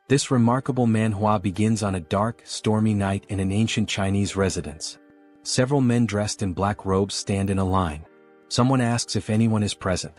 This remarkable manhua begins on a dark, stormy night in an ancient Chinese residence. Several men dressed in black robes stand in a line. Someone asks if anyone is present.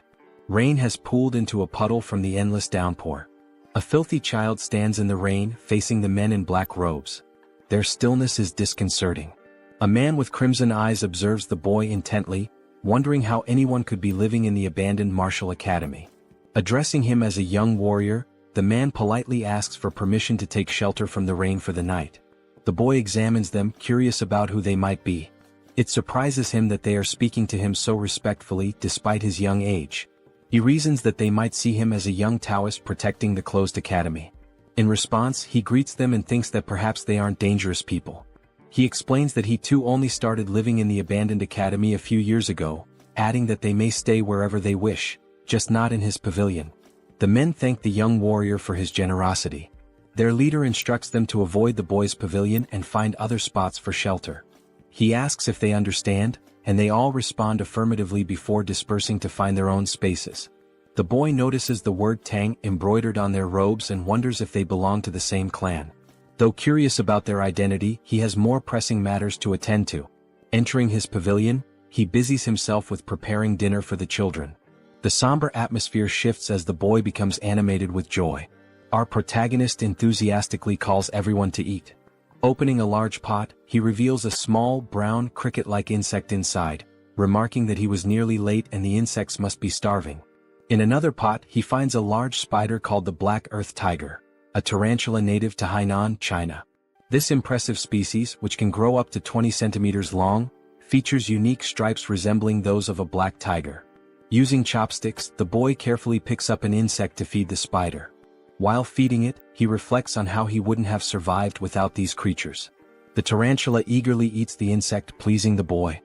Rain has pooled into a puddle from the endless downpour. A filthy child stands in the rain, facing the men in black robes. Their stillness is disconcerting. A man with crimson eyes observes the boy intently, wondering how anyone could be living in the abandoned martial academy. Addressing him as a young warrior, the man politely asks for permission to take shelter from the rain for the night. The boy examines them, curious about who they might be. It surprises him that they are speaking to him so respectfully despite his young age. He reasons that they might see him as a young Taoist protecting the closed academy. In response, he greets them and thinks that perhaps they aren't dangerous people. He explains that he too only started living in the abandoned academy a few years ago, adding that they may stay wherever they wish, just not in his pavilion. The men thank the young warrior for his generosity. Their leader instructs them to avoid the boy's pavilion and find other spots for shelter. He asks if they understand, and they all respond affirmatively before dispersing to find their own spaces. The boy notices the word Tang embroidered on their robes and wonders if they belong to the same clan. Though curious about their identity, he has more pressing matters to attend to. Entering his pavilion, he busies himself with preparing dinner for the children. The somber atmosphere shifts as the boy becomes animated with joy. Our protagonist enthusiastically calls everyone to eat. Opening a large pot, he reveals a small, brown, cricket-like insect inside, remarking that he was nearly late and the insects must be starving. In another pot, he finds a large spider called the black earth tiger, a tarantula native to Hainan, China. This impressive species, which can grow up to 20 centimeters long, features unique stripes resembling those of a black tiger. Using chopsticks, the boy carefully picks up an insect to feed the spider. While feeding it, he reflects on how he wouldn't have survived without these creatures. The tarantula eagerly eats the insect, pleasing the boy.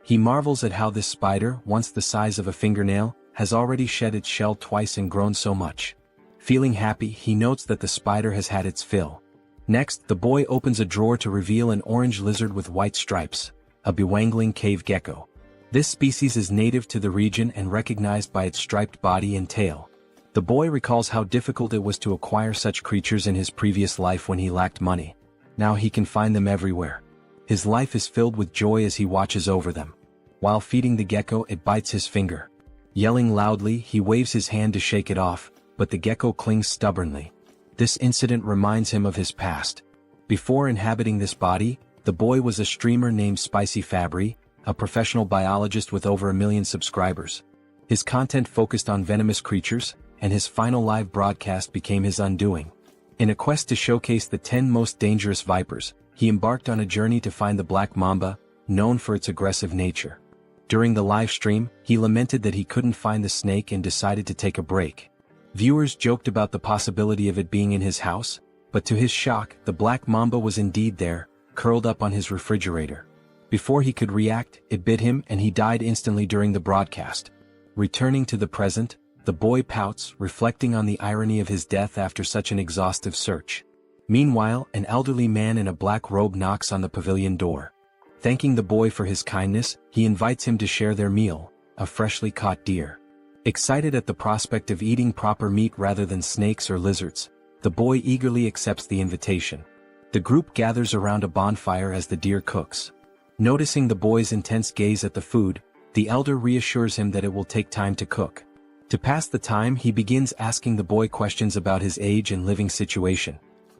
He marvels at how this spider, once the size of a fingernail, has already shed its shell twice and grown so much. Feeling happy, he notes that the spider has had its fill. Next, the boy opens a drawer to reveal an orange lizard with white stripes, a bewangling cave gecko. This species is native to the region and recognized by its striped body and tail. The boy recalls how difficult it was to acquire such creatures in his previous life when he lacked money. Now he can find them everywhere. His life is filled with joy as he watches over them. While feeding the gecko, it bites his finger. Yelling loudly, he waves his hand to shake it off, but the gecko clings stubbornly. This incident reminds him of his past. Before inhabiting this body, the boy was a streamer named Spicy Fabre, a professional biologist with over 1 million subscribers. His content focused on venomous creatures, and his final live broadcast became his undoing. In a quest to showcase the 10 most dangerous vipers, he embarked on a journey to find the black mamba, known for its aggressive nature. During the live stream, he lamented that he couldn't find the snake and decided to take a break. Viewers joked about the possibility of it being in his house, but to his shock, the black mamba was indeed there, curled up on his refrigerator. Before he could react, it bit him and he died instantly during the broadcast. Returning to the present, the boy pouts, reflecting on the irony of his death after such an exhaustive search. Meanwhile, an elderly man in a black robe knocks on the pavilion door. Thanking the boy for his kindness, he invites him to share their meal, a freshly caught deer. Excited at the prospect of eating proper meat rather than snakes or lizards, the boy eagerly accepts the invitation. The group gathers around a bonfire as the deer cooks. Noticing the boy's intense gaze at the food, the elder reassures him that it will take time to cook. To pass the time, he begins asking the boy questions about his age and living situation.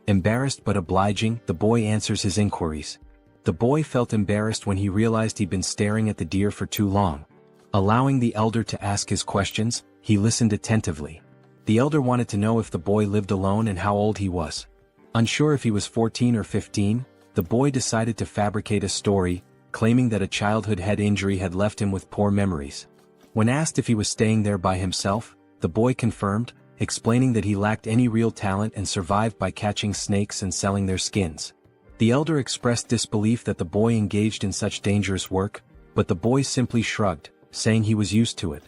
Embarrassed but obliging, the boy answers his inquiries. The boy felt embarrassed when he realized he'd been staring at the deer for too long. Allowing the elder to ask his questions, he listened attentively. The elder wanted to know if the boy lived alone and how old he was. Unsure if he was 14 or 15, the boy decided to fabricate a story, claiming that a childhood head injury had left him with poor memories. When asked if he was staying there by himself, the boy confirmed, explaining that he lacked any real talent and survived by catching snakes and selling their skins. The elder expressed disbelief that the boy engaged in such dangerous work, but the boy simply shrugged, saying he was used to it.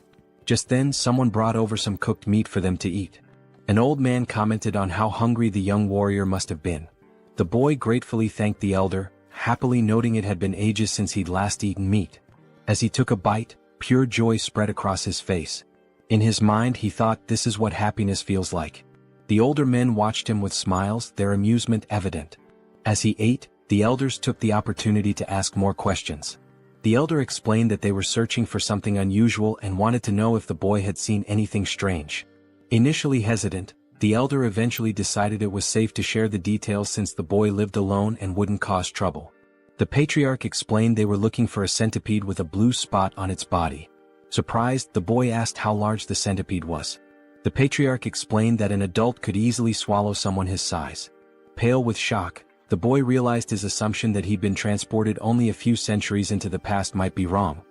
Just then, someone brought over some cooked meat for them to eat. An old man commented on how hungry the young warrior must have been. The boy gratefully thanked the elder, happily noting it had been ages since he'd last eaten meat. As he took a bite, pure joy spread across his face. In his mind, he thought, this is what happiness feels like. The older men watched him with smiles, their amusement evident. As he ate, the elders took the opportunity to ask more questions. The elder explained that they were searching for something unusual and wanted to know if the boy had seen anything strange. Initially hesitant, the elder eventually decided it was safe to share the details since the boy lived alone and wouldn't cause trouble. The patriarch explained they were looking for a centipede with a blue spot on its body. Surprised, the boy asked how large the centipede was. The patriarch explained that an adult could easily swallow someone his size. Pale with shock, the boy realized his assumption that he'd been transported only a few centuries into the past might be wrong.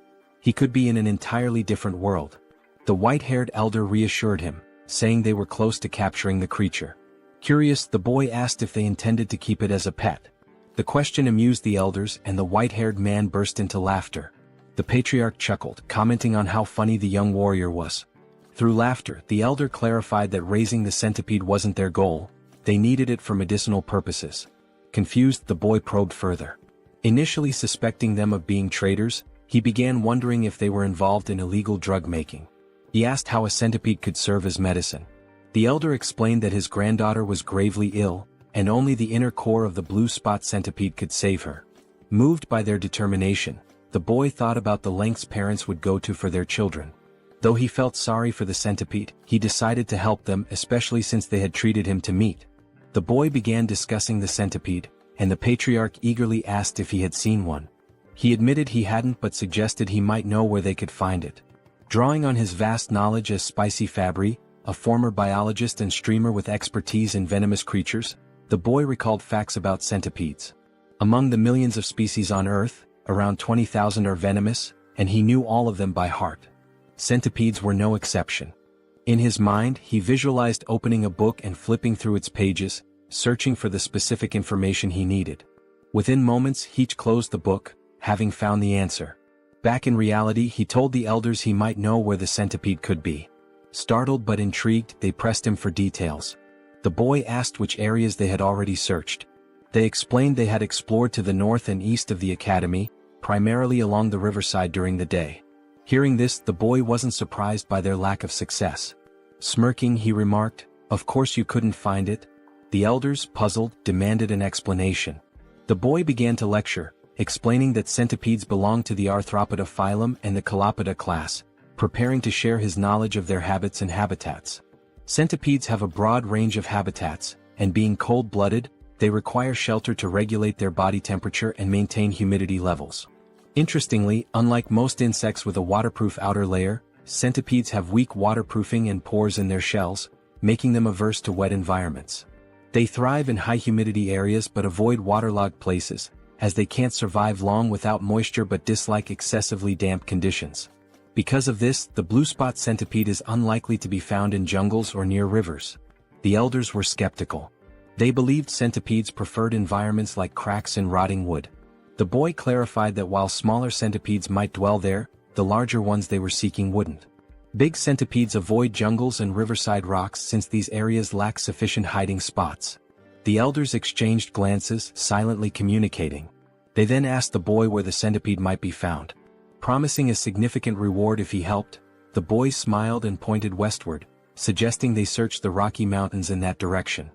He could be in an entirely different world. The white-haired elder reassured him, saying they were close to capturing the creature. Curious, the boy asked if they intended to keep it as a pet. The question amused the elders and the white-haired man burst into laughter. The patriarch chuckled, commenting on how funny the young warrior was. Through laughter, the elder clarified that raising the centipede wasn't their goal, they needed it for medicinal purposes. Confused, the boy probed further. Initially suspecting them of being traitors, he began wondering if they were involved in illegal drug making. He asked how a centipede could serve as medicine. The elder explained that his granddaughter was gravely ill, and only the inner core of the blue spot centipede could save her. Moved by their determination, the boy thought about the lengths parents would go to for their children. Though he felt sorry for the centipede, he decided to help them, especially since they had treated him to meat. The boy began discussing the centipede, and the patriarch eagerly asked if he had seen one. He admitted he hadn't but suggested he might know where they could find it. Drawing on his vast knowledge as Spicy Fabre, a former biologist and streamer with expertise in venomous creatures, the boy recalled facts about centipedes. Among the millions of species on Earth, around 20,000 are venomous, and he knew all of them by heart. Centipedes were no exception. In his mind, he visualized opening a book and flipping through its pages, searching for the specific information he needed. Within moments, he closed the book, having found the answer. Back in reality, he told the elders he might know where the centipede could be. Startled but intrigued, they pressed him for details. The boy asked which areas they had already searched. They explained they had explored to the north and east of the academy, primarily along the riverside during the day. Hearing this, the boy wasn't surprised by their lack of success. Smirking, he remarked, "Of course you couldn't find it." The elders, puzzled, demanded an explanation. The boy began to lecture, explaining that centipedes belong to the Arthropoda phylum and the Calopoda class, preparing to share his knowledge of their habits and habitats. Centipedes have a broad range of habitats, and being cold-blooded, they require shelter to regulate their body temperature and maintain humidity levels. Interestingly, unlike most insects with a waterproof outer layer, centipedes have weak waterproofing and pores in their shells, making them averse to wet environments. They thrive in high-humidity areas but avoid waterlogged places, as they can't survive long without moisture but dislike excessively damp conditions. Because of this, the blue spot centipede is unlikely to be found in jungles or near rivers. The elders were skeptical. They believed centipedes preferred environments like cracks in rotting wood. The boy clarified that while smaller centipedes might dwell there, the larger ones they were seeking wouldn't. Big centipedes avoid jungles and riverside rocks since these areas lack sufficient hiding spots. The elders exchanged glances, silently communicating. They then asked the boy where the centipede might be found. Promising a significant reward if he helped, the boy smiled and pointed westward, suggesting they search the Rocky Mountains in that direction.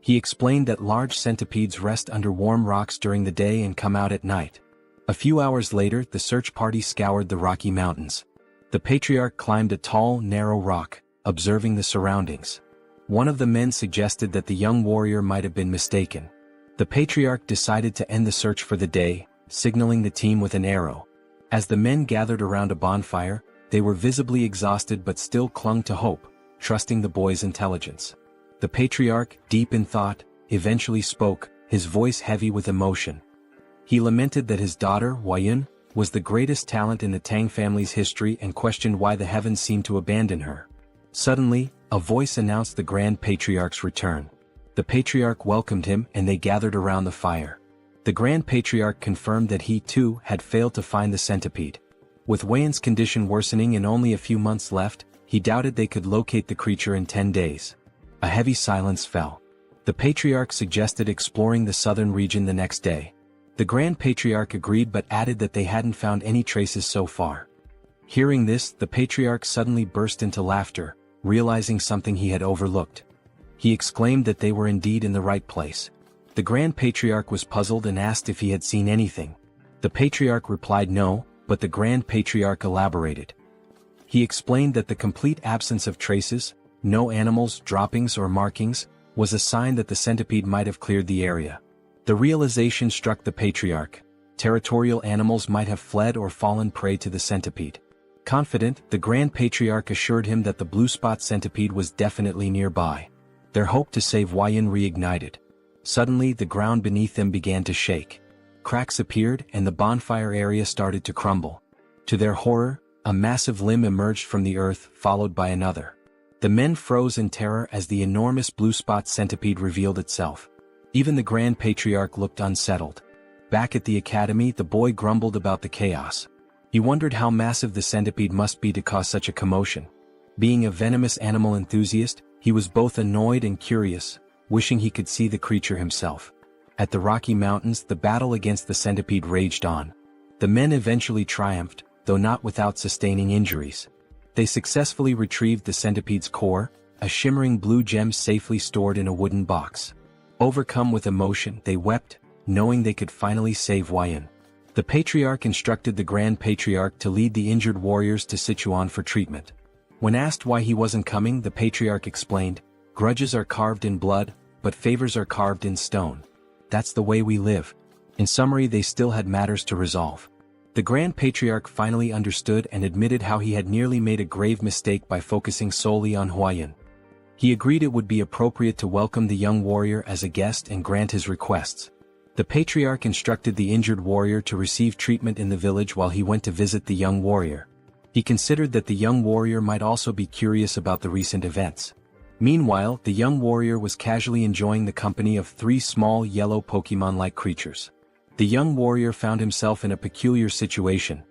He explained that large centipedes rest under warm rocks during the day and come out at night. A few hours later, the search party scoured the Rocky Mountains. The patriarch climbed a tall, narrow rock, observing the surroundings. One of the men suggested that the young warrior might have been mistaken. The patriarch decided to end the search for the day, signaling the team with an arrow. As the men gathered around a bonfire, they were visibly exhausted but still clung to hope, trusting the boy's intelligence. The patriarch, deep in thought, eventually spoke, his voice heavy with emotion. He lamented that his daughter, Huayun, was the greatest talent in the Tang family's history and questioned why the heavens seemed to abandon her. Suddenly, a voice announced the Grand Patriarch's return. The patriarch welcomed him and they gathered around the fire. The Grand Patriarch confirmed that he too had failed to find the centipede. With Huayun's condition worsening and only a few months left, he doubted they could locate the creature in 10 days. A heavy silence fell. The patriarch suggested exploring the southern region the next day. The Grand Patriarch agreed but added that they hadn't found any traces so far. Hearing this, the patriarch suddenly burst into laughter, realizing something he had overlooked. He exclaimed that they were indeed in the right place. The Grand Patriarch was puzzled and asked if he had seen anything. The Patriarch replied no, but the Grand Patriarch elaborated. He explained that the complete absence of traces, no animals, droppings or markings, was a sign that the centipede might have cleared the area. The realization struck the Patriarch. Territorial animals might have fled or fallen prey to the centipede. Confident, the Grand Patriarch assured him that the blue spot centipede was definitely nearby. Their hope to save Huayan reignited. Suddenly the ground beneath them began to shake. Cracks appeared and the bonfire area started to crumble. To their horror, a massive limb emerged from the earth, followed by another. The men froze in terror as the enormous blue spot centipede revealed itself. Even the Grand Patriarch looked unsettled. Back at the academy, the boy grumbled about the chaos. He wondered how massive the centipede must be to cause such a commotion. Being a venomous animal enthusiast, he was both annoyed and curious, wishing he could see the creature himself. At the Rocky Mountains, the battle against the centipede raged on. The men eventually triumphed, though not without sustaining injuries. They successfully retrieved the centipede's core, a shimmering blue gem safely stored in a wooden box. Overcome with emotion, they wept, knowing they could finally save Huayan. The Patriarch instructed the Grand Patriarch to lead the injured warriors to Sichuan for treatment. When asked why he wasn't coming, the Patriarch explained, "Grudges are carved in blood, but favors are carved in stone. That's the way we live." In summary, they still had matters to resolve. The Grand Patriarch finally understood and admitted how he had nearly made a grave mistake by focusing solely on Huayan. He agreed it would be appropriate to welcome the young warrior as a guest and grant his requests. The Patriarch instructed the injured warrior to receive treatment in the village while he went to visit the young warrior. He considered that the young warrior might also be curious about the recent events. Meanwhile, the young warrior was casually enjoying the company of 3 small yellow Pokemon-like creatures. The young warrior found himself in a peculiar situation.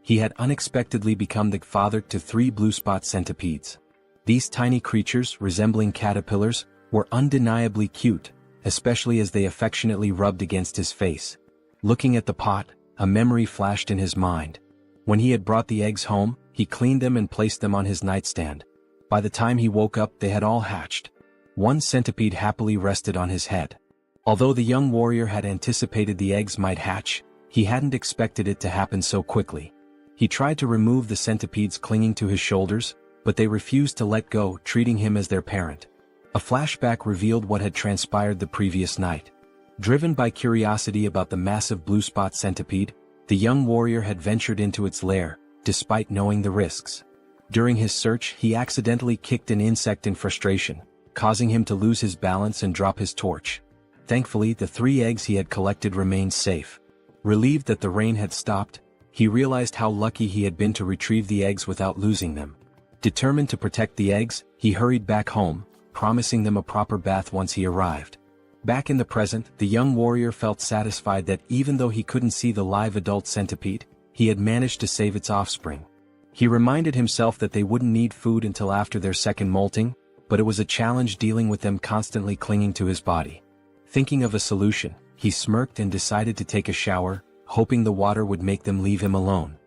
He had unexpectedly become the father to 3 blue spot centipedes. These tiny creatures, resembling caterpillars, were undeniably cute, especially as they affectionately rubbed against his face. Looking at the pot, a memory flashed in his mind. When he had brought the eggs home, he cleaned them and placed them on his nightstand. By the time he woke up, they had all hatched. 1 centipede happily rested on his head. Although the young warrior had anticipated the eggs might hatch, he hadn't expected it to happen so quickly. He tried to remove the centipedes clinging to his shoulders, but they refused to let go, treating him as their parent. A flashback revealed what had transpired the previous night. Driven by curiosity about the massive blue spot centipede, the young warrior had ventured into its lair, despite knowing the risks. During his search, he accidentally kicked an insect in frustration, causing him to lose his balance and drop his torch. Thankfully, the 3 eggs he had collected remained safe. Relieved that the rain had stopped, he realized how lucky he had been to retrieve the eggs without losing them. Determined to protect the eggs, he hurried back home, promising them a proper bath once he arrived. Back in the present, the young warrior felt satisfied that even though he couldn't see the live adult centipede, he had managed to save its offspring. He reminded himself that they wouldn't need food until after their second molting, but it was a challenge dealing with them constantly clinging to his body. Thinking of a solution, he smirked and decided to take a shower, hoping the water would make them leave him alone.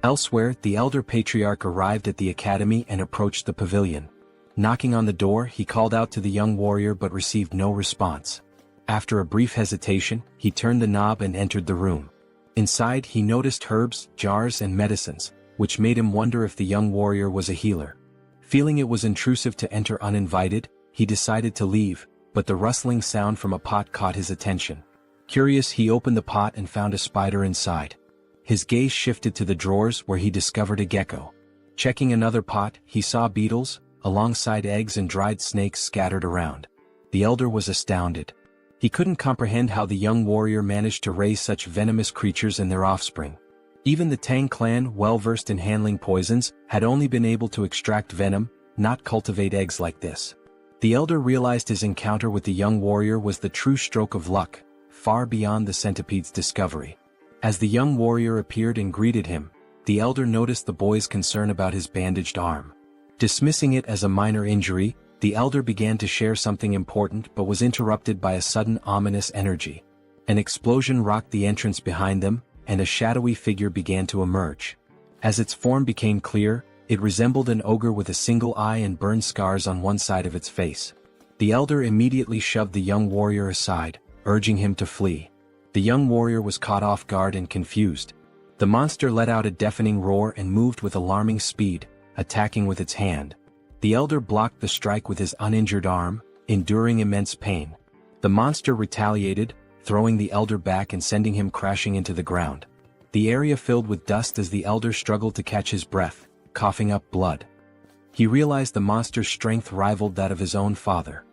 Elsewhere, the elder patriarch arrived at the academy and approached the pavilion. Knocking on the door, he called out to the young warrior but received no response. After a brief hesitation, he turned the knob and entered the room. Inside, he noticed herbs, jars and medicines, which made him wonder if the young warrior was a healer. Feeling it was intrusive to enter uninvited, he decided to leave, but the rustling sound from a pot caught his attention. Curious, he opened the pot and found a spider inside. His gaze shifted to the drawers where he discovered a gecko. Checking another pot, he saw beetles, alongside eggs and dried snakes scattered around. The elder was astounded. He couldn't comprehend how the young warrior managed to raise such venomous creatures and their offspring. Even the Tang clan, well-versed in handling poisons, had only been able to extract venom, not cultivate eggs like this. The elder realized his encounter with the young warrior was the true stroke of luck, far beyond the centipede's discovery. As the young warrior appeared and greeted him, the elder noticed the boy's concern about his bandaged arm. Dismissing it as a minor injury, the elder began to share something important but was interrupted by a sudden ominous energy. An explosion rocked the entrance behind them, and a shadowy figure began to emerge. As its form became clear, it resembled an ogre with a single eye and burn scars on one side of its face. The elder immediately shoved the young warrior aside, urging him to flee. The young warrior was caught off guard and confused. The monster let out a deafening roar and moved with alarming speed, attacking with its hand. The elder blocked the strike with his uninjured arm, enduring immense pain. The monster retaliated, throwing the elder back and sending him crashing into the ground. The area filled with dust as the elder struggled to catch his breath, coughing up blood. He realized the monster's strength rivaled that of his own father.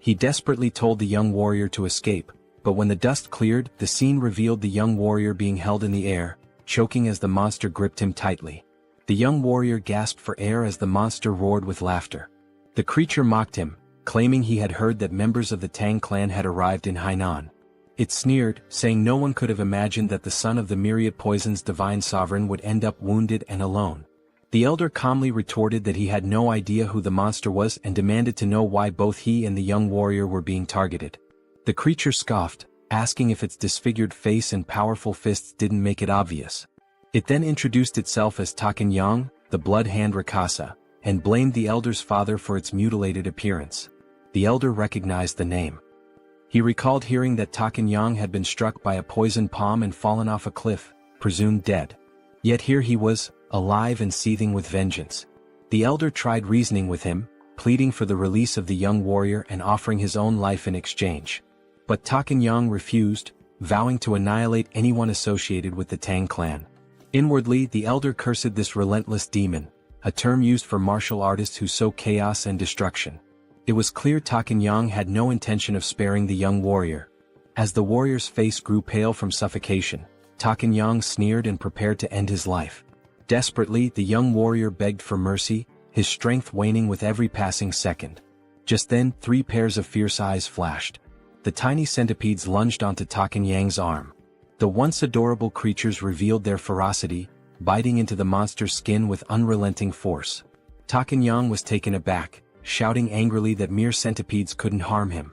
He desperately told the young warrior to escape, but when the dust cleared, the scene revealed the young warrior being held in the air, choking as the monster gripped him tightly. The young warrior gasped for air as the monster roared with laughter. The creature mocked him, claiming he had heard that members of the Tang clan had arrived in Hainan. It sneered, saying no one could have imagined that the son of the myriad poison's divine sovereign would end up wounded and alone. The elder calmly retorted that he had no idea who the monster was and demanded to know why both he and the young warrior were being targeted. The creature scoffed, asking if its disfigured face and powerful fists didn't make it obvious. It then introduced itself as Takan Yang, the blood hand Rakasa, and blamed the elder's father for its mutilated appearance. The elder recognized the name. He recalled hearing that Takan Yang had been struck by a poisoned palm and fallen off a cliff, presumed dead. Yet here he was, alive and seething with vengeance. The elder tried reasoning with him, pleading for the release of the young warrior and offering his own life in exchange. But Takan Yang refused, vowing to annihilate anyone associated with the Tang clan. Inwardly, the elder cursed this relentless demon, a term used for martial artists who sow chaos and destruction. It was clear Takan Yang had no intention of sparing the young warrior. As the warrior's face grew pale from suffocation, Takan Yang sneered and prepared to end his life. Desperately, the young warrior begged for mercy, his strength waning with every passing second. Just then, 3 pairs of fierce eyes flashed. The tiny centipedes lunged onto Takan Yang's arm. The once adorable creatures revealed their ferocity, biting into the monster's skin with unrelenting force. Takan Yang was taken aback, shouting angrily that mere centipedes couldn't harm him.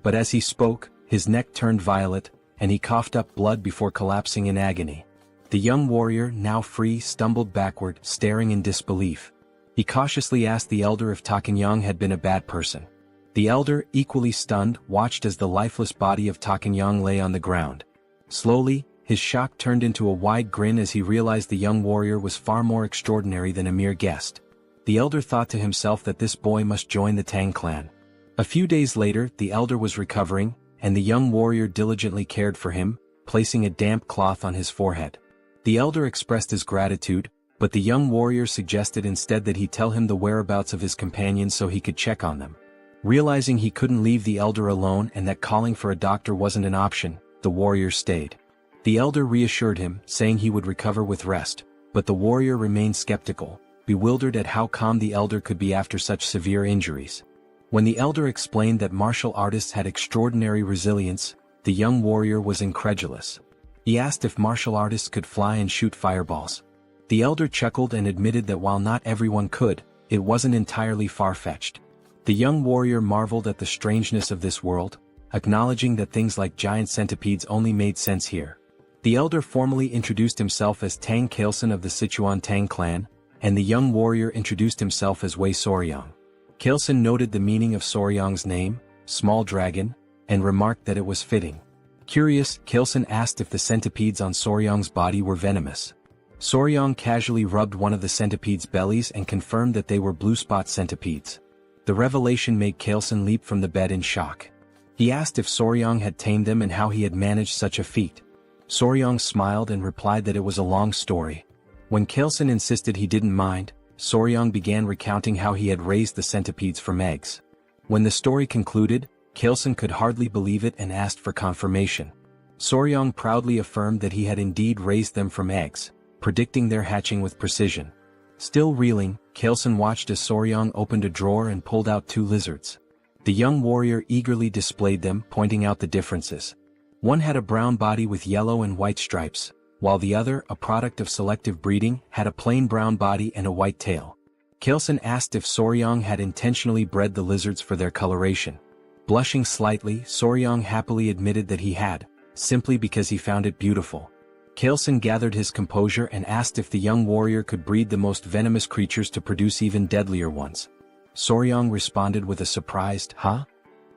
But as he spoke, his neck turned violet, and he coughed up blood before collapsing in agony. The young warrior, now free, stumbled backward, staring in disbelief. He cautiously asked the elder if Takan Yang had been a bad person. The elder, equally stunned, watched as the lifeless body of Takan Yang lay on the ground. Slowly, his shock turned into a wide grin as he realized the young warrior was far more extraordinary than a mere guest. The elder thought to himself that this boy must join the Tang clan. A few days later, the elder was recovering, and the young warrior diligently cared for him, placing a damp cloth on his forehead. The elder expressed his gratitude, but the young warrior suggested instead that he tell him the whereabouts of his companions so he could check on them. Realizing he couldn't leave the elder alone and that calling for a doctor wasn't an option, the warrior stayed. The elder reassured him, saying he would recover with rest, but the warrior remained skeptical, bewildered at how calm the elder could be after such severe injuries. When the elder explained that martial artists had extraordinary resilience, the young warrior was incredulous. He asked if martial artists could fly and shoot fireballs. The elder chuckled and admitted that while not everyone could, it wasn't entirely far-fetched. The young warrior marveled at the strangeness of this world, acknowledging that things like giant centipedes only made sense here. The elder formally introduced himself as Tang Kailson of the Sichuan Tang Clan, and the young warrior introduced himself as Wei Soryang. Kailson noted the meaning of Soryang's name, small dragon, and remarked that it was fitting. Curious, Kailson asked if the centipedes on Soryang's body were venomous. Soryang casually rubbed one of the centipedes' bellies and confirmed that they were blue spot centipedes. The revelation made Kailson leap from the bed in shock. He asked if Soryang had tamed them and how he had managed such a feat. Soryang smiled and replied that it was a long story. When Kailson insisted he didn't mind, Soryang began recounting how he had raised the centipedes from eggs. When the story concluded, Kailson could hardly believe it and asked for confirmation. Soryang proudly affirmed that he had indeed raised them from eggs, predicting their hatching with precision. Still reeling, Kailson watched as Soryang opened a drawer and pulled out 2 lizards. The young warrior eagerly displayed them, pointing out the differences. One had a brown body with yellow and white stripes, while the other, a product of selective breeding, had a plain brown body and a white tail. Kailson asked if Soryang had intentionally bred the lizards for their coloration. Blushing slightly, Soryang happily admitted that he had, simply because he found it beautiful. Kailson gathered his composure and asked if the young warrior could breed the most venomous creatures to produce even deadlier ones. Soryang responded with a surprised, "Huh?"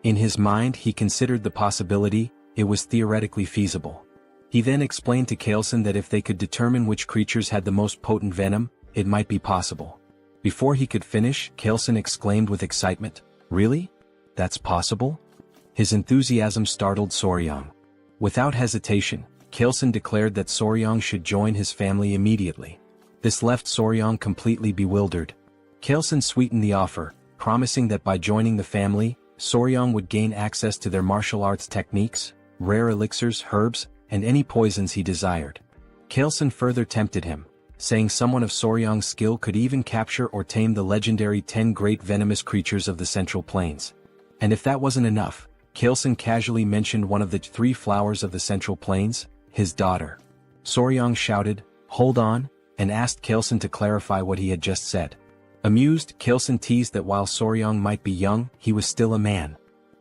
In his mind he considered the possibility, it was theoretically feasible. He then explained to Kaelson that if they could determine which creatures had the most potent venom, it might be possible. Before he could finish, Kaelson exclaimed with excitement, "Really? That's possible?" His enthusiasm startled Soryang. Without hesitation, Kaelson declared that Soryang should join his family immediately. This left Soryang completely bewildered. Kaelson sweetened the offer, promising that by joining the family, Soryang would gain access to their martial arts techniques, rare elixirs, herbs, and any poisons he desired. Kaelson further tempted him, saying someone of Soryang's skill could even capture or tame the legendary 10 great venomous creatures of the Central Plains. And if that wasn't enough, Kaelson casually mentioned one of the 3 flowers of the Central Plains, his daughter. Soryang shouted, "Hold on," and asked Kaelson to clarify what he had just said. Amused, Kaelson teased that while Soryang might be young, he was still a man.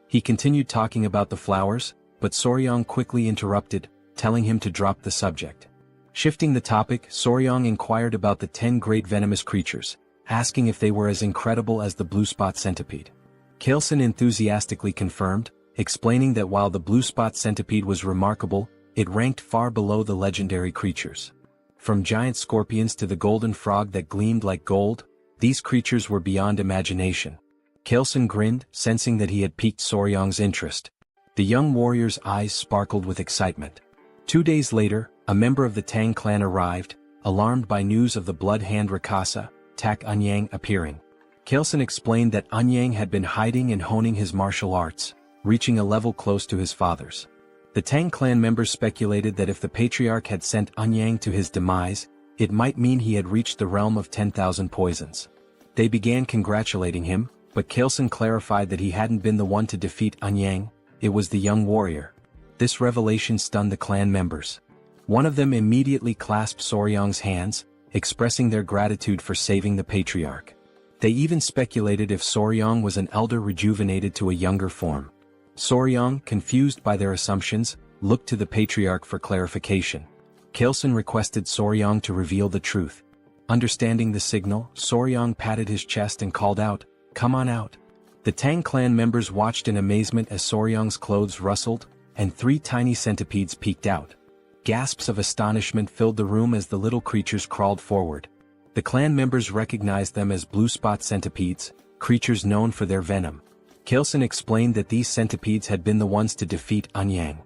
He continued talking about the flowers, but Soryang quickly interrupted, telling him to drop the subject. Shifting the topic, Soryang inquired about the 10 great venomous creatures, asking if they were as incredible as the blue spot centipede. Kaelson enthusiastically confirmed, explaining that while the blue spot centipede was remarkable, it ranked far below the legendary creatures. From giant scorpions to the golden frog that gleamed like gold, these creatures were beyond imagination. Kaelson grinned, sensing that he had piqued Soryang's interest. The young warrior's eyes sparkled with excitement. 2 days later, a member of the Tang clan arrived, alarmed by news of the blood hand Rakasa, Tak Anyang appearing. Kaelson explained that Anyang had been hiding and honing his martial arts, reaching a level close to his father's. The Tang clan members speculated that if the patriarch had sent Anyang to his demise, it might mean he had reached the realm of 10,000 poisons. They began congratulating him, but Kaelson clarified that he hadn't been the one to defeat Anyang, it was the young warrior. This revelation stunned the clan members. One of them immediately clasped Soryang's hands, expressing their gratitude for saving the patriarch. They even speculated if Soryang was an elder rejuvenated to a younger form. Soryang, confused by their assumptions, looked to the patriarch for clarification. Kaelson requested Soryang to reveal the truth. Understanding the signal, Soryang patted his chest and called out, "Come on out." The Tang clan members watched in amazement as Soryang's clothes rustled, and 3 tiny centipedes peeked out. Gasps of astonishment filled the room as the little creatures crawled forward. The clan members recognized them as blue spot centipedes, creatures known for their venom. Kaelson explained that these centipedes had been the ones to defeat Anyang.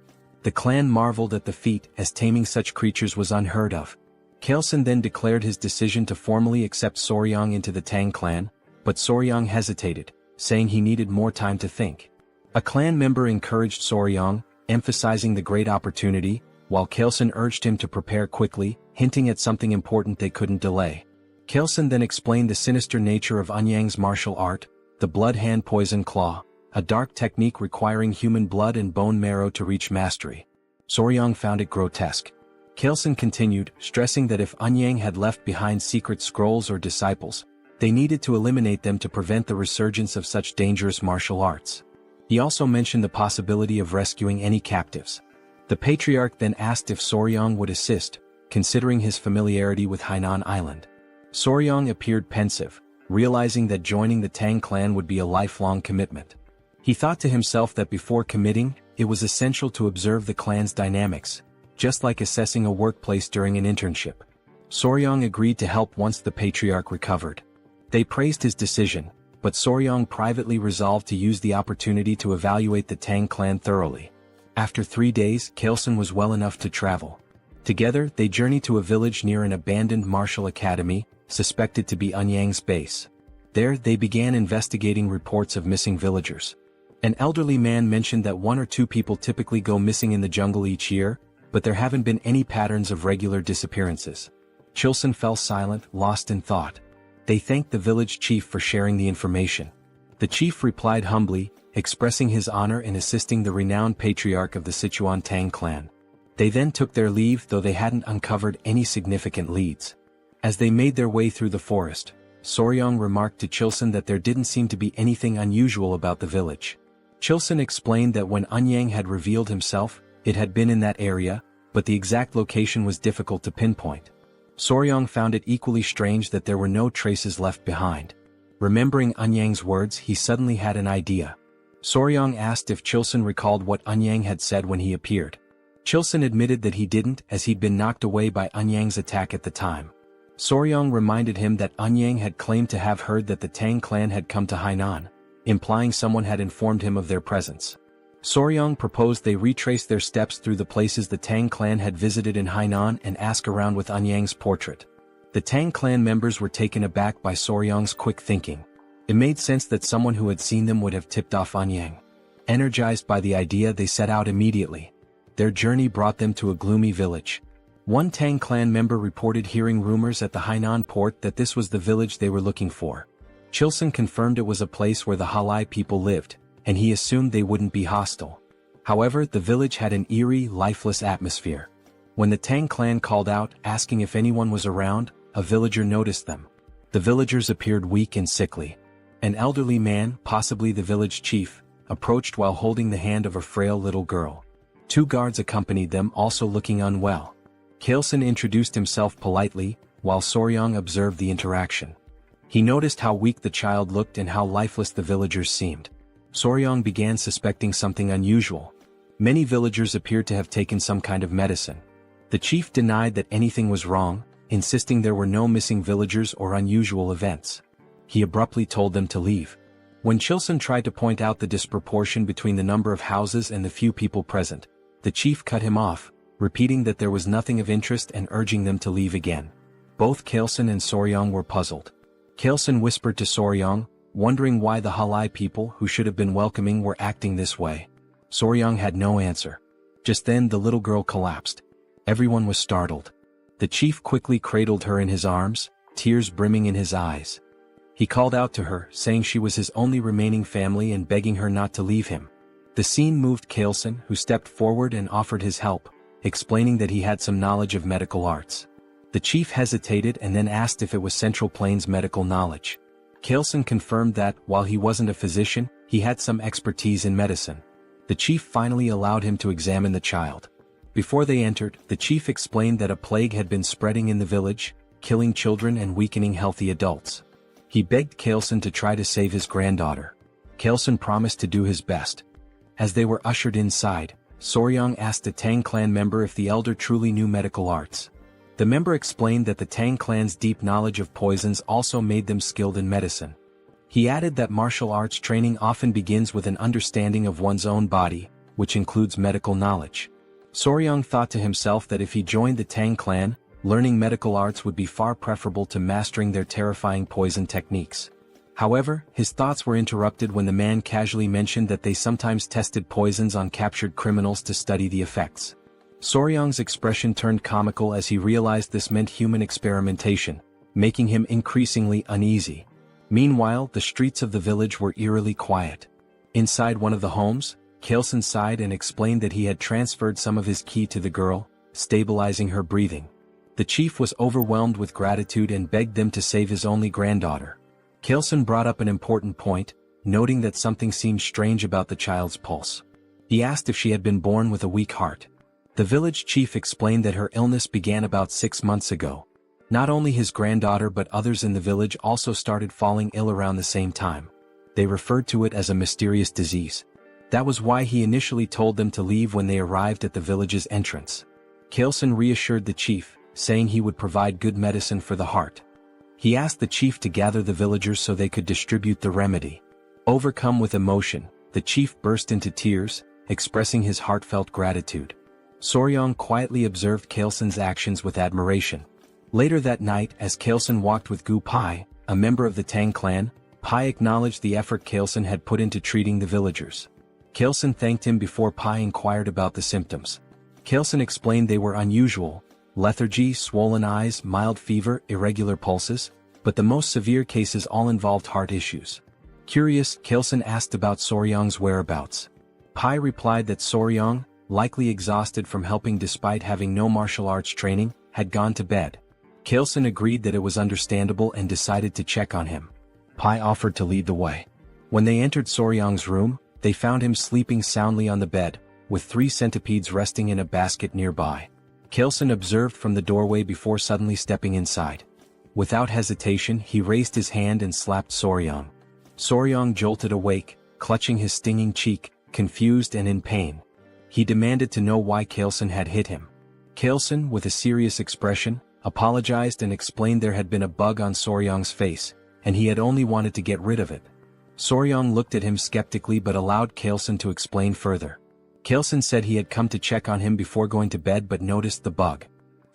The clan marveled at the feat, as taming such creatures was unheard of. Kaelson then declared his decision to formally accept Soryang into the Tang clan, but Soryang hesitated, saying he needed more time to think. A clan member encouraged Soryang, emphasizing the great opportunity, while Kaelson urged him to prepare quickly, hinting at something important they couldn't delay. Kaelson then explained the sinister nature of Anyang's martial art, the blood hand poison claw, a dark technique requiring human blood and bone marrow to reach mastery. Soryang found it grotesque. Kaelson continued, stressing that if Anyang had left behind secret scrolls or disciples, they needed to eliminate them to prevent the resurgence of such dangerous martial arts. He also mentioned the possibility of rescuing any captives. The patriarch then asked if Soryang would assist, considering his familiarity with Hainan Island. Soryang appeared pensive, realizing that joining the Tang clan would be a lifelong commitment. He thought to himself that before committing, it was essential to observe the clan's dynamics, just like assessing a workplace during an internship. Soryang agreed to help once the patriarch recovered. They praised his decision, but Soryang privately resolved to use the opportunity to evaluate the Tang clan thoroughly. After 3 days, Kaelson was well enough to travel. Together, they journeyed to a village near an abandoned martial academy, suspected to be Anyang's base. There, they began investigating reports of missing villagers. An elderly man mentioned that 1 or 2 people typically go missing in the jungle each year, but there haven't been any patterns of regular disappearances. Chilson fell silent, lost in thought. They thanked the village chief for sharing the information. The chief replied humbly, expressing his honor in assisting the renowned patriarch of the Sichuan Tang Clan. They then took their leave, though they hadn't uncovered any significant leads. As they made their way through the forest, Soryang remarked to Chilson that there didn't seem to be anything unusual about the village. Chilson explained that when Anyang had revealed himself, it had been in that area, but the exact location was difficult to pinpoint. Soryang found it equally strange that there were no traces left behind. Remembering Anyang's words, he suddenly had an idea. Soryang asked if Chilson recalled what Eunhyang had said when he appeared. Chilson admitted that he didn't, as he'd been knocked away by Eunhyang's attack at the time. Soryang reminded him that Eunhyang had claimed to have heard that the Tang clan had come to Hainan, implying someone had informed him of their presence. Soryang proposed they retrace their steps through the places the Tang clan had visited in Hainan and ask around with Eunhyang's portrait. The Tang clan members were taken aback by Soryang's quick thinking. It made sense that someone who had seen them would have tipped off Eunhyang. Energized by the idea, they set out immediately. Their journey brought them to a gloomy village. One Tang clan member reported hearing rumors at the Hainan port that this was the village they were looking for. Chilson confirmed it was a place where the Halai people lived, and he assumed they wouldn't be hostile. However, the village had an eerie, lifeless atmosphere. When the Tang clan called out, asking if anyone was around, a villager noticed them. The villagers appeared weak and sickly. An elderly man, possibly the village chief, approached while holding the hand of a frail little girl. 2 guards accompanied them, also looking unwell. Chilson introduced himself politely, while Soryang observed the interaction. He noticed how weak the child looked and how lifeless the villagers seemed. Soryang began suspecting something unusual. Many villagers appeared to have taken some kind of medicine. The chief denied that anything was wrong, insisting there were no missing villagers or unusual events. He abruptly told them to leave. When Chilson tried to point out the disproportion between the number of houses and the few people present, the chief cut him off, repeating that there was nothing of interest and urging them to leave again. Both Chilson and Soryang were puzzled. Chilson whispered to Soryang, wondering why the Halai people who should have been welcoming were acting this way. Soryang had no answer. Just then the little girl collapsed. Everyone was startled. The chief quickly cradled her in his arms, tears brimming in his eyes. He called out to her, saying she was his only remaining family and begging her not to leave him. The scene moved Chilson, who stepped forward and offered his help, explaining that he had some knowledge of medical arts. The chief hesitated and then asked if it was Central Plains medical knowledge. Chilson confirmed that, while he wasn't a physician, he had some expertise in medicine. The chief finally allowed him to examine the child. Before they entered, the chief explained that a plague had been spreading in the village, killing children and weakening healthy adults. He begged Chilson to try to save his granddaughter. Chilson promised to do his best. As they were ushered inside, Soryang asked a Tang clan member if the elder truly knew medical arts. The member explained that the Tang clan's deep knowledge of poisons also made them skilled in medicine. He added that martial arts training often begins with an understanding of one's own body, which includes medical knowledge. Soryang thought to himself that if he joined the Tang clan, learning medical arts would be far preferable to mastering their terrifying poison techniques. However, his thoughts were interrupted when the man casually mentioned that they sometimes tested poisons on captured criminals to study the effects. Soryang's expression turned comical as he realized this meant human experimentation, making him increasingly uneasy. Meanwhile, the streets of the village were eerily quiet. Inside one of the homes, Chilson sighed and explained that he had transferred some of his ki to the girl, stabilizing her breathing. The chief was overwhelmed with gratitude and begged them to save his only granddaughter. Chilson brought up an important point, noting that something seemed strange about the child's pulse. He asked if she had been born with a weak heart. The village chief explained that her illness began about 6 months ago. Not only his granddaughter but others in the village also started falling ill around the same time. They referred to it as a mysterious disease. That was why he initially told them to leave when they arrived at the village's entrance. Chilson reassured the chief, saying he would provide good medicine for the heart. He asked the chief to gather the villagers so they could distribute the remedy. Overcome with emotion, the chief burst into tears, expressing his heartfelt gratitude. Soryang quietly observed Chilson's actions with admiration. Later that night, as Chilson walked with Gu Pai, a member of the Tang clan, Pai acknowledged the effort Chilson had put into treating the villagers. Chilson thanked him before Pai inquired about the symptoms. Chilson explained they were unusual: lethargy, swollen eyes, mild fever, irregular pulses, but the most severe cases all involved heart issues. Curious, Chilson asked about Soryang's whereabouts. Pai replied that Soryang, likely exhausted from helping despite having no martial arts training, had gone to bed. Chilson agreed that it was understandable and decided to check on him. Pai offered to lead the way. When they entered Soryang's room, they found him sleeping soundly on the bed, with 3 centipedes resting in a basket nearby. Chilson observed from the doorway before suddenly stepping inside. Without hesitation, he raised his hand and slapped Soryang. Soryang jolted awake, clutching his stinging cheek, confused and in pain. He demanded to know why Kaleson had hit him. Kaleson, with a serious expression, apologized and explained there had been a bug on Soryong's face, and he had only wanted to get rid of it. Soryong looked at him skeptically but allowed Kaleson to explain further. Kaleson said he had come to check on him before going to bed but noticed the bug.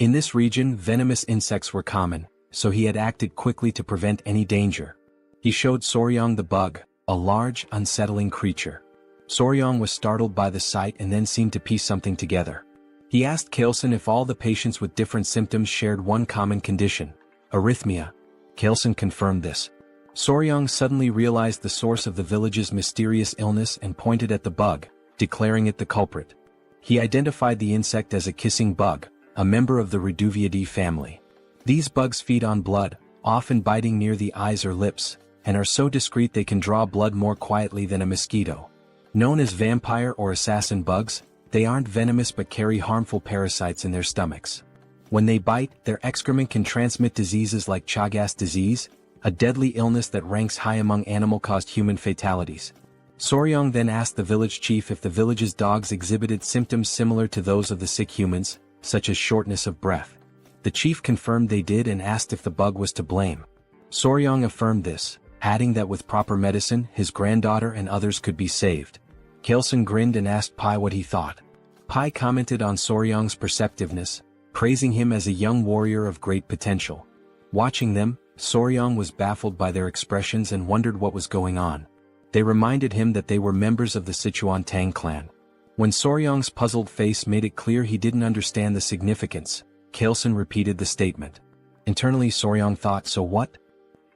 In this region, venomous insects were common, so he had acted quickly to prevent any danger. He showed Soryong the bug, a large, unsettling creature. Soryong was startled by the sight and then seemed to piece something together. He asked Kaleson if all the patients with different symptoms shared one common condition: arrhythmia. Kaleson confirmed this. Soryong suddenly realized the source of the village's mysterious illness and pointed at the bug, declaring it the culprit. He identified the insect as a kissing bug, a member of the Reduviidae family. These bugs feed on blood, often biting near the eyes or lips, and are so discreet they can draw blood more quietly than a mosquito. Known as vampire or assassin bugs, they aren't venomous but carry harmful parasites in their stomachs. When they bite, their excrement can transmit diseases like Chagas disease, a deadly illness that ranks high among animal-caused human fatalities. Soryong then asked the village chief if the village's dogs exhibited symptoms similar to those of the sick humans, such as shortness of breath. The chief confirmed they did and asked if the bug was to blame. Soryong affirmed this, adding that with proper medicine, his granddaughter and others could be saved. Kaleson grinned and asked Pai what he thought. Pai commented on Soryong's perceptiveness, praising him as a young warrior of great potential. Watching them, Soryong was baffled by their expressions and wondered what was going on. They reminded him that they were members of the Sichuan Tang Clan. When Soryong's puzzled face made it clear he didn't understand the significance, Kaleson repeated the statement. Internally Soryong thought, so what?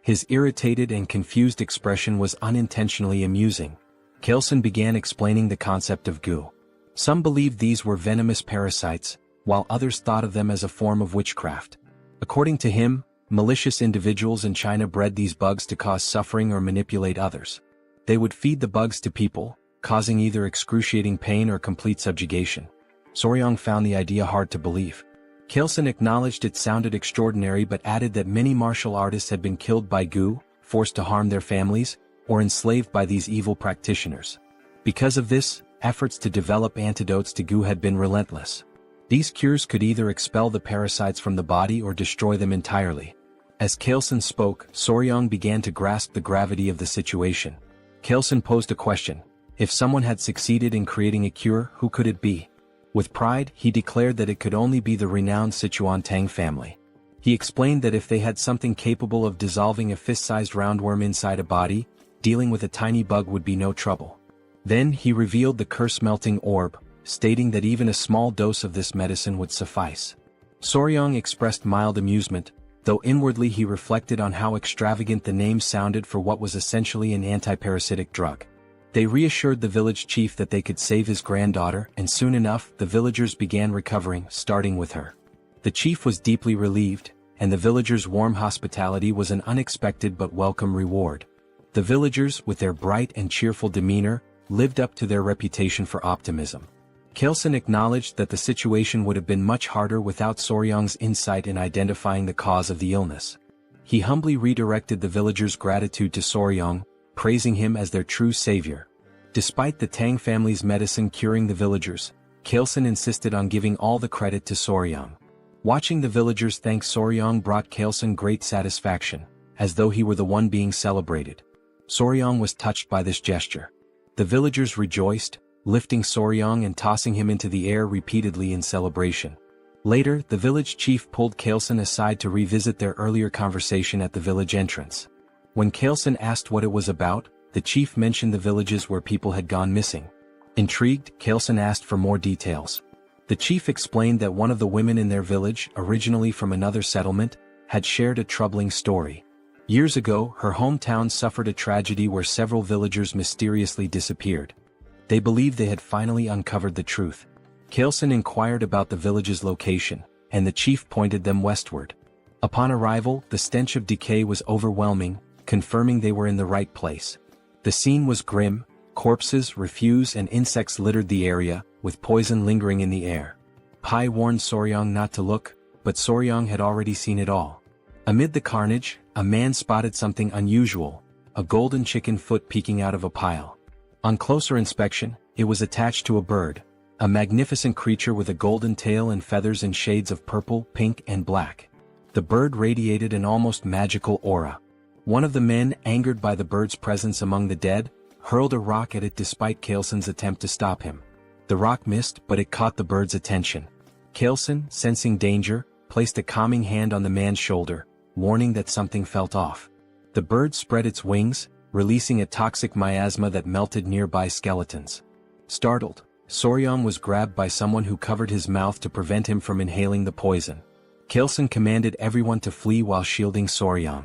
His irritated and confused expression was unintentionally amusing. Kaleson began explaining the concept of goo. Some believed these were venomous parasites, while others thought of them as a form of witchcraft. According to him, malicious individuals in China bred these bugs to cause suffering or manipulate others. They would feed the bugs to people, causing either excruciating pain or complete subjugation. Soryong found the idea hard to believe. Kaleson acknowledged it sounded extraordinary but added that many martial artists had been killed by goo, forced to harm their families, or enslaved by these evil practitioners. Because of this, efforts to develop antidotes to goo had been relentless. These cures could either expel the parasites from the body or destroy them entirely. As Kaleson spoke, Soryong began to grasp the gravity of the situation. Kaleson posed a question. If someone had succeeded in creating a cure, who could it be? With pride, he declared that it could only be the renowned Sichuan Tang family. He explained that if they had something capable of dissolving a fist-sized roundworm inside a body, dealing with a tiny bug would be no trouble. Then he revealed the curse-melting orb, stating that even a small dose of this medicine would suffice. Soryong expressed mild amusement, though inwardly he reflected on how extravagant the name sounded for what was essentially an antiparasitic drug. They reassured the village chief that they could save his granddaughter, and soon enough the villagers began recovering, starting with her. The chief was deeply relieved, and the villagers' warm hospitality was an unexpected but welcome reward. The villagers, with their bright and cheerful demeanor, lived up to their reputation for optimism. Kaleson acknowledged that the situation would have been much harder without Soryong's insight in identifying the cause of the illness. He humbly redirected the villagers' gratitude to Soryong, praising him as their true savior. Despite the Tang family's medicine curing the villagers, Kaleson insisted on giving all the credit to Soryong. Watching the villagers thank Soryong brought Kaleson great satisfaction, as though he were the one being celebrated. Soryong was touched by this gesture. The villagers rejoiced, lifting Soryong and tossing him into the air repeatedly in celebration. Later, the village chief pulled Kaleson aside to revisit their earlier conversation at the village entrance. When Kaleson asked what it was about, the chief mentioned the villages where people had gone missing. Intrigued, Kaleson asked for more details. The chief explained that one of the women in their village, originally from another settlement, had shared a troubling story. Years ago, her hometown suffered a tragedy where several villagers mysteriously disappeared. They believed they had finally uncovered the truth. Kaleson inquired about the village's location, and the chief pointed them westward. Upon arrival, the stench of decay was overwhelming, confirming they were in the right place. The scene was grim. Corpses, refuse and insects littered the area, with poison lingering in the air. Pai warned Soryong not to look, but Soryong had already seen it all. Amid the carnage, a man spotted something unusual, a golden chicken foot peeking out of a pile. On closer inspection, it was attached to a bird, a magnificent creature with a golden tail and feathers in shades of purple, pink, and black. The bird radiated an almost magical aura. One of the men, angered by the bird's presence among the dead, hurled a rock at it despite Kalesen's attempt to stop him. The rock missed, but it caught the bird's attention. Kalesen, sensing danger, placed a calming hand on the man's shoulder, warning that something felt off. The bird spread its wings, releasing a toxic miasma that melted nearby skeletons. Startled, Soryang was grabbed by someone who covered his mouth to prevent him from inhaling the poison. Kalesen commanded everyone to flee while shielding Soryang.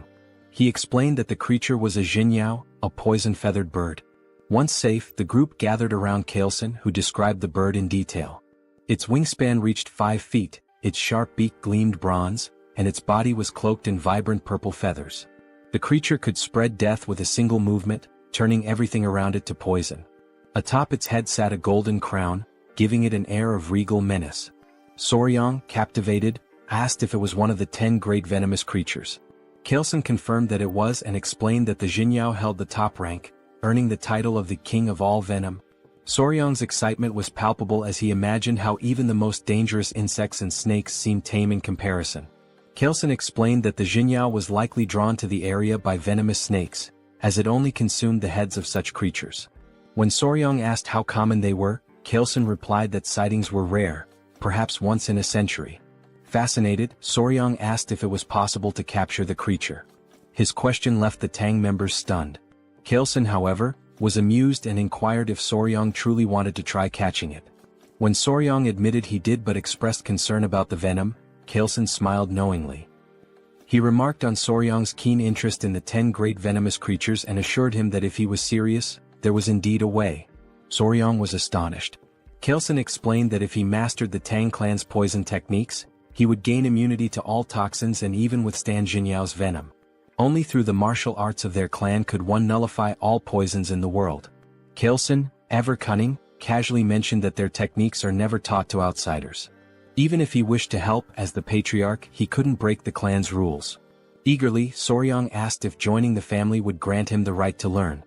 He explained that the creature was a jinyao, a poison-feathered bird. Once safe, the group gathered around Kalesen, who described the bird in detail. Its wingspan reached 5 feet, its sharp beak gleamed bronze, and its body was cloaked in vibrant purple feathers. The creature could spread death with a single movement, turning everything around it to poison. Atop its head sat a golden crown, giving it an air of regal menace. Soryang, captivated, asked if it was one of the 10 great venomous creatures. Kalesen confirmed that it was and explained that the jinyao held the top rank, earning the title of the king of all venom. Soryang's excitement was palpable as he imagined how even the most dangerous insects and snakes seemed tame in comparison. Kalesen explained that the jinyao was likely drawn to the area by venomous snakes, as it only consumed the heads of such creatures. When Soryang asked how common they were, Kalesen replied that sightings were rare, perhaps once in a century. Fascinated, Soryang asked if it was possible to capture the creature. His question left the Tang members stunned. Kalesen, however, was amused and inquired if Soryang truly wanted to try catching it. When Soryang admitted he did but expressed concern about the venom, Kalesen smiled knowingly. He remarked on Soryang's keen interest in the 10 great venomous creatures and assured him that if he was serious, there was indeed a way. Soryang was astonished. Kalesen explained that if he mastered the Tang clan's poison techniques, he would gain immunity to all toxins and even withstand Jinyao's venom. Only through the martial arts of their clan could one nullify all poisons in the world. Kalesen, ever cunning, casually mentioned that their techniques are never taught to outsiders. Even if he wished to help as the patriarch, he couldn't break the clan's rules. Eagerly, Soryang asked if joining the family would grant him the right to learn.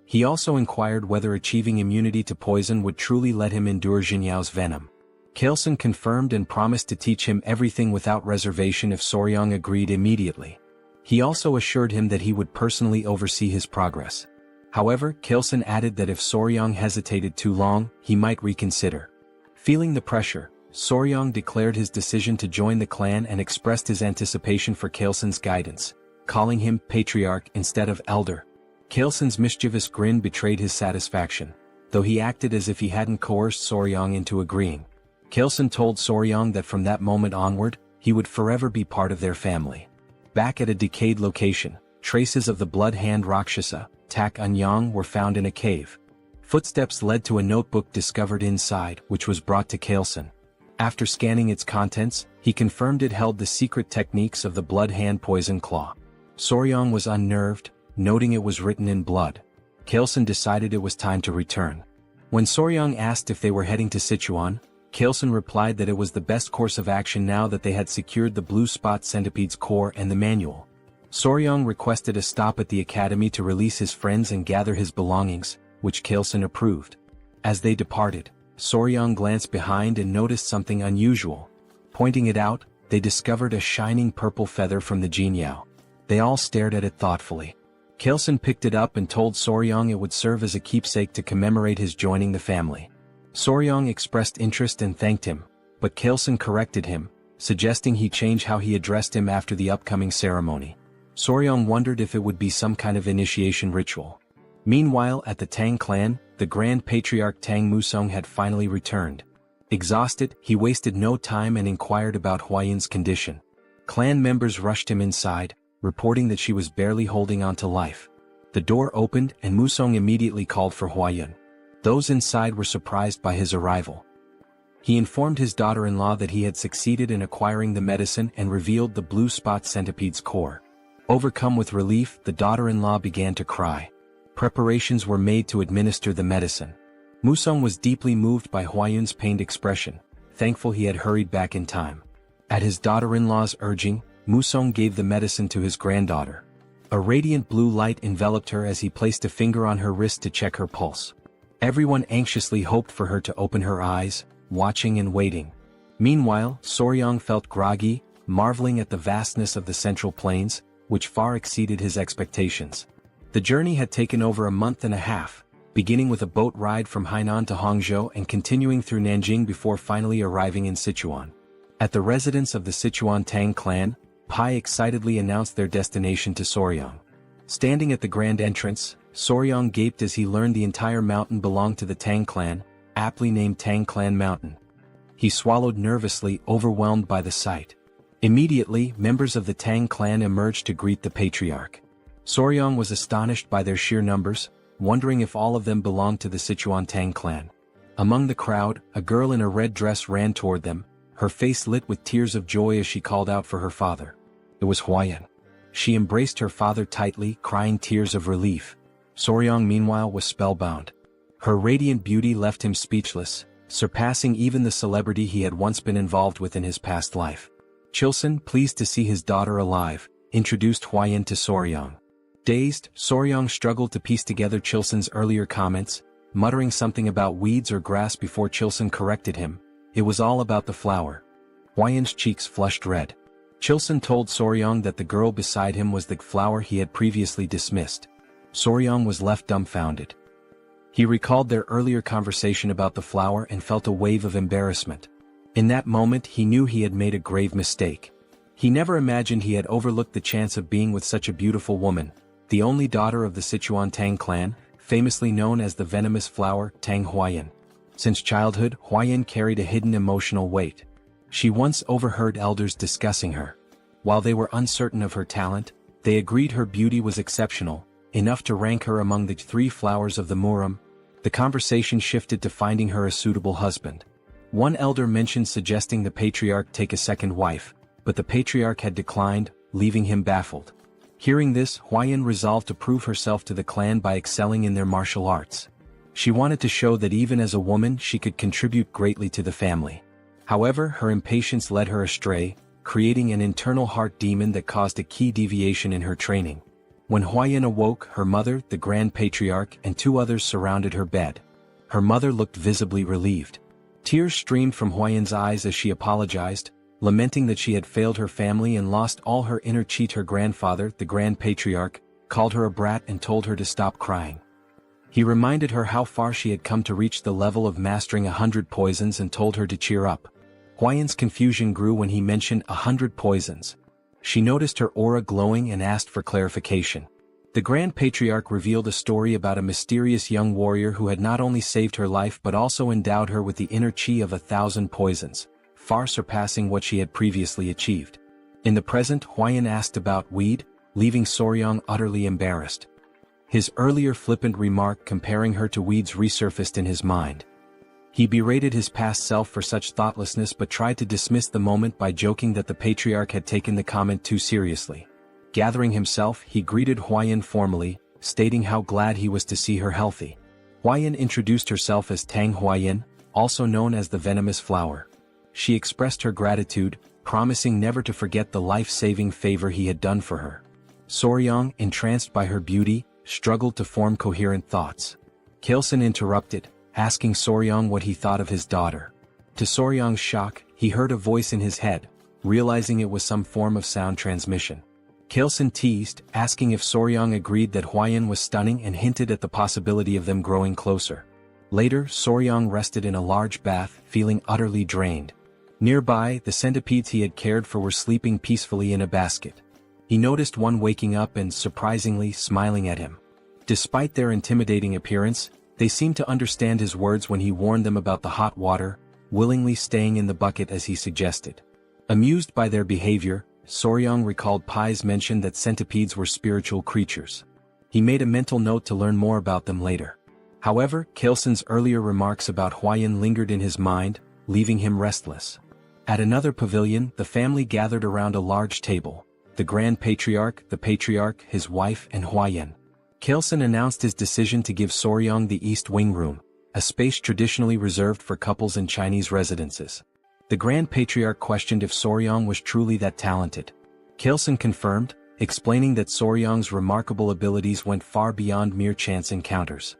He also inquired whether achieving immunity to poison would truly let him endure Jinyao's venom. Kalesen confirmed and promised to teach him everything without reservation if Soryang agreed immediately. He also assured him that he would personally oversee his progress. However, Kalesen added that if Soryang hesitated too long, he might reconsider. Feeling the pressure, Soryang declared his decision to join the clan and expressed his anticipation for Kalesen's guidance, calling him patriarch instead of elder. Kalesen's mischievous grin betrayed his satisfaction, though he acted as if he hadn't coerced Soryang into agreeing. Kalesen told Soryang that from that moment onward, he would forever be part of their family. Back at a decayed location, traces of the blood hand Rakshasa, Tak Anyang, were found in a cave. Footsteps led to a notebook discovered inside, which was brought to Kalesen. After scanning its contents, he confirmed it held the secret techniques of the blood hand poison claw. Soryang was unnerved, noting it was written in blood. Kalesen decided it was time to return. When Soryang asked if they were heading to Sichuan, Kalesen replied that it was the best course of action now that they had secured the blue spot centipede's core and the manual. Soryang requested a stop at the academy to release his friends and gather his belongings, which Kalesen approved. As they departed, Soryang glanced behind and noticed something unusual. Pointing it out, they discovered a shining purple feather from the jinyao. They all stared at it thoughtfully. Kalesen picked it up and told Soryang it would serve as a keepsake to commemorate his joining the family. Soryang expressed interest and thanked him, but Kalesen corrected him, suggesting he change how he addressed him after the upcoming ceremony. Soryang wondered if it would be some kind of initiation ritual. Meanwhile, at the Tang clan, the Grand Patriarch Tang Musong had finally returned. Exhausted, he wasted no time and inquired about Huayun's condition. Clan members rushed him inside, reporting that she was barely holding on to life. The door opened and Musong immediately called for Huayun. Those inside were surprised by his arrival. He informed his daughter-in-law that he had succeeded in acquiring the medicine and revealed the blue spot centipede's core. Overcome with relief, the daughter-in-law began to cry. Preparations were made to administer the medicine. Musong was deeply moved by Huayun's pained expression, thankful he had hurried back in time. At his daughter-in-law's urging, Musong gave the medicine to his granddaughter. A radiant blue light enveloped her as he placed a finger on her wrist to check her pulse. Everyone anxiously hoped for her to open her eyes, watching and waiting. Meanwhile, Soryang felt groggy, marveling at the vastness of the Central Plains, which far exceeded his expectations. The journey had taken over a month and a half, beginning with a boat ride from Hainan to Hangzhou and continuing through Nanjing before finally arriving in Sichuan. At the residence of the Sichuan Tang Clan, Pai excitedly announced their destination to Soryang. Standing at the grand entrance, Soryang gaped as he learned the entire mountain belonged to the Tang Clan, aptly named Tang Clan Mountain. He swallowed nervously, overwhelmed by the sight. Immediately, members of the Tang Clan emerged to greet the patriarch. Soryang was astonished by their sheer numbers, wondering if all of them belonged to the Sichuan Tang Clan. Among the crowd, a girl in a red dress ran toward them, her face lit with tears of joy as she called out for her father. It was Huayan. She embraced her father tightly, crying tears of relief. Soryang meanwhile was spellbound. Her radiant beauty left him speechless, surpassing even the celebrity he had once been involved with in his past life. Chilson, pleased to see his daughter alive, introduced Huayan to Soryang. Dazed, Soryang struggled to piece together Chilson's earlier comments, muttering something about weeds or grass before Chilson corrected him. It was all about the flower. Huayan's cheeks flushed red. Chilson told Soryang that the girl beside him was the flower he had previously dismissed. Soryang was left dumbfounded. He recalled their earlier conversation about the flower and felt a wave of embarrassment. In that moment he knew he had made a grave mistake. He never imagined he had overlooked the chance of being with such a beautiful woman, the only daughter of the Sichuan Tang Clan, famously known as the venomous flower, Tang Huayan. Since childhood, Huayan carried a hidden emotional weight. She once overheard elders discussing her. While they were uncertain of her talent, they agreed her beauty was exceptional, enough to rank her among the 3 flowers of the Murim. The conversation shifted to finding her a suitable husband. One elder mentioned suggesting the patriarch take a second wife, but the patriarch had declined, leaving him baffled. Hearing this, Huayan resolved to prove herself to the clan by excelling in their martial arts. She wanted to show that even as a woman she could contribute greatly to the family. However, her impatience led her astray, creating an internal heart demon that caused a key deviation in her training. When Huayan awoke, her mother, the Grand Patriarch, and 2 others surrounded her bed. Her mother looked visibly relieved. Tears streamed from Huayan's eyes as she apologized, lamenting that she had failed her family and lost all her inner chi. Her grandfather, the Grand Patriarch, called her a brat and told her to stop crying. He reminded her how far she had come to reach the level of mastering 100 poisons and told her to cheer up. Huayan's confusion grew when he mentioned 100 poisons. She noticed her aura glowing and asked for clarification. The Grand Patriarch revealed a story about a mysterious young warrior who had not only saved her life but also endowed her with the inner chi of 1,000 poisons, far surpassing what she had previously achieved. In the present, Huayan asked about weed, leaving Soryang utterly embarrassed. His earlier flippant remark comparing her to weeds resurfaced in his mind. He berated his past self for such thoughtlessness but tried to dismiss the moment by joking that the patriarch had taken the comment too seriously. Gathering himself, he greeted Huayan formally, stating how glad he was to see her healthy. Huayan introduced herself as Tang Huayan, also known as the venomous flower. She expressed her gratitude, promising never to forget the life-saving favor he had done for her. Soryang, entranced by her beauty, struggled to form coherent thoughts. Kaleson interrupted, asking Soryang what he thought of his daughter. To Soryang's shock, he heard a voice in his head, realizing it was some form of sound transmission. Kaleson teased, asking if Soryang agreed that Huayan was stunning and hinted at the possibility of them growing closer. Later, Soryang rested in a large bath, feeling utterly drained. Nearby, the centipedes he had cared for were sleeping peacefully in a basket. He noticed one waking up and, surprisingly, smiling at him. Despite their intimidating appearance, they seemed to understand his words when he warned them about the hot water, willingly staying in the bucket as he suggested. Amused by their behavior, Soryang recalled Pai's mention that centipedes were spiritual creatures. He made a mental note to learn more about them later. However, Kaleson's earlier remarks about Huayan lingered in his mind, leaving him restless. At another pavilion, the family gathered around a large table. The Grand Patriarch, the Patriarch, his wife, and Huayan. Kaleson announced his decision to give Soryang the East Wing Room, a space traditionally reserved for couples in Chinese residences. The Grand Patriarch questioned if Soryang was truly that talented. Kaleson confirmed, explaining that Soryang's remarkable abilities went far beyond mere chance encounters.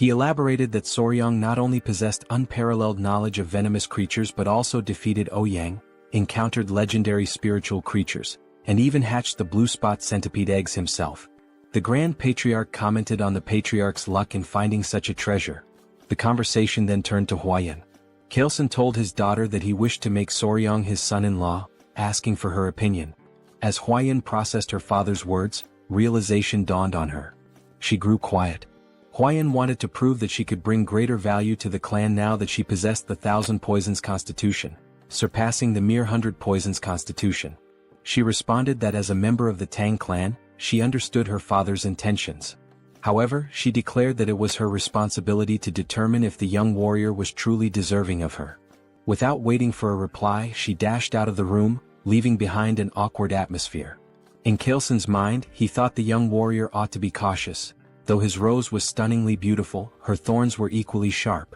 He elaborated that Soryang not only possessed unparalleled knowledge of venomous creatures but also defeated Ouyang, encountered legendary spiritual creatures, and even hatched the blue spot centipede eggs himself. The Grand Patriarch commented on the Patriarch's luck in finding such a treasure. The conversation then turned to Huayan. Kaleson told his daughter that he wished to make Soryang his son-in-law, asking for her opinion. As Huayan processed her father's words, realization dawned on her. She grew quiet. Huayan wanted to prove that she could bring greater value to the clan now that she possessed the 1,000 poisons constitution, surpassing the mere 100 poisons constitution. She responded that as a member of the Tang clan, she understood her father's intentions. However, she declared that it was her responsibility to determine if the young warrior was truly deserving of her. Without waiting for a reply, she dashed out of the room, leaving behind an awkward atmosphere. In Kaleson's mind, he thought the young warrior ought to be cautious. Though his rose was stunningly beautiful, her thorns were equally sharp.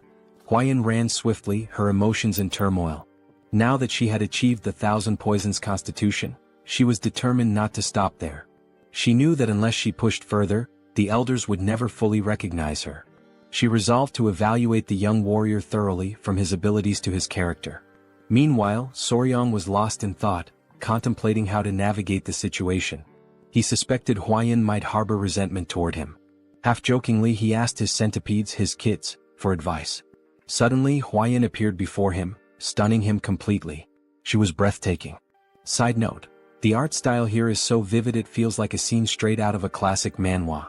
Huayan ran swiftly, her emotions in turmoil. Now that she had achieved the 1,000 poisons constitution, she was determined not to stop there. She knew that unless she pushed further, the elders would never fully recognize her. She resolved to evaluate the young warrior thoroughly, from his abilities to his character. Meanwhile, Soryang was lost in thought, contemplating how to navigate the situation. He suspected Huayan might harbor resentment toward him. Half-jokingly, he asked his centipedes, his kids, for advice. Suddenly, Huayan appeared before him, stunning him completely. She was breathtaking. Side note: the art style here is so vivid it feels like a scene straight out of a classic manhwa.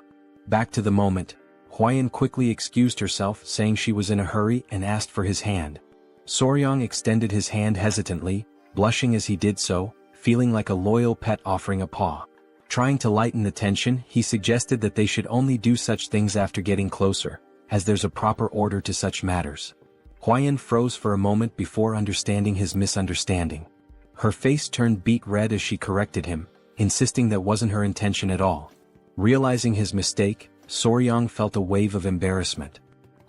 Back to the moment, Huayan quickly excused herself, saying she was in a hurry, and asked for his hand. Soryang extended his hand hesitantly, blushing as he did so, feeling like a loyal pet offering a paw. Trying to lighten the tension, he suggested that they should only do such things after getting closer, as there's a proper order to such matters. Huayan froze for a moment before understanding his misunderstanding. Her face turned beet red as she corrected him, insisting that wasn't her intention at all. Realizing his mistake, Soryang felt a wave of embarrassment.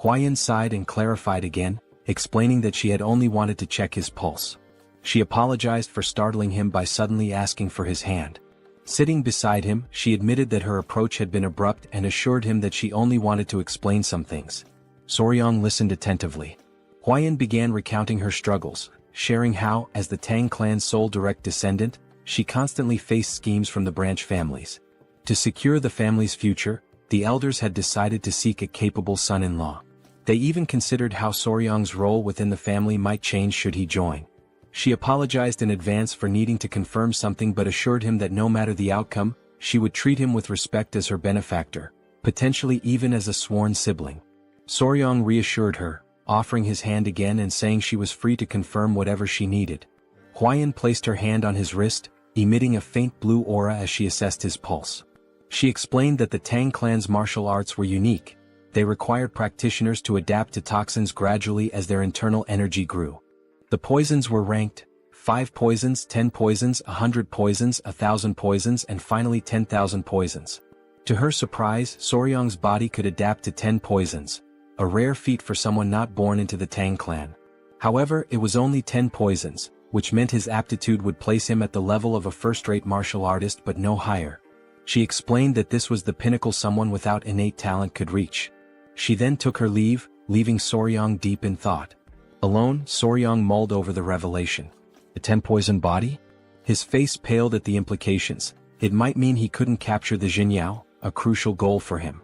Huayan sighed and clarified again, explaining that she had only wanted to check his pulse. She apologized for startling him by suddenly asking for his hand. Sitting beside him, she admitted that her approach had been abrupt and assured him that she only wanted to explain some things. Soryang listened attentively. Huayan began recounting her struggles, sharing how, as the Tang clan's sole direct descendant, she constantly faced schemes from the branch families. To secure the family's future, the elders had decided to seek a capable son-in-law. They even considered how Soryang's role within the family might change should he join. She apologized in advance for needing to confirm something but assured him that no matter the outcome, she would treat him with respect as her benefactor, potentially even as a sworn sibling. Soryang reassured her, offering his hand again and saying she was free to confirm whatever she needed. Huayan placed her hand on his wrist, emitting a faint blue aura as she assessed his pulse. She explained that the Tang clan's martial arts were unique. They required practitioners to adapt to toxins gradually as their internal energy grew. The poisons were ranked: 5 poisons, 10 poisons, 100 poisons, 1,000 poisons, and finally 10,000 poisons. To her surprise, Soryang's body could adapt to 10 poisons, a rare feat for someone not born into the Tang clan. However, it was only 10 poisons, which meant his aptitude would place him at the level of a first-rate martial artist but no higher. She explained that this was the pinnacle someone without innate talent could reach. She then took her leave, leaving Soryang deep in thought. Alone, Soryang mulled over the revelation. A 10-poison body? His face paled at the implications. It might mean he couldn't capture the Jinyao, a crucial goal for him.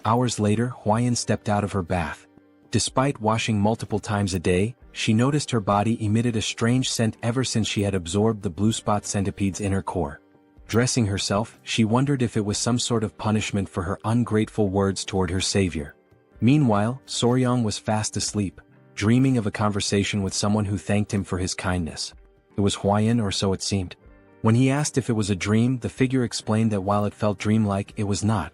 Hours later, Huayan stepped out of her bath. Despite washing multiple times a day, she noticed her body emitted a strange scent ever since she had absorbed the blue spot centipede's inner core. Dressing herself, she wondered if it was some sort of punishment for her ungrateful words toward her savior. Meanwhile, Soryang was fast asleep, dreaming of a conversation with someone who thanked him for his kindness. It was Huayan, or so it seemed. When he asked if it was a dream, the figure explained that while it felt dreamlike, it was not.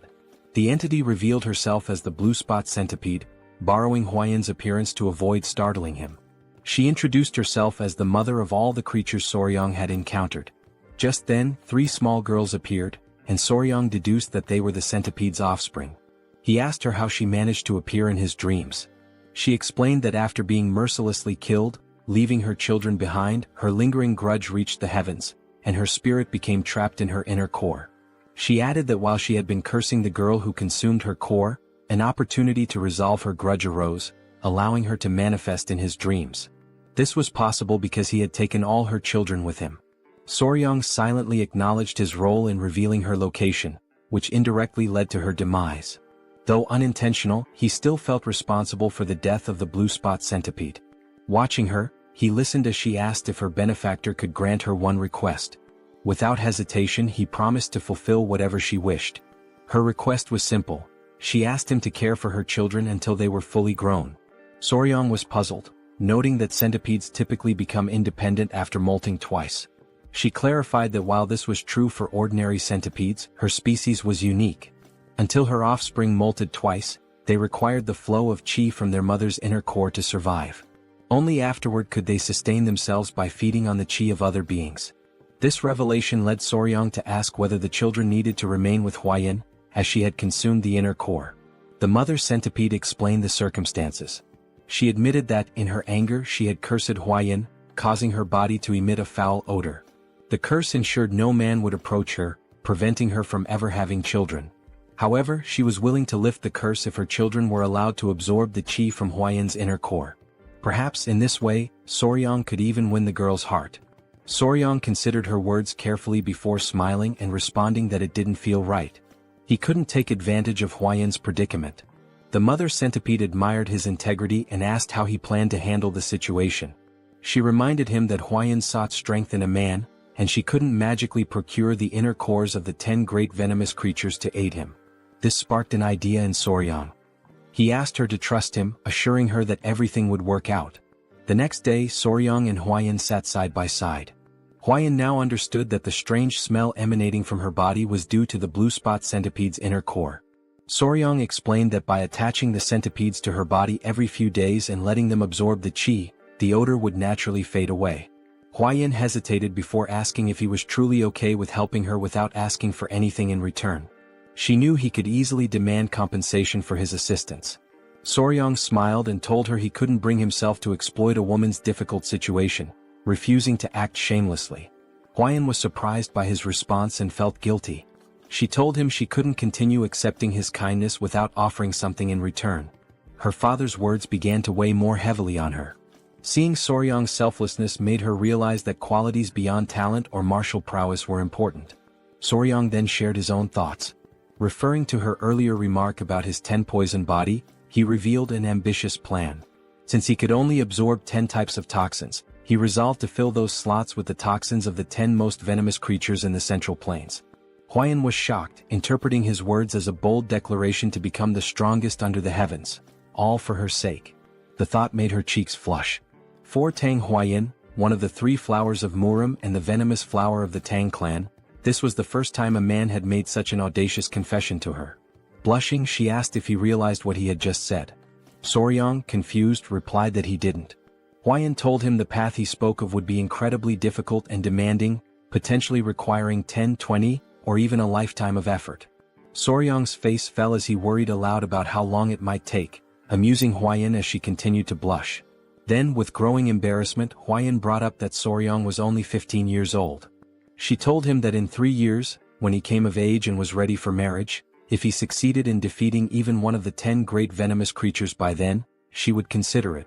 The entity revealed herself as the blue spot centipede, borrowing Huayan's appearance to avoid startling him. She introduced herself as the mother of all the creatures Soryang had encountered. Just then, 3 small girls appeared, and Soryang deduced that they were the centipede's offspring. He asked her how she managed to appear in his dreams. She explained that after being mercilessly killed, leaving her children behind, her lingering grudge reached the heavens, and her spirit became trapped in her inner core. She added that while she had been cursing the girl who consumed her core, An opportunity to resolve her grudge arose, allowing her to manifest in his dreams. This was possible because he had taken all her children with him. Soryang silently acknowledged his role in revealing her location, which indirectly led to her demise. Though unintentional, he still felt responsible for the death of the blue spot centipede. Watching her, he listened as she asked if her benefactor could grant her one request. Without hesitation, he promised to fulfill whatever she wished. Her request was simple. She asked him to care for her children until they were fully grown. Soryang was puzzled, noting that centipedes typically become independent after molting twice. She clarified that while this was true for ordinary centipedes, her species was unique. Until her offspring molted twice, they required the flow of qi from their mother's inner core to survive. Only afterward could they sustain themselves by feeding on the qi of other beings. This revelation led Soryang to ask whether the children needed to remain with Huayan, as she had consumed the inner core. The mother centipede explained the circumstances. She admitted that, in her anger, she had cursed Huayan, causing her body to emit a foul odor. The curse ensured no man would approach her, preventing her from ever having children. However, she was willing to lift the curse if her children were allowed to absorb the qi from Huayan's inner core. Perhaps in this way, Soryang could even win the girl's heart. Soryang considered her words carefully before smiling and responding that it didn't feel right. He couldn't take advantage of Huayan's predicament. The mother centipede admired his integrity and asked how he planned to handle the situation. She reminded him that Huayan sought strength in a man, and she couldn't magically procure the inner cores of the 10 great venomous creatures to aid him. This sparked an idea in Soryang. He asked her to trust him, assuring her that everything would work out. The next day, Soryang and Huayan sat side by side. Huayan now understood that the strange smell emanating from her body was due to the blue spot centipede's inner core. Soryang explained that by attaching the centipedes to her body every few days and letting them absorb the qi, the odor would naturally fade away. Huayan hesitated before asking if he was truly okay with helping her without asking for anything in return. She knew he could easily demand compensation for his assistance. Soryang smiled and told her he couldn't bring himself to exploit a woman's difficult situation, refusing to act shamelessly. Huayan was surprised by his response and felt guilty. She told him she couldn't continue accepting his kindness without offering something in return. Her father's words began to weigh more heavily on her. Seeing Soryang's selflessness made her realize that qualities beyond talent or martial prowess were important. Soryang then shared his own thoughts. Referring to her earlier remark about his 10-poison body, he revealed an ambitious plan. Since he could only absorb 10 types of toxins, he resolved to fill those slots with the toxins of the 10 most venomous creatures in the Central Plains. Huayan was shocked, interpreting his words as a bold declaration to become the strongest under the heavens, all for her sake. The thought made her cheeks flush. For Tang Huayan, one of the 3 flowers of Murim and the venomous flower of the Tang Clan, this was the first time a man had made such an audacious confession to her. Blushing, she asked if he realized what he had just said. Soryang, confused, replied that he didn't. Huayan told him the path he spoke of would be incredibly difficult and demanding, potentially requiring 10, 20, or even a lifetime of effort. Soryang's face fell as he worried aloud about how long it might take, amusing Huayan as she continued to blush. Then, with growing embarrassment, Huayan brought up that Soryang was only 15 years old. She told him that in 3 years, when he came of age and was ready for marriage, if he succeeded in defeating even one of the 10 great venomous creatures by then, she would consider it.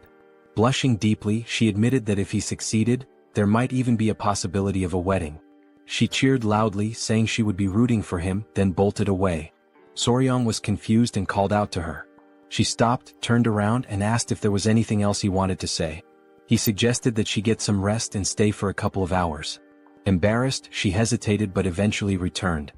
Blushing deeply, she admitted that if he succeeded, there might even be a possibility of a wedding. She cheered loudly, saying she would be rooting for him, then bolted away. Soryang was confused and called out to her. She stopped, turned around, and asked if there was anything else he wanted to say. He suggested that she get some rest and stay for a couple of hours. Embarrassed, she hesitated but eventually returned.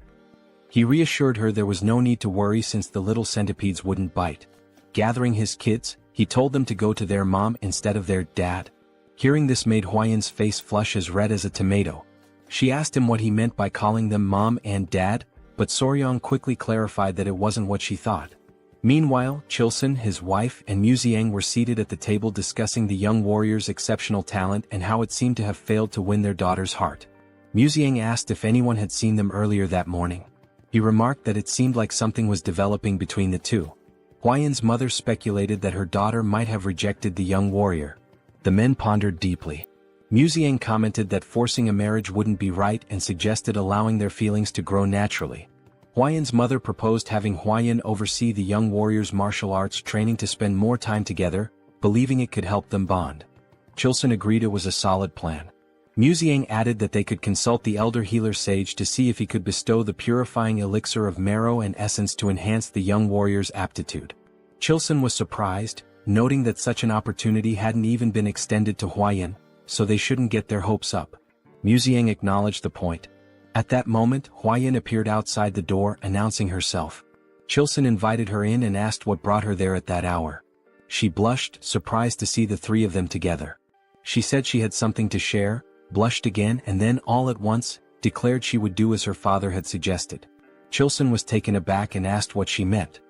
He reassured her there was no need to worry since the little centipedes wouldn't bite. Gathering his kids, he told them to go to their mom instead of their dad. Hearing this made Huayan's face flush as red as a tomato. She asked him what he meant by calling them mom and dad, but Soryang quickly clarified that it wasn't what she thought. Meanwhile, Chilson, his wife, and Muziang were seated at the table discussing the young warrior's exceptional talent and how it seemed to have failed to win their daughter's heart. Muziang asked if anyone had seen them earlier that morning. He remarked that it seemed like something was developing between the two. Huayan's mother speculated that her daughter might have rejected the young warrior. The men pondered deeply. Muziang commented that forcing a marriage wouldn't be right and suggested allowing their feelings to grow naturally. Huayan's mother proposed having Huayan oversee the young warriors' martial arts training to spend more time together, believing it could help them bond. Chilson agreed it was a solid plan. Muziang added that they could consult the elder healer sage to see if he could bestow the purifying elixir of marrow and essence to enhance the young warrior's aptitude. Chilson was surprised, noting that such an opportunity hadn't even been extended to Huayan, so they shouldn't get their hopes up. Muziang acknowledged the point. At that moment, Huayan appeared outside the door, announcing herself. Chilson invited her in and asked what brought her there at that hour. She blushed, surprised to see the three of them together. She said she had something to share, blushed again, and then, all at once, declared she would do as her father had suggested. Chilson was taken aback and asked what she meant.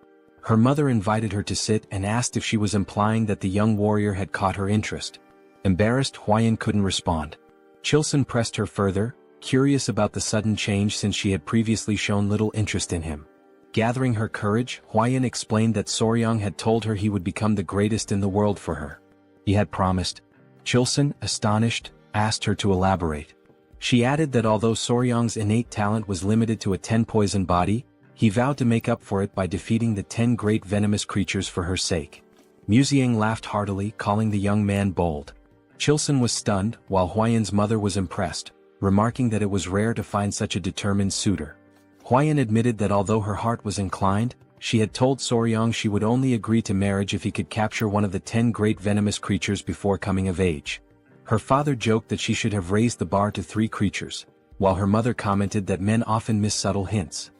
Her mother invited her to sit and asked if she was implying that the young warrior had caught her interest. Embarrassed, Huayan couldn't respond. Chilson pressed her further, curious about the sudden change since she had previously shown little interest in him. Gathering her courage, Huayan explained that Soryang had told her he would become the greatest in the world for her. He had promised. Chilson, astonished, asked her to elaborate. She added that although Soryang's innate talent was limited to a 10-poison body, he vowed to make up for it by defeating the 10 great venomous creatures for her sake. Muziang laughed heartily, calling the young man bold. Chilson was stunned, while Huayan's mother was impressed, remarking that it was rare to find such a determined suitor. Huayan admitted that although her heart was inclined, she had told Soryang she would only agree to marriage if he could capture one of the 10 great venomous creatures before coming of age. Her father joked that she should have raised the bar to 3 creatures, while her mother commented that men often miss subtle hints.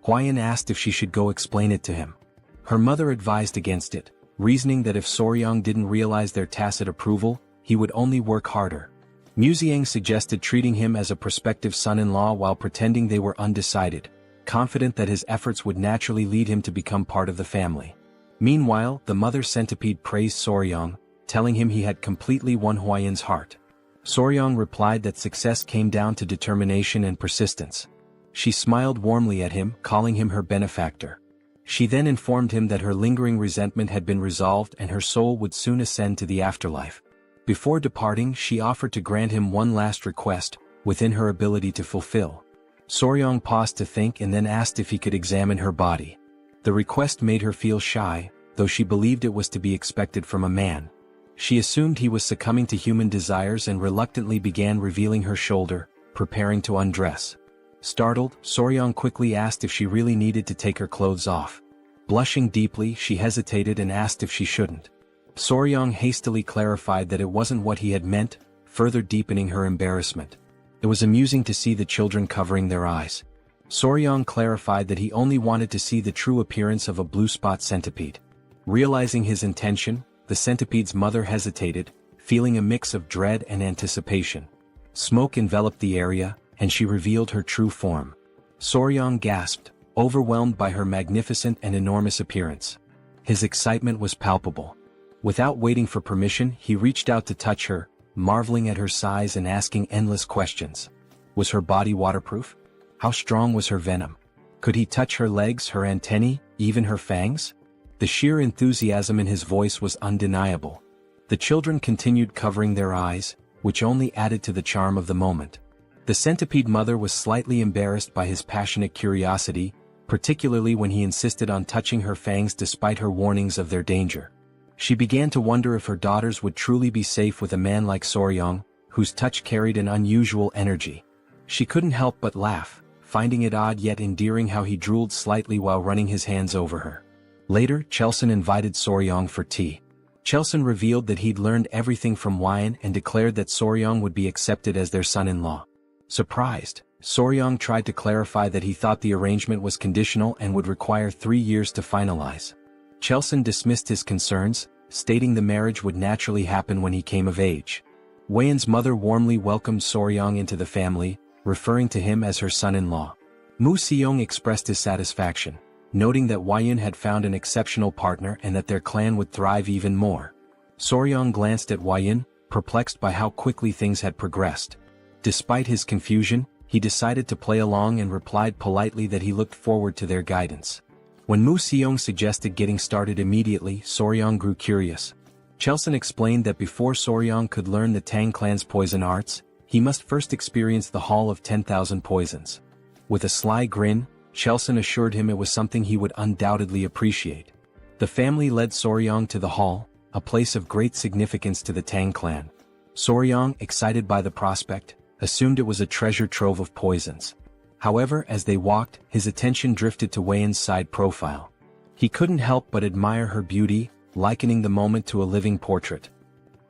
Huayan asked if she should go explain it to him. Her mother advised against it, reasoning that if Soryang didn't realize their tacit approval, he would only work harder. Muziang suggested treating him as a prospective son-in-law while pretending they were undecided, confident that his efforts would naturally lead him to become part of the family. Meanwhile, the mother centipede praised Soryang, telling him he had completely won Huayan's heart. Soryang replied that success came down to determination and persistence. She smiled warmly at him, calling him her benefactor. She then informed him that her lingering resentment had been resolved and her soul would soon ascend to the afterlife. Before departing, she offered to grant him one last request, within her ability to fulfill. Soryang paused to think and then asked if he could examine her body. The request made her feel shy, though she believed it was to be expected from a man. She assumed he was succumbing to human desires and reluctantly began revealing her shoulder, preparing to undress. Startled, Soryang quickly asked if she really needed to take her clothes off. Blushing deeply, she hesitated and asked if she shouldn't. Soryang hastily clarified that it wasn't what he had meant, further deepening her embarrassment. It was amusing to see the children covering their eyes. Soryang clarified that he only wanted to see the true appearance of a blue spot centipede. Realizing his intention, the centipede's mother hesitated, feeling a mix of dread and anticipation. Smoke enveloped the area, and she revealed her true form. Soryang gasped, overwhelmed by her magnificent and enormous appearance. His excitement was palpable. Without waiting for permission, he reached out to touch her, marveling at her size and asking endless questions. Was her body waterproof? How strong was her venom? Could he touch her legs, her antennae, even her fangs? The sheer enthusiasm in his voice was undeniable. The children continued covering their eyes, which only added to the charm of the moment. The centipede mother was slightly embarrassed by his passionate curiosity, particularly when he insisted on touching her fangs despite her warnings of their danger. She began to wonder if her daughters would truly be safe with a man like Soryang, whose touch carried an unusual energy. She couldn't help but laugh, finding it odd yet endearing how he drooled slightly while running his hands over her. Later, Chilson invited Soryang for tea. Chilson revealed that he'd learned everything from Huayan and declared that Soryang would be accepted as their son-in-law. Surprised, Soryang tried to clarify that he thought the arrangement was conditional and would require 3 years to finalize. Chilson dismissed his concerns, stating the marriage would naturally happen when he came of age. Huayan's mother warmly welcomed Soryang into the family, referring to him as her son-in-law. Mu Seong expressed his satisfaction, noting that Huayan had found an exceptional partner and that their clan would thrive even more. Soryang glanced at Huayan, perplexed by how quickly things had progressed. Despite his confusion, he decided to play along and replied politely that he looked forward to their guidance. When Mu Seong suggested getting started immediately, Soryang grew curious. Chilson explained that before Soryang could learn the Tang clan's poison arts, he must first experience the Hall of 10,000 Poisons. With a sly grin, Chelson assured him it was something he would undoubtedly appreciate. The family led Soryang to the hall, a place of great significance to the Tang clan. Soryang, excited by the prospect, assumed it was a treasure trove of poisons. However, as they walked, his attention drifted to Weiyan's side profile. He couldn't help but admire her beauty, likening the moment to a living portrait.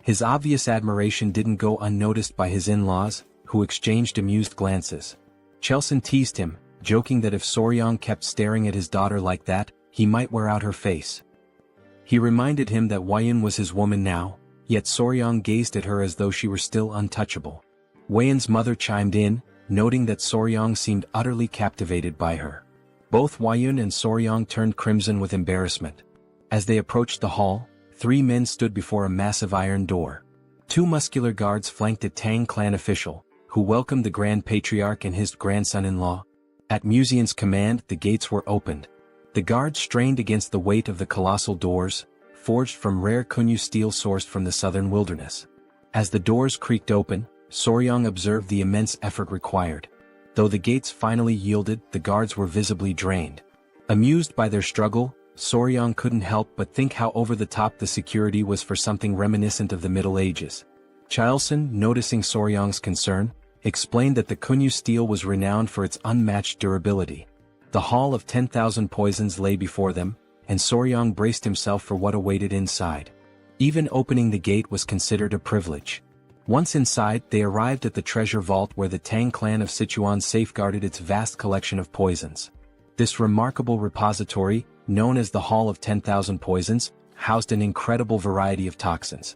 His obvious admiration didn't go unnoticed by his in-laws, who exchanged amused glances. Chelson teased him, joking that if Soryang kept staring at his daughter like that, he might wear out her face. He reminded him that Weiyan was his woman now, yet Soryang gazed at her as though she were still untouchable. Weiyan's mother chimed in, noting that Soryang seemed utterly captivated by her. Both Weiyan and Soryang turned crimson with embarrassment. As they approached the hall, 3 men stood before a massive iron door. 2 muscular guards flanked a Tang clan official, who welcomed the Grand Patriarch and his grandson-in-law. At Muzian's command, the gates were opened. The guards strained against the weight of the colossal doors, forged from rare Kunyu steel sourced from the southern wilderness. As the doors creaked open, Soryang observed the immense effort required. Though the gates finally yielded, the guards were visibly drained. Amused by their struggle, Soryang couldn't help but think how over-the-top the security was for something reminiscent of the Middle Ages. Chelson, noticing Soryang's concern, explained that the Kunyu steel was renowned for its unmatched durability. The hall of 10,000 poisons lay before them, and Soryang braced himself for what awaited inside. Even opening the gate was considered a privilege. Once inside, they arrived at the treasure vault where the Tang clan of Sichuan safeguarded its vast collection of poisons. This remarkable repository, known as the Hall of 10,000 Poisons, housed an incredible variety of toxins.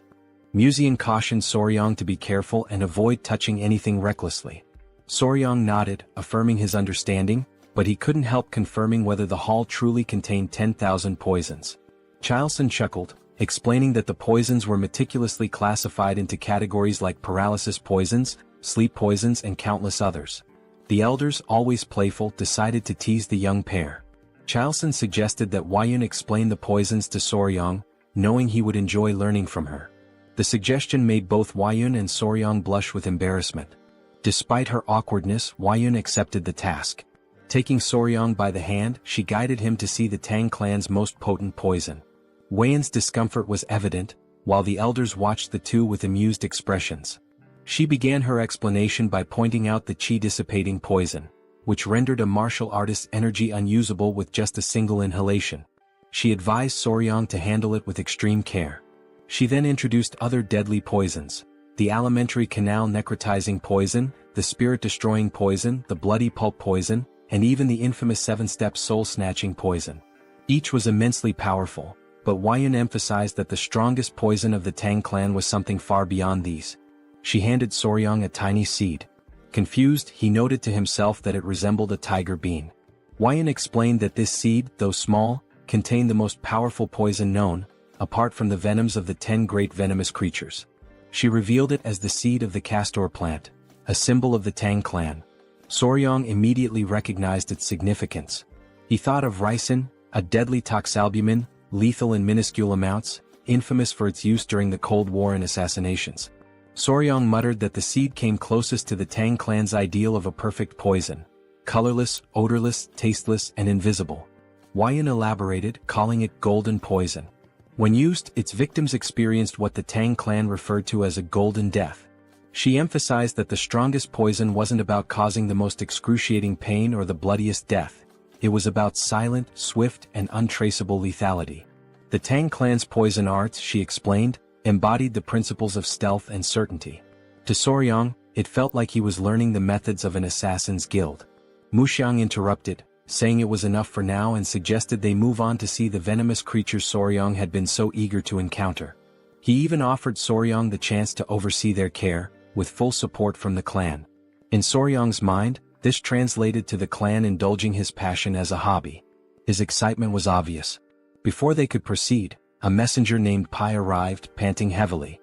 Muzian cautioned Soryang to be careful and avoid touching anything recklessly. Soryang nodded, affirming his understanding, but he couldn't help confirming whether the hall truly contained 10,000 poisons. Chelson chuckled, explaining that the poisons were meticulously classified into categories like paralysis poisons, sleep poisons and countless others. The elders, always playful, decided to tease the young pair. Chelson suggested that Weiyan explain the poisons to Soryang, knowing he would enjoy learning from her. The suggestion made both Weiyan and Soryang blush with embarrassment. Despite her awkwardness, Weiyan accepted the task. Taking Soryang by the hand, she guided him to see the Tang clan's most potent poison. Weiyan's discomfort was evident, while the elders watched the two with amused expressions. She began her explanation by pointing out the chi-dissipating poison, which rendered a martial artist's energy unusable with just a single inhalation. She advised Soryang to handle it with extreme care. She then introduced other deadly poisons: the alimentary canal necrotizing poison, the spirit-destroying poison, the bloody pulp poison, and even the infamous 7-step soul-snatching poison. Each was immensely powerful, but Weiyan emphasized that the strongest poison of the Tang clan was something far beyond these. She handed Soryang a tiny seed. Confused, he noted to himself that it resembled a tiger bean. Weiyan explained that this seed, though small, contained the most powerful poison known, apart from the venoms of the 10 great venomous creatures. She revealed it as the seed of the castor plant, a symbol of the Tang clan. Soryang immediately recognized its significance. He thought of ricin, a deadly toxalbumin, lethal in minuscule amounts, infamous for its use during the Cold War and assassinations. Soryang muttered that the seed came closest to the Tang clan's ideal of a perfect poison: colorless, odorless, tasteless, and invisible. Weiyan elaborated, calling it golden poison. When used, its victims experienced what the Tang clan referred to as a golden death. She emphasized that the strongest poison wasn't about causing the most excruciating pain or the bloodiest death. It was about silent, swift, and untraceable lethality. The Tang clan's poison arts, she explained, embodied the principles of stealth and certainty. To Soryang, it felt like he was learning the methods of an assassin's guild. Muxiang interrupted, saying it was enough for now, and suggested they move on to see the venomous creatures Soryang had been so eager to encounter. He even offered Soryang the chance to oversee their care, with full support from the clan. In Soryang's mind, this translated to the clan indulging his passion as a hobby. His excitement was obvious. Before they could proceed, a messenger named Pai arrived, panting heavily.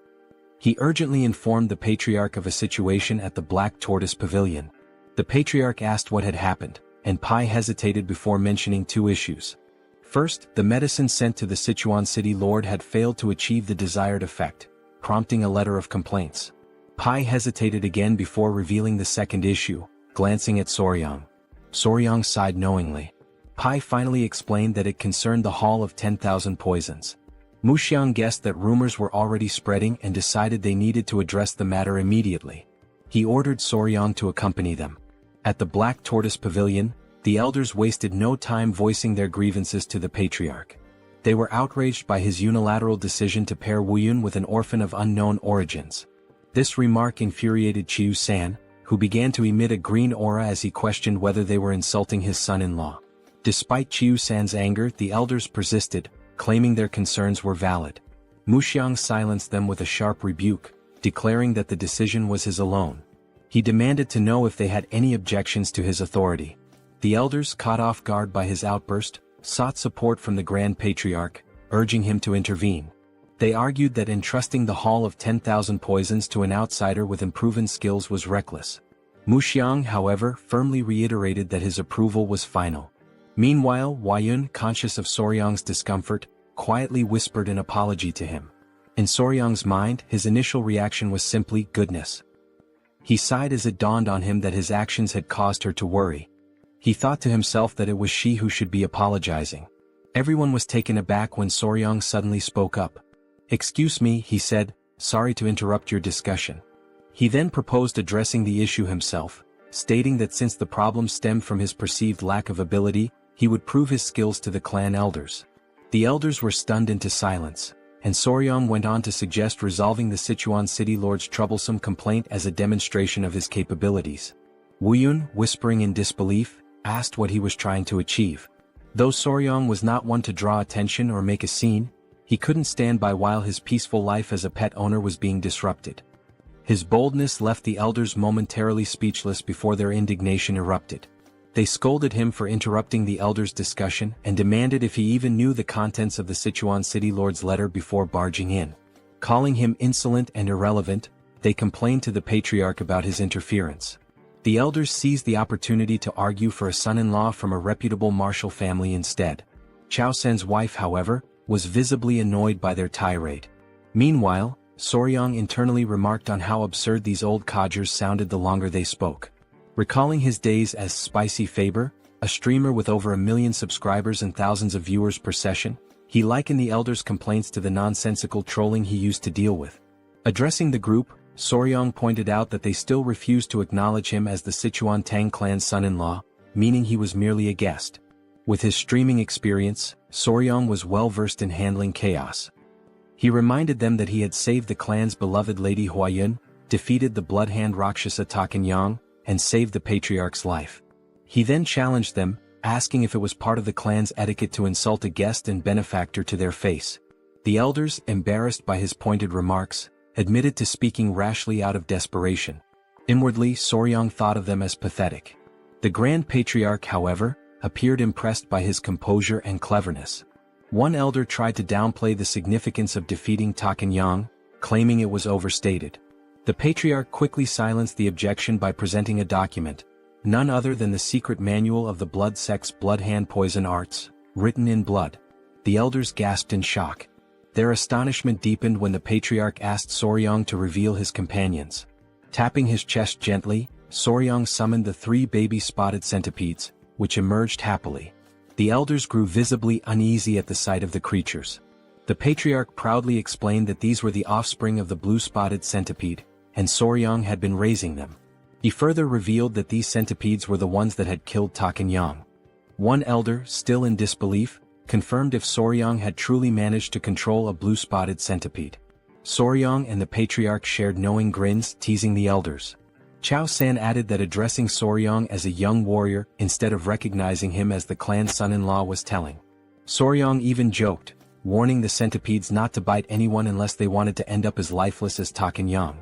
He urgently informed the Patriarch of a situation at the Black Tortoise Pavilion. The Patriarch asked what had happened, and Pai hesitated before mentioning 2 issues. First, the medicine sent to the Sichuan city lord had failed to achieve the desired effect, prompting a letter of complaints. Pai hesitated again before revealing the second issue, glancing at Soryang. Soryang sighed knowingly. Pai finally explained that it concerned the Hall of 10,000 Poisons. Muxiang guessed that rumors were already spreading and decided they needed to address the matter immediately. He ordered Soryang to accompany them. At the Black Tortoise Pavilion, the elders wasted no time voicing their grievances to the patriarch. They were outraged by his unilateral decision to pair Wuyun with an orphan of unknown origins. This remark infuriated Chiu San, who began to emit a green aura as he questioned whether they were insulting his son-in-law. Despite Chiu San's anger, the elders persisted, claiming their concerns were valid. Muxiang silenced them with a sharp rebuke, declaring that the decision was his alone. He demanded to know if they had any objections to his authority. The elders, caught off guard by his outburst, sought support from the Grand Patriarch, urging him to intervene. They argued that entrusting the Hall of 10,000 Poisons to an outsider with unproven skills was reckless. Muxiang, however, firmly reiterated that his approval was final. Meanwhile, Wuyun, conscious of Soryang's discomfort, quietly whispered an apology to him. In Soryang's mind, his initial reaction was simply goodness. He sighed as it dawned on him that his actions had caused her to worry. He thought to himself that it was she who should be apologizing. Everyone was taken aback when Soryang suddenly spoke up. "Excuse me," he said, "sorry to interrupt your discussion." He then proposed addressing the issue himself, stating that since the problem stemmed from his perceived lack of ability, he would prove his skills to the clan elders. The elders were stunned into silence, and Soryang went on to suggest resolving the Sichuan city lord's troublesome complaint as a demonstration of his capabilities. Wuyun, whispering in disbelief, asked what he was trying to achieve. Though Soryang was not one to draw attention or make a scene, he couldn't stand by while his peaceful life as a pet owner was being disrupted. His boldness left the elders momentarily speechless before their indignation erupted. They scolded him for interrupting the elders' discussion and demanded if he even knew the contents of the Sichuan city lord's letter before barging in. Calling him insolent and irrelevant, they complained to the patriarch about his interference. The elders seized the opportunity to argue for a son-in-law from a reputable martial family instead. Chao Sen's wife, however, was visibly annoyed by their tirade. Meanwhile, Soryang internally remarked on how absurd these old codgers sounded the longer they spoke. Recalling his days as Spicy Fabre, a streamer with over 1 million subscribers and thousands of viewers per session, he likened the elders' complaints to the nonsensical trolling he used to deal with. Addressing the group, Soryang pointed out that they still refused to acknowledge him as the Sichuan Tang Clan's son-in-law, meaning he was merely a guest. With his streaming experience, Soryang was well versed in handling chaos. He reminded them that he had saved the clan's beloved Lady Huayun, defeated the bloodhand Rakshasa Takanyang, and saved the patriarch's life. He then challenged them, asking if it was part of the clan's etiquette to insult a guest and benefactor to their face. The elders, embarrassed by his pointed remarks, admitted to speaking rashly out of desperation. Inwardly, Soryang thought of them as pathetic. The Grand Patriarch, however, appeared impressed by his composure and cleverness. One elder tried to downplay the significance of defeating Takanyang, claiming it was overstated. The patriarch quickly silenced the objection by presenting a document, none other than the secret manual of the blood sect's bloodhand poison arts, written in blood. The elders gasped in shock. Their astonishment deepened when the patriarch asked Soryang to reveal his companions. Tapping his chest gently, Soryang summoned the 3 baby spotted centipedes, which emerged happily. The elders grew visibly uneasy at the sight of the creatures. The patriarch proudly explained that these were the offspring of the blue-spotted centipede, and Soryang had been raising them. He further revealed that these centipedes were the ones that had killed Takanyang. One elder, still in disbelief, confirmed if Soryang had truly managed to control a blue-spotted centipede. Soryang and the patriarch shared knowing grins, teasing the elders. Chao San added that addressing Soryang as a young warrior instead of recognizing him as the clan's son-in-law was telling. Soryang even joked, warning the centipedes not to bite anyone unless they wanted to end up as lifeless as Takanyang.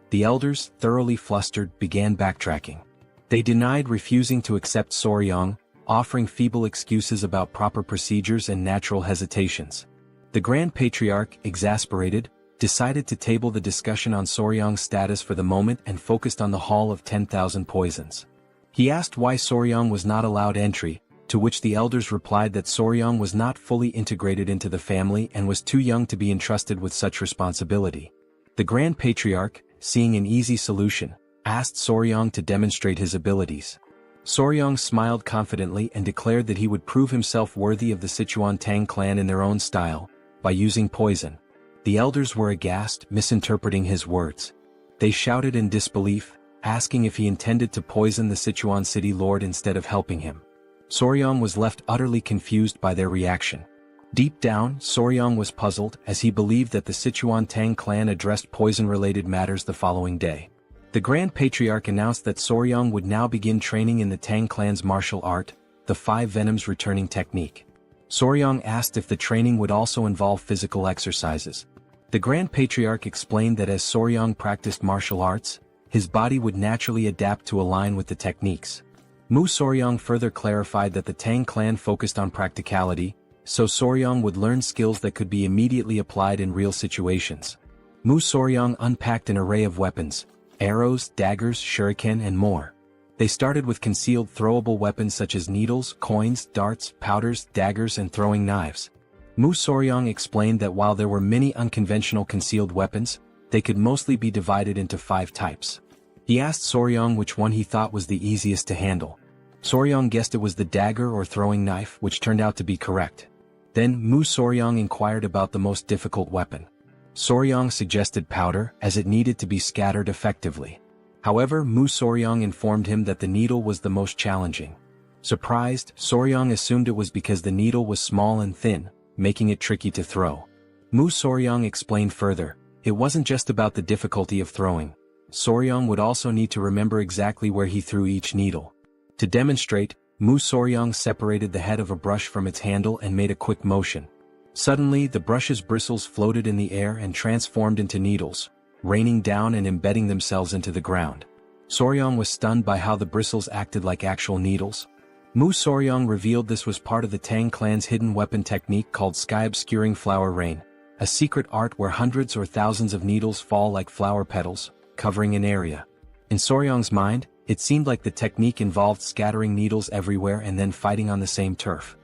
The elders, thoroughly flustered, began backtracking. They denied refusing to accept Soryang, offering feeble excuses about proper procedures and natural hesitations. The Grand Patriarch, exasperated, decided to table the discussion on Soryang's status for the moment and focused on the Hall of 10,000 Poisons. He asked why Soryang was not allowed entry, to which the elders replied that Soryang was not fully integrated into the family and was too young to be entrusted with such responsibility. The Grand Patriarch, seeing an easy solution, asked Soryang to demonstrate his abilities. Soryang smiled confidently and declared that he would prove himself worthy of the Sichuan Tang Clan in their own style, by using poison. The elders were aghast, misinterpreting his words. They shouted in disbelief, asking if he intended to poison the Sichuan city lord instead of helping him. Soryang was left utterly confused by their reaction. Deep down, Soryang was puzzled, as he believed that the Sichuan Tang Clan addressed poison-related matters the following day. The Grand Patriarch announced that Soryang would now begin training in the Tang Clan's martial art, the 5 Venoms returning technique. Soryang asked if the training would also involve physical exercises. The Grand Patriarch explained that as Soryang practiced martial arts, his body would naturally adapt to align with the techniques. Mu Soryang further clarified that the Tang Clan focused on practicality, so Soryang would learn skills that could be immediately applied in real situations. Mu Soryang unpacked an array of weapons, arrows, daggers, shuriken and more. They started with concealed throwable weapons such as needles, coins, darts, powders, daggers and throwing knives. Mu Soryang explained that while there were many unconventional concealed weapons, they could mostly be divided into 5 types. He asked Soryang which one he thought was the easiest to handle. Soryang guessed it was the dagger or throwing knife, which turned out to be correct. Then Mu Soryang inquired about the most difficult weapon. Soryang suggested powder, as it needed to be scattered effectively. However, Mu Soryang informed him that the needle was the most challenging. Surprised, Soryang assumed it was because the needle was small and thin, making it tricky to throw. Mu Soryang explained further, it wasn't just about the difficulty of throwing. Soryang would also need to remember exactly where he threw each needle. To demonstrate, Mu Soryang separated the head of a brush from its handle and made a quick motion. Suddenly, the brush's bristles floated in the air and transformed into needles, raining down and embedding themselves into the ground. Soryang was stunned by how the bristles acted like actual needles. Mu Soryang revealed this was part of the Tang Clan's hidden weapon technique called sky-obscuring flower rain, a secret art where hundreds or thousands of needles fall like flower petals, covering an area. In Soryang's mind, it seemed like the technique involved scattering needles everywhere and then fighting on the same turf.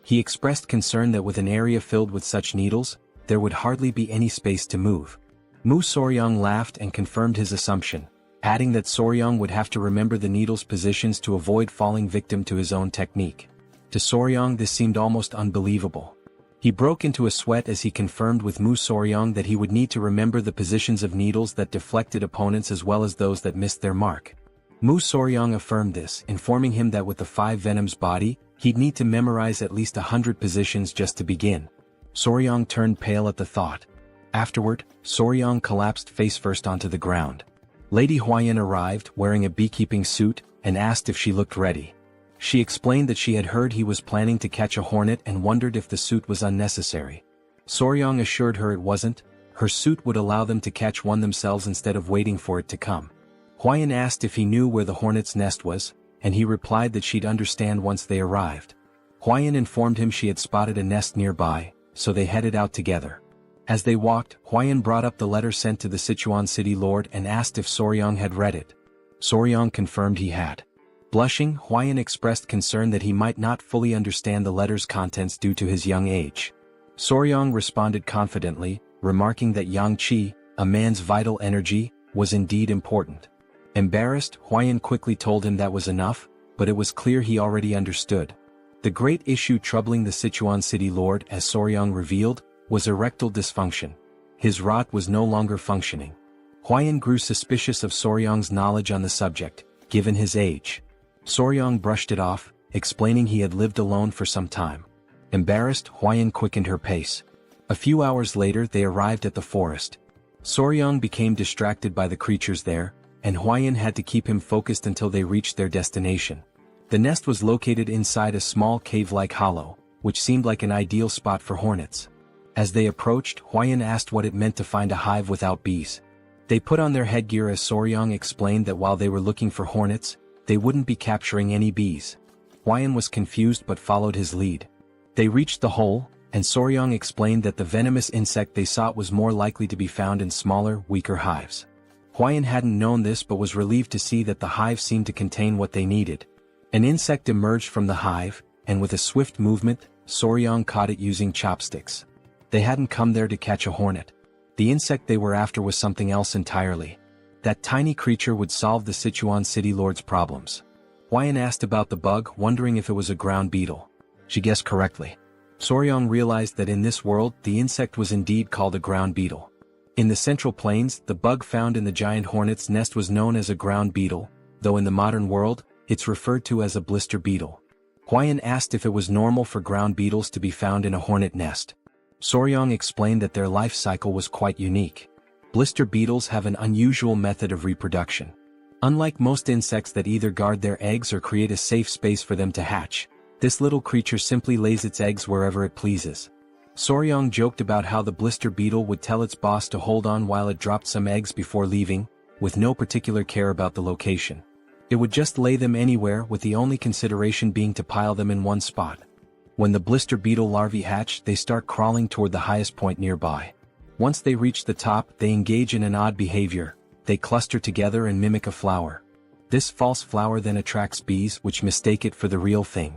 He expressed concern that with an area filled with such needles, there would hardly be any space to move. Mu Soryang laughed and confirmed his assumption, adding that Soryang would have to remember the needles' positions to avoid falling victim to his own technique. To Soryang this seemed almost unbelievable. He broke into a sweat as he confirmed with Mu Soryang that he would need to remember the positions of needles that deflected opponents as well as those that missed their mark. Mu Soryang affirmed this, informing him that with the 5 Venoms body, he'd need to memorize at least 100 positions just to begin. Soryang turned pale at the thought. Afterward, Soryang collapsed face first onto the ground. Lady Huayan arrived, wearing a beekeeping suit, and asked if she looked ready. She explained that she had heard he was planning to catch a hornet and wondered if the suit was unnecessary. Soryang assured her it wasn't, her suit would allow them to catch one themselves instead of waiting for it to come. Huayan asked if he knew where the hornet's nest was, and he replied that she'd understand once they arrived. Huayan informed him she had spotted a nest nearby, so they headed out together. As they walked, Huayan brought up the letter sent to the Sichuan city lord and asked if Soryang had read it. Soryang confirmed he had. Blushing, Huayan expressed concern that he might not fully understand the letter's contents due to his young age. Soryang responded confidently, remarking that yang qi, a man's vital energy, was indeed important. Embarrassed, Huayan quickly told him that was enough, but it was clear he already understood. The great issue troubling the Sichuan city lord, as Soryang revealed, was erectile dysfunction. His rod was no longer functioning. Huayan grew suspicious of Soryang's knowledge on the subject, given his age. Soryang brushed it off, explaining he had lived alone for some time. Embarrassed, Huayan quickened her pace. A few hours later they arrived at the forest. Soryang became distracted by the creatures there, and Huayan had to keep him focused until they reached their destination. The nest was located inside a small cave-like hollow, which seemed like an ideal spot for hornets. As they approached, Huayan asked what it meant to find a hive without bees. They put on their headgear as Soryang explained that while they were looking for hornets, they wouldn't be capturing any bees. Huayan was confused but followed his lead. They reached the hole, and Soryang explained that the venomous insect they sought was more likely to be found in smaller, weaker hives. Huayan hadn't known this but was relieved to see that the hive seemed to contain what they needed. An insect emerged from the hive, and with a swift movement, Soryang caught it using chopsticks. They hadn't come there to catch a hornet. The insect they were after was something else entirely. That tiny creature would solve the Sichuan city lord's problems. Huayan asked about the bug, wondering if it was a ground beetle. She guessed correctly. Soryang realized that in this world, the insect was indeed called a ground beetle. In the Central Plains, the bug found in the giant hornet's nest was known as a ground beetle, though in the modern world, it's referred to as a blister beetle. Huayan asked if it was normal for ground beetles to be found in a hornet nest. Soryang explained that their life cycle was quite unique. Blister beetles have an unusual method of reproduction. Unlike most insects that either guard their eggs or create a safe space for them to hatch, this little creature simply lays its eggs wherever it pleases. Soryang joked about how the blister beetle would tell its boss to hold on while it dropped some eggs before leaving, with no particular care about the location. It would just lay them anywhere, with the only consideration being to pile them in one spot. When the blister beetle larvae hatch, they start crawling toward the highest point nearby. Once they reach the top, they engage in an odd behavior. They cluster together and mimic a flower. This false flower then attracts bees, which mistake it for the real thing.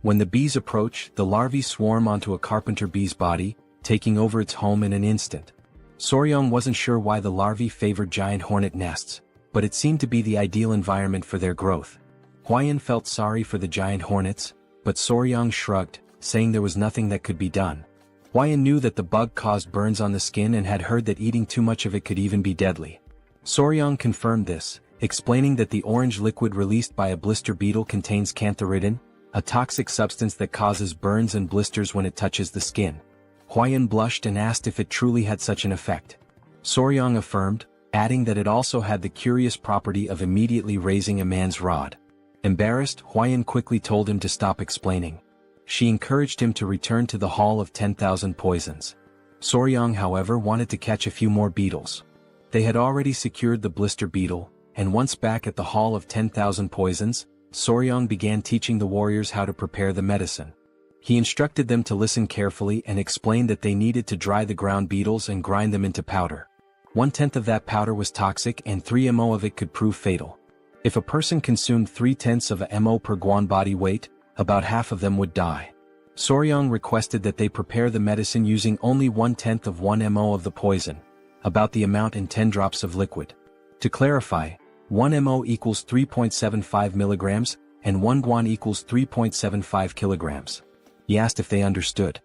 When the bees approach, the larvae swarm onto a carpenter bee's body, taking over its home in an instant. Soryang wasn't sure why the larvae favored giant hornet nests, but it seemed to be the ideal environment for their growth. Huayan felt sorry for the giant hornets, but Soryang shrugged, saying there was nothing that could be done. Huayan knew that the bug caused burns on the skin and had heard that eating too much of it could even be deadly. Soryang confirmed this, explaining that the orange liquid released by a blister beetle contains cantharidin, a toxic substance that causes burns and blisters when it touches the skin. Huayan blushed and asked if it truly had such an effect. Soryang affirmed, adding that it also had the curious property of immediately raising a man's rod. Embarrassed, Huayan quickly told him to stop explaining. She encouraged him to return to the Hall of 10,000 Poisons. Soryang, however, wanted to catch a few more beetles. They had already secured the blister beetle, and once back at the Hall of 10,000 Poisons, Soryang began teaching the warriors how to prepare the medicine. He instructed them to listen carefully and explained that they needed to dry the ground beetles and grind them into powder. 1/10 of that powder was toxic and 3 ml of it could prove fatal. If a person consumed 3/10 of a ml per guan body weight, about half of them would die. Soryang requested that they prepare the medicine using only 1/10 of 1 ml of the poison, about the amount in 10 drops of liquid. To clarify, 1 ml equals 3.75 milligrams, and 1 guan equals 3.75 kilograms. He asked if they understood.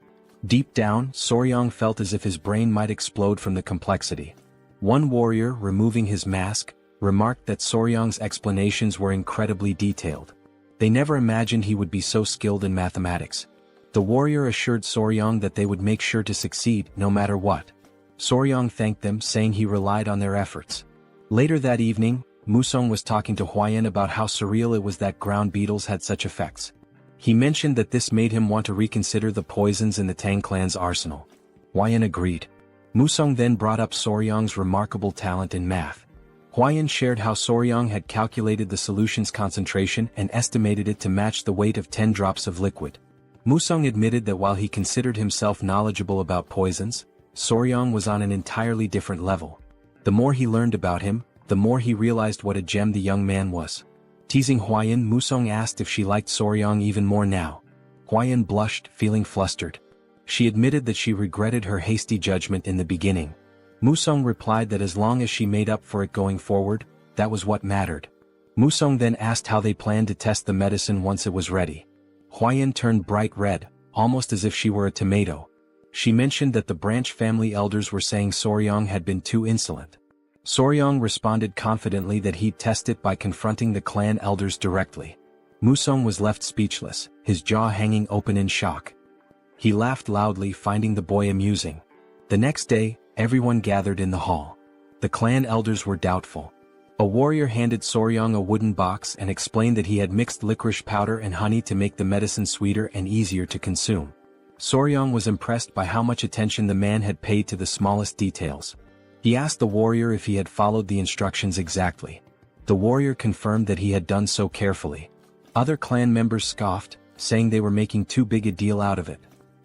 Deep down, Soryang felt as if his brain might explode from the complexity. One warrior, removing his mask, remarked that Soryang's explanations were incredibly detailed. They never imagined he would be so skilled in mathematics. The warrior assured Soryang that they would make sure to succeed, no matter what. Soryang thanked them, saying he relied on their efforts. Later that evening, Musong was talking to Huayan about how surreal it was that ground beetles had such effects. He mentioned that this made him want to reconsider the poisons in the Tang clan's arsenal. Huayan agreed. Musong then brought up Soryang's remarkable talent in math. Huayan shared how Soryang had calculated the solution's concentration and estimated it to match the weight of 10 drops of liquid. Musong admitted that while he considered himself knowledgeable about poisons, Soryang was on an entirely different level. The more he learned about him, the more he realized what a gem the young man was. Teasing Huayan, Musong asked if she liked Soryang even more now. Huayan blushed, feeling flustered. She admitted that she regretted her hasty judgment in the beginning. Musong replied that as long as she made up for it going forward, that was what mattered. Musong then asked how they planned to test the medicine once it was ready. Huayan turned bright red, almost as if she were a tomato. She mentioned that the branch family elders were saying Soryang had been too insolent. Soryang responded confidently that he'd test it by confronting the clan elders directly. Musong was left speechless, his jaw hanging open in shock. He laughed loudly, finding the boy amusing. The next day, everyone gathered in the hall. The clan elders were doubtful. A warrior handed Soryang a wooden box and explained that he had mixed licorice powder and honey to make the medicine sweeter and easier to consume. Soryang was impressed by how much attention the man had paid to the smallest details. He asked the warrior if he had followed the instructions exactly. The warrior confirmed that he had done so carefully. Other clan members scoffed, saying they were making too big a deal out of it.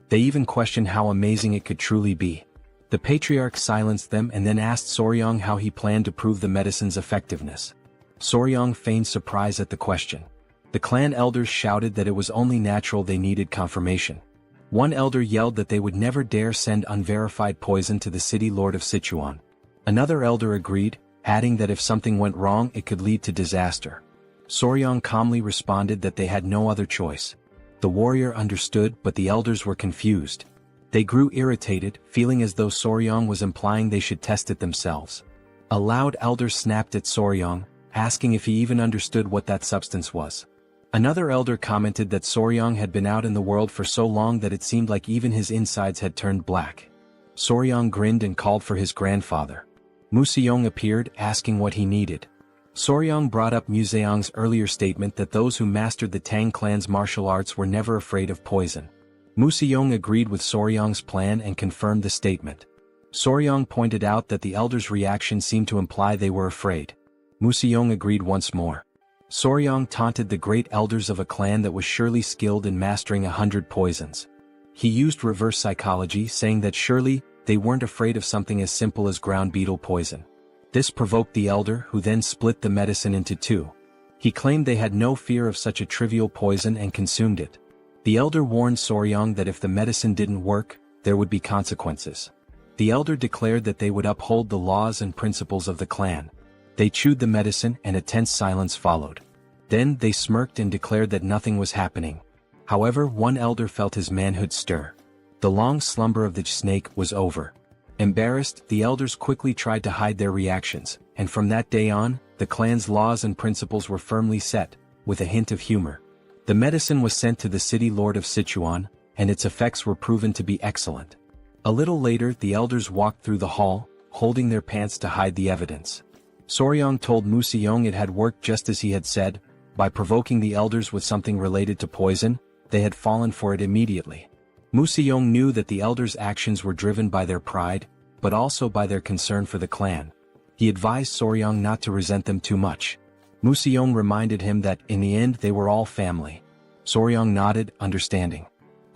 They even questioned how amazing it could truly be. The patriarch silenced them and then asked Soryang how he planned to prove the medicine's effectiveness. Soryang feigned surprise at the question. The clan elders shouted that it was only natural they needed confirmation. One elder yelled that they would never dare send unverified poison to the city lord of Sichuan. Another elder agreed, adding that if something went wrong it could lead to disaster. Soryang calmly responded that they had no other choice. The warrior understood, but the elders were confused. They grew irritated, feeling as though Soryang was implying they should test it themselves. A loud elder snapped at Soryang, asking if he even understood what that substance was. Another elder commented that Soryang had been out in the world for so long that it seemed like even his insides had turned black. Soryang grinned and called for his grandfather. Museong appeared, asking what he needed. Soryang brought up Museong's earlier statement that those who mastered the Tang clan's martial arts were never afraid of poison. Museong agreed with Soryang's plan and confirmed the statement. Soryang pointed out that the elders' reaction seemed to imply they were afraid. Museong agreed once more. Soryang taunted the great elders of a clan that was surely skilled in mastering 100 poisons. He used reverse psychology, saying that surely they weren't afraid of something as simple as ground beetle poison. This provoked the elder, who then split the medicine into two. He claimed they had no fear of such a trivial poison and consumed it. The elder warned Soryang that if the medicine didn't work, there would be consequences. The elder declared that they would uphold the laws and principles of the clan. They chewed the medicine and a tense silence followed. Then they smirked and declared that nothing was happening. However, one elder felt his manhood stir. The long slumber of the snake was over. Embarrassed, the elders quickly tried to hide their reactions, and from that day on, the clan's laws and principles were firmly set, with a hint of humor. The medicine was sent to the city lord of Sichuan, and its effects were proven to be excellent. A little later, the elders walked through the hall, holding their pants to hide the evidence. Soryang told Museong it had worked just as he had said. By provoking the elders with something related to poison, they had fallen for it immediately. Museong knew that the elders' actions were driven by their pride, but also by their concern for the clan. He advised Soryang not to resent them too much. Museong reminded him that, in the end, they were all family. Soryang nodded, understanding.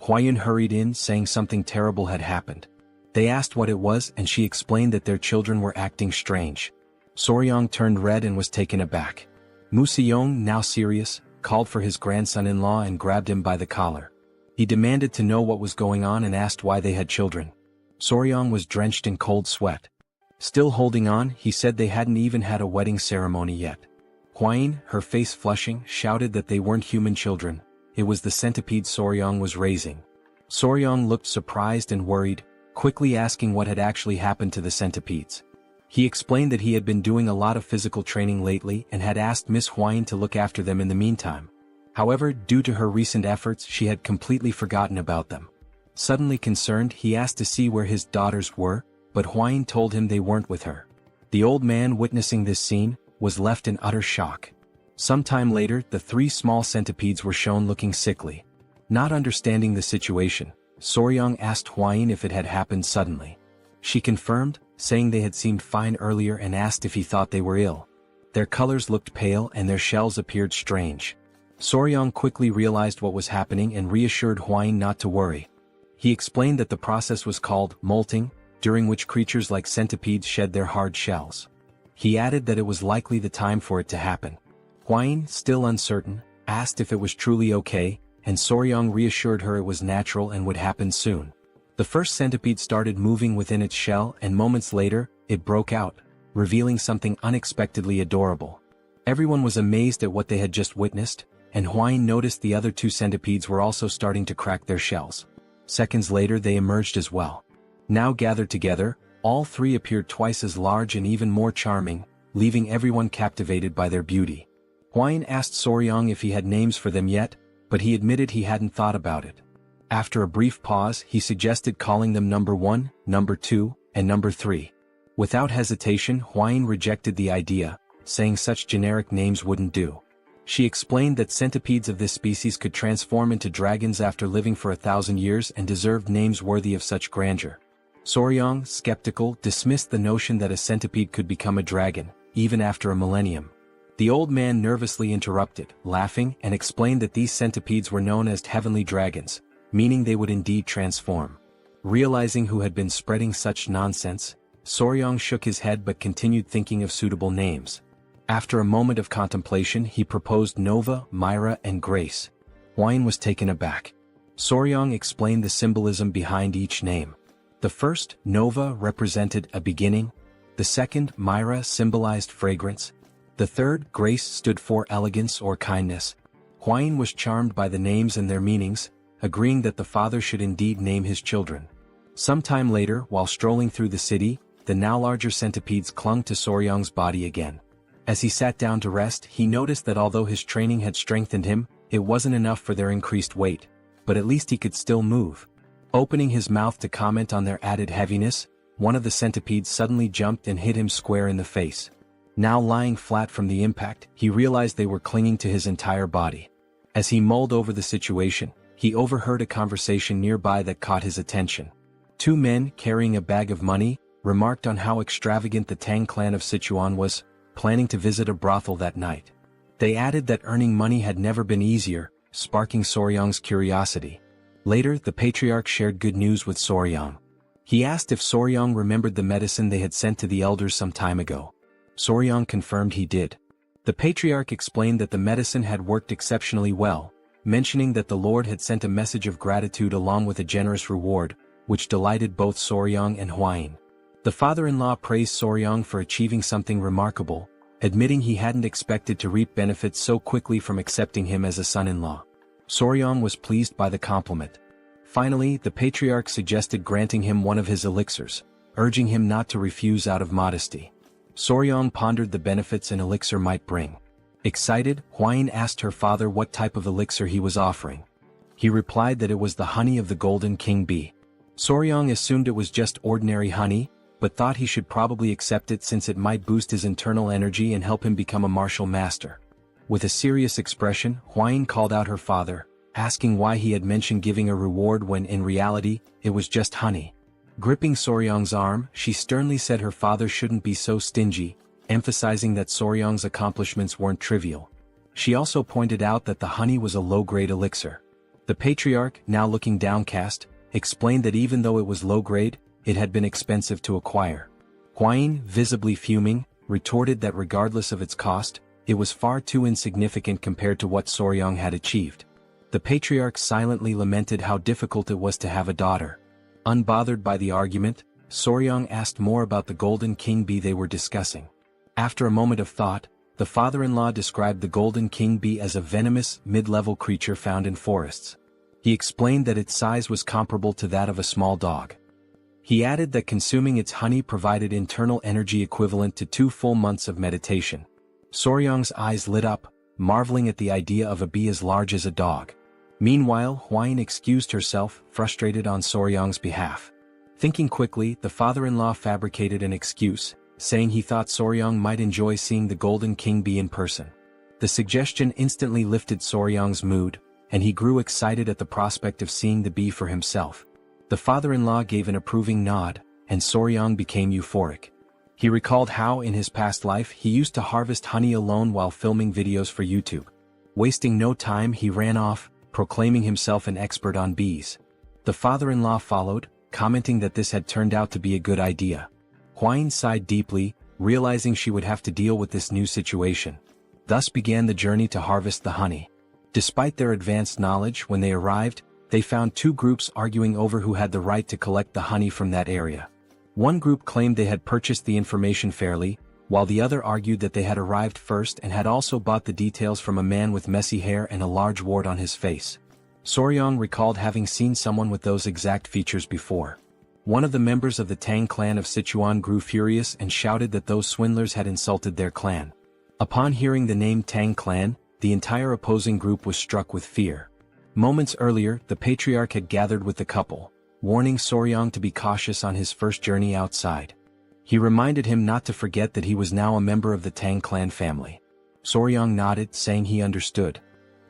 Huayan hurried in, saying something terrible had happened. They asked what it was, and she explained that their children were acting strange. Soryang turned red and was taken aback. Museong, now serious, called for his grandson-in-law and grabbed him by the collar. He demanded to know what was going on and asked why they had children. Soryang was drenched in cold sweat. Still holding on, he said they hadn't even had a wedding ceremony yet. Huayin, her face flushing, shouted that they weren't human children. It was the centipede Soryang was raising. Soryang looked surprised and worried, quickly asking what had actually happened to the centipedes. He explained that he had been doing a lot of physical training lately and had asked Miss Huayin to look after them in the meantime. However, due to her recent efforts, she had completely forgotten about them. Suddenly concerned, he asked to see where his daughters were, but Huayin told him they weren't with her. The old man, witnessing this scene, was left in utter shock. Sometime later, the three small centipedes were shown looking sickly. Not understanding the situation, Soryang asked Huayin if it had happened suddenly. She confirmed, saying they had seemed fine earlier, and asked if he thought they were ill. Their colors looked pale and their shells appeared strange. Soryang quickly realized what was happening and reassured Huayin not to worry. He explained that the process was called molting, during which creatures like centipedes shed their hard shells. He added that it was likely the time for it to happen. Huayin, still uncertain, asked if it was truly okay, and Soryang reassured her it was natural and would happen soon. The first centipede started moving within its shell, and moments later, it broke out, revealing something unexpectedly adorable. Everyone was amazed at what they had just witnessed, and Huayin noticed the other two centipedes were also starting to crack their shells. Seconds later they emerged as well. Now gathered together, all three appeared twice as large and even more charming, leaving everyone captivated by their beauty. Huayin asked Soryang if he had names for them yet, but he admitted he hadn't thought about it. After a brief pause, he suggested calling them number 1, number 2, and number 3. Without hesitation, Huayin rejected the idea, saying such generic names wouldn't do. She explained that centipedes of this species could transform into dragons after living for 1,000 years and deserved names worthy of such grandeur. Soryang, skeptical, dismissed the notion that a centipede could become a dragon, even after a millennium. The old man nervously interrupted, laughing, and explained that these centipedes were known as heavenly dragons, meaning they would indeed transform. Realizing who had been spreading such nonsense, Soryang shook his head but continued thinking of suitable names. After a moment of contemplation, he proposed Nova, Myra, and Grace. Huayin was taken aback. Soryang explained the symbolism behind each name. The first, Nova, represented a beginning. The second, Myra, symbolized fragrance. The third, grace, stood for elegance or kindness. Huayin was charmed by the names and their meanings, agreeing that the father should indeed name his children. Sometime later, while strolling through the city, the now larger centipedes clung to Soryang's body again. As he sat down to rest, he noticed that although his training had strengthened him, it wasn't enough for their increased weight, but at least he could still move. Opening his mouth to comment on their added heaviness, one of the centipedes suddenly jumped and hit him square in the face. Now lying flat from the impact, he realized they were clinging to his entire body. As he mulled over the situation, he overheard a conversation nearby that caught his attention. Two men, carrying a bag of money, remarked on how extravagant the Tang clan of Sichuan was, planning to visit a brothel that night. They added that earning money had never been easier, sparking Soryang's curiosity. Later, the patriarch shared good news with Soryang. He asked if Soryang remembered the medicine they had sent to the elders some time ago. Soryang confirmed he did. The patriarch explained that the medicine had worked exceptionally well, mentioning that the Lord had sent a message of gratitude along with a generous reward, which delighted both Soryang and Huayin. The father-in-law praised Soryang for achieving something remarkable, admitting he hadn't expected to reap benefits so quickly from accepting him as a son-in-law. Soryang was pleased by the compliment. Finally, the patriarch suggested granting him one of his elixirs, urging him not to refuse out of modesty. Soryang pondered the benefits an elixir might bring. Excited, Huayin asked her father what type of elixir he was offering. He replied that it was the honey of the golden king bee. Soryang assumed it was just ordinary honey, but thought he should probably accept it since it might boost his internal energy and help him become a martial master. With a serious expression, Huayin called out her father, asking why he had mentioned giving a reward when in reality, it was just honey. Gripping Soryang's arm, she sternly said her father shouldn't be so stingy, emphasizing that Soryang's accomplishments weren't trivial. She also pointed out that the honey was a low-grade elixir. The patriarch, now looking downcast, explained that even though it was low-grade, it had been expensive to acquire. Huayin, visibly fuming, retorted that regardless of its cost, it was far too insignificant compared to what Soryang had achieved. The patriarch silently lamented how difficult it was to have a daughter. Unbothered by the argument, Soryang asked more about the golden king bee they were discussing. After a moment of thought, the father-in-law described the golden king bee as a venomous, mid-level creature found in forests. He explained that its size was comparable to that of a small dog. He added that consuming its honey provided internal energy equivalent to 2 full months of meditation. Soryang's eyes lit up, marveling at the idea of a bee as large as a dog. Meanwhile, Huayin excused herself, frustrated on Soryang's behalf. Thinking quickly, the father-in-law fabricated an excuse, saying he thought Soryang might enjoy seeing the golden king bee in person. The suggestion instantly lifted Soryang's mood, and he grew excited at the prospect of seeing the bee for himself. The father-in-law gave an approving nod, and Soryang became euphoric. He recalled how in his past life he used to harvest honey alone while filming videos for YouTube. Wasting no time, he ran off, proclaiming himself an expert on bees. The father-in-law followed, commenting that this had turned out to be a good idea. Huayin sighed deeply, realizing she would have to deal with this new situation. Thus began the journey to harvest the honey. Despite their advanced knowledge, when they arrived, they found two groups arguing over who had the right to collect the honey from that area. One group claimed they had purchased the information fairly, while the other argued that they had arrived first and had also bought the details from a man with messy hair and a large wart on his face. Soryang recalled having seen someone with those exact features before. One of the members of the Tang clan of Sichuan grew furious and shouted that those swindlers had insulted their clan. Upon hearing the name Tang clan, the entire opposing group was struck with fear. Moments earlier, the patriarch had gathered with the couple, warning Soryang to be cautious on his first journey outside. He reminded him not to forget that he was now a member of the Tang clan family. Soryang nodded, saying he understood.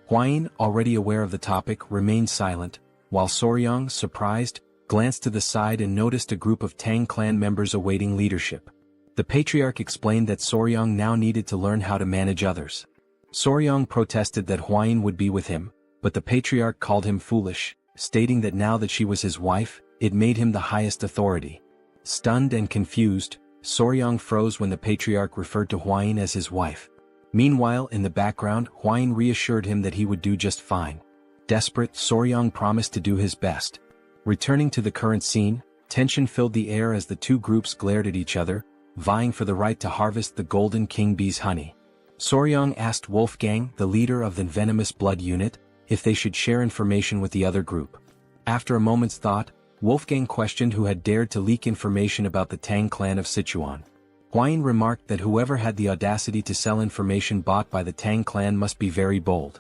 Huayin, already aware of the topic, remained silent, while Soryang, surprised, glanced to the side and noticed a group of Tang clan members awaiting leadership. The patriarch explained that Soryang now needed to learn how to manage others. Soryang protested that Huayin would be with him, but the patriarch called him foolish, stating that now that she was his wife, it made him the highest authority. Stunned and confused, Soryang froze when the patriarch referred to Huayin as his wife. Meanwhile, in the background, Huayin reassured him that he would do just fine. Desperate, Soryang promised to do his best. Returning to the current scene, tension filled the air as the two groups glared at each other, vying for the right to harvest the golden king bee's honey. Soryang asked Wolfgang, the leader of the venomous blood unit, if they should share information with the other group. After a moment's thought, Wolfgang questioned who had dared to leak information about the Tang clan of Sichuan. Huayin remarked that whoever had the audacity to sell information bought by the Tang clan must be very bold.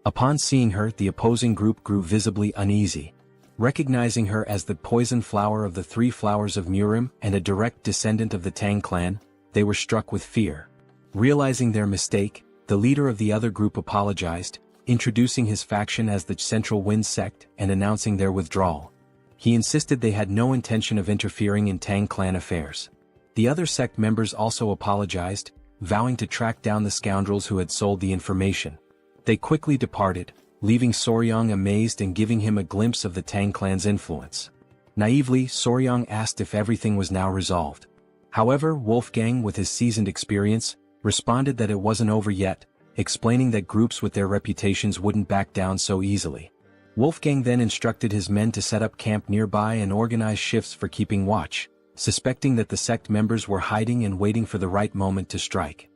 Upon seeing her, the opposing group grew visibly uneasy. Recognizing her as the poison flower of the three flowers of Murim and a direct descendant of the Tang clan, they were struck with fear. Realizing their mistake, the leader of the other group apologized, introducing his faction as the Central Wind sect and announcing their withdrawal. He insisted they had no intention of interfering in Tang clan affairs. The other sect members also apologized, vowing to track down the scoundrels who had sold the information. They quickly departed, leaving Soryang amazed and giving him a glimpse of the Tang clan's influence. Naively, Soryang asked if everything was now resolved. However, Wolfgang, with his seasoned experience, responded that it wasn't over yet, explaining that groups with their reputations wouldn't back down so easily. Wolfgang then instructed his men to set up camp nearby and organize shifts for keeping watch, suspecting that the sect members were hiding and waiting for the right moment to strike.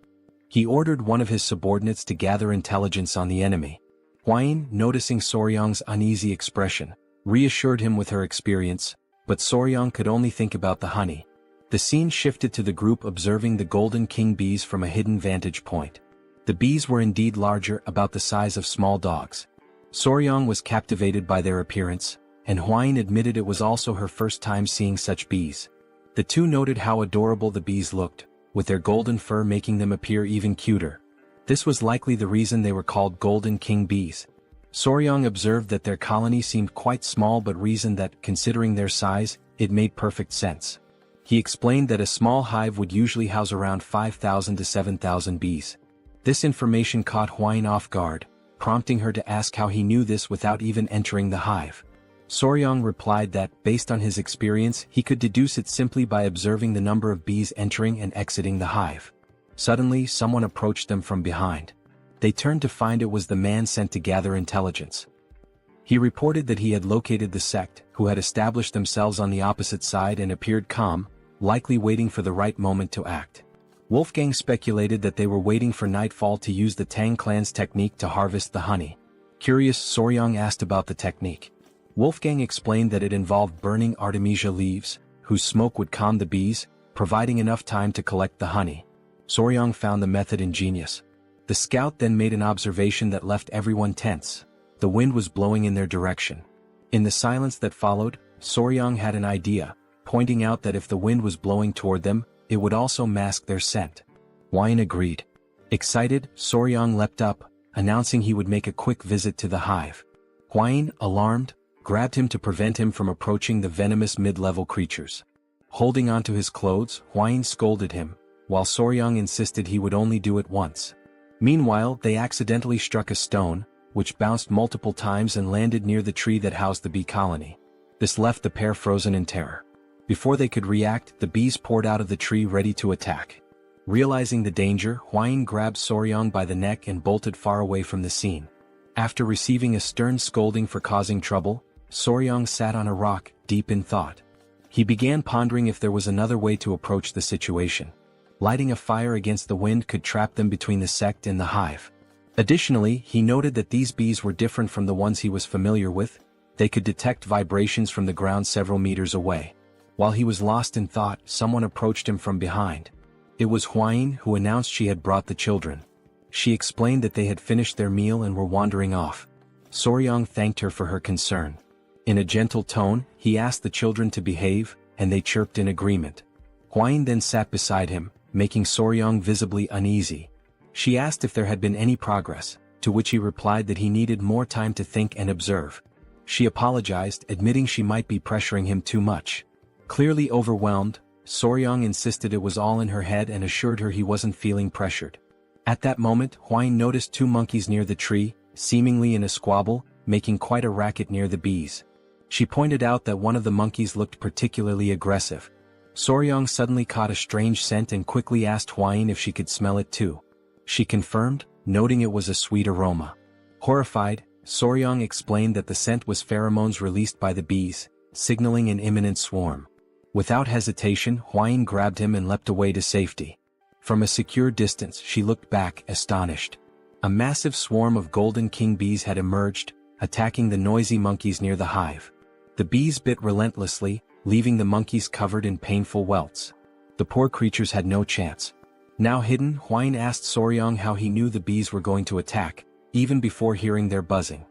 He ordered one of his subordinates to gather intelligence on the enemy. Huayin, noticing Soryang's uneasy expression, reassured him with her experience, but Soryang could only think about the honey. The scene shifted to the group observing the golden king bees from a hidden vantage point. The bees were indeed larger, about the size of small dogs. Soryang was captivated by their appearance, and Huayin admitted it was also her first time seeing such bees. The two noted how adorable the bees looked, with their golden fur making them appear even cuter. This was likely the reason they were called golden king bees. Soryang observed that their colony seemed quite small but reasoned that, considering their size, it made perfect sense. He explained that a small hive would usually house around 5,000 to 7,000 bees. This information caught Huayin off guard, prompting her to ask how he knew this without even entering the hive. Soryang replied that, based on his experience, he could deduce it simply by observing the number of bees entering and exiting the hive. Suddenly, someone approached them from behind. They turned to find it was the man sent to gather intelligence. He reported that he had located the sect, who had established themselves on the opposite side and appeared calm, likely waiting for the right moment to act. Wolfgang speculated that they were waiting for nightfall to use the Tang clan's technique to harvest the honey. Curious, Soryang asked about the technique. Wolfgang explained that it involved burning artemisia leaves, whose smoke would calm the bees, providing enough time to collect the honey. Soryang found the method ingenious. The scout then made an observation that left everyone tense. The wind was blowing in their direction. In the silence that followed, Soryang had an idea, pointing out that if the wind was blowing toward them, it would also mask their scent. Huayin agreed. Excited, Soryang leapt up, announcing he would make a quick visit to the hive. Huayin, alarmed, grabbed him to prevent him from approaching the venomous mid-level creatures. Holding onto his clothes, Huayin scolded him, while Soryang insisted he would only do it once. Meanwhile, they accidentally struck a stone, which bounced multiple times and landed near the tree that housed the bee colony. This left the pair frozen in terror. Before they could react, the bees poured out of the tree ready to attack. Realizing the danger, Huayin grabbed Soryang by the neck and bolted far away from the scene. After receiving a stern scolding for causing trouble, Soryang sat on a rock, deep in thought. He began pondering if there was another way to approach the situation. Lighting a fire against the wind could trap them between the sect and the hive. Additionally, he noted that these bees were different from the ones he was familiar with. They could detect vibrations from the ground several meters away. While he was lost in thought, someone approached him from behind. It was Huayin, who announced she had brought the children. She explained that they had finished their meal and were wandering off. Soryang thanked her for her concern. In a gentle tone, he asked the children to behave, and they chirped in agreement. Huayin then sat beside him, making Soryang visibly uneasy. She asked if there had been any progress, to which he replied that he needed more time to think and observe. She apologized, admitting she might be pressuring him too much. Clearly overwhelmed, Soryang insisted it was all in her head and assured her he wasn't feeling pressured. At that moment, Huayin noticed two monkeys near the tree, seemingly in a squabble, making quite a racket near the bees. She pointed out that one of the monkeys looked particularly aggressive. Soryang suddenly caught a strange scent and quickly asked Huayin if she could smell it too. She confirmed, noting it was a sweet aroma. Horrified, Soryang explained that the scent was pheromones released by the bees, signaling an imminent swarm. Without hesitation, Huayin grabbed him and leapt away to safety. From a secure distance she looked back, astonished. A massive swarm of golden king bees had emerged, attacking the noisy monkeys near the hive. The bees bit relentlessly, leaving the monkeys covered in painful welts. The poor creatures had no chance. Now hidden, Huayin asked Soryang how he knew the bees were going to attack, even before hearing their buzzing.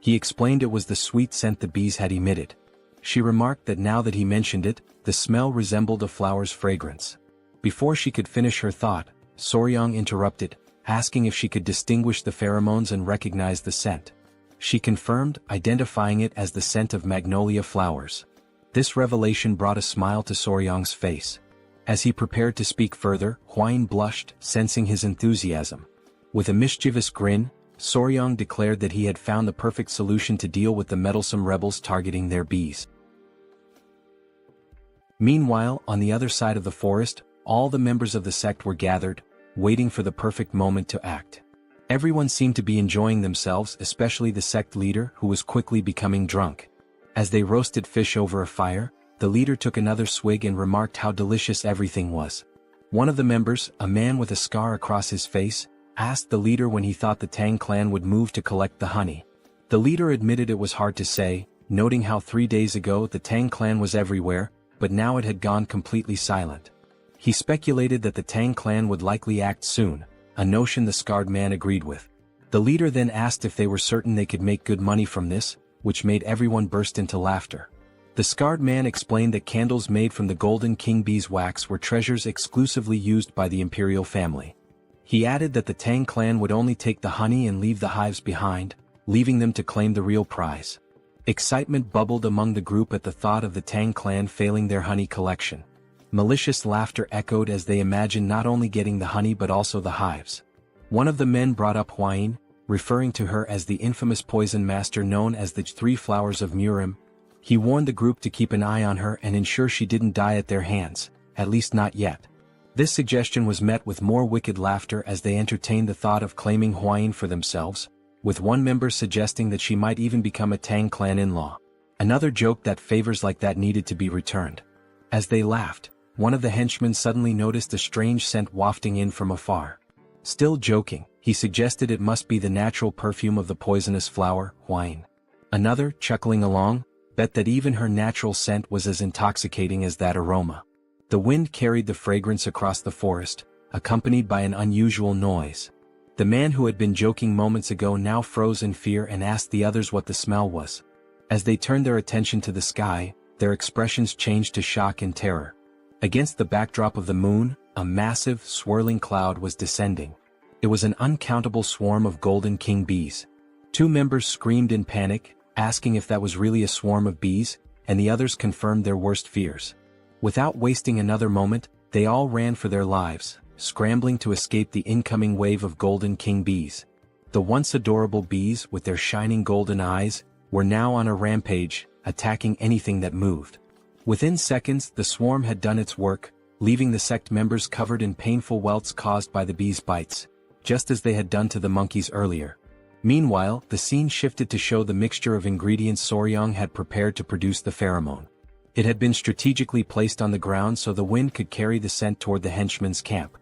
He explained it was the sweet scent the bees had emitted. She remarked that now that he mentioned it, the smell resembled a flower's fragrance. Before she could finish her thought, Soryang interrupted, asking if she could distinguish the pheromones and recognize the scent. She confirmed, identifying it as the scent of magnolia flowers. This revelation brought a smile to Soryang's face. As he prepared to speak further, Huayin blushed, sensing his enthusiasm. With a mischievous grin, Soryang declared that he had found the perfect solution to deal with the meddlesome rebels targeting their bees. Meanwhile, on the other side of the forest, all the members of the sect were gathered, waiting for the perfect moment to act. Everyone seemed to be enjoying themselves, especially the sect leader, who was quickly becoming drunk. As they roasted fish over a fire, the leader took another swig and remarked how delicious everything was. One of the members, a man with a scar across his face, asked the leader when he thought the Tang clan would move to collect the honey. The leader admitted it was hard to say, noting how 3 days ago the Tang clan was everywhere, but now it had gone completely silent. He speculated that the Tang clan would likely act soon, a notion the scarred man agreed with. The leader then asked if they were certain they could make good money from this, which made everyone burst into laughter. The scarred man explained that candles made from the golden king bee's wax were treasures exclusively used by the imperial family. He added that the Tang clan would only take the honey and leave the hives behind, leaving them to claim the real prize. Excitement bubbled among the group at the thought of the Tang clan failing their honey collection. Malicious laughter echoed as they imagined not only getting the honey but also the hives. One of the men brought up Huayin, referring to her as the infamous poison master known as the 3 flowers of Murim. He warned the group to keep an eye on her and ensure she didn't die at their hands, at least not yet. This suggestion was met with more wicked laughter as they entertained the thought of claiming Huayin for themselves, with one member suggesting that she might even become a Tang clan in-law. Another joked that favors like that needed to be returned. As they laughed, one of the henchmen suddenly noticed a strange scent wafting in from afar. Still joking, he suggested it must be the natural perfume of the poisonous flower, Huayin. Another, chuckling along, bet that even her natural scent was as intoxicating as that aroma. The wind carried the fragrance across the forest, accompanied by an unusual noise. The man who had been joking moments ago now froze in fear and asked the others what the smell was. As they turned their attention to the sky, their expressions changed to shock and terror. Against the backdrop of the moon, a massive, swirling cloud was descending. It was an uncountable swarm of golden king bees. 2 members screamed in panic, asking if that was really a swarm of bees, and the others confirmed their worst fears. Without wasting another moment, they all ran for their lives, scrambling to escape the incoming wave of golden king bees. The once adorable bees, with their shining golden eyes, were now on a rampage, attacking anything that moved. Within seconds, the swarm had done its work, leaving the sect members covered in painful welts caused by the bees' bites, just as they had done to the monkeys earlier. Meanwhile, the scene shifted to show the mixture of ingredients Soryang had prepared to produce the pheromone. It had been strategically placed on the ground so the wind could carry the scent toward the henchmen's camp.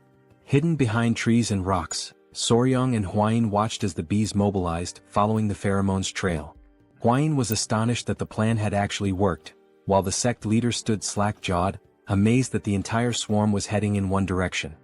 Hidden behind trees and rocks, Soryang and Huayin watched as the bees mobilized, following the pheromone's trail. Huayin was astonished that the plan had actually worked, while the sect leader stood slack-jawed, amazed that the entire swarm was heading in one direction.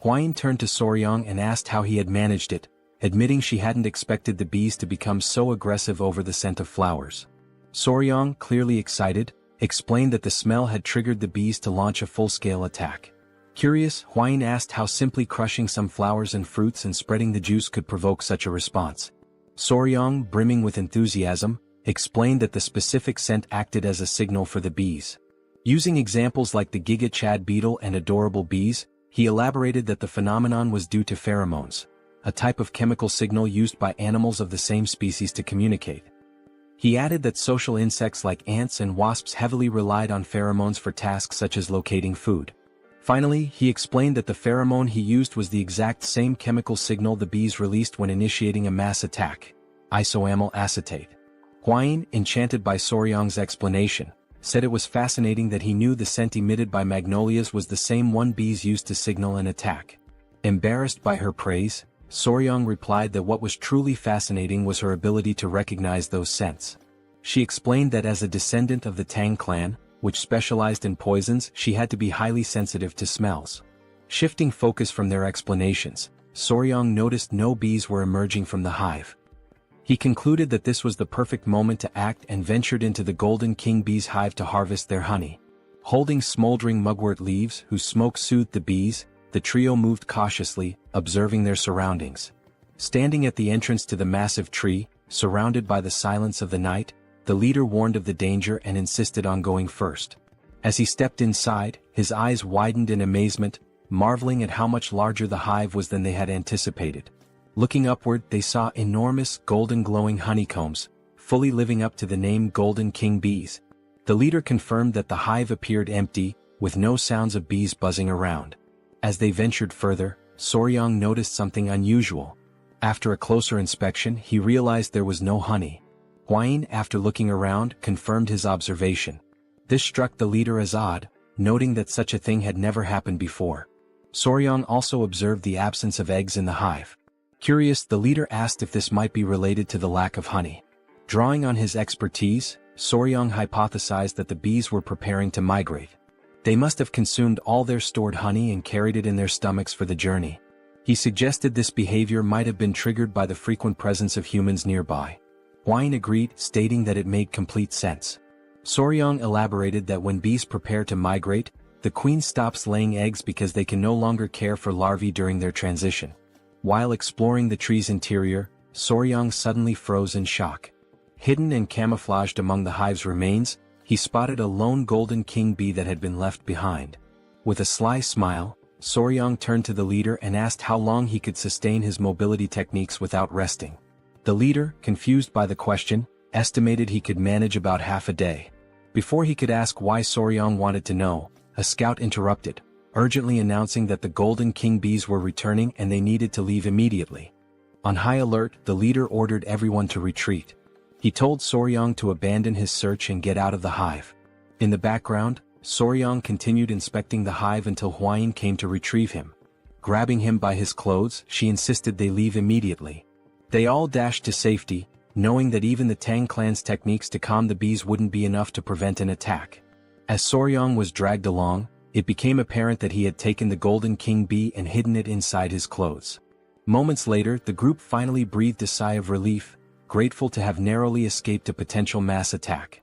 Huayin turned to Soryang and asked how he had managed it, admitting she hadn't expected the bees to become so aggressive over the scent of flowers. Soryang, clearly excited, explained that the smell had triggered the bees to launch a full-scale attack. Curious, Huayin asked how simply crushing some flowers and fruits and spreading the juice could provoke such a response. Soryang, brimming with enthusiasm, explained that the specific scent acted as a signal for the bees. Using examples like the Giga Chad beetle and adorable bees, he elaborated that the phenomenon was due to pheromones, a type of chemical signal used by animals of the same species to communicate. He added that social insects like ants and wasps heavily relied on pheromones for tasks such as locating food. Finally, he explained that the pheromone he used was the exact same chemical signal the bees released when initiating a mass attack: isoamyl acetate. Huayin, enchanted by Soryang's explanation, said it was fascinating that he knew the scent emitted by magnolias was the same one bees used to signal an attack. Embarrassed by her praise, Soryang replied that what was truly fascinating was her ability to recognize those scents. She explained that as a descendant of the Tang clan, which specialized in poisons, she had to be highly sensitive to smells. Shifting focus from their explanations, Soryang noticed no bees were emerging from the hive. He concluded that this was the perfect moment to act and ventured into the Golden King bee's hive to harvest their honey. Holding smoldering mugwort leaves whose smoke soothed the bees, the trio moved cautiously, observing their surroundings. Standing at the entrance to the massive tree, surrounded by the silence of the night, the leader warned of the danger and insisted on going first. As he stepped inside, his eyes widened in amazement, marveling at how much larger the hive was than they had anticipated. Looking upward, they saw enormous, golden glowing honeycombs, fully living up to the name Golden King bees. The leader confirmed that the hive appeared empty, with no sounds of bees buzzing around. As they ventured further, Soryang noticed something unusual. After a closer inspection, he realized there was no honey. Huayin, after looking around, confirmed his observation. This struck the leader as odd, noting that such a thing had never happened before. Soryang also observed the absence of eggs in the hive. Curious, the leader asked if this might be related to the lack of honey. Drawing on his expertise, Soryang hypothesized that the bees were preparing to migrate. They must have consumed all their stored honey and carried it in their stomachs for the journey. He suggested this behavior might have been triggered by the frequent presence of humans nearby. Huayin agreed, stating that it made complete sense. Soryang elaborated that when bees prepare to migrate, the queen stops laying eggs because they can no longer care for larvae during their transition. While exploring the tree's interior, Soryang suddenly froze in shock. Hidden and camouflaged among the hive's remains, he spotted a lone Golden King bee that had been left behind. With a sly smile, Soryang turned to the leader and asked how long he could sustain his mobility techniques without resting. The leader, confused by the question, estimated he could manage about half a day. Before he could ask why Soryang wanted to know, a scout interrupted, urgently announcing that the Golden King bees were returning and they needed to leave immediately. On high alert, the leader ordered everyone to retreat. He told Soryang to abandon his search and get out of the hive. In the background, Soryang continued inspecting the hive until Huayin came to retrieve him. Grabbing him by his clothes, she insisted they leave immediately. They all dashed to safety, knowing that even the Tang clan's techniques to calm the bees wouldn't be enough to prevent an attack. As Soryang was dragged along, it became apparent that he had taken the Golden King bee and hidden it inside his clothes. Moments later, the group finally breathed a sigh of relief, grateful to have narrowly escaped a potential mass attack.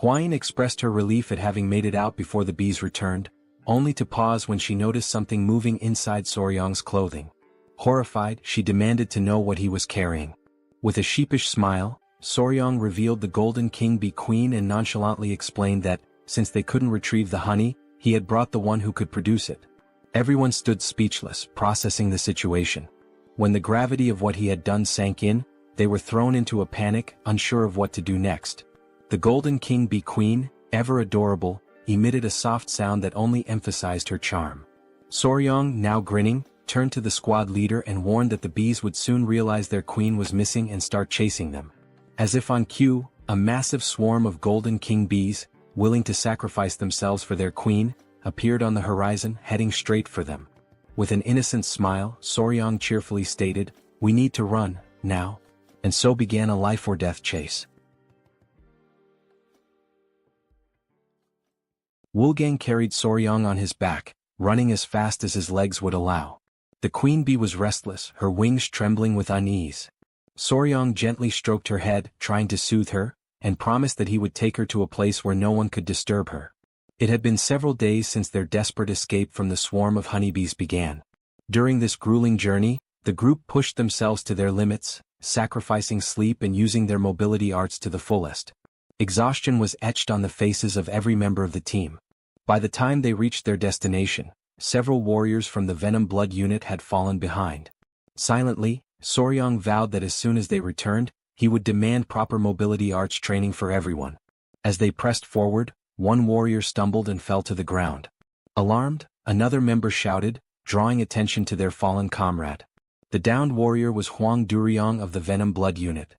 Huayin expressed her relief at having made it out before the bees returned, only to pause when she noticed something moving inside Soryang's clothing. Horrified, she demanded to know what he was carrying. With a sheepish smile, Soryang revealed the Golden King bee queen and nonchalantly explained that, since they couldn't retrieve the honey, he had brought the one who could produce it. Everyone stood speechless, processing the situation. When the gravity of what he had done sank in, they were thrown into a panic, unsure of what to do next. The Golden King bee queen, ever adorable, emitted a soft sound that only emphasized her charm. Soryang, now grinning, turned to the squad leader and warned that the bees would soon realize their queen was missing and start chasing them. As if on cue, a massive swarm of Golden King bees, willing to sacrifice themselves for their queen, appeared on the horizon, heading straight for them. With an innocent smile, Soryang cheerfully stated, "We need to run, now." And so began a life-or-death chase. Woolgang carried Soryang on his back, running as fast as his legs would allow. The queen bee was restless, her wings trembling with unease. Soryang gently stroked her head, trying to soothe her, and promised that he would take her to a place where no one could disturb her. It had been several days since their desperate escape from the swarm of honeybees began. During this grueling journey, the group pushed themselves to their limits, sacrificing sleep and using their mobility arts to the fullest. Exhaustion was etched on the faces of every member of the team. By the time they reached their destination, several warriors from the Venom Blood unit had fallen behind. Silently, Soryang vowed that as soon as they returned, he would demand proper mobility arts training for everyone. As they pressed forward, one warrior stumbled and fell to the ground. Alarmed, another member shouted, drawing attention to their fallen comrade. The downed warrior was Huang Duryong of the Venom Blood unit.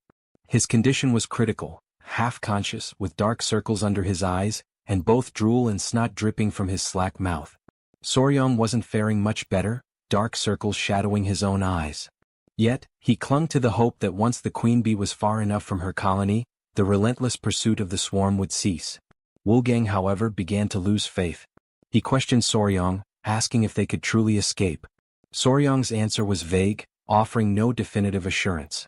His condition was critical, half-conscious, with dark circles under his eyes, and both drool and snot dripping from his slack mouth. Soryang wasn't faring much better, dark circles shadowing his own eyes. Yet, he clung to the hope that once the queen bee was far enough from her colony, the relentless pursuit of the swarm would cease. Wolfgang, however, began to lose faith. He questioned Soryang, asking if they could truly escape. Soryang's answer was vague, offering no definitive assurance.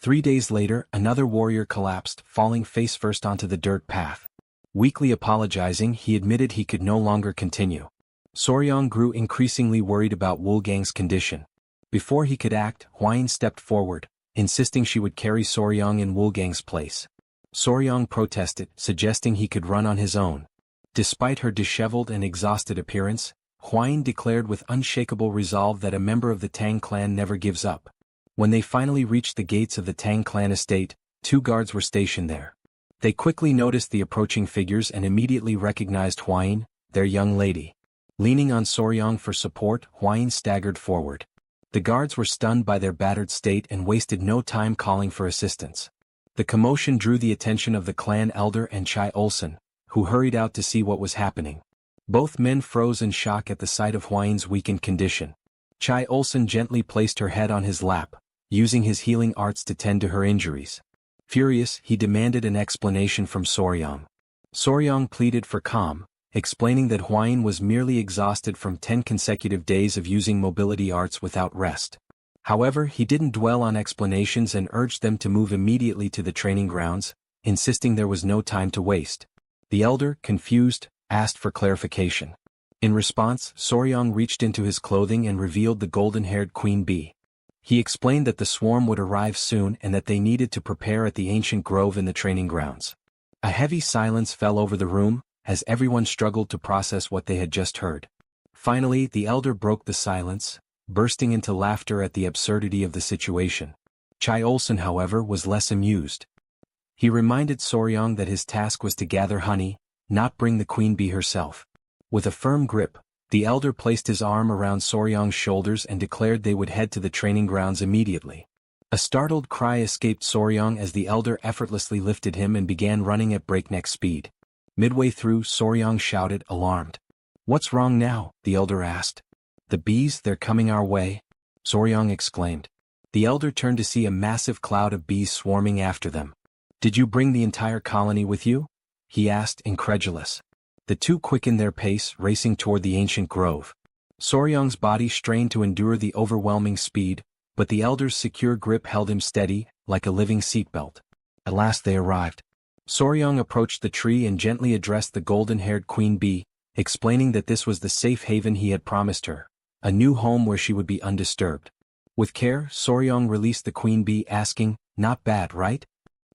3 days later, another warrior collapsed, falling face first onto the dirt path. Weakly apologizing, he admitted he could no longer continue. Soryang grew increasingly worried about Wolfgang's condition. Before he could act, Huayin stepped forward, insisting she would carry Soryang in Wolfgang's place. Soryang protested, suggesting he could run on his own. Despite her disheveled and exhausted appearance, Huayin declared with unshakable resolve that a member of the Tang clan never gives up. When they finally reached the gates of the Tang clan estate, 2 guards were stationed there. They quickly noticed the approaching figures and immediately recognized Huayin, their young lady. Leaning on Soryang for support, Huayin staggered forward. The guards were stunned by their battered state and wasted no time calling for assistance. The commotion drew the attention of the clan elder and Chai Olsen, who hurried out to see what was happening. Both men froze in shock at the sight of Huayin's weakened condition. Chai Olsen gently placed her head on his lap, using his healing arts to tend to her injuries. Furious, he demanded an explanation from Soryang. Soryang pleaded for calm, explaining that Huayin was merely exhausted from 10 consecutive days of using mobility arts without rest. However, he didn't dwell on explanations and urged them to move immediately to the training grounds, insisting there was no time to waste. The elder, confused, asked for clarification. In response, Soryang reached into his clothing and revealed the golden-haired queen bee. He explained that the swarm would arrive soon and that they needed to prepare at the ancient grove in the training grounds. A heavy silence fell over the room, as everyone struggled to process what they had just heard. Finally, the elder broke the silence, bursting into laughter at the absurdity of the situation. Chai Olsen, however, was less amused. He reminded Soryang that his task was to gather honey, not bring the queen bee herself. With a firm grip, the elder placed his arm around Soryang's shoulders and declared they would head to the training grounds immediately. A startled cry escaped Soryang as the elder effortlessly lifted him and began running at breakneck speed. Midway through, Soryang shouted, alarmed. "What's wrong now?" the elder asked. "The bees, they're coming our way," Soryang exclaimed. The elder turned to see a massive cloud of bees swarming after them. "Did you bring the entire colony with you?" he asked, incredulous. The two quickened their pace, racing toward the ancient grove. Soryang's body strained to endure the overwhelming speed, but the elder's secure grip held him steady, like a living seatbelt. At last they arrived. Soryang approached the tree and gently addressed the golden-haired queen bee, explaining that this was the safe haven he had promised her, a new home where she would be undisturbed. With care, Soryang released the queen bee, asking, "Not bad, right?"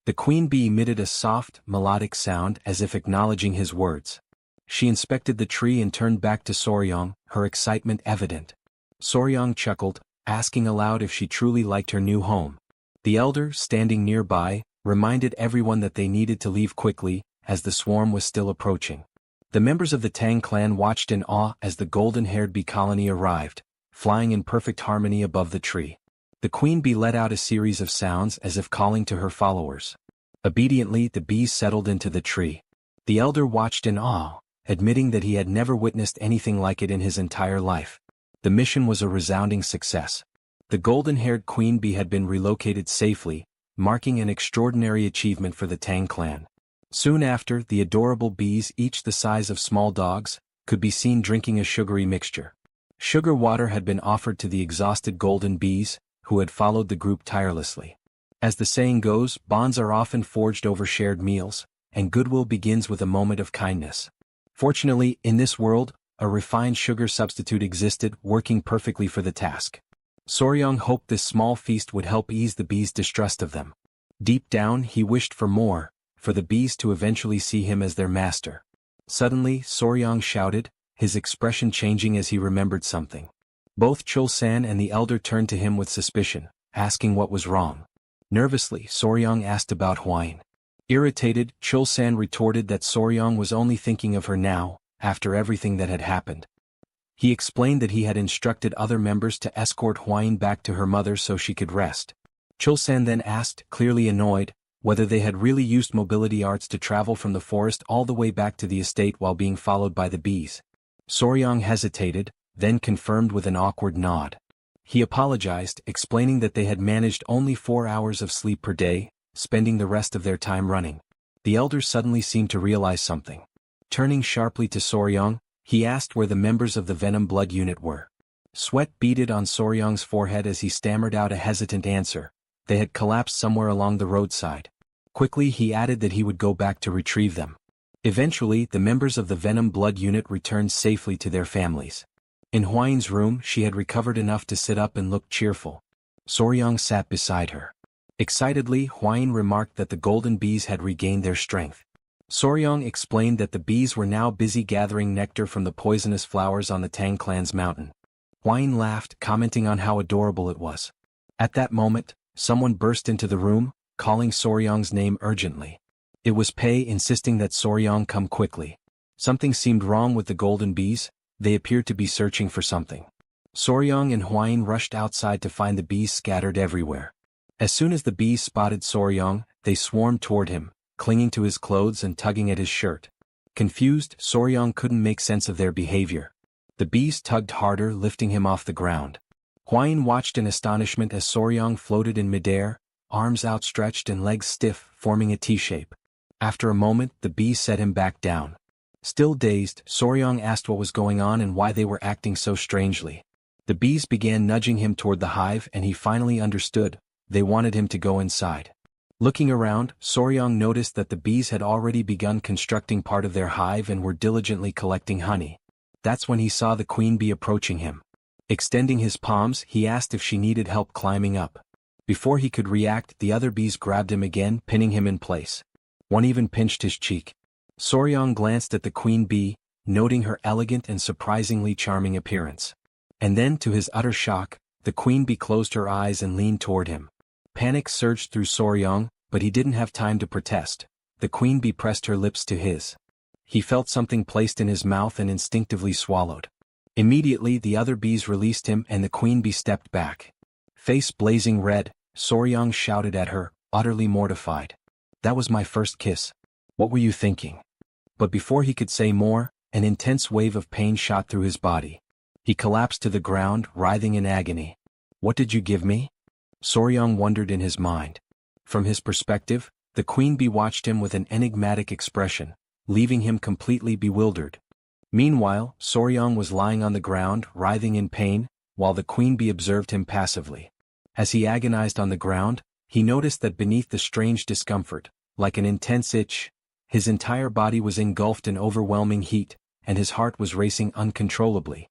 The queen bee emitted a soft, melodic sound as if acknowledging his words. She inspected the tree and turned back to Soryang, her excitement evident. Soryang chuckled, asking aloud if she truly liked her new home. The elder, standing nearby, reminded everyone that they needed to leave quickly, as the swarm was still approaching. The members of the Tang clan watched in awe as the golden-haired bee colony arrived, flying in perfect harmony above the tree. The queen bee let out a series of sounds as if calling to her followers. Obediently, the bees settled into the tree. The elder watched in awe, admitting that he had never witnessed anything like it in his entire life. The mission was a resounding success. The golden-haired queen bee had been relocated safely, marking an extraordinary achievement for the Tang clan. Soon after, the adorable bees, each the size of small dogs, could be seen drinking a sugary mixture. Sugar water had been offered to the exhausted golden bees, who had followed the group tirelessly. As the saying goes, bonds are often forged over shared meals, and goodwill begins with a moment of kindness. Fortunately, in this world, a refined sugar substitute existed, working perfectly for the task. Soryang hoped this small feast would help ease the bees' distrust of them. Deep down, he wished for more, for the bees to eventually see him as their master. Suddenly, Soryang shouted, his expression changing as he remembered something. Both Chul-san and the elder turned to him with suspicion, asking what was wrong. Nervously, Soryang asked about Huayin. Irritated, Chul-san retorted that Soryang was only thinking of her now, after everything that had happened. He explained that he had instructed other members to escort Huayin back to her mother so she could rest. Chul-san then asked, clearly annoyed, whether they had really used mobility arts to travel from the forest all the way back to the estate while being followed by the bees. Soryang hesitated, then confirmed with an awkward nod. He apologized, explaining that they had managed only 4 hours of sleep per day, spending the rest of their time running. The elder suddenly seemed to realize something. Turning sharply to Soryong, he asked where the members of the Venom Blood Unit were. Sweat beaded on Soryong's forehead as he stammered out a hesitant answer. They had collapsed somewhere along the roadside. Quickly he added that he would go back to retrieve them. Eventually, the members of the Venom Blood Unit returned safely to their families. In Hwain's room, she had recovered enough to sit up and look cheerful. Soryong sat beside her. Excitedly, Hwain remarked that the golden bees had regained their strength. Soryong explained that the bees were now busy gathering nectar from the poisonous flowers on the Tang Clan's mountain. Hwain laughed, commenting on how adorable it was. At that moment, someone burst into the room, calling Soryong's name urgently. It was Pei, insisting that Soryong come quickly. Something seemed wrong with the golden bees. They appeared to be searching for something. Soryong and Hwain rushed outside to find the bees scattered everywhere. As soon as the bees spotted Soryong, they swarmed toward him, clinging to his clothes and tugging at his shirt. Confused, Soryong couldn't make sense of their behavior. The bees tugged harder, lifting him off the ground. Hwain watched in astonishment as Soryong floated in midair, arms outstretched and legs stiff, forming a T-shape. After a moment, the bees set him back down. Still dazed, Soryong asked what was going on and why they were acting so strangely. The bees began nudging him toward the hive and he finally understood. They wanted him to go inside. Looking around, Soryong noticed that the bees had already begun constructing part of their hive and were diligently collecting honey. That's when he saw the queen bee approaching him. Extending his palms, he asked if she needed help climbing up. Before he could react, the other bees grabbed him again, pinning him in place. One even pinched his cheek. Soryong glanced at the queen bee, noting her elegant and surprisingly charming appearance. And then, to his utter shock, the queen bee closed her eyes and leaned toward him. Panic surged through Soryong, but he didn't have time to protest. The queen bee pressed her lips to his. He felt something placed in his mouth and instinctively swallowed. Immediately, the other bees released him and the queen bee stepped back. Face blazing red, Soryong shouted at her, utterly mortified. "That was my first kiss. What were you thinking?" But before he could say more, an intense wave of pain shot through his body. He collapsed to the ground, writhing in agony. "What did you give me?" Soryong wondered in his mind. From his perspective, the queen bee watched him with an enigmatic expression, leaving him completely bewildered. Meanwhile, Soryong was lying on the ground, writhing in pain, while the queen bee observed him passively. As he agonized on the ground, he noticed that beneath the strange discomfort, like an intense itch, his entire body was engulfed in overwhelming heat, and his heart was racing uncontrollably.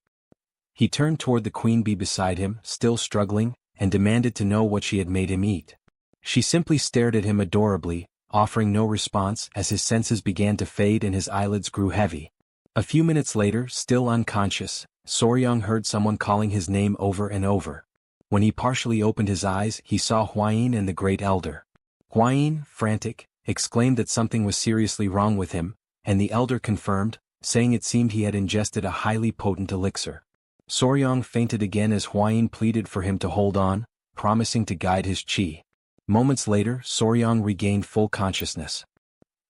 He turned toward the queen bee beside him, still struggling, and demanded to know what she had made him eat. She simply stared at him adorably, offering no response as his senses began to fade and his eyelids grew heavy. A few minutes later, still unconscious, Soryong heard someone calling his name over and over. When he partially opened his eyes, he saw Hwain and the Great Elder. Hwain, frantic, exclaimed that something was seriously wrong with him, and the elder confirmed, saying it seemed he had ingested a highly potent elixir. Soryong fainted again as Hwain pleaded for him to hold on, promising to guide his chi. Moments later, Soryong regained full consciousness.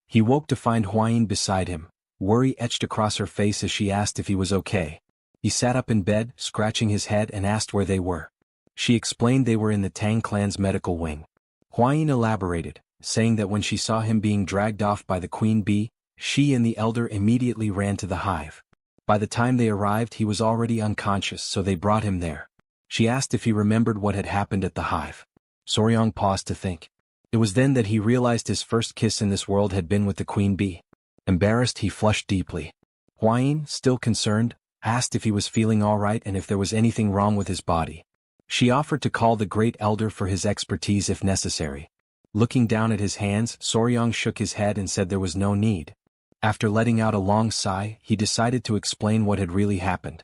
He woke to find Hwain beside him, worry etched across her face as she asked if he was okay. He sat up in bed, scratching his head and asked where they were. She explained they were in the Tang Clan's medical wing. Hwain elaborated, saying that when she saw him being dragged off by the queen bee, she and the elder immediately ran to the hive. By the time they arrived he was already unconscious, so they brought him there. She asked if he remembered what had happened at the hive. Soryong paused to think. It was then that he realized his first kiss in this world had been with the queen bee. Embarrassed, he flushed deeply. Hwain, still concerned, asked if he was feeling all right and if there was anything wrong with his body. She offered to call the Great Elder for his expertise if necessary. Looking down at his hands, Soryong shook his head and said there was no need. After letting out a long sigh, he decided to explain what had really happened.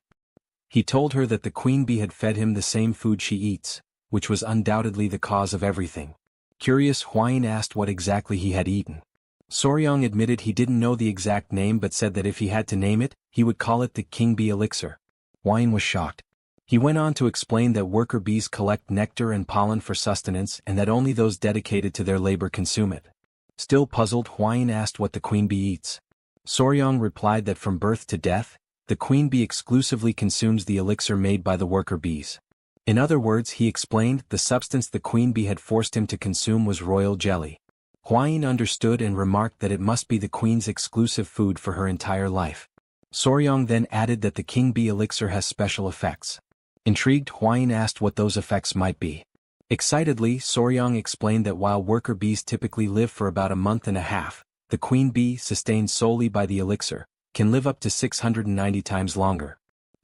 He told her that the queen bee had fed him the same food she eats, which was undoubtedly the cause of everything. Curious, Hwain asked what exactly he had eaten. Soryong admitted he didn't know the exact name but said that if he had to name it, he would call it the king bee elixir. Hwain was shocked. He went on to explain that worker bees collect nectar and pollen for sustenance and that only those dedicated to their labor consume it. Still puzzled, Hwain asked what the queen bee eats. Soryong replied that from birth to death, the queen bee exclusively consumes the elixir made by the worker bees. In other words, he explained, the substance the queen bee had forced him to consume was royal jelly. Huayin understood and remarked that it must be the queen's exclusive food for her entire life. Soryong then added that the king bee elixir has special effects. Intrigued, Huayin asked what those effects might be. Excitedly, Soryong explained that while worker bees typically live for about a month and a half, the queen bee, sustained solely by the elixir, can live up to 690 times longer.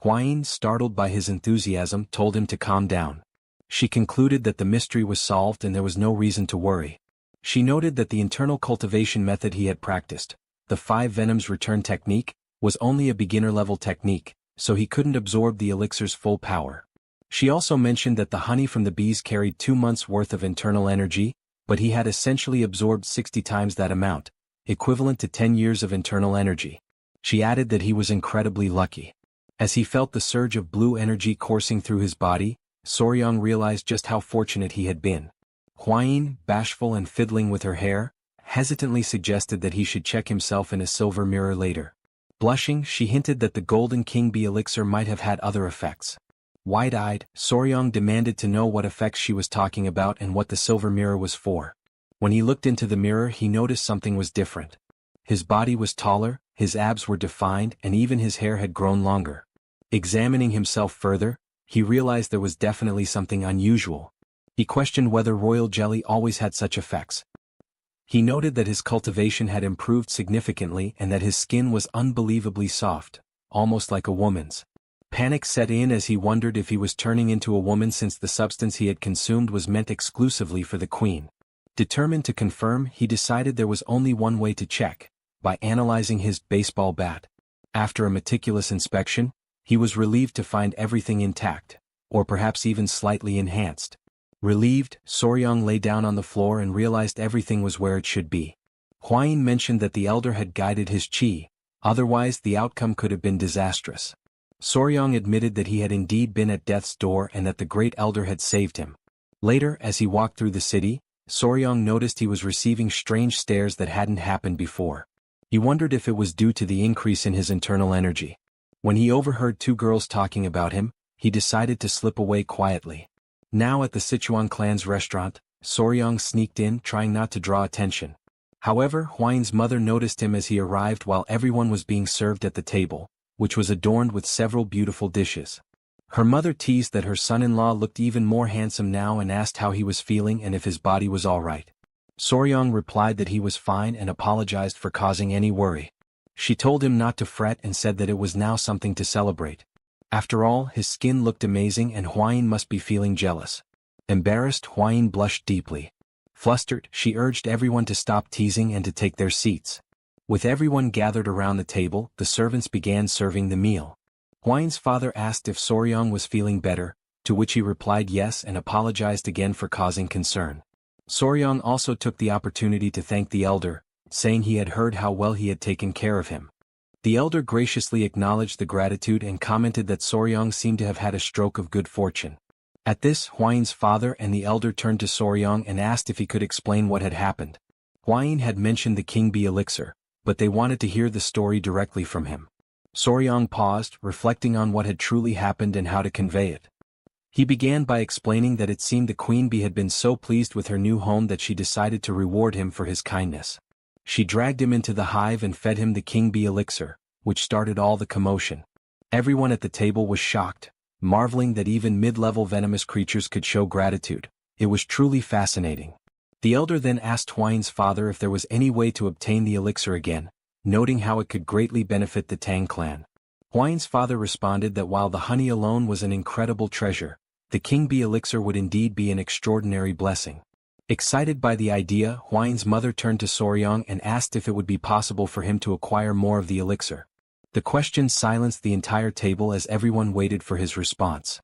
Huayin, startled by his enthusiasm, told him to calm down. She concluded that the mystery was solved and there was no reason to worry. She noted that the internal cultivation method he had practiced, the 5 venoms return technique, was only a beginner-level technique, so he couldn't absorb the elixir's full power. She also mentioned that the honey from the bees carried 2 months' worth of internal energy, but he had essentially absorbed 60 times that amount, equivalent to 10 years of internal energy. She added that he was incredibly lucky. As he felt the surge of blue energy coursing through his body, Soryong realized just how fortunate he had been. Huayin, bashful and fiddling with her hair, hesitantly suggested that he should check himself in a silver mirror later. Blushing, she hinted that the golden king bee elixir might have had other effects. Wide-eyed, Soryong demanded to know what effects she was talking about and what the silver mirror was for. When he looked into the mirror, he noticed something was different. His body was taller, his abs were defined, and even his hair had grown longer. Examining himself further, he realized there was definitely something unusual. He questioned whether royal jelly always had such effects. He noted that his cultivation had improved significantly and that his skin was unbelievably soft, almost like a woman's. Panic set in as he wondered if he was turning into a woman since the substance he had consumed was meant exclusively for the queen. Determined to confirm, he decided there was only one way to check, by analyzing his baseball bat. After a meticulous inspection, he was relieved to find everything intact, or perhaps even slightly enhanced. Relieved, Soryong lay down on the floor and realized everything was where it should be. Huayin mentioned that the elder had guided his qi, otherwise the outcome could have been disastrous. Soryong admitted that he had indeed been at death's door and that the great elder had saved him. Later, as he walked through the city, Soryong noticed he was receiving strange stares that hadn't happened before. He wondered if it was due to the increase in his internal energy. When he overheard 2 girls talking about him, he decided to slip away quietly. Now at the Sichuan clan's restaurant, Soryong sneaked in, trying not to draw attention. However, Huayin's mother noticed him as he arrived while everyone was being served at the table, which was adorned with several beautiful dishes. Her mother teased that her son-in-law looked even more handsome now and asked how he was feeling and if his body was all right. Soryong replied that he was fine and apologized for causing any worry. She told him not to fret and said that it was now something to celebrate. After all, his skin looked amazing and Huayin must be feeling jealous. Embarrassed, Huayin blushed deeply. Flustered, she urged everyone to stop teasing and to take their seats. With everyone gathered around the table, the servants began serving the meal. Huayin's father asked if Soryong was feeling better, to which he replied yes and apologized again for causing concern. Soryong also took the opportunity to thank the elder, saying he had heard how well he had taken care of him. The elder graciously acknowledged the gratitude and commented that Soryong seemed to have had a stroke of good fortune. At this, Huayin's father and the elder turned to Soryong and asked if he could explain what had happened. Huayin had mentioned the king bee elixir, but they wanted to hear the story directly from him. Soryong paused, reflecting on what had truly happened and how to convey it. He began by explaining that it seemed the queen bee had been so pleased with her new home that she decided to reward him for his kindness. She dragged him into the hive and fed him the king bee elixir, which started all the commotion. Everyone at the table was shocked, marveling that even mid-level venomous creatures could show gratitude. It was truly fascinating. The elder then asked Huayin's father if there was any way to obtain the elixir again, noting how it could greatly benefit the Tang clan. Huayin's father responded that while the honey alone was an incredible treasure, the king bee elixir would indeed be an extraordinary blessing. Excited by the idea, Huayin's mother turned to Soryong and asked if it would be possible for him to acquire more of the elixir. The question silenced the entire table as everyone waited for his response.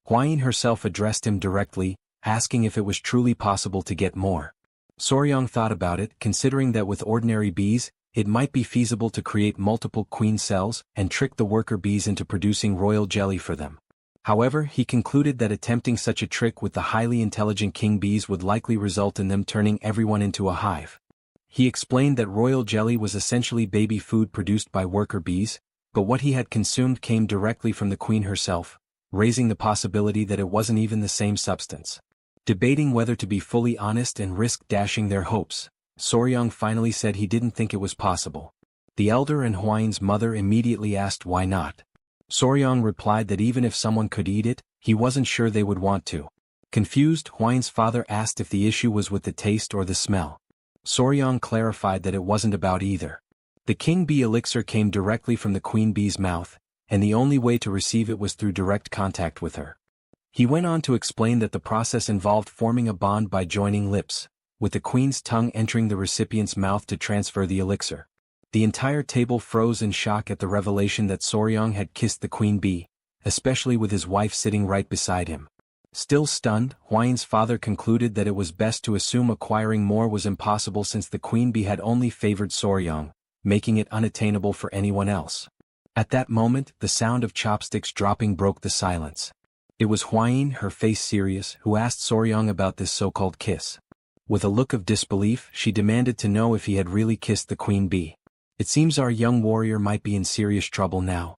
Huayin herself addressed him directly, asking if it was truly possible to get more. Soryong thought about it, considering that with ordinary bees, it might be feasible to create multiple queen cells and trick the worker bees into producing royal jelly for them. However, he concluded that attempting such a trick with the highly intelligent king bees would likely result in them turning everyone into a hive. He explained that royal jelly was essentially baby food produced by worker bees, But what he had consumed came directly from the queen herself, raising the possibility that it wasn't even the same substance. Debating whether to be fully honest and risk dashing their hopes, Soryang finally said he didn't think it was possible. The elder and Hwaine's mother immediately asked why not. Soryang replied that even if someone could eat it, he wasn't sure they would want to. Confused, Hwaine's father asked if the issue was with the taste or the smell. Soryang clarified that it wasn't about either. The king bee elixir came directly from the queen bee's mouth, and the only way to receive it was through direct contact with her. He went on to explain that the process involved forming a bond by joining lips, with the queen's tongue entering the recipient's mouth to transfer the elixir. The entire table froze in shock at the revelation that Soryang had kissed the queen bee, especially with his wife sitting right beside him. Still stunned, Hwaine's father concluded that it was best to assume acquiring more was impossible since the queen bee had only favored Soryang, making it unattainable for anyone else. At that moment, the sound of chopsticks dropping broke the silence. It was Hwaine, her face serious, who asked Soryang about this so-called kiss. With a look of disbelief, she demanded to know if he had really kissed the queen bee. It seems our young warrior might be in serious trouble now.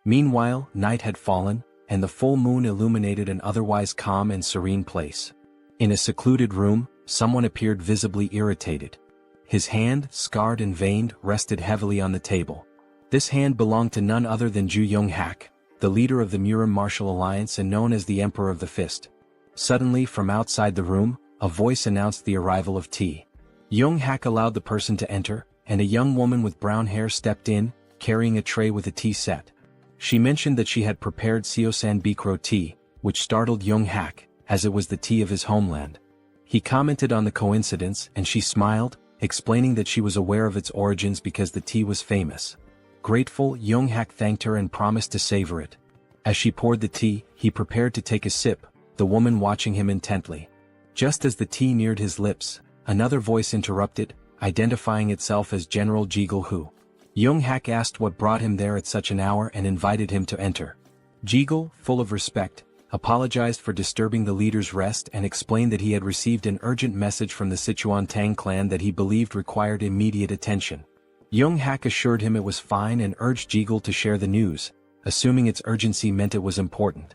Meanwhile, night had fallen, and the full moon illuminated an otherwise calm and serene place. In a secluded room, someone appeared visibly irritated. His hand, scarred and veined, rested heavily on the table. This hand belonged to none other than Ju Young-hak, the leader of the Murim Martial Alliance and known as the Emperor of the Fist. Suddenly, from outside the room, a voice announced the arrival of tea. Young-hak allowed the person to enter, and a young woman with brown hair stepped in, carrying a tray with a tea set. She mentioned that she had prepared Seosan Bikro tea, which startled Young-hak, as it was the tea of his homeland. He commented on the coincidence, and she smiled, explaining that she was aware of its origins because the tea was famous. Grateful, Young-hak thanked her and promised to savor it. As she poured the tea, he prepared to take a sip, the woman watching him intently. Just as the tea neared his lips, another voice interrupted, identifying itself as General Jigul Hu. Young-hak asked what brought him there at such an hour and invited him to enter. Jigul, full of respect, apologized for disturbing the leader's rest and explained that he had received an urgent message from the Sichuan Tang Clan that he believed required immediate attention. Young-hak assured him it was fine and urged Jigul to share the news, assuming its urgency meant it was important.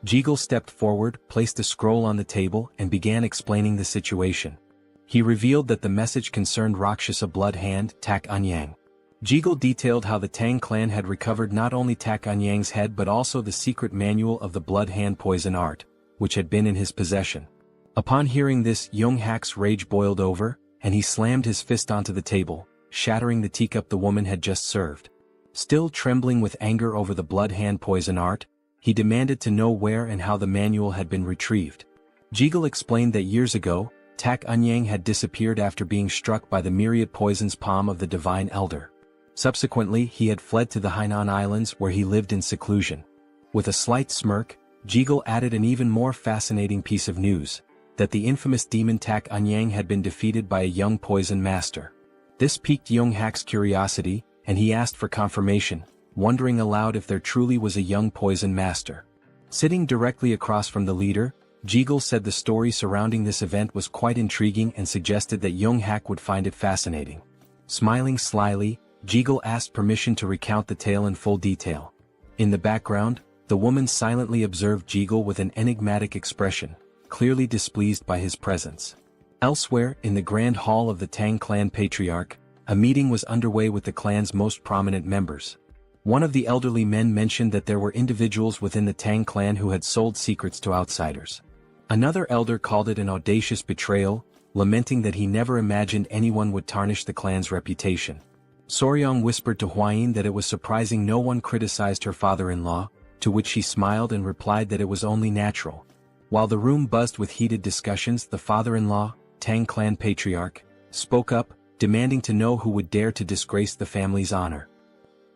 Jigul stepped forward, placed a scroll on the table and began explaining the situation. He revealed that the message concerned Rakshasa blood hand Tak Anyang. Jigul detailed how the Tang clan had recovered not only Tak Anyang's head but also the secret manual of the blood hand poison art, which had been in his possession. Upon hearing this, Young-hak's rage boiled over, and he slammed his fist onto the table, shattering the teacup the woman had just served. Still trembling with anger over the blood hand poison art, he demanded to know where and how the manual had been retrieved. Jigul explained that years ago, Tak Anyang had disappeared after being struck by the myriad poison's palm of the divine elder. Subsequently, he had fled to the Hainan Islands where he lived in seclusion. With a slight smirk, Jigul added an even more fascinating piece of news, that the infamous demon Tak Anyang had been defeated by a young poison master. This piqued Young-hak's curiosity, and he asked for confirmation, wondering aloud if there truly was a young poison master. Sitting directly across from the leader, Jigul said the story surrounding this event was quite intriguing and suggested that Young-hak would find it fascinating. Smiling slyly, Jigul asked permission to recount the tale in full detail. In the background, the woman silently observed Jigul with an enigmatic expression, clearly displeased by his presence. Elsewhere, in the grand hall of the Tang clan patriarch, a meeting was underway with the clan's most prominent members. One of the elderly men mentioned that there were individuals within the Tang clan who had sold secrets to outsiders. Another elder called it an audacious betrayal, lamenting that he never imagined anyone would tarnish the clan's reputation. Soryang whispered to Hwaine that it was surprising no one criticized her father-in-law, to which she smiled and replied that it was only natural. While the room buzzed with heated discussions, the father-in-law, Tang clan patriarch, spoke up, demanding to know who would dare to disgrace the family's honor.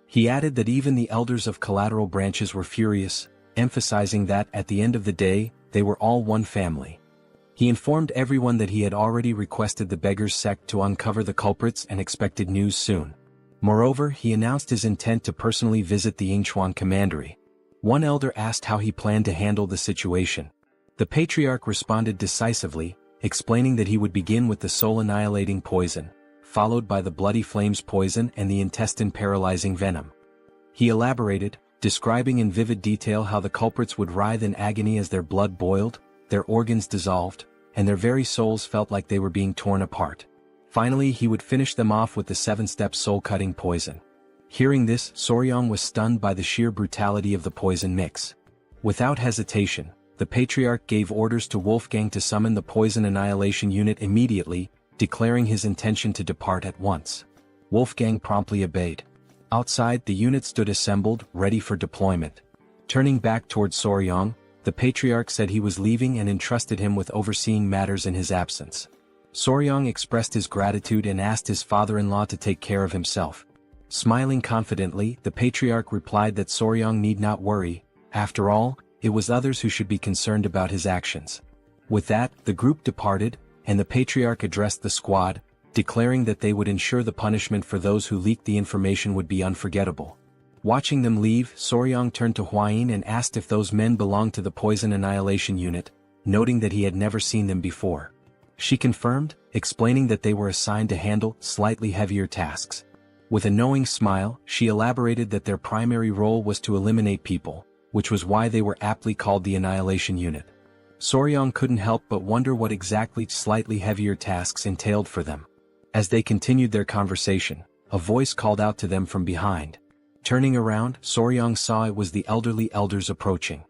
He added that even the elders of collateral branches were furious, emphasizing that, at the end of the day, they were all one family. He informed everyone that he had already requested the Beggars sect to uncover the culprits and expected news soon. Moreover, he announced his intent to personally visit the Yingchuan commandery. One elder asked how he planned to handle the situation. The patriarch responded decisively, explaining that he would begin with the soul-annihilating poison, followed by the bloody flames poison and the intestine-paralyzing venom. He elaborated, describing in vivid detail how the culprits would writhe in agony as their blood boiled, their organs dissolved, and their very souls felt like they were being torn apart. Finally he would finish them off with the 7-step soul-cutting poison. Hearing this, Soryang was stunned by the sheer brutality of the poison mix. Without hesitation, the Patriarch gave orders to Wolfgang to summon the Poison Annihilation Unit immediately, declaring his intention to depart at once. Wolfgang promptly obeyed. Outside, the unit stood assembled, ready for deployment. Turning back toward Soryang, the Patriarch said he was leaving and entrusted him with overseeing matters in his absence. Soryang expressed his gratitude and asked his father-in-law to take care of himself. Smiling confidently, the Patriarch replied that Soryang need not worry. After all, it was others who should be concerned about his actions. With that, the group departed, and the Patriarch addressed the squad, declaring that they would ensure the punishment for those who leaked the information would be unforgettable. Watching them leave, Soryang turned to Huayin and asked if those men belonged to the Poison Annihilation Unit, noting that he had never seen them before. She confirmed, explaining that they were assigned to handle slightly heavier tasks. With a knowing smile, she elaborated that their primary role was to eliminate people, which was why they were aptly called the Annihilation Unit. Soryang couldn't help but wonder what exactly slightly heavier tasks entailed for them. As they continued their conversation, a voice called out to them from behind. Turning around, Soryang saw it was the elderly elders approaching.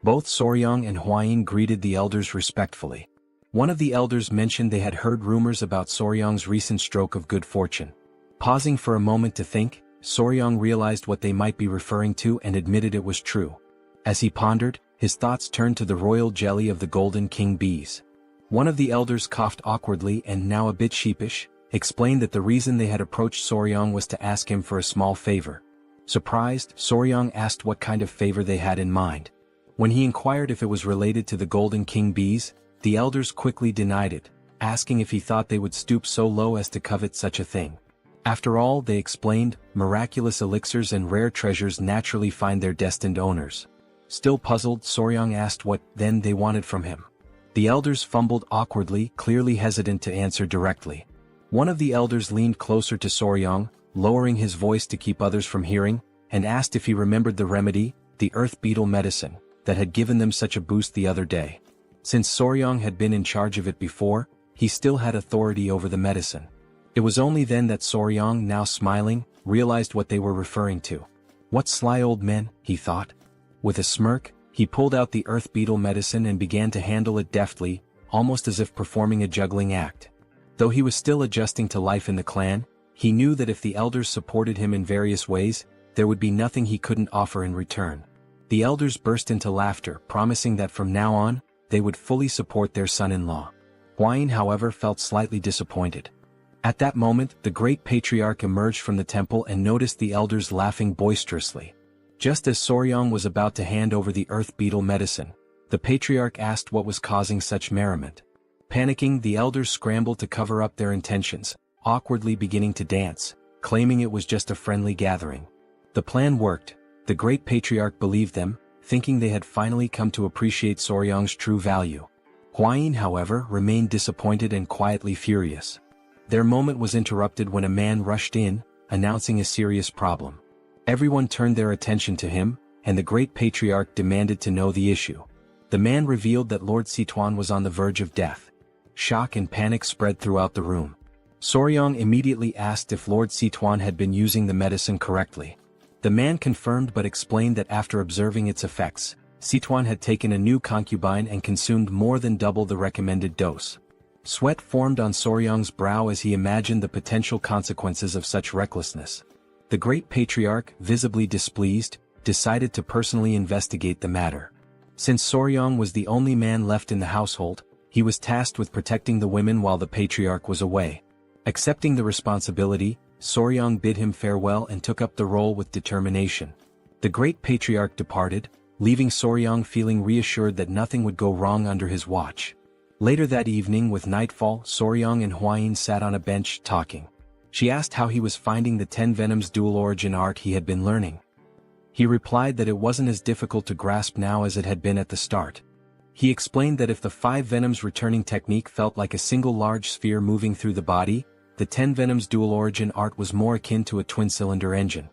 Both Soryang and Huayin greeted the elders respectfully. One of the elders mentioned they had heard rumors about Soryang's recent stroke of good fortune. Pausing for a moment to think, Soryang realized what they might be referring to and admitted it was true. As he pondered, his thoughts turned to the royal jelly of the Golden King bees. One of the elders coughed awkwardly and, now a bit sheepish, explained that the reason they had approached Soryang was to ask him for a small favor. Surprised, Soryang asked what kind of favor they had in mind. When he inquired if it was related to the Golden King bees, the elders quickly denied it, asking if he thought they would stoop so low as to covet such a thing. After all, they explained, miraculous elixirs and rare treasures naturally find their destined owners. Still puzzled, Soryang asked what, then, they wanted from him. The elders fumbled awkwardly, clearly hesitant to answer directly. One of the elders leaned closer to Soryang, lowering his voice to keep others from hearing, and asked if he remembered the remedy, the earth beetle medicine, that had given them such a boost the other day. Since Soryang had been in charge of it before, he still had authority over the medicine. It was only then that Soryang, now smiling, realized what they were referring to. What sly old men, he thought. With a smirk, he pulled out the earth beetle medicine and began to handle it deftly, almost as if performing a juggling act. Though he was still adjusting to life in the clan, he knew that if the elders supported him in various ways, there would be nothing he couldn't offer in return. The elders burst into laughter, promising that from now on, they would fully support their son-in-law. Huayin, however, felt slightly disappointed. At that moment, the great patriarch emerged from the temple and noticed the elders laughing boisterously. Just as Soryang was about to hand over the earth beetle medicine, the patriarch asked what was causing such merriment. Panicking, the elders scrambled to cover up their intentions, awkwardly beginning to dance, claiming it was just a friendly gathering. The plan worked. The great patriarch believed them, thinking they had finally come to appreciate Soryang's true value. Huayin, however, remained disappointed and quietly furious. Their moment was interrupted when a man rushed in, announcing a serious problem. Everyone turned their attention to him, and the great patriarch demanded to know the issue. The man revealed that Lord Sichuan was on the verge of death. Shock and panic spread throughout the room. Soryang immediately asked if Lord Sichuan had been using the medicine correctly. The man confirmed but explained that after observing its effects, Sichuan had taken a new concubine and consumed more than double the recommended dose. Sweat formed on Soryang's brow as he imagined the potential consequences of such recklessness. The great patriarch, visibly displeased, decided to personally investigate the matter. Since Soryang was the only man left in the household, he was tasked with protecting the women while the patriarch was away. Accepting the responsibility, Soryang bid him farewell and took up the role with determination. The great patriarch departed, leaving Soryang feeling reassured that nothing would go wrong under his watch. Later that evening, with nightfall, Soryang and Huayin sat on a bench, talking. She asked how he was finding the 10 Venoms dual origin art he had been learning. He replied that it wasn't as difficult to grasp now as it had been at the start. He explained that if the 5 Venoms returning technique felt like a single large sphere moving through the body, the 10 Venoms dual origin art was more akin to a twin-cylinder engine.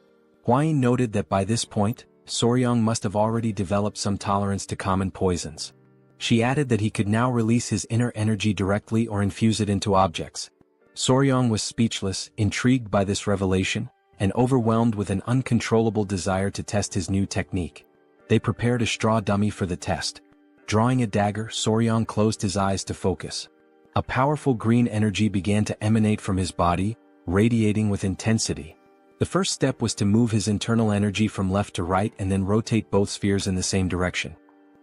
Huayin noted that by this point, Soryong must have already developed some tolerance to common poisons. She added that he could now release his inner energy directly or infuse it into objects. Soryong was speechless, intrigued by this revelation, and overwhelmed with an uncontrollable desire to test his new technique. They prepared a straw dummy for the test. Drawing a dagger, Soryong closed his eyes to focus. A powerful green energy began to emanate from his body, radiating with intensity. The first step was to move his internal energy from left to right and then rotate both spheres in the same direction.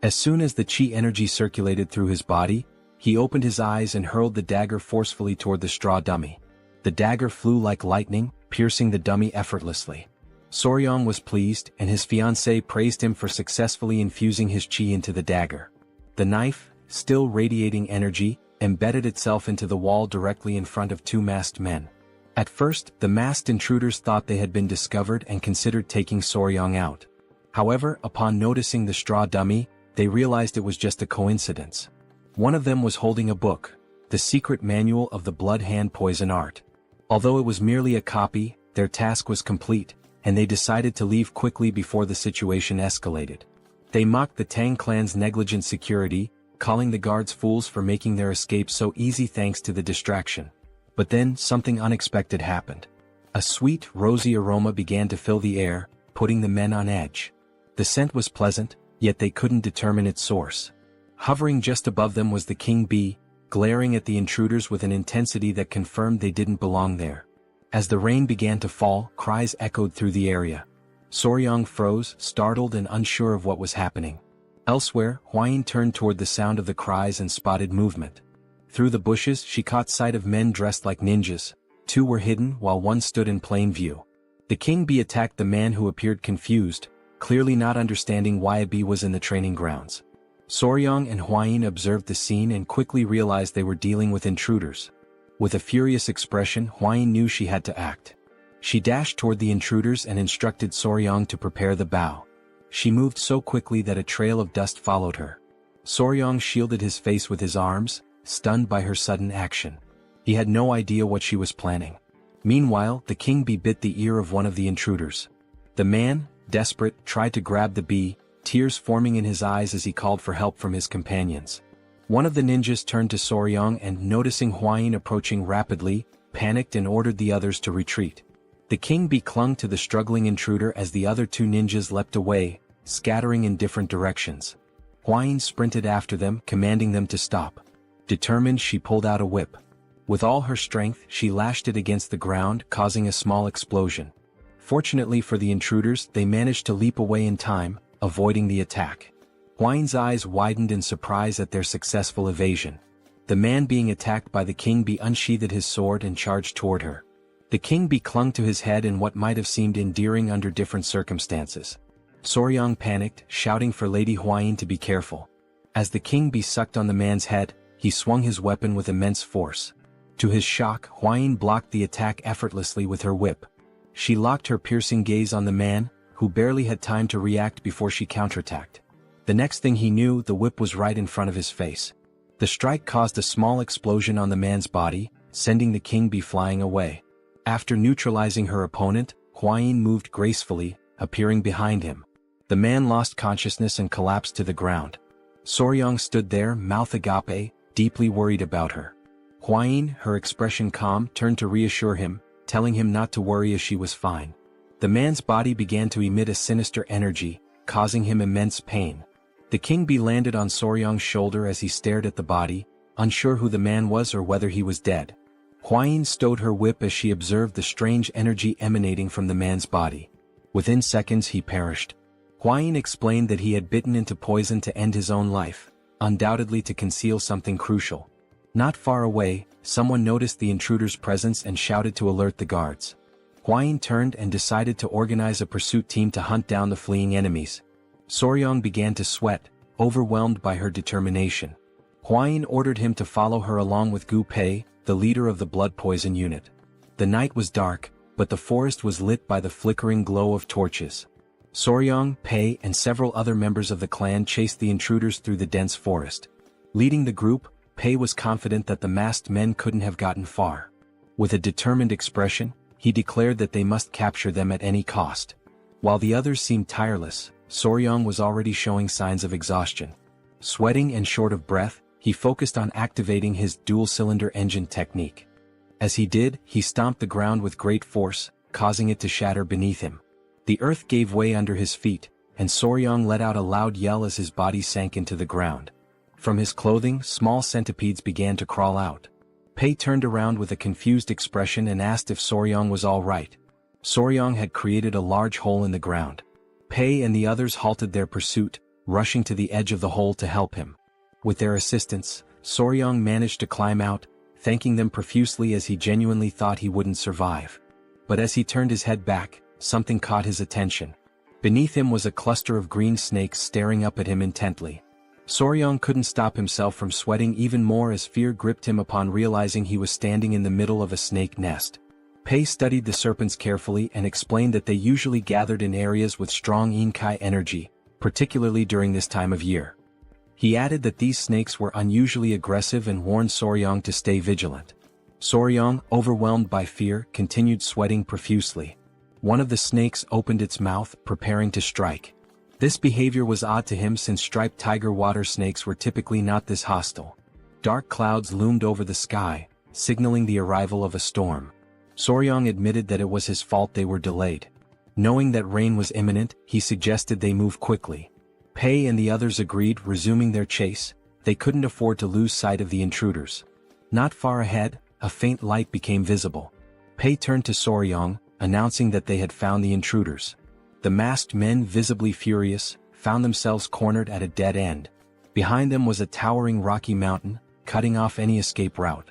As soon as the chi energy circulated through his body, he opened his eyes and hurled the dagger forcefully toward the straw dummy. The dagger flew like lightning, piercing the dummy effortlessly. Soryong was pleased, and his fiancée praised him for successfully infusing his chi into the dagger. The knife, still radiating energy, embedded itself into the wall directly in front of two masked men. At first, the masked intruders thought they had been discovered and considered taking Soryong out. However, upon noticing the straw dummy, they realized it was just a coincidence. One of them was holding a book, the secret manual of the blood hand poison art. Although it was merely a copy, their task was complete, and they decided to leave quickly before the situation escalated. They mocked the Tang clan's negligent security, calling the guards fools for making their escape so easy thanks to the distraction. But then, something unexpected happened. A sweet, rosy aroma began to fill the air, putting the men on edge. The scent was pleasant, yet they couldn't determine its source. Hovering just above them was the king bee, glaring at the intruders with an intensity that confirmed they didn't belong there. As the rain began to fall, cries echoed through the area. Soryong froze, startled and unsure of what was happening. Elsewhere, Huayin turned toward the sound of the cries and spotted movement. Through the bushes she caught sight of men dressed like ninjas. Two were hidden while one stood in plain view. The king bee attacked the man who appeared confused, clearly not understanding why a bee was in the training grounds. Soryong and Huayin observed the scene and quickly realized they were dealing with intruders. With a furious expression, Huayin knew she had to act. She dashed toward the intruders and instructed Soryong to prepare the bow. She moved so quickly that a trail of dust followed her. Soryong shielded his face with his arms, stunned by her sudden action. He had no idea what she was planning. Meanwhile, the king bee bit the ear of one of the intruders. The man, desperate, tried to grab the bee, tears forming in his eyes as he called for help from his companions. One of the ninjas turned to Soryong and, noticing Huayin approaching rapidly, panicked and ordered the others to retreat. The king bee clung to the struggling intruder as the other two ninjas leapt away, scattering in different directions. Huayin sprinted after them, commanding them to stop. Determined, she pulled out a whip. With all her strength, she lashed it against the ground, causing a small explosion. Fortunately for the intruders, they managed to leap away in time, avoiding the attack. Huayin's eyes widened in surprise at their successful evasion. The man being attacked by the king bee unsheathed his sword and charged toward her. The king bee clung to his head in what might have seemed endearing under different circumstances. Soryong panicked, shouting for Lady Huayin to be careful. As the king bee sucked on the man's head, he swung his weapon with immense force. To his shock, Huayin blocked the attack effortlessly with her whip. She locked her piercing gaze on the man, who barely had time to react before she counterattacked. The next thing he knew, the whip was right in front of his face. The strike caused a small explosion on the man's body, sending the king bee flying away. After neutralizing her opponent, Huayin moved gracefully, appearing behind him. The man lost consciousness and collapsed to the ground. Soryong stood there, mouth agape, deeply worried about her. Huayin, her expression calm, turned to reassure him, telling him not to worry as she was fine. The man's body began to emit a sinister energy, causing him immense pain. The king bee landed on Soryong's shoulder as he stared at the body, unsure who the man was or whether he was dead. Huayin stowed her whip as she observed the strange energy emanating from the man's body. Within seconds he perished. Huayin explained that he had bitten into poison to end his own life, undoubtedly to conceal something crucial. Not far away, someone noticed the intruder's presence and shouted to alert the guards. Huayin turned and decided to organize a pursuit team to hunt down the fleeing enemies. Soryong began to sweat, overwhelmed by her determination. Huayin ordered him to follow her along with Gu Pei, the leader of the blood poison unit. The night was dark, but the forest was lit by the flickering glow of torches. Soryong, Pei, and several other members of the clan chased the intruders through the dense forest. Leading the group, Pei was confident that the masked men couldn't have gotten far. With a determined expression, he declared that they must capture them at any cost. While the others seemed tireless, Soryong was already showing signs of exhaustion. Sweating and short of breath, he focused on activating his dual-cylinder engine technique. As he did, he stomped the ground with great force, causing it to shatter beneath him. The earth gave way under his feet, and Soryong let out a loud yell as his body sank into the ground. From his clothing, small centipedes began to crawl out. Pei turned around with a confused expression and asked if Soryong was all right. Soryong had created a large hole in the ground. Pei and the others halted their pursuit, rushing to the edge of the hole to help him. With their assistance, Soryong managed to climb out, thanking them profusely as he genuinely thought he wouldn't survive. But as he turned his head back, something caught his attention. Beneath him was a cluster of green snakes staring up at him intently. Soryong couldn't stop himself from sweating even more as fear gripped him upon realizing he was standing in the middle of a snake nest. Pei studied the serpents carefully and explained that they usually gathered in areas with strong Inkai energy, particularly during this time of year. He added that these snakes were unusually aggressive and warned Soryong to stay vigilant. Soryong, overwhelmed by fear, continued sweating profusely. One of the snakes opened its mouth, preparing to strike. This behavior was odd to him since striped tiger water snakes were typically not this hostile. Dark clouds loomed over the sky, signaling the arrival of a storm. Soryong admitted that it was his fault they were delayed. Knowing that rain was imminent, he suggested they move quickly. Pei and the others agreed, resuming their chase. They couldn't afford to lose sight of the intruders. Not far ahead, a faint light became visible. Pei turned to Soryong, announcing that they had found the intruders. The masked men, visibly furious, found themselves cornered at a dead end. Behind them was a towering rocky mountain, cutting off any escape route.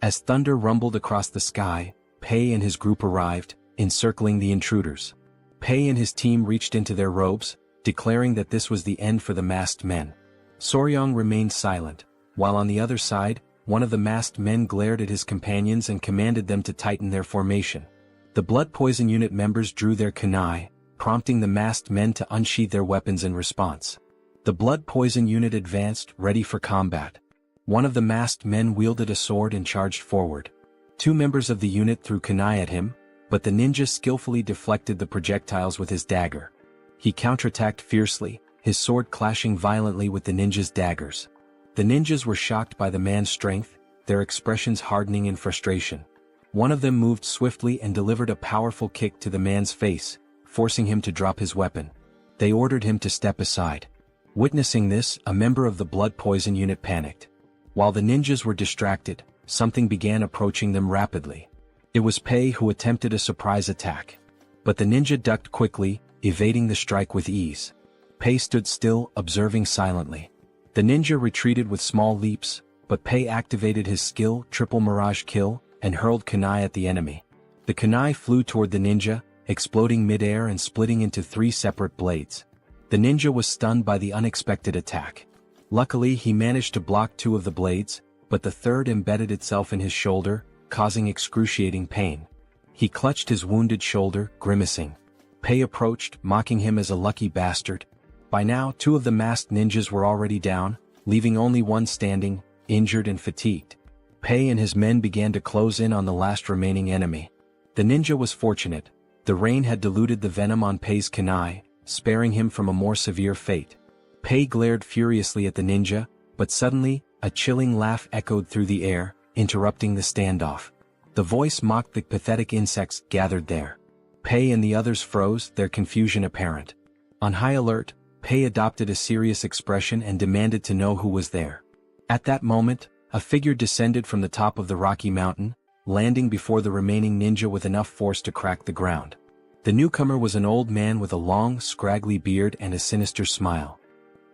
As thunder rumbled across the sky, Pei and his group arrived, encircling the intruders. Pei and his team reached into their robes, declaring that this was the end for the masked men. Soryong remained silent, while on the other side, one of the masked men glared at his companions and commanded them to tighten their formation. The blood poison unit members drew their kunai, prompting the masked men to unsheath their weapons in response. The blood poison unit advanced, ready for combat. One of the masked men wielded a sword and charged forward. Two members of the unit threw kunai at him, but the ninja skillfully deflected the projectiles with his dagger. He counterattacked fiercely, his sword clashing violently with the ninja's daggers. The ninjas were shocked by the man's strength, their expressions hardening in frustration. One of them moved swiftly and delivered a powerful kick to the man's face, forcing him to drop his weapon. They ordered him to step aside. Witnessing this, a member of the blood poison unit panicked. While the ninjas were distracted, something began approaching them rapidly. It was Pei who attempted a surprise attack. But the ninja ducked quickly, evading the strike with ease. Pei stood still, observing silently. The ninja retreated with small leaps, but Pei activated his skill, Triple Mirage Kill, and hurled kunai at the enemy. The kunai flew toward the ninja, exploding midair and splitting into 3 separate blades. The ninja was stunned by the unexpected attack. Luckily, he managed to block 2 of the blades, but the third embedded itself in his shoulder, causing excruciating pain. He clutched his wounded shoulder, grimacing. Pei approached, mocking him as a lucky bastard. By now, 2 of the masked ninjas were already down, leaving only one standing, injured and fatigued. Pei and his men began to close in on the last remaining enemy. The ninja was fortunate. The rain had diluted the venom on Pei's kunai, sparing him from a more severe fate. Pei glared furiously at the ninja, but suddenly, a chilling laugh echoed through the air, interrupting the standoff. The voice mocked the pathetic insects gathered there. Pei and the others froze, their confusion apparent. On high alert, Pei adopted a serious expression and demanded to know who was there. At that moment, a figure descended from the top of the rocky mountain, landing before the remaining ninja with enough force to crack the ground. The newcomer was an old man with a long, scraggly beard and a sinister smile.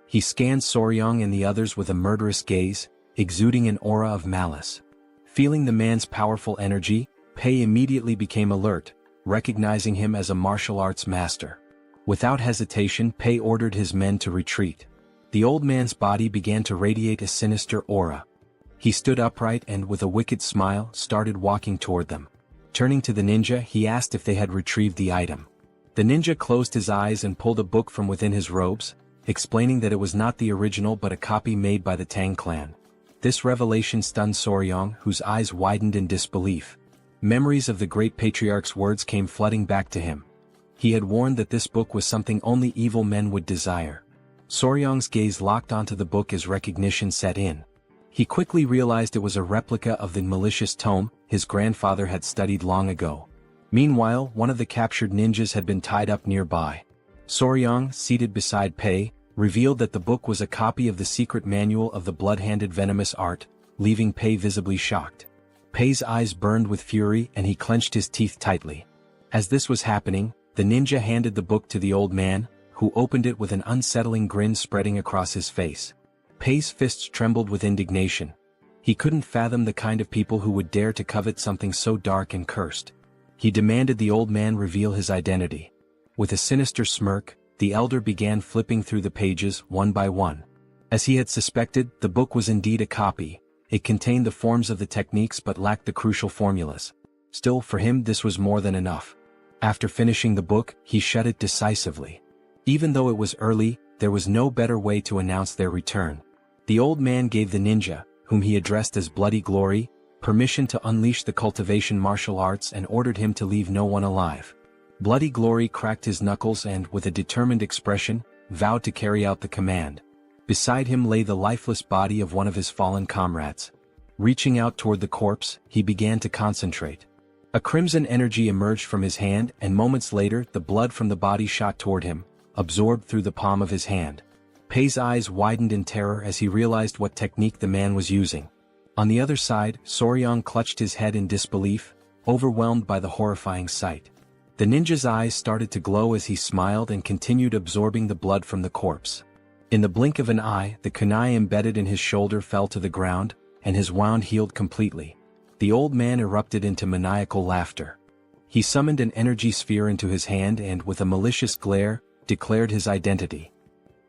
He scanned Soryong and the others with a murderous gaze, exuding an aura of malice. Feeling the man's powerful energy, Pei immediately became alert, recognizing him as a martial arts master. Without hesitation, Pei ordered his men to retreat. The old man's body began to radiate a sinister aura. He stood upright and, with a wicked smile, started walking toward them. Turning to the ninja, he asked if they had retrieved the item. The ninja closed his eyes and pulled a book from within his robes, explaining that it was not the original but a copy made by the Tang Clan. This revelation stunned Soryong, whose eyes widened in disbelief. Memories of the great patriarch's words came flooding back to him. He had warned that this book was something only evil men would desire. Soryang's gaze locked onto the book as recognition set in. He quickly realized it was a replica of the malicious tome his grandfather had studied long ago. Meanwhile, one of the captured ninjas had been tied up nearby. Soryang, seated beside Pei, revealed that the book was a copy of the secret manual of the blood-handed venomous art, leaving Pei visibly shocked. Pei's eyes burned with fury and he clenched his teeth tightly. As this was happening, the ninja handed the book to the old man, who opened it with an unsettling grin spreading across his face. Pei's fists trembled with indignation. He couldn't fathom the kind of people who would dare to covet something so dark and cursed. He demanded the old man reveal his identity. With a sinister smirk, the elder began flipping through the pages one by one. As he had suspected, the book was indeed a copy. It contained the forms of the techniques but lacked the crucial formulas. Still, for him this was more than enough. After finishing the book, he shut it decisively. Even though it was early, there was no better way to announce their return. The old man gave the ninja, whom he addressed as Bloody Glory, permission to unleash the cultivation martial arts and ordered him to leave no one alive. Bloody Glory cracked his knuckles and, with a determined expression, vowed to carry out the command. Beside him lay the lifeless body of one of his fallen comrades. Reaching out toward the corpse, he began to concentrate. A crimson energy emerged from his hand and moments later the blood from the body shot toward him, absorbed through the palm of his hand. Pei's eyes widened in terror as he realized what technique the man was using. On the other side, Soryang clutched his head in disbelief, overwhelmed by the horrifying sight. The ninja's eyes started to glow as he smiled and continued absorbing the blood from the corpse. In the blink of an eye, the kunai embedded in his shoulder fell to the ground, and his wound healed completely. The old man erupted into maniacal laughter. He summoned an energy sphere into his hand and, with a malicious glare, declared his identity.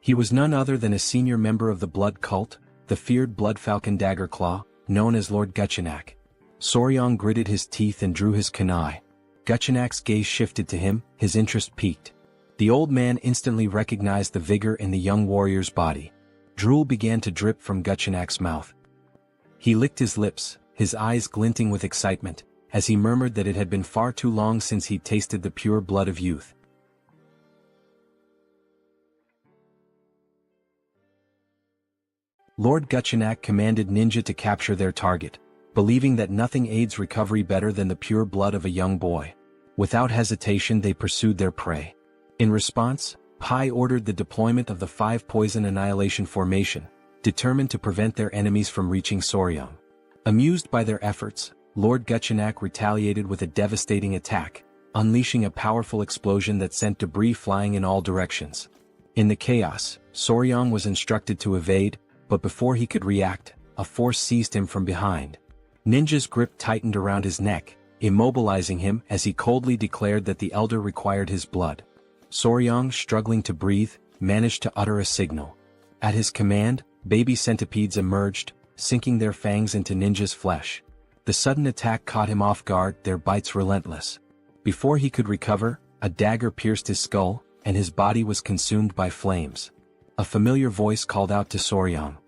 He was none other than a senior member of the blood cult, the feared Blood Falcon Daggerclaw, known as Lord Guchenak. Soryang gritted his teeth and drew his kunai. Guchenak's gaze shifted to him, his interest piqued. The old man instantly recognized the vigor in the young warrior's body. Drool began to drip from Guchenak's mouth. He licked his lips, his eyes glinting with excitement, as he murmured that it had been far too long since he'd tasted the pure blood of youth. Lord Guchenak commanded ninja to capture their target, believing that nothing aids recovery better than the pure blood of a young boy. Without hesitation they pursued their prey. In response, Pai ordered the deployment of the 5 poison annihilation formation, determined to prevent their enemies from reaching Soryang. Amused by their efforts, Lord Guchenak retaliated with a devastating attack, unleashing a powerful explosion that sent debris flying in all directions. In the chaos, Soryang was instructed to evade, but before he could react, a force seized him from behind. Ninja's grip tightened around his neck, immobilizing him as he coldly declared that the elder required his blood. Soryang, struggling to breathe, managed to utter a signal. At his command, baby centipedes emerged, sinking their fangs into Ninja's flesh. The sudden attack caught him off guard, their bites relentless. Before he could recover, a dagger pierced his skull, and his body was consumed by flames. A familiar voice called out to Soryang.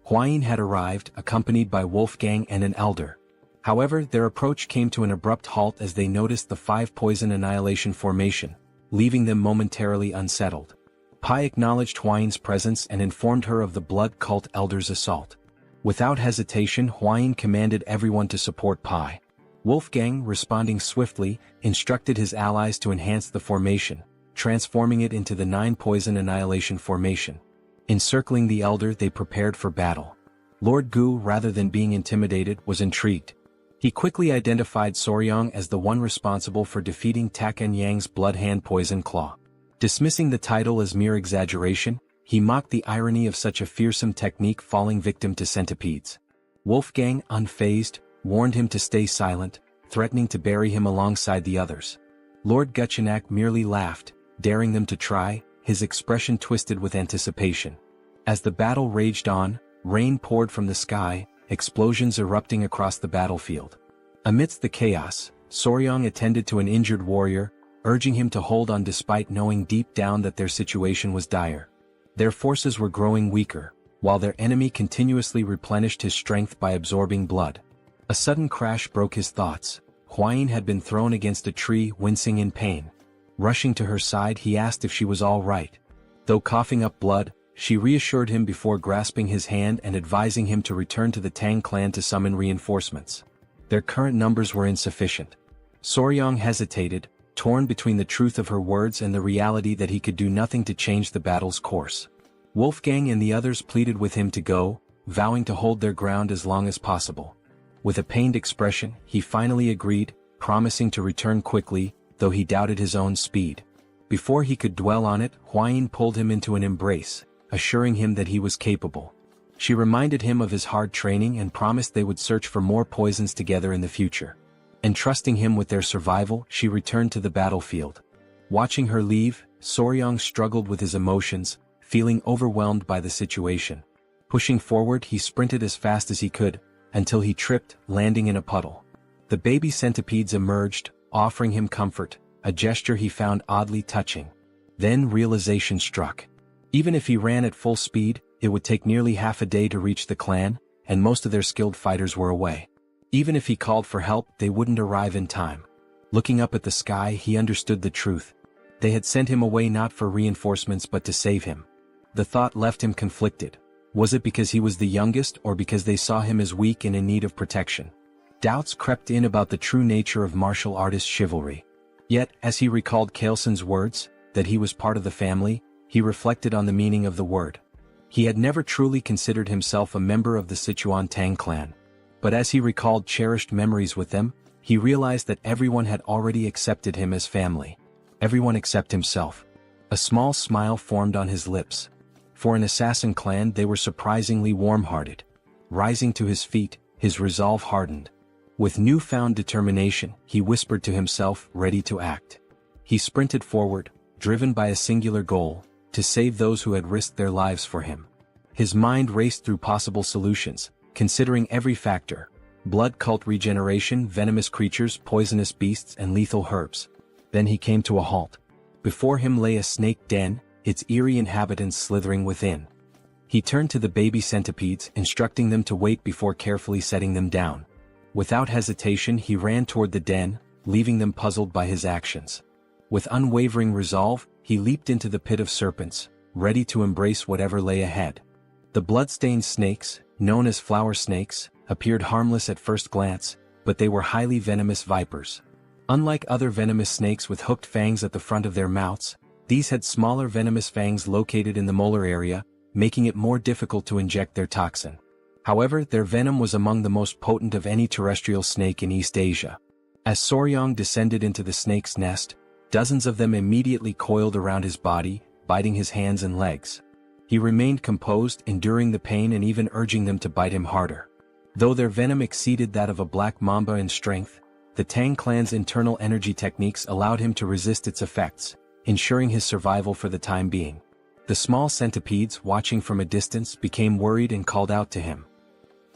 Huayin had arrived, accompanied by Wolfgang and an elder. However, their approach came to an abrupt halt as they noticed the 5 poison annihilation formation, leaving them momentarily unsettled. Pai acknowledged Huayin's presence and informed her of the blood cult elder's assault. Without hesitation, Huayin commanded everyone to support Pai. Wolfgang, responding swiftly, instructed his allies to enhance the formation, transforming it into the 9 poison annihilation formation. Encircling the elder, they prepared for battle. Lord Gu, rather than being intimidated, was intrigued. He quickly identified Soryang as the one responsible for defeating Taken Yang's blood hand poison claw. Dismissing the title as mere exaggeration, he mocked the irony of such a fearsome technique falling victim to centipedes. Wolfgang, unfazed, warned him to stay silent, threatening to bury him alongside the others. Lord Guchenak merely laughed, daring them to try, his expression twisted with anticipation. As the battle raged on, rain poured from the sky, explosions erupting across the battlefield. Amidst the chaos, Soryang attended to an injured warrior, urging him to hold on despite knowing deep down that their situation was dire. Their forces were growing weaker, while their enemy continuously replenished his strength by absorbing blood. A sudden crash broke his thoughts. Huayin had been thrown against a tree, wincing in pain. Rushing to her side, he asked if she was all right. Though coughing up blood, she reassured him before grasping his hand and advising him to return to the Tang clan to summon reinforcements. Their current numbers were insufficient. Soryang hesitated, torn between the truth of her words and the reality that he could do nothing to change the battle's course. Wolfgang and the others pleaded with him to go, vowing to hold their ground as long as possible. With a pained expression, he finally agreed, promising to return quickly, though he doubted his own speed. Before he could dwell on it, Huayin pulled him into an embrace, assuring him that he was capable. She reminded him of his hard training and promised they would search for more poisons together in the future. Entrusting him with their survival, she returned to the battlefield. Watching her leave, Soryang struggled with his emotions, feeling overwhelmed by the situation. Pushing forward, he sprinted as fast as he could, until he tripped, landing in a puddle. The baby centipedes emerged, offering him comfort, a gesture he found oddly touching. Then realization struck. Even if he ran at full speed, it would take nearly half a day to reach the clan, and most of their skilled fighters were away. Even if he called for help, they wouldn't arrive in time. Looking up at the sky, he understood the truth. They had sent him away not for reinforcements but to save him. The thought left him conflicted. Was it because he was the youngest or because they saw him as weak and in need of protection? Doubts crept in about the true nature of martial artist chivalry. Yet, as he recalled Kaelson's words, that he was part of the family, he reflected on the meaning of the word. He had never truly considered himself a member of the Sichuan Tang Clan. But as he recalled cherished memories with them, he realized that everyone had already accepted him as family. Everyone except himself. A small smile formed on his lips. For an assassin clan, they were surprisingly warm-hearted. Rising to his feet, his resolve hardened. With newfound determination, he whispered to himself, ready to act. He sprinted forward, driven by a singular goal, to save those who had risked their lives for him. His mind raced through possible solutions, considering every factor: blood cult regeneration, venomous creatures, poisonous beasts, and lethal herbs. Then he came to a halt. Before him lay a snake den, its eerie inhabitants slithering within. He turned to the baby centipedes, instructing them to wait before carefully setting them down. Without hesitation, he ran toward the den, leaving them puzzled by his actions. With unwavering resolve, he leaped into the pit of serpents, ready to embrace whatever lay ahead. The blood-stained snakes, known as flower snakes, appeared harmless at first glance, but they were highly venomous vipers. Unlike other venomous snakes with hooked fangs at the front of their mouths, these had smaller venomous fangs located in the molar area, making it more difficult to inject their toxin. However, their venom was among the most potent of any terrestrial snake in East Asia. As Soryang descended into the snake's nest, dozens of them immediately coiled around his body, biting his hands and legs. He remained composed, enduring the pain and even urging them to bite him harder. Though their venom exceeded that of a black mamba in strength, the Tang clan's internal energy techniques allowed him to resist its effects, ensuring his survival for the time being. The small centipedes, watching from a distance, became worried and called out to him.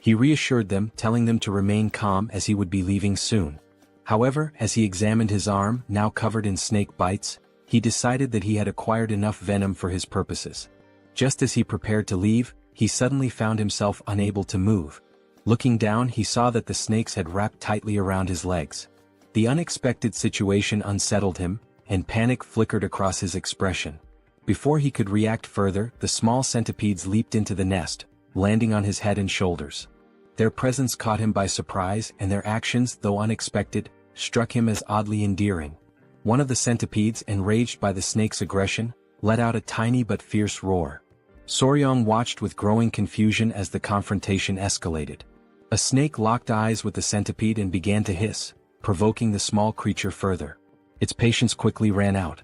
He reassured them, telling them to remain calm as he would be leaving soon. However, as he examined his arm, now covered in snake bites, he decided that he had acquired enough venom for his purposes. Just as he prepared to leave, he suddenly found himself unable to move. Looking down, he saw that the snakes had wrapped tightly around his legs. The unexpected situation unsettled him, and panic flickered across his expression. Before he could react further, the small centipedes leaped into the nest, landing on his head and shoulders. Their presence caught him by surprise, and their actions, though unexpected, struck him as oddly endearing. One of the centipedes, enraged by the snake's aggression, let out a tiny but fierce roar. Soryang watched with growing confusion as the confrontation escalated. A snake locked eyes with the centipede and began to hiss, provoking the small creature further. Its patience quickly ran out.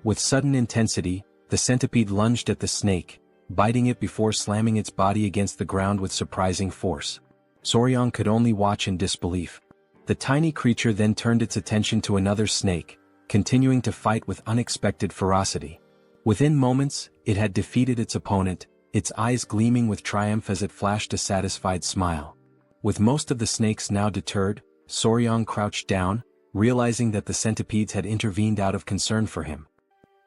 With sudden intensity, the centipede lunged at the snake, biting it before slamming its body against the ground with surprising force. Soryang could only watch in disbelief. The tiny creature then turned its attention to another snake, continuing to fight with unexpected ferocity. Within moments, it had defeated its opponent, its eyes gleaming with triumph as it flashed a satisfied smile. With most of the snakes now deterred, Soryang crouched down, realizing that the centipedes had intervened out of concern for him.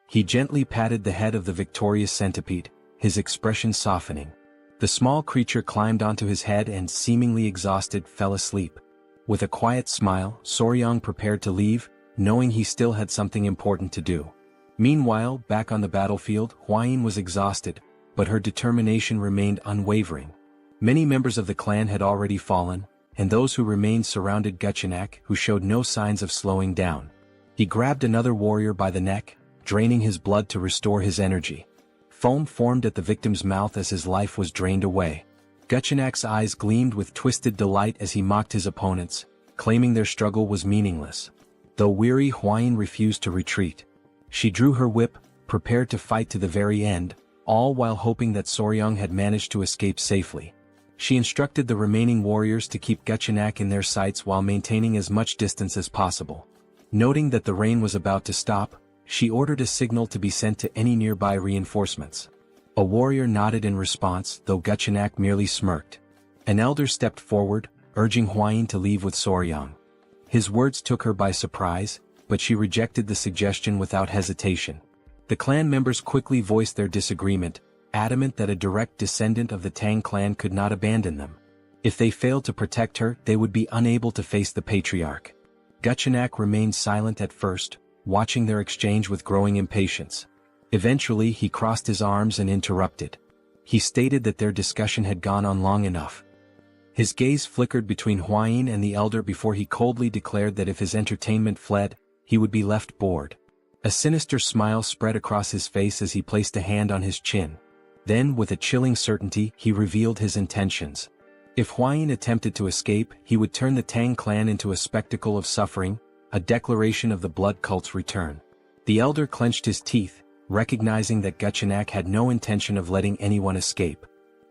He gently patted the head of the victorious centipede, his expression softening. The small creature climbed onto his head and, seemingly exhausted, fell asleep. With a quiet smile, Soryang prepared to leave, knowing he still had something important to do. Meanwhile, back on the battlefield, Huayin was exhausted, but her determination remained unwavering. Many members of the clan had already fallen, and those who remained surrounded Guchenak, who showed no signs of slowing down. He grabbed another warrior by the neck, draining his blood to restore his energy. Foam formed at the victim's mouth as his life was drained away. Guchenak's eyes gleamed with twisted delight as he mocked his opponents, claiming their struggle was meaningless. Though weary, Huayin refused to retreat. She drew her whip, prepared to fight to the very end, all while hoping that Soryang had managed to escape safely. She instructed the remaining warriors to keep Guchenak in their sights while maintaining as much distance as possible. Noting that the rain was about to stop, she ordered a signal to be sent to any nearby reinforcements. A warrior nodded in response, though Guchenak merely smirked. An elder stepped forward, urging Huayin to leave with Soryang. His words took her by surprise, but she rejected the suggestion without hesitation. The clan members quickly voiced their disagreement, adamant that a direct descendant of the Tang clan could not abandon them. If they failed to protect her, they would be unable to face the patriarch. Guchenak remained silent at first, watching their exchange with growing impatience. Eventually he crossed his arms and interrupted. He stated that their discussion had gone on long enough. His gaze flickered between Huayin and the elder before he coldly declared that if his entertainment fled, he would be left bored. A sinister smile spread across his face as he placed a hand on his chin. Then, with a chilling certainty, he revealed his intentions. If Huayin attempted to escape, he would turn the Tang clan into a spectacle of suffering, a declaration of the blood cult's return. The elder clenched his teeth, recognizing that Guchenak had no intention of letting anyone escape.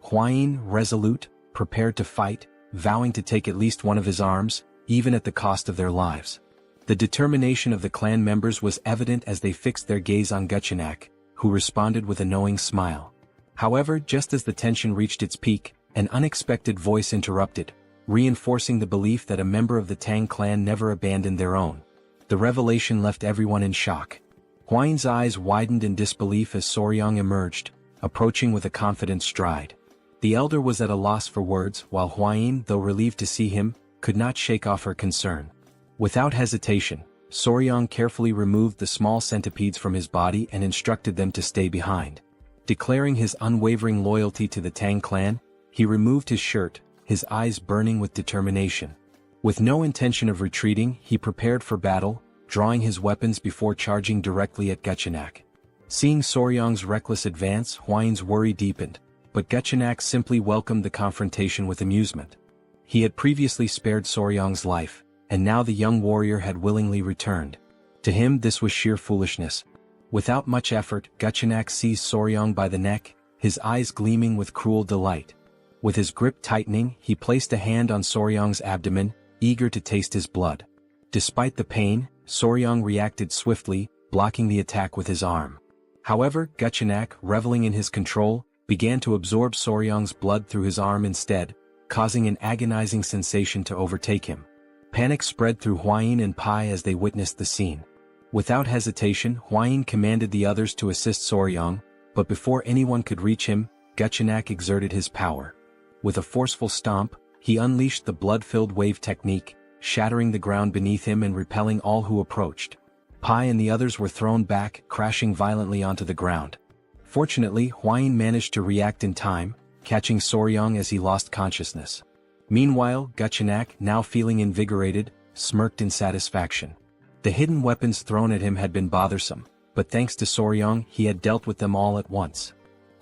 Huayin, resolute, prepared to fight, vowing to take at least one of his arms, even at the cost of their lives. The determination of the clan members was evident as they fixed their gaze on Guchenak, who responded with a knowing smile. However, just as the tension reached its peak, an unexpected voice interrupted, reinforcing the belief that a member of the Tang clan never abandoned their own. The revelation left everyone in shock. Huayin's eyes widened in disbelief as Soryang emerged, approaching with a confident stride. The elder was at a loss for words, while Huayin, though relieved to see him, could not shake off her concern. Without hesitation, Soryang carefully removed the small centipedes from his body and instructed them to stay behind. Declaring his unwavering loyalty to the Tang clan, he removed his shirt, his eyes burning with determination. With no intention of retreating, he prepared for battle, drawing his weapons before charging directly at Guchenak. Seeing Soryang's reckless advance, Huayin's worry deepened, but Guchenak simply welcomed the confrontation with amusement. He had previously spared Soryang's life, and now the young warrior had willingly returned. To him this was sheer foolishness. Without much effort, Guchenak seized Soryang by the neck, his eyes gleaming with cruel delight. With his grip tightening, he placed a hand on Soryang's abdomen, eager to taste his blood. Despite the pain, Soryang reacted swiftly, blocking the attack with his arm. However, Guchenak, reveling in his control, began to absorb Soryang's blood through his arm instead, causing an agonizing sensation to overtake him. Panic spread through Huayin and Pai as they witnessed the scene. Without hesitation, Huayin commanded the others to assist Soryang, but before anyone could reach him, Guchenak exerted his power. With a forceful stomp, he unleashed the blood-filled wave technique, shattering the ground beneath him and repelling all who approached. Pai and the others were thrown back, crashing violently onto the ground. Fortunately, Huayin managed to react in time, catching Soryang as he lost consciousness. Meanwhile, Guchenak, now feeling invigorated, smirked in satisfaction. The hidden weapons thrown at him had been bothersome, but thanks to Soryang, he had dealt with them all at once.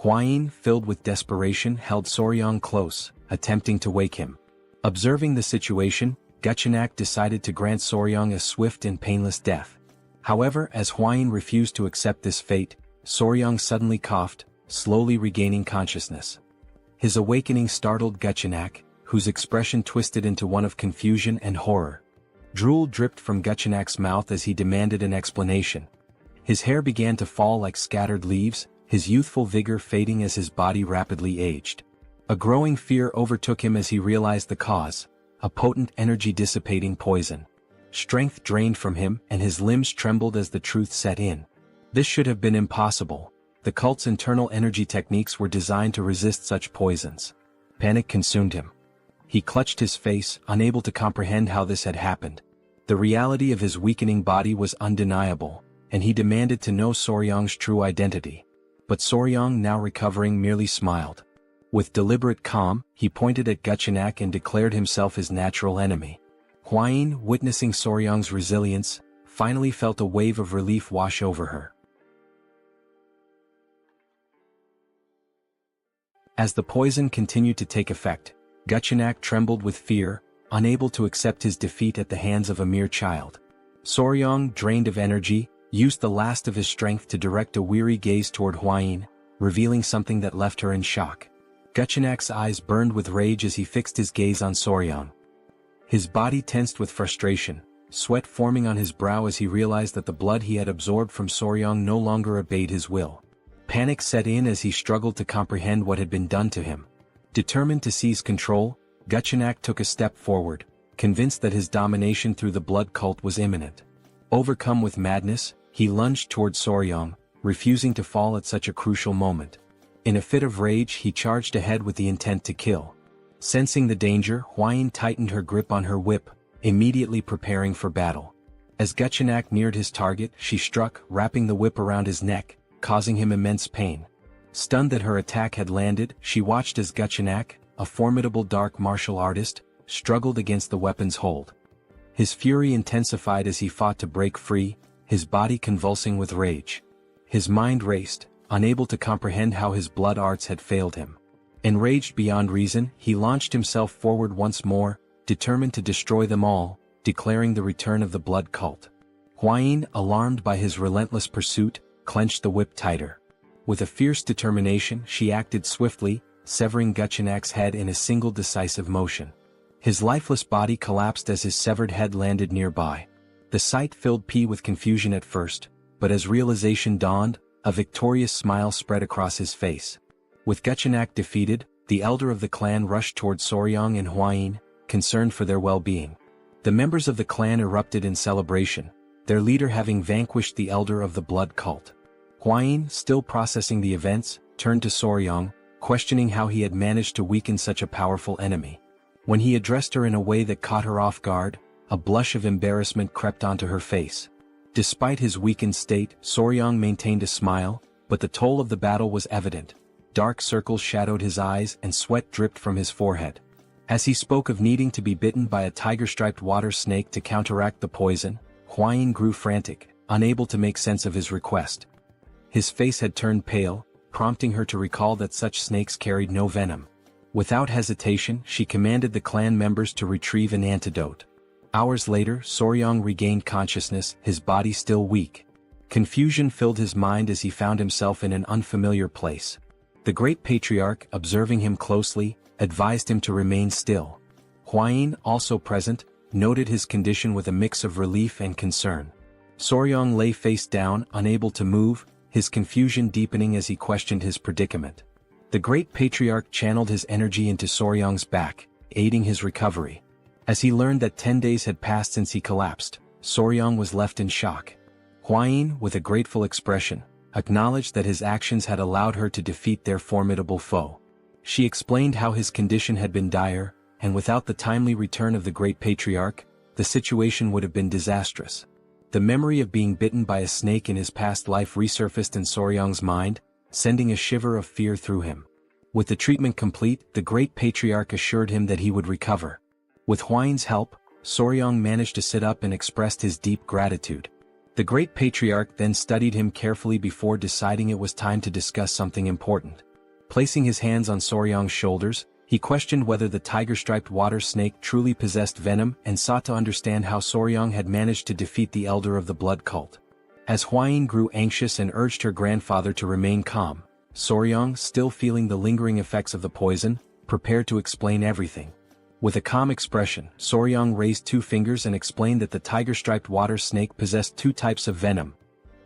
Huayin, filled with desperation, held Soryang close, attempting to wake him. Observing the situation, Guchenak decided to grant Soryang a swift and painless death. However, as Huayin refused to accept this fate, Soryang suddenly coughed, slowly regaining consciousness. His awakening startled Guchenak, whose expression twisted into one of confusion and horror. Drool dripped from Guchenak's mouth as he demanded an explanation. His hair began to fall like scattered leaves, his youthful vigor fading as his body rapidly aged. A growing fear overtook him as he realized the cause, a potent energy-dissipating poison. Strength drained from him, and his limbs trembled as the truth set in. This should have been impossible. The cult's internal energy techniques were designed to resist such poisons. Panic consumed him. He clutched his face, unable to comprehend how this had happened. The reality of his weakening body was undeniable, and he demanded to know Soryang's true identity. But Soryang, now recovering, merely smiled. With deliberate calm, he pointed at Guchenak and declared himself his natural enemy. Hwayin, witnessing Soryang's resilience, finally felt a wave of relief wash over her. As the poison continued to take effect, Guchenak trembled with fear, unable to accept his defeat at the hands of a mere child. Soryang, drained of energy, used the last of his strength to direct a weary gaze toward Hwayin, revealing something that left her in shock. Guchenak's eyes burned with rage as he fixed his gaze on Soryang. His body tensed with frustration, sweat forming on his brow as he realized that the blood he had absorbed from Soryang no longer obeyed his will. Panic set in as he struggled to comprehend what had been done to him. Determined to seize control, Guchenak took a step forward, convinced that his domination through the blood cult was imminent. Overcome with madness, he lunged toward Soryang, refusing to fall at such a crucial moment. In a fit of rage, he charged ahead with the intent to kill. Sensing the danger, Hwayin tightened her grip on her whip, immediately preparing for battle. As Guchenak neared his target, she struck, wrapping the whip around his neck, causing him immense pain. Stunned that her attack had landed, she watched as Guchenak, a formidable dark martial artist, struggled against the weapon's hold. His fury intensified as he fought to break free, his body convulsing with rage. His mind raced, unable to comprehend how his blood arts had failed him. Enraged beyond reason, he launched himself forward once more, determined to destroy them all, declaring the return of the blood cult. Hwayin, alarmed by his relentless pursuit, clenched the whip tighter. With a fierce determination, she acted swiftly, severing Guchenak's head in a single decisive motion. His lifeless body collapsed as his severed head landed nearby. The sight filled P with confusion at first, but as realization dawned, a victorious smile spread across his face. With Guchenak defeated, the elder of the clan rushed toward Soryang and Hwayin, concerned for their well-being. The members of the clan erupted in celebration, their leader having vanquished the elder of the blood cult. Hwayin, still processing the events, turned to Soryang, questioning how he had managed to weaken such a powerful enemy. When he addressed her in a way that caught her off guard, a blush of embarrassment crept onto her face. Despite his weakened state, Soryang maintained a smile, but the toll of the battle was evident. Dark circles shadowed his eyes and sweat dripped from his forehead. As he spoke of needing to be bitten by a tiger-striped water snake to counteract the poison, Hwayin grew frantic, unable to make sense of his request. His face had turned pale, prompting her to recall that such snakes carried no venom. Without hesitation, she commanded the clan members to retrieve an antidote. Hours later, Soryang regained consciousness, his body still weak. Confusion filled his mind as he found himself in an unfamiliar place. The great patriarch, observing him closely, advised him to remain still. Hwayin, also present, noted his condition with a mix of relief and concern. Soryang lay face down, unable to move, his confusion deepening as he questioned his predicament. The great patriarch channeled his energy into Soryang's back, aiding his recovery. As he learned that 10 days had passed since he collapsed, Soryang was left in shock. Hwayin, with a grateful expression, acknowledged that his actions had allowed her to defeat their formidable foe. She explained how his condition had been dire, and without the timely return of the great patriarch, the situation would have been disastrous. The memory of being bitten by a snake in his past life resurfaced in Soryang's mind, sending a shiver of fear through him. With the treatment complete, the great patriarch assured him that he would recover. With Hwayin's help, Soryang managed to sit up and expressed his deep gratitude. The great patriarch then studied him carefully before deciding it was time to discuss something important. Placing his hands on Soryang's shoulders, he questioned whether the tiger-striped water snake truly possessed venom and sought to understand how Soryang had managed to defeat the elder of the blood cult. As Hwayin grew anxious and urged her grandfather to remain calm, Soryang, still feeling the lingering effects of the poison, prepared to explain everything. With a calm expression, Soryang raised 2 fingers and explained that the tiger-striped water snake possessed 2 types of venom,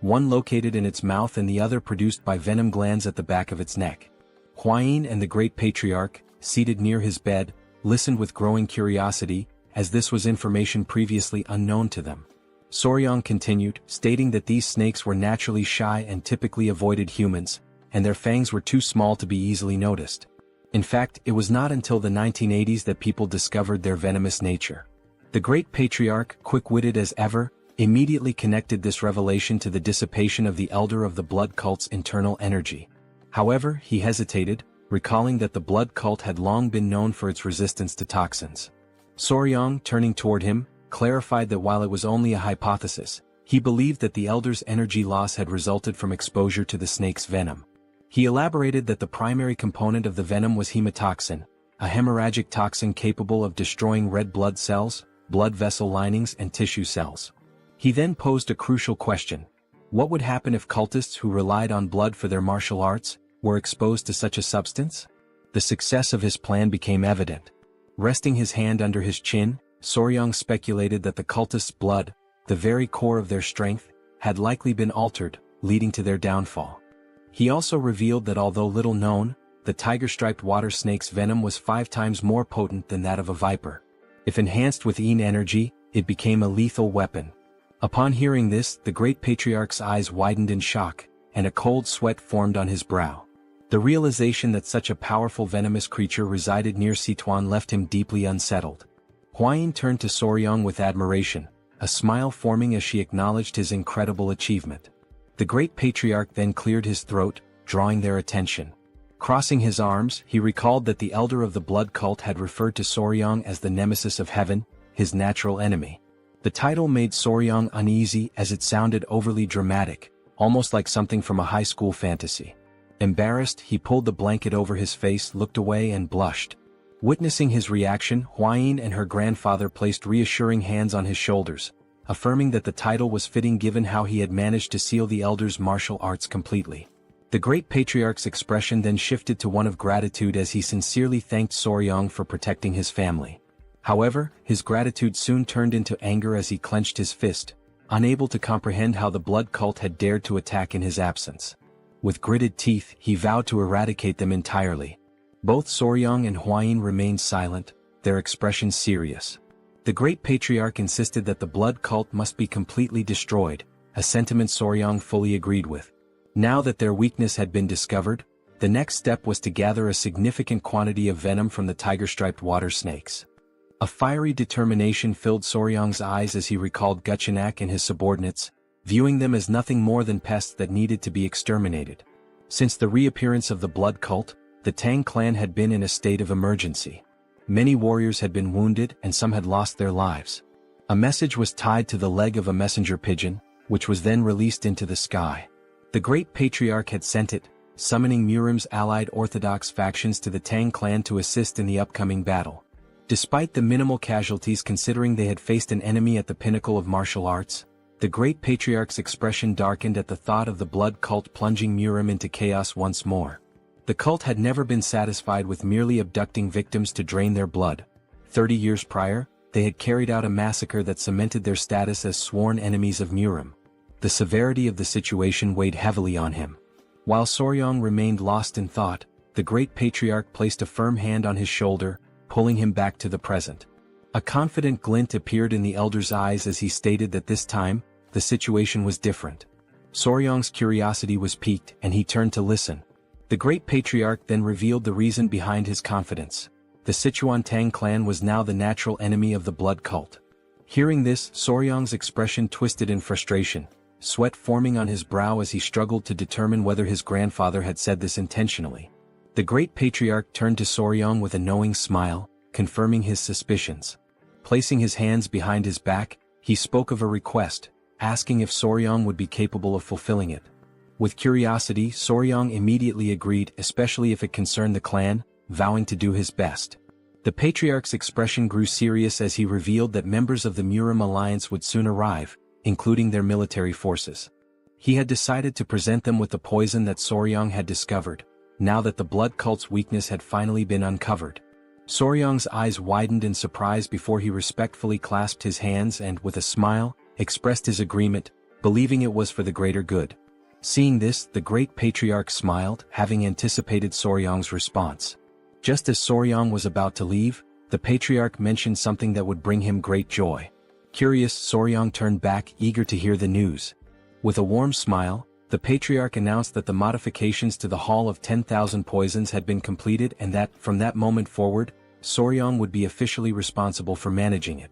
one located in its mouth and the other produced by venom glands at the back of its neck. Hwayin and the great patriarch, seated near his bed, listened with growing curiosity, as this was information previously unknown to them. Soryang continued, stating that these snakes were naturally shy and typically avoided humans, and their fangs were too small to be easily noticed. In fact, it was not until the 1980s that people discovered their venomous nature. The great patriarch, quick-witted as ever, immediately connected this revelation to the dissipation of the elder of the blood cult's internal energy. However, he hesitated, recalling that the blood cult had long been known for its resistance to toxins. Soryang, turning toward him, clarified that while it was only a hypothesis, he believed that the elder's energy loss had resulted from exposure to the snake's venom. He elaborated that the primary component of the venom was hemotoxin, a hemorrhagic toxin capable of destroying red blood cells, blood vessel linings and tissue cells. He then posed a crucial question. What would happen if cultists who relied on blood for their martial arts were exposed to such a substance? The success of his plan became evident. Resting his hand under his chin, Soryang speculated that the cultists' blood, the very core of their strength, had likely been altered, leading to their downfall. He also revealed that although little known, the tiger-striped water snake's venom was 5 times more potent than that of a viper. If enhanced with yin energy, it became a lethal weapon. Upon hearing this, the great patriarch's eyes widened in shock, and a cold sweat formed on his brow. The realization that such a powerful venomous creature resided near Sichuan left him deeply unsettled. Huayin turned to Soryang with admiration, a smile forming as she acknowledged his incredible achievement. The great patriarch then cleared his throat, drawing their attention. Crossing his arms, he recalled that the elder of the blood cult had referred to Soryang as the nemesis of heaven, his natural enemy. The title made Soryang uneasy as it sounded overly dramatic, almost like something from a high school fantasy. Embarrassed, he pulled the blanket over his face, looked away and blushed. Witnessing his reaction, Huayin and her grandfather placed reassuring hands on his shoulders, affirming that the title was fitting given how he had managed to seal the elder's martial arts completely. The great patriarch's expression then shifted to one of gratitude as he sincerely thanked Soryang for protecting his family. However, his gratitude soon turned into anger as he clenched his fist, unable to comprehend how the blood cult had dared to attack in his absence. With gritted teeth, he vowed to eradicate them entirely. Both Soryang and Huayin remained silent, their expressions serious. The great patriarch insisted that the blood cult must be completely destroyed, a sentiment Soryang fully agreed with. Now that their weakness had been discovered, the next step was to gather a significant quantity of venom from the tiger-striped water snakes. A fiery determination filled Soryang's eyes as he recalled Guchenak and his subordinates, viewing them as nothing more than pests that needed to be exterminated. Since the reappearance of the blood cult, the Tang clan had been in a state of emergency. Many warriors had been wounded and some had lost their lives. A message was tied to the leg of a messenger pigeon, which was then released into the sky. The great patriarch had sent it, summoning Murim's allied orthodox factions to the Tang clan to assist in the upcoming battle. Despite the minimal casualties considering they had faced an enemy at the pinnacle of martial arts, the great patriarch's expression darkened at the thought of the blood cult plunging Murim into chaos once more. The cult had never been satisfied with merely abducting victims to drain their blood. 30 years prior, they had carried out a massacre that cemented their status as sworn enemies of Murim. The severity of the situation weighed heavily on him. While Soryang remained lost in thought, the great patriarch placed a firm hand on his shoulder, pulling him back to the present. A confident glint appeared in the elder's eyes as he stated that this time, the situation was different. Soryang's curiosity was piqued and he turned to listen. The great patriarch then revealed the reason behind his confidence. The Sichuan Tang Clan was now the natural enemy of the blood cult. Hearing this, Soryang's expression twisted in frustration, sweat forming on his brow as he struggled to determine whether his grandfather had said this intentionally. The great patriarch turned to Soryang with a knowing smile, confirming his suspicions. Placing his hands behind his back, he spoke of a request, asking if Soryang would be capable of fulfilling it. With curiosity, Soryang immediately agreed, especially if it concerned the clan, vowing to do his best. The patriarch's expression grew serious as he revealed that members of the Murim alliance would soon arrive, including their military forces. He had decided to present them with the poison that Soryang had discovered, now that the blood cult's weakness had finally been uncovered. Soryang's eyes widened in surprise before he respectfully clasped his hands and, with a smile, expressed his agreement, believing it was for the greater good. Seeing this, the great patriarch smiled, having anticipated Soryang's response. Just as Soryang was about to leave, the patriarch mentioned something that would bring him great joy. Curious, Soryang turned back, eager to hear the news. With a warm smile, The patriarch announced that the modifications to the Hall of 10,000 Poisons had been completed and that, from that moment forward, Soryong would be officially responsible for managing it.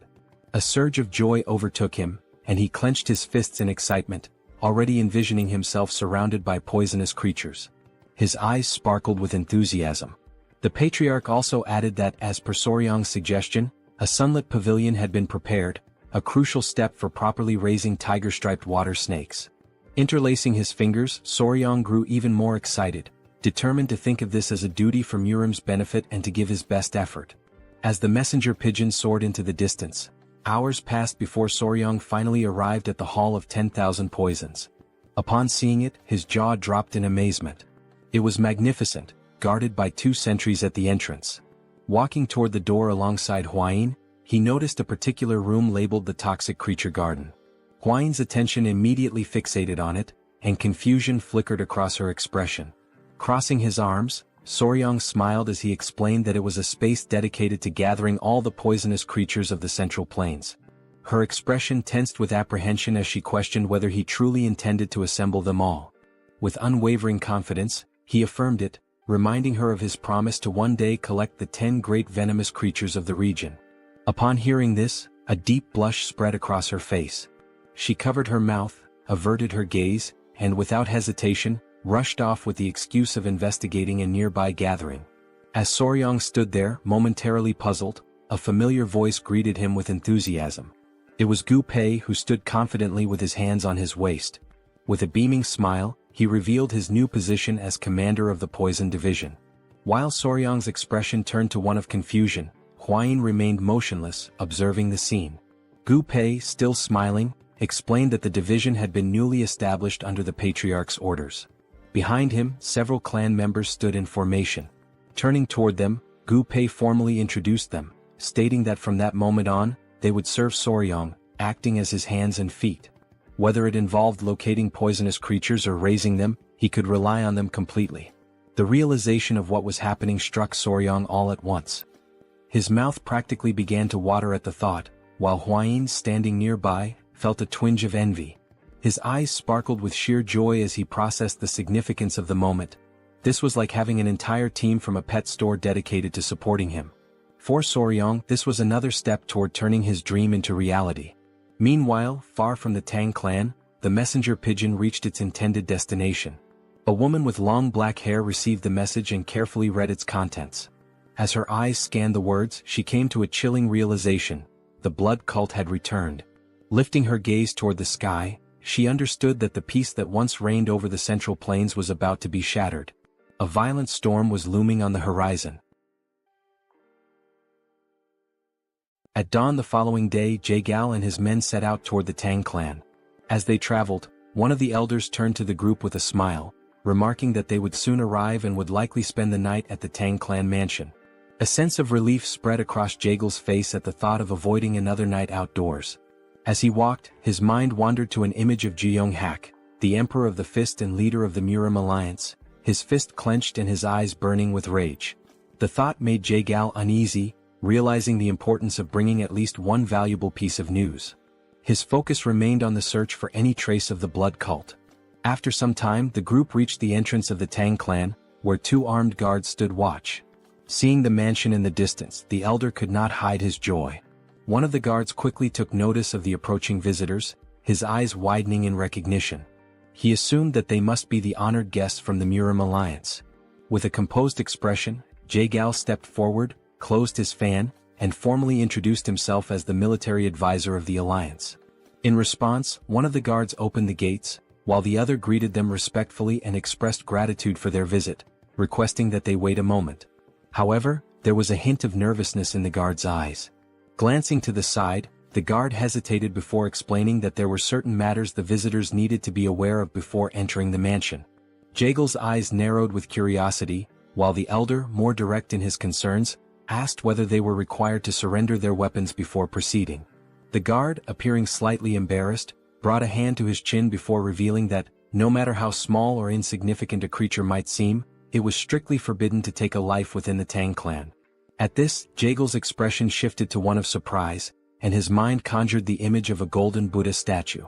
A surge of joy overtook him, and he clenched his fists in excitement, already envisioning himself surrounded by poisonous creatures. His eyes sparkled with enthusiasm. The patriarch also added that, as per Soryong's suggestion, a sunlit pavilion had been prepared, a crucial step for properly raising tiger-striped water snakes. Interlacing his fingers, Soryong grew even more excited, determined to think of this as a duty for Murim's benefit and to give his best effort. As the messenger pigeon soared into the distance, hours passed before Soryong finally arrived at the Hall of 10,000 Poisons. Upon seeing it, his jaw dropped in amazement. It was magnificent, guarded by 2 sentries at the entrance. Walking toward the door alongside Huayin, he noticed a particular room labeled the Toxic Creature Garden. Huayin's attention immediately fixated on it, and confusion flickered across her expression. Crossing his arms, Soryong smiled as he explained that it was a space dedicated to gathering all the poisonous creatures of the Central Plains. Her expression tensed with apprehension as she questioned whether he truly intended to assemble them all. With unwavering confidence, he affirmed it, reminding her of his promise to one day collect the 10 great venomous creatures of the region. Upon hearing this, a deep blush spread across her face. She covered her mouth, averted her gaze, and without hesitation, rushed off with the excuse of investigating a nearby gathering. As Soryong stood there, momentarily puzzled, a familiar voice greeted him with enthusiasm. It was Gu Pei, who stood confidently with his hands on his waist. With a beaming smile, he revealed his new position as commander of the Poison Division. While Soryong's expression turned to one of confusion, Huayin remained motionless, observing the scene. Gu Pei, still smiling, explained that the division had been newly established under the patriarch's orders. Behind him, several clan members stood in formation. Turning toward them, Gu Pei formally introduced them, stating that from that moment on, they would serve Soryong, acting as his hands and feet. Whether it involved locating poisonous creatures or raising them, he could rely on them completely. The realization of what was happening struck Soryong all at once. His mouth practically began to water at the thought, while Huayin, standing nearby, felt a twinge of envy. His eyes sparkled with sheer joy as he processed the significance of the moment. This was like having an entire team from a pet store dedicated to supporting him. For Soryong, this was another step toward turning his dream into reality. Meanwhile, far from the Tang clan, the messenger pigeon reached its intended destination. A woman with long black hair received the message and carefully read its contents. As her eyes scanned the words, she came to a chilling realization: the blood cult had returned. Lifting her gaze toward the sky, she understood that the peace that once reigned over the Central Plains was about to be shattered. A violent storm was looming on the horizon. At dawn the following day, Jaegal and his men set out toward the Tang clan. As they traveled, one of the elders turned to the group with a smile, remarking that they would soon arrive and would likely spend the night at the Tang clan mansion. A sense of relief spread across Jaegal's face at the thought of avoiding another night outdoors. As he walked, his mind wandered to an image of Jeong Hak, the Emperor of the Fist and leader of the Murim alliance, his fist clenched and his eyes burning with rage. The thought made Jaegal uneasy, realizing the importance of bringing at least one valuable piece of news. His focus remained on the search for any trace of the blood cult. After some time, the group reached the entrance of the Tang clan, where 2 armed guards stood watch. Seeing the mansion in the distance, the elder could not hide his joy. One of the guards quickly took notice of the approaching visitors, his eyes widening in recognition. He assumed that they must be the honored guests from the Murim alliance. With a composed expression, Jaegal stepped forward, closed his fan, and formally introduced himself as the military advisor of the alliance. In response, one of the guards opened the gates, while the other greeted them respectfully and expressed gratitude for their visit, requesting that they wait a moment. However, there was a hint of nervousness in the guard's eyes. Glancing to the side, the guard hesitated before explaining that there were certain matters the visitors needed to be aware of before entering the mansion. Jaegal's eyes narrowed with curiosity, while the elder, more direct in his concerns, asked whether they were required to surrender their weapons before proceeding. The guard, appearing slightly embarrassed, brought a hand to his chin before revealing that, no matter how small or insignificant a creature might seem, it was strictly forbidden to take a life within the Tang clan. At this, Jaegal's expression shifted to one of surprise, and his mind conjured the image of a golden Buddha statue.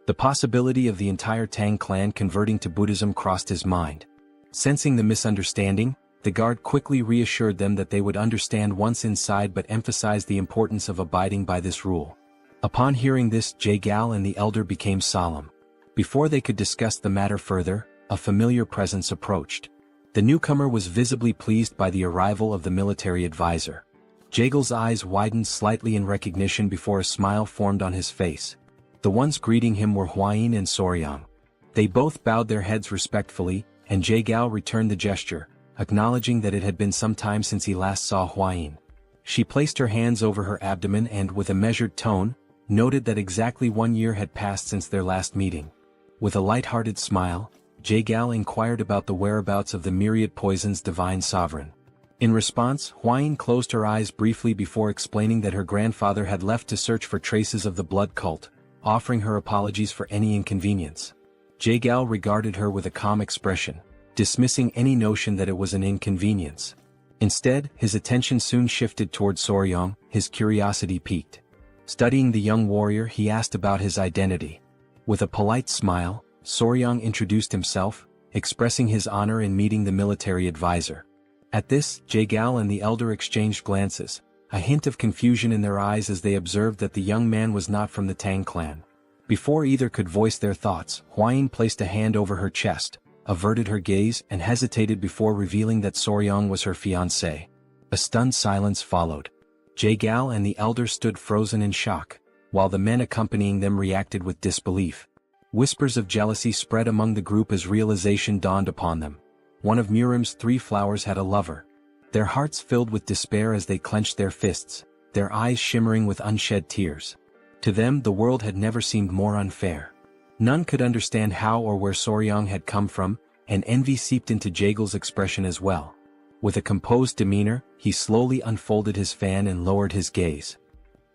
The possibility of the entire Tang clan converting to Buddhism crossed his mind. Sensing the misunderstanding, the guard quickly reassured them that they would understand once inside but emphasized the importance of abiding by this rule. Upon hearing this, Jae-gal and the elder became solemn. Before they could discuss the matter further, a familiar presence approached. The newcomer was visibly pleased by the arrival of the military advisor. Jae-gal's eyes widened slightly in recognition before a smile formed on his face. The ones greeting him were Hua-yin and Soryang. They both bowed their heads respectfully, and Jae-gal returned the gesture, acknowledging that it had been some time since he last saw Hua-yin. She placed her hands over her abdomen and, with a measured tone, noted that exactly 1 year had passed since their last meeting. With a light-hearted smile, Jae-gal inquired about the whereabouts of the myriad poison's divine sovereign. In response, Hua-yin closed her eyes briefly before explaining that her grandfather had left to search for traces of the blood cult, offering her apologies for any inconvenience. Jae-gal regarded her with a calm expression, dismissing any notion that it was an inconvenience. Instead, his attention soon shifted toward Soryang, his curiosity piqued. Studying the young warrior, he asked about his identity. With a polite smile, Soryang introduced himself, expressing his honor in meeting the military advisor. At this, Jae-gal and the elder exchanged glances, a hint of confusion in their eyes as they observed that the young man was not from the Tang clan. Before either could voice their thoughts, Hua-yin placed a hand over her chest, averted her gaze and hesitated before revealing that Soryang was her fiancé. A stunned silence followed. Jae-gal and the elder stood frozen in shock, while the men accompanying them reacted with disbelief. Whispers of jealousy spread among the group as realization dawned upon them. One of Murim's 3 flowers had a lover. Their hearts filled with despair as they clenched their fists, their eyes shimmering with unshed tears. To them, the world had never seemed more unfair. None could understand how or where Soryang had come from, and envy seeped into Jae-gal's expression as well. With a composed demeanor, he slowly unfolded his fan and lowered his gaze.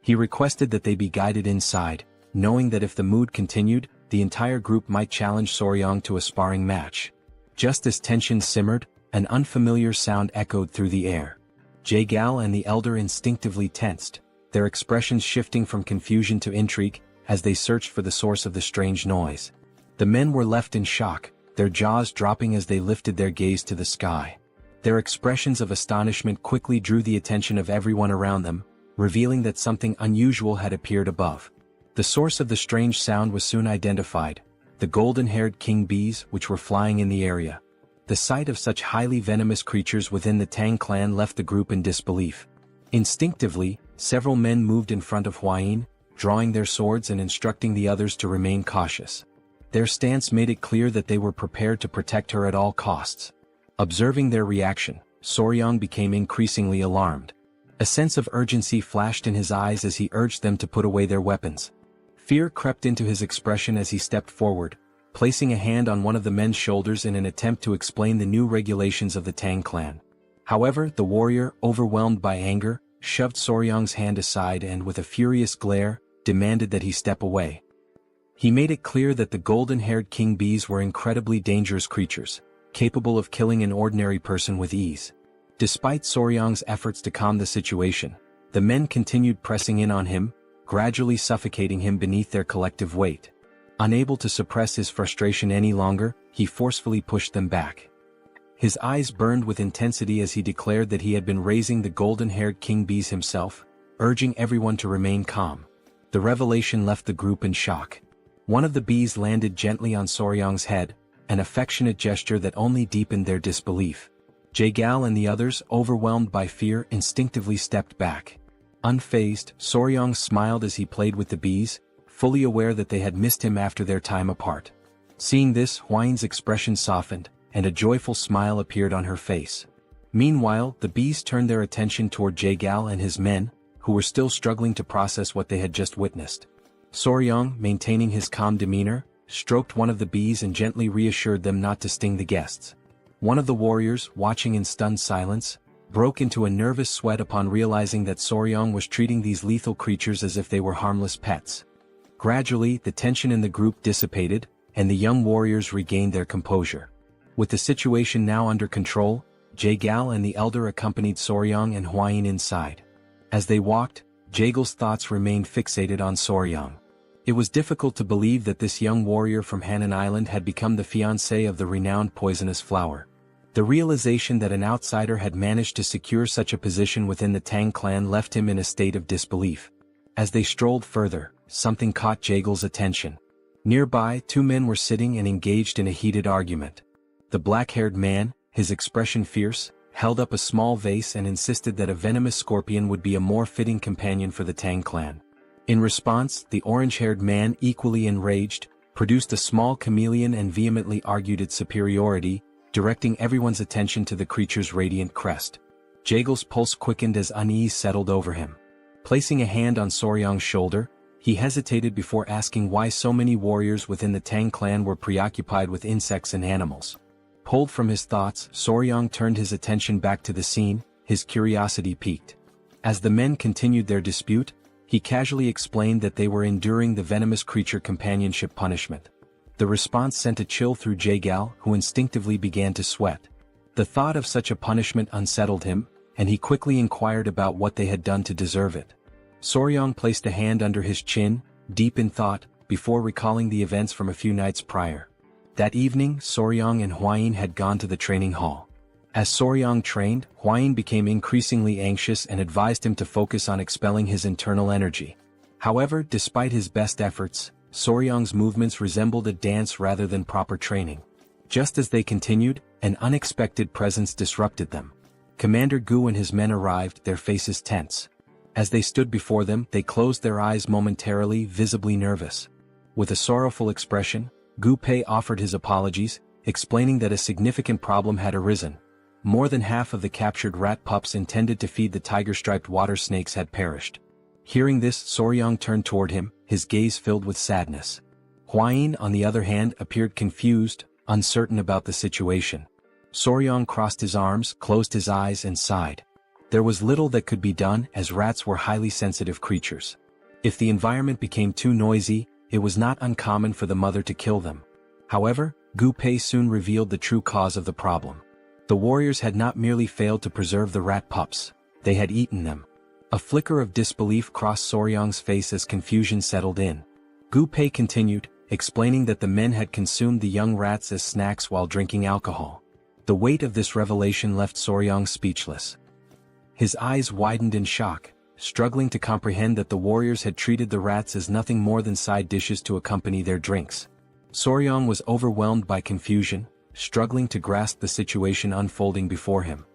He requested that they be guided inside, knowing that if the mood continued, the entire group might challenge Soryang to a sparring match. Just as tension simmered, an unfamiliar sound echoed through the air. Jae-gal and the elder instinctively tensed, their expressions shifting from confusion to intrigue, as they searched for the source of the strange noise. The men were left in shock, their jaws dropping as they lifted their gaze to the sky. Their expressions of astonishment quickly drew the attention of everyone around them, revealing that something unusual had appeared above. The source of the strange sound was soon identified, the golden-haired king bees which were flying in the area. The sight of such highly venomous creatures within the Tang clan left the group in disbelief. Instinctively, several men moved in front of Hua-yin, drawing their swords and instructing the others to remain cautious. Their stance made it clear that they were prepared to protect her at all costs. Observing their reaction, Soryang became increasingly alarmed. A sense of urgency flashed in his eyes as he urged them to put away their weapons. Fear crept into his expression as he stepped forward, placing a hand on one of the men's shoulders in an attempt to explain the new regulations of the Tang clan. However, the warrior, overwhelmed by anger, shoved Soryang's hand aside and, with a furious glare, demanded that he step away. He made it clear that the golden-haired king bees were incredibly dangerous creatures, capable of killing an ordinary person with ease. Despite Soryang's efforts to calm the situation, the men continued pressing in on him, gradually suffocating him beneath their collective weight. Unable to suppress his frustration any longer, he forcefully pushed them back. His eyes burned with intensity as he declared that he had been raising the golden-haired king bees himself, urging everyone to remain calm. The revelation left the group in shock. One of the bees landed gently on Soryang's head, an affectionate gesture that only deepened their disbelief. Jae-gal and the others, overwhelmed by fear, instinctively stepped back. Unfazed, Soryang smiled as he played with the bees, fully aware that they had missed him after their time apart. Seeing this, Hua-yin's expression softened, and a joyful smile appeared on her face. Meanwhile, the bees turned their attention toward Jae-gal and his men, who were still struggling to process what they had just witnessed. Soryang, maintaining his calm demeanor, stroked one of the bees and gently reassured them not to sting the guests. One of the warriors, watching in stunned silence, broke into a nervous sweat upon realizing that Soryang was treating these lethal creatures as if they were harmless pets. Gradually, the tension in the group dissipated, and the young warriors regained their composure. With the situation now under control, Jae-gal and the elder accompanied Soryang and Hua-yin inside. As they walked, Jae-gal's thoughts remained fixated on Soryang. It was difficult to believe that this young warrior from Hainan Island had become the fiancé of the renowned poisonous flower. The realization that an outsider had managed to secure such a position within the Tang clan left him in a state of disbelief. As they strolled further, something caught Jaegal's attention. Nearby, two men were sitting and engaged in a heated argument. The black-haired man, his expression fierce, held up a small vase and insisted that a venomous scorpion would be a more fitting companion for the Tang clan. In response, the orange-haired man, equally enraged, produced a small chameleon and vehemently argued its superiority, directing everyone's attention to the creature's radiant crest. Jaegal's pulse quickened as unease settled over him. Placing a hand on Soryang's shoulder, he hesitated before asking why so many warriors within the Tang clan were preoccupied with insects and animals. Pulled from his thoughts, Soryang turned his attention back to the scene, his curiosity piqued. As the men continued their dispute, he casually explained that they were enduring the venomous creature companionship punishment. The response sent a chill through Jaegal, who instinctively began to sweat. The thought of such a punishment unsettled him, and he quickly inquired about what they had done to deserve it. Soryang placed a hand under his chin, deep in thought, before recalling the events from a few nights prior. That evening, Soryang and Hwayin had gone to the training hall. As Soryang trained, Hwayin became increasingly anxious and advised him to focus on expelling his internal energy. However, despite his best efforts, Soryang's movements resembled a dance rather than proper training. Just as they continued, an unexpected presence disrupted them. Commander Gu and his men arrived, their faces tense. As they stood before them, they closed their eyes momentarily, visibly nervous. With a sorrowful expression, Gu Pei offered his apologies, explaining that a significant problem had arisen. More than half of the captured rat pups intended to feed the tiger-striped water snakes had perished. Hearing this, Soryang turned toward him, his gaze filled with sadness. Hwayin, on the other hand, appeared confused, uncertain about the situation. Soryang crossed his arms, closed his eyes and sighed. There was little that could be done, as rats were highly sensitive creatures. If the environment became too noisy, it was not uncommon for the mother to kill them. However, Gu Pei soon revealed the true cause of the problem. The warriors had not merely failed to preserve the rat pups, they had eaten them. A flicker of disbelief crossed Soryang's face as confusion settled in. Gu Pei continued, explaining that the men had consumed the young rats as snacks while drinking alcohol. The weight of this revelation left Soryang speechless. His eyes widened in shock, struggling to comprehend that the warriors had treated the rats as nothing more than side dishes to accompany their drinks. Soryang was overwhelmed by confusion, struggling to grasp the situation unfolding before him.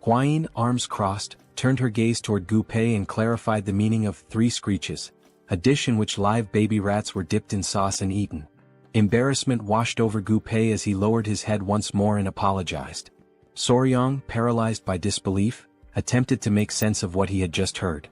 Hwayin, arms crossed, turned her gaze toward Gu Pei and clarified the meaning of 3 screeches, a dish in which live baby rats were dipped in sauce and eaten. Embarrassment washed over Gu Pei as he lowered his head once more and apologized. Soryang, paralyzed by disbelief, attempted to make sense of what he had just heard.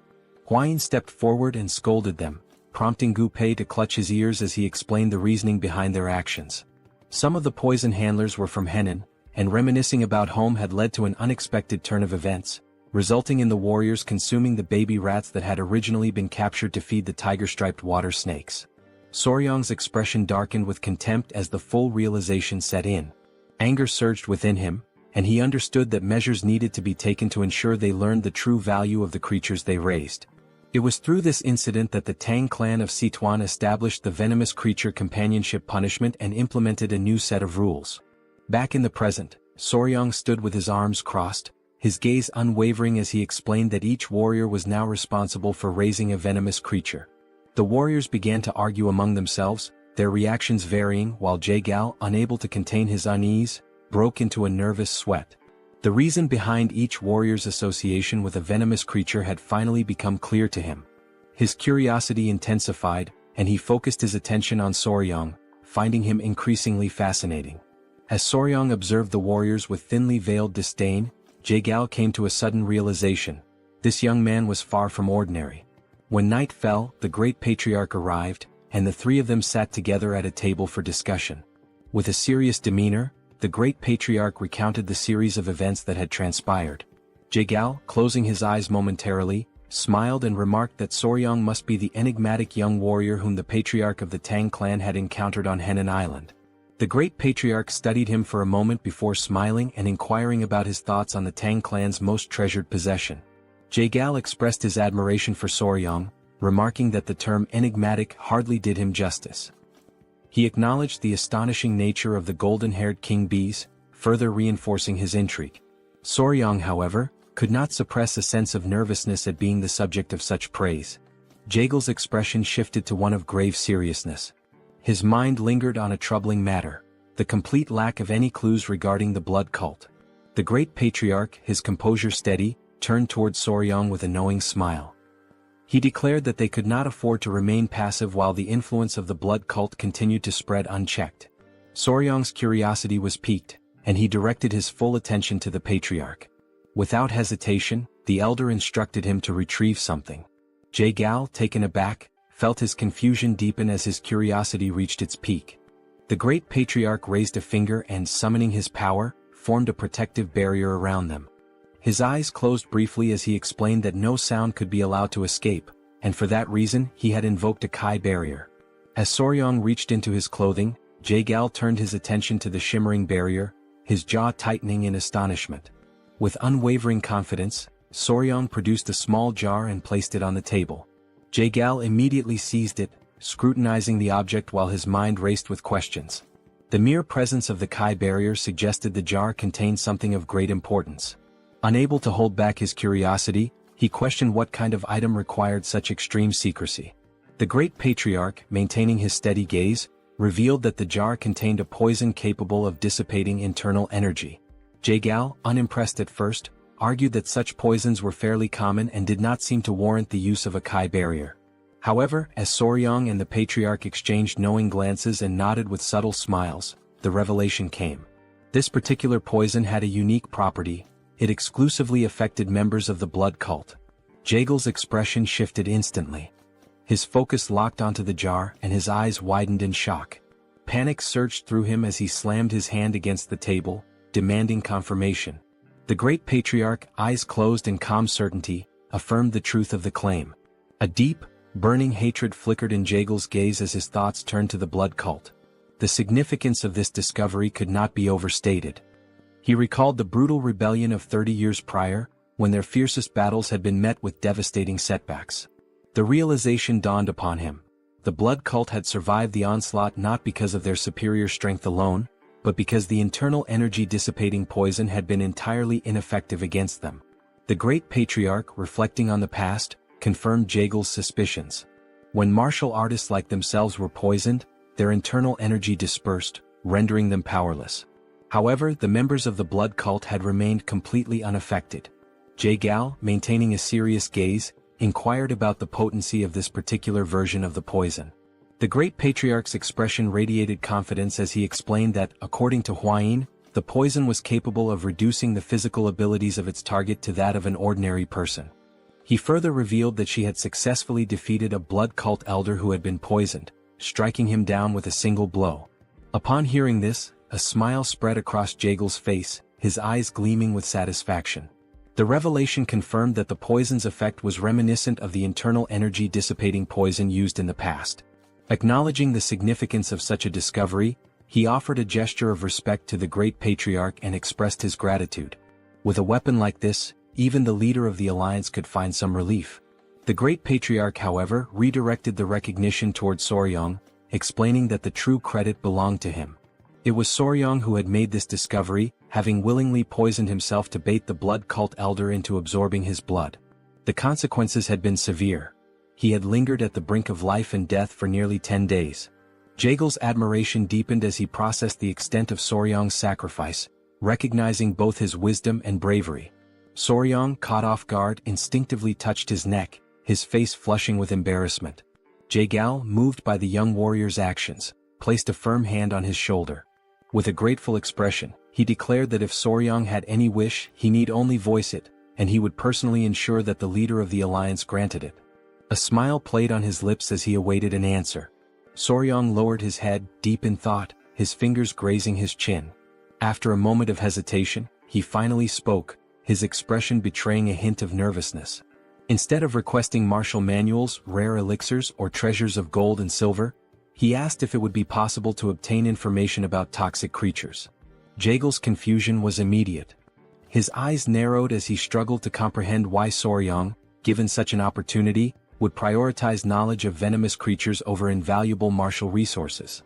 Hwayin stepped forward and scolded them, prompting Gu Pei to clutch his ears as he explained the reasoning behind their actions. Some of the poison handlers were from Henan, and reminiscing about home had led to an unexpected turn of events, resulting in the warriors consuming the baby rats that had originally been captured to feed the tiger-striped water snakes. Soryang's expression darkened with contempt as the full realization set in. Anger surged within him, and he understood that measures needed to be taken to ensure they learned the true value of the creatures they raised. It was through this incident that the Tang clan of Sichuan established the venomous creature companionship punishment and implemented a new set of rules. Back in the present, Soryang stood with his arms crossed, his gaze unwavering as he explained that each warrior was now responsible for raising a venomous creature. The warriors began to argue among themselves, their reactions varying, while Jaegal, unable to contain his unease, broke into a nervous sweat. The reason behind each warrior's association with a venomous creature had finally become clear to him. His curiosity intensified, and he focused his attention on Soryang, finding him increasingly fascinating. As Soryang observed the warriors with thinly veiled disdain, Jaegal came to a sudden realization. This young man was far from ordinary. When night fell, the great patriarch arrived, and the 3 of them sat together at a table for discussion. With a serious demeanor, the great patriarch recounted the series of events that had transpired. Jaegal, closing his eyes momentarily, smiled and remarked that Soryang must be the enigmatic young warrior whom the patriarch of the Tang clan had encountered on Hainan Island. The great patriarch studied him for a moment before smiling and inquiring about his thoughts on the Tang clan's most treasured possession. Jaegal expressed his admiration for Soryang, remarking that the term enigmatic hardly did him justice. He acknowledged the astonishing nature of the golden-haired king bees, further reinforcing his intrigue. Soryang, however, could not suppress a sense of nervousness at being the subject of such praise. Jagel's expression shifted to one of grave seriousness. His mind lingered on a troubling matter: the complete lack of any clues regarding the blood cult. The great patriarch, his composure steady, turned toward Soryang with a knowing smile. He declared that they could not afford to remain passive while the influence of the blood cult continued to spread unchecked. Soryang's curiosity was piqued, and he directed his full attention to the patriarch. Without hesitation, the elder instructed him to retrieve something. Jagal, taken aback, felt his confusion deepen as his curiosity reached its peak. The great patriarch raised a finger and, summoning his power, formed a protective barrier around them. His eyes closed briefly as he explained that no sound could be allowed to escape, and for that reason he had invoked a Kai barrier. As Soryang reached into his clothing, Jagal turned his attention to the shimmering barrier, his jaw tightening in astonishment. With unwavering confidence, Soryang produced a small jar and placed it on the table. Jagal immediately seized it, scrutinizing the object while his mind raced with questions. The mere presence of the Kai barrier suggested the jar contained something of great importance. Unable to hold back his curiosity, he questioned what kind of item required such extreme secrecy. The great patriarch, maintaining his steady gaze, revealed that the jar contained a poison capable of dissipating internal energy. Jagal, unimpressed at first, argued that such poisons were fairly common and did not seem to warrant the use of a Kai barrier. However, as Soryang and the patriarch exchanged knowing glances and nodded with subtle smiles, the revelation came. This particular poison had a unique property: it exclusively affected members of the blood cult. Jagal's expression shifted instantly. His focus locked onto the jar and his eyes widened in shock. Panic surged through him as he slammed his hand against the table, demanding confirmation. The great patriarch, eyes closed in calm certainty, affirmed the truth of the claim. A deep, burning hatred flickered in Jagal's gaze as his thoughts turned to the blood cult. The significance of this discovery could not be overstated. He recalled the brutal rebellion of 30 years prior, when their fiercest battles had been met with devastating setbacks. The realization dawned upon him: the blood cult had survived the onslaught not because of their superior strength alone, but because the internal energy-dissipating poison had been entirely ineffective against them. The great patriarch, reflecting on the past, confirmed Jagal's suspicions. When martial artists like themselves were poisoned, their internal energy dispersed, rendering them powerless. However, the members of the blood cult had remained completely unaffected. Jagal, maintaining a serious gaze, inquired about the potency of this particular version of the poison. The great patriarch's expression radiated confidence as he explained that, according to Huayin, the poison was capable of reducing the physical abilities of its target to that of an ordinary person. He further revealed that she had successfully defeated a blood cult elder who had been poisoned, striking him down with a single blow. Upon hearing this, a smile spread across Jagal's face, his eyes gleaming with satisfaction. The revelation confirmed that the poison's effect was reminiscent of the internal energy-dissipating poison used in the past. Acknowledging the significance of such a discovery, he offered a gesture of respect to the great patriarch and expressed his gratitude. With a weapon like this, even the leader of the alliance could find some relief. The great patriarch, however, redirected the recognition toward Soryang, explaining that the true credit belonged to him. It was Soryang who had made this discovery, having willingly poisoned himself to bait the blood cult elder into absorbing his blood. The consequences had been severe. He had lingered at the brink of life and death for nearly 10 days. Jagal's admiration deepened as he processed the extent of Soryang's sacrifice, recognizing both his wisdom and bravery. Soryang, caught off guard, instinctively touched his neck, his face flushing with embarrassment. Jagal, moved by the young warrior's actions, placed a firm hand on his shoulder. With a grateful expression, he declared that if Soryang had any wish, he need only voice it, and he would personally ensure that the leader of the alliance granted it. A smile played on his lips as he awaited an answer. Soryang lowered his head, deep in thought, his fingers grazing his chin. After a moment of hesitation, he finally spoke, his expression betraying a hint of nervousness. Instead of requesting martial manuals, rare elixirs, or treasures of gold and silver, he asked if it would be possible to obtain information about toxic creatures. Jagal's confusion was immediate. His eyes narrowed as he struggled to comprehend why Soryang, given such an opportunity, would prioritize knowledge of venomous creatures over invaluable martial resources.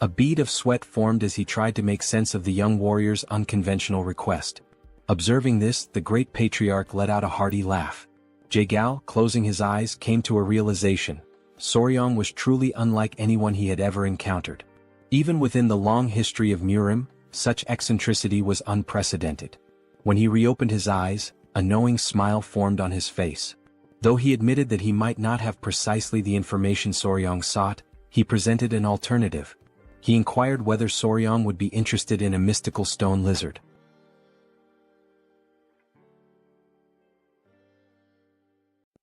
A bead of sweat formed as he tried to make sense of the young warrior's unconventional request. Observing this, the great patriarch let out a hearty laugh. Jae-gal, closing his eyes, came to a realization. Soryong was truly unlike anyone he had ever encountered. Even within the long history of Murim, such eccentricity was unprecedented. When he reopened his eyes, a knowing smile formed on his face. Though he admitted that he might not have precisely the information Soryong sought, he presented an alternative. He inquired whether Soryong would be interested in a mystical stone lizard.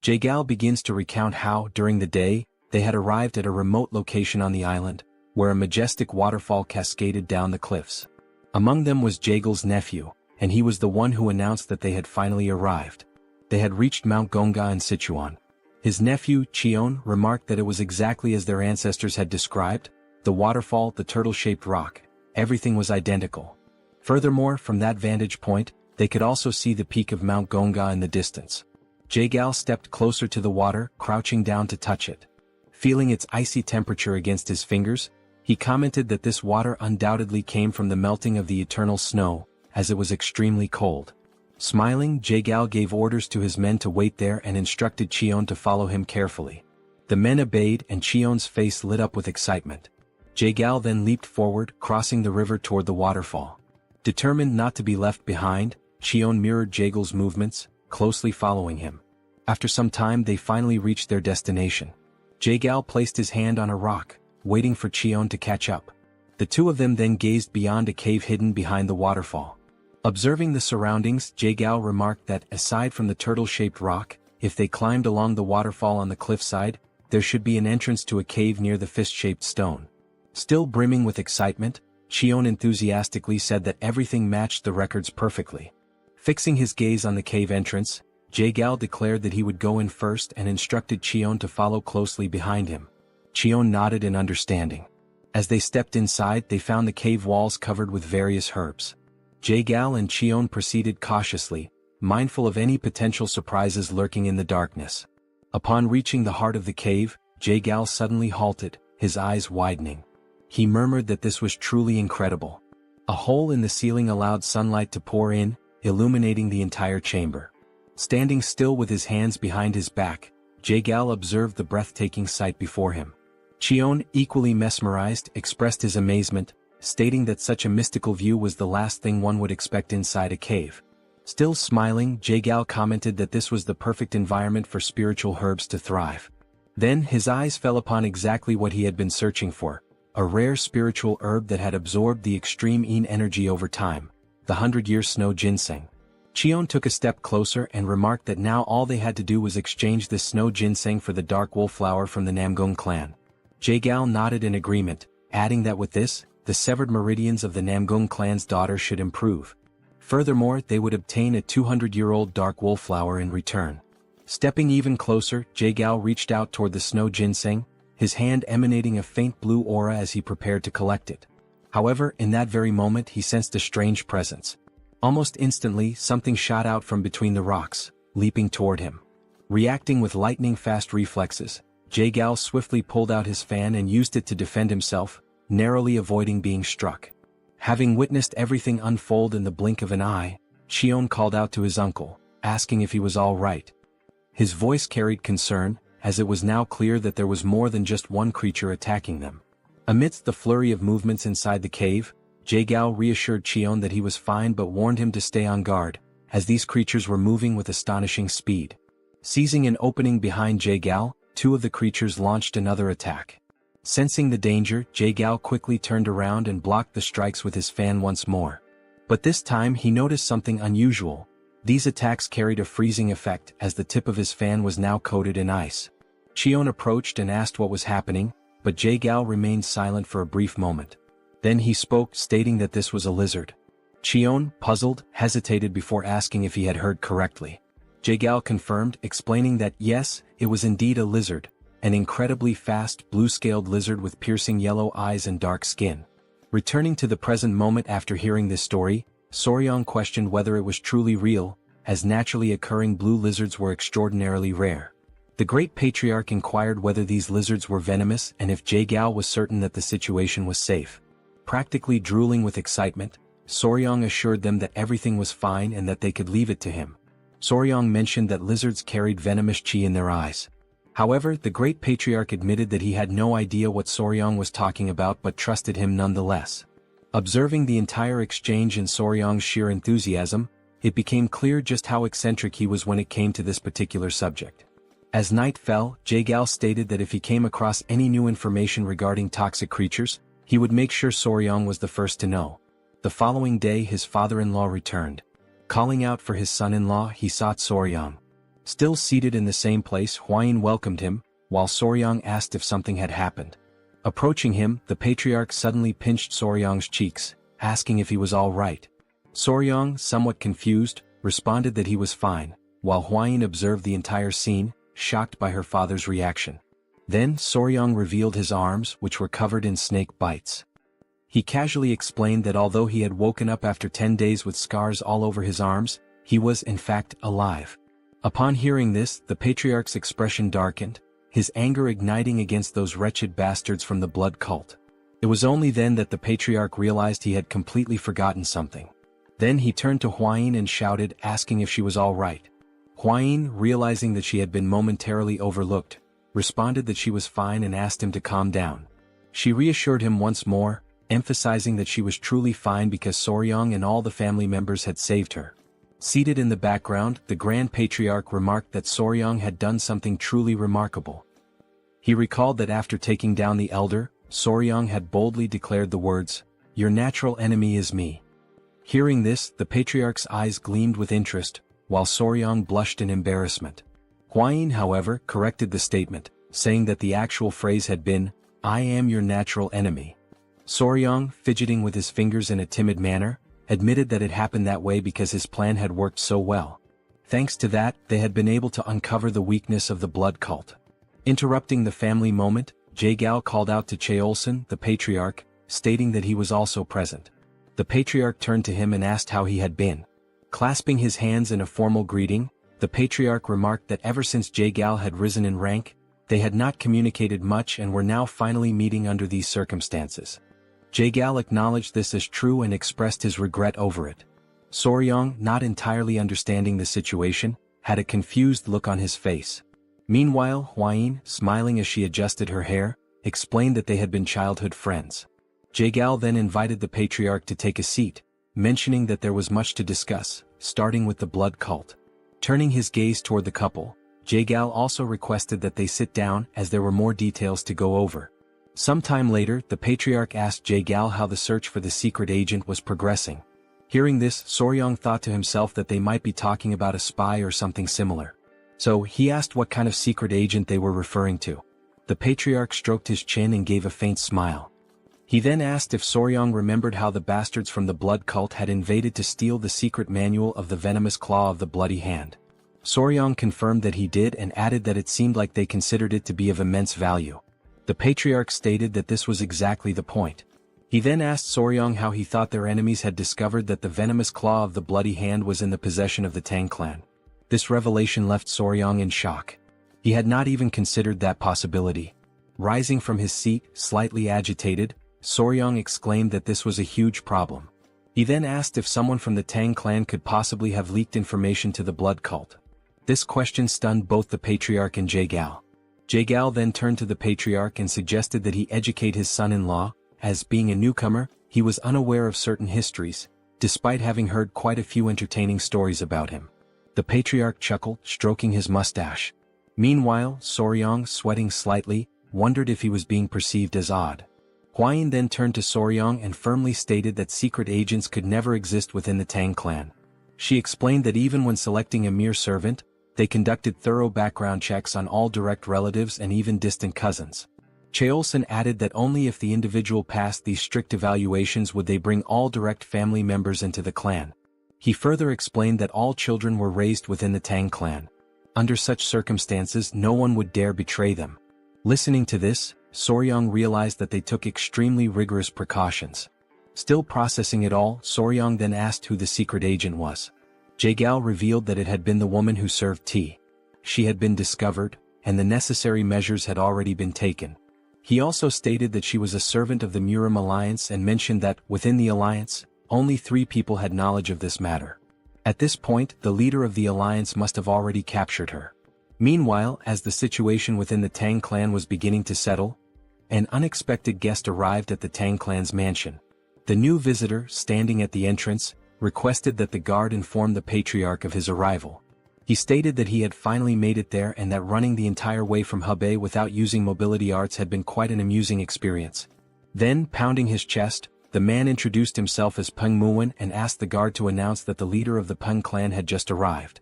Jae-gal begins to recount how, during the day, they had arrived at a remote location on the island, where a majestic waterfall cascaded down the cliffs. Among them was Jae-gal's nephew, and he was the one who announced that they had finally arrived. They had reached Mount Gonga in Sichuan. His nephew, Cheon, remarked that it was exactly as their ancestors had described: the waterfall, the turtle-shaped rock, everything was identical. Furthermore, from that vantage point, they could also see the peak of Mount Gonga in the distance. Jae-gal stepped closer to the water, crouching down to touch it. Feeling its icy temperature against his fingers, he commented that this water undoubtedly came from the melting of the eternal snow, as it was extremely cold. Smiling, Jae-gal gave orders to his men to wait there and instructed Cheon to follow him carefully. The men obeyed, and Cheon's face lit up with excitement. Jae-gal then leaped forward, crossing the river toward the waterfall. Determined not to be left behind, Cheon mirrored Jae-gal's movements, closely following him. After some time they finally reached their destination. Jae-gal placed his hand on a rock, waiting for Cheon to catch up. The two of them then gazed beyond a cave hidden behind the waterfall. Observing the surroundings, Jae-gal remarked that, aside from the turtle-shaped rock, if they climbed along the waterfall on the cliffside, there should be an entrance to a cave near the fist-shaped stone. Still brimming with excitement, Cheon enthusiastically said that everything matched the records perfectly. Fixing his gaze on the cave entrance, Jae-gal declared that he would go in first and instructed Cheon to follow closely behind him. Cheon nodded in understanding. As they stepped inside, they found the cave walls covered with various herbs. Jae-gal and Cheon proceeded cautiously, mindful of any potential surprises lurking in the darkness. Upon reaching the heart of the cave, Jae-gal suddenly halted, his eyes widening. He murmured that this was truly incredible. A hole in the ceiling allowed sunlight to pour in, illuminating the entire chamber. Standing still with his hands behind his back, Jae-gal observed the breathtaking sight before him. Cheon, equally mesmerized, expressed his amazement, stating that such a mystical view was the last thing one would expect inside a cave. Still smiling, Jae-gal commented that this was the perfect environment for spiritual herbs to thrive. Then his eyes fell upon exactly what he had been searching for, a rare spiritual herb that had absorbed the extreme yin energy over time, the 100-year snow ginseng. Cheon took a step closer and remarked that now all they had to do was exchange this snow ginseng for the dark wolf flower from the Namgung clan. Jae-gal nodded in agreement, adding that with this, the severed meridians of the Namgung clan's daughter should improve. Furthermore, they would obtain a 200-year-old dark wolf flower in return. Stepping even closer, Jae-gal reached out toward the snow ginseng, his hand emanating a faint blue aura as he prepared to collect it. However, in that very moment he sensed a strange presence. Almost instantly, something shot out from between the rocks, leaping toward him. Reacting with lightning-fast reflexes, Jae-gal swiftly pulled out his fan and used it to defend himself, narrowly avoiding being struck. Having witnessed everything unfold in the blink of an eye, Cheon called out to his uncle, asking if he was all right. His voice carried concern, as it was now clear that there was more than just one creature attacking them. Amidst the flurry of movements inside the cave, Jae-gal reassured Cheon that he was fine but warned him to stay on guard, as these creatures were moving with astonishing speed. Seizing an opening behind Jae-gal, two of the creatures launched another attack. Sensing the danger, Jae-gal quickly turned around and blocked the strikes with his fan once more. But this time he noticed something unusual. These attacks carried a freezing effect as the tip of his fan was now coated in ice. Cheon approached and asked what was happening, but Jae-gal remained silent for a brief moment. Then he spoke, stating that this was a lizard. Cheon, puzzled, hesitated before asking if he had heard correctly. Jae-gal confirmed, explaining that yes, it was indeed a lizard, an incredibly fast, blue-scaled lizard with piercing yellow eyes and dark skin. Returning to the present moment after hearing this story, Soryong questioned whether it was truly real, as naturally occurring blue lizards were extraordinarily rare. The great patriarch inquired whether these lizards were venomous and if Jae-gyal was certain that the situation was safe. Practically drooling with excitement, Soryong assured them that everything was fine and that they could leave it to him. Soryong mentioned that lizards carried venomous chi in their eyes. However, the great patriarch admitted that he had no idea what Soryong was talking about but trusted him nonetheless. Observing the entire exchange and Soryong's sheer enthusiasm, it became clear just how eccentric he was when it came to this particular subject. As night fell, Jae-gyal stated that if he came across any new information regarding toxic creatures, he would make sure Soryong was the first to know. The following day his father-in-law returned. Calling out for his son-in-law, he sought Soryong. Still seated in the same place, Hwayin welcomed him, while Soryong asked if something had happened. Approaching him, the patriarch suddenly pinched Soryong's cheeks, asking if he was all right. Soryong, somewhat confused, responded that he was fine, while Hwayin observed the entire scene, shocked by her father's reaction. Then Soryong revealed his arms, which were covered in snake bites. He casually explained that although he had woken up after 10 days with scars all over his arms, he was in fact alive. Upon hearing this, the patriarch's expression darkened, his anger igniting against those wretched bastards from the blood cult. It was only then that the patriarch realized he had completely forgotten something. Then he turned to Hwayin and shouted, asking if she was all right. Hwayin, realizing that she had been momentarily overlooked, responded that she was fine and asked him to calm down. She reassured him once more, emphasizing that she was truly fine because Soryong and all the family members had saved her. Seated in the background, the Grand Patriarch remarked that Soryong had done something truly remarkable. He recalled that after taking down the elder, Soryong had boldly declared the words, "Your natural enemy is me." Hearing this, the Patriarch's eyes gleamed with interest, while Soryong blushed in embarrassment. Hwayin, however, corrected the statement, saying that the actual phrase had been, "I am your natural enemy." Soryong, fidgeting with his fingers in a timid manner, admitted that it happened that way because his plan had worked so well. Thanks to that, they had been able to uncover the weakness of the blood cult. Interrupting the family moment, Jae-gyal called out to Cheolsun, the patriarch, stating that he was also present. The patriarch turned to him and asked how he had been. Clasping his hands in a formal greeting, the patriarch remarked that ever since Jae-gyal had risen in rank, they had not communicated much and were now finally meeting under these circumstances. Jae-gyal acknowledged this as true and expressed his regret over it. Soryong, not entirely understanding the situation, had a confused look on his face. Meanwhile, Hwayin, smiling as she adjusted her hair, explained that they had been childhood friends. Jae-gyal then invited the patriarch to take a seat, mentioning that there was much to discuss, starting with the blood cult. Turning his gaze toward the couple, Jae-gyal also requested that they sit down as there were more details to go over. Sometime later, the patriarch asked Jae-gyal how the search for the secret agent was progressing. Hearing this, Soryong thought to himself that they might be talking about a spy or something similar. So, he asked what kind of secret agent they were referring to. The patriarch stroked his chin and gave a faint smile. He then asked if Soryong remembered how the bastards from the blood cult had invaded to steal the secret manual of the venomous claw of the bloody hand. Soryong confirmed that he did and added that it seemed like they considered it to be of immense value. The patriarch stated that this was exactly the point. He then asked Soryong how he thought their enemies had discovered that the venomous claw of the bloody hand was in the possession of the Tang Clan. This revelation left Soryong in shock. He had not even considered that possibility. Rising from his seat, slightly agitated, Soryong exclaimed that this was a huge problem. He then asked if someone from the Tang Clan could possibly have leaked information to the blood cult. This question stunned both the patriarch and Jae-gyal. Jae-gyal then turned to the patriarch and suggested that he educate his son-in-law, as being a newcomer, he was unaware of certain histories, despite having heard quite a few entertaining stories about him. The patriarch chuckled, stroking his mustache. Meanwhile, Soryong, sweating slightly, wondered if he was being perceived as odd. Hwayin then turned to Soryong and firmly stated that secret agents could never exist within the Tang Clan. She explained that even when selecting a mere servant, they conducted thorough background checks on all direct relatives and even distant cousins. Cheolsun added that only if the individual passed these strict evaluations would they bring all direct family members into the clan. He further explained that all children were raised within the Tang Clan. Under such circumstances, no one would dare betray them. Listening to this, Soryong realized that they took extremely rigorous precautions. Still processing it all, Soryong then asked who the secret agent was. Jae-gyal revealed that it had been the woman who served tea. She had been discovered, and the necessary measures had already been taken. He also stated that she was a servant of the Murim alliance and mentioned that, within the alliance, only 3 people had knowledge of this matter. At this point, the leader of the alliance must have already captured her. Meanwhile, as the situation within the Tang clan was beginning to settle, an unexpected guest arrived at the Tang clan's mansion. The new visitor, standing at the entrance, requested that the guard inform the patriarch of his arrival. He stated that he had finally made it there and that running the entire way from Hebei without using mobility arts had been quite an amusing experience. Then, pounding his chest, the man introduced himself as Peng Muwen and asked the guard to announce that the leader of the Peng clan had just arrived.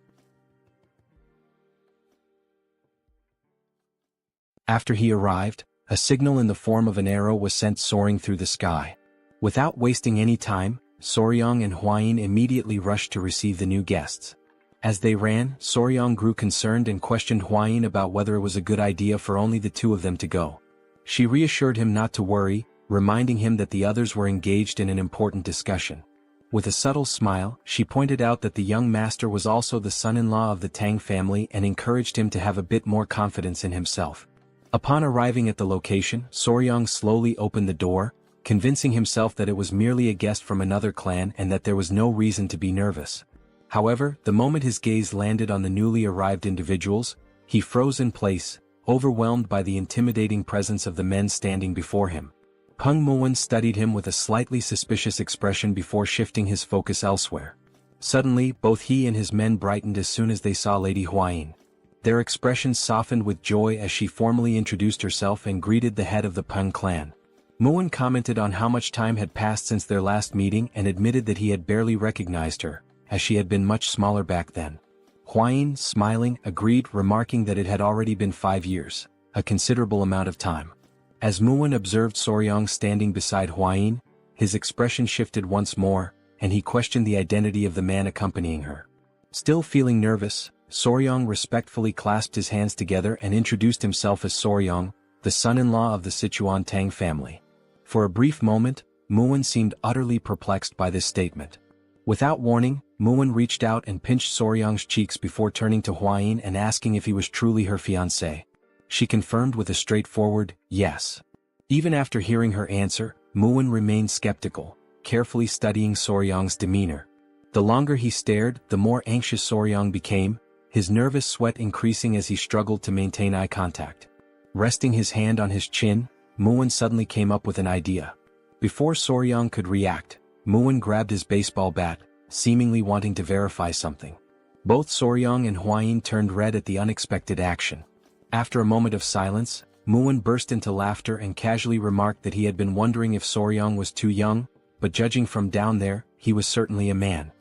After he arrived, a signal in the form of an arrow was sent soaring through the sky. Without wasting any time, Soryang and Huayin immediately rushed to receive the new guests. As they ran, Soryang grew concerned and questioned Huayin about whether it was a good idea for only the 2 of them to go. She reassured him not to worry, reminding him that the others were engaged in an important discussion. With a subtle smile, she pointed out that the young master was also the son-in-law of the Tang family and encouraged him to have a bit more confidence in himself. Upon arriving at the location, Soryang slowly opened the door, convincing himself that it was merely a guest from another clan and that there was no reason to be nervous. However, the moment his gaze landed on the newly arrived individuals, he froze in place, overwhelmed by the intimidating presence of the men standing before him. Peng Muwen studied him with a slightly suspicious expression before shifting his focus elsewhere. Suddenly, both he and his men brightened as soon as they saw Lady Huayin. Their expressions softened with joy as she formally introduced herself and greeted the head of the Peng clan. Muwen commented on how much time had passed since their last meeting and admitted that he had barely recognized her, as she had been much smaller back then. Huayin, smiling, agreed, remarking that it had already been 5 years, a considerable amount of time. As Muwen observed Soryang standing beside Huayin, his expression shifted once more, and he questioned the identity of the man accompanying her. Still feeling nervous, Soryang respectfully clasped his hands together and introduced himself as Soryang, the son-in-law of the Sichuan Tang family. For a brief moment, Muwen seemed utterly perplexed by this statement. Without warning, Muwen reached out and pinched Soryang's cheeks before turning to Huayin and asking if he was truly her fiancé. She confirmed with a straightforward, yes. Even after hearing her answer, Muwen remained skeptical, carefully studying Soryang's demeanor. The longer he stared, the more anxious Soryang became, his nervous sweat increasing as he struggled to maintain eye contact. Resting his hand on his chin, Muwen suddenly came up with an idea. Before Soryang could react, Muwen grabbed his baseball bat, seemingly wanting to verify something. Both Soryang and Huayin turned red at the unexpected action. After a moment of silence, Muwen burst into laughter and casually remarked that he had been wondering if Soryang was too young, but judging from down there, he was certainly a man.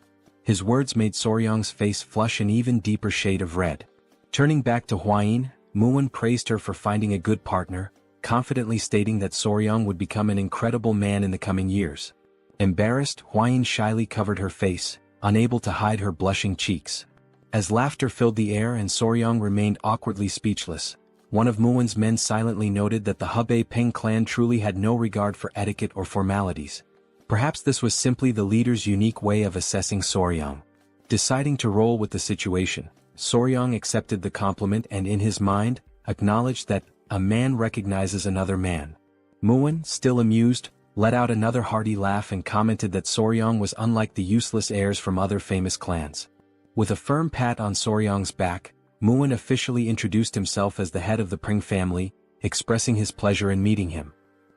His words made Soryang's face flush an even deeper shade of red. Turning back to Huayin, Muwen praised her for finding a good partner, confidently stating that Soryang would become an incredible man in the coming years. Embarrassed, Huayin shyly covered her face, unable to hide her blushing cheeks. As laughter filled the air and Soryang remained awkwardly speechless, one of Muwen's men silently noted that the Hebei Peng clan truly had no regard for etiquette or formalities. Perhaps this was simply the leader's unique way of assessing Soryang. Deciding to roll with the situation, Soryang accepted the compliment and in his mind, acknowledged that a man recognizes another man. Muwen, still amused, let out another hearty laugh and commented that Soryang was unlike the useless heirs from other famous clans. With a firm pat on Soryang's back, Muwen officially introduced himself as the head of the Peng family, expressing his pleasure in meeting him.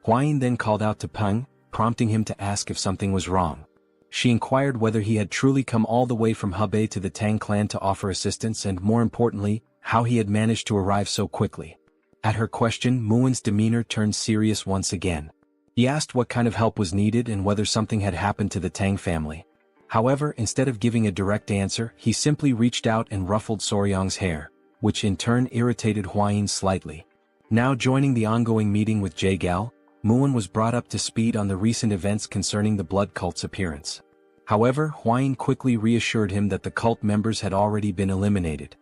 Huayin then called out to Peng, prompting him to ask if something was wrong. She inquired whether he had truly come all the way from Hebei to the Tang clan to offer assistance and, more importantly, how he had managed to arrive so quickly. At her question, Muwen's demeanor turned serious once again. He asked what kind of help was needed and whether something had happened to the Tang family. However, instead of giving a direct answer, he simply reached out and ruffled Soryang's hair, which in turn irritated Huayin slightly. Now joining the ongoing meeting with Jagal, Muwen was brought up to speed on the recent events concerning the blood cult's appearance. However, Huayin quickly reassured him that the cult members had already been eliminated.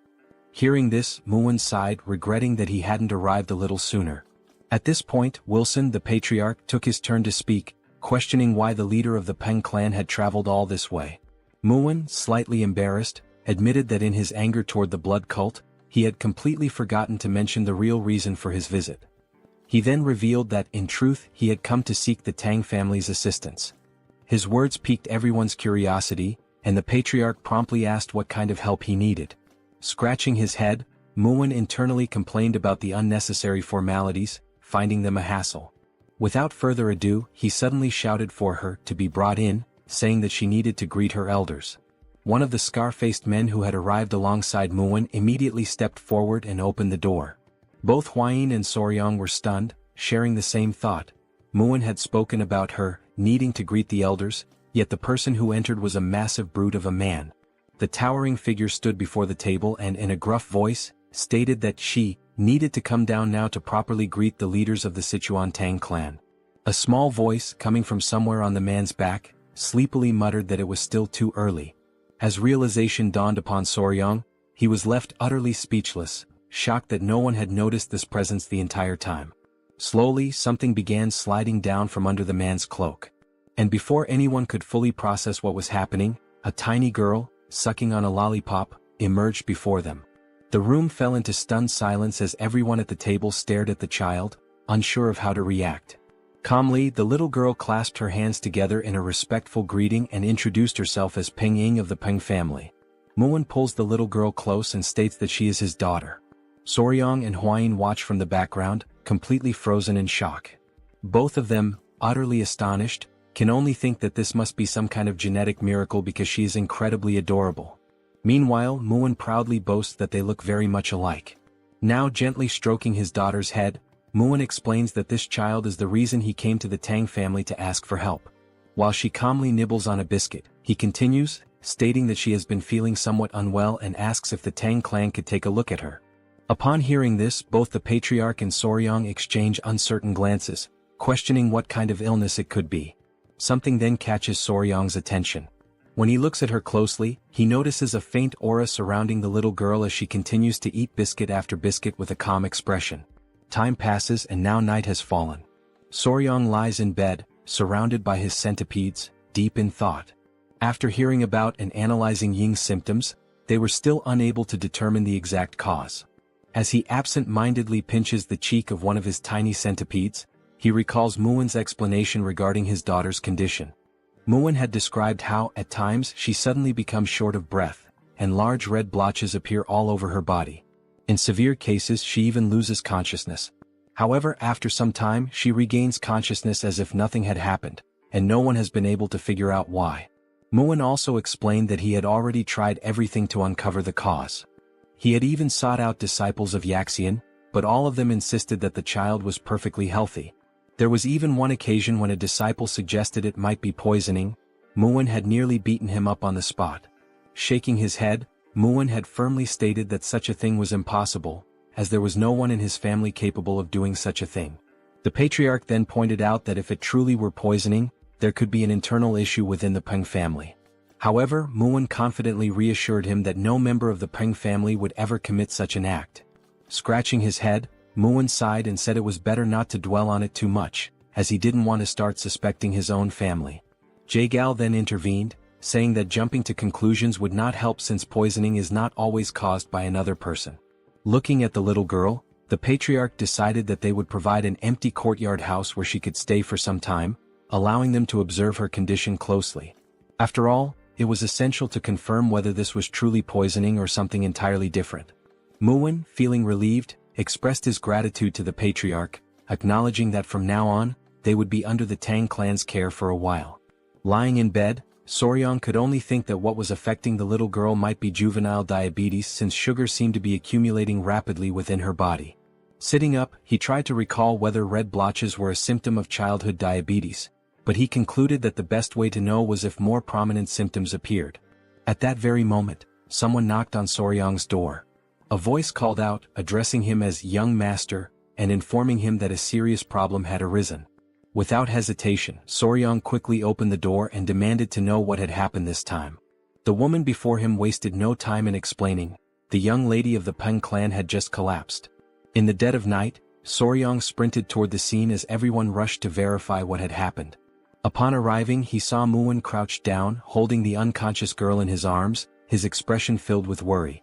Hearing this, Muwen sighed, regretting that he hadn't arrived a little sooner. At this point, Wilson, the patriarch, took his turn to speak, questioning why the leader of the Peng clan had traveled all this way. Muwen, slightly embarrassed, admitted that in his anger toward the blood cult, he had completely forgotten to mention the real reason for his visit. He then revealed that, in truth, he had come to seek the Tang family's assistance. His words piqued everyone's curiosity, and the patriarch promptly asked what kind of help he needed. Scratching his head, Muin internally complained about the unnecessary formalities, finding them a hassle. Without further ado, he suddenly shouted for her to be brought in, saying that she needed to greet her elders. One of the scar-faced men who had arrived alongside Muin immediately stepped forward and opened the door. Both Huayin and Soryang were stunned, sharing the same thought. Muin had spoken about her needing to greet the elders, yet the person who entered was a massive brute of a man. The towering figure stood before the table and, in a gruff voice, stated that she needed to come down now to properly greet the leaders of the Sichuan Tang Clan. A small voice, coming from somewhere on the man's back, sleepily muttered that it was still too early. As realization dawned upon Soryang, he was left utterly speechless, shocked that no one had noticed this presence the entire time. Slowly, something began sliding down from under the man's cloak. And before anyone could fully process what was happening, a tiny girl, sucking on a lollipop, emerged before them. The room fell into stunned silence as everyone at the table stared at the child, unsure of how to react. Calmly, the little girl clasped her hands together in a respectful greeting and introduced herself as Peng Ying of the Peng family. Muin pulls the little girl close and states that she is his daughter. Soryang and Huayin watch from the background, completely frozen in shock. Both of them, utterly astonished, can only think that this must be some kind of genetic miracle because she is incredibly adorable. Meanwhile, Muin proudly boasts that they look very much alike. Now gently stroking his daughter's head, Muin explains that this child is the reason he came to the Tang family to ask for help. While she calmly nibbles on a biscuit, he continues, stating that she has been feeling somewhat unwell and asks if the Tang clan could take a look at her. Upon hearing this, both the patriarch and Soryang exchange uncertain glances, questioning what kind of illness it could be. Something then catches Soryang's attention. When he looks at her closely, he notices a faint aura surrounding the little girl as she continues to eat biscuit after biscuit with a calm expression. Time passes and now night has fallen. Soryang lies in bed, surrounded by his centipedes, deep in thought. After hearing about and analyzing Ying's symptoms, they were still unable to determine the exact cause. As he absent-mindedly pinches the cheek of one of his tiny centipedes, he recalls Muin's explanation regarding his daughter's condition. Muin had described how, at times, she suddenly becomes short of breath, and large red blotches appear all over her body. In severe cases she even loses consciousness. However, after some time she regains consciousness as if nothing had happened, and no one has been able to figure out why. Muin also explained that he had already tried everything to uncover the cause. He had even sought out disciples of Yaxian, but all of them insisted that the child was perfectly healthy. There was even one occasion when a disciple suggested it might be poisoning. Muin had nearly beaten him up on the spot. Shaking his head, Muin had firmly stated that such a thing was impossible, as there was no one in his family capable of doing such a thing. The patriarch then pointed out that if it truly were poisoning, there could be an internal issue within the Peng family. However, Muin confidently reassured him that no member of the Peng family would ever commit such an act. Scratching his head, Muin sighed and said it was better not to dwell on it too much, as he didn't want to start suspecting his own family. Jagal then intervened, saying that jumping to conclusions would not help since poisoning is not always caused by another person. Looking at the little girl, the patriarch decided that they would provide an empty courtyard house where she could stay for some time, allowing them to observe her condition closely. After all, it was essential to confirm whether this was truly poisoning or something entirely different. Muin, feeling relieved, expressed his gratitude to the patriarch, acknowledging that from now on, they would be under the Tang clan's care for a while. Lying in bed, Soryang could only think that what was affecting the little girl might be juvenile diabetes since sugar seemed to be accumulating rapidly within her body. Sitting up, he tried to recall whether red blotches were a symptom of childhood diabetes, but he concluded that the best way to know was if more prominent symptoms appeared. At that very moment, someone knocked on Soryang's door. A voice called out, addressing him as young master, and informing him that a serious problem had arisen. Without hesitation, Soryang quickly opened the door and demanded to know what had happened this time. The woman before him wasted no time in explaining. The young lady of the Peng clan had just collapsed. In the dead of night, Soryang sprinted toward the scene as everyone rushed to verify what had happened. Upon arriving, he saw Muin crouched down, holding the unconscious girl in his arms, his expression filled with worry.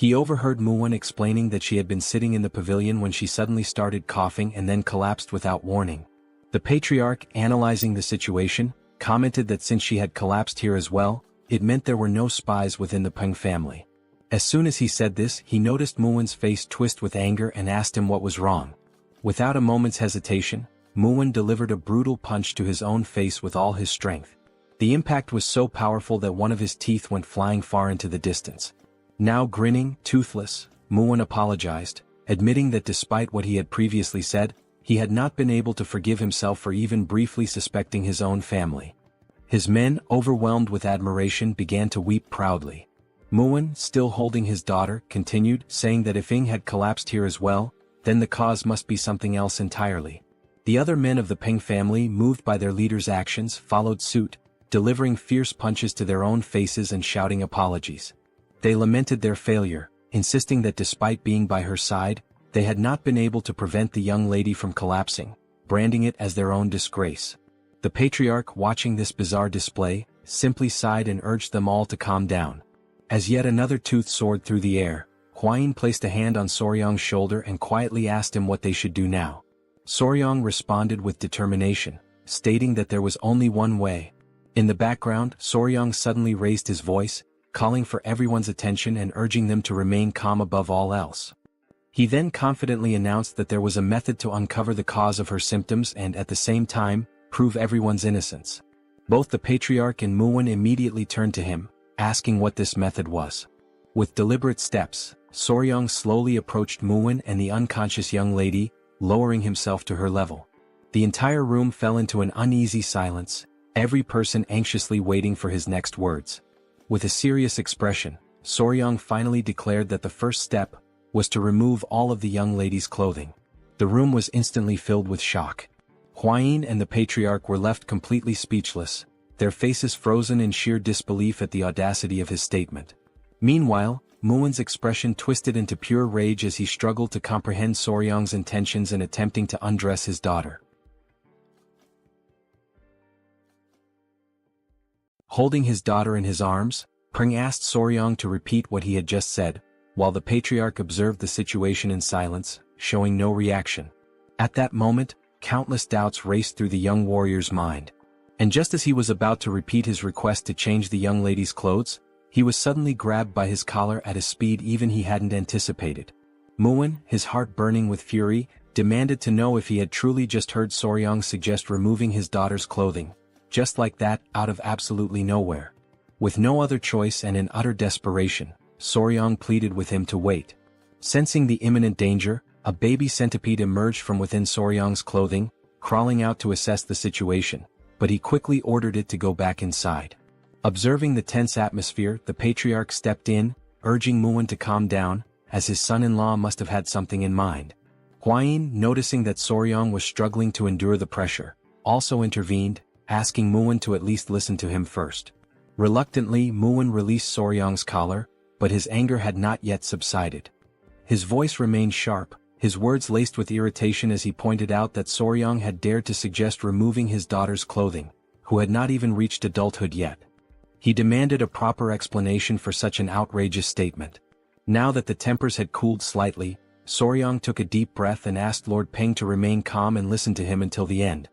He overheard Muwen explaining that she had been sitting in the pavilion when she suddenly started coughing and then collapsed without warning. The patriarch, analyzing the situation, commented that since she had collapsed here as well, it meant there were no spies within the Peng family. As soon as he said this, he noticed Muwen's face twist with anger and asked him what was wrong. Without a moment's hesitation, Muwen delivered a brutal punch to his own face with all his strength. The impact was so powerful that one of his teeth went flying far into the distance. Now grinning, toothless, Muwen apologized, admitting that despite what he had previously said, he had not been able to forgive himself for even briefly suspecting his own family. His men, overwhelmed with admiration, began to weep proudly. Muwen, still holding his daughter, continued, saying that if Ying had collapsed here as well, then the cause must be something else entirely. The other men of the Peng family, moved by their leader's actions, followed suit, delivering fierce punches to their own faces and shouting apologies. They lamented their failure, insisting that despite being by her side, they had not been able to prevent the young lady from collapsing, branding it as their own disgrace. The patriarch, watching this bizarre display, simply sighed and urged them all to calm down. As yet another tooth soared through the air, Huayin placed a hand on Soryang's shoulder and quietly asked him what they should do now. Soryang responded with determination, stating that there was only one way. In the background, Soryang suddenly raised his voice, calling for everyone's attention and urging them to remain calm above all else. He then confidently announced that there was a method to uncover the cause of her symptoms and at the same time, prove everyone's innocence. Both the patriarch and Muwen immediately turned to him, asking what this method was. With deliberate steps, Soryang slowly approached Muwen and the unconscious young lady, lowering himself to her level. The entire room fell into an uneasy silence, every person anxiously waiting for his next words. With a serious expression, Soryang finally declared that the first step was to remove all of the young lady's clothing. The room was instantly filled with shock. Huayin and the patriarch were left completely speechless, their faces frozen in sheer disbelief at the audacity of his statement. Meanwhile, Muwen's expression twisted into pure rage as he struggled to comprehend Soryang's intentions in attempting to undress his daughter. Holding his daughter in his arms, Peng asked Soryang to repeat what he had just said, while the patriarch observed the situation in silence, showing no reaction. At that moment, countless doubts raced through the young warrior's mind. And just as he was about to repeat his request to change the young lady's clothes, he was suddenly grabbed by his collar at a speed even he hadn't anticipated. Muwen, his heart burning with fury, demanded to know if he had truly just heard Soryang suggest removing his daughter's clothing, just like that, out of absolutely nowhere. With no other choice and in utter desperation, Soryang pleaded with him to wait. Sensing the imminent danger, a baby centipede emerged from within Soryang's clothing, crawling out to assess the situation, but he quickly ordered it to go back inside. Observing the tense atmosphere, the patriarch stepped in, urging Muwen to calm down, as his son-in-law must have had something in mind. Huayin, noticing that Soryang was struggling to endure the pressure, also intervened, asking Muwen to at least listen to him first. Reluctantly, Muwen released Soryang's collar, but his anger had not yet subsided. His voice remained sharp, his words laced with irritation as he pointed out that Soryang had dared to suggest removing his daughter's clothing, who had not even reached adulthood yet. He demanded a proper explanation for such an outrageous statement. Now that the tempers had cooled slightly, Soryang took a deep breath and asked Lord Peng to remain calm and listen to him until the end.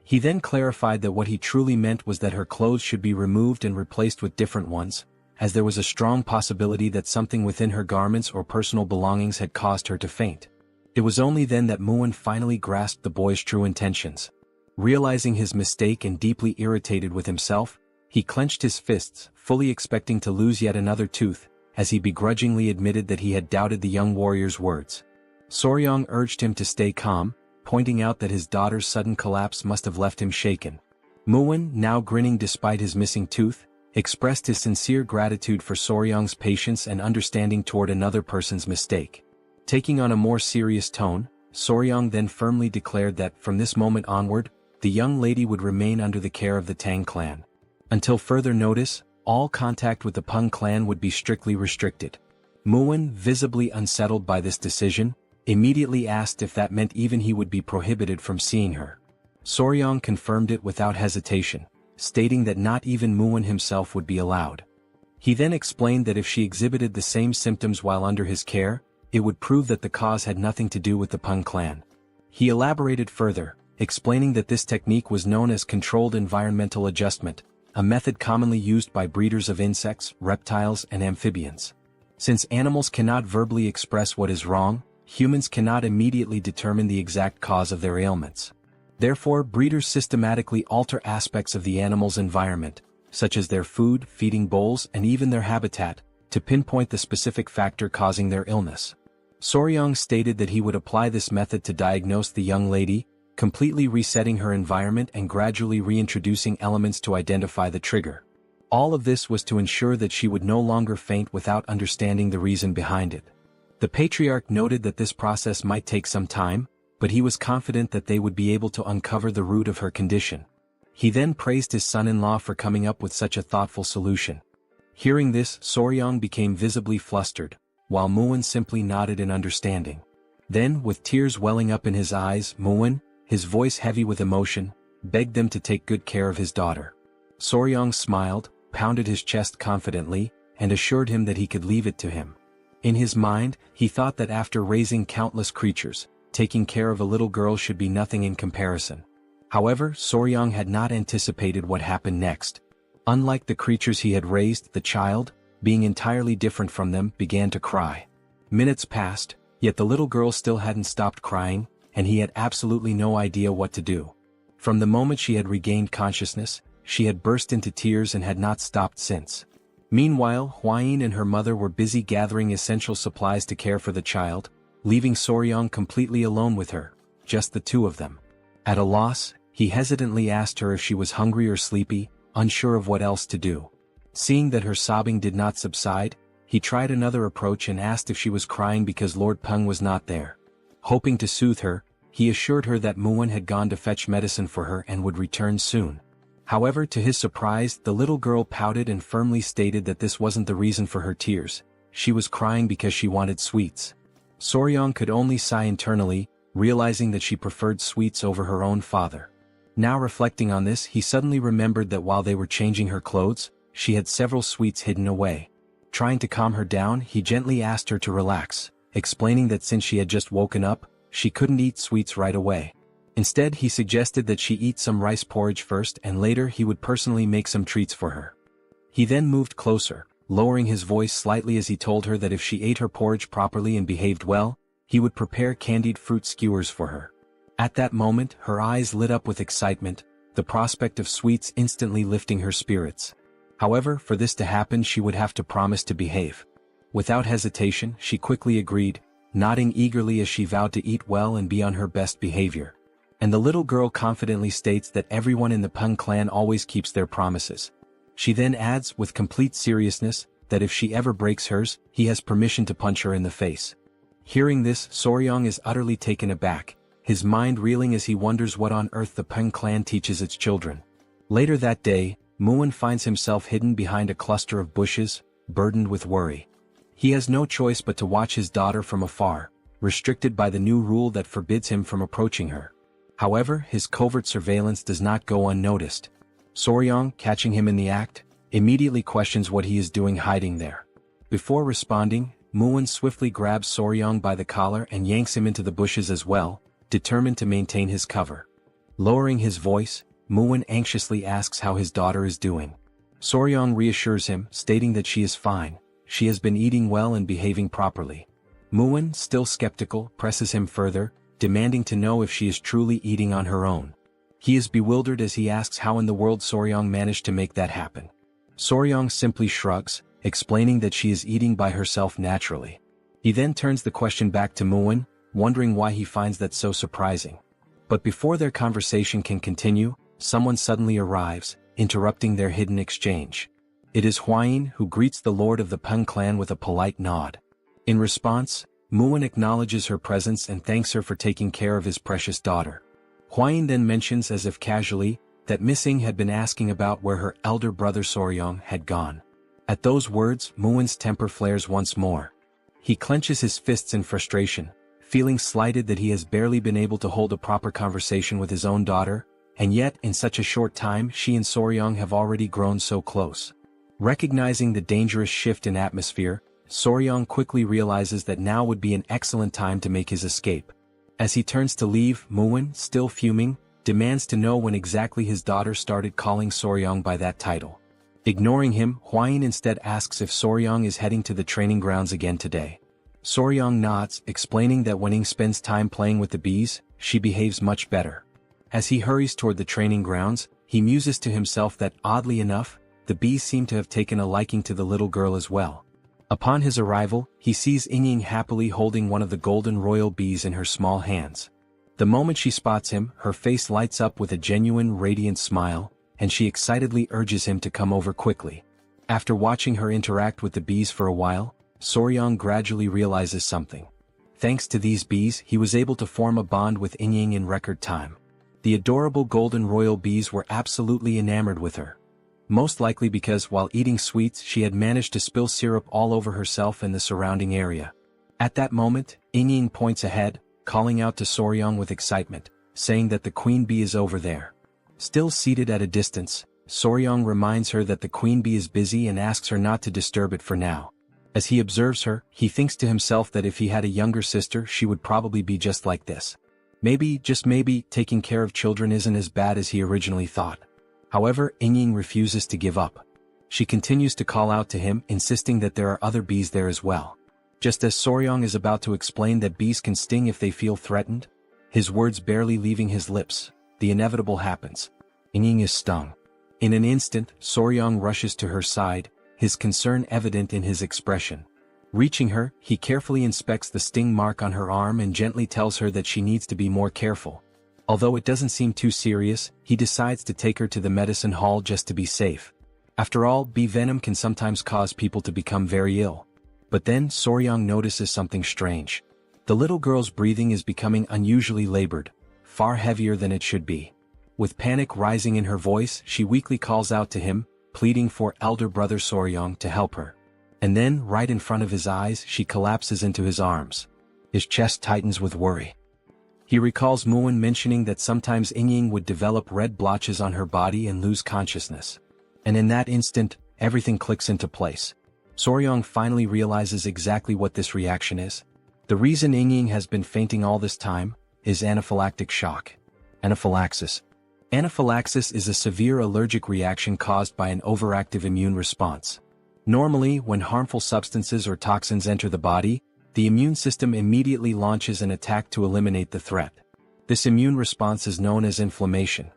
He then clarified that what he truly meant was that her clothes should be removed and replaced with different ones, as there was a strong possibility that something within her garments or personal belongings had caused her to faint. It was only then that Muwen finally grasped the boy's true intentions. Realizing his mistake and deeply irritated with himself, he clenched his fists, fully expecting to lose yet another tooth, as he begrudgingly admitted that he had doubted the young warrior's words. Soryang urged him to stay calm, pointing out that his daughter's sudden collapse must have left him shaken. Muwen, now grinning despite his missing tooth, expressed his sincere gratitude for Soryang's patience and understanding toward another person's mistake. Taking on a more serious tone, Soryang then firmly declared that, from this moment onward, the young lady would remain under the care of the Tang clan. Until further notice, all contact with the Peng clan would be strictly restricted. Muwen, visibly unsettled by this decision, immediately asked if that meant even he would be prohibited from seeing her. Soryang confirmed it without hesitation, stating that not even Muwen himself would be allowed. He then explained that if she exhibited the same symptoms while under his care, it would prove that the cause had nothing to do with the Tang clan. He elaborated further, explaining that this technique was known as controlled environmental adjustment, a method commonly used by breeders of insects, reptiles, and amphibians. Since animals cannot verbally express what is wrong, humans cannot immediately determine the exact cause of their ailments. Therefore, breeders systematically alter aspects of the animal's environment, such as their food, feeding bowls, and even their habitat, to pinpoint the specific factor causing their illness. Soryang stated that he would apply this method to diagnose the young lady, completely resetting her environment and gradually reintroducing elements to identify the trigger. All of this was to ensure that she would no longer faint without understanding the reason behind it. The patriarch noted that this process might take some time, but he was confident that they would be able to uncover the root of her condition. He then praised his son-in-law for coming up with such a thoughtful solution. Hearing this, Soryang became visibly flustered, while Muin simply nodded in understanding. Then, with tears welling up in his eyes, Muin, his voice heavy with emotion, begged them to take good care of his daughter. Soryang smiled, pounded his chest confidently, and assured him that he could leave it to him. In his mind, he thought that after raising countless creatures, taking care of a little girl should be nothing in comparison. However, Soryang had not anticipated what happened next. Unlike the creatures he had raised, the child, being entirely different from them, began to cry. Minutes passed, yet the little girl still hadn't stopped crying, and he had absolutely no idea what to do. From the moment she had regained consciousness, she had burst into tears and had not stopped since. Meanwhile, Huayin and her mother were busy gathering essential supplies to care for the child, leaving Soryang completely alone with her, just the two of them. At a loss, he hesitantly asked her if she was hungry or sleepy, unsure of what else to do. Seeing that her sobbing did not subside, he tried another approach and asked if she was crying because Lord Peng was not there. Hoping to soothe her, he assured her that Muin had gone to fetch medicine for her and would return soon. However, to his surprise, the little girl pouted and firmly stated that this wasn't the reason for her tears. She was crying because she wanted sweets. Soryang could only sigh internally, realizing that she preferred sweets over her own father. Now reflecting on this, he suddenly remembered that while they were changing her clothes, she had several sweets hidden away. Trying to calm her down, he gently asked her to relax, explaining that since she had just woken up, she couldn't eat sweets right away. Instead, he suggested that she eat some rice porridge first and later he would personally make some treats for her. He then moved closer, lowering his voice slightly as he told her that if she ate her porridge properly and behaved well, he would prepare candied fruit skewers for her. At that moment, her eyes lit up with excitement, the prospect of sweets instantly lifting her spirits. However, for this to happen she would have to promise to behave. Without hesitation, she quickly agreed, nodding eagerly as she vowed to eat well and be on her best behavior. And the little girl confidently states that everyone in the Tang clan always keeps their promises. She then adds, with complete seriousness, that if she ever breaks hers, he has permission to punch her in the face. Hearing this, Soryang is utterly taken aback, his mind reeling as he wonders what on earth the Tang clan teaches its children. Later that day, Muin finds himself hidden behind a cluster of bushes, burdened with worry. He has no choice but to watch his daughter from afar, restricted by the new rule that forbids him from approaching her. However, his covert surveillance does not go unnoticed. Soryang, catching him in the act, immediately questions what he is doing hiding there. Before responding, Muin swiftly grabs Soryang by the collar and yanks him into the bushes as well, determined to maintain his cover. Lowering his voice, Muin anxiously asks how his daughter is doing. Soryang reassures him, stating that she is fine, she has been eating well and behaving properly. Muin, still skeptical, presses him further, demanding to know if she is truly eating on her own. He is bewildered as he asks how in the world Soryang managed to make that happen. Soryang simply shrugs, explaining that she is eating by herself naturally. He then turns the question back to Muin, wondering why he finds that so surprising. But before their conversation can continue, someone suddenly arrives, interrupting their hidden exchange. It is Huayin who greets the lord of the Tang clan with a polite nod. In response, Muin acknowledges her presence and thanks her for taking care of his precious daughter. Huayin then mentions as if casually, that Miss Ying had been asking about where her elder brother Soryang had gone. At those words, Muin's temper flares once more. He clenches his fists in frustration, feeling slighted that he has barely been able to hold a proper conversation with his own daughter, and yet in such a short time she and Soryang have already grown so close. Recognizing the dangerous shift in atmosphere, Soryong quickly realizes that now would be an excellent time to make his escape. As he turns to leave, Muin, still fuming, demands to know when exactly his daughter started calling Soryong by that title. Ignoring him, Hwayin instead asks if Soryong is heading to the training grounds again today. Soryong nods, explaining that when Ing spends time playing with the bees, she behaves much better. As he hurries toward the training grounds, he muses to himself that, oddly enough, the bees seem to have taken a liking to the little girl as well. Upon his arrival, he sees Ying happily holding one of the golden royal bees in her small hands. The moment she spots him, her face lights up with a genuine radiant smile, and she excitedly urges him to come over quickly. After watching her interact with the bees for a while, Soryong gradually realizes something. Thanks to these bees, he was able to form a bond with Ying in record time. The adorable golden royal bees were absolutely enamored with her. Most likely because while eating sweets she had managed to spill syrup all over herself and the surrounding area. At that moment, Ying points ahead, calling out to Soryong with excitement, saying that the queen bee is over there. Still seated at a distance, Soryong reminds her that the queen bee is busy and asks her not to disturb it for now. As he observes her, he thinks to himself that if he had a younger sister she would probably be just like this. Maybe, just maybe, taking care of children isn't as bad as he originally thought. However, Ying refuses to give up. She continues to call out to him, insisting that there are other bees there as well. Just as Soryong is about to explain that bees can sting if they feel threatened, his words barely leaving his lips, the inevitable happens. Ying is stung. In an instant, Soryong rushes to her side, his concern evident in his expression. Reaching her, he carefully inspects the sting mark on her arm and gently tells her that she needs to be more careful. Although it doesn't seem too serious, he decides to take her to the medicine hall just to be safe. After all, bee venom can sometimes cause people to become very ill. But then Soryong notices something strange. The little girl's breathing is becoming unusually labored, far heavier than it should be. With panic rising in her voice, she weakly calls out to him, pleading for elder brother Soryong to help her. And then, right in front of his eyes, she collapses into his arms. His chest tightens with worry. He recalls Muin mentioning that sometimes Ying would develop red blotches on her body and lose consciousness. And in that instant, everything clicks into place. Soryong finally realizes exactly what this reaction is. The reason Ying has been fainting all this time is anaphylactic shock. Anaphylaxis. Anaphylaxis is a severe allergic reaction caused by an overactive immune response. Normally, when harmful substances or toxins enter the body, the immune system immediately launches an attack to eliminate the threat. This immune response is known as inflammation.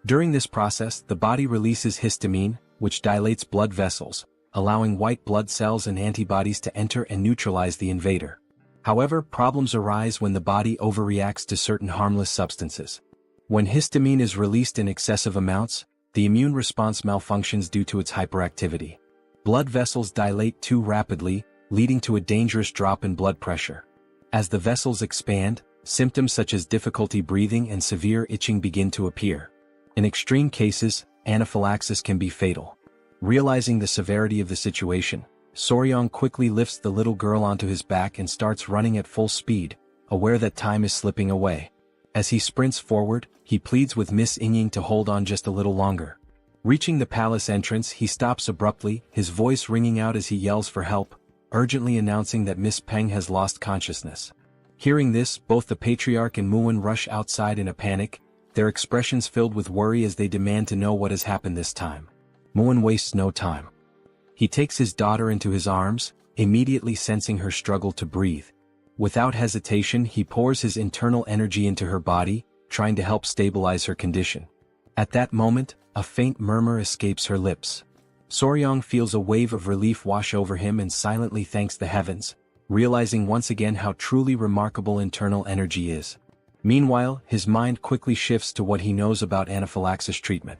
During this process, the body releases histamine, which dilates blood vessels, allowing white blood cells and antibodies to enter and neutralize the invader. However, problems arise when the body overreacts to certain harmless substances. When histamine is released in excessive amounts, the immune response malfunctions due to its hyperactivity. Blood vessels dilate too rapidly, leading to a dangerous drop in blood pressure. As the vessels expand, symptoms such as difficulty breathing and severe itching begin to appear. In extreme cases, anaphylaxis can be fatal. Realizing the severity of the situation, Soryong quickly lifts the little girl onto his back and starts running at full speed, aware that time is slipping away. As he sprints forward, he pleads with Miss Ying to hold on just a little longer. Reaching the palace entrance, he stops abruptly, his voice ringing out as he yells for help, urgently announcing that Miss Peng has lost consciousness. Hearing this, both the patriarch and Muin rush outside in a panic, their expressions filled with worry as they demand to know what has happened this time. Muin wastes no time. He takes his daughter into his arms, immediately sensing her struggle to breathe. Without hesitation, he pours his internal energy into her body, trying to help stabilize her condition. At that moment, a faint murmur escapes her lips. Soryong feels a wave of relief wash over him and silently thanks the heavens, realizing once again how truly remarkable internal energy is. Meanwhile, his mind quickly shifts to what he knows about anaphylaxis treatment.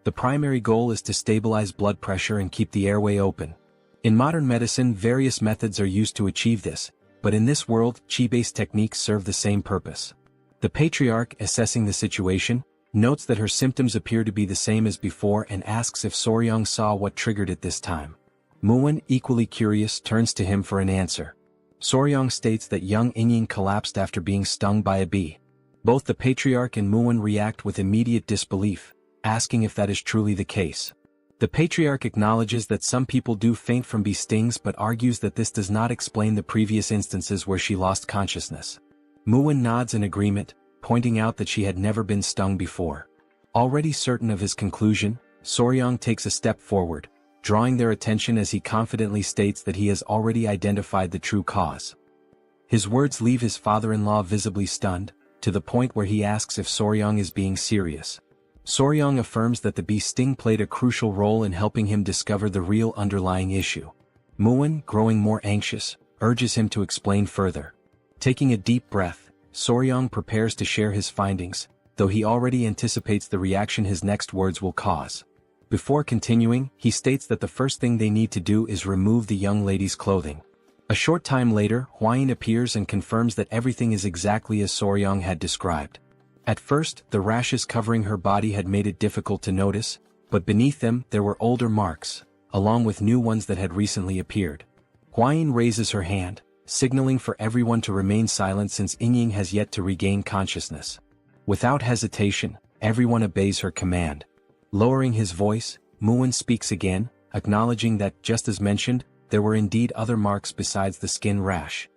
The primary goal is to stabilize blood pressure and keep the airway open. In modern medicine, various methods are used to achieve this, but in this world, Qi-based techniques serve the same purpose. The patriarch, assessing the situation, notes that her symptoms appear to be the same as before and asks if Soryong saw what triggered it this time. Muin, equally curious, turns to him for an answer. Soryong states that young Ying collapsed after being stung by a bee. Both the patriarch and Muin react with immediate disbelief, asking if that is truly the case. The patriarch acknowledges that some people do faint from bee stings but argues that this does not explain the previous instances where she lost consciousness. Muin nods in agreement, pointing out that she had never been stung before. Already certain of his conclusion, Soryang takes a step forward, drawing their attention as he confidently states that he has already identified the true cause. His words leave his father-in-law visibly stunned, to the point where he asks if Soryang is being serious. Soryang affirms that the bee sting played a crucial role in helping him discover the real underlying issue. Muin, growing more anxious, urges him to explain further. Taking a deep breath, Soryang prepares to share his findings, though he already anticipates the reaction his next words will cause. Before continuing, he states that the first thing they need to do is remove the young lady's clothing. A short time later, Huayin appears and confirms that everything is exactly as Soryang had described. At first, the rashes covering her body had made it difficult to notice, but beneath them there were older marks, along with new ones that had recently appeared. Huayin raises her hand, signaling for everyone to remain silent since Yingying has yet to regain consciousness. Without hesitation, everyone obeys her command. Lowering his voice, Muin speaks again, acknowledging that, just as mentioned, there were indeed other marks besides the skin rash.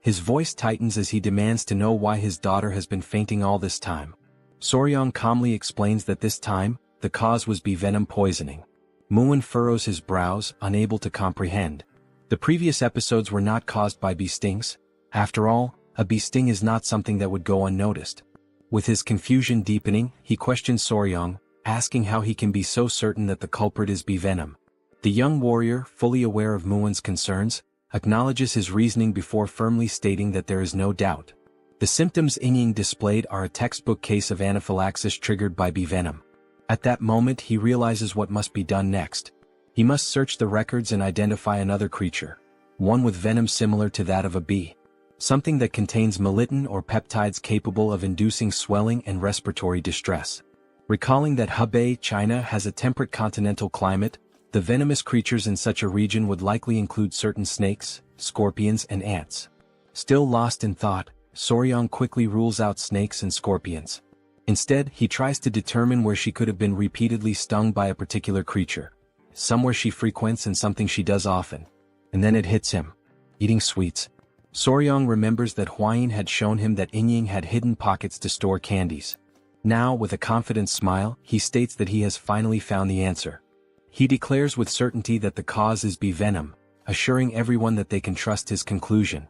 His voice tightens as he demands to know why his daughter has been fainting all this time. Soryang calmly explains that this time, the cause was bee venom poisoning. Muin furrows his brows, unable to comprehend. The previous episodes were not caused by bee stings. After all, a bee sting is not something that would go unnoticed. With his confusion deepening, he questions Soryang, asking how he can be so certain that the culprit is bee venom. The young warrior, fully aware of Muin's concerns, acknowledges his reasoning before firmly stating that there is no doubt. The symptoms Yingying displayed are a textbook case of anaphylaxis triggered by bee venom. At that moment he realizes what must be done next. He must search the records and identify another creature, one with venom similar to that of a bee. Something that contains melittin or peptides capable of inducing swelling and respiratory distress. Recalling that Hebei, China has a temperate continental climate, the venomous creatures in such a region would likely include certain snakes, scorpions and ants. Still lost in thought, Soryang quickly rules out snakes and scorpions. Instead, he tries to determine where she could have been repeatedly stung by a particular creature. Somewhere she frequents and something she does often. And then it hits him. Eating sweets. Soryang remembers that Huayin had shown him that Yingying had hidden pockets to store candies. Now, with a confident smile, he states that he has finally found the answer. He declares with certainty that the cause is bee venom, assuring everyone that they can trust his conclusion.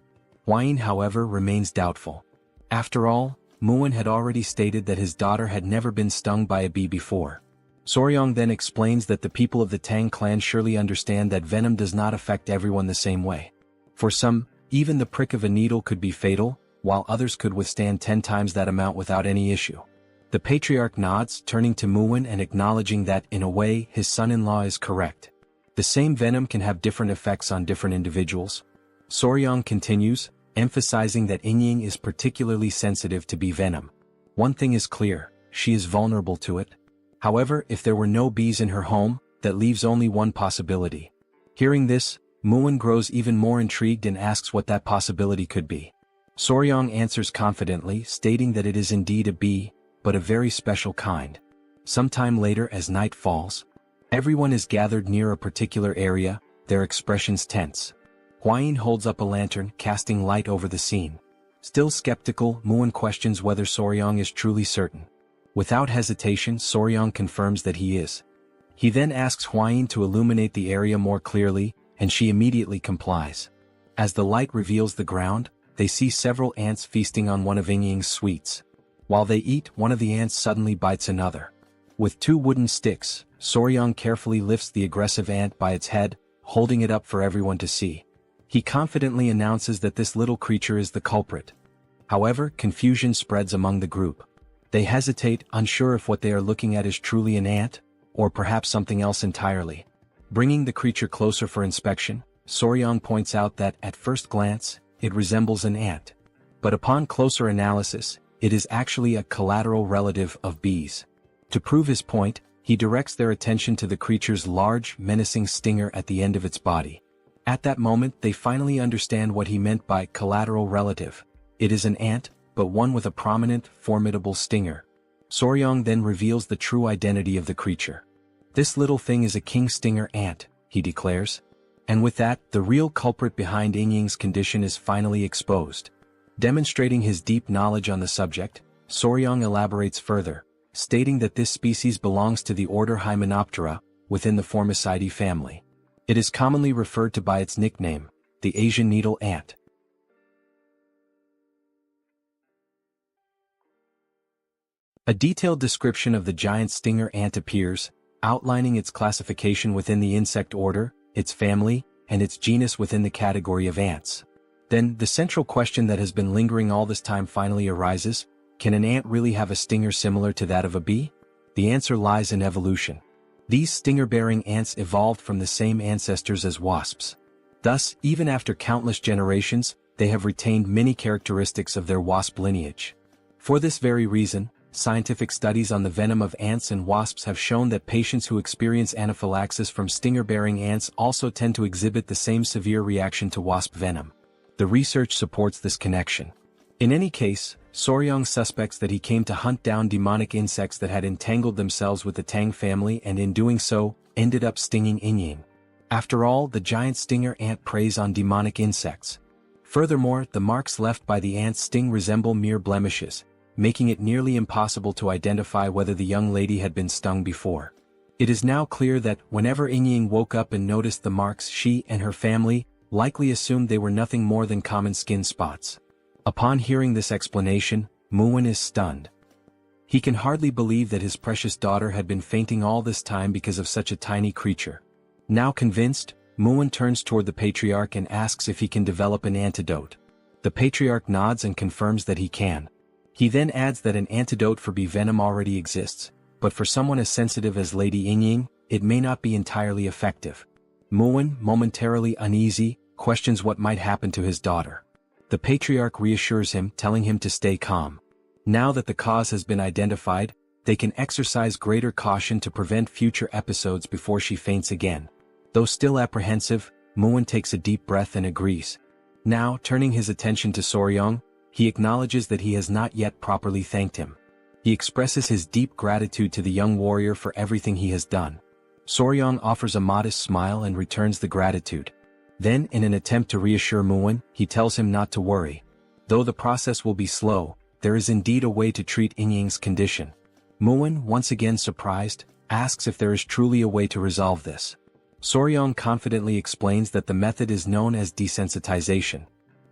Huayin, however, remains doubtful. After all, Muin had already stated that his daughter had never been stung by a bee before. Soryang then explains that the people of the Tang clan surely understand that venom does not affect everyone the same way. For some, even the prick of a needle could be fatal, while others could withstand 10 times that amount without any issue. The patriarch nods, turning to Muin and acknowledging that, in a way, his son-in-law is correct. The same venom can have different effects on different individuals. Soryang continues, emphasizing that Yingying is particularly sensitive to bee venom. One thing is clear, she is vulnerable to it. However, if there were no bees in her home, that leaves only one possibility. Hearing this, Muin grows even more intrigued and asks what that possibility could be. Soryang answers confidently, stating that it is indeed a bee, but a very special kind. Sometime later, as night falls, everyone is gathered near a particular area, their expressions tense. Huayin holds up a lantern, casting light over the scene. Still skeptical, Muin questions whether Soryang is truly certain. Without hesitation, Soryang confirms that he is. He then asks Huayin to illuminate the area more clearly, and she immediately complies. As the light reveals the ground, they see several ants feasting on one of Yingying's sweets. While they eat, one of the ants suddenly bites another. With 2 wooden sticks, Soryang carefully lifts the aggressive ant by its head, holding it up for everyone to see. He confidently announces that this little creature is the culprit. However, confusion spreads among the group. They hesitate, unsure if what they are looking at is truly an ant, or perhaps something else entirely. Bringing the creature closer for inspection, Soryang points out that, at first glance, it resembles an ant. But upon closer analysis, it is actually a collateral relative of bees. To prove his point, he directs their attention to the creature's large, menacing stinger at the end of its body. At that moment, they finally understand what he meant by collateral relative. It is an ant, but one with a prominent, formidable stinger. Soryang then reveals the true identity of the creature. "This little thing is a king stinger ant," he declares. And with that, the real culprit behind Yingying's condition is finally exposed. Demonstrating his deep knowledge on the subject, Soryang elaborates further, stating that this species belongs to the order Hymenoptera, within the Formicidae family. It is commonly referred to by its nickname, the Asian needle ant. A detailed description of the giant stinger ant appears, outlining its classification within the insect order, its family, and its genus within the category of ants. Then, the central question that has been lingering all this time finally arises: can an ant really have a stinger similar to that of a bee? The answer lies in evolution. These stinger-bearing ants evolved from the same ancestors as wasps. Thus, even after countless generations, they have retained many characteristics of their wasp lineage. For this very reason, scientific studies on the venom of ants and wasps have shown that patients who experience anaphylaxis from stinger-bearing ants also tend to exhibit the same severe reaction to wasp venom. The research supports this connection. In any case, Soryang suspects that he came to hunt down demonic insects that had entangled themselves with the Tang family and in doing so, ended up stinging Yingying. After all, the giant stinger ant preys on demonic insects. Furthermore, the marks left by the ant's sting resemble mere blemishes, making it nearly impossible to identify whether the young lady had been stung before. It is now clear that, whenever Yingying woke up and noticed the marks, she and her family likely assumed they were nothing more than common skin spots. Upon hearing this explanation, Murim is stunned. He can hardly believe that his precious daughter had been fainting all this time because of such a tiny creature. Now convinced, Murim turns toward the patriarch and asks if he can develop an antidote. The patriarch nods and confirms that he can. He then adds that an antidote for bee venom already exists, but for someone as sensitive as Lady Yingying, it may not be entirely effective. Murim, momentarily uneasy, questions what might happen to his daughter. The patriarch reassures him, telling him to stay calm. Now that the cause has been identified, they can exercise greater caution to prevent future episodes before she faints again. Though still apprehensive, Murim takes a deep breath and agrees. Now, turning his attention to Soryang, he acknowledges that he has not yet properly thanked him. He expresses his deep gratitude to the young warrior for everything he has done. Soryang offers a modest smile and returns the gratitude. Then, in an attempt to reassure Murim, he tells him not to worry. Though the process will be slow, there is indeed a way to treat Yingying's condition. Murim, once again surprised, asks if there is truly a way to resolve this. Soryang confidently explains that the method is known as desensitization.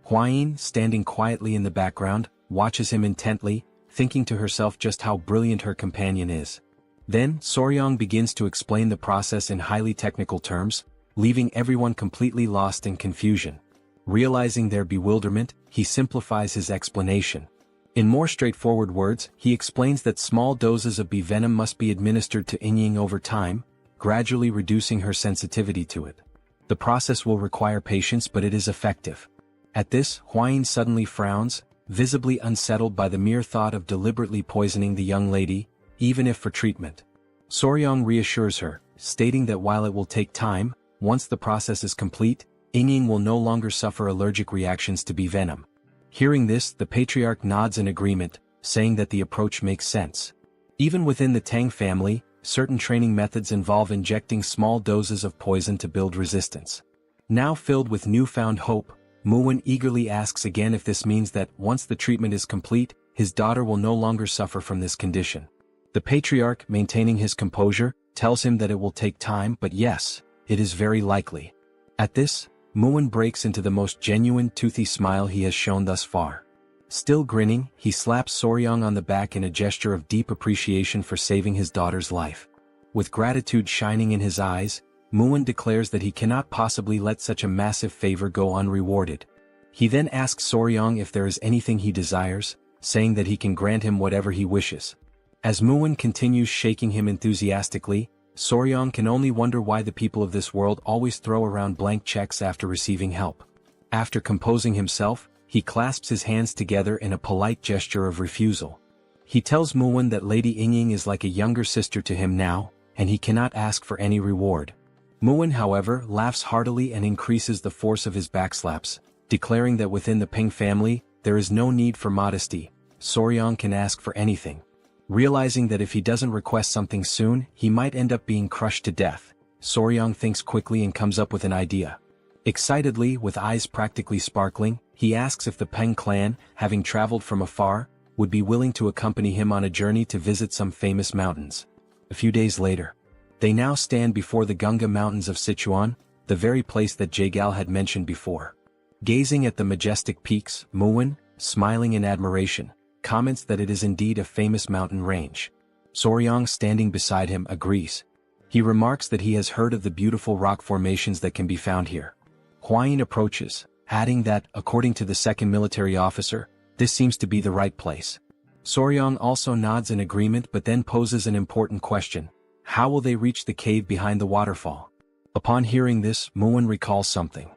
Huayin, standing quietly in the background, watches him intently, thinking to herself just how brilliant her companion is. Then, Soryang begins to explain the process in highly technical terms, leaving everyone completely lost in confusion. Realizing their bewilderment, he simplifies his explanation. In more straightforward words, he explains that small doses of bee venom must be administered to Yingying over time, gradually reducing her sensitivity to it. The process will require patience, but it is effective. At this, Huayin suddenly frowns, visibly unsettled by the mere thought of deliberately poisoning the young lady, even if for treatment. Soryang reassures her, stating that while it will take time, once the process is complete, Yingying will no longer suffer allergic reactions to bee venom. Hearing this, the patriarch nods in agreement, saying that the approach makes sense. Even within the Tang family, certain training methods involve injecting small doses of poison to build resistance. Now filled with newfound hope, Murim eagerly asks again if this means that, once the treatment is complete, his daughter will no longer suffer from this condition. The patriarch, maintaining his composure, tells him that it will take time, but yes, it is very likely. At this, Murim breaks into the most genuine toothy smile he has shown thus far. Still grinning, he slaps Soryang on the back in a gesture of deep appreciation for saving his daughter's life. With gratitude shining in his eyes, Murim declares that he cannot possibly let such a massive favor go unrewarded. He then asks Soryang if there is anything he desires, saying that he can grant him whatever he wishes. As Murim continues shaking him enthusiastically, Soryang can only wonder why the people of this world always throw around blank checks after receiving help. After composing himself, he clasps his hands together in a polite gesture of refusal. He tells Murim that Lady Yingying is like a younger sister to him now, and he cannot ask for any reward. Murim, however, laughs heartily and increases the force of his backslaps, declaring that within the Ping family, there is no need for modesty. Soryang can ask for anything. Realizing that if he doesn't request something soon, he might end up being crushed to death, Soryang thinks quickly and comes up with an idea. Excitedly, with eyes practically sparkling, he asks if the Peng clan, having traveled from afar, would be willing to accompany him on a journey to visit some famous mountains. A few days later, they now stand before the Gunga Mountains of Sichuan, the very place that Jagal had mentioned before. Gazing at the majestic peaks, Muwen, smiling in admiration, comments that it is indeed a famous mountain range. Soryang, standing beside him, agrees. He remarks that he has heard of the beautiful rock formations that can be found here. Huayin approaches, adding that, according to the second military officer, this seems to be the right place. Soryang also nods in agreement but then poses an important question. How will they reach the cave behind the waterfall? Upon hearing this, Muwen recalls something.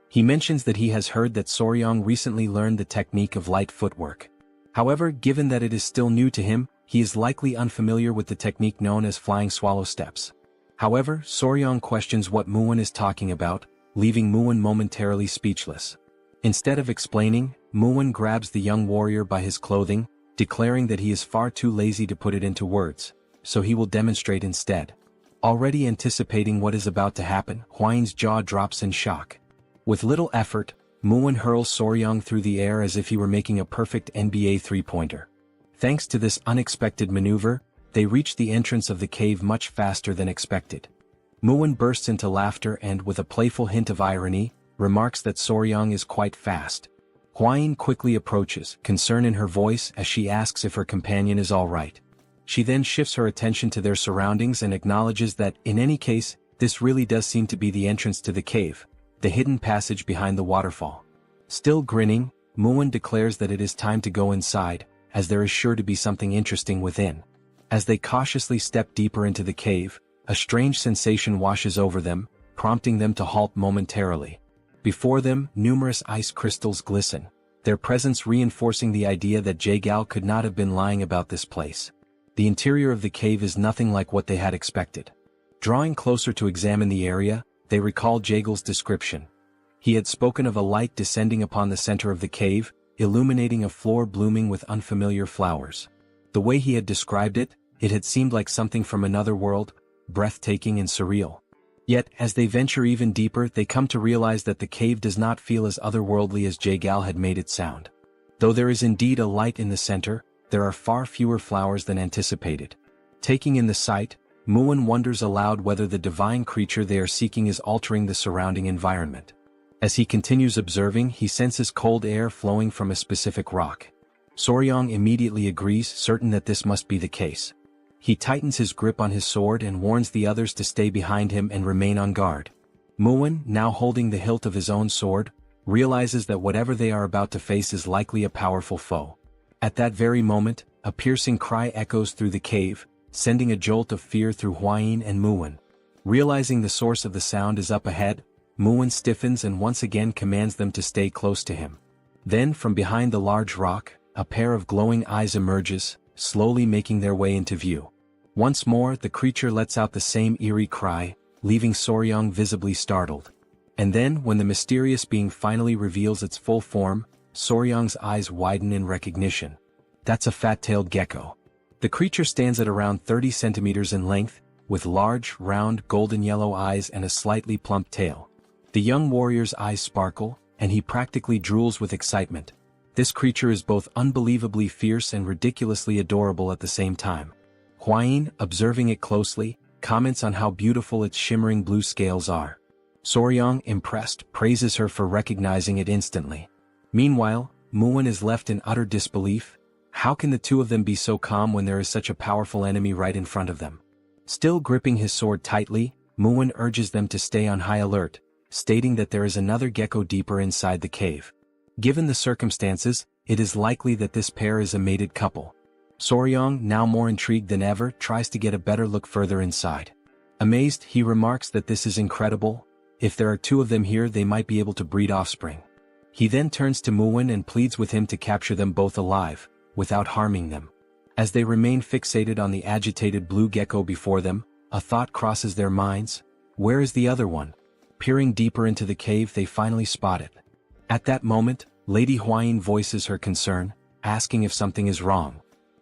He mentions that he has heard that Soryang recently learned the technique of light footwork. However, given that it is still new to him, he is likely unfamiliar with the technique known as flying swallow steps. However, Soryang questions what Muwen is talking about, leaving Muwen momentarily speechless. Instead of explaining, Muwen grabs the young warrior by his clothing, declaring that he is far too lazy to put it into words, so he will demonstrate instead. Already anticipating what is about to happen, Huayin's jaw drops in shock. With little effort, Muwen hurls Soryang through the air as if he were making a perfect NBA three-pointer. Thanks to this unexpected maneuver, they reach the entrance of the cave much faster than expected. Muwen bursts into laughter and, with a playful hint of irony, remarks that Soryang is quite fast. Huayin quickly approaches, concern in her voice as she asks if her companion is all right. She then shifts her attention to their surroundings and acknowledges that, in any case, this really does seem to be the entrance to the cave, the hidden passage behind the waterfall. Still grinning, Muwen declares that it is time to go inside, as there is sure to be something interesting within. As they cautiously step deeper into the cave, a strange sensation washes over them, prompting them to halt momentarily. Before them, numerous ice crystals glisten, their presence reinforcing the idea that Jagal could not have been lying about this place. The interior of the cave is nothing like what they had expected. Drawing closer to examine the area, they recall Jagal's description. He had spoken of a light descending upon the center of the cave, illuminating a floor blooming with unfamiliar flowers. The way he had described it, it had seemed like something from another world, breathtaking and surreal. Yet, as they venture even deeper, they come to realize that the cave does not feel as otherworldly as Jagal had made it sound. Though there is indeed a light in the center, there are far fewer flowers than anticipated. Taking in the sight, Muwen wonders aloud whether the divine creature they are seeking is altering the surrounding environment. As he continues observing, he senses cold air flowing from a specific rock. Soryang immediately agrees, certain that this must be the case. He tightens his grip on his sword and warns the others to stay behind him and remain on guard. Muwen, now holding the hilt of his own sword, realizes that whatever they are about to face is likely a powerful foe. At that very moment, a piercing cry echoes through the cave, sending a jolt of fear through Huayin and Muwen. Realizing the source of the sound is up ahead, Muwen stiffens and once again commands them to stay close to him. Then, from behind the large rock, a pair of glowing eyes emerges, slowly making their way into view. Once more, the creature lets out the same eerie cry, leaving Soryang visibly startled. And then, when the mysterious being finally reveals its full form, Soryang's eyes widen in recognition. That's a fat-tailed gecko. The creature stands at around 30 centimeters in length, with large, round, golden-yellow eyes and a slightly plump tail. The young warrior's eyes sparkle, and he practically drools with excitement. This creature is both unbelievably fierce and ridiculously adorable at the same time. Huayin, observing it closely, comments on how beautiful its shimmering blue scales are. Soryang, impressed, praises her for recognizing it instantly. Meanwhile, Muwen is left in utter disbelief. How can the two of them be so calm when there is such a powerful enemy right in front of them? Still gripping his sword tightly, Muwen urges them to stay on high alert, stating that there is another gecko deeper inside the cave. Given the circumstances, it is likely that this pair is a mated couple. Soryang, now more intrigued than ever, tries to get a better look further inside. Amazed, he remarks that this is incredible. If there are two of them here, they might be able to breed offspring. He then turns to Muwen and pleads with him to capture them both alive, without harming them. As they remain fixated on the agitated blue gecko before them, a thought crosses their minds. Where is the other one? Peering deeper into the cave, they finally spot it. At that moment, Lady Huayin voices her concern, asking if something is wrong.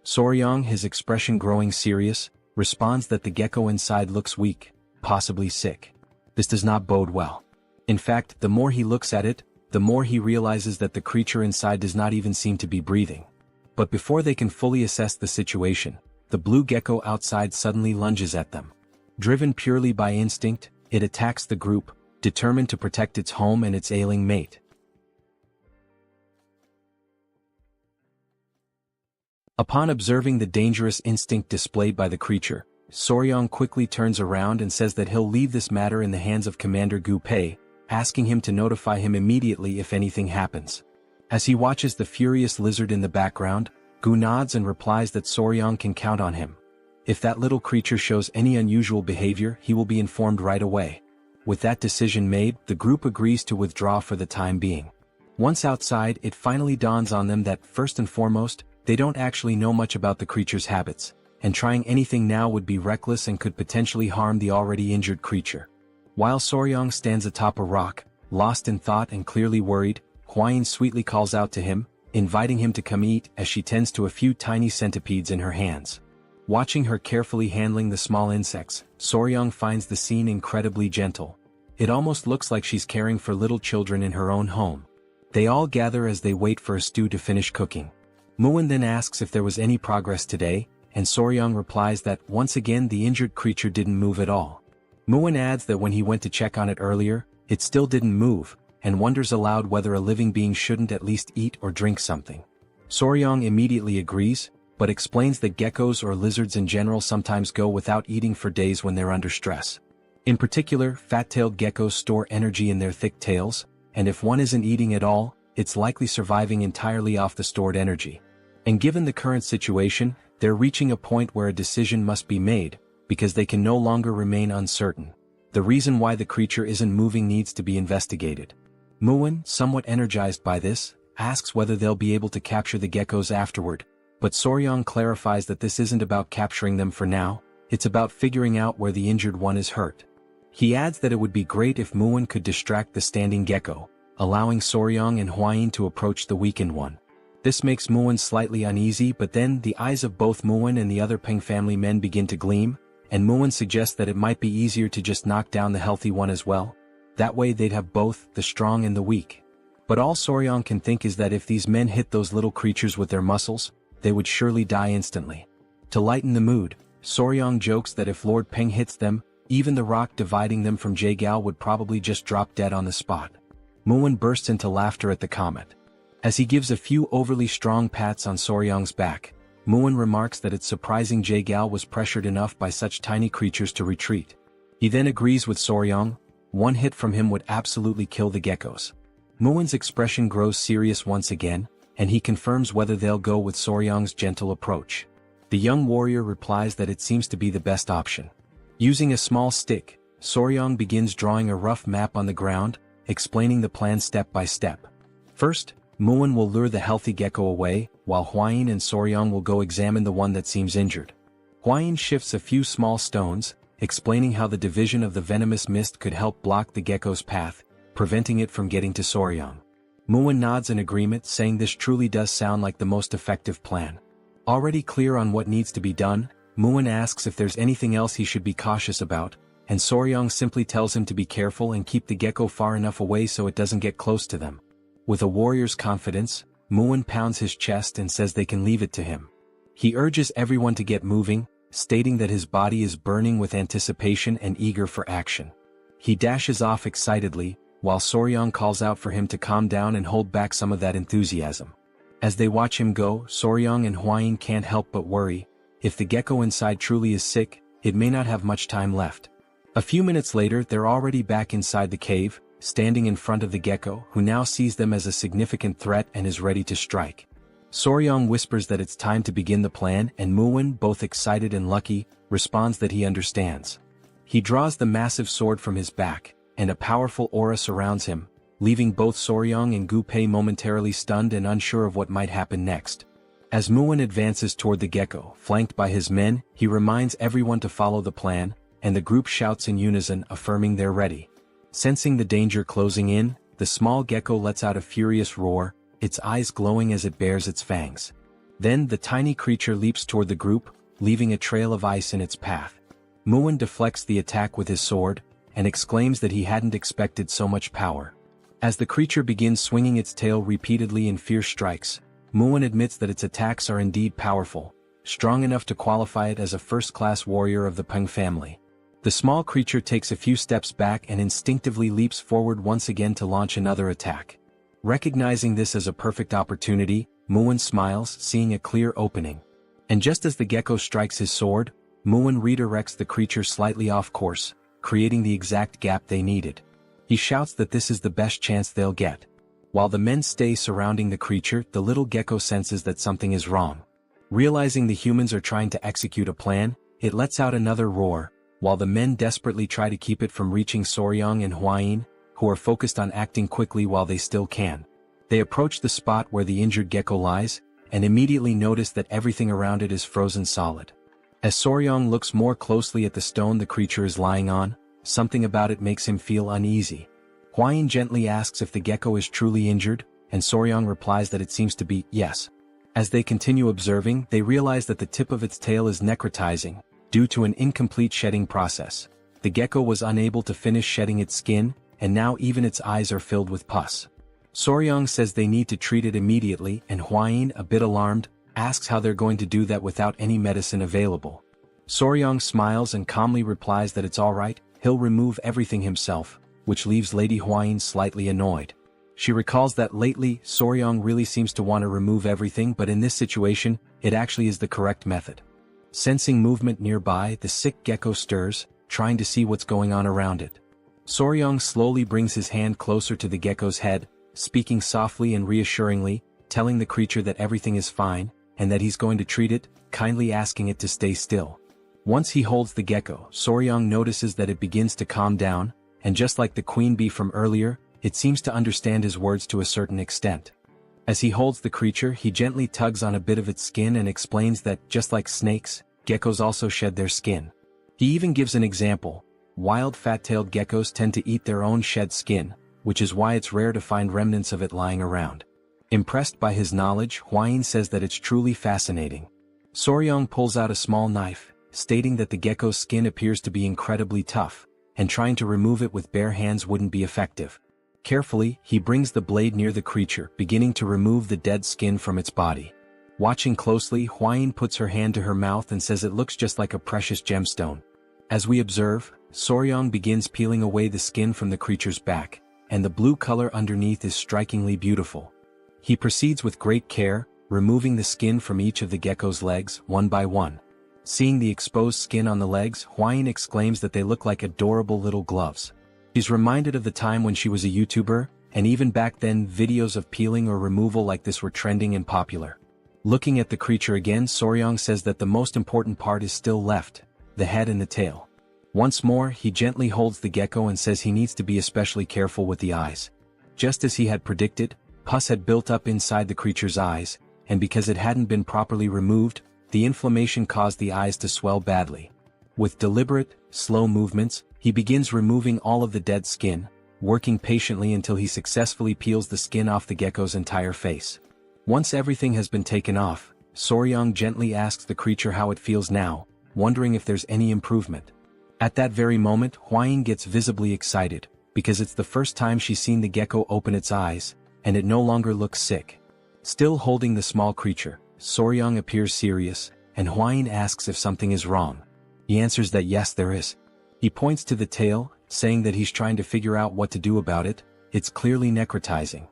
Soryang, his expression growing serious, responds that the gecko inside looks weak, possibly sick. This does not bode well. In fact, the more he looks at it, the more he realizes that the creature inside does not even seem to be breathing. But before they can fully assess the situation, the blue gecko outside suddenly lunges at them. Driven purely by instinct, it attacks the group, determined to protect its home and its ailing mate. Upon observing the dangerous instinct displayed by the creature, Soryang quickly turns around and says that he'll leave this matter in the hands of Commander Gu Pei, asking him to notify him immediately if anything happens. As he watches the furious lizard in the background, Gu nods and replies that Soryang can count on him. If that little creature shows any unusual behavior, he will be informed right away. With that decision made, the group agrees to withdraw for the time being. Once outside, it finally dawns on them that, first and foremost, they don't actually know much about the creature's habits, and trying anything now would be reckless and could potentially harm the already injured creature. While Soryang stands atop a rock, lost in thought and clearly worried, Hwayin sweetly calls out to him, inviting him to come eat as she tends to a few tiny centipedes in her hands. Watching her carefully handling the small insects, Soryang finds the scene incredibly gentle. It almost looks like she's caring for little children in her own home. They all gather as they wait for a stew to finish cooking. Muin then asks if there was any progress today, and Soryang replies that once again the injured creature didn't move at all. Muin adds that when he went to check on it earlier, it still didn't move, and wonders aloud whether a living being shouldn't at least eat or drink something. Soryang immediately agrees, but explains that geckos or lizards in general sometimes go without eating for days when they're under stress. In particular, fat-tailed geckos store energy in their thick tails, and if one isn't eating at all, it's likely surviving entirely off the stored energy. And given the current situation, they're reaching a point where a decision must be made, because they can no longer remain uncertain. The reason why the creature isn't moving needs to be investigated. Muin, somewhat energized by this, asks whether they'll be able to capture the geckos afterward, but Soryang clarifies that this isn't about capturing them for now, it's about figuring out where the injured one is hurt. He adds that it would be great if Muin could distract the standing gecko, allowing Soryang and Hwayin to approach the weakened one. This makes Muin slightly uneasy, but then the eyes of both Muin and the other Peng family men begin to gleam, and Muin suggests that it might be easier to just knock down the healthy one as well. That way they'd have both, the strong and the weak. But all Soryang can think is that if these men hit those little creatures with their muscles, they would surely die instantly. To lighten the mood, Soryang jokes that if Lord Peng hits them, even the rock dividing them from Jaegao would probably just drop dead on the spot. Muin bursts into laughter at the comment. As he gives a few overly strong pats on Soryang's back, Muin remarks that it's surprising Jaegao was pressured enough by such tiny creatures to retreat. He then agrees with Soryang, one hit from him would absolutely kill the geckos. Muin's expression grows serious once again, and he confirms whether they'll go with Soryang's gentle approach. The young warrior replies that it seems to be the best option. Using a small stick, Soryang begins drawing a rough map on the ground, explaining the plan step by step. First, Muin will lure the healthy gecko away, while Hwayin and Soryang will go examine the one that seems injured. Hwayin shifts a few small stones, explaining how the division of the venomous mist could help block the gecko's path, preventing it from getting to Soryang. Muin nods in agreement, saying this truly does sound like the most effective plan. Already clear on what needs to be done, Muin asks if there's anything else he should be cautious about, and Soryang simply tells him to be careful and keep the gecko far enough away so it doesn't get close to them. With a warrior's confidence, Muin pounds his chest and says they can leave it to him. He urges everyone to get moving, stating that his body is burning with anticipation and eager for action. He dashes off excitedly, while Soryang calls out for him to calm down and hold back some of that enthusiasm. As they watch him go, Soryang and Hwayin can't help but worry. If the gecko inside truly is sick, it may not have much time left. A few minutes later, they're already back inside the cave, standing in front of the gecko, who now sees them as a significant threat and is ready to strike. Soryang whispers that it's time to begin the plan, and Muin, both excited and lucky, responds that he understands. He draws the massive sword from his back, and a powerful aura surrounds him, leaving both Soryang and Gu Pei momentarily stunned and unsure of what might happen next. As Muin advances toward the gecko, flanked by his men, he reminds everyone to follow the plan, and the group shouts in unison, affirming they're ready. Sensing the danger closing in, the small gecko lets out a furious roar, its eyes glowing as it bares its fangs. Then the tiny creature leaps toward the group, leaving a trail of ice in its path. Murim deflects the attack with his sword, and exclaims that he hadn't expected so much power. As the creature begins swinging its tail repeatedly in fierce strikes, Murim admits that its attacks are indeed powerful, strong enough to qualify it as a first-class warrior of the Peng family. The small creature takes a few steps back and instinctively leaps forward once again to launch another attack. Recognizing this as a perfect opportunity, Murim smiles, seeing a clear opening. And just as the gecko strikes his sword, Murim redirects the creature slightly off course, creating the exact gap they needed. He shouts that this is the best chance they'll get. While the men stay surrounding the creature, the little gecko senses that something is wrong. Realizing the humans are trying to execute a plan, it lets out another roar, while the men desperately try to keep it from reaching Soryang and Huayin, who are focused on acting quickly while they still can. They approach the spot where the injured gecko lies, and immediately notice that everything around it is frozen solid. As Soryang looks more closely at the stone the creature is lying on, something about it makes him feel uneasy. Huayin gently asks if the gecko is truly injured, and Soryang replies that it seems to be, yes. As they continue observing, they realize that the tip of its tail is necrotizing, due to an incomplete shedding process. The gecko was unable to finish shedding its skin, and now even its eyes are filled with pus. Soryang says they need to treat it immediately, and Huayin, a bit alarmed, asks how they're going to do that without any medicine available. Soryang smiles and calmly replies that it's alright, he'll remove everything himself, which leaves Lady Huayin slightly annoyed. She recalls that lately, Soryang really seems to want to remove everything, but in this situation, it actually is the correct method. Sensing movement nearby, the sick gecko stirs, trying to see what's going on around it. Soryang slowly brings his hand closer to the gecko's head, speaking softly and reassuringly, telling the creature that everything is fine, and that he's going to treat it, kindly asking it to stay still. Once he holds the gecko, Soryang notices that it begins to calm down, and just like the queen bee from earlier, it seems to understand his words to a certain extent. As he holds the creature, he gently tugs on a bit of its skin and explains that, just like snakes, geckos also shed their skin. He even gives an example. Wild fat-tailed geckos tend to eat their own shed skin, which is why it's rare to find remnants of it lying around. Impressed by his knowledge, Huayin says that it's truly fascinating. Soryang pulls out a small knife, stating that the gecko's skin appears to be incredibly tough, and trying to remove it with bare hands wouldn't be effective. Carefully, he brings the blade near the creature, beginning to remove the dead skin from its body. Watching closely, Huayin puts her hand to her mouth and says it looks just like a precious gemstone. As we observe, Soryang begins peeling away the skin from the creature's back, and the blue color underneath is strikingly beautiful. He proceeds with great care, removing the skin from each of the gecko's legs, one by one. Seeing the exposed skin on the legs, Huayin exclaims that they look like adorable little gloves. She's reminded of the time when she was a YouTuber, and even back then videos of peeling or removal like this were trending and popular. Looking at the creature again, Soryang says that the most important part is still left, the head and the tail. Once more, he gently holds the gecko and says he needs to be especially careful with the eyes. Just as he had predicted, pus had built up inside the creature's eyes, and because it hadn't been properly removed, the inflammation caused the eyes to swell badly. With deliberate, slow movements, he begins removing all of the dead skin, working patiently until he successfully peels the skin off the gecko's entire face. Once everything has been taken off, Soryang gently asks the creature how it feels now, wondering if there's any improvement. At that very moment, Huayin gets visibly excited, because it's the first time she's seen the gecko open its eyes, and it no longer looks sick. Still holding the small creature, Soryang appears serious, and Huayin asks if something is wrong. He answers that yes, there is. He points to the tail, saying that he's trying to figure out what to do about it. It's clearly necrotizing.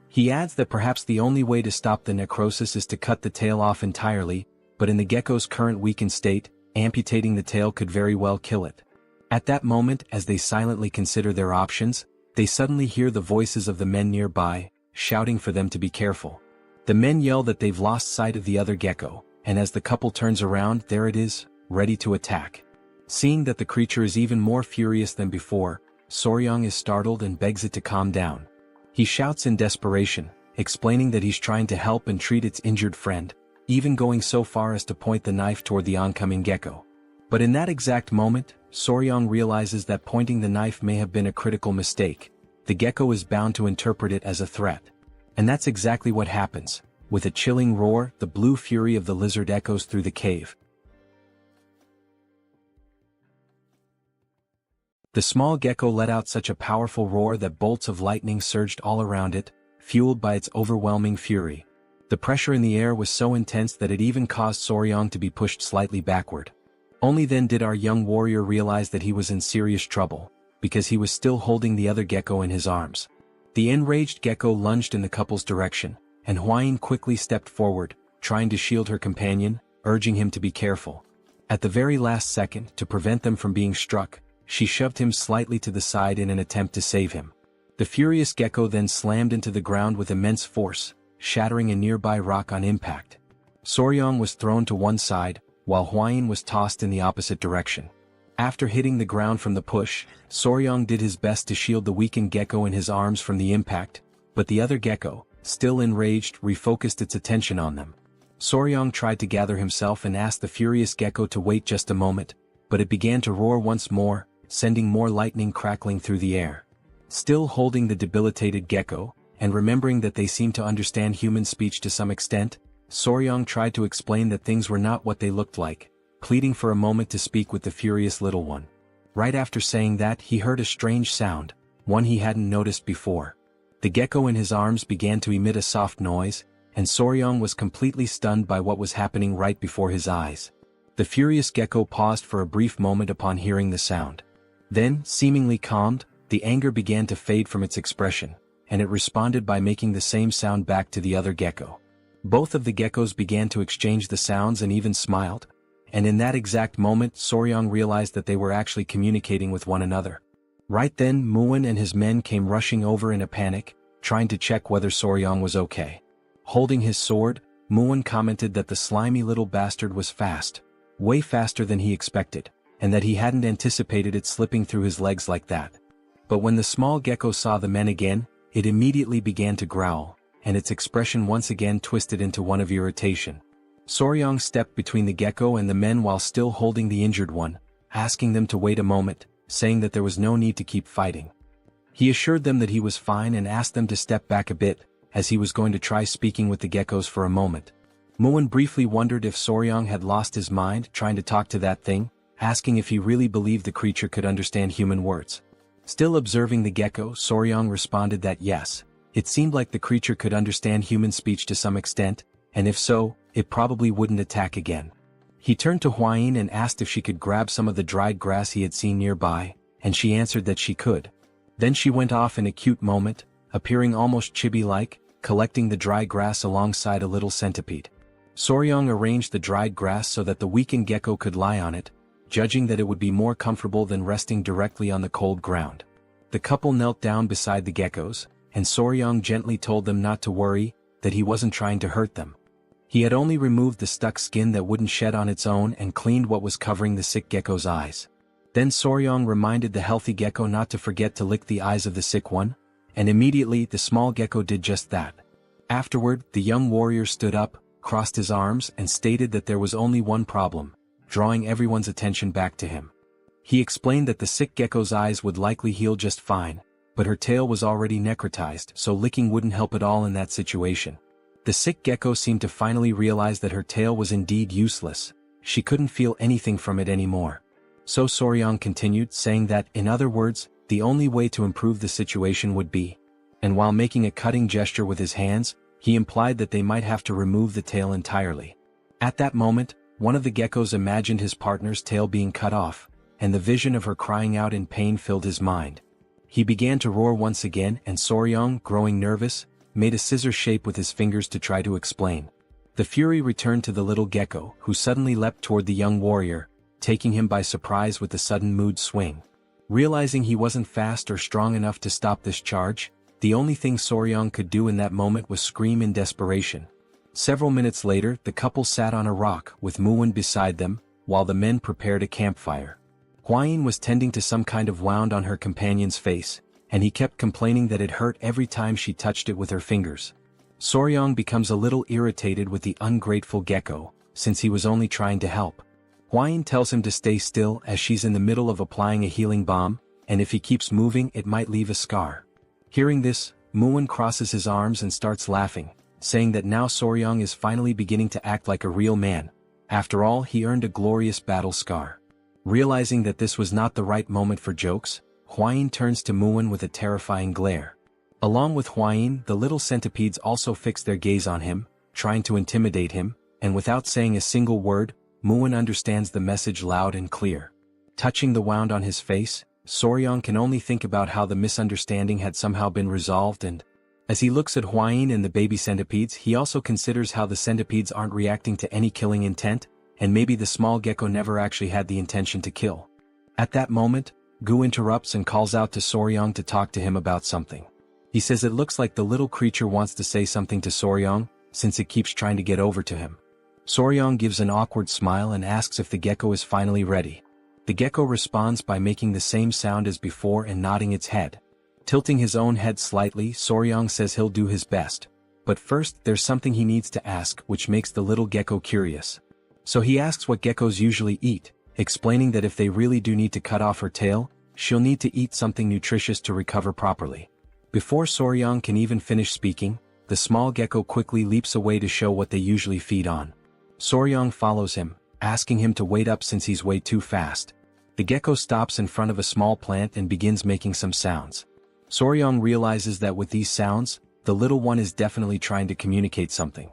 He adds that perhaps the only way to stop the necrosis is to cut the tail off entirely, but in the gecko's current weakened state, amputating the tail could very well kill it. At that moment, as they silently consider their options, they suddenly hear the voices of the men nearby, shouting for them to be careful. The men yell that they've lost sight of the other gecko, and as the couple turns around, there it is, ready to attack. Seeing that the creature is even more furious than before, Soryang is startled and begs it to calm down. He shouts in desperation, explaining that he's trying to help and treat its injured friend, even going so far as to point the knife toward the oncoming gecko. But in that exact moment, Soryang realizes that pointing the knife may have been a critical mistake. The gecko is bound to interpret it as a threat. And that's exactly what happens. With a chilling roar, the blue fury of the lizard echoes through the cave. The small gecko let out such a powerful roar that bolts of lightning surged all around it, fueled by its overwhelming fury. The pressure in the air was so intense that it even caused Soryang to be pushed slightly backward. Only then did our young warrior realize that he was in serious trouble, because he was still holding the other gecko in his arms. The enraged gecko lunged in the couple's direction, and Hwayin quickly stepped forward, trying to shield her companion, urging him to be careful. At the very last second, to prevent them from being struck, she shoved him slightly to the side in an attempt to save him. The furious gecko then slammed into the ground with immense force, shattering a nearby rock on impact. Soryang was thrown to one side, while Hwayin was tossed in the opposite direction. After hitting the ground from the push, Soryang did his best to shield the weakened gecko in his arms from the impact, but the other gecko, still enraged, refocused its attention on them. Soryang tried to gather himself and asked the furious gecko to wait just a moment, but it began to roar once more, sending more lightning crackling through the air. Still holding the debilitated gecko, and remembering that they seemed to understand human speech to some extent, Soryang tried to explain that things were not what they looked like, pleading for a moment to speak with the furious little one. Right after saying that, he heard a strange sound, one he hadn't noticed before. The gecko in his arms began to emit a soft noise, and Soryang was completely stunned by what was happening right before his eyes. The furious gecko paused for a brief moment upon hearing the sound. Then, seemingly calmed, the anger began to fade from its expression, and it responded by making the same sound back to the other gecko. Both of the geckos began to exchange the sounds and even smiled, and in that exact moment Soryang realized that they were actually communicating with one another. Right then Murim and his men came rushing over in a panic, trying to check whether Soryang was okay. Holding his sword, Murim commented that the slimy little bastard was fast, way faster than he expected, and that he hadn't anticipated it slipping through his legs like that. But when the small gecko saw the men again, it immediately began to growl, and its expression once again twisted into one of irritation. Soryang stepped between the gecko and the men while still holding the injured one, asking them to wait a moment, saying that there was no need to keep fighting. He assured them that he was fine and asked them to step back a bit, as he was going to try speaking with the geckos for a moment. Murim briefly wondered if Soryang had lost his mind trying to talk to that thing, asking if he really believed the creature could understand human words. Still observing the gecko, Soryang responded that yes, it seemed like the creature could understand human speech to some extent, and if so, it probably wouldn't attack again. He turned to Hwayin and asked if she could grab some of the dried grass he had seen nearby, and she answered that she could. Then she went off in a cute moment, appearing almost chibi-like, collecting the dry grass alongside a little centipede. Soryang arranged the dried grass so that the weakened gecko could lie on it, judging that it would be more comfortable than resting directly on the cold ground. The couple knelt down beside the geckos, and Soryang gently told them not to worry, that he wasn't trying to hurt them. He had only removed the stuck skin that wouldn't shed on its own and cleaned what was covering the sick gecko's eyes. Then Soryang reminded the healthy gecko not to forget to lick the eyes of the sick one, and immediately the small gecko did just that. Afterward, the young warrior stood up, crossed his arms and stated that there was only one problem, drawing everyone's attention back to him. He explained that the sick gecko's eyes would likely heal just fine, but her tail was already necrotized, so licking wouldn't help at all in that situation. The sick gecko seemed to finally realize that her tail was indeed useless. She couldn't feel anything from it anymore. So Soryang continued, saying that, in other words, the only way to improve the situation would be, and while making a cutting gesture with his hands, he implied that they might have to remove the tail entirely. At that moment, one of the geckos imagined his partner's tail being cut off, and the vision of her crying out in pain filled his mind. He began to roar once again, and Soryang, growing nervous, made a scissor shape with his fingers to try to explain. The fury returned to the little gecko, who suddenly leapt toward the young warrior, taking him by surprise with the sudden mood swing. Realizing he wasn't fast or strong enough to stop this charge, the only thing Soryang could do in that moment was scream in desperation. Several minutes later, the couple sat on a rock with Murim beside them, while the men prepared a campfire. Hwayin was tending to some kind of wound on her companion's face, and he kept complaining that it hurt every time she touched it with her fingers. Soryang becomes a little irritated with the ungrateful gecko, since he was only trying to help. Hwayin tells him to stay still as she's in the middle of applying a healing balm, and if he keeps moving it might leave a scar. Hearing this, Murim crosses his arms and starts laughing, saying that now Soryang is finally beginning to act like a real man. After all, he earned a glorious battle scar. Realizing that this was not the right moment for jokes, Hwayin turns to Muin with a terrifying glare. Along with Hwayin, the little centipedes also fix their gaze on him, trying to intimidate him, and without saying a single word, Muin understands the message loud and clear. Touching the wound on his face, Soryang can only think about how the misunderstanding had somehow been resolved, and as he looks at Hwayin and the baby centipedes, he also considers how the centipedes aren't reacting to any killing intent, and maybe the small gecko never actually had the intention to kill. At that moment, Gu interrupts and calls out to Soryang to talk to him about something. He says it looks like the little creature wants to say something to Soryang, since it keeps trying to get over to him. Soryang gives an awkward smile and asks if the gecko is finally ready. The gecko responds by making the same sound as before and nodding its head. Tilting his own head slightly, Soryang says he'll do his best. But first, there's something he needs to ask, which makes the little gecko curious. So he asks what geckos usually eat, explaining that if they really do need to cut off her tail, she'll need to eat something nutritious to recover properly. Before Soryang can even finish speaking, the small gecko quickly leaps away to show what they usually feed on. Soryang follows him, asking him to wait up since he's way too fast. The gecko stops in front of a small plant and begins making some sounds. Soryang realizes that with these sounds, the little one is definitely trying to communicate something.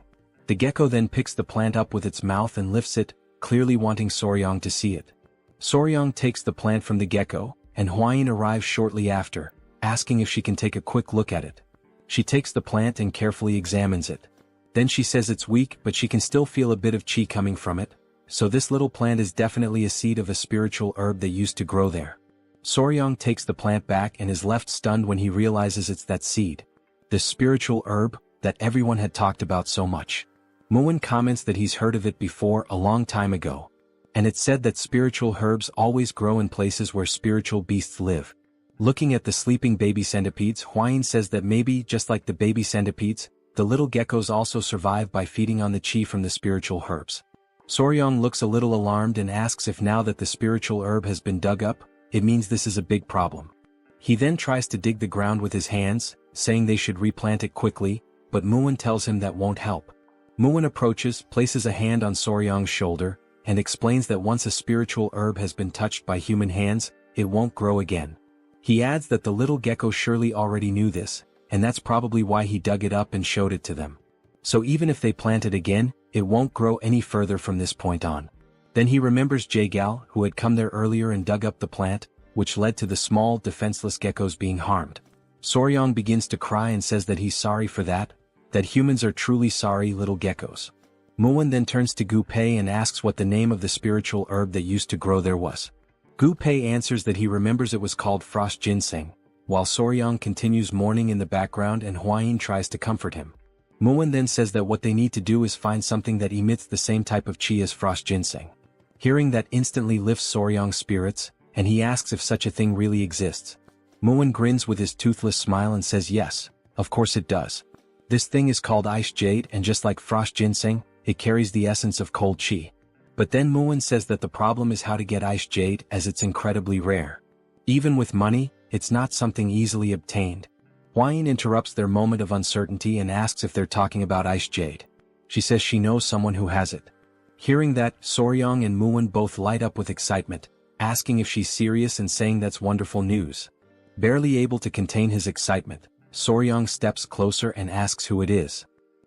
The gecko then picks the plant up with its mouth and lifts it, clearly wanting Soryang to see it. Soryang takes the plant from the gecko, and Hwayin arrives shortly after, asking if she can take a quick look at it. She takes the plant and carefully examines it. Then she says it's weak, but she can still feel a bit of chi coming from it, so this little plant is definitely a seed of a spiritual herb that used to grow there. Soryang takes the plant back and is left stunned when he realizes it's that seed. This spiritual herb that everyone had talked about so much. Muin comments that he's heard of it before a long time ago. And it's said that spiritual herbs always grow in places where spiritual beasts live. Looking at the sleeping baby centipedes, Hwayin says that maybe, just like the baby centipedes, the little geckos also survive by feeding on the chi from the spiritual herbs. Soryang looks a little alarmed and asks if now that the spiritual herb has been dug up, it means this is a big problem. He then tries to dig the ground with his hands, saying they should replant it quickly, but Muin tells him that won't help. Muin approaches, places a hand on Soryang's shoulder, and explains that once a spiritual herb has been touched by human hands, it won't grow again. He adds that the little gecko surely already knew this, and that's probably why he dug it up and showed it to them. So even if they plant it again, it won't grow any further from this point on. Then he remembers Jagal, who had come there earlier and dug up the plant, which led to the small, defenseless geckos being harmed. Soryang begins to cry and says that he's sorry for that humans are truly sorry little geckos. Muin then turns to Gu Pei and asks what the name of the spiritual herb that used to grow there was. Gu Pei answers that he remembers it was called frost ginseng, while Soryang continues mourning in the background and Hwayin tries to comfort him. Muin then says that what they need to do is find something that emits the same type of chi as frost ginseng. Hearing that instantly lifts Soryang's spirits, and he asks if such a thing really exists. Muin grins with his toothless smile and says yes, of course it does. This thing is called ice jade, and just like frost ginseng, it carries the essence of cold chi. But then Muin says that the problem is how to get ice jade, as it's incredibly rare. Even with money, it's not something easily obtained. Hwayin interrupts their moment of uncertainty and asks if they're talking about ice jade. She says she knows someone who has it. Hearing that, Soryang and Muin both light up with excitement, asking if she's serious and saying that's wonderful news. Barely able to contain his excitement, Soryang steps closer and asks who it is.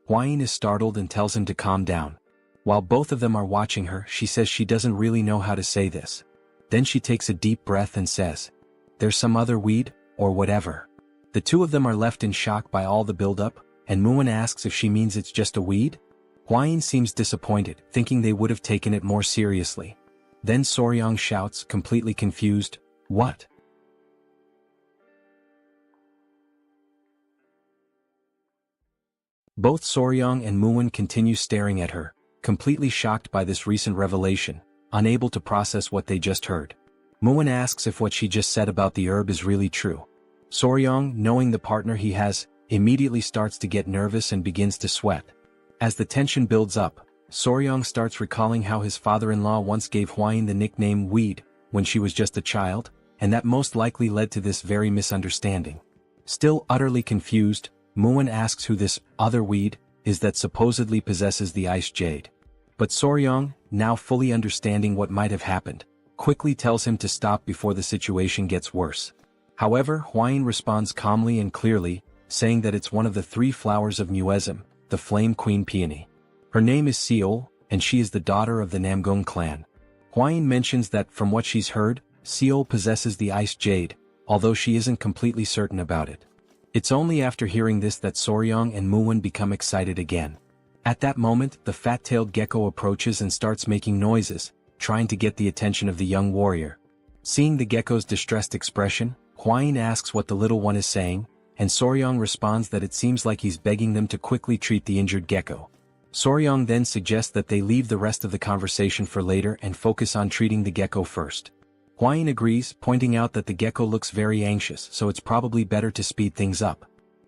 Hwayin is startled and tells him to calm down. While both of them are watching her, she says she doesn't really know how to say this. Then she takes a deep breath and says, "There's some other weed, or whatever." The two of them are left in shock by all the buildup, and Muin asks if she means it's just a weed. Hwayin seems disappointed, thinking they would have taken it more seriously. Then Soryang shouts, completely confused, "What?" Both Soryang and Muin continue staring at her, completely shocked by this recent revelation, unable to process what they just heard. Muin asks if what she just said about the herb is really true. Soryang, knowing the partner he has, immediately starts to get nervous and begins to sweat. As the tension builds up, Soryang starts recalling how his father-in-law once gave Hwayin the nickname Weed when she was just a child, and that most likely led to this very misunderstanding. Still utterly confused, Muin asks who this other weed is that supposedly possesses the ice jade. But Soryong, now fully understanding what might have happened, quickly tells him to stop before the situation gets worse. However, Hwayin responds calmly and clearly, saying that it's one of the 3 flowers of Muism, the Flame Queen Peony. Her name is Seol, and she is the daughter of the Namgung clan. Hwayin mentions that from what she's heard, Seol possesses the ice jade, although she isn't completely certain about it. It's only after hearing this that Soryong and Muin become excited again. At that moment, the fat-tailed gecko approaches and starts making noises, trying to get the attention of the young warrior. Seeing the gecko's distressed expression, Hwayin asks what the little one is saying, and Soryong responds that it seems like he's begging them to quickly treat the injured gecko. Soryong then suggests that they leave the rest of the conversation for later and focus on treating the gecko first. Hwayin agrees, pointing out that the gecko looks very anxious, so it's probably better to speed things up.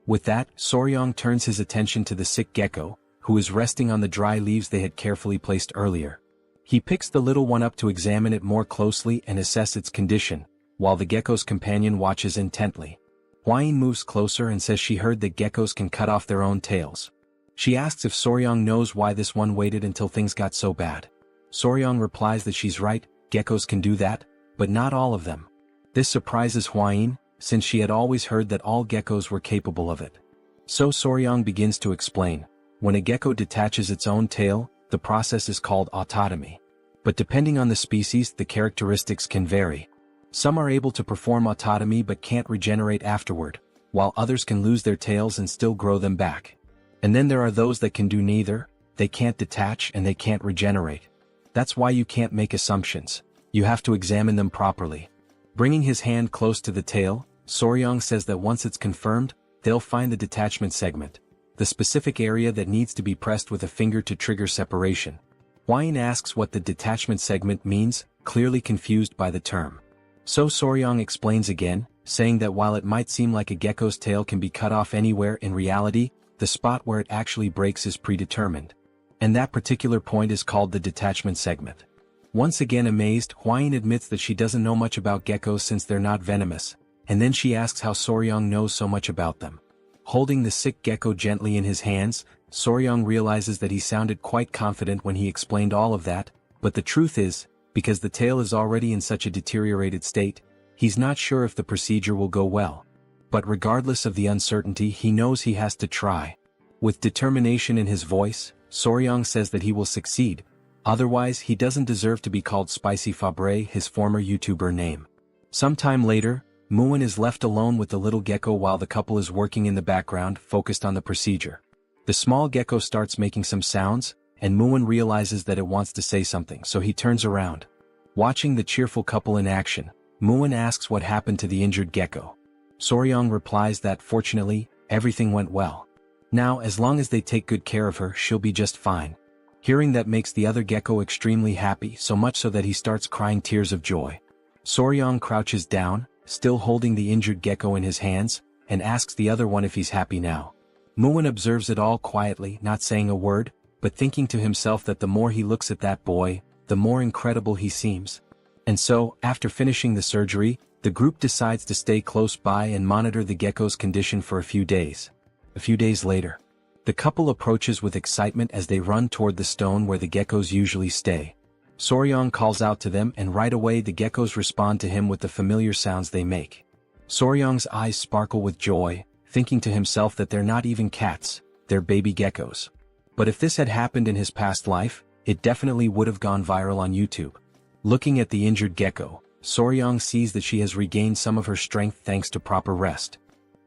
With that, Soryong turns his attention to the sick gecko, who is resting on the dry leaves they had carefully placed earlier. He picks the little one up to examine it more closely and assess its condition, while the gecko's companion watches intently. Hwayin moves closer and says she heard that geckos can cut off their own tails. She asks if Soryong knows why this one waited until things got so bad. Soryong replies that she's right, geckos can do that, but not all of them. This surprises Hwayin, since she had always heard that all geckos were capable of it. So Soryong begins to explain. When a gecko detaches its own tail, the process is called autotomy. But depending on the species, the characteristics can vary. Some are able to perform autotomy but can't regenerate afterward, while others can lose their tails and still grow them back. And then there are those that can do neither, they can't detach and they can't regenerate. That's why you can't make assumptions. You have to examine them properly. Bringing his hand close to the tail, Soryong says that once it's confirmed, they'll find the detachment segment, the specific area that needs to be pressed with a finger to trigger separation. Hwayin asks what the detachment segment means, clearly confused by the term. So Soryong explains again, saying that while it might seem like a gecko's tail can be cut off anywhere, in reality, the spot where it actually breaks is predetermined. And that particular point is called the detachment segment. Once again amazed, Hwayin admits that she doesn't know much about geckos since they're not venomous, and then she asks how Soryong knows so much about them. Holding the sick gecko gently in his hands, Soryong realizes that he sounded quite confident when he explained all of that, but the truth is, because the tail is already in such a deteriorated state, he's not sure if the procedure will go well. But regardless of the uncertainty, he knows he has to try. With determination in his voice, Soryong says that he will succeed. Otherwise, he doesn't deserve to be called Spicy Fabre, his former YouTuber name. Sometime later, Muin is left alone with the little gecko while the couple is working in the background, focused on the procedure. The small gecko starts making some sounds, and Muin realizes that it wants to say something, so he turns around. Watching the cheerful couple in action, Muin asks what happened to the injured gecko. Soryong replies that fortunately, everything went well. Now, as long as they take good care of her, she'll be just fine. Hearing that makes the other gecko extremely happy, so much so that he starts crying tears of joy. Soryong crouches down, still holding the injured gecko in his hands, and asks the other one if he's happy now. Muin observes it all quietly, not saying a word, but thinking to himself that the more he looks at that boy, the more incredible he seems. And so, after finishing the surgery, the group decides to stay close by and monitor the gecko's condition for a few days. A few days later, the couple approaches with excitement as they run toward the stone where the geckos usually stay. Soryong calls out to them, and right away the geckos respond to him with the familiar sounds they make. Soryong's eyes sparkle with joy, thinking to himself that they're not even cats, they're baby geckos. But if this had happened in his past life, it definitely would have gone viral on YouTube. Looking at the injured gecko, Soryong sees that she has regained some of her strength thanks to proper rest.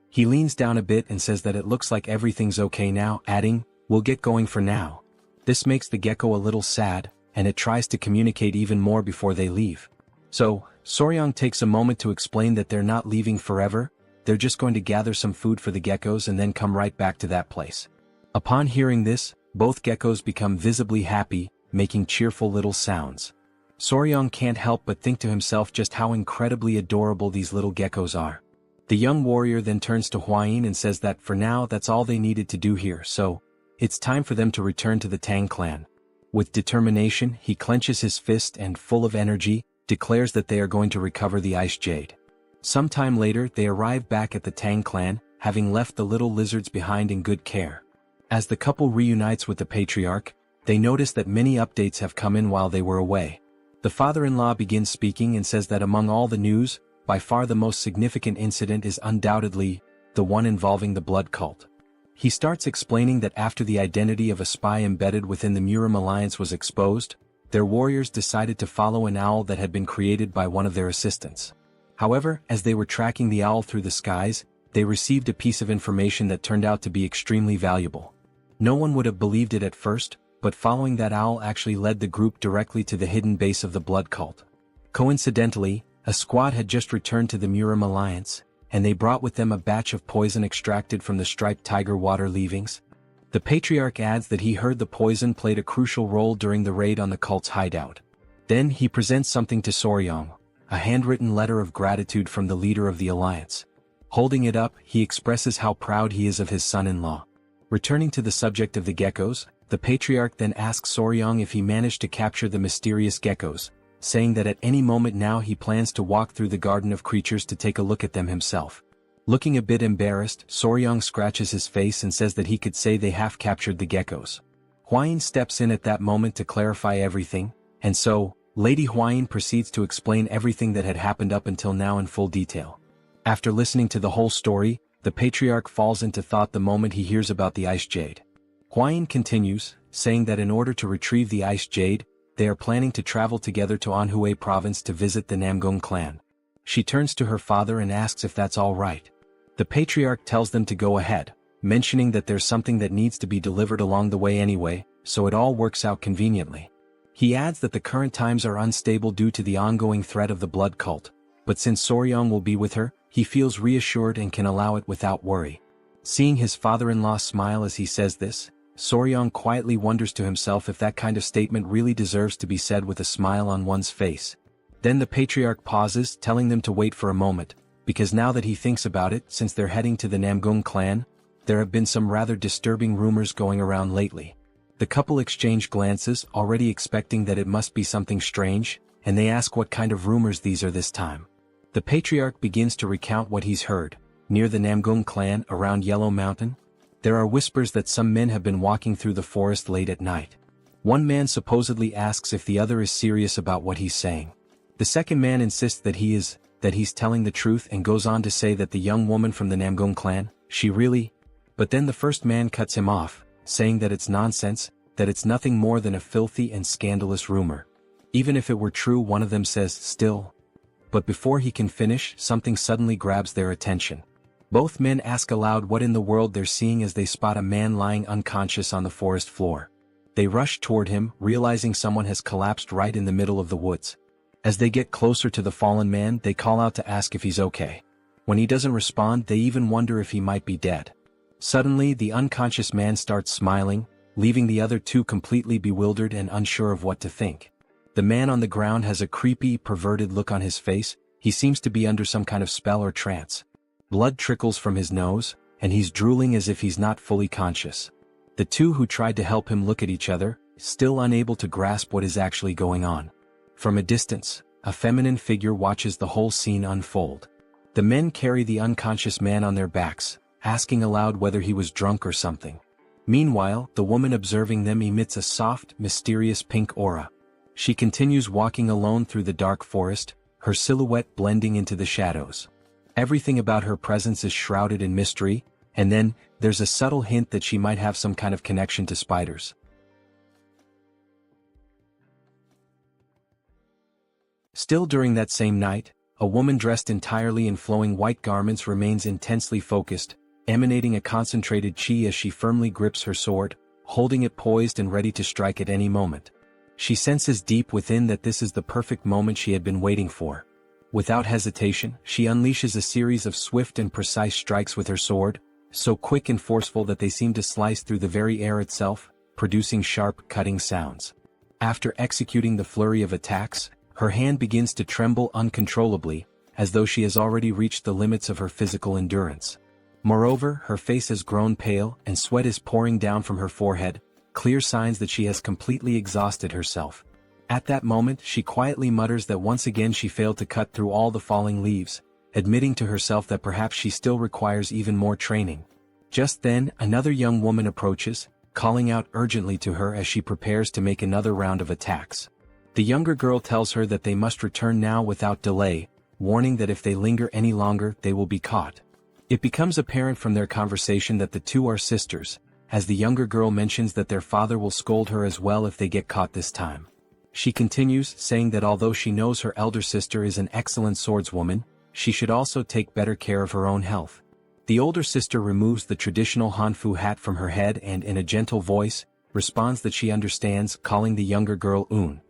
He leans down a bit and says that it looks like everything's okay now, adding, "We'll get going for now." This makes the gecko a little sad, and it tries to communicate even more before they leave. So, Soryong takes a moment to explain that they're not leaving forever, they're just going to gather some food for the geckos and then come right back to that place. Upon hearing this, both geckos become visibly happy, making cheerful little sounds. Soryong can't help but think to himself just how incredibly adorable these little geckos are. The young warrior then turns to Hwayin and says that for now that's all they needed to do here, so it's time for them to return to the Tang clan. With determination, he clenches his fist and, full of energy, declares that they are going to recover the ice jade. Sometime later they arrive back at the Tang clan, having left the little lizards behind in good care. As the couple reunites with the patriarch, they notice that many updates have come in while they were away. The father-in-law begins speaking and says that among all the news, by far the most significant incident is undoubtedly the one involving the blood cult. He starts explaining that after the identity of a spy embedded within the Murim alliance was exposed, their warriors decided to follow an owl that had been created by one of their assistants. However, as they were tracking the owl through the skies, they received a piece of information that turned out to be extremely valuable. No one would have believed it at first, but following that owl actually led the group directly to the hidden base of the blood cult. Coincidentally, a squad had just returned to the Murim alliance, and they brought with them a batch of poison extracted from the striped tiger water leavings. The patriarch adds that he heard the poison played a crucial role during the raid on the cult's hideout. Then he presents something to Soryong, a handwritten letter of gratitude from the leader of the alliance. Holding it up, he expresses how proud he is of his son-in-law. Returning to the subject of the geckos, the patriarch then asks Soryong if he managed to capture the mysterious geckos, saying that at any moment now he plans to walk through the garden of creatures to take a look at them himself. Looking a bit embarrassed, Soryong scratches his face and says that he could say they half-captured the geckos. Hwayin steps in at that moment to clarify everything, and so, Lady Hwayin proceeds to explain everything that had happened up until now in full detail. After listening to the whole story, the patriarch falls into thought the moment he hears about the ice jade. Hwayin continues, saying that in order to retrieve the ice jade, they are planning to travel together to Anhui province to visit the Namgung clan. She turns to her father and asks if that's all right. The patriarch tells them to go ahead, mentioning that there's something that needs to be delivered along the way anyway, so it all works out conveniently. He adds that the current times are unstable due to the ongoing threat of the blood cult, but since Soryong will be with her, he feels reassured and can allow it without worry. Seeing his father-in-law smile as he says this, Soryong quietly wonders to himself if that kind of statement really deserves to be said with a smile on one's face. Then the patriarch pauses, telling them to wait for a moment, because now that he thinks about it, since they're heading to the Namgung clan, there have been some rather disturbing rumors going around lately. The couple exchange glances, already expecting that it must be something strange, and they ask what kind of rumors these are this time. The patriarch begins to recount what he's heard. Near the Namgung clan, around Yellow Mountain, there are whispers that some men have been walking through the forest late at night. One man supposedly asks if the other is serious about what he's saying. The second man insists that he's telling the truth and goes on to say that the young woman from the Namgung clan, she really... But then the first man cuts him off, saying that it's nonsense, that it's nothing more than a filthy and scandalous rumor. Even if it were true, one of them says, still. But before he can finish, something suddenly grabs their attention. Both men ask aloud what in the world they're seeing as they spot a man lying unconscious on the forest floor. They rush toward him, realizing someone has collapsed right in the middle of the woods. As they get closer to the fallen man, they call out to ask if he's okay. When he doesn't respond, they even wonder if he might be dead. Suddenly, the unconscious man starts smiling, leaving the other two completely bewildered and unsure of what to think. The man on the ground has a creepy, perverted look on his face. He seems to be under some kind of spell or trance. Blood trickles from his nose, and he's drooling as if he's not fully conscious. The two who tried to help him look at each other, still unable to grasp what is actually going on. From a distance, a feminine figure watches the whole scene unfold. The men carry the unconscious man on their backs, asking aloud whether he was drunk or something. Meanwhile, the woman observing them emits a soft, mysterious pink aura. She continues walking alone through the dark forest, her silhouette blending into the shadows. Everything about her presence is shrouded in mystery, and then, there's a subtle hint that she might have some kind of connection to spiders. Still during that same night, a woman dressed entirely in flowing white garments remains intensely focused, emanating a concentrated chi as she firmly grips her sword, holding it poised and ready to strike at any moment. She senses deep within that this is the perfect moment she had been waiting for. Without hesitation, she unleashes a series of swift and precise strikes with her sword, so quick and forceful that they seem to slice through the very air itself, producing sharp, cutting sounds. After executing the flurry of attacks, her hand begins to tremble uncontrollably, as though she has already reached the limits of her physical endurance. Moreover, her face has grown pale, and sweat is pouring down from her forehead, clear signs that she has completely exhausted herself. At that moment, she quietly mutters that once again she failed to cut through all the falling leaves, admitting to herself that perhaps she still requires even more training. Just then, another young woman approaches, calling out urgently to her as she prepares to make another round of attacks. The younger girl tells her that they must return now without delay, warning that if they linger any longer they will be caught. It becomes apparent from their conversation that the two are sisters, as the younger girl mentions that their father will scold her as well if they get caught this time. She continues, saying that although she knows her elder sister is an excellent swordswoman, she should also take better care of her own health. The older sister removes the traditional Hanfu hat from her head and in a gentle voice, responds that she understands, calling the younger girl Un.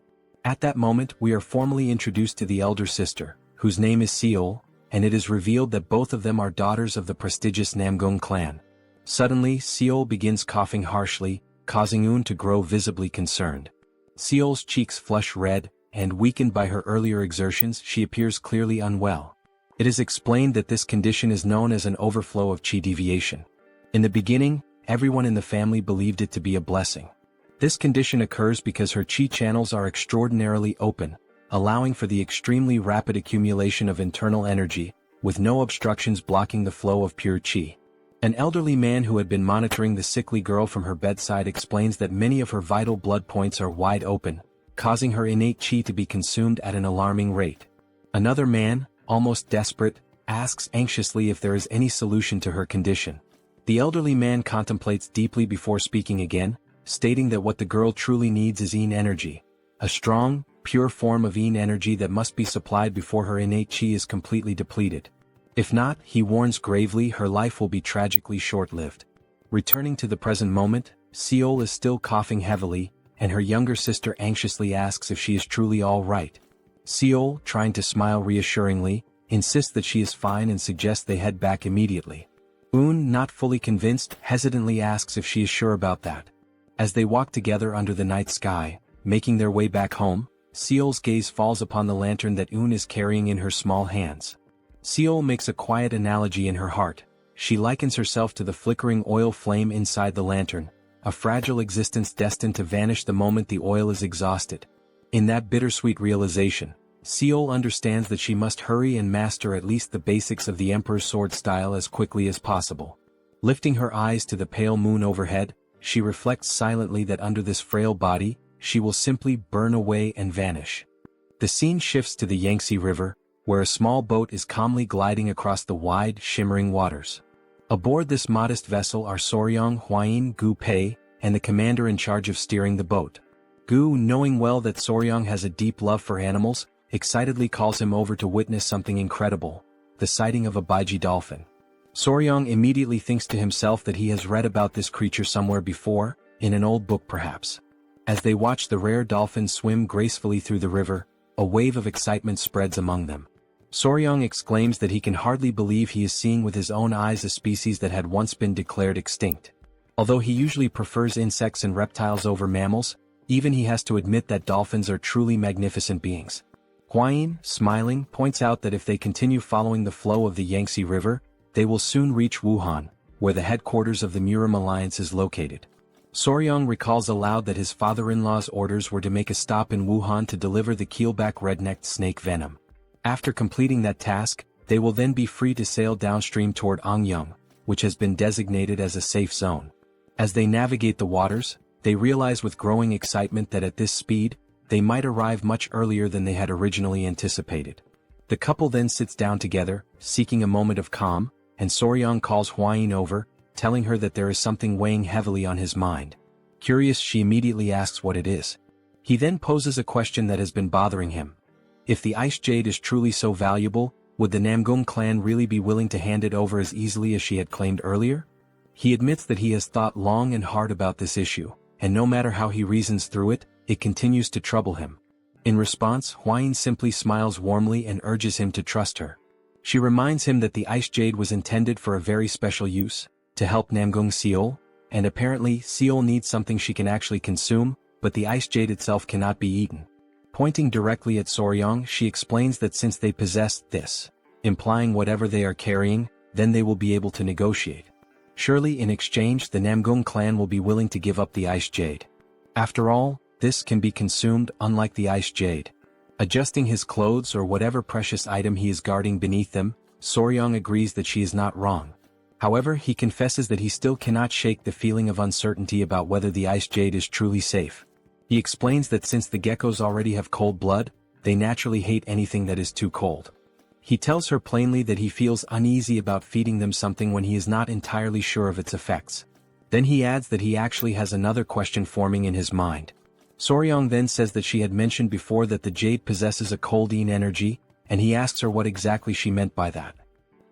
At that moment we are formally introduced to the elder sister, whose name is Seol, and it is revealed that both of them are daughters of the prestigious Namgung clan. Suddenly, Seol begins coughing harshly, causing Un to grow visibly concerned. Seol's cheeks flush red, and weakened by her earlier exertions, she appears clearly unwell. It is explained that this condition is known as an overflow of qi deviation. In the beginning, everyone in the family believed it to be a blessing. This condition occurs because her qi channels are extraordinarily open, allowing for the extremely rapid accumulation of internal energy, with no obstructions blocking the flow of pure qi. An elderly man who had been monitoring the sickly girl from her bedside explains that many of her vital blood points are wide open, causing her innate qi to be consumed at an alarming rate. Another man, almost desperate, asks anxiously if there is any solution to her condition. The elderly man contemplates deeply before speaking again, stating that what the girl truly needs is yin energy, a strong, pure form of yin energy that must be supplied before her innate qi is completely depleted. If not, he warns gravely, her life will be tragically short-lived. Returning to the present moment, Seol is still coughing heavily, and her younger sister anxiously asks if she is truly all right. Seol, trying to smile reassuringly, insists that she is fine and suggests they head back immediately. Un, not fully convinced, hesitantly asks if she is sure about that. As they walk together under the night sky, making their way back home, Seol's gaze falls upon the lantern that Un is carrying in her small hands. Seol makes a quiet analogy in her heart. She likens herself to the flickering oil flame inside the lantern, a fragile existence destined to vanish the moment the oil is exhausted. In that bittersweet realization, Seol understands that she must hurry and master at least the basics of the Emperor's sword style as quickly as possible. Lifting her eyes to the pale moon overhead, she reflects silently that under this frail body, she will simply burn away and vanish. The scene shifts to the Yangtze River, where a small boat is calmly gliding across the wide, shimmering waters. Aboard this modest vessel are Soryong, Huayin, Gu Pei, and the commander in charge of steering the boat. Gu, knowing well that Soryong has a deep love for animals, excitedly calls him over to witness something incredible, the sighting of a baiji dolphin. Soryong immediately thinks to himself that he has read about this creature somewhere before, in an old book perhaps. As they watch the rare dolphin swim gracefully through the river, a wave of excitement spreads among them. Soryong exclaims that he can hardly believe he is seeing with his own eyes a species that had once been declared extinct. Although he usually prefers insects and reptiles over mammals, even he has to admit that dolphins are truly magnificent beings. Huayin, smiling, points out that if they continue following the flow of the Yangtze River, they will soon reach Wuhan, where the headquarters of the Murim alliance is located. Soryong recalls aloud that his father-in-law's orders were to make a stop in Wuhan to deliver the keelback red-necked snake venom. After completing that task, they will then be free to sail downstream toward Angyang, which has been designated as a safe zone. As they navigate the waters, they realize with growing excitement that at this speed, they might arrive much earlier than they had originally anticipated. The couple then sits down together, seeking a moment of calm, and Soryong calls Huayin over, telling her that there is something weighing heavily on his mind. Curious, she immediately asks what it is. He then poses a question that has been bothering him. If the ice jade is truly so valuable, would the Namgung clan really be willing to hand it over as easily as she had claimed earlier? He admits that he has thought long and hard about this issue, and no matter how he reasons through it, it continues to trouble him. In response, Huayin simply smiles warmly and urges him to trust her. She reminds him that the ice jade was intended for a very special use, to help Namgung Seol, and apparently Seol needs something she can actually consume, but the ice jade itself cannot be eaten. Pointing directly at Soryong, she explains that since they possess this, implying whatever they are carrying, then they will be able to negotiate. Surely in exchange the Namgung clan will be willing to give up the ice jade. After all, this can be consumed unlike the ice jade. Adjusting his clothes or whatever precious item he is guarding beneath them, Soryong agrees that she is not wrong. However, he confesses that he still cannot shake the feeling of uncertainty about whether the ice jade is truly safe. He explains that since the geckos already have cold blood, they naturally hate anything that is too cold. He tells her plainly that he feels uneasy about feeding them something when he is not entirely sure of its effects. Then he adds that he actually has another question forming in his mind. Soryong then says that she had mentioned before that the jade possesses a cold yin energy, and he asks her what exactly she meant by that.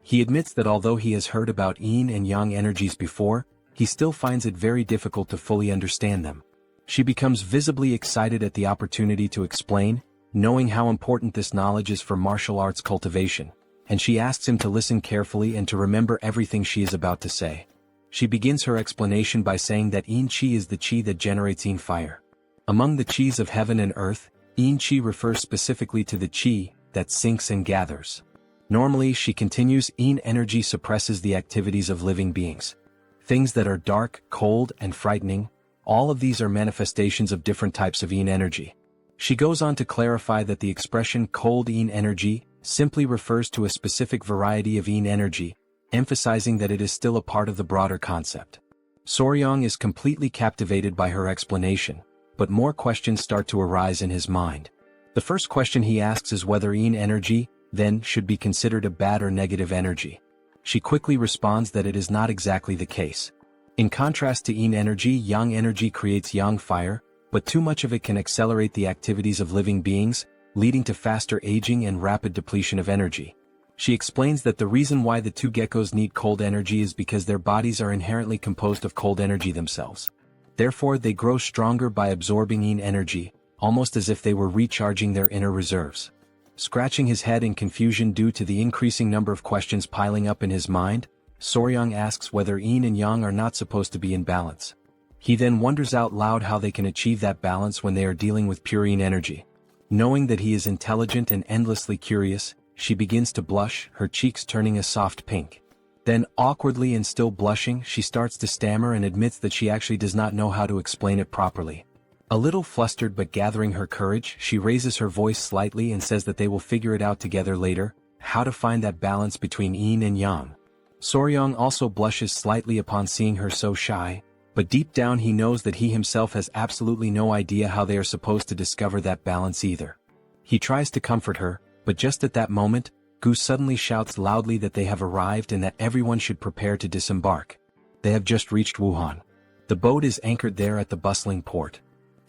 He admits that although he has heard about yin and yang energies before, he still finds it very difficult to fully understand them. She becomes visibly excited at the opportunity to explain, knowing how important this knowledge is for martial arts cultivation, and she asks him to listen carefully and to remember everything she is about to say. She begins her explanation by saying that yin qi is the qi that generates yin fire. Among the qis of heaven and earth, yin qi refers specifically to the qi that sinks and gathers. Normally, she continues, yin energy suppresses the activities of living beings. Things that are dark, cold, and frightening, all of these are manifestations of different types of yin energy. She goes on to clarify that the expression cold yin energy simply refers to a specific variety of yin energy, emphasizing that it is still a part of the broader concept. Soryong is completely captivated by her explanation, but more questions start to arise in his mind. The first question he asks is whether yin energy, then, should be considered a bad or negative energy. She quickly responds that it is not exactly the case. In contrast to yin energy, yang energy creates yang fire, but too much of it can accelerate the activities of living beings, leading to faster aging and rapid depletion of energy. She explains that the reason why the two geckos need cold energy is because their bodies are inherently composed of cold energy themselves. Therefore, they grow stronger by absorbing yin energy, almost as if they were recharging their inner reserves. Scratching his head in confusion due to the increasing number of questions piling up in his mind, Soryong asks whether yin and yang are not supposed to be in balance. He then wonders out loud how they can achieve that balance when they are dealing with pure yin energy. Knowing that he is intelligent and endlessly curious, she begins to blush, her cheeks turning a soft pink. Then, awkwardly and still blushing, she starts to stammer and admits that she actually does not know how to explain it properly. A little flustered but gathering her courage, she raises her voice slightly and says that they will figure it out together later, how to find that balance between yin and yang. Soryong also blushes slightly upon seeing her so shy, but deep down he knows that he himself has absolutely no idea how they are supposed to discover that balance either. He tries to comfort her, but just at that moment, Gu suddenly shouts loudly that they have arrived and that everyone should prepare to disembark. They have just reached Wuhan. The boat is anchored there at the bustling port.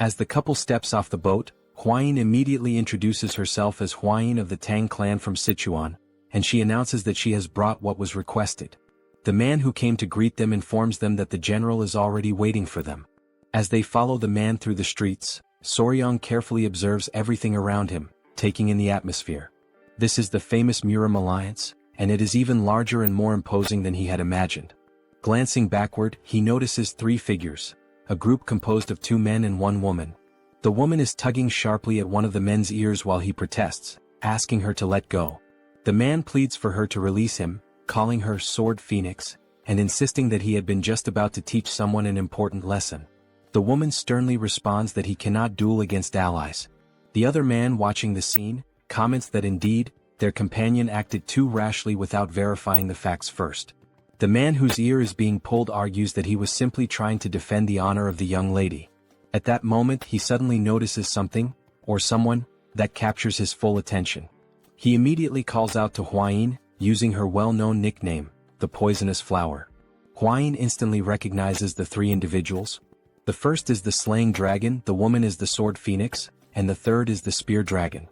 As the couple steps off the boat, Huayin immediately introduces herself as Huayin of the Tang Clan from Sichuan, and she announces that she has brought what was requested. The man who came to greet them informs them that the general is already waiting for them. As they follow the man through the streets, Soryong carefully observes everything around him, taking in the atmosphere. This is the famous Murim alliance, and it is even larger and more imposing than he had imagined. Glancing backward, he notices three figures, a group composed of two men and one woman. The woman is tugging sharply at one of the men's ears while he protests, asking her to let go. The man pleads for her to release him, calling her Sword Phoenix, and insisting that he had been just about to teach someone an important lesson. The woman sternly responds that he cannot duel against allies. The other man watching the scene, comments that indeed, their companion acted too rashly without verifying the facts first. The man whose ear is being pulled argues that he was simply trying to defend the honor of the young lady. At that moment he suddenly notices something, or someone, that captures his full attention. He immediately calls out to Huayin, using her well-known nickname, the Poisonous Flower. Huayin instantly recognizes the three individuals. The first is the Slaying Dragon, the woman is the Sword Phoenix, and the third is the Spear Dragon.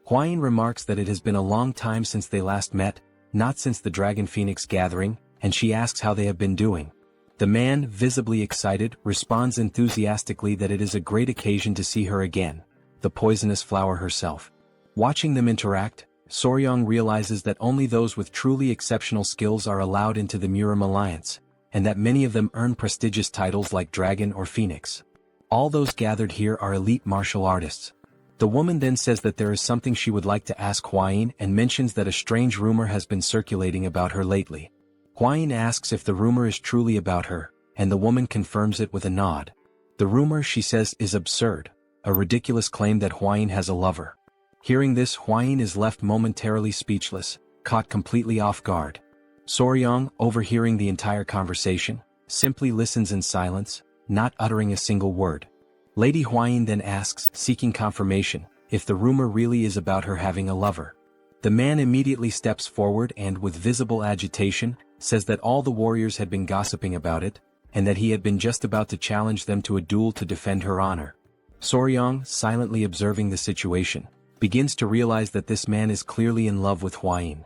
Huayin remarks that it has been a long time since they last met, not since the Dragon Phoenix gathering, and she asks how they have been doing. The man, visibly excited, responds enthusiastically that it is a great occasion to see her again, the Poisonous Flower herself. Watching them interact, Soryong realizes that only those with truly exceptional skills are allowed into the Murim Alliance, and that many of them earn prestigious titles like Dragon or Phoenix. All those gathered here are elite martial artists. The woman then says that there is something she would like to ask Huayin and mentions that a strange rumor has been circulating about her lately. Huayin asks if the rumor is truly about her, and the woman confirms it with a nod. The rumor, she says, is absurd, a ridiculous claim that Huayin has a lover. Hearing this, Huayin is left momentarily speechless, caught completely off guard. Soryang, overhearing the entire conversation, simply listens in silence, not uttering a single word. Lady Huayin then asks, seeking confirmation, if the rumor really is about her having a lover. The man immediately steps forward and, with visible agitation, says that all the warriors had been gossiping about it, and that he had been just about to challenge them to a duel to defend her honor. Soryang, silently observing the situation, begins to realize that this man is clearly in love with Huayin.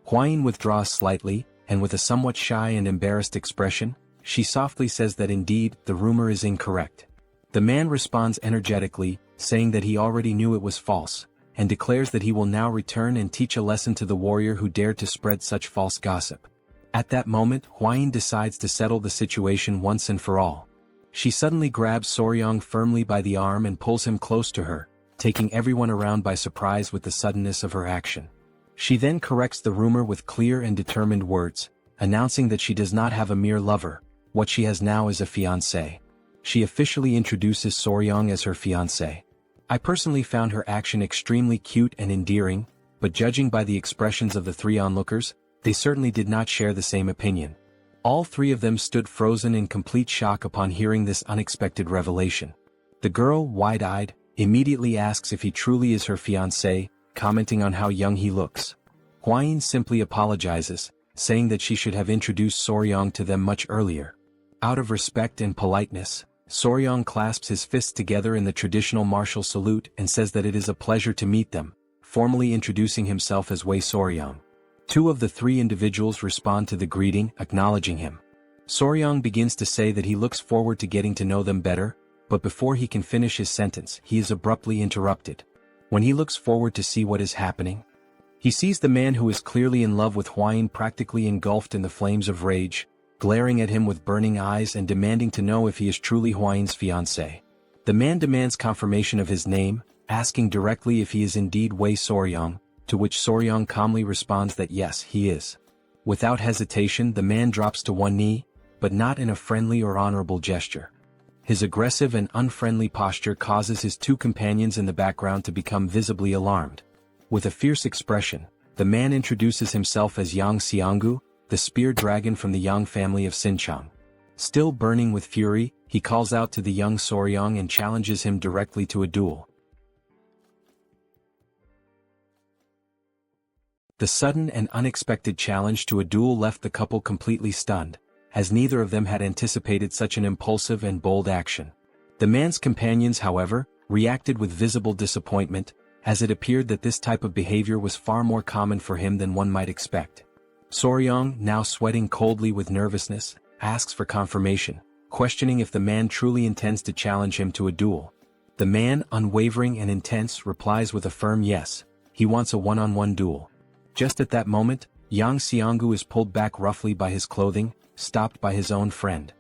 Huayin withdraws slightly, and with a somewhat shy and embarrassed expression, she softly says that indeed, the rumor is incorrect. The man responds energetically, saying that he already knew it was false, and declares that he will now return and teach a lesson to the warrior who dared to spread such false gossip. At that moment, Huayin decides to settle the situation once and for all. She suddenly grabs Soryang firmly by the arm and pulls him close to her, taking everyone around by surprise with the suddenness of her action. She then corrects the rumor with clear and determined words, announcing that she does not have a mere lover, what she has now is a fiancé. She officially introduces Soryang as her fiancé. I personally found her action extremely cute and endearing, but judging by the expressions of the three onlookers, they certainly did not share the same opinion. All three of them stood frozen in complete shock upon hearing this unexpected revelation. The girl, wide-eyed, immediately asks if he truly is her fiancé, commenting on how young he looks. Huayin simply apologizes, saying that she should have introduced Soryang to them much earlier. Out of respect and politeness, Soryang clasps his fists together in the traditional martial salute and says that it is a pleasure to meet them, formally introducing himself as Wei Soryang. Two of the three individuals respond to the greeting, acknowledging him. Soryang begins to say that he looks forward to getting to know them better, but before he can finish his sentence, he is abruptly interrupted. When he looks forward to see what is happening, he sees the man who is clearly in love with Huayin practically engulfed in the flames of rage, glaring at him with burning eyes and demanding to know if he is truly Huayin's fiancé. The man demands confirmation of his name, asking directly if he is indeed Wei Soryang, to which Soryang calmly responds that yes, he is. Without hesitation, the man drops to one knee, but not in a friendly or honorable gesture. His aggressive and unfriendly posture causes his two companions in the background to become visibly alarmed. With a fierce expression, the man introduces himself as Yang Xianggu, the spear dragon from the Yang family of Sichuan. Still burning with fury, he calls out to the young Soryang and challenges him directly to a duel. The sudden and unexpected challenge to a duel left the couple completely stunned, as neither of them had anticipated such an impulsive and bold action. The man's companions, however, reacted with visible disappointment, as it appeared that this type of behavior was far more common for him than one might expect. Soryang, now sweating coldly with nervousness, asks for confirmation, questioning if the man truly intends to challenge him to a duel. The man, unwavering and intense, replies with a firm yes, he wants a one-on-one duel. Just at that moment, Yang Xianggu is pulled back roughly by his clothing, stopped by his own friend.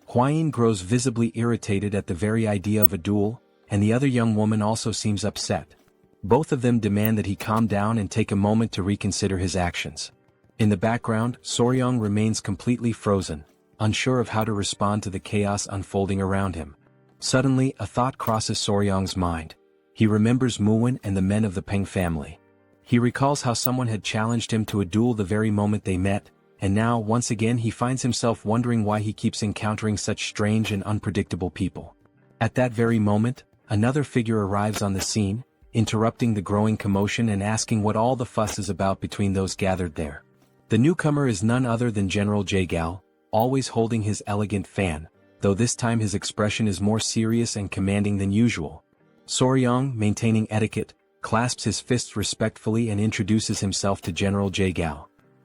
Huayin grows visibly irritated at the very idea of a duel, and the other young woman also seems upset. Both of them demand that he calm down and take a moment to reconsider his actions. In the background, Soryang remains completely frozen, unsure of how to respond to the chaos unfolding around him. Suddenly, a thought crosses Soryang's mind. He remembers Murim and the men of the Peng family. He recalls how someone had challenged him to a duel the very moment they met, and now, once again, he finds himself wondering why he keeps encountering such strange and unpredictable people. At that very moment, another figure arrives on the scene, interrupting the growing commotion and asking what all the fuss is about between those gathered there. The newcomer is none other than General Jaegao, always holding his elegant fan, though this time his expression is more serious and commanding than usual. Soryang, maintaining etiquette, clasps his fists respectfully and introduces himself to General Jaegao.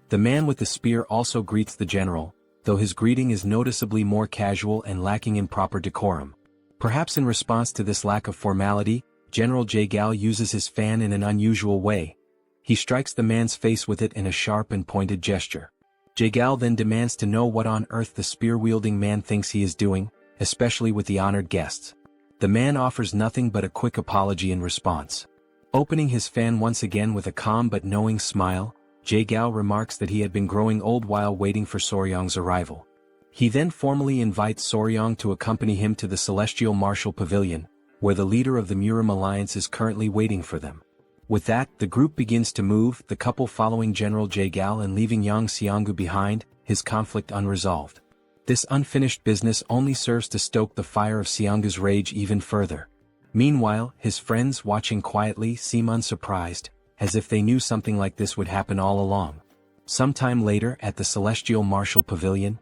The man with the spear also greets the general, though his greeting is noticeably more casual and lacking in proper decorum. Perhaps in response to this lack of formality, General Jaegao uses his fan in an unusual way. He strikes the man's face with it in a sharp and pointed gesture. Jaegao then demands to know what on earth the spear-wielding man thinks he is doing, especially with the honored guests. The man offers nothing but a quick apology in response. Opening his fan once again with a calm but knowing smile, Jaegao remarks that he had been growing old while waiting for Soryang's arrival. He then formally invites Soryang to accompany him to the Celestial Martial Pavilion, where the leader of the Murim alliance is currently waiting for them. With that, the group begins to move, the couple following General Jagal and leaving Yang Xianggu behind, his conflict unresolved. This unfinished business only serves to stoke the fire of Xianggu's rage even further. Meanwhile, his friends watching quietly seem unsurprised, as if they knew something like this would happen all along. Sometime later at the Celestial Martial Pavilion,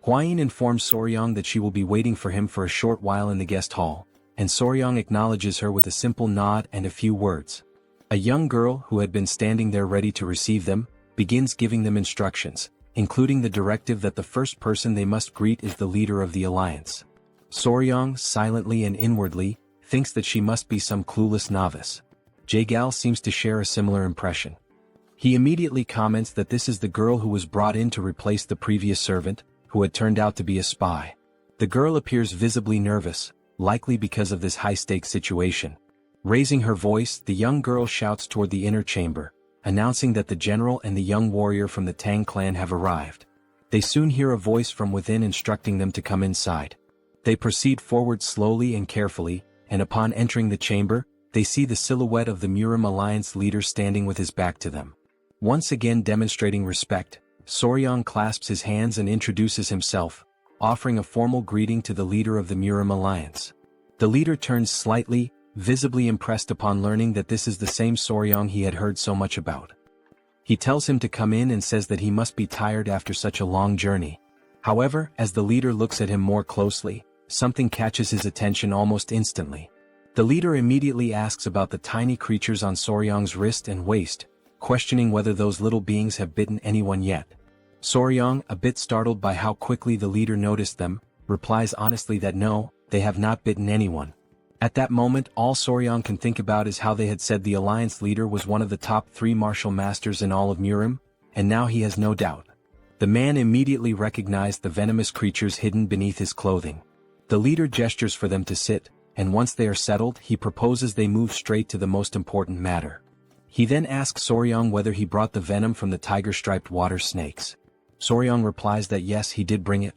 Huayin informs Soryang that she will be waiting for him for a short while in the guest hall, and Soryang acknowledges her with a simple nod and a few words. A young girl who had been standing there ready to receive them, begins giving them instructions, including the directive that the first person they must greet is the leader of the alliance. Soryang, silently and inwardly, thinks that she must be some clueless novice. Jagal seems to share a similar impression. He immediately comments that this is the girl who was brought in to replace the previous servant, who had turned out to be a spy. The girl appears visibly nervous, likely because of this high-stakes situation. Raising her voice, the young girl shouts toward the inner chamber, announcing that the general and the young warrior from the Tang clan have arrived. They soon hear a voice from within instructing them to come inside. They proceed forward slowly and carefully, and upon entering the chamber, they see the silhouette of the Murim alliance leader standing with his back to them. Once again demonstrating respect, Soryang clasps his hands and introduces himself, offering a formal greeting to the leader of the Murim alliance. The leader turns slightly, visibly impressed upon learning that this is the same Soryang he had heard so much about. He tells him to come in and says that he must be tired after such a long journey. However, as the leader looks at him more closely, something catches his attention almost instantly. The leader immediately asks about the tiny creatures on Soryang's wrist and waist, questioning whether those little beings have bitten anyone yet. Soryang, a bit startled by how quickly the leader noticed them, replies honestly that no, they have not bitten anyone. At that moment, all Soryang can think about is how they had said the alliance leader was one of the top 3 martial masters in all of Murim, and now he has no doubt. The man immediately recognized the venomous creatures hidden beneath his clothing. The leader gestures for them to sit, and once they are settled, he proposes they move straight to the most important matter. He then asks Soryang whether he brought the venom from the tiger-striped water snakes. Soryang replies that yes, he did bring it.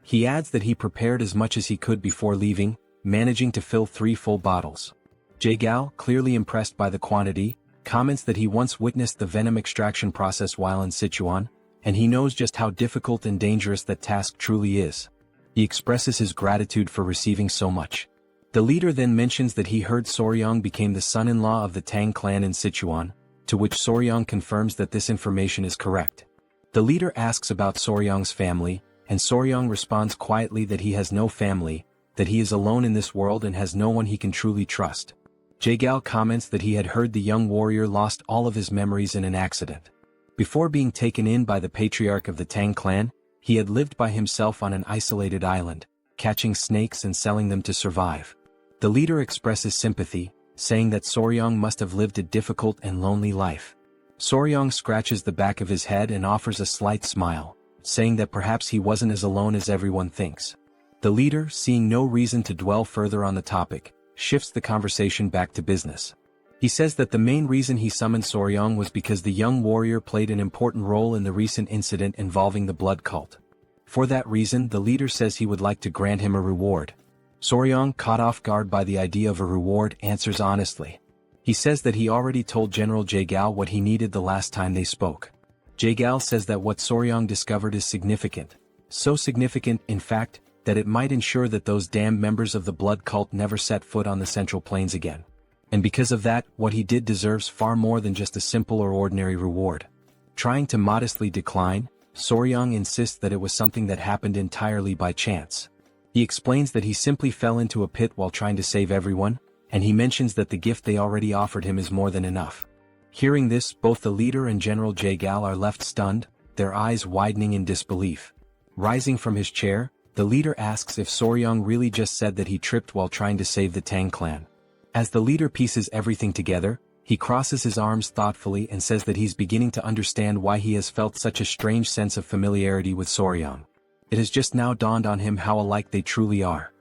He adds that he prepared as much as he could before leaving, managing to fill 3 full bottles. Jagal, clearly impressed by the quantity, comments that he once witnessed the venom extraction process while in Sichuan, and he knows just how difficult and dangerous that task truly is. He expresses his gratitude for receiving so much. The leader then mentions that he heard Soryang became the son-in-law of the Tang clan in Sichuan, to which Soryang confirms that this information is correct. The leader asks about Soryang's family, and Soryang responds quietly that he has no family, that he is alone in this world and has no one he can truly trust. Jagal comments that he had heard the young warrior lost all of his memories in an accident. Before being taken in by the patriarch of the Tang clan, he had lived by himself on an isolated island, catching snakes and selling them to survive. The leader expresses sympathy, saying that Soryang must have lived a difficult and lonely life. Soryang scratches the back of his head and offers a slight smile, saying that perhaps he wasn't as alone as everyone thinks. The leader, seeing no reason to dwell further on the topic, shifts the conversation back to business. He says that the main reason he summoned Soryang was because the young warrior played an important role in the recent incident involving the blood cult. For that reason, the leader says he would like to grant him a reward. Soryang, caught off guard by the idea of a reward, answers honestly. He says that he already told General Jagal what he needed the last time they spoke. Jagal says that what Soryang discovered is significant. So significant, in fact, that it might ensure that those damned members of the blood cult never set foot on the Central Plains again. And because of that, what he did deserves far more than just a simple or ordinary reward. Trying to modestly decline, Soryang insists that it was something that happened entirely by chance. He explains that he simply fell into a pit while trying to save everyone, and he mentions that the gift they already offered him is more than enough. Hearing this, both the leader and General Jagal are left stunned, their eyes widening in disbelief. Rising from his chair, the leader asks if Soryang really just said that he tripped while trying to save the Tang clan. As the leader pieces everything together, he crosses his arms thoughtfully and says that he's beginning to understand why he has felt such a strange sense of familiarity with Soryang. It has just now dawned on him how alike they truly are.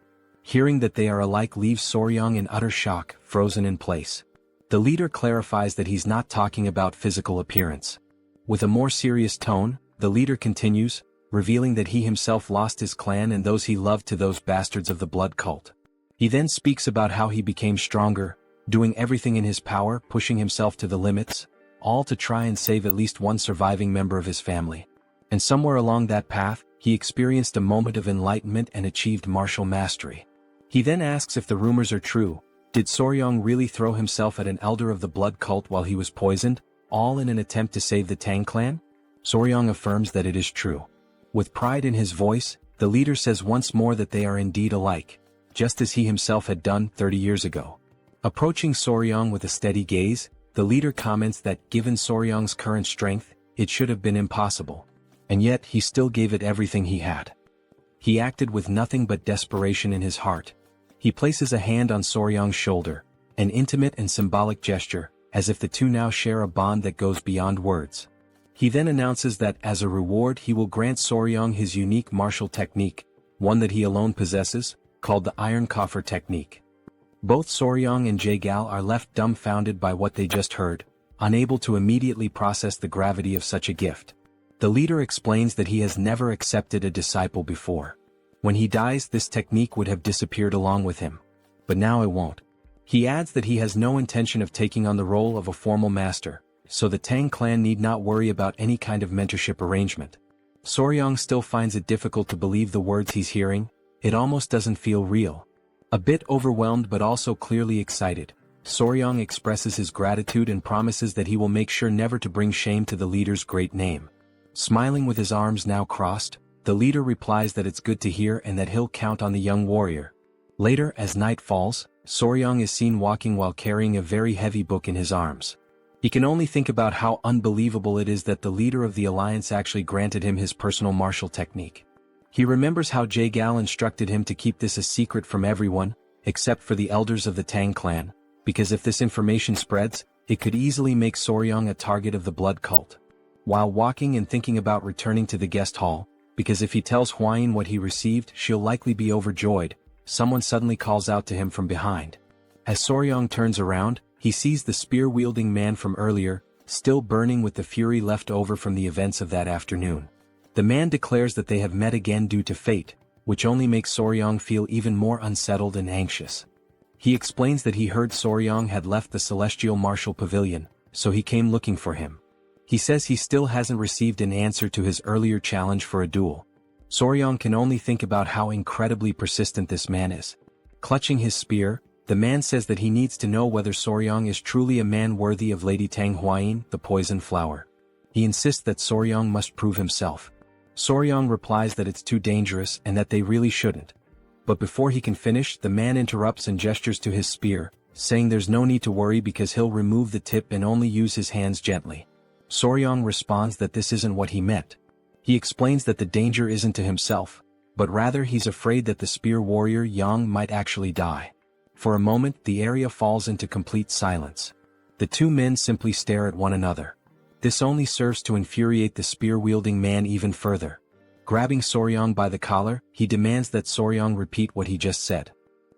Hearing that they are alike leaves Soryang in utter shock, frozen in place. The leader clarifies that he's not talking about physical appearance. With a more serious tone, the leader continues, revealing that he himself lost his clan and those he loved to those bastards of the blood cult. He then speaks about how he became stronger, doing everything in his power, pushing himself to the limits, all to try and save at least one surviving member of his family. And somewhere along that path, he experienced a moment of enlightenment and achieved martial mastery. He then asks if the rumors are true. Did Soryong really throw himself at an elder of the blood cult while he was poisoned, all in an attempt to save the Tang clan? Soryong affirms that it is true. With pride in his voice, the leader says once more that they are indeed alike, just as he himself had done 30 years ago. Approaching Soryong with a steady gaze, the leader comments that given Soryong's current strength, it should have been impossible. And yet he still gave it everything he had. He acted with nothing but desperation in his heart. He places a hand on Soryong's shoulder, an intimate and symbolic gesture, as if the two now share a bond that goes beyond words. He then announces that as a reward he will grant Soryong his unique martial technique, one that he alone possesses, called the Iron Coffer technique. Both Soryong and Jaegal are left dumbfounded by what they just heard, unable to immediately process the gravity of such a gift. The leader explains that he has never accepted a disciple before. When he dies, this technique would have disappeared along with him. But now it won't. He adds that he has no intention of taking on the role of a formal master, so the Tang clan need not worry about any kind of mentorship arrangement. Soryong still finds it difficult to believe the words he's hearing. It almost doesn't feel real. A bit overwhelmed but also clearly excited, Soryong expresses his gratitude and promises that he will make sure never to bring shame to the leader's great name. Smiling with his arms now crossed, the leader replies that it's good to hear and that he'll count on the young warrior. Later, as night falls, Soryong is seen walking while carrying a very heavy book in his arms. He can only think about how unbelievable it is that the leader of the alliance actually granted him his personal martial technique. He remembers how Jaegal instructed him to keep this a secret from everyone, except for the elders of the Tang clan, because if this information spreads, it could easily make Soryong a target of the blood cult. While walking and thinking about returning to the guest hall, because if he tells Hwayin what he received, she'll likely be overjoyed, someone suddenly calls out to him from behind. As Soryong turns around, he sees the spear-wielding man from earlier, still burning with the fury left over from the events of that afternoon. The man declares that they have met again due to fate, which only makes Soryong feel even more unsettled and anxious. He explains that he heard Soryong had left the Celestial Martial Pavilion, so he came looking for him. He says he still hasn't received an answer to his earlier challenge for a duel. Soryong can only think about how incredibly persistent this man is. Clutching his spear, the man says that he needs to know whether Soryong is truly a man worthy of Lady Tang Hwayin, the poison flower. He insists that Soryong must prove himself. Soryong replies that it's too dangerous and that they really shouldn't. But before he can finish, the man interrupts and gestures to his spear, saying there's no need to worry because he'll remove the tip and only use his hands gently. Soryong responds that this isn't what he meant. He explains that the danger isn't to himself, but rather he's afraid that the spear warrior Yang might actually die. For a moment, the area falls into complete silence. The two men simply stare at one another. This only serves to infuriate the spear-wielding man even further. Grabbing Soryong by the collar, he demands that Soryong repeat what he just said.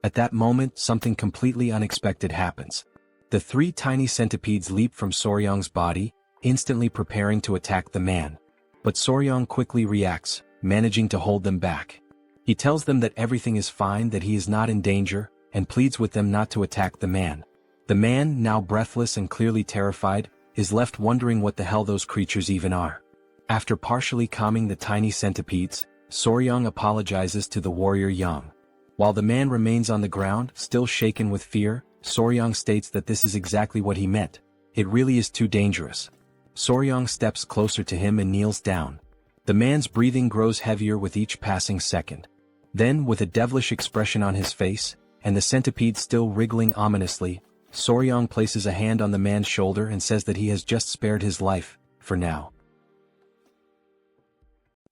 At that moment, something completely unexpected happens. The three tiny centipedes leap from Soryong's body, instantly preparing to attack the man. But Soryong quickly reacts, managing to hold them back. He tells them that everything is fine, that he is not in danger, and pleads with them not to attack the man. The man, now breathless and clearly terrified, is left wondering what the hell those creatures even are. After partially calming the tiny centipedes, Soryong apologizes to the warrior Yang. While the man remains on the ground, still shaken with fear, Soryong states that this is exactly what he meant. It really is too dangerous. Soryong steps closer to him and kneels down. The man's breathing grows heavier with each passing second. Then, with a devilish expression on his face, and the centipede still wriggling ominously, Soryong places a hand on the man's shoulder and says that he has just spared his life, for now.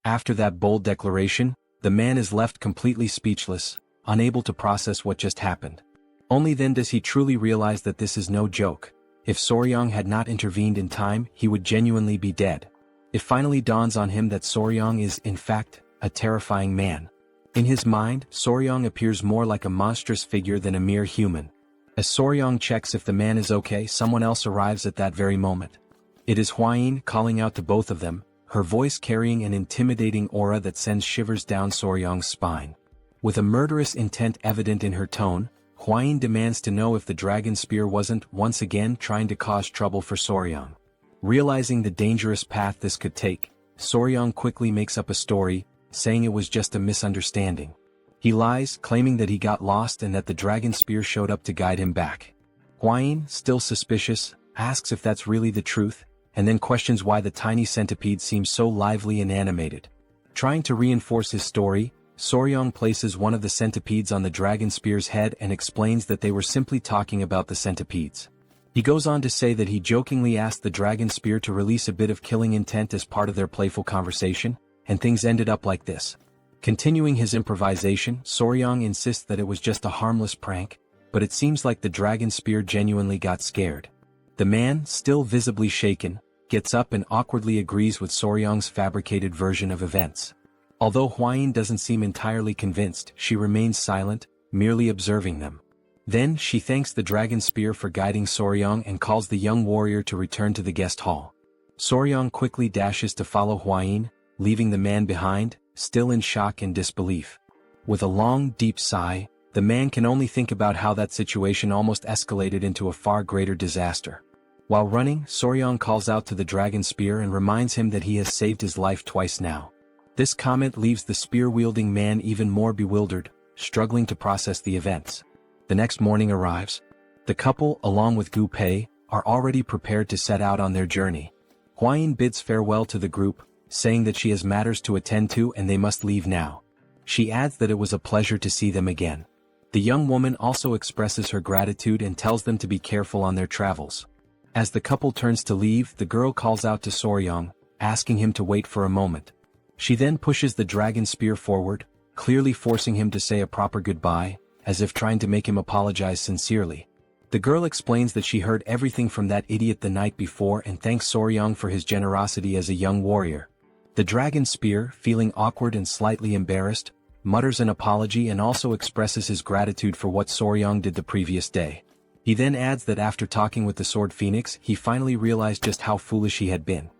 After that bold declaration, the man is left completely speechless, unable to process what just happened. Only then does he truly realize that this is no joke. If Soryong had not intervened in time, he would genuinely be dead. It finally dawns on him that Soryong is, in fact, a terrifying man. In his mind, Soryong appears more like a monstrous figure than a mere human. As Soryong checks if the man is okay, someone else arrives at that very moment. It is Hwayin calling out to both of them, her voice carrying an intimidating aura that sends shivers down Soryong's spine. With a murderous intent evident in her tone, Huayin demands to know if the dragon spear wasn't once again trying to cause trouble for Soryang. Realizing the dangerous path this could take, Soryang quickly makes up a story, saying it was just a misunderstanding. He lies, claiming that he got lost and that the dragon spear showed up to guide him back. Huayin, still suspicious, asks if that's really the truth, and then questions why the tiny centipede seems so lively and animated. Trying to reinforce his story, Soryang places one of the centipedes on the dragon spear's head and explains that they were simply talking about the centipedes. He goes on to say that he jokingly asked the dragon spear to release a bit of killing intent as part of their playful conversation, and things ended up like this. Continuing his improvisation, Soryang insists that it was just a harmless prank, but it seems like the dragon spear genuinely got scared. The man, still visibly shaken, gets up and awkwardly agrees with Soryang's fabricated version of events. Although Huayin doesn't seem entirely convinced, she remains silent, merely observing them. Then she thanks the dragon spear for guiding Soryang and calls the young warrior to return to the guest hall. Soryang quickly dashes to follow Huayin, leaving the man behind, still in shock and disbelief. With a long, deep sigh, the man can only think about how that situation almost escalated into a far greater disaster. While running, Soryang calls out to the dragon spear and reminds him that he has saved his life twice now. This comment leaves the spear-wielding man even more bewildered, struggling to process the events. The next morning arrives. The couple, along with Gu Pei, are already prepared to set out on their journey. Huayin bids farewell to the group, saying that she has matters to attend to and they must leave now. She adds that it was a pleasure to see them again. The young woman also expresses her gratitude and tells them to be careful on their travels. As the couple turns to leave, the girl calls out to Soryang, asking him to wait for a moment. She then pushes the dragon spear forward, clearly forcing him to say a proper goodbye, as if trying to make him apologize sincerely. The girl explains that she heard everything from that idiot the night before and thanks Soryang for his generosity as a young warrior. The dragon spear, feeling awkward and slightly embarrassed, mutters an apology and also expresses his gratitude for what Soryang did the previous day. He then adds that after talking with the Sword Phoenix, he finally realized just how foolish he had been.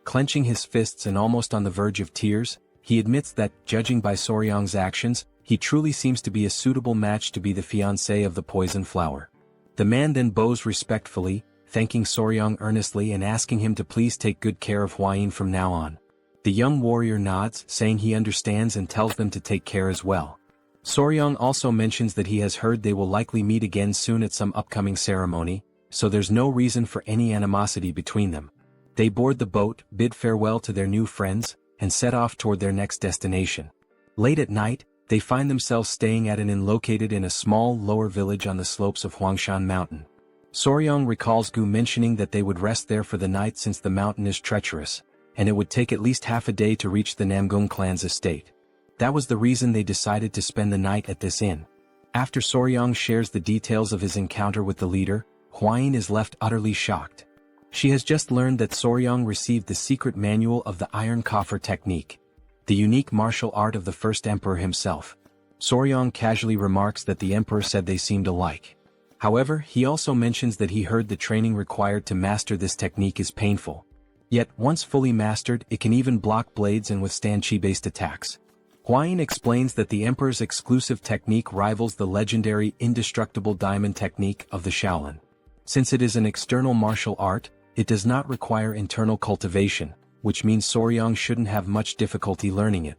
Clenching his fists and almost on the verge of tears, he admits that, judging by Soryang's actions, he truly seems to be a suitable match to be the fiancé of the poison flower. The man then bows respectfully, thanking Soryang earnestly and asking him to please take good care of Huayin from now on. The young warrior nods, saying he understands and tells them to take care as well. Soryang also mentions that he has heard they will likely meet again soon at some upcoming ceremony, so there's no reason for any animosity between them. They board the boat, bid farewell to their new friends, and set off toward their next destination. Late at night, they find themselves staying at an inn located in a small lower village on the slopes of Huangshan Mountain. Soryang recalls Gu mentioning that they would rest there for the night since the mountain is treacherous, and it would take at least half a day to reach the Namgung clan's estate. That was the reason they decided to spend the night at this inn. After Soryang shares the details of his encounter with the leader, Huayin is left utterly shocked. She has just learned that Soryang received the secret manual of the Iron Coffer technique, the unique martial art of the first emperor himself. Soryang casually remarks that the emperor said they seemed alike. However, he also mentions that he heard the training required to master this technique is painful. Yet, once fully mastered, it can even block blades and withstand chi-based attacks. Huayin explains that the emperor's exclusive technique rivals the legendary indestructible diamond technique of the Shaolin. Since it is an external martial art, it does not require internal cultivation, which means Soryang shouldn't have much difficulty learning it.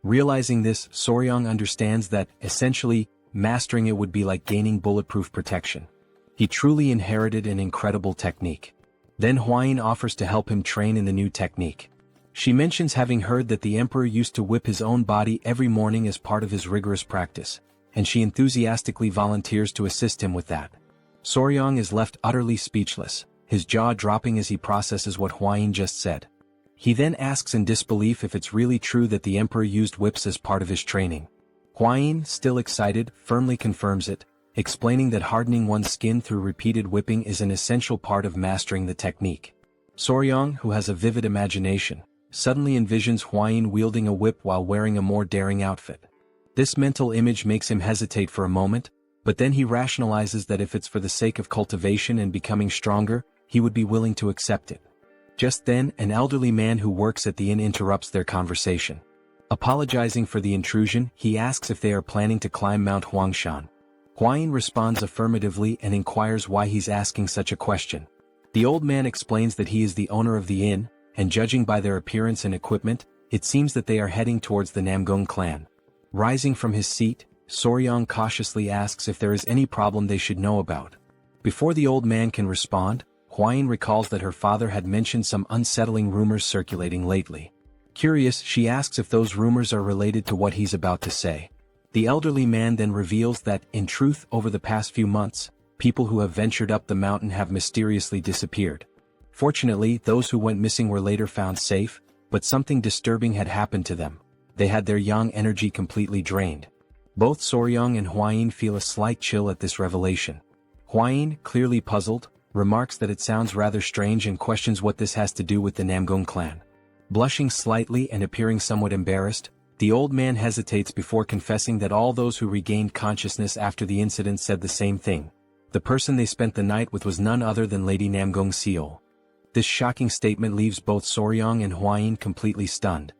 Realizing this, Soryang understands that, essentially, mastering it would be like gaining bulletproof protection. He truly inherited an incredible technique. Then Huayin offers to help him train in the new technique. She mentions having heard that the emperor used to whip his own body every morning as part of his rigorous practice, and she enthusiastically volunteers to assist him with that. Soryang is left utterly speechless, his jaw dropping as he processes what Huayin just said. He then asks in disbelief if it's really true that the emperor used whips as part of his training. Huayin, still excited, firmly confirms it, explaining that hardening one's skin through repeated whipping is an essential part of mastering the technique. Soryang, who has a vivid imagination, suddenly envisions Huayin wielding a whip while wearing a more daring outfit. This mental image makes him hesitate for a moment, but then he rationalizes that if it's for the sake of cultivation and becoming stronger, he would be willing to accept it. Just then, an elderly man who works at the inn interrupts their conversation. Apologizing for the intrusion, he asks if they are planning to climb Mount Huangshan. Huayin responds affirmatively and inquires why he's asking such a question. The old man explains that he is the owner of the inn, and judging by their appearance and equipment, it seems that they are heading towards the Namgung clan. Rising from his seat, Soryong cautiously asks if there is any problem they should know about. Before the old man can respond, Huayin recalls that her father had mentioned some unsettling rumors circulating lately. Curious, she asks if those rumors are related to what he's about to say. The elderly man then reveals that, in truth, over the past few months, people who have ventured up the mountain have mysteriously disappeared. Fortunately, those who went missing were later found safe, but something disturbing had happened to them. They had their yang energy completely drained. Both Soryong and Huayin feel a slight chill at this revelation. Huayin, clearly puzzled, remarks that it sounds rather strange and questions what this has to do with the Namgung clan. Blushing slightly and appearing somewhat embarrassed, the old man hesitates before confessing that all those who regained consciousness after the incident said the same thing. The person they spent the night with was none other than Lady Namgung Seol. This shocking statement leaves both Soryong and Huayin completely stunned.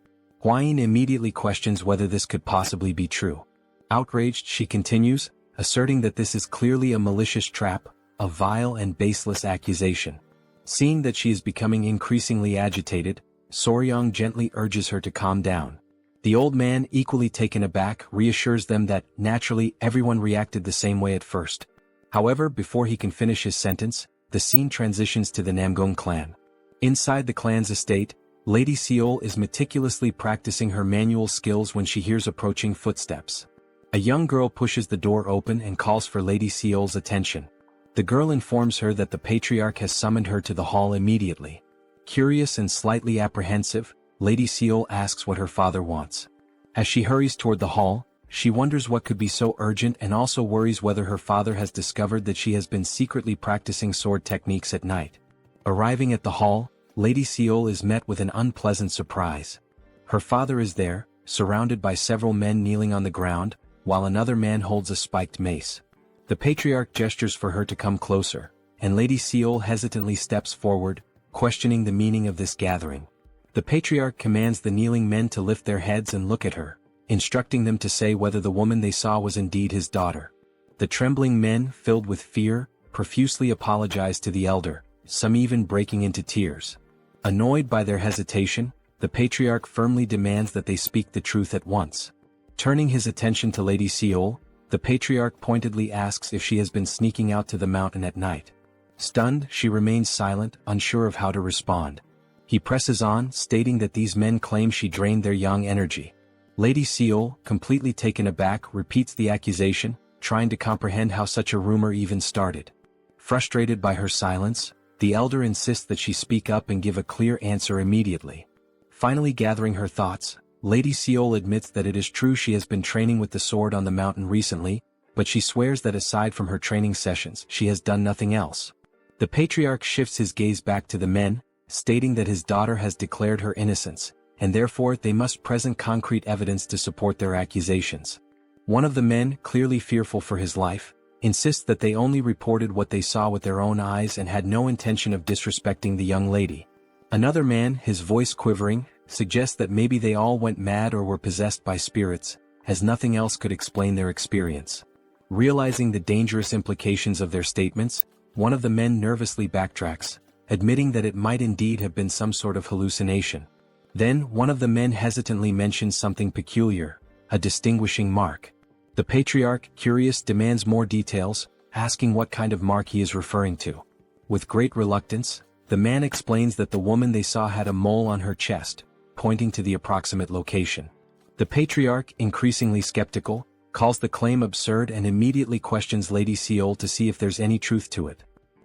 Huayin immediately questions whether this could possibly be true. Outraged, she continues, asserting that this is clearly a malicious trap, a vile and baseless accusation. Seeing that she is becoming increasingly agitated, Soryong gently urges her to calm down. The old man, equally taken aback, reassures them that, naturally, everyone reacted the same way at first. However, before he can finish his sentence, the scene transitions to the Namgung clan. Inside the clan's estate, Lady Seol is meticulously practicing her manual skills when she hears approaching footsteps. A young girl pushes the door open and calls for Lady Seol's attention. The girl informs her that the patriarch has summoned her to the hall immediately. Curious and slightly apprehensive, Lady Seol asks what her father wants. As she hurries toward the hall, she wonders what could be so urgent and also worries whether her father has discovered that she has been secretly practicing sword techniques at night. Arriving at the hall, Lady Seol is met with an unpleasant surprise. Her father is there, surrounded by several men kneeling on the ground, while another man holds a spiked mace. The patriarch gestures for her to come closer, and Lady Seol hesitantly steps forward, questioning the meaning of this gathering. The patriarch commands the kneeling men to lift their heads and look at her, instructing them to say whether the woman they saw was indeed his daughter. The trembling men, filled with fear, profusely apologize to the elder, some even breaking into tears. Annoyed by their hesitation, the patriarch firmly demands that they speak the truth at once. Turning his attention to Lady Seol, the patriarch pointedly asks if she has been sneaking out to the mountain at night. Stunned, she remains silent, unsure of how to respond. He presses on, stating that these men claim she drained their yang energy. Lady Seol, completely taken aback, repeats the accusation, trying to comprehend how such a rumor even started. Frustrated by her silence, the elder insists that she speak up and give a clear answer immediately. Finally gathering her thoughts, Lady Seol admits that it is true she has been training with the sword on the mountain recently, but she swears that aside from her training sessions, she has done nothing else. The patriarch shifts his gaze back to the men, stating that his daughter has declared her innocence, and therefore they must present concrete evidence to support their accusations. One of the men, clearly fearful for his life, insists that they only reported what they saw with their own eyes and had no intention of disrespecting the young lady. Another man, his voice quivering, suggests that maybe they all went mad or were possessed by spirits, as nothing else could explain their experience. Realizing the dangerous implications of their statements, one of the men nervously backtracks, admitting that it might indeed have been some sort of hallucination. Then, one of the men hesitantly mentions something peculiar, a distinguishing mark. The patriarch, curious, demands more details, asking what kind of mark he is referring to. With great reluctance, the man explains that the woman they saw had a mole on her chest, pointing to the approximate location. The patriarch, increasingly skeptical, calls the claim absurd and immediately questions Lady Seol to see if there's any truth to it.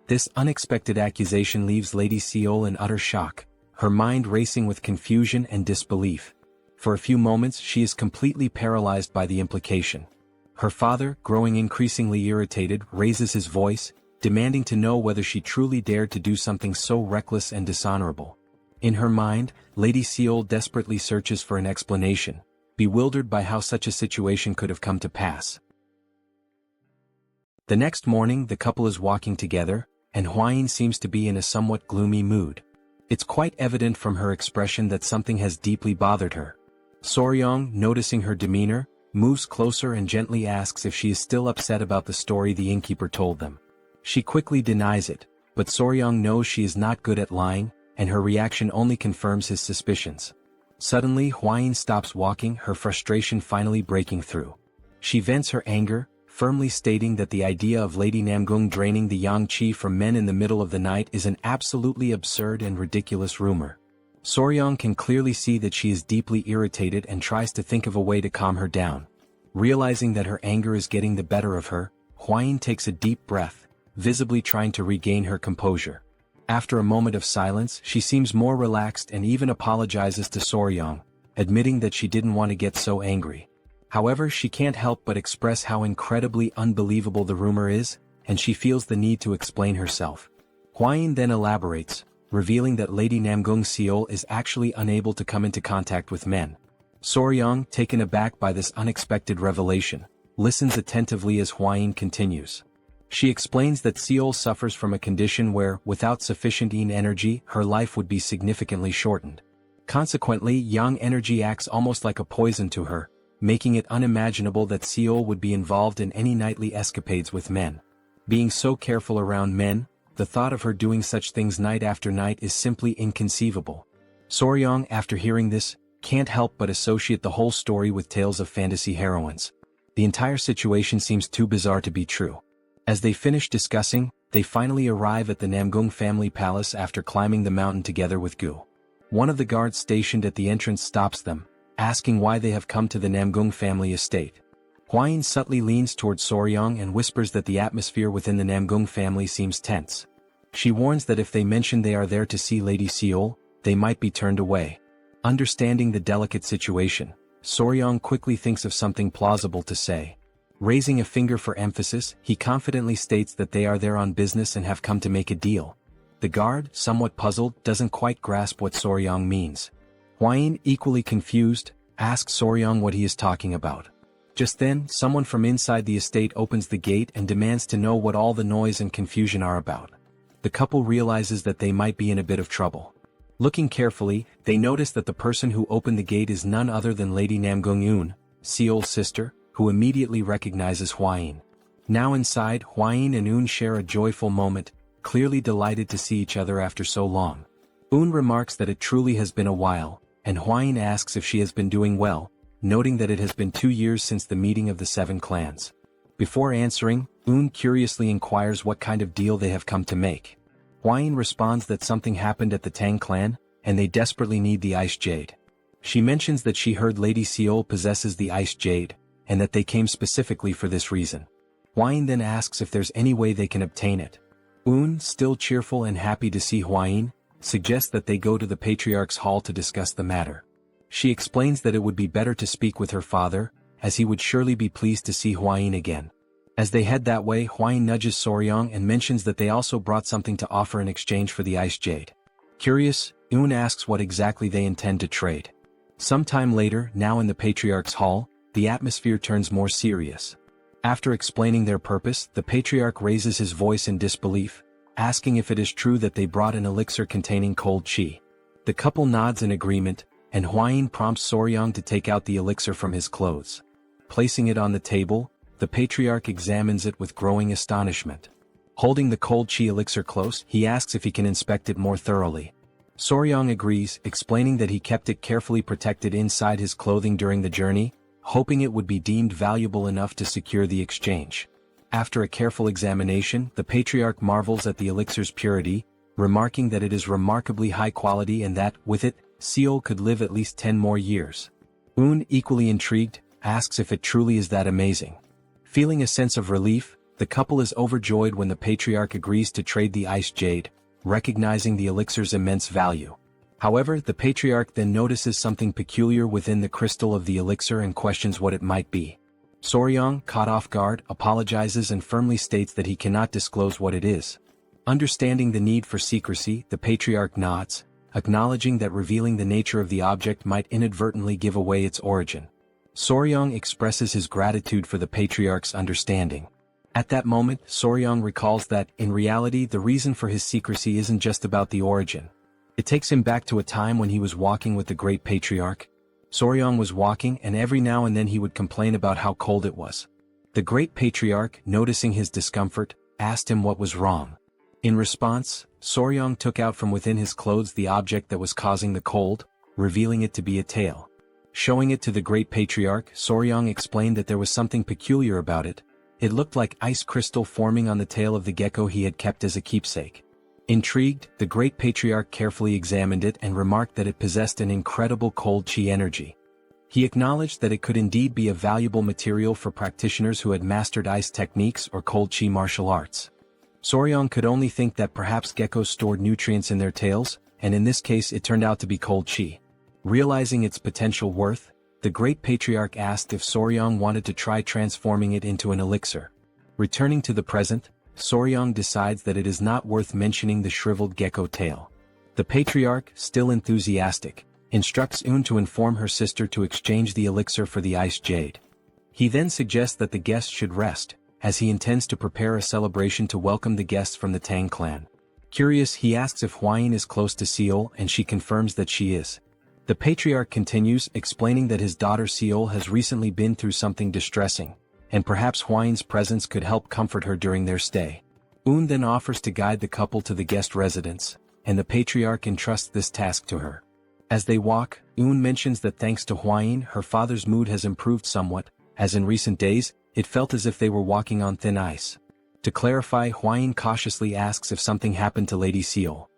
This unexpected accusation leaves Lady Seol in utter shock, her mind racing with confusion and disbelief. For a few moments she is completely paralyzed by the implication. Her father, growing increasingly irritated, raises his voice, demanding to know whether she truly dared to do something so reckless and dishonorable. In her mind, Lady Seol desperately searches for an explanation, bewildered by how such a situation could have come to pass. The next morning the couple is walking together, and Huayin seems to be in a somewhat gloomy mood. It's quite evident from her expression that something has deeply bothered her. Soryong, noticing her demeanor, moves closer and gently asks if she is still upset about the story the innkeeper told them. She quickly denies it, but Soryang knows she is not good at lying, and her reaction only confirms his suspicions. Suddenly Hwayin stops walking, her frustration finally breaking through. She vents her anger, firmly stating that the idea of Lady Namgung draining the yang qi from men in the middle of the night is an absolutely absurd and ridiculous rumor. Soryang can clearly see that she is deeply irritated and tries to think of a way to calm her down. Realizing that her anger is getting the better of her, Hwayin takes a deep breath, visibly trying to regain her composure. After a moment of silence, she seems more relaxed and even apologizes to Soryang, admitting that she didn't want to get so angry. However, she can't help but express how incredibly unbelievable the rumor is, and she feels the need to explain herself. Hwayin then elaborates, revealing that Lady Namgung Seol is actually unable to come into contact with men. Soryang, taken aback by this unexpected revelation, listens attentively as Hwayin continues. She explains that Seol suffers from a condition where, without sufficient yin energy, her life would be significantly shortened. Consequently, yang energy acts almost like a poison to her, making it unimaginable that Seol would be involved in any nightly escapades with men. Being so careful around men, the thought of her doing such things night after night is simply inconceivable. Soryang, after hearing this, can't help but associate the whole story with tales of fantasy heroines. The entire situation seems too bizarre to be true. As they finish discussing, they finally arrive at the Namgung family palace after climbing the mountain together with Gu. One of the guards stationed at the entrance stops them, asking why they have come to the Namgung family estate. Hwayin subtly leans towards Soryang and whispers that the atmosphere within the Namgung family seems tense. She warns that if they mention they are there to see Lady Seol, they might be turned away. Understanding the delicate situation, Soryang quickly thinks of something plausible to say. Raising a finger for emphasis, he confidently states that they are there on business and have come to make a deal. The guard, somewhat puzzled, doesn't quite grasp what Soryang means. Hwayin, equally confused, asks Soryang what he is talking about. Just then, someone from inside the estate opens the gate and demands to know what all the noise and confusion are about. The couple realizes that they might be in a bit of trouble. Looking carefully, they notice that the person who opened the gate is none other than Lady Namgung Eun, Seol's sister, who immediately recognizes Hwayin. Now inside, Hwayin and Eun share a joyful moment, clearly delighted to see each other after so long. Eun remarks that it truly has been a while, and Hwayin asks if she has been doing well, noting that it has been 2 years since the meeting of the 7 clans. Before answering, Eun curiously inquires what kind of deal they have come to make. Hwayin responds that something happened at the Tang Clan, and they desperately need the Ice Jade. She mentions that she heard Lady Seol possesses the Ice Jade, and that they came specifically for this reason. Hwayin then asks if there's any way they can obtain it. Eun, still cheerful and happy to see Hwayin, suggests that they go to the Patriarch's hall to discuss the matter. She explains that it would be better to speak with her father, as he would surely be pleased to see Hwayin again. As they head that way, Hwayin nudges Soryang and mentions that they also brought something to offer in exchange for the Ice Jade. Curious, Eun asks what exactly they intend to trade. Sometime later, now in the Patriarch's hall, the atmosphere turns more serious. After explaining their purpose, the Patriarch raises his voice in disbelief, asking if it is true that they brought an elixir containing cold qi. The couple nods in agreement, and Hwayin prompts Soryang to take out the elixir from his clothes. Placing it on the table, the Patriarch examines it with growing astonishment. Holding the cold qi elixir close, he asks if he can inspect it more thoroughly. Soryang agrees, explaining that he kept it carefully protected inside his clothing during the journey, hoping it would be deemed valuable enough to secure the exchange. After a careful examination, the Patriarch marvels at the elixir's purity, remarking that it is remarkably high quality and that, with it, Seol could live at least 10 more years. Eun, equally intrigued, asks if it truly is that amazing. Feeling a sense of relief, the couple is overjoyed when the Patriarch agrees to trade the Ice Jade, recognizing the elixir's immense value. However, the Patriarch then notices something peculiar within the crystal of the elixir and questions what it might be. Soryang, caught off guard, apologizes and firmly states that he cannot disclose what it is. Understanding the need for secrecy, the Patriarch nods, acknowledging that revealing the nature of the object might inadvertently give away its origin. Soryang expresses his gratitude for the Patriarch's understanding. At that moment, Soryang recalls that, in reality, the reason for his secrecy isn't just about the origin. It takes him back to a time when he was walking with the great Patriarch. Soryong was walking and every now and then he would complain about how cold it was. The great patriarch, noticing his discomfort, asked him what was wrong. In response, Soryong took out from within his clothes the object that was causing the cold, revealing it to be a tail. Showing it to the great patriarch, Soryong explained that there was something peculiar about it. It looked like ice crystal forming on the tail of the gecko he had kept as a keepsake. Intrigued, the great patriarch carefully examined it and remarked that it possessed an incredible cold chi energy. He acknowledged that it could indeed be a valuable material for practitioners who had mastered ice techniques or cold chi martial arts. Soryong could only think that perhaps geckos stored nutrients in their tails, and in this case it turned out to be cold chi. Realizing its potential worth, the great patriarch asked if Soryong wanted to try transforming it into an elixir. Returning to the present, Soryong decides that it is not worth mentioning the shriveled gecko tail. The patriarch, still enthusiastic, instructs Un to inform her sister to exchange the elixir for the ice jade. He then suggests that the guests should rest, as he intends to prepare a celebration to welcome the guests from the Tang clan. Curious, he asks if Hwayin is close to Seol and she confirms that she is. The patriarch continues, explaining that his daughter Seol has recently been through something distressing, and perhaps Hwayin's presence could help comfort her during their stay. Un then offers to guide the couple to the guest residence, and the patriarch entrusts this task to her. As they walk, Un mentions that thanks to Hwayin, her father's mood has improved somewhat, as in recent days, it felt as if they were walking on thin ice. To clarify, Hwayin cautiously asks if something happened to Lady Seol.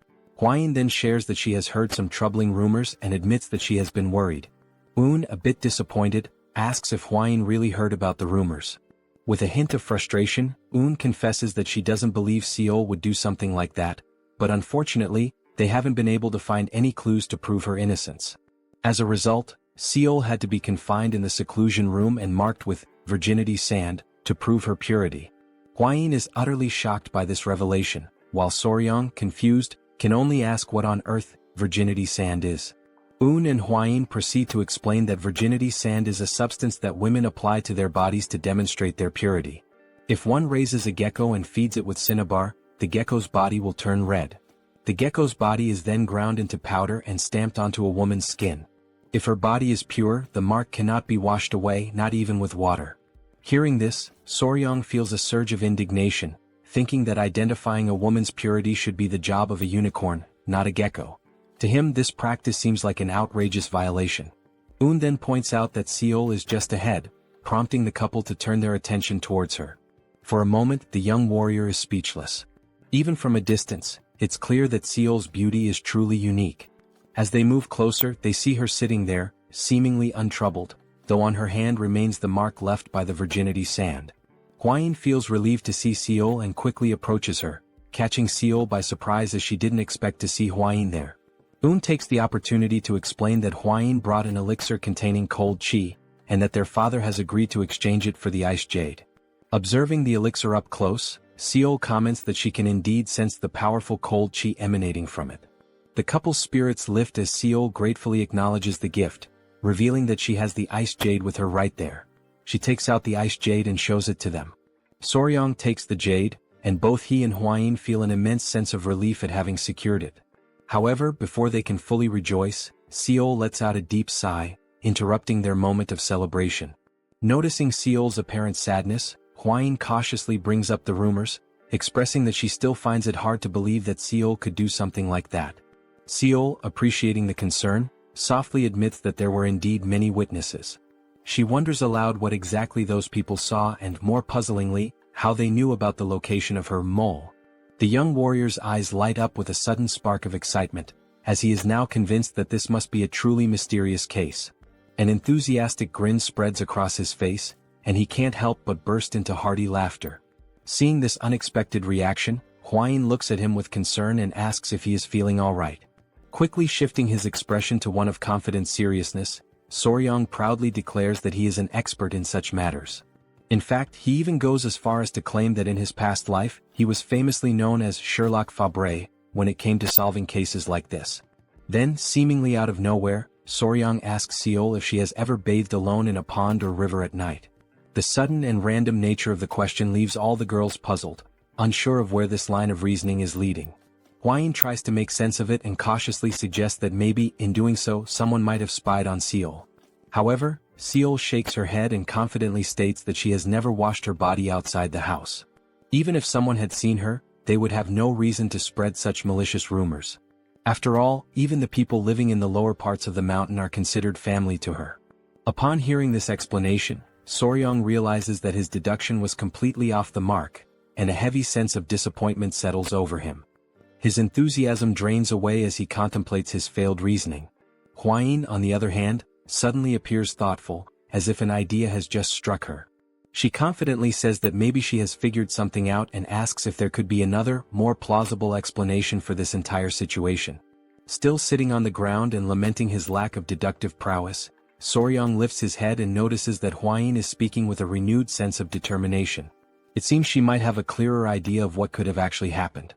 Hwayin then shares that she has heard some troubling rumors and admits that she has been worried. Un, a bit disappointed, asks if Hwayin really heard about the rumors. With a hint of frustration, Un confesses that she doesn't believe Seol would do something like that, but unfortunately, they haven't been able to find any clues to prove her innocence. As a result, Seol had to be confined in the seclusion room and marked with virginity sand to prove her purity. Hwayin is utterly shocked by this revelation, while Soryong, confused, can only ask what on earth virginity sand is. Un and Hwayin proceed to explain that virginity sand is a substance that women apply to their bodies to demonstrate their purity. If one raises a gecko and feeds it with cinnabar, the gecko's body will turn red. The gecko's body is then ground into powder and stamped onto a woman's skin. If her body is pure, the mark cannot be washed away, not even with water. Hearing this, Soryong feels a surge of indignation, thinking that identifying a woman's purity should be the job of a unicorn, not a gecko. To him, this practice seems like an outrageous violation. Un then points out that Seol is just ahead, prompting the couple to turn their attention towards her. For a moment, the young warrior is speechless. Even from a distance, it's clear that Seol's beauty is truly unique. As they move closer, they see her sitting there, seemingly untroubled, though on her hand remains the mark left by the virginity sand. Hwayin feels relieved to see Seol and quickly approaches her, catching Seol by surprise as she didn't expect to see Hwayin there. Un takes the opportunity to explain that Hwayin brought an elixir containing cold chi, and that their father has agreed to exchange it for the ice jade. Observing the elixir up close, Seol comments that she can indeed sense the powerful cold chi emanating from it. The couple's spirits lift as Seol gratefully acknowledges the gift, revealing that she has the ice jade with her right there. She takes out the ice jade and shows it to them. Soryong takes the jade, and both he and Hwayin feel an immense sense of relief at having secured it. However, before they can fully rejoice, Seol lets out a deep sigh, interrupting their moment of celebration. Noticing Seol's apparent sadness, Hwayin cautiously brings up the rumors, expressing that she still finds it hard to believe that Seol could do something like that. Seol, appreciating the concern, softly admits that there were indeed many witnesses. She wonders aloud what exactly those people saw and, more puzzlingly, how they knew about the location of her mole. The young warrior's eyes light up with a sudden spark of excitement, as he is now convinced that this must be a truly mysterious case. An enthusiastic grin spreads across his face, and he can't help but burst into hearty laughter. Seeing this unexpected reaction, Hwayin looks at him with concern and asks if he is feeling all right. Quickly shifting his expression to one of confident seriousness, Soryong proudly declares that he is an expert in such matters. In fact, he even goes as far as to claim that in his past life, he was famously known as Sherlock Fabre when it came to solving cases like this. Then, seemingly out of nowhere, Soryong asks Seol if she has ever bathed alone in a pond or river at night. The sudden and random nature of the question leaves all the girls puzzled, unsure of where this line of reasoning is leading. Hwayin tries to make sense of it and cautiously suggests that maybe, in doing so, someone might have spied on Seol. However, Seol shakes her head and confidently states that she has never washed her body outside the house. Even if someone had seen her, they would have no reason to spread such malicious rumors. After all, even the people living in the lower parts of the mountain are considered family to her. Upon hearing this explanation, Soryong realizes that his deduction was completely off the mark, and a heavy sense of disappointment settles over him. His enthusiasm drains away as he contemplates his failed reasoning. Hwayin, on the other hand, suddenly appears thoughtful, as if an idea has just struck her. She confidently says that maybe she has figured something out and asks if there could be another, more plausible explanation for this entire situation. Still sitting on the ground and lamenting his lack of deductive prowess, Soryong lifts his head and notices that Hwayin is speaking with a renewed sense of determination. It seems she might have a clearer idea of what could have actually happened.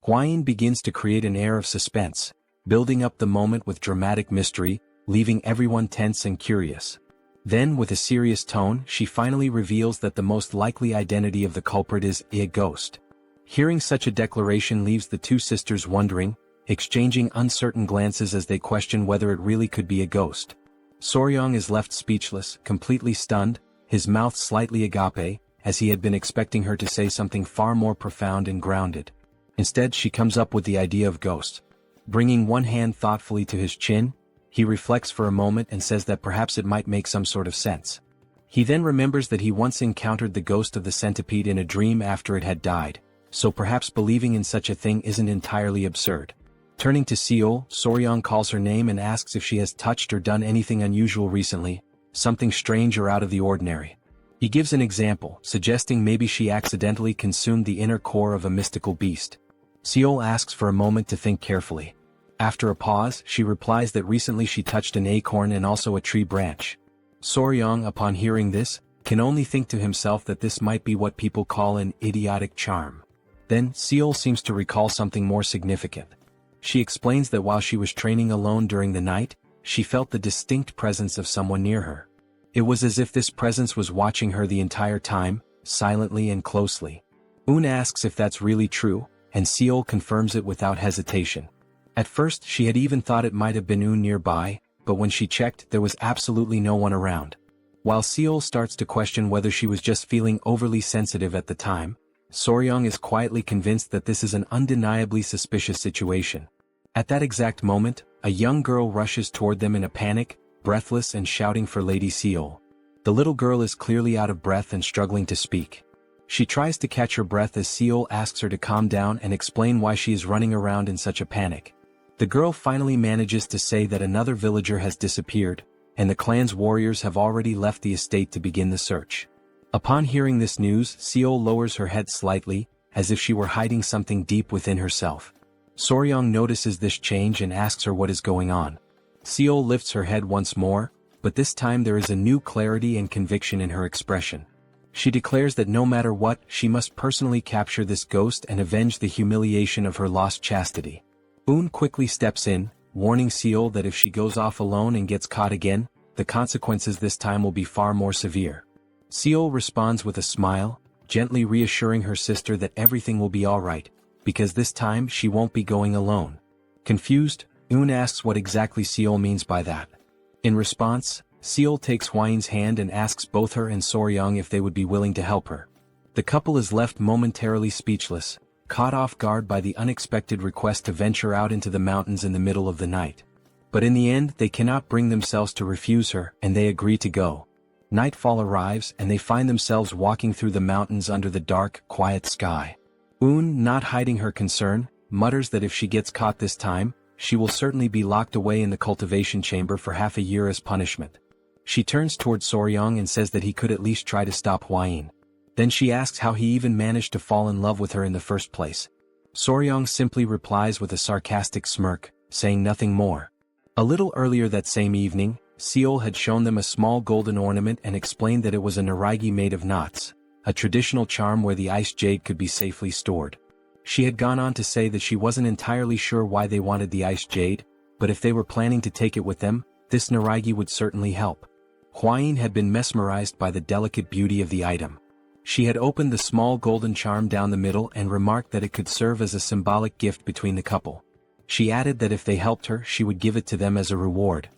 Hwayin begins to create an air of suspense, building up the moment with dramatic mystery, leaving everyone tense and curious. Then, with a serious tone, she finally reveals that the most likely identity of the culprit is a ghost. Hearing such a declaration leaves the two sisters wondering, exchanging uncertain glances as they question whether it really could be a ghost. Soryong is left speechless, completely stunned, his mouth slightly agape, as he had been expecting her to say something far more profound and grounded. Instead, she comes up with the idea of ghost. Bringing one hand thoughtfully to his chin, he reflects for a moment and says that perhaps it might make some sort of sense. He then remembers that he once encountered the ghost of the centipede in a dream after it had died, so perhaps believing in such a thing isn't entirely absurd. Turning to Seol, Soryong calls her name and asks if she has touched or done anything unusual recently, something strange or out of the ordinary. He gives an example, suggesting maybe she accidentally consumed the inner core of a mystical beast. Seol asks for a moment to think carefully. After a pause, she replies that recently she touched an acorn and also a tree branch. Soryong, upon hearing this, can only think to himself that this might be what people call an idiotic charm. Then, Seol seems to recall something more significant. She explains that while she was training alone during the night, she felt the distinct presence of someone near her. It was as if this presence was watching her the entire time, silently and closely. Un asks if that's really true, and Seol confirms it without hesitation. At first she had even thought it might have been Un nearby, but when she checked there was absolutely no one around. While Seol starts to question whether she was just feeling overly sensitive at the time, Soryong is quietly convinced that this is an undeniably suspicious situation. At that exact moment, a young girl rushes toward them in a panic, breathless and shouting for Lady Seol. The little girl is clearly out of breath and struggling to speak. She tries to catch her breath as Seol asks her to calm down and explain why she is running around in such a panic. The girl finally manages to say that another villager has disappeared, and the clan's warriors have already left the estate to begin the search. Upon hearing this news, Seol lowers her head slightly, as if she were hiding something deep within herself. Soryong notices this change and asks her what is going on. Seol lifts her head once more, but this time there is a new clarity and conviction in her expression. She declares that no matter what, she must personally capture this ghost and avenge the humiliation of her lost chastity. Un quickly steps in, warning Seol that if she goes off alone and gets caught again, the consequences this time will be far more severe. Seol responds with a smile, gently reassuring her sister that everything will be alright, because this time she won't be going alone. Confused, Un asks what exactly Seol means by that. In response, Seol takes Hwayin's hand and asks both her and Soryong if they would be willing to help her. The couple is left momentarily speechless, caught off guard by the unexpected request to venture out into the mountains in the middle of the night. But in the end they cannot bring themselves to refuse her, and they agree to go. Nightfall arrives and they find themselves walking through the mountains under the dark, quiet sky. Un, not hiding her concern, mutters that if she gets caught this time, she will certainly be locked away in the cultivation chamber for half a year as punishment. She turns toward Soryong and says that he could at least try to stop Hwayin. Then she asks how he even managed to fall in love with her in the first place. Soryong simply replies with a sarcastic smirk, saying nothing more. A little earlier that same evening, Seol had shown them a small golden ornament and explained that it was a naragi made of knots, a traditional charm where the ice jade could be safely stored. She had gone on to say that she wasn't entirely sure why they wanted the ice jade, but if they were planning to take it with them, this naragi would certainly help. Hwayin had been mesmerized by the delicate beauty of the item. She had opened the small golden charm down the middle and remarked that it could serve as a symbolic gift between the couple. She added that if they helped her she would give it to them as a reward.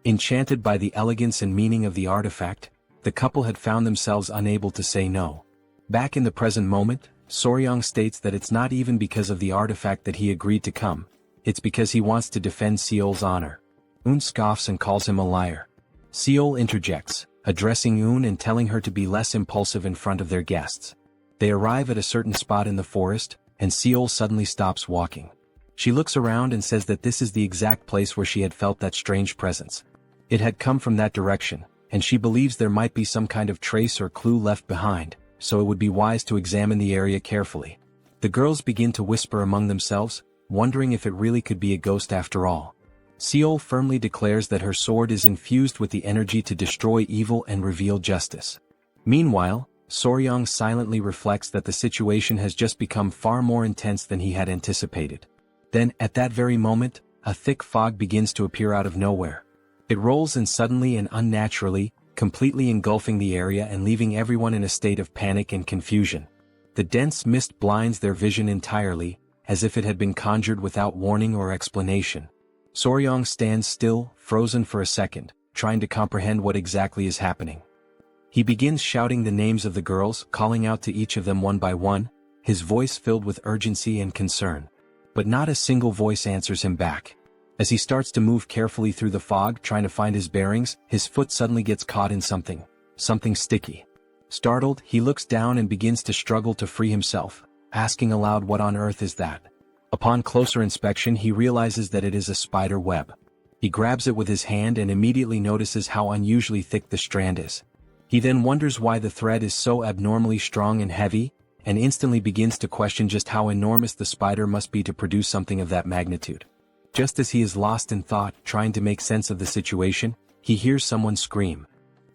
Enchanted by the elegance and meaning of the artifact, the couple had found themselves unable to say no. Back in the present moment, Soryang states that it's not even because of the artifact that he agreed to come, it's because he wants to defend Seol's honor. Eun scoffs and calls him a liar. Seol interjects, addressing Eun and telling her to be less impulsive in front of their guests. They arrive at a certain spot in the forest, and Seol suddenly stops walking. She looks around and says that this is the exact place where she had felt that strange presence. It had come from that direction, and she believes there might be some kind of trace or clue left behind, so it would be wise to examine the area carefully. The girls begin to whisper among themselves, wondering if it really could be a ghost after all. Seol firmly declares that her sword is infused with the energy to destroy evil and reveal justice. Meanwhile, Soryang silently reflects that the situation has just become far more intense than he had anticipated. Then, at that very moment, a thick fog begins to appear out of nowhere. It rolls in suddenly and unnaturally, completely engulfing the area and leaving everyone in a state of panic and confusion. The dense mist blinds their vision entirely, as if it had been conjured without warning or explanation. Soryang stands still, frozen for a second, trying to comprehend what exactly is happening. He begins shouting the names of the girls, calling out to each of them one by one, his voice filled with urgency and concern. But not a single voice answers him back. As he starts to move carefully through the fog trying to find his bearings, his foot suddenly gets caught in something sticky. Startled, he looks down and begins to struggle to free himself, asking aloud what on earth is that? Upon closer inspection he realizes that it is a spider web. He grabs it with his hand and immediately notices how unusually thick the strand is. He then wonders why the thread is so abnormally strong and heavy, and instantly begins to question just how enormous the spider must be to produce something of that magnitude. Just as he is lost in thought, trying to make sense of the situation, he hears someone scream.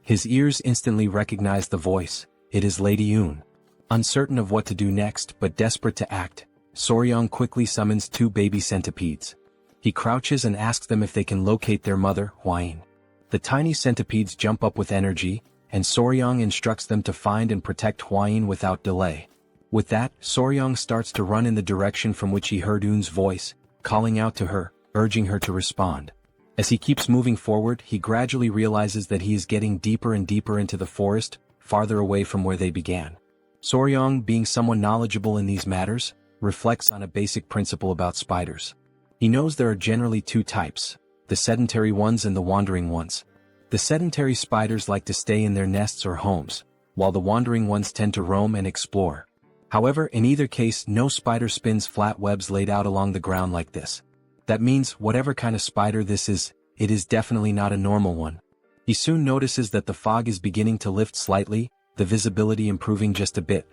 His ears instantly recognize the voice. It is Lady Eun. Uncertain of what to do next but desperate to act, Soryang quickly summons 2 baby centipedes. He crouches and asks them if they can locate their mother, Hwain. The tiny centipedes jump up with energy, and Soryang instructs them to find and protect Hwain without delay. With that, Soryang starts to run in the direction from which he heard Eun's voice, calling out to her, urging her to respond. As he keeps moving forward, he gradually realizes that he is getting deeper and deeper into the forest, farther away from where they began. Soryang, being someone knowledgeable in these matters, reflects on a basic principle about spiders. He knows there are generally 2 types, the sedentary ones and the wandering ones. The sedentary spiders like to stay in their nests or homes, while the wandering ones tend to roam and explore. However, in either case, no spider spins flat webs laid out along the ground like this. That means, whatever kind of spider this is, it is definitely not a normal one. He soon notices that the fog is beginning to lift slightly, the visibility improving just a bit.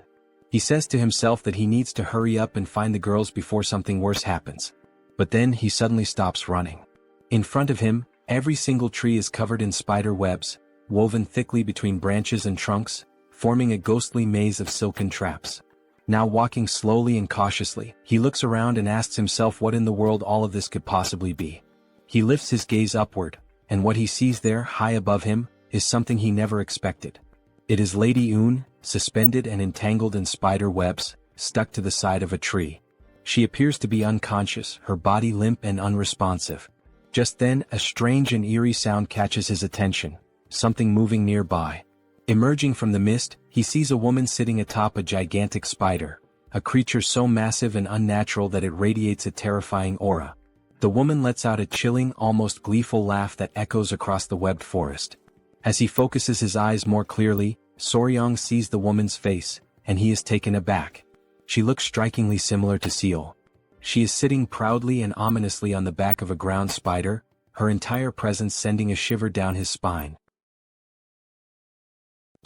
He says to himself that he needs to hurry up and find the girls before something worse happens. But then he suddenly stops running. In front of him, every single tree is covered in spider webs, woven thickly between branches and trunks, forming a ghostly maze of silken traps. Now walking slowly and cautiously, he looks around and asks himself what in the world all of this could possibly be. He lifts his gaze upward, and what he sees there, high above him, is something he never expected. It is Lady Eun, suspended and entangled in spider webs, stuck to the side of a tree. She appears to be unconscious, her body limp and unresponsive. Just then, a strange and eerie sound catches his attention, something moving nearby. Emerging from the mist, he sees a woman sitting atop a gigantic spider, a creature so massive and unnatural that it radiates a terrifying aura. The woman lets out a chilling, almost gleeful laugh that echoes across the webbed forest. As he focuses his eyes more clearly, Soryang sees the woman's face, and he is taken aback. She looks strikingly similar to Seol. She is sitting proudly and ominously on the back of a ground spider, her entire presence sending a shiver down his spine.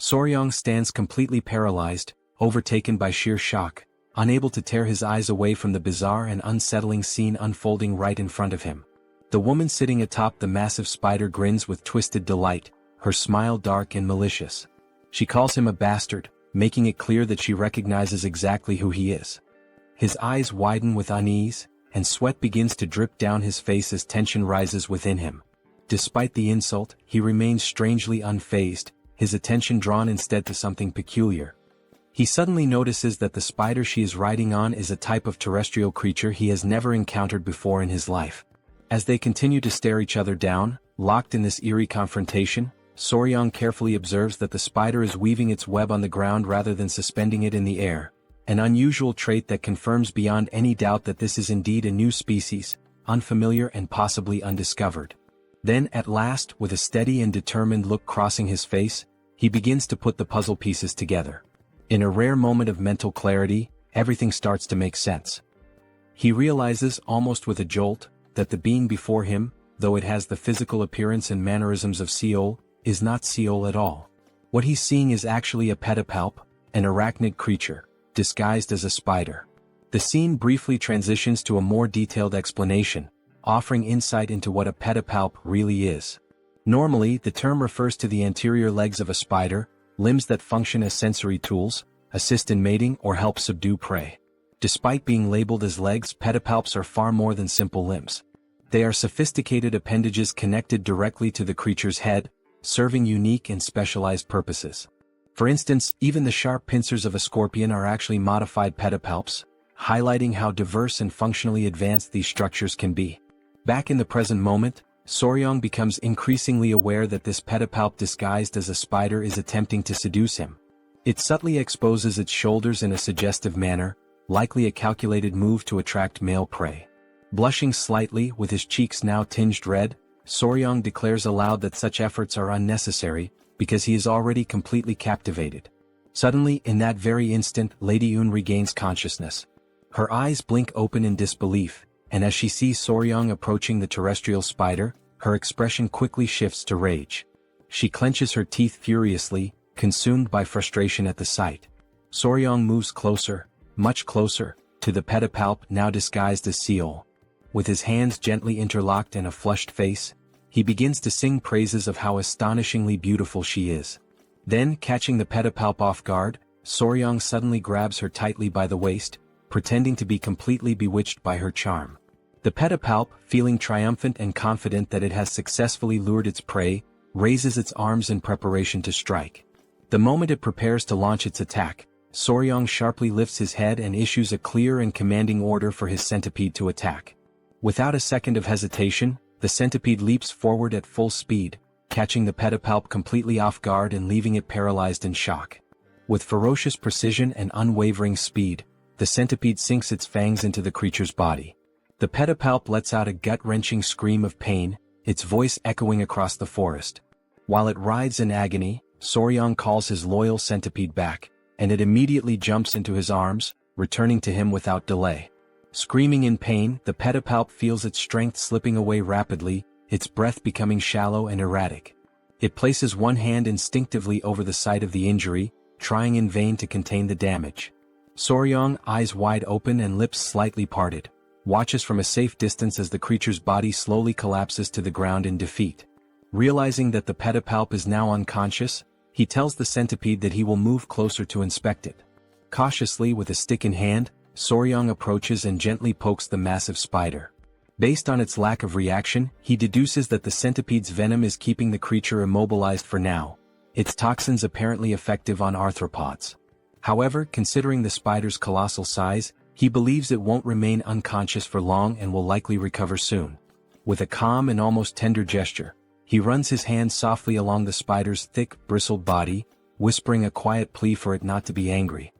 Soryang stands completely paralyzed, overtaken by sheer shock, unable to tear his eyes away from the bizarre and unsettling scene unfolding right in front of him. The woman sitting atop the massive spider grins with twisted delight, her smile dark and malicious. She calls him a bastard, making it clear that she recognizes exactly who he is. His eyes widen with unease, and sweat begins to drip down his face as tension rises within him. Despite the insult, he remains strangely unfazed, his attention drawn instead to something peculiar. He suddenly notices that the spider she is riding on is a type of terrestrial creature he has never encountered before in his life. As they continue to stare each other down, locked in this eerie confrontation, Soryang carefully observes that the spider is weaving its web on the ground rather than suspending it in the air, an unusual trait that confirms beyond any doubt that this is indeed a new species, unfamiliar and possibly undiscovered. Then, at last, with a steady and determined look crossing his face, he begins to put the puzzle pieces together. In a rare moment of mental clarity, everything starts to make sense. He realizes, almost with a jolt, that the being before him, though it has the physical appearance and mannerisms of Seol, is not Seol at all. What he's seeing is actually a pedipalp, an arachnid creature, disguised as a spider. The scene briefly transitions to a more detailed explanation, offering insight into what a pedipalp really is. Normally, the term refers to the anterior legs of a spider, limbs that function as sensory tools, assist in mating or help subdue prey. Despite being labeled as legs, pedipalps are far more than simple limbs. They are sophisticated appendages connected directly to the creature's head, serving unique and specialized purposes. For instance, even the sharp pincers of a scorpion are actually modified pedipalps, highlighting how diverse and functionally advanced these structures can be. Back in the present moment, Soryang becomes increasingly aware that this pedipalp disguised as a spider is attempting to seduce him. It subtly exposes its shoulders in a suggestive manner, likely a calculated move to attract male prey. Blushing slightly, with his cheeks now tinged red, Soryang declares aloud that such efforts are unnecessary, because he is already completely captivated. Suddenly, in that very instant, Lady Yun regains consciousness. Her eyes blink open in disbelief, and as she sees Soryang approaching the terrestrial spider, her expression quickly shifts to rage. She clenches her teeth furiously, consumed by frustration at the sight. Soryang moves closer, much closer, to the pedipalp now disguised as Seol. With his hands gently interlocked and a flushed face, he begins to sing praises of how astonishingly beautiful she is. Then, catching the pedipalp off guard, Soryang suddenly grabs her tightly by the waist, pretending to be completely bewitched by her charm. The pedipalp, feeling triumphant and confident that it has successfully lured its prey, raises its arms in preparation to strike. The moment it prepares to launch its attack, Soryang sharply lifts his head and issues a clear and commanding order for his centipede to attack. Without a second of hesitation, the centipede leaps forward at full speed, catching the pedipalp completely off guard and leaving it paralyzed in shock. With ferocious precision and unwavering speed, the centipede sinks its fangs into the creature's body. The pedipalp lets out a gut-wrenching scream of pain, its voice echoing across the forest. While it writhes in agony, Soryang calls his loyal centipede back, and it immediately jumps into his arms, returning to him without delay. Screaming in pain, the pedipalp feels its strength slipping away rapidly, its breath becoming shallow and erratic. It places one hand instinctively over the site of the injury, trying in vain to contain the damage. Soryang, eyes wide open and lips slightly parted, watches from a safe distance as the creature's body slowly collapses to the ground in defeat. Realizing that the pedipalp is now unconscious, he tells the centipede that he will move closer to inspect it. Cautiously, with a stick in hand, Soryang approaches and gently pokes the massive spider. Based on its lack of reaction, he deduces that the centipede's venom is keeping the creature immobilized for now, its toxins apparently effective on arthropods. However, considering the spider's colossal size, he believes it won't remain unconscious for long and will likely recover soon. With a calm and almost tender gesture, he runs his hand softly along the spider's thick, bristled body, whispering a quiet plea for it not to be angry.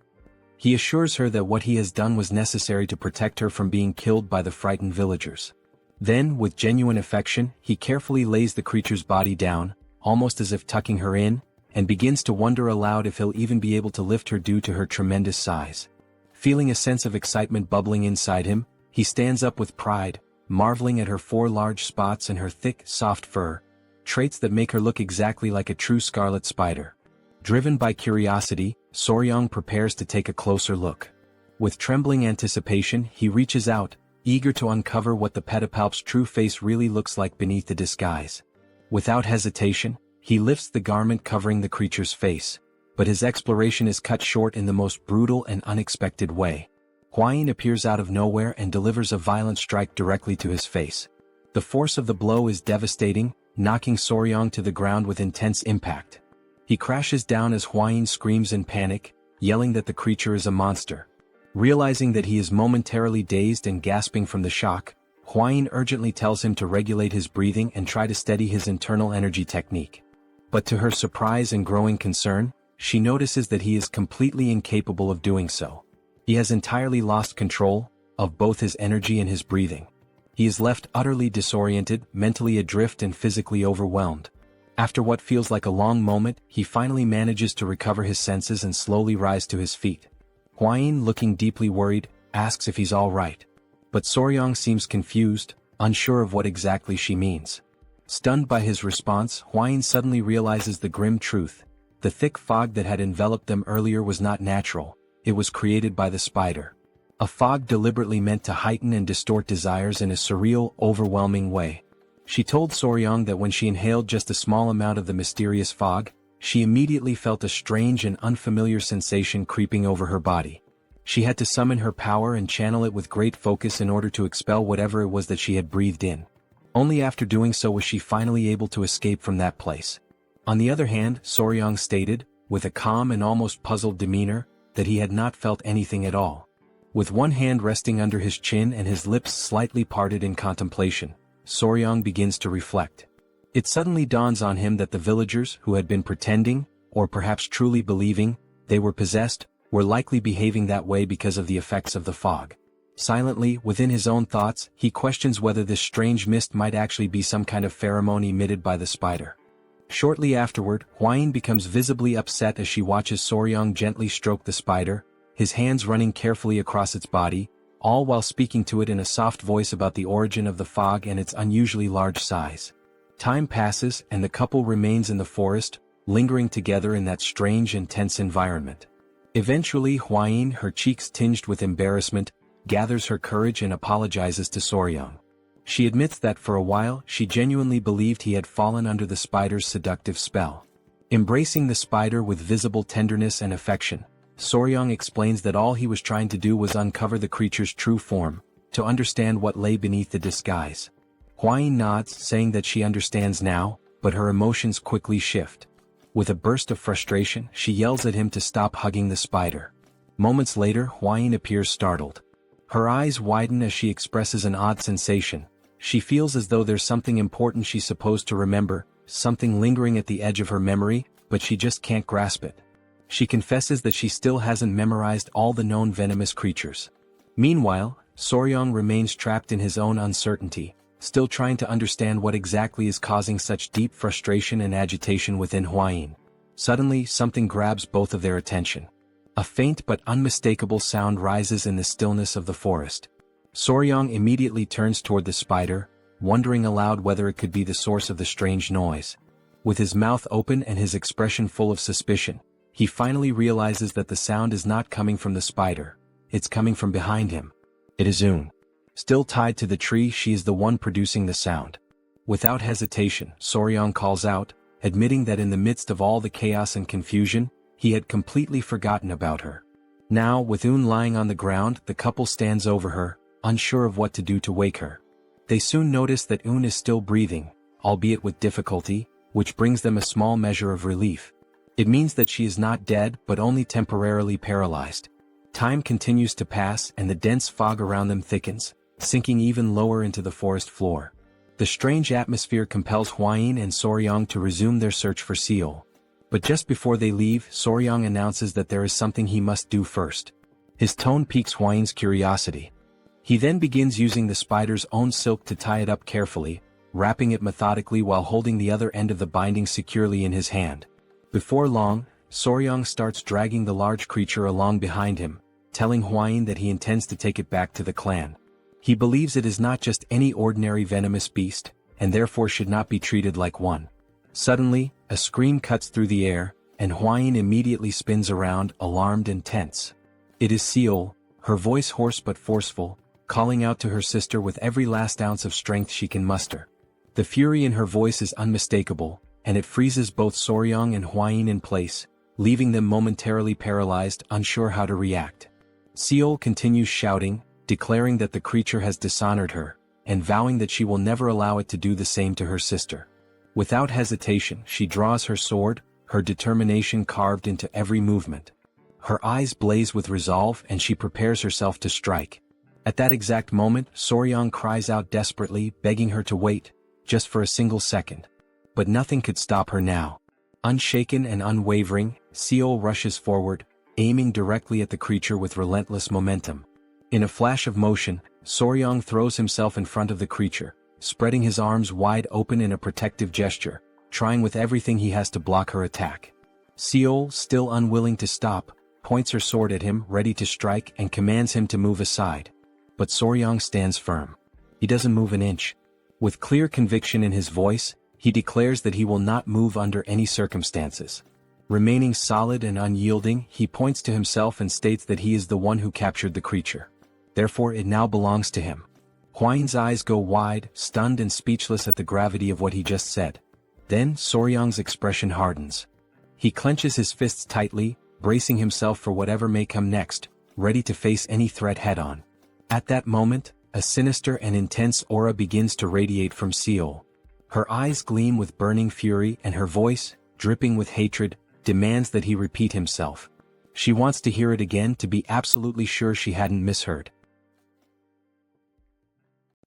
He assures her that what he has done was necessary to protect her from being killed by the frightened villagers. Then, with genuine affection, he carefully lays the creature's body down, almost as if tucking her in, and begins to wonder aloud if he'll even be able to lift her due to her tremendous size. Feeling a sense of excitement bubbling inside him, he stands up with pride, marveling at her 4 large spots and her thick, soft fur, traits that make her look exactly like a true scarlet spider. Driven by curiosity, Soryang prepares to take a closer look. With trembling anticipation, he reaches out, eager to uncover what the pedipalp's true face really looks like beneath the disguise. Without hesitation, he lifts the garment covering the creature's face, but his exploration is cut short in the most brutal and unexpected way. Hwayin appears out of nowhere and delivers a violent strike directly to his face. The force of the blow is devastating, knocking Soryang to the ground with intense impact. He crashes down as Hwayin screams in panic, yelling that the creature is a monster. Realizing that he is momentarily dazed and gasping from the shock, Huayin urgently tells him to regulate his breathing and try to steady his internal energy technique. But to her surprise and growing concern, she notices that he is completely incapable of doing so. He has entirely lost control of both his energy and his breathing. He is left utterly disoriented, mentally adrift and physically overwhelmed. After what feels like a long moment, he finally manages to recover his senses and slowly rise to his feet. Huayin, looking deeply worried, asks if he's all right. But Soryang seems confused, unsure of what exactly she means. Stunned by his response, Huayin suddenly realizes the grim truth. The thick fog that had enveloped them earlier was not natural, it was created by the spider. A fog deliberately meant to heighten and distort desires in a surreal, overwhelming way. She told Soryang that when she inhaled just a small amount of the mysterious fog, she immediately felt a strange and unfamiliar sensation creeping over her body. She had to summon her power and channel it with great focus in order to expel whatever it was that she had breathed in. Only after doing so was she finally able to escape from that place. On the other hand, Soryang stated, with a calm and almost puzzled demeanor, that he had not felt anything at all. With one hand resting under his chin and his lips slightly parted in contemplation, Soryang begins to reflect. It suddenly dawns on him that the villagers who had been pretending, or perhaps truly believing, they were possessed, were likely behaving that way because of the effects of the fog. Silently, within his own thoughts, he questions whether this strange mist might actually be some kind of pheromone emitted by the spider. Shortly afterward, Huayin becomes visibly upset as she watches Soryang gently stroke the spider, his hands running carefully across its body, all while speaking to it in a soft voice about the origin of the fog and its unusually large size. Time passes and the couple remains in the forest, lingering together in that strange and tense environment. Eventually Huayin, her cheeks tinged with embarrassment, gathers her courage and apologizes to Soryang. She admits that for a while she genuinely believed he had fallen under the spider's seductive spell. Embracing the spider with visible tenderness and affection, Soryang explains that all he was trying to do was uncover the creature's true form, to understand what lay beneath the disguise. Huayin nods, saying that she understands now, but her emotions quickly shift. With a burst of frustration, she yells at him to stop hugging the spider. Moments later, Huayin appears startled. Her eyes widen as she expresses an odd sensation. She feels as though there's something important she's supposed to remember, something lingering at the edge of her memory, but she just can't grasp it. She confesses that she still hasn't memorized all the known venomous creatures. Meanwhile, Soryang remains trapped in his own uncertainty, still trying to understand what exactly is causing such deep frustration and agitation within Huayin. Suddenly, something grabs both of their attention. A faint but unmistakable sound rises in the stillness of the forest. Soryang immediately turns toward the spider, wondering aloud whether it could be the source of the strange noise. With his mouth open and his expression full of suspicion, he finally realizes that the sound is not coming from the spider, it's coming from behind him. It is Un. Still tied to the tree, she is the one producing the sound. Without hesitation, Soryang calls out, admitting that in the midst of all the chaos and confusion, he had completely forgotten about her. Now, with Un lying on the ground, the couple stands over her, unsure of what to do to wake her. They soon notice that Un is still breathing, albeit with difficulty, which brings them a small measure of relief. It means that she is not dead but only temporarily paralyzed. Time continues to pass and the dense fog around them thickens, sinking even lower into the forest floor. The strange atmosphere compels Huayin and Soryang to resume their search for Seol. But just before they leave, Soryang announces that there is something he must do first. His tone piques Huayin's curiosity. He then begins using the spider's own silk to tie it up carefully, wrapping it methodically while holding the other end of the binding securely in his hand. Before long, Soryang starts dragging the large creature along behind him, telling Huayin that he intends to take it back to the clan. He believes it is not just any ordinary venomous beast, and therefore should not be treated like one. Suddenly, a scream cuts through the air, and Huayin immediately spins around, alarmed and tense. It is Seol, her voice hoarse but forceful, calling out to her sister with every last ounce of strength she can muster. The fury in her voice is unmistakable, and it freezes both Soryang and Huayin in place, leaving them momentarily paralyzed, unsure how to react. Seol continues shouting, declaring that the creature has dishonored her, and vowing that she will never allow it to do the same to her sister. Without hesitation, she draws her sword, her determination carved into every movement. Her eyes blaze with resolve and she prepares herself to strike. At that exact moment, Soryang cries out desperately, begging her to wait, just for a single second. But nothing could stop her now. Unshaken and unwavering, Seol rushes forward, aiming directly at the creature with relentless momentum. In a flash of motion, Soryang throws himself in front of the creature, spreading his arms wide open in a protective gesture, trying with everything he has to block her attack. Seol, still unwilling to stop, points her sword at him, ready to strike, and commands him to move aside. But Soryang stands firm. He doesn't move an inch. With clear conviction in his voice, he declares that he will not move under any circumstances. Remaining solid and unyielding, he points to himself and states that he is the one who captured the creature. Therefore it now belongs to him. Hwain's eyes go wide, stunned and speechless at the gravity of what he just said. Then Soryang's expression hardens. He clenches his fists tightly, bracing himself for whatever may come next, ready to face any threat head-on. At that moment, a sinister and intense aura begins to radiate from Seol. Her eyes gleam with burning fury and her voice, dripping with hatred, demands that he repeat himself. She wants to hear it again to be absolutely sure she hadn't misheard.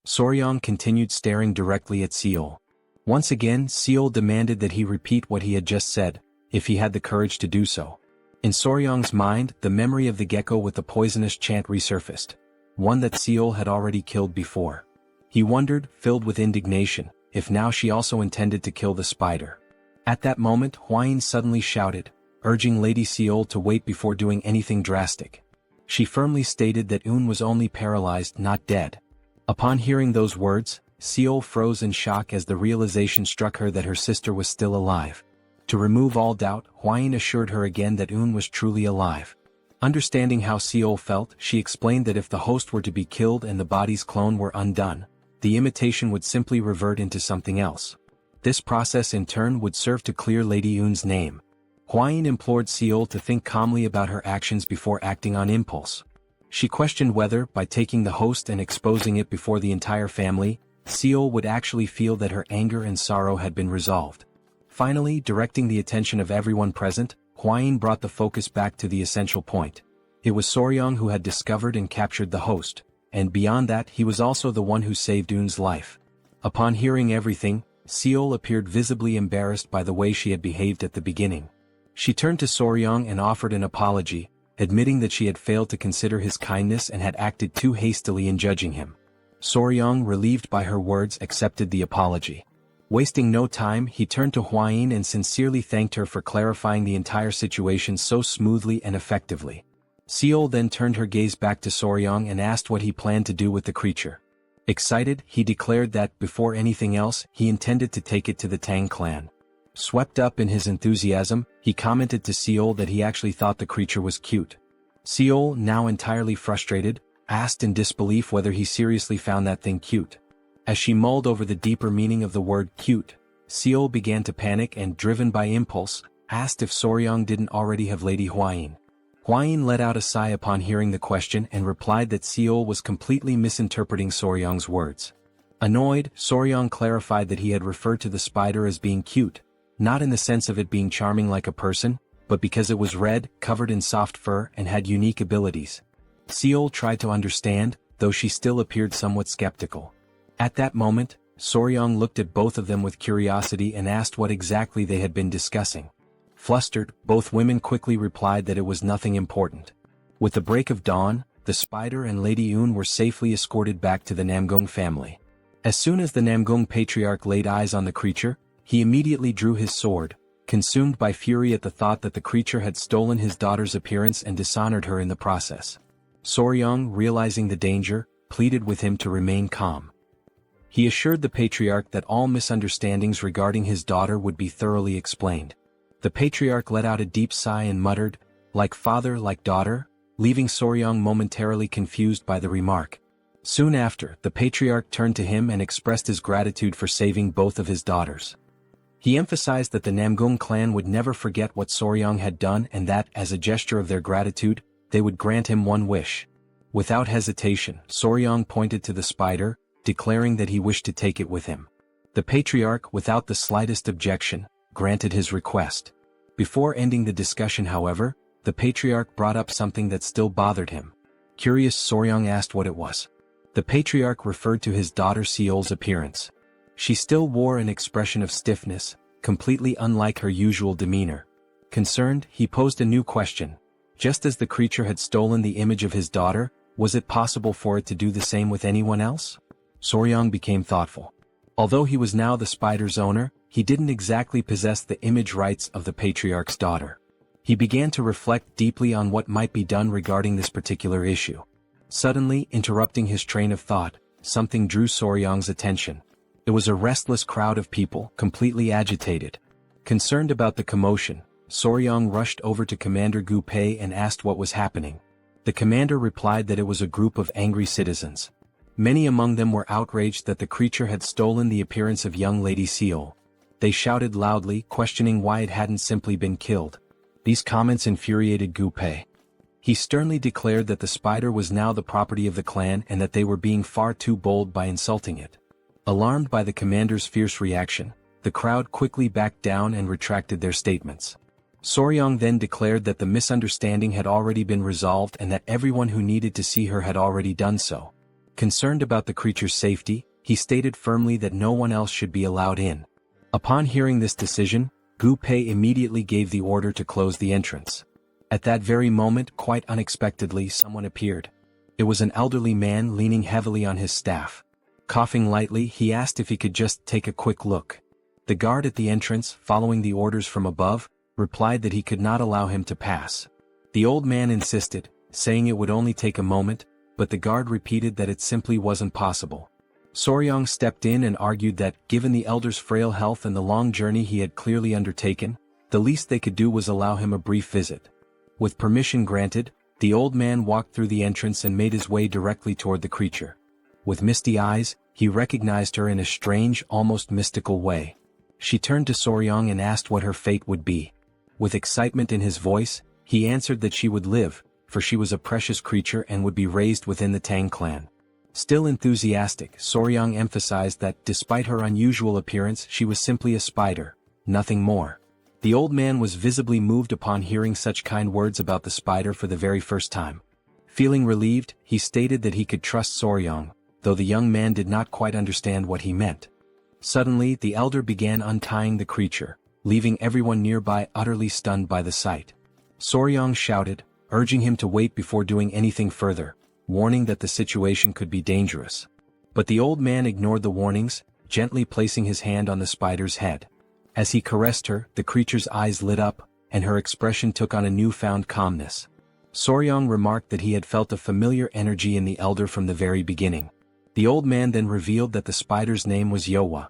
Soryang continued staring directly at Seol. Once again, Seol demanded that he repeat what he had just said, if he had the courage to do so. In Soryang's mind, the memory of the gecko with the poisonous chant resurfaced, one that Seol had already killed before. He wondered, filled with indignation, if now she also intended to kill the spider. At that moment, Hwain suddenly shouted, urging Lady Seol to wait before doing anything drastic. She firmly stated that Un was only paralyzed, not dead. Upon hearing those words, Seol froze in shock as the realization struck her that her sister was still alive. To remove all doubt, Hwain assured her again that Un was truly alive. Understanding how Seol felt, she explained that if the host were to be killed and the body's clone were undone, the imitation would simply revert into something else. This process in turn would serve to clear Lady Un's name. Hwain implored Seol to think calmly about her actions before acting on impulse. She questioned whether, by taking the host and exposing it before the entire family, Seol would actually feel that her anger and sorrow had been resolved. Finally, directing the attention of everyone present, Hwain brought the focus back to the essential point. It was Soryang who had discovered and captured the host, and beyond that he was also the one who saved Un's life. Upon hearing everything, Seol appeared visibly embarrassed by the way she had behaved at the beginning. She turned to Soryang and offered an apology, admitting that she had failed to consider his kindness and had acted too hastily in judging him. Soryang, relieved by her words, accepted the apology. Wasting no time, he turned to Hwain and sincerely thanked her for clarifying the entire situation so smoothly and effectively. Seol then turned her gaze back to Soryang and asked what he planned to do with the creature. Excited, he declared that, before anything else, he intended to take it to the Tang clan. Swept up in his enthusiasm, he commented to Seol that he actually thought the creature was cute. Seol, now entirely frustrated, asked in disbelief whether he seriously found that thing cute. As she mulled over the deeper meaning of the word cute, Seol began to panic and, driven by impulse, asked if Soryang didn't already have Lady Hwain. Hwain let out a sigh upon hearing the question and replied that Seol was completely misinterpreting Soryang's words. Annoyed, Soryang clarified that he had referred to the spider as being cute, not in the sense of it being charming like a person, but because it was red, covered in soft fur, and had unique abilities. Seol tried to understand, though she still appeared somewhat skeptical. At that moment, Soryang looked at both of them with curiosity and asked what exactly they had been discussing. Flustered, both women quickly replied that it was nothing important. With the break of dawn, the spider and Lady Un were safely escorted back to the Namgung family. As soon as the Namgung patriarch laid eyes on the creature, he immediately drew his sword, consumed by fury at the thought that the creature had stolen his daughter's appearance and dishonored her in the process. Soryang, realizing the danger, pleaded with him to remain calm. He assured the patriarch that all misunderstandings regarding his daughter would be thoroughly explained. The patriarch let out a deep sigh and muttered, "Like father, like daughter," leaving Soryang momentarily confused by the remark. Soon after, the patriarch turned to him and expressed his gratitude for saving both of his daughters. He emphasized that the Namgung clan would never forget what Soryang had done and that, as a gesture of their gratitude, they would grant him one wish. Without hesitation, Soryang pointed to the spider, declaring that he wished to take it with him. The patriarch, without the slightest objection, granted his request. Before ending the discussion, however, the patriarch brought up something that still bothered him. Curious, Soryang asked what it was. The patriarch referred to his daughter Seol's appearance. She still wore an expression of stiffness, completely unlike her usual demeanor. Concerned, he posed a new question. Just as the creature had stolen the image of his daughter, was it possible for it to do the same with anyone else? Soryang became thoughtful. Although he was now the spider's owner, he didn't exactly possess the image rights of the patriarch's daughter. He began to reflect deeply on what might be done regarding this particular issue. Suddenly, interrupting his train of thought, something drew Soryang's attention. It was a restless crowd of people, completely agitated. Concerned about the commotion, Soryang rushed over to Commander Gu Pei and asked what was happening. The commander replied that it was a group of angry citizens. Many among them were outraged that the creature had stolen the appearance of young Lady Seol. They shouted loudly, questioning why it hadn't simply been killed. These comments infuriated Gu Pei. He sternly declared that the spider was now the property of the clan and that they were being far too bold by insulting it. Alarmed by the commander's fierce reaction, the crowd quickly backed down and retracted their statements. Soryang then declared that the misunderstanding had already been resolved and that everyone who needed to see her had already done so. Concerned about the creature's safety, he stated firmly that no one else should be allowed in. Upon hearing this decision, Gu Pei immediately gave the order to close the entrance. At that very moment, quite unexpectedly, someone appeared. It was an elderly man leaning heavily on his staff. Coughing lightly, he asked if he could just take a quick look. The guard at the entrance, following the orders from above, replied that he could not allow him to pass. The old man insisted, saying it would only take a moment, but the guard repeated that it simply wasn't possible. Soryang stepped in and argued that, given the elder's frail health and the long journey he had clearly undertaken, the least they could do was allow him a brief visit. With permission granted, the old man walked through the entrance and made his way directly toward the creature. With misty eyes, he recognized her in a strange, almost mystical way. She turned to Soryang and asked what her fate would be. With excitement in his voice, he answered that she would live, for she was a precious creature and would be raised within the Tang clan. Still enthusiastic, Soryang emphasized that, despite her unusual appearance, she was simply a spider, nothing more. The old man was visibly moved upon hearing such kind words about the spider for the very first time. Feeling relieved, he stated that he could trust Soryang, though the young man did not quite understand what he meant. Suddenly, the elder began untying the creature, leaving everyone nearby utterly stunned by the sight. Soryang shouted, urging him to wait before doing anything further, warning that the situation could be dangerous. But the old man ignored the warnings, gently placing his hand on the spider's head. As he caressed her, the creature's eyes lit up, and her expression took on a newfound calmness. Soryang remarked that he had felt a familiar energy in the elder from the very beginning. The old man then revealed that the spider's name was Yowa.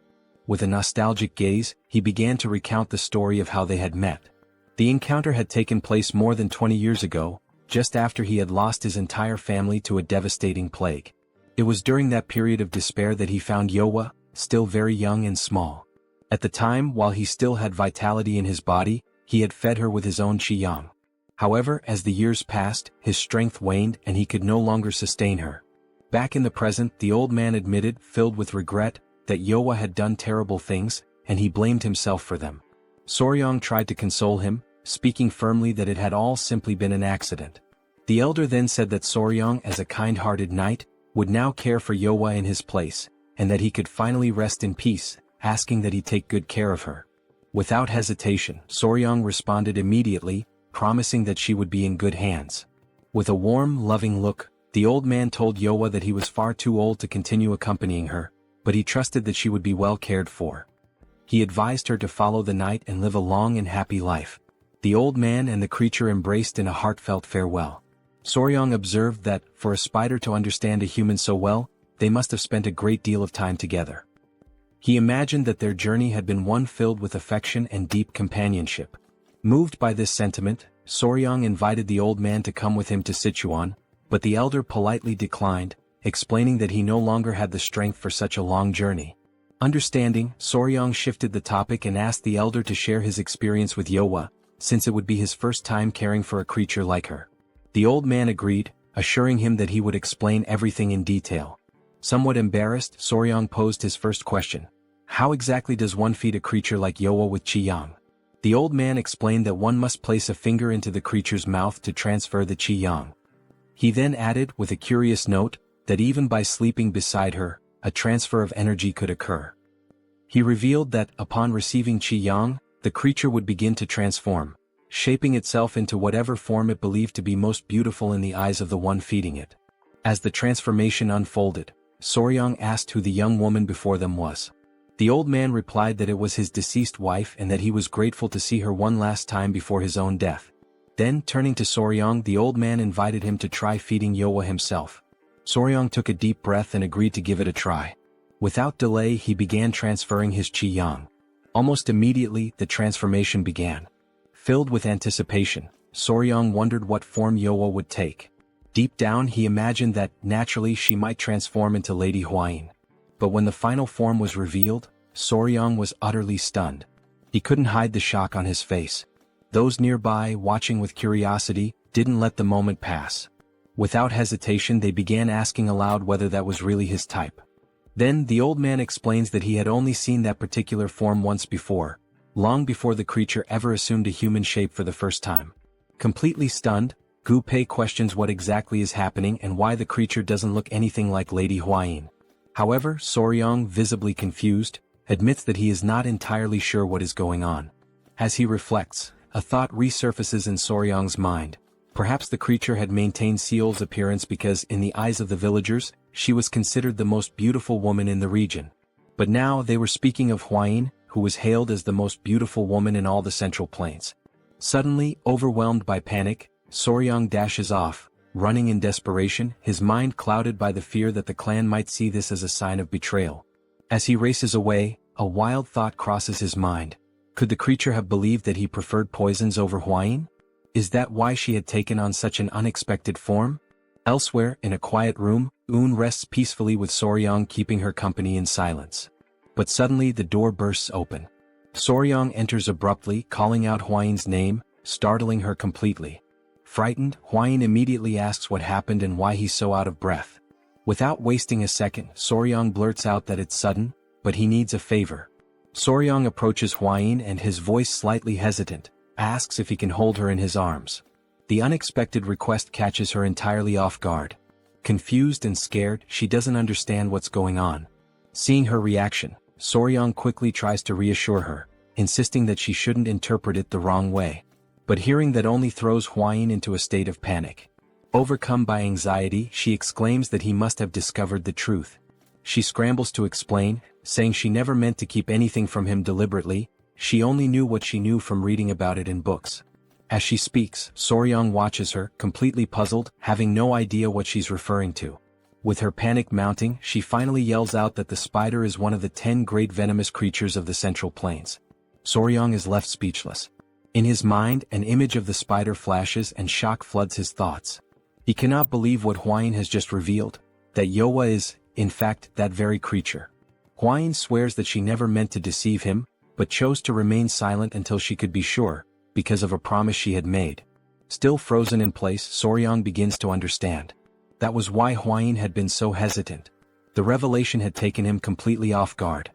With a nostalgic gaze, he began to recount the story of how they had met. The encounter had taken place more than 20 years ago, just after he had lost his entire family to a devastating plague. It was during that period of despair that he found Yowa, still very young and small. At the time, while he still had vitality in his body, he had fed her with his own qiyang. However, as the years passed, his strength waned and he could no longer sustain her. Back in the present, the old man admitted, filled with regret, that Yowa had done terrible things, and he blamed himself for them. Soryang tried to console him, speaking firmly that it had all simply been an accident. The elder then said that Soryang, as a kind-hearted knight, would now care for Yowa in his place, and that he could finally rest in peace, asking that he take good care of her. Without hesitation, Soryang responded immediately, promising that she would be in good hands. With a warm, loving look, the old man told Yowa that he was far too old to continue accompanying her, but he trusted that she would be well cared for. He advised her to follow the knight and live a long and happy life. The old man and the creature embraced in a heartfelt farewell. Soryang observed that, for a spider to understand a human so well, they must have spent a great deal of time together. He imagined that their journey had been one filled with affection and deep companionship. Moved by this sentiment, Soryang invited the old man to come with him to Sichuan, but the elder politely declined, explaining that he no longer had the strength for such a long journey. Understanding, Soryang shifted the topic and asked the elder to share his experience with Yowa, since it would be his first time caring for a creature like her. The old man agreed, assuring him that he would explain everything in detail. Somewhat embarrassed, Soryang posed his first question. How exactly does one feed a creature like Yowa with qiyang? The old man explained that one must place a finger into the creature's mouth to transfer the qi yang. He then added, with a curious note, that even by sleeping beside her, a transfer of energy could occur. He revealed that, upon receiving qi yang, the creature would begin to transform, shaping itself into whatever form it believed to be most beautiful in the eyes of the one feeding it. As the transformation unfolded, Soryang asked who the young woman before them was. The old man replied that it was his deceased wife and that he was grateful to see her one last time before his own death. Then, turning to Soryang, the old man invited him to try feeding Yowa himself. Soryang took a deep breath and agreed to give it a try. Without delay, he began transferring his qi yang. Almost immediately, the transformation began. Filled with anticipation, Soryang wondered what form Yowa would take. Deep down, he imagined that, naturally, she might transform into Lady Huayin. But when the final form was revealed, Soryang was utterly stunned. He couldn't hide the shock on his face. Those nearby, watching with curiosity, didn't let the moment pass. Without hesitation, they began asking aloud whether that was really his type. Then, the old man explains that he had only seen that particular form once before, long before the creature ever assumed a human shape for the first time. Completely stunned, Gu Pei questions what exactly is happening and why the creature doesn't look anything like Lady Huayin. However, Soryang, visibly confused, admits that he is not entirely sure what is going on. As he reflects, a thought resurfaces in Soryang's mind. Perhaps the creature had maintained Seol's appearance because, in the eyes of the villagers, she was considered the most beautiful woman in the region. But now they were speaking of Huayin, who was hailed as the most beautiful woman in all the Central Plains. Suddenly, overwhelmed by panic, Soryang dashes off, running in desperation, his mind clouded by the fear that the clan might see this as a sign of betrayal. As he races away, a wild thought crosses his mind. Could the creature have believed that he preferred poisons over Huayin? Is that why she had taken on such an unexpected form? Elsewhere, in a quiet room, rests peacefully with Soryang keeping her company in silence. But suddenly the door bursts open. Soryang enters abruptly, calling out Huayin's name, startling her completely. Frightened, Huayin immediately asks what happened and why he's so out of breath. Without wasting a second, Soryang blurts out that it's sudden, but he needs a favor. Soryang approaches Huayin and, his voice slightly hesitant, asks if he can hold her in his arms. The unexpected request catches her entirely off guard. Confused and scared, she doesn't understand what's going on. Seeing her reaction, Soryang quickly tries to reassure her, insisting that she shouldn't interpret it the wrong way. But hearing that only throws Huayin into a state of panic. Overcome by anxiety, she exclaims that he must have discovered the truth. She scrambles to explain, saying she never meant to keep anything from him deliberately, she only knew what she knew from reading about it in books. As she speaks, Soryang watches her, completely puzzled, having no idea what she's referring to. With her panic mounting, she finally yells out that the spider is one of the 10 great venomous creatures of the Central Plains. Soryang is left speechless. In his mind, an image of the spider flashes and shock floods his thoughts. He cannot believe what Huayin has just revealed, that Yowa is, in fact, that very creature. Huayin swears that she never meant to deceive him, but chose to remain silent until she could be sure, because of a promise she had made. Still frozen in place, Soryang begins to understand. That was why Huayin had been so hesitant. The revelation had taken him completely off guard.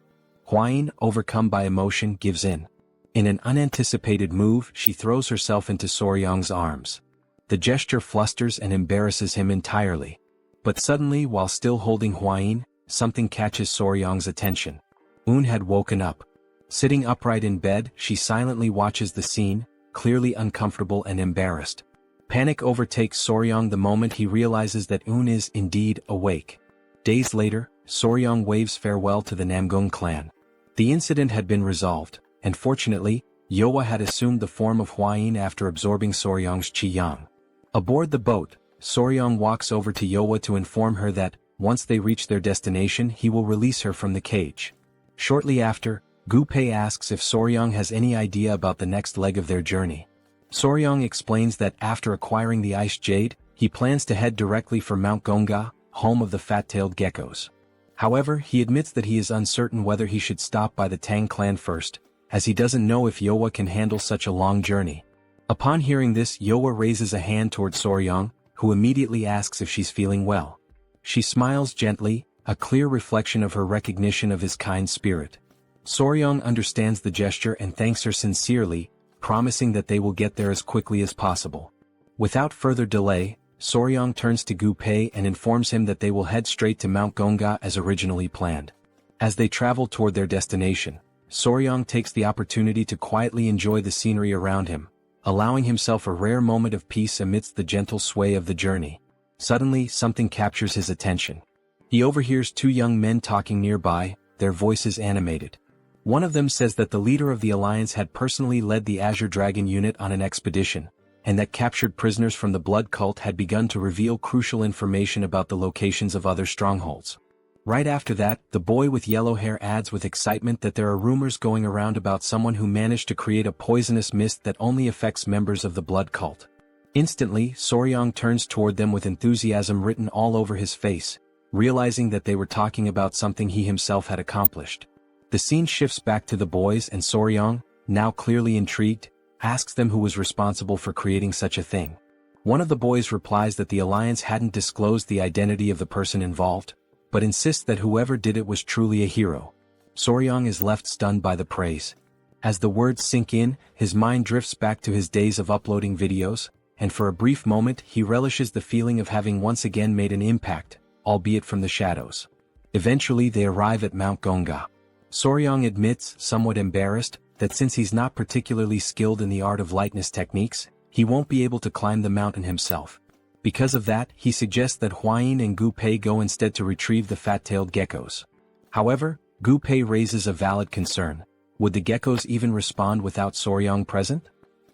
Huayin, overcome by emotion, gives in. In an unanticipated move, she throws herself into Soryang's arms. The gesture flusters and embarrasses him entirely. But suddenly, while still holding Huayin, something catches Soryang's attention. Had woken up. Sitting upright in bed, she silently watches the scene, clearly uncomfortable and embarrassed. Panic overtakes Soryang the moment he realizes that is indeed awake. Days later, Soryang waves farewell to the Namgung clan. The incident had been resolved. And fortunately, Yowa had assumed the form of Huayin after absorbing Soryang's qi yang. Aboard the boat, Soryang walks over to Yowa to inform her that, once they reach their destination, he will release her from the cage. Shortly after, Gu Pei asks if Soryang has any idea about the next leg of their journey. Soryang explains that after acquiring the ice jade, he plans to head directly for Mount Gonga, home of the fat-tailed geckos. However, he admits that he is uncertain whether he should stop by the Tang clan first, as he doesn't know if Yowa can handle such a long journey. Upon hearing this, Yowa raises a hand toward Soryang, who immediately asks if she's feeling well. She smiles gently, a clear reflection of her recognition of his kind spirit. Soryang understands the gesture and thanks her sincerely, promising that they will get there as quickly as possible. Without further delay, Soryang turns to Gu Pei and informs him that they will head straight to Mount Gonga as originally planned. As they travel toward their destination, Soryang takes the opportunity to quietly enjoy the scenery around him, allowing himself a rare moment of peace amidst the gentle sway of the journey. Suddenly, something captures his attention. He overhears two young men talking nearby, their voices animated. One of them says that the leader of the alliance had personally led the Azure Dragon unit on an expedition, and that captured prisoners from the Blood Cult had begun to reveal crucial information about the locations of other strongholds. Right after that, the boy with yellow hair adds with excitement that there are rumors going around about someone who managed to create a poisonous mist that only affects members of the Blood Cult. Instantly, Soryang turns toward them with enthusiasm written all over his face, realizing that they were talking about something he himself had accomplished. The scene shifts back to the boys and Soryang, now clearly intrigued, asks them who was responsible for creating such a thing. One of the boys replies that the alliance hadn't disclosed the identity of the person involved, but insists that whoever did it was truly a hero. Soryang is left stunned by the praise. As the words sink in, his mind drifts back to his days of uploading videos, and for a brief moment he relishes the feeling of having once again made an impact, albeit from the shadows. Eventually they arrive at Mount Gonga. Soryang admits, somewhat embarrassed, that since he's not particularly skilled in the art of lightness techniques, he won't be able to climb the mountain himself. Because of that, he suggests that Huayin and Gu Pei go instead to retrieve the fat-tailed geckos. However, Gu Pei raises a valid concern. Would the geckos even respond without Soryang present?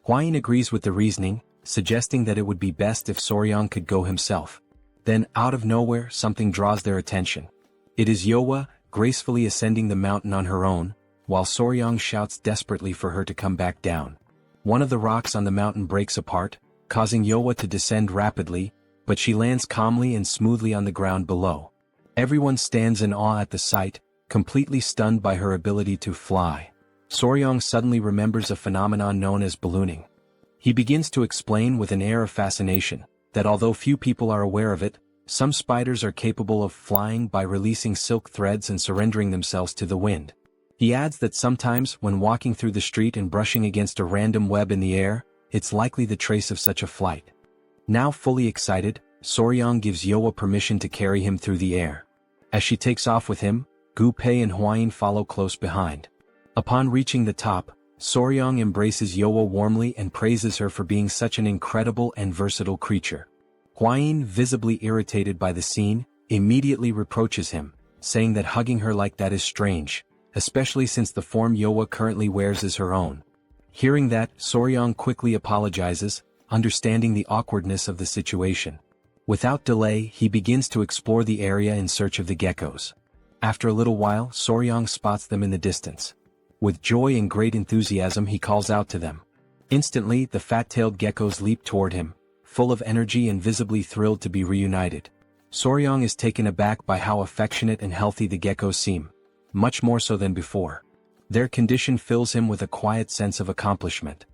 Huayin agrees with the reasoning, suggesting that it would be best if Soryang could go himself. Then, out of nowhere, something draws their attention. It is Yowa, gracefully ascending the mountain on her own, while Soryang shouts desperately for her to come back down. One of the rocks on the mountain breaks apart, causing Yowa to descend rapidly, but she lands calmly and smoothly on the ground below. Everyone stands in awe at the sight, completely stunned by her ability to fly. Soryang suddenly remembers a phenomenon known as ballooning. He begins to explain with an air of fascination that although few people are aware of it, some spiders are capable of flying by releasing silk threads and surrendering themselves to the wind. He adds that sometimes when walking through the street and brushing against a random web in the air, it's likely the trace of such a flight. Now fully excited, Soryang gives Yowa permission to carry him through the air. As she takes off with him, Gu Pei and Huayin follow close behind. Upon reaching the top, Soryang embraces Yowa warmly and praises her for being such an incredible and versatile creature. Huayin, visibly irritated by the scene, immediately reproaches him, saying that hugging her like that is strange, especially since the form Yowa currently wears is her own. Hearing that, Soryang quickly apologizes, understanding the awkwardness of the situation. Without delay, he begins to explore the area in search of the geckos. After a little while, Soryang spots them in the distance. With joy and great enthusiasm he calls out to them. Instantly, the fat-tailed geckos leap toward him, full of energy and visibly thrilled to be reunited. Soryang is taken aback by how affectionate and healthy the geckos seem, much more so than before. Their condition fills him with a quiet sense of accomplishment.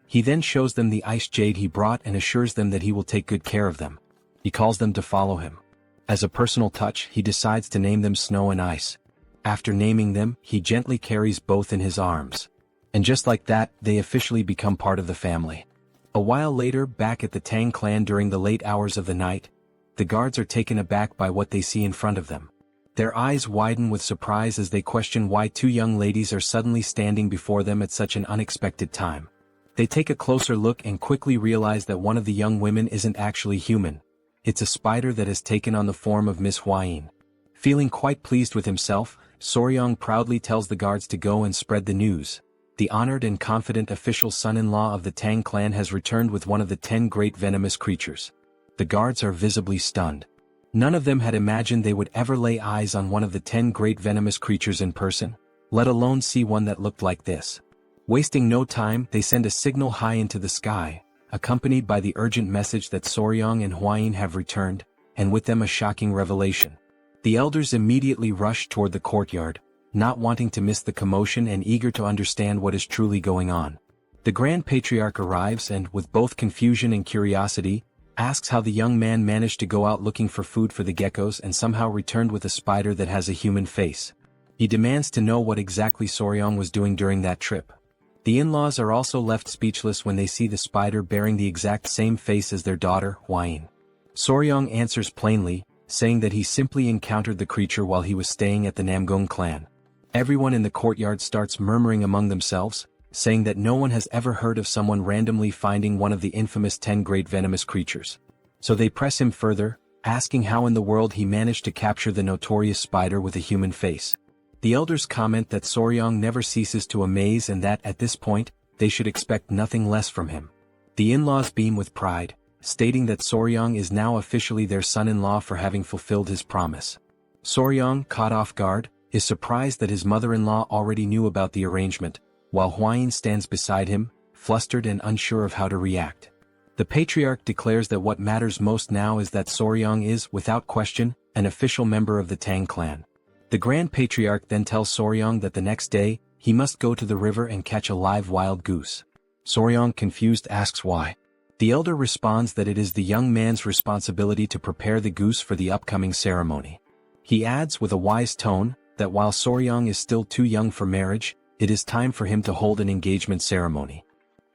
He then shows them the ice jade he brought and assures them that he will take good care of them. He calls them to follow him. As a personal touch, he decides to name them Snow and Ice. After naming them, he gently carries both in his arms. And just like that, they officially become part of the family. A while later, back at the Tang Clan during the late hours of the night, the guards are taken aback by what they see in front of them. Their eyes widen with surprise as they question why two young ladies are suddenly standing before them at such an unexpected time. They take a closer look and quickly realize that one of the young women isn't actually human. It's a spider that has taken on the form of Miss Huayin. Feeling quite pleased with himself, Soryang proudly tells the guards to go and spread the news. The honored and confident official son-in-law of the Tang Clan has returned with one of the 10 great venomous creatures. The guards are visibly stunned. None of them had imagined they would ever lay eyes on one of the 10 great venomous creatures in person, let alone see one that looked like this. Wasting no time, they send a signal high into the sky, accompanied by the urgent message that Soryang and Huayin have returned, and with them a shocking revelation. The elders immediately rush toward the courtyard, not wanting to miss the commotion and eager to understand what is truly going on. The Grand Patriarch arrives and, with both confusion and curiosity, asks how the young man managed to go out looking for food for the geckos and somehow returned with a spider that has a human face. He demands to know what exactly Soryang was doing during that trip. The in-laws are also left speechless when they see the spider bearing the exact same face as their daughter, Hwayin. Soryong answers plainly, saying that he simply encountered the creature while he was staying at the Namgung clan. Everyone in the courtyard starts murmuring among themselves, saying that no one has ever heard of someone randomly finding one of the infamous 10 great venomous creatures. So they press him further, asking how in the world he managed to capture the notorious spider with a human face. The elders comment that Soryong never ceases to amaze and that at this point, they should expect nothing less from him. The in-laws beam with pride, stating that Soryong is now officially their son-in-law for having fulfilled his promise. Soryong, caught off guard, is surprised that his mother-in-law already knew about the arrangement, while Hwayin stands beside him, flustered and unsure of how to react. The patriarch declares that what matters most now is that Soryong is, without question, an official member of the Tang clan. The Grand Patriarch then tells Soryong that the next day, he must go to the river and catch a live wild goose. Soryong, confused, asks why. The elder responds that it is the young man's responsibility to prepare the goose for the upcoming ceremony. He adds with a wise tone, that while Soryong is still too young for marriage, it is time for him to hold an engagement ceremony.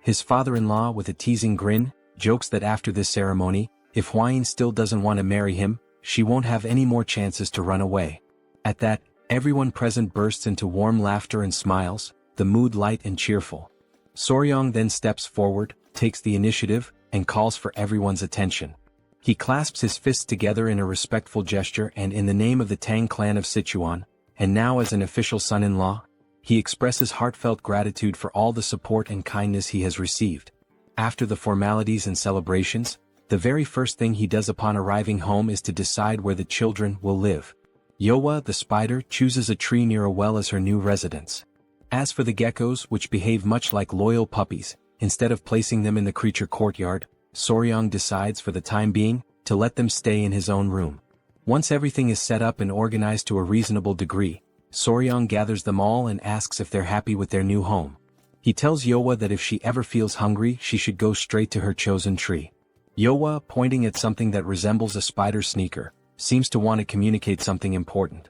His father-in-law, with a teasing grin, jokes that after this ceremony, if Hwayin still doesn't want to marry him, she won't have any more chances to run away. At that, everyone present bursts into warm laughter and smiles, the mood light and cheerful. Soryong then steps forward, takes the initiative, and calls for everyone's attention. He clasps his fists together in a respectful gesture and in the name of the Tang clan of Sichuan, and now as an official son-in-law, he expresses heartfelt gratitude for all the support and kindness he has received. After the formalities and celebrations, the very first thing he does upon arriving home is to decide where the children will live. Yowa, the spider, chooses a tree near a well as her new residence. As for the geckos, which behave much like loyal puppies, instead of placing them in the creature courtyard, Soryong decides for the time being, to let them stay in his own room. Once everything is set up and organized to a reasonable degree, Soryong gathers them all and asks if they're happy with their new home. He tells Yowa that if she ever feels hungry, she should go straight to her chosen tree. Yowa, pointing at something that resembles a spider sneaker, seems to want to communicate something important.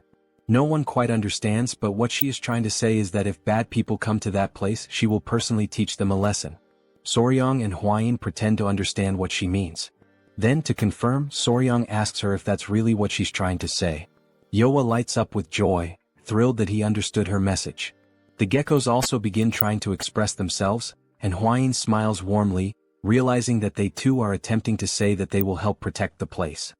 No one quite understands, but what she is trying to say is that if bad people come to that place, she will personally teach them a lesson. Soryong and Hwayin pretend to understand what she means. Then, to confirm, Soryong asks her if that's really what she's trying to say. Yowa lights up with joy, thrilled that he understood her message. The geckos also begin trying to express themselves, and Hwayin smiles warmly, realizing that they too are attempting to say that they will help protect the place.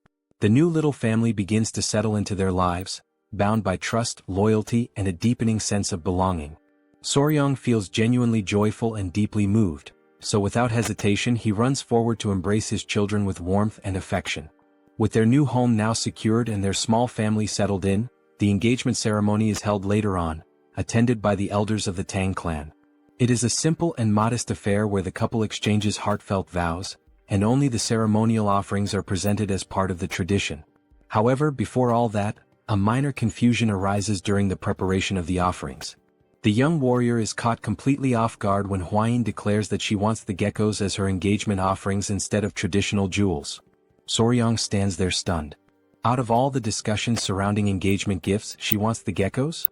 The new little family begins to settle into their lives, bound by trust, loyalty, and a deepening sense of belonging. Soryong feels genuinely joyful and deeply moved, so without hesitation he runs forward to embrace his children with warmth and affection. With their new home now secured and their small family settled in, the engagement ceremony is held later on, attended by the elders of the Tang clan. It is a simple and modest affair where the couple exchanges heartfelt vows, and only the ceremonial offerings are presented as part of the tradition. However, before all that, a minor confusion arises during the preparation of the offerings. The young warrior is caught completely off guard when Hwayin declares that she wants the geckos as her engagement offerings instead of traditional jewels. Soryong stands there stunned. Out of all the discussions surrounding engagement gifts, she wants the geckos?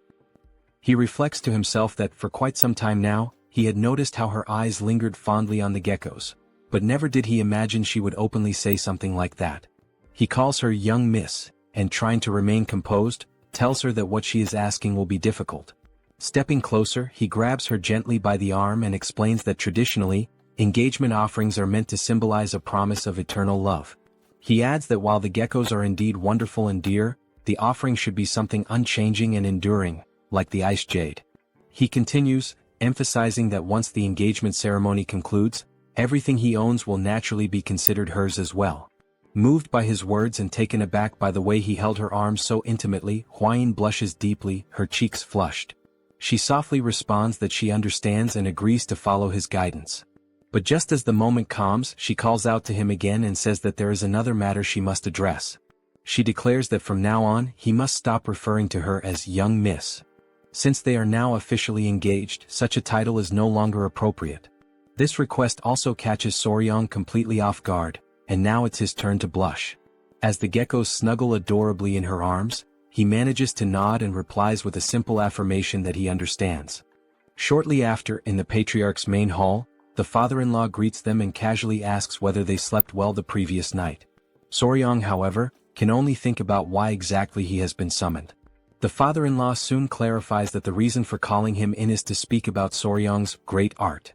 He reflects to himself that for quite some time now, he had noticed how her eyes lingered fondly on the geckos, but never did he imagine she would openly say something like that. He calls her young miss, and trying to remain composed, tells her that what she is asking will be difficult. Stepping closer, he grabs her gently by the arm and explains that traditionally, engagement offerings are meant to symbolize a promise of eternal love. He adds that while the geckos are indeed wonderful and dear, the offering should be something unchanging and enduring, like the ice jade. He continues, emphasizing that once the engagement ceremony concludes, everything he owns will naturally be considered hers as well. Moved by his words and taken aback by the way he held her arms so intimately, Hwayin blushes deeply, her cheeks flushed. She softly responds that she understands and agrees to follow his guidance. But just as the moment calms, she calls out to him again and says that there is another matter she must address. She declares that from now on, he must stop referring to her as young miss. Since they are now officially engaged, such a title is no longer appropriate. This request also catches Soryong completely off guard, and now it's his turn to blush. As the geckos snuggle adorably in her arms, he manages to nod and replies with a simple affirmation that he understands. Shortly after, in the patriarch's main hall, the father-in-law greets them and casually asks whether they slept well the previous night. Soryong, however, can only think about why exactly he has been summoned. The father-in-law soon clarifies that the reason for calling him in is to speak about Soryong's great art.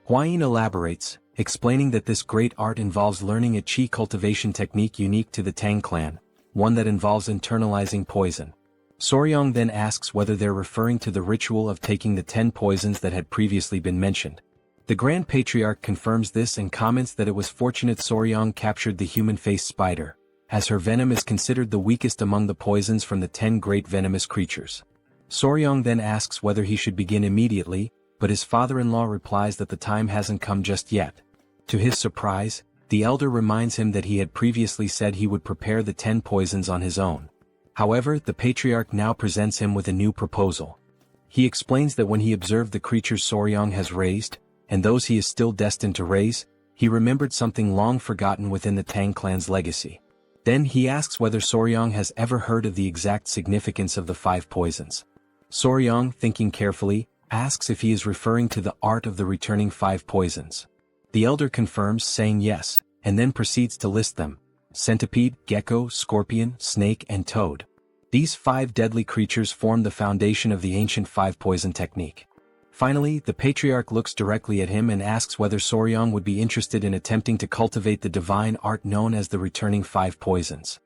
Hwayin elaborates, explaining that this great art involves learning a qi cultivation technique unique to the Tang Clan, one that involves internalizing poison. Soryong then asks whether they're referring to the ritual of taking the 10 poisons that had previously been mentioned. The Grand Patriarch confirms this and comments that it was fortunate Soryong captured the human-faced spider, as her venom is considered the weakest among the poisons from the 10 great venomous creatures. Soryong then asks whether he should begin immediately, but his father-in-law replies that the time hasn't come just yet. To his surprise, the elder reminds him that he had previously said he would prepare the 10 poisons on his own. However, the patriarch now presents him with a new proposal. He explains that when he observed the creatures Soryong has raised, and those he is still destined to raise, he remembered something long forgotten within the Tang clan's legacy. Then he asks whether Soryong has ever heard of the exact significance of the 5 poisons. Soryong, thinking carefully, asks if he is referring to the art of the returning 5 poisons. The elder confirms, saying yes, and then proceeds to list them: centipede, gecko, scorpion, snake, and toad. These 5 deadly creatures form the foundation of the ancient 5 poison technique. Finally, the patriarch looks directly at him and asks whether Soryong would be interested in attempting to cultivate the divine art known as the returning 5 poisons.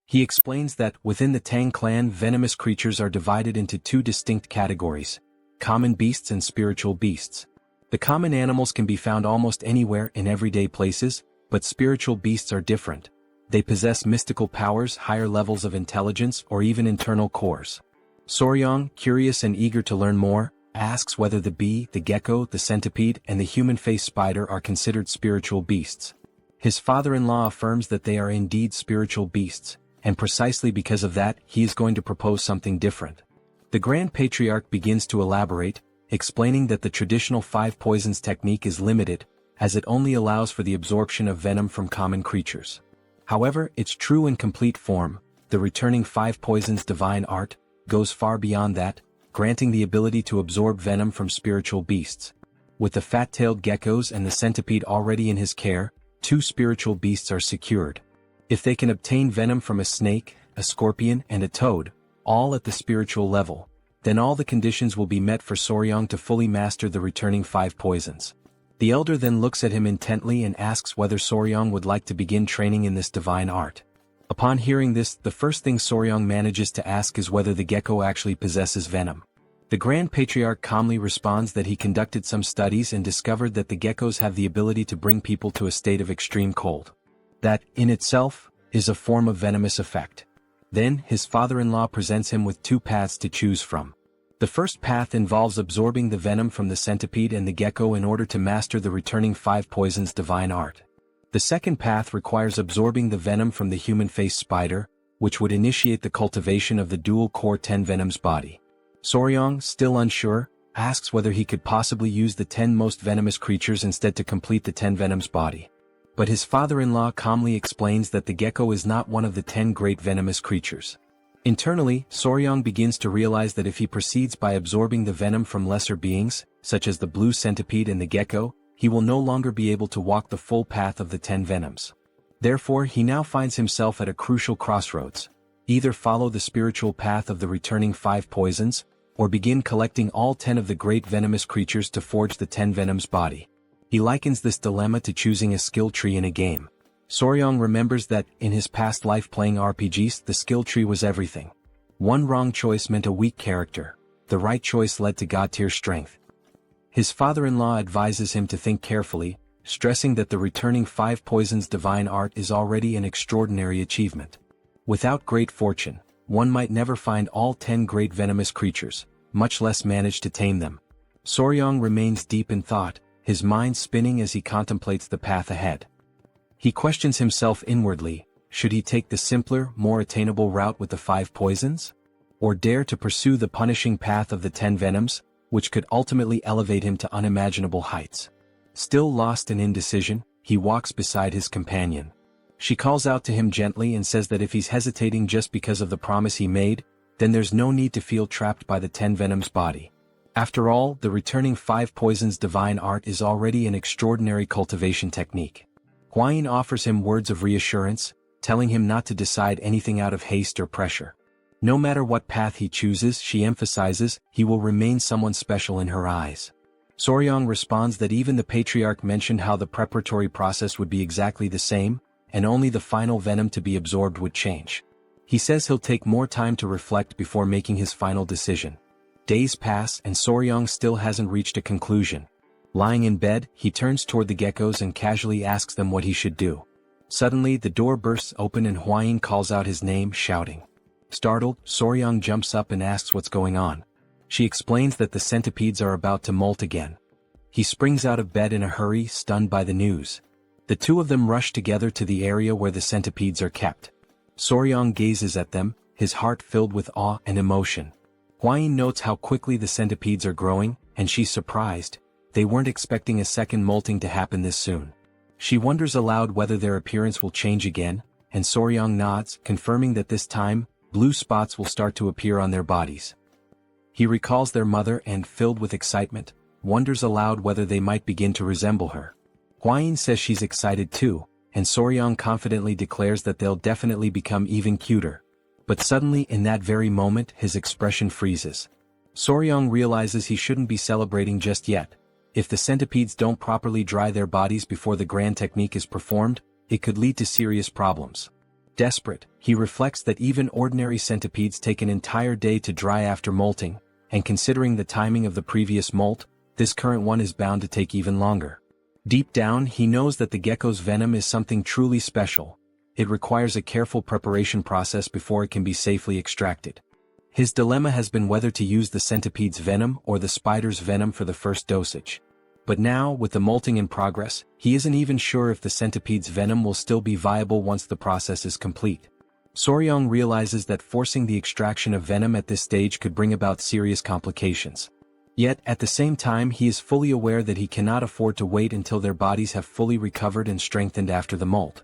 He explains that, within the Tang clan, venomous creatures are divided into 2 distinct categories: common beasts and spiritual beasts. The common animals can be found almost anywhere in everyday places, but spiritual beasts are different. They possess mystical powers, higher levels of intelligence, or even internal cores. Soryong, curious and eager to learn more, asks whether the bee, the gecko, the centipede, and the human-faced spider are considered spiritual beasts. His father-in-law affirms that they are indeed spiritual beasts, and precisely because of that, he is going to propose something different. The Grand Patriarch begins to elaborate, explaining that the traditional 5 poisons technique is limited, as it only allows for the absorption of venom from common creatures. However, its true and complete form, the returning 5 poisons divine art, goes far beyond that, granting the ability to absorb venom from spiritual beasts. With the fat-tailed geckos and the centipede already in his care, 2 spiritual beasts are secured. If they can obtain venom from a snake, a scorpion, and a toad, all at the spiritual level, then all the conditions will be met for Soryong to fully master the returning 5 poisons. The elder then looks at him intently and asks whether Soryong would like to begin training in this divine art. Upon hearing this, the first thing Soryong manages to ask is whether the gecko actually possesses venom. The Grand Patriarch calmly responds that he conducted some studies and discovered that the geckos have the ability to bring people to a state of extreme cold. That, in itself, is a form of venomous effect. Then, his father-in-law presents him with 2 paths to choose from. The first path involves absorbing the venom from the centipede and the gecko in order to master the returning 5 poisons divine art. The second path requires absorbing the venom from the human-faced spider, which would initiate the cultivation of the dual-core 10 venoms body. Soryong, still unsure, asks whether he could possibly use the 10 most venomous creatures instead to complete the 10 venoms body. But his father-in-law calmly explains that the gecko is not one of the 10 great venomous creatures. Internally, Soryong begins to realize that if he proceeds by absorbing the venom from lesser beings, such as the blue centipede and the gecko, he will no longer be able to walk the full path of the 10 venoms. Therefore, he now finds himself at a crucial crossroads. Either follow the spiritual path of the returning 5 poisons, or begin collecting all 10 of the great venomous creatures to forge the 10 venoms body. He likens this dilemma to choosing a skill tree in a game. Soryong remembers that, in his past life playing RPGs, the skill tree was everything. One wrong choice meant a weak character. The right choice led to god-tier strength. His father-in-law advises him to think carefully, stressing that the returning 5 poisons divine art is already an extraordinary achievement. Without great fortune, one might never find all 10 great venomous creatures, much less manage to tame them. Soryong remains deep in thought, his mind spinning as he contemplates the path ahead. He questions himself inwardly: should he take the simpler, more attainable route with the 5 poisons? Or dare to pursue the punishing path of the 10 venoms, which could ultimately elevate him to unimaginable heights? Still lost in indecision, he walks beside his companion. She calls out to him gently and says that if he's hesitating just because of the promise he made, then there's no need to feel trapped by the 10 venoms body. After all, the returning 5 poisons divine art is already an extraordinary cultivation technique. Huayin offers him words of reassurance, telling him not to decide anything out of haste or pressure. No matter what path he chooses, she emphasizes, he will remain someone special in her eyes. Soryang responds that even the patriarch mentioned how the preparatory process would be exactly the same, and only the final venom to be absorbed would change. He says he'll take more time to reflect before making his final decision. Days pass and Soryang still hasn't reached a conclusion. Lying in bed, he turns toward the geckos and casually asks them what he should do. Suddenly, the door bursts open and Huayin calls out his name, shouting. Startled, Soryang jumps up and asks what's going on. She explains that the centipedes are about to molt again. He springs out of bed in a hurry, stunned by the news. The two of them rush together to the area where the centipedes are kept. Soryang gazes at them, his heart filled with awe and emotion. Huayin notes how quickly the centipedes are growing, and she's surprised. They weren't expecting a second molting to happen this soon. She wonders aloud whether their appearance will change again, and Soryang nods, confirming that this time, blue spots will start to appear on their bodies. He recalls their mother and, filled with excitement, wonders aloud whether they might begin to resemble her. Huayin says she's excited too, and Soryang confidently declares that they'll definitely become even cuter. But suddenly in that very moment his expression freezes. Soryang realizes he shouldn't be celebrating just yet. If the centipedes don't properly dry their bodies before the grand technique is performed, it could lead to serious problems. Desperate, he reflects that even ordinary centipedes take an entire day to dry after molting, and considering the timing of the previous molt, this current one is bound to take even longer. Deep down he knows that the gecko's venom is something truly special. It requires a careful preparation process before it can be safely extracted. His dilemma has been whether to use the centipede's venom or the spider's venom for the first dosage. But now, with the molting in progress, he isn't even sure if the centipede's venom will still be viable once the process is complete. Soryang realizes that forcing the extraction of venom at this stage could bring about serious complications. Yet, at the same time he is fully aware that he cannot afford to wait until their bodies have fully recovered and strengthened after the molt.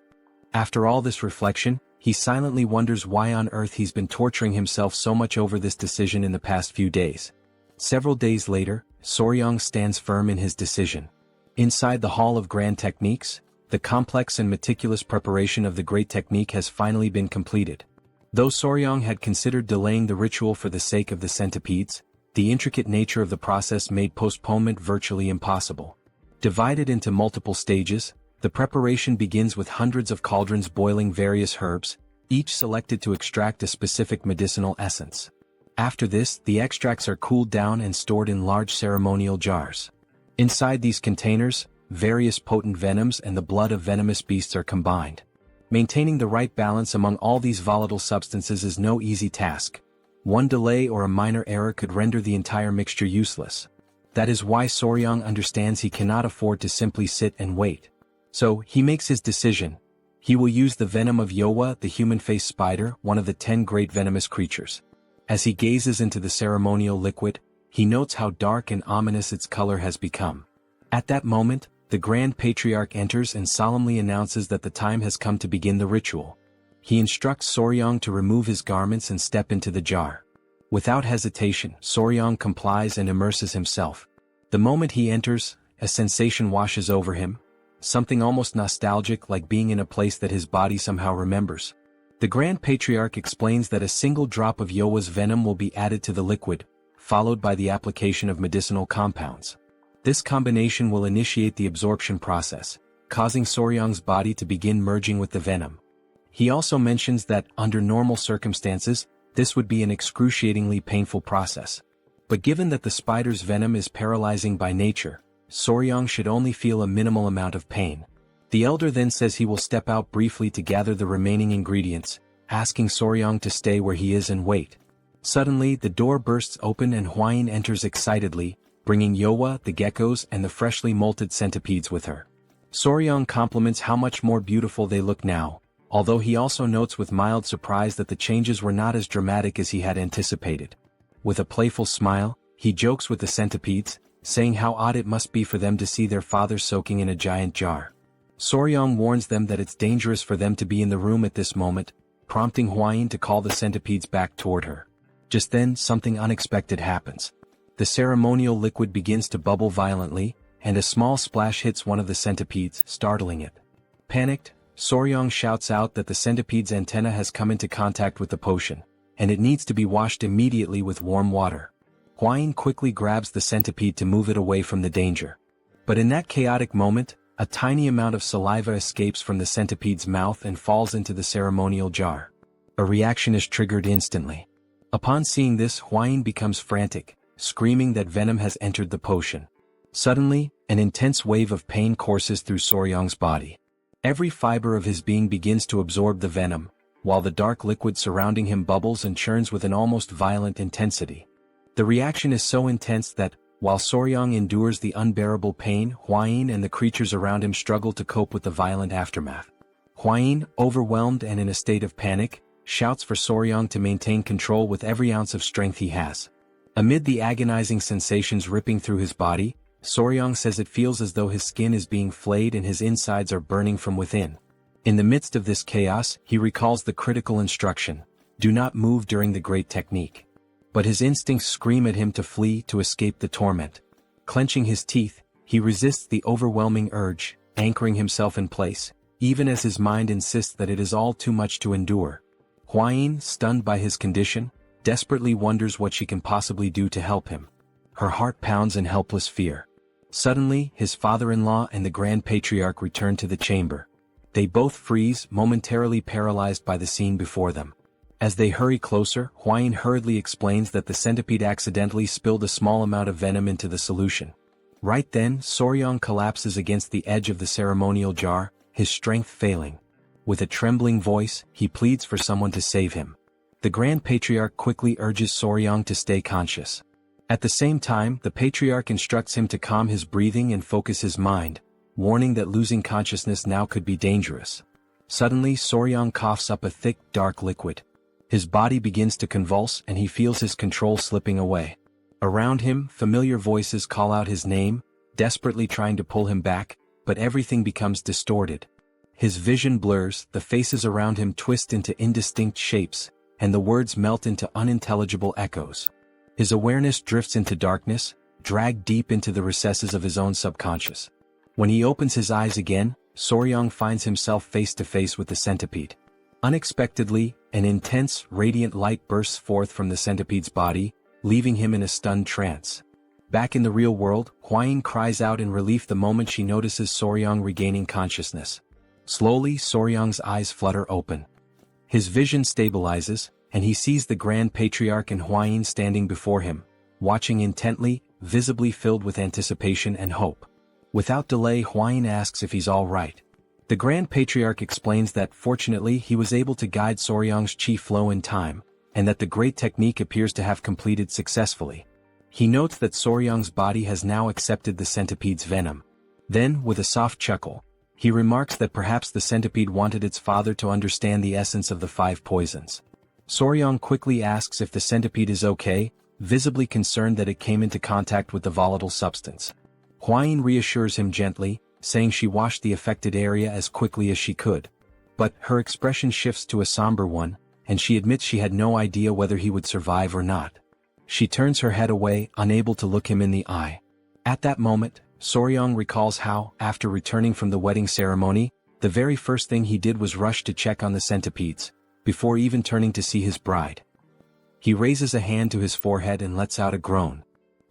After all this reflection, he silently wonders why on earth he's been torturing himself so much over this decision in the past few days. Several days later, Soryang stands firm in his decision. Inside the Hall of Grand Techniques, the complex and meticulous preparation of the great technique has finally been completed. Though Soryang had considered delaying the ritual for the sake of the centipedes, the intricate nature of the process made postponement virtually impossible. Divided into multiple stages, the preparation begins with hundreds of cauldrons boiling various herbs, each selected to extract a specific medicinal essence. After this, the extracts are cooled down and stored in large ceremonial jars. Inside these containers, various potent venoms and the blood of venomous beasts are combined. Maintaining the right balance among all these volatile substances is no easy task. One delay or a minor error could render the entire mixture useless. That is why Soryang understands he cannot afford to simply sit and wait. So, he makes his decision. He will use the venom of Yowa, the human-faced spider, one of the 10 great venomous creatures. As he gazes into the ceremonial liquid, he notes how dark and ominous its color has become. At that moment, the Grand Patriarch enters and solemnly announces that the time has come to begin the ritual. He instructs Soryang to remove his garments and step into the jar. Without hesitation, Soryang complies and immerses himself. The moment he enters, a sensation washes over him. Something almost nostalgic, like being in a place that his body somehow remembers. The Grand Patriarch explains that a single drop of Yowa's venom will be added to the liquid, followed by the application of medicinal compounds. This combination will initiate the absorption process, causing Soryang's body to begin merging with the venom. He also mentions that, under normal circumstances, this would be an excruciatingly painful process. But given that the spider's venom is paralyzing by nature, Soryang should only feel a minimal amount of pain. The elder then says he will step out briefly to gather the remaining ingredients, asking Soryang to stay where he is and wait. Suddenly, the door bursts open and Huayin enters excitedly, bringing Yowa, the geckos, and the freshly molted centipedes with her. Soryang compliments how much more beautiful they look now, although he also notes with mild surprise that the changes were not as dramatic as he had anticipated. With a playful smile, he jokes with the centipedes, saying how odd it must be for them to see their father soaking in a giant jar. Soryang warns them that it's dangerous for them to be in the room at this moment, prompting Huayin to call the centipedes back toward her. Just then, something unexpected happens. The ceremonial liquid begins to bubble violently, and a small splash hits one of the centipedes, startling it. Panicked, Soryang shouts out that the centipede's antenna has come into contact with the potion, and it needs to be washed immediately with warm water. Hwayin quickly grabs the centipede to move it away from the danger. But in that chaotic moment, a tiny amount of saliva escapes from the centipede's mouth and falls into the ceremonial jar. A reaction is triggered instantly. Upon seeing this, Hwayin becomes frantic, screaming that venom has entered the potion. Suddenly, an intense wave of pain courses through Soryang's body. Every fiber of his being begins to absorb the venom, while the dark liquid surrounding him bubbles and churns with an almost violent intensity. The reaction is so intense that, while Soryang endures the unbearable pain, Hwayin and the creatures around him struggle to cope with the violent aftermath. Hwayin, overwhelmed and in a state of panic, shouts for Soryang to maintain control with every ounce of strength he has. Amid the agonizing sensations ripping through his body, Soryang says it feels as though his skin is being flayed and his insides are burning from within. In the midst of this chaos, he recalls the critical instruction: do not move during the great technique. But his instincts scream at him to flee to escape the torment. Clenching his teeth, he resists the overwhelming urge, anchoring himself in place, even as his mind insists that it is all too much to endure. Hwayin, stunned by his condition, desperately wonders what she can possibly do to help him. Her heart pounds in helpless fear. Suddenly, his father-in-law and the Grand Patriarch return to the chamber. They both freeze, momentarily paralyzed by the scene before them. As they hurry closer, Hwayin hurriedly explains that the centipede accidentally spilled a small amount of venom into the solution. Right then, Soryang collapses against the edge of the ceremonial jar, his strength failing. With a trembling voice, he pleads for someone to save him. The Grand Patriarch quickly urges Soryang to stay conscious. At the same time, the Patriarch instructs him to calm his breathing and focus his mind, warning that losing consciousness now could be dangerous. Suddenly, Soryang coughs up a thick, dark liquid. His body begins to convulse and he feels his control slipping away. Around him, familiar voices call out his name, desperately trying to pull him back, but everything becomes distorted. His vision blurs, the faces around him twist into indistinct shapes, and the words melt into unintelligible echoes. His awareness drifts into darkness, dragged deep into the recesses of his own subconscious. When he opens his eyes again, Soryang finds himself face to face with the centipede. Unexpectedly, an intense, radiant light bursts forth from the centipede's body, leaving him in a stunned trance. Back in the real world, Hwayin cries out in relief the moment she notices Soryang regaining consciousness. Slowly, Soryang's eyes flutter open. His vision stabilizes, and he sees the Grand Patriarch and Hwayin standing before him, watching intently, visibly filled with anticipation and hope. Without delay, Hwayin asks if he's all right. The Grand Patriarch explains that fortunately he was able to guide Soryang's chi flow in time, and that the great technique appears to have completed successfully. He notes that Soryang's body has now accepted the centipede's venom. Then, with a soft chuckle, he remarks that perhaps the centipede wanted its father to understand the essence of the 5 poisons. Soryang quickly asks if the centipede is okay, visibly concerned that it came into contact with the volatile substance. Hwayin reassures him gently, saying she washed the affected area as quickly as she could. But her expression shifts to a somber one, and she admits she had no idea whether he would survive or not. She turns her head away, unable to look him in the eye. At that moment, Soryang recalls how, after returning from the wedding ceremony, the very first thing he did was rush to check on the centipedes, before even turning to see his bride. He raises a hand to his forehead and lets out a groan.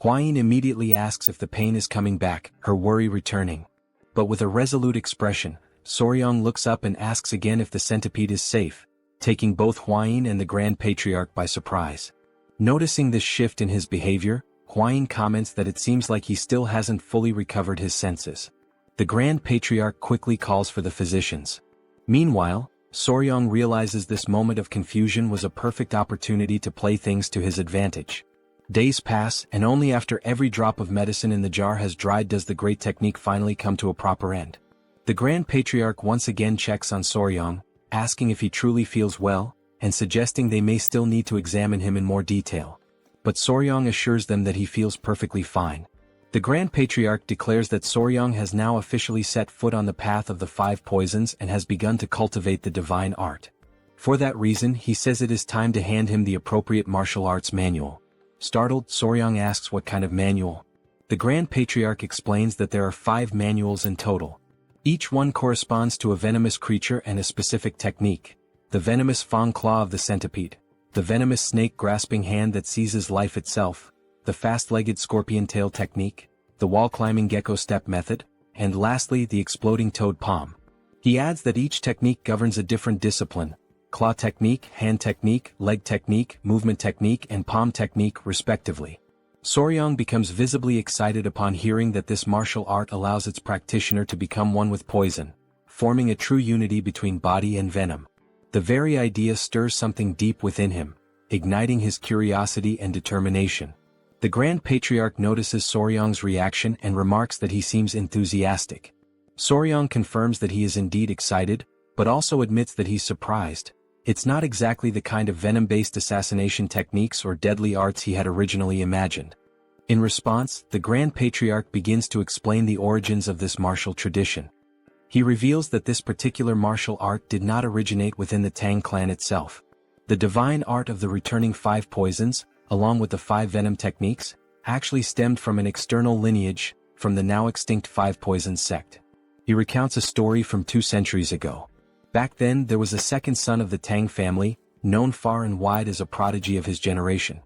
Hwayin immediately asks if the pain is coming back, her worry returning. But with a resolute expression, Soryang looks up and asks again if the centipede is safe, taking both Hwayin and the Grand Patriarch by surprise. Noticing this shift in his behavior, Hwayin comments that it seems like he still hasn't fully recovered his senses. The Grand Patriarch quickly calls for the physicians. Meanwhile, Soryang realizes this moment of confusion was a perfect opportunity to play things to his advantage. Days pass, and only after every drop of medicine in the jar has dried does the great technique finally come to a proper end. The Grand Patriarch once again checks on Soryang, asking if he truly feels well, and suggesting they may still need to examine him in more detail. But Soryang assures them that he feels perfectly fine. The Grand Patriarch declares that Soryang has now officially set foot on the path of the 5 poisons and has begun to cultivate the divine art. For that reason, he says it is time to hand him the appropriate martial arts manual. Startled, Soryang asks what kind of manual. The Grand Patriarch explains that there are 5 manuals in total. Each one corresponds to a venomous creature and a specific technique. The venomous fang claw of the centipede, the venomous snake grasping hand that seizes life itself, the fast-legged scorpion tail technique, the wall-climbing gecko step method, and lastly the exploding toad palm. He adds that each technique governs a different discipline: claw technique, hand technique, leg technique, movement technique, and palm technique respectively. Soryang becomes visibly excited upon hearing that this martial art allows its practitioner to become one with poison, forming a true unity between body and venom. The very idea stirs something deep within him, igniting his curiosity and determination. The Grand Patriarch notices Soryang's reaction and remarks that he seems enthusiastic. Soryang confirms that he is indeed excited, but also admits that he's surprised. It's not exactly the kind of venom-based assassination techniques or deadly arts he had originally imagined. In response, the Grand Patriarch begins to explain the origins of this martial tradition. He reveals that this particular martial art did not originate within the Tang clan itself. The divine art of the returning 5 poisons, along with the 5 venom techniques, actually stemmed from an external lineage, from the now extinct 5 poisons sect. He recounts a story from 2 centuries ago. Back then there was a second son of the Tang family, known far and wide as a prodigy of his generation.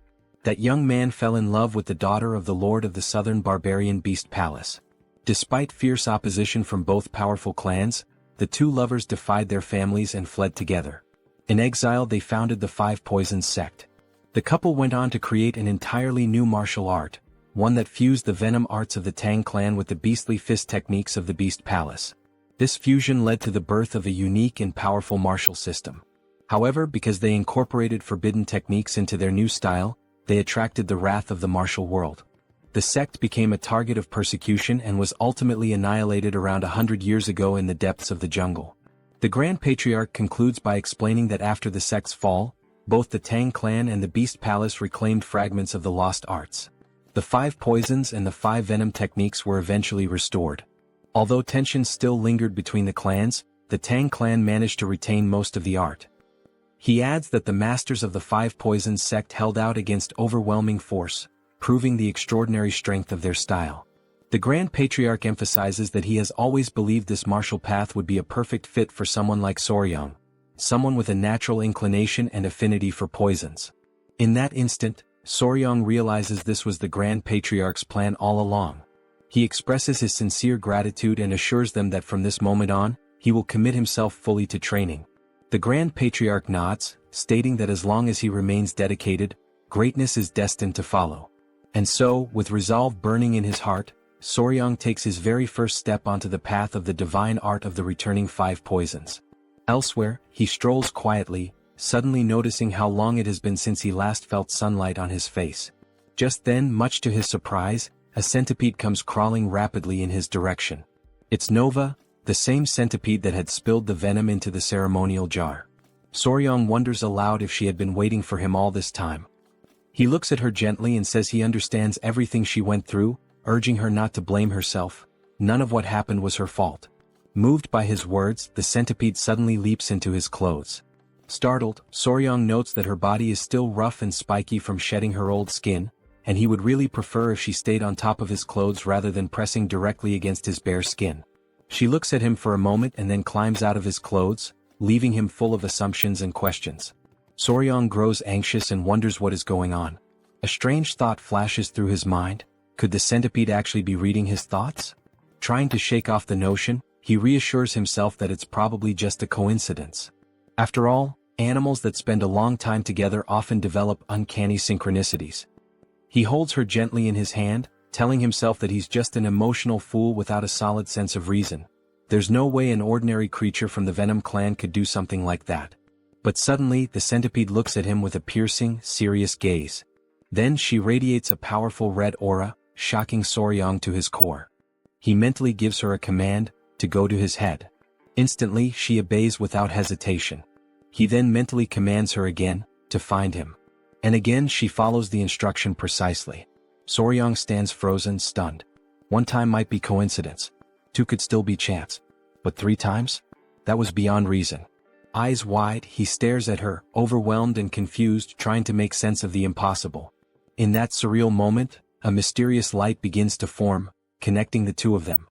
That young man fell in love with the daughter of the lord of the southern barbarian beast palace. Despite fierce opposition from both powerful clans, the 2 lovers defied their families and fled together. In exile they founded the 5 Poisons sect. The couple went on to create an entirely new martial art, one that fused the venom arts of the Tang clan with the beastly fist techniques of the beast palace. This fusion led to the birth of a unique and powerful martial system. However, because they incorporated forbidden techniques into their new style, they attracted the wrath of the martial world. The sect became a target of persecution and was ultimately annihilated around 100 years ago in the depths of the jungle. The Grand Patriarch concludes by explaining that after the sect's fall, both the Tang clan and the Beast Palace reclaimed fragments of the lost arts. The 5 poisons and the 5 venom techniques were eventually restored. Although tensions still lingered between the clans, the Tang clan managed to retain most of the art. He adds that the masters of the 5 poisons sect held out against overwhelming force, proving the extraordinary strength of their style. The Grand Patriarch emphasizes that he has always believed this martial path would be a perfect fit for someone like Soryang, someone with a natural inclination and affinity for poisons. In that instant, Soryang realizes this was the Grand Patriarch's plan all along. He expresses his sincere gratitude and assures them that from this moment on, he will commit himself fully to training. The Grand Patriarch nods, stating that as long as he remains dedicated, greatness is destined to follow. And so, with resolve burning in his heart, Soryang takes his very first step onto the path of the divine art of the returning 5 poisons. Elsewhere, he strolls quietly, suddenly noticing how long it has been since he last felt sunlight on his face. Just then, much to his surprise, a centipede comes crawling rapidly in his direction. It's Nova, the same centipede that had spilled the venom into the ceremonial jar. Soryang wonders aloud if she had been waiting for him all this time. He looks at her gently and says he understands everything she went through, urging her not to blame herself. None of what happened was her fault. Moved by his words, the centipede suddenly leaps into his clothes. Startled, Soryang notes that her body is still rough and spiky from shedding her old skin, and he would really prefer if she stayed on top of his clothes rather than pressing directly against his bare skin. She looks at him for a moment and then climbs out of his clothes, leaving him full of assumptions and questions. Soryang grows anxious and wonders what is going on. A strange thought flashes through his mind. Could the centipede actually be reading his thoughts? Trying to shake off the notion, he reassures himself that it's probably just a coincidence. After all, animals that spend a long time together often develop uncanny synchronicities. He holds her gently in his hand, telling himself that he's just an emotional fool without a solid sense of reason. There's no way an ordinary creature from the Venom clan could do something like that. But suddenly, the centipede looks at him with a piercing, serious gaze. Then she radiates a powerful red aura, shocking Soryang to his core. He mentally gives her a command, to go to his head. Instantly, she obeys without hesitation. He then mentally commands her again, to find him. And again she follows the instruction precisely. Soryang stands frozen, stunned. 1 time might be coincidence. 2 could still be chance. But 3 times? That was beyond reason. Eyes wide, he stares at her, overwhelmed and confused, trying to make sense of the impossible. In that surreal moment, a mysterious light begins to form, connecting the two of them.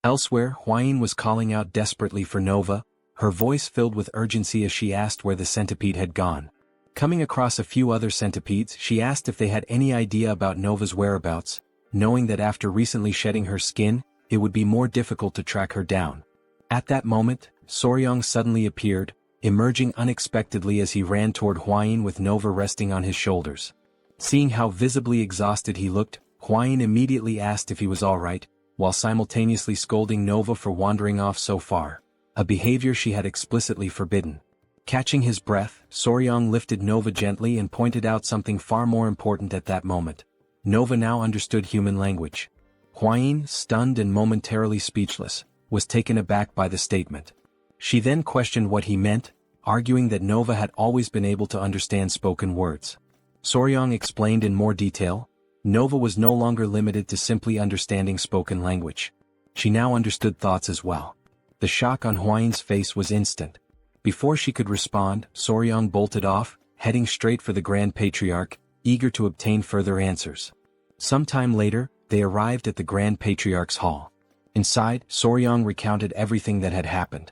Elsewhere, Huayin was calling out desperately for Nova, her voice filled with urgency as she asked where the centipede had gone. Coming across a few other centipedes, she asked if they had any idea about Nova's whereabouts, knowing that after recently shedding her skin, it would be more difficult to track her down. At that moment, Soryong suddenly appeared, emerging unexpectedly as he ran toward Huayin with Nova resting on his shoulders. Seeing how visibly exhausted he looked, Huayin immediately asked if he was alright, while simultaneously scolding Nova for wandering off so far, a behavior she had explicitly forbidden. Catching his breath, Soryong lifted Nova gently and pointed out something far more important at that moment. Nova now understood human language. Huayin, stunned and momentarily speechless, was taken aback by the statement. She then questioned what he meant, arguing that Nova had always been able to understand spoken words. Soryong explained in more detail. Nova was no longer limited to simply understanding spoken language. She now understood thoughts as well. The shock on Huayin's face was instant. Before she could respond, Soryong bolted off, heading straight for the Grand Patriarch, eager to obtain further answers. Sometime later, they arrived at the Grand Patriarch's hall. Inside, Soryong recounted everything that had happened.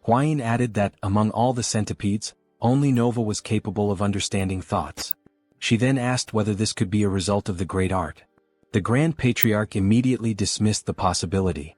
Huayin added that, among all the centipedes, only Nova was capable of understanding thoughts. She then asked whether this could be a result of the great art. The Grand Patriarch immediately dismissed the possibility.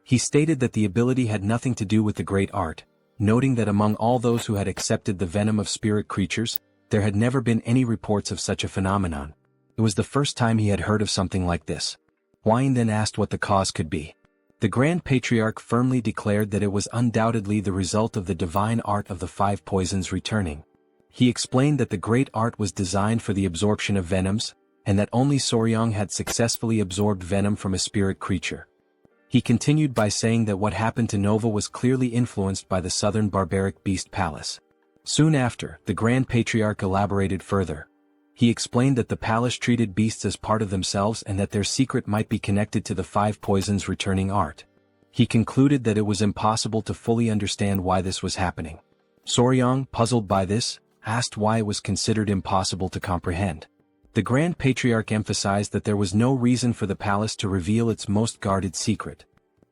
He stated that the ability had nothing to do with the great art, noting that among all those who had accepted the venom of spirit creatures, there had never been any reports of such a phenomenon. It was the first time he had heard of something like this. Huayin then asked what the cause could be. The Grand Patriarch firmly declared that it was undoubtedly the result of the divine art of the five poisons returning. He explained that the great art was designed for the absorption of venoms, and that only Soryong had successfully absorbed venom from a spirit creature. He continued by saying that what happened to Nova was clearly influenced by the southern barbaric beast palace. Soon after, the Grand Patriarch elaborated further. He explained that the palace treated beasts as part of themselves and that their secret might be connected to the five poisons returning art. He concluded that it was impossible to fully understand why this was happening. Soryong, puzzled by this, asked why it was considered impossible to comprehend. The Grand Patriarch emphasized that there was no reason for the palace to reveal its most guarded secret.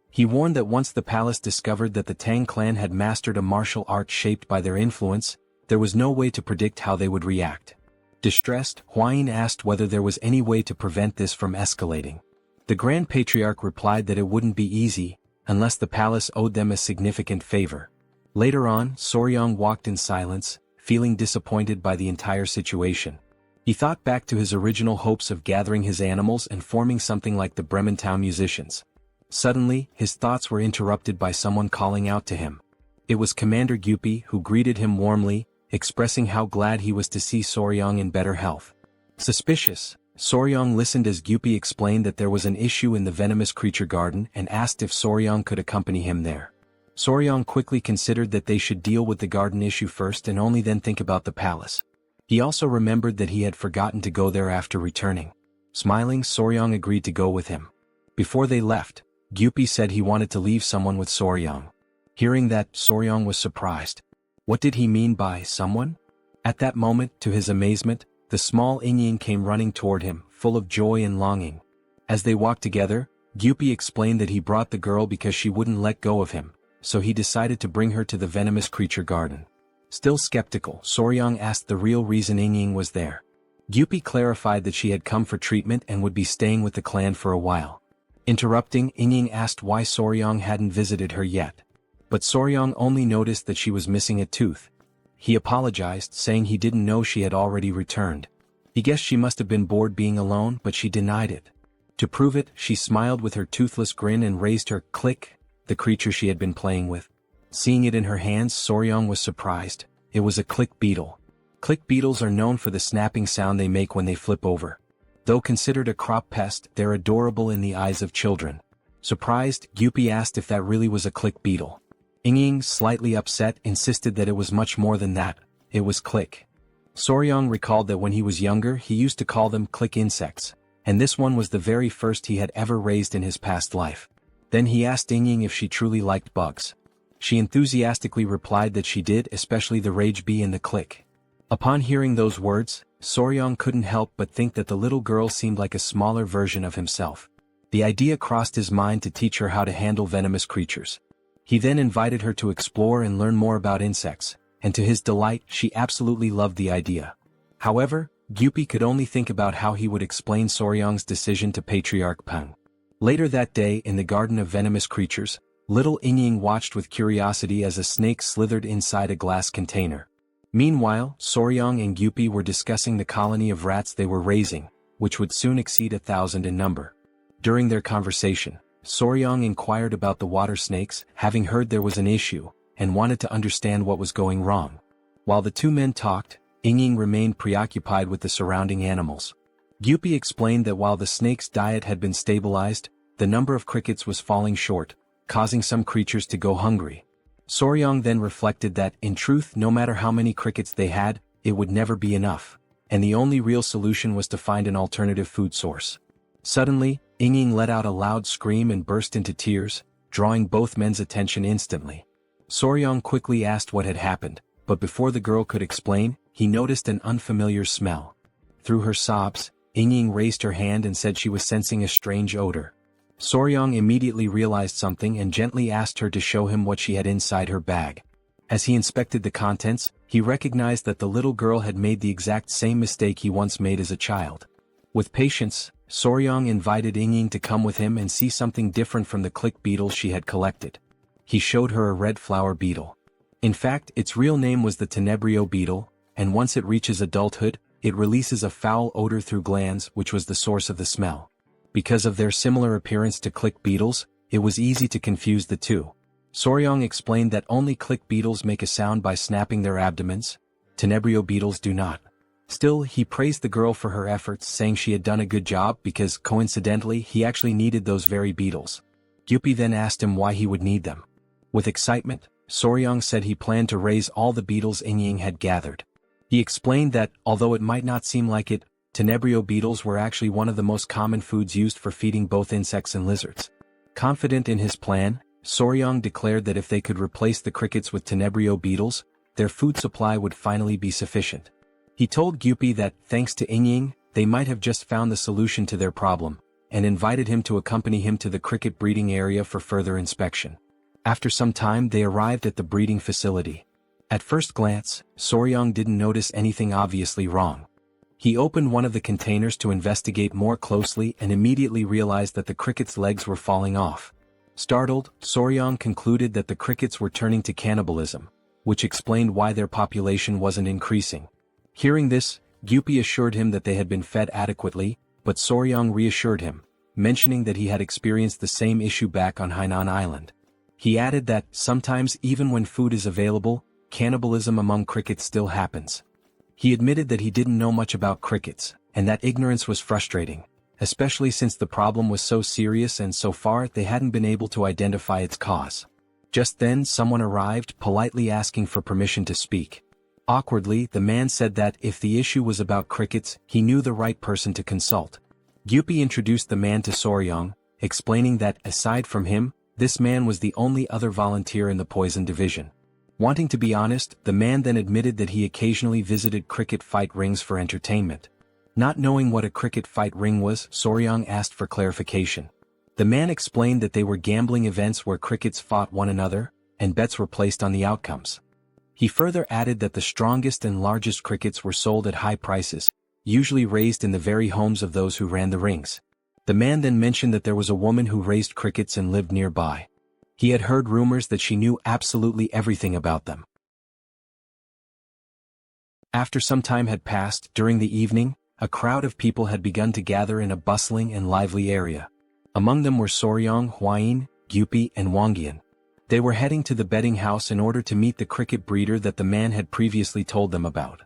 He warned that once the palace discovered that the Tang clan had mastered a martial art shaped by their influence, there was no way to predict how they would react. Distressed, Huayin asked whether there was any way to prevent this from escalating. The Grand Patriarch replied that it wouldn't be easy, unless the palace owed them a significant favor. Later on, Soryong walked in silence, feeling disappointed by the entire situation. He thought back to his original hopes of gathering his animals and forming something like the Brementown musicians. Suddenly, his thoughts were interrupted by someone calling out to him. It was Commander Gyupi who greeted him warmly, expressing how glad he was to see Soryong in better health. Suspicious, Soryong listened as Gyupi explained that there was an issue in the venomous creature garden and asked if Soryong could accompany him there. Soryong quickly considered that they should deal with the garden issue first and only then think about the palace. He also remembered that he had forgotten to go there after returning. Smiling, Soryong agreed to go with him. Before they left, Gyupi said he wanted to leave someone with Soryong. Hearing that, Soryong was surprised. What did he mean by someone? At that moment, to his amazement, the small Inying came running toward him, full of joy and longing. As they walked together, Gyupi explained that he brought the girl because she wouldn't let go of him, so he decided to bring her to the venomous creature garden. Still skeptical, Soryong asked the real reason Inying was there. Gyupi clarified that she had come for treatment and would be staying with the clan for a while. Interrupting, Inying asked why Soryong hadn't visited her yet. But Soryong only noticed that she was missing a tooth. He apologized, saying he didn't know she had already returned. He guessed she must have been bored being alone, but she denied it. To prove it, she smiled with her toothless grin and raised her click, the creature she had been playing with. Seeing it in her hands, Soryong was surprised. It was a click beetle. Click beetles are known for the snapping sound they make when they flip over. Though considered a crop pest, they're adorable in the eyes of children. Surprised, Gyupi asked if that really was a click beetle. Inying, slightly upset, insisted that it was much more than that. It was click. Soryong recalled that when he was younger he used to call them click insects, and this one was the very first he had ever raised in his past life. Then he asked Inying if she truly liked bugs. She enthusiastically replied that she did, especially the rage bee in the clique. Upon hearing those words, Soryong couldn't help but think that the little girl seemed like a smaller version of himself. The idea crossed his mind to teach her how to handle venomous creatures. He then invited her to explore and learn more about insects, and to his delight, she absolutely loved the idea. However, Gyupi could only think about how he would explain Soryong's decision to Patriarch Peng. Later that day, in the Garden of Venomous Creatures, little Yingying watched with curiosity as a snake slithered inside a glass container. Meanwhile, Soryong and Gyupi were discussing the colony of rats they were raising, which would soon exceed 1,000 in number. During their conversation, Soryong inquired about the water snakes, having heard there was an issue, and wanted to understand what was going wrong. While the two men talked, Yingying remained preoccupied with the surrounding animals. Gyupi explained that while the snake's diet had been stabilized, the number of crickets was falling short, causing some creatures to go hungry. Soryong then reflected that, in truth, no matter how many crickets they had, it would never be enough, and the only real solution was to find an alternative food source. Suddenly, Yingying let out a loud scream and burst into tears, drawing both men's attention instantly. Soryong quickly asked what had happened, but before the girl could explain, he noticed an unfamiliar smell. Through her sobs, Yingying raised her hand and said she was sensing a strange odor. Soryong immediately realized something and gently asked her to show him what she had inside her bag. As he inspected the contents, he recognized that the little girl had made the exact same mistake he once made as a child. With patience, Soryong invited Yingying to come with him and see something different from the click beetles she had collected. He showed her a red flower beetle. In fact, its real name was the tenebrio beetle, and once it reaches adulthood, it releases a foul odor through glands, which was the source of the smell. Because of their similar appearance to click beetles, it was easy to confuse the two. Soryong explained that only click beetles make a sound by snapping their abdomens. Tenebrio beetles do not. Still, he praised the girl for her efforts, saying she had done a good job because, coincidentally, he actually needed those very beetles. Gyupi then asked him why he would need them. With excitement, Soryong said he planned to raise all the beetles Yingying had gathered. He explained that, although it might not seem like it, tenebrio beetles were actually one of the most common foods used for feeding both insects and lizards. Confident in his plan, Soryong declared that if they could replace the crickets with tenebrio beetles, their food supply would finally be sufficient. He told Gyupi that, thanks to Yingying, they might have just found the solution to their problem, and invited him to accompany him to the cricket breeding area for further inspection. After some time, they arrived at the breeding facility. At first glance, Soryong didn't notice anything obviously wrong. He opened one of the containers to investigate more closely and immediately realized that the crickets' legs were falling off. Startled, Soryong concluded that the crickets were turning to cannibalism, which explained why their population wasn't increasing. Hearing this, Gyupi assured him that they had been fed adequately, but Soryong reassured him, mentioning that he had experienced the same issue back on Hainan Island. He added that, sometimes even when food is available, cannibalism among crickets still happens. He admitted that he didn't know much about crickets, and that ignorance was frustrating, especially since the problem was so serious and so far they hadn't been able to identify its cause. Just then someone arrived, politely asking for permission to speak. Awkwardly, the man said that if the issue was about crickets, he knew the right person to consult. Gyupi introduced the man to Soryong, explaining that, aside from him, this man was the only other volunteer in the poison division. Wanting to be honest, the man then admitted that he occasionally visited cricket fight rings for entertainment. Not knowing what a cricket fight ring was, Soryong asked for clarification. The man explained that they were gambling events where crickets fought one another, and bets were placed on the outcomes. He further added that the strongest and largest crickets were sold at high prices, usually raised in the very homes of those who ran the rings. The man then mentioned that there was a woman who raised crickets and lived nearby. He had heard rumors that she knew absolutely everything about them. After some time had passed, during the evening, a crowd of people had begun to gather in a bustling and lively area. Among them were Soryong, Hwayin, Gyupi, and Wangyan. They were heading to the betting house in order to meet the cricket breeder that the man had previously told them about.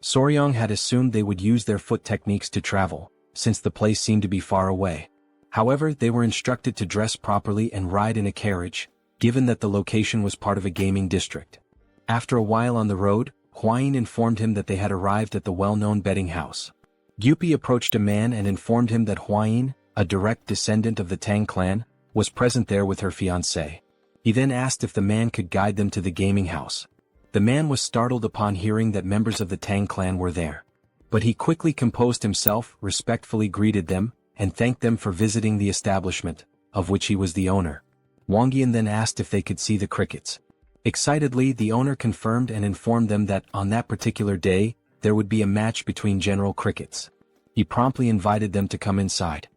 Soryong had assumed they would use their foot techniques to travel, since the place seemed to be far away. However, they were instructed to dress properly and ride in a carriage, given that the location was part of a gaming district. After a while on the road, Hwayin informed him that they had arrived at the well-known betting house. Gyupi approached a man and informed him that Hwayin, a direct descendant of the Tang clan, was present there with her fiancé. He then asked if the man could guide them to the gaming house. The man was startled upon hearing that members of the Tang clan were there. But he quickly composed himself, respectfully greeted them, and thanked them for visiting the establishment, of which he was the owner. Wang Yan then asked if they could see the crickets. Excitedly, the owner confirmed and informed them that on that particular day, there would be a match between General Crickets. He promptly invited them to come inside.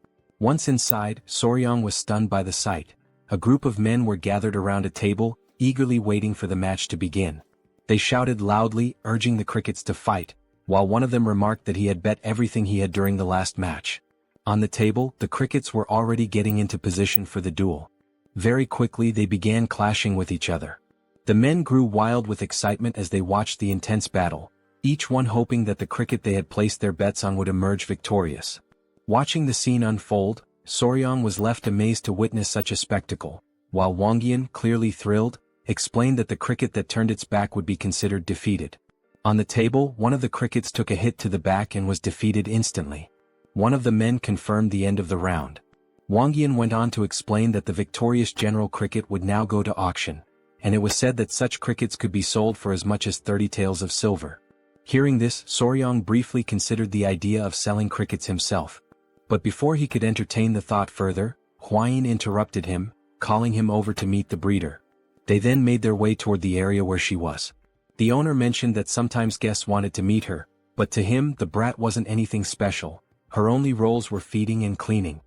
Once inside, Soryang was stunned by the sight. A group of men were gathered around a table, eagerly waiting for the match to begin. They shouted loudly, urging the crickets to fight, while one of them remarked that he had bet everything he had during the last match. On the table, the crickets were already getting into position for the duel. Very quickly they began clashing with each other. The men grew wild with excitement as they watched the intense battle, each one hoping that the cricket they had placed their bets on would emerge victorious. Watching the scene unfold, Soryang was left amazed to witness such a spectacle, while Wang Yan, clearly thrilled, explained that the cricket that turned its back would be considered defeated. On the table, one of the crickets took a hit to the back and was defeated instantly. One of the men confirmed the end of the round. Wang Yan went on to explain that the victorious General Cricket would now go to auction, and it was said that such crickets could be sold for as much as 30 taels of silver. Hearing this, Soryang briefly considered the idea of selling crickets himself. But before he could entertain the thought further, Huayin interrupted him, calling him over to meet the breeder. They then made their way toward the area where she was. The owner mentioned that sometimes guests wanted to meet her, but to him the brat wasn't anything special. Her only roles were feeding and cleaning.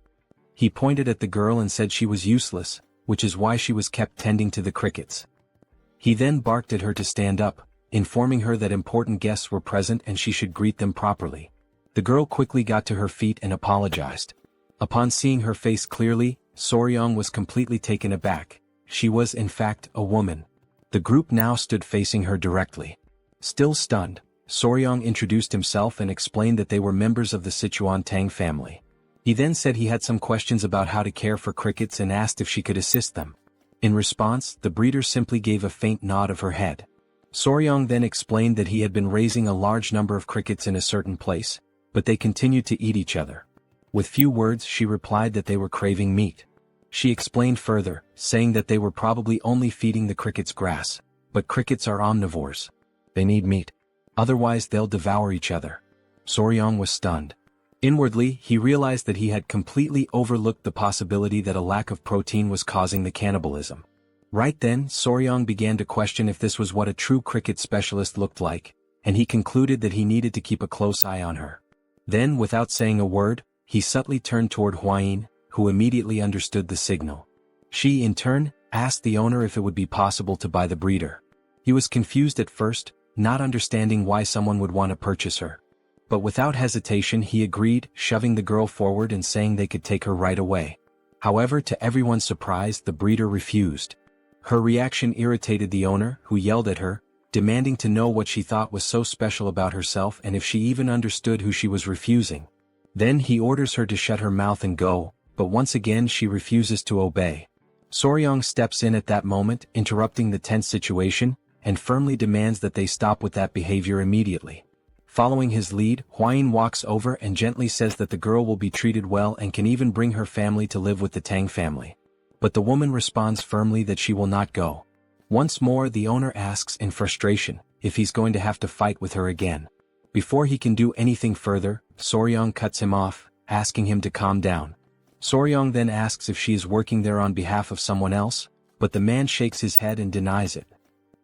He pointed at the girl and said she was useless, which is why she was kept tending to the crickets. He then barked at her to stand up, informing her that important guests were present and she should greet them properly. The girl quickly got to her feet and apologized. Upon seeing her face clearly, Soryang was completely taken aback. She was in fact a woman. The group now stood facing her directly. Still stunned, Soryang introduced himself and explained that they were members of the Sichuan Tang family. He then said he had some questions about how to care for crickets and asked if she could assist them. In response, the breeder simply gave a faint nod of her head. Soryang then explained that he had been raising a large number of crickets in a certain place, but they continued to eat each other. With few words she replied that they were craving meat. She explained further, saying that they were probably only feeding the crickets grass, but crickets are omnivores. They need meat. Otherwise they'll devour each other. Soryang was stunned. Inwardly, he realized that he had completely overlooked the possibility that a lack of protein was causing the cannibalism. Right then, Soryang began to question if this was what a true cricket specialist looked like, and he concluded that he needed to keep a close eye on her. Then, without saying a word, he subtly turned toward Huayin, who immediately understood the signal. She, in turn, asked the owner if it would be possible to buy the breeder. He was confused at first, not understanding why someone would want to purchase her. But without hesitation he agreed, shoving the girl forward and saying they could take her right away. However, to everyone's surprise, the breeder refused. Her reaction irritated the owner, who yelled at her, demanding to know what she thought was so special about herself and if she even understood who she was refusing. Then he orders her to shut her mouth and go, but once again she refuses to obey. Soryang steps in at that moment, interrupting the tense situation, and firmly demands that they stop with that behavior immediately. Following his lead, Huayin walks over and gently says that the girl will be treated well and can even bring her family to live with the Tang family. But the woman responds firmly that she will not go. Once more the owner asks in frustration if he's going to have to fight with her again. Before he can do anything further, Soryang cuts him off, asking him to calm down. Soryang then asks if she is working there on behalf of someone else, but the man shakes his head and denies it.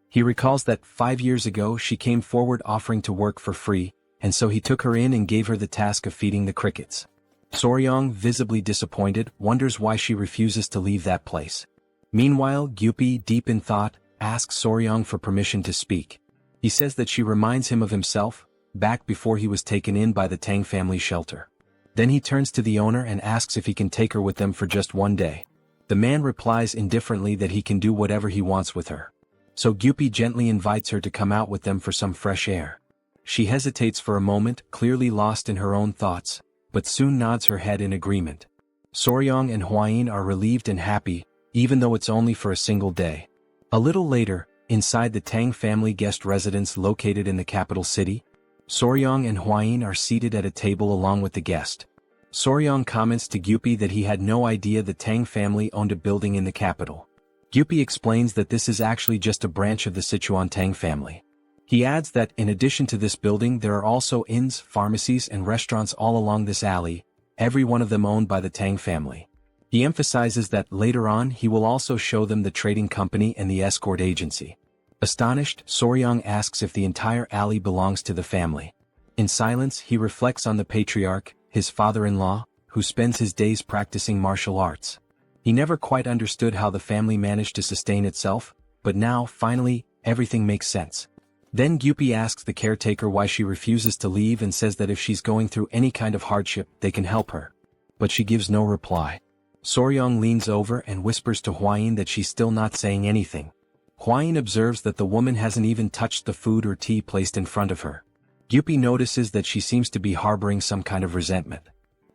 He recalls that 5 years ago she came forward offering to work for free, and so he took her in and gave her the task of feeding the crickets. Soryang, visibly disappointed, wonders why she refuses to leave that place. Meanwhile, Gyupi, deep in thought, asks Soryang for permission to speak. He says that she reminds him of himself, back before he was taken in by the Tang family shelter. Then he turns to the owner and asks if he can take her with them for just one day. The man replies indifferently that he can do whatever he wants with her. So Gyupi gently invites her to come out with them for some fresh air. She hesitates for a moment, clearly lost in her own thoughts, but soon nods her head in agreement. Soryang and Huayin are relieved and happy, even though it's only for a single day. A little later, inside the Tang family guest residence located in the capital city, Soryang and Huayin are seated at a table along with the guest. Soryang comments to Gyupi that he had no idea the Tang family owned a building in the capital. Gyupi explains that this is actually just a branch of the Sichuan Tang family. He adds that in addition to this building there are also inns, pharmacies and restaurants all along this alley, every one of them owned by the Tang family. He emphasizes that later on he will also show them the trading company and the escort agency. Astonished, Soryang asks if the entire alley belongs to the family. In silence he reflects on the patriarch, his father-in-law, who spends his days practicing martial arts. He never quite understood how the family managed to sustain itself, but now, finally, everything makes sense. Then Gyupi asks the caretaker why she refuses to leave and says that if she's going through any kind of hardship, they can help her. But she gives no reply. Soryang leans over and whispers to Hwayin that she's still not saying anything. Hwayin observes that the woman hasn't even touched the food or tea placed in front of her. Gyupi notices that she seems to be harboring some kind of resentment.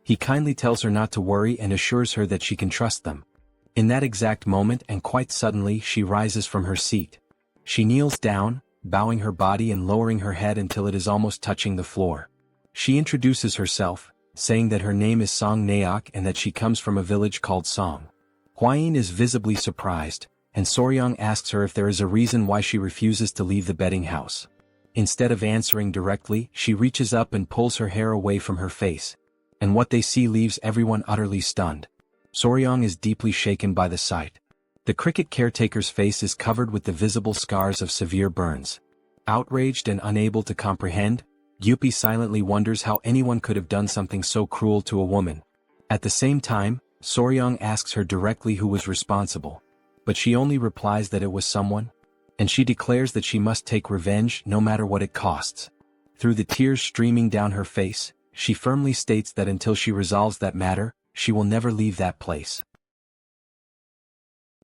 He kindly tells her not to worry and assures her that she can trust them. In that exact moment and quite suddenly she rises from her seat. She kneels down, bowing her body and lowering her head until it is almost touching the floor. She introduces herself, saying that her name is Song Naok and that she comes from a village called Song. Hwayin is visibly surprised, and Soryang asks her if there is a reason why she refuses to leave the betting house. Instead of answering directly, she reaches up and pulls her hair away from her face. And what they see leaves everyone utterly stunned. Soryang is deeply shaken by the sight. The cricket caretaker's face is covered with the visible scars of severe burns. Outraged and unable to comprehend, Gyupi silently wonders how anyone could have done something so cruel to a woman. At the same time, Soryang asks her directly who was responsible. But she only replies that it was someone. And she declares that she must take revenge no matter what it costs. Through the tears streaming down her face, she firmly states that until she resolves that matter, she will never leave that place.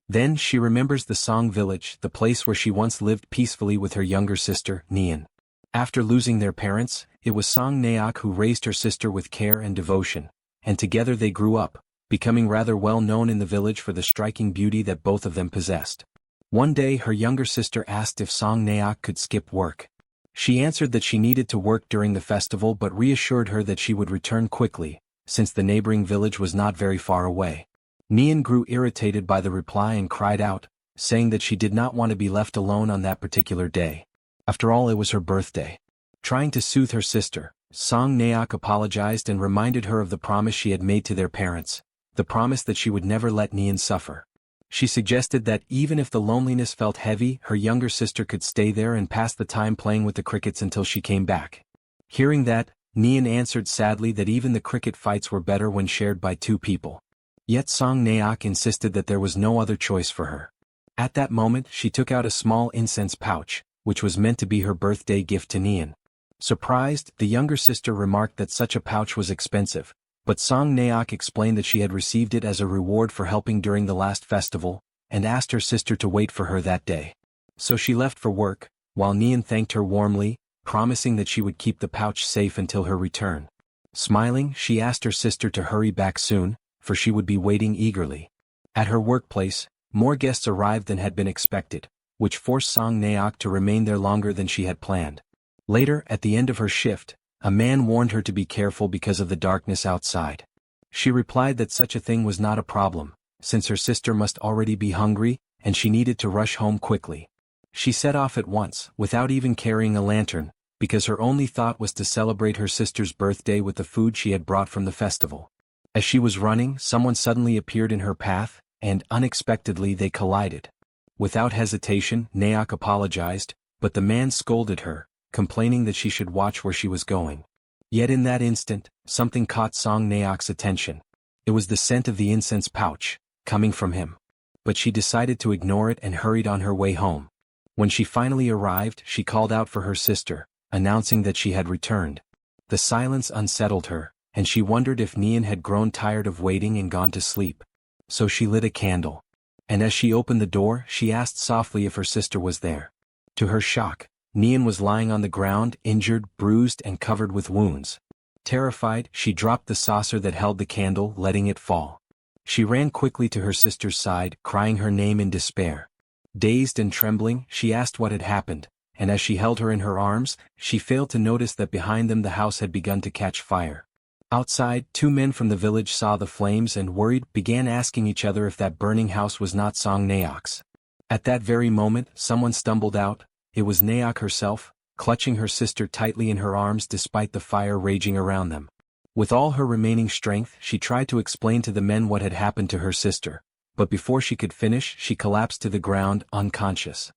Then she remembers the Song village, the place where she once lived peacefully with her younger sister, Nian. After losing their parents, it was Song Naok who raised her sister with care and devotion, and together they grew up, becoming rather well known in the village for the striking beauty that both of them possessed. One day her younger sister asked if Song Naok could skip work. She answered that she needed to work during the festival but reassured her that she would return quickly, since the neighboring village was not very far away. Nian grew irritated by the reply and cried out, saying that she did not want to be left alone on that particular day. After all, it was her birthday. Trying to soothe her sister, Song Naok apologized and reminded her of the promise she had made to their parents, the promise that she would never let Nian suffer. She suggested that even if the loneliness felt heavy, her younger sister could stay there and pass the time playing with the crickets until she came back. Hearing that, Nian answered sadly that even the cricket fights were better when shared by two people. Yet Song Naok insisted that there was no other choice for her. At that moment she took out a small incense pouch, which was meant to be her birthday gift to Nian. Surprised, the younger sister remarked that such a pouch was expensive, but Song Naok explained that she had received it as a reward for helping during the last festival, and asked her sister to wait for her that day. So she left for work, while Nian thanked her warmly, promising that she would keep the pouch safe until her return. Smiling, she asked her sister to hurry back soon, for she would be waiting eagerly. At her workplace, more guests arrived than had been expected, which forced Song Naok to remain there longer than she had planned. Later, at the end of her shift, a man warned her to be careful because of the darkness outside. She replied that such a thing was not a problem, since her sister must already be hungry, and she needed to rush home quickly. She set off at once, without even carrying a lantern, because her only thought was to celebrate her sister's birthday with the food she had brought from the festival. As she was running, someone suddenly appeared in her path, and unexpectedly they collided. Without hesitation, Naok apologized, but the man scolded her, complaining that she should watch where she was going. Yet in that instant, something caught Song Naok's attention. It was the scent of the incense pouch, coming from him. But she decided to ignore it and hurried on her way home. When she finally arrived, she called out for her sister, announcing that she had returned. The silence unsettled her, and she wondered if Nian had grown tired of waiting and gone to sleep. So she lit a candle. And as she opened the door, she asked softly if her sister was there. To her shock, Nian was lying on the ground, injured, bruised, and covered with wounds. Terrified, she dropped the saucer that held the candle, letting it fall. She ran quickly to her sister's side, crying her name in despair. Dazed and trembling, she asked what had happened, and as she held her in her arms, she failed to notice that behind them the house had begun to catch fire. Outside, two men from the village saw the flames and worried, began asking each other if that burning house was not Song Naok's. At that very moment, someone stumbled out. It was Naok herself, clutching her sister tightly in her arms despite the fire raging around them. With all her remaining strength, she tried to explain to the men what had happened to her sister, but before she could finish, she collapsed to the ground, unconscious.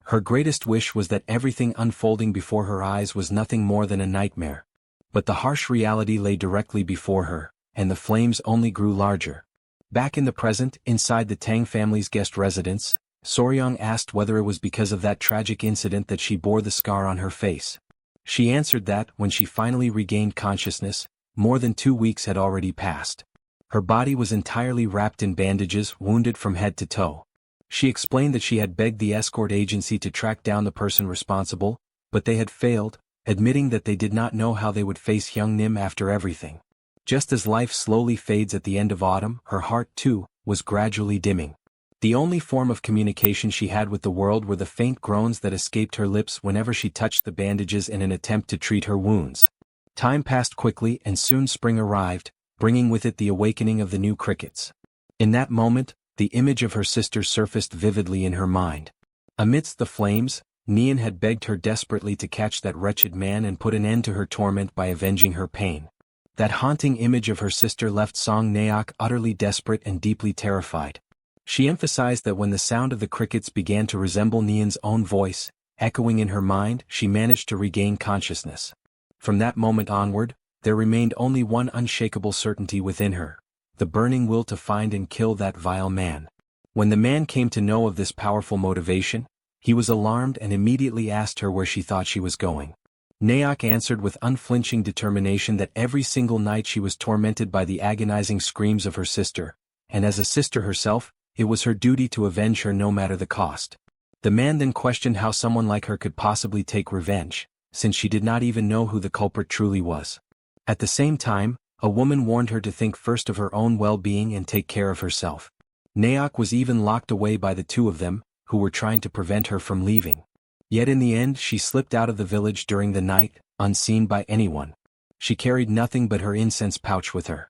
Her greatest wish was that everything unfolding before her eyes was nothing more than a nightmare. But the harsh reality lay directly before her, and the flames only grew larger. Back in the present, inside the Tang family's guest residence, Soryang asked whether it was because of that tragic incident that she bore the scar on her face. She answered that, when she finally regained consciousness, more than 2 weeks had already passed. Her body was entirely wrapped in bandages, wounded from head to toe. She explained that she had begged the escort agency to track down the person responsible, but they had failed, admitting that they did not know how they would face young Nim after everything. Just as life slowly fades at the end of autumn, her heart, too, was gradually dimming. The only form of communication she had with the world were the faint groans that escaped her lips whenever she touched the bandages in an attempt to treat her wounds. Time passed quickly and soon spring arrived, bringing with it the awakening of the new crickets. In that moment, the image of her sister surfaced vividly in her mind. Amidst the flames, Nian had begged her desperately to catch that wretched man and put an end to her torment by avenging her pain. That haunting image of her sister left Song Naok utterly desperate and deeply terrified. She emphasized that when the sound of the crickets began to resemble Nian's own voice, echoing in her mind, she managed to regain consciousness. From that moment onward, there remained only one unshakable certainty within her: the burning will to find and kill that vile man. When the man came to know of this powerful motivation, he was alarmed and immediately asked her where she thought she was going. Naok answered with unflinching determination that every single night she was tormented by the agonizing screams of her sister, and as a sister herself, it was her duty to avenge her no matter the cost. The man then questioned how someone like her could possibly take revenge, since she did not even know who the culprit truly was. At the same time, a woman warned her to think first of her own well-being and take care of herself. Naok was even locked away by the two of them, who were trying to prevent her from leaving. Yet in the end she slipped out of the village during the night, unseen by anyone. She carried nothing but her incense pouch with her.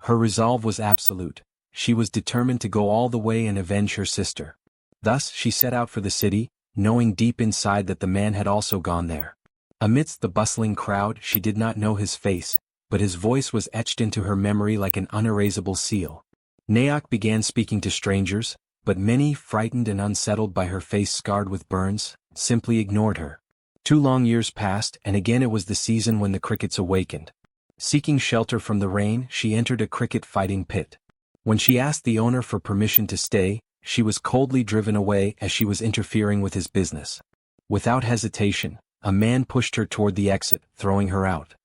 Her resolve was absolute. She was determined to go all the way and avenge her sister. Thus she set out for the city, knowing deep inside that the man had also gone there. Amidst the bustling crowd, she did not know his face, but his voice was etched into her memory like an unerasable seal. Naok began speaking to strangers, but many, frightened and unsettled by her face scarred with burns, simply ignored her. 2 long years passed, and again it was the season when the crickets awakened. Seeking shelter from the rain, she entered a cricket fighting pit. When she asked the owner for permission to stay, she was coldly driven away as she was interfering with his business. Without hesitation, a man pushed her toward the exit, throwing her out.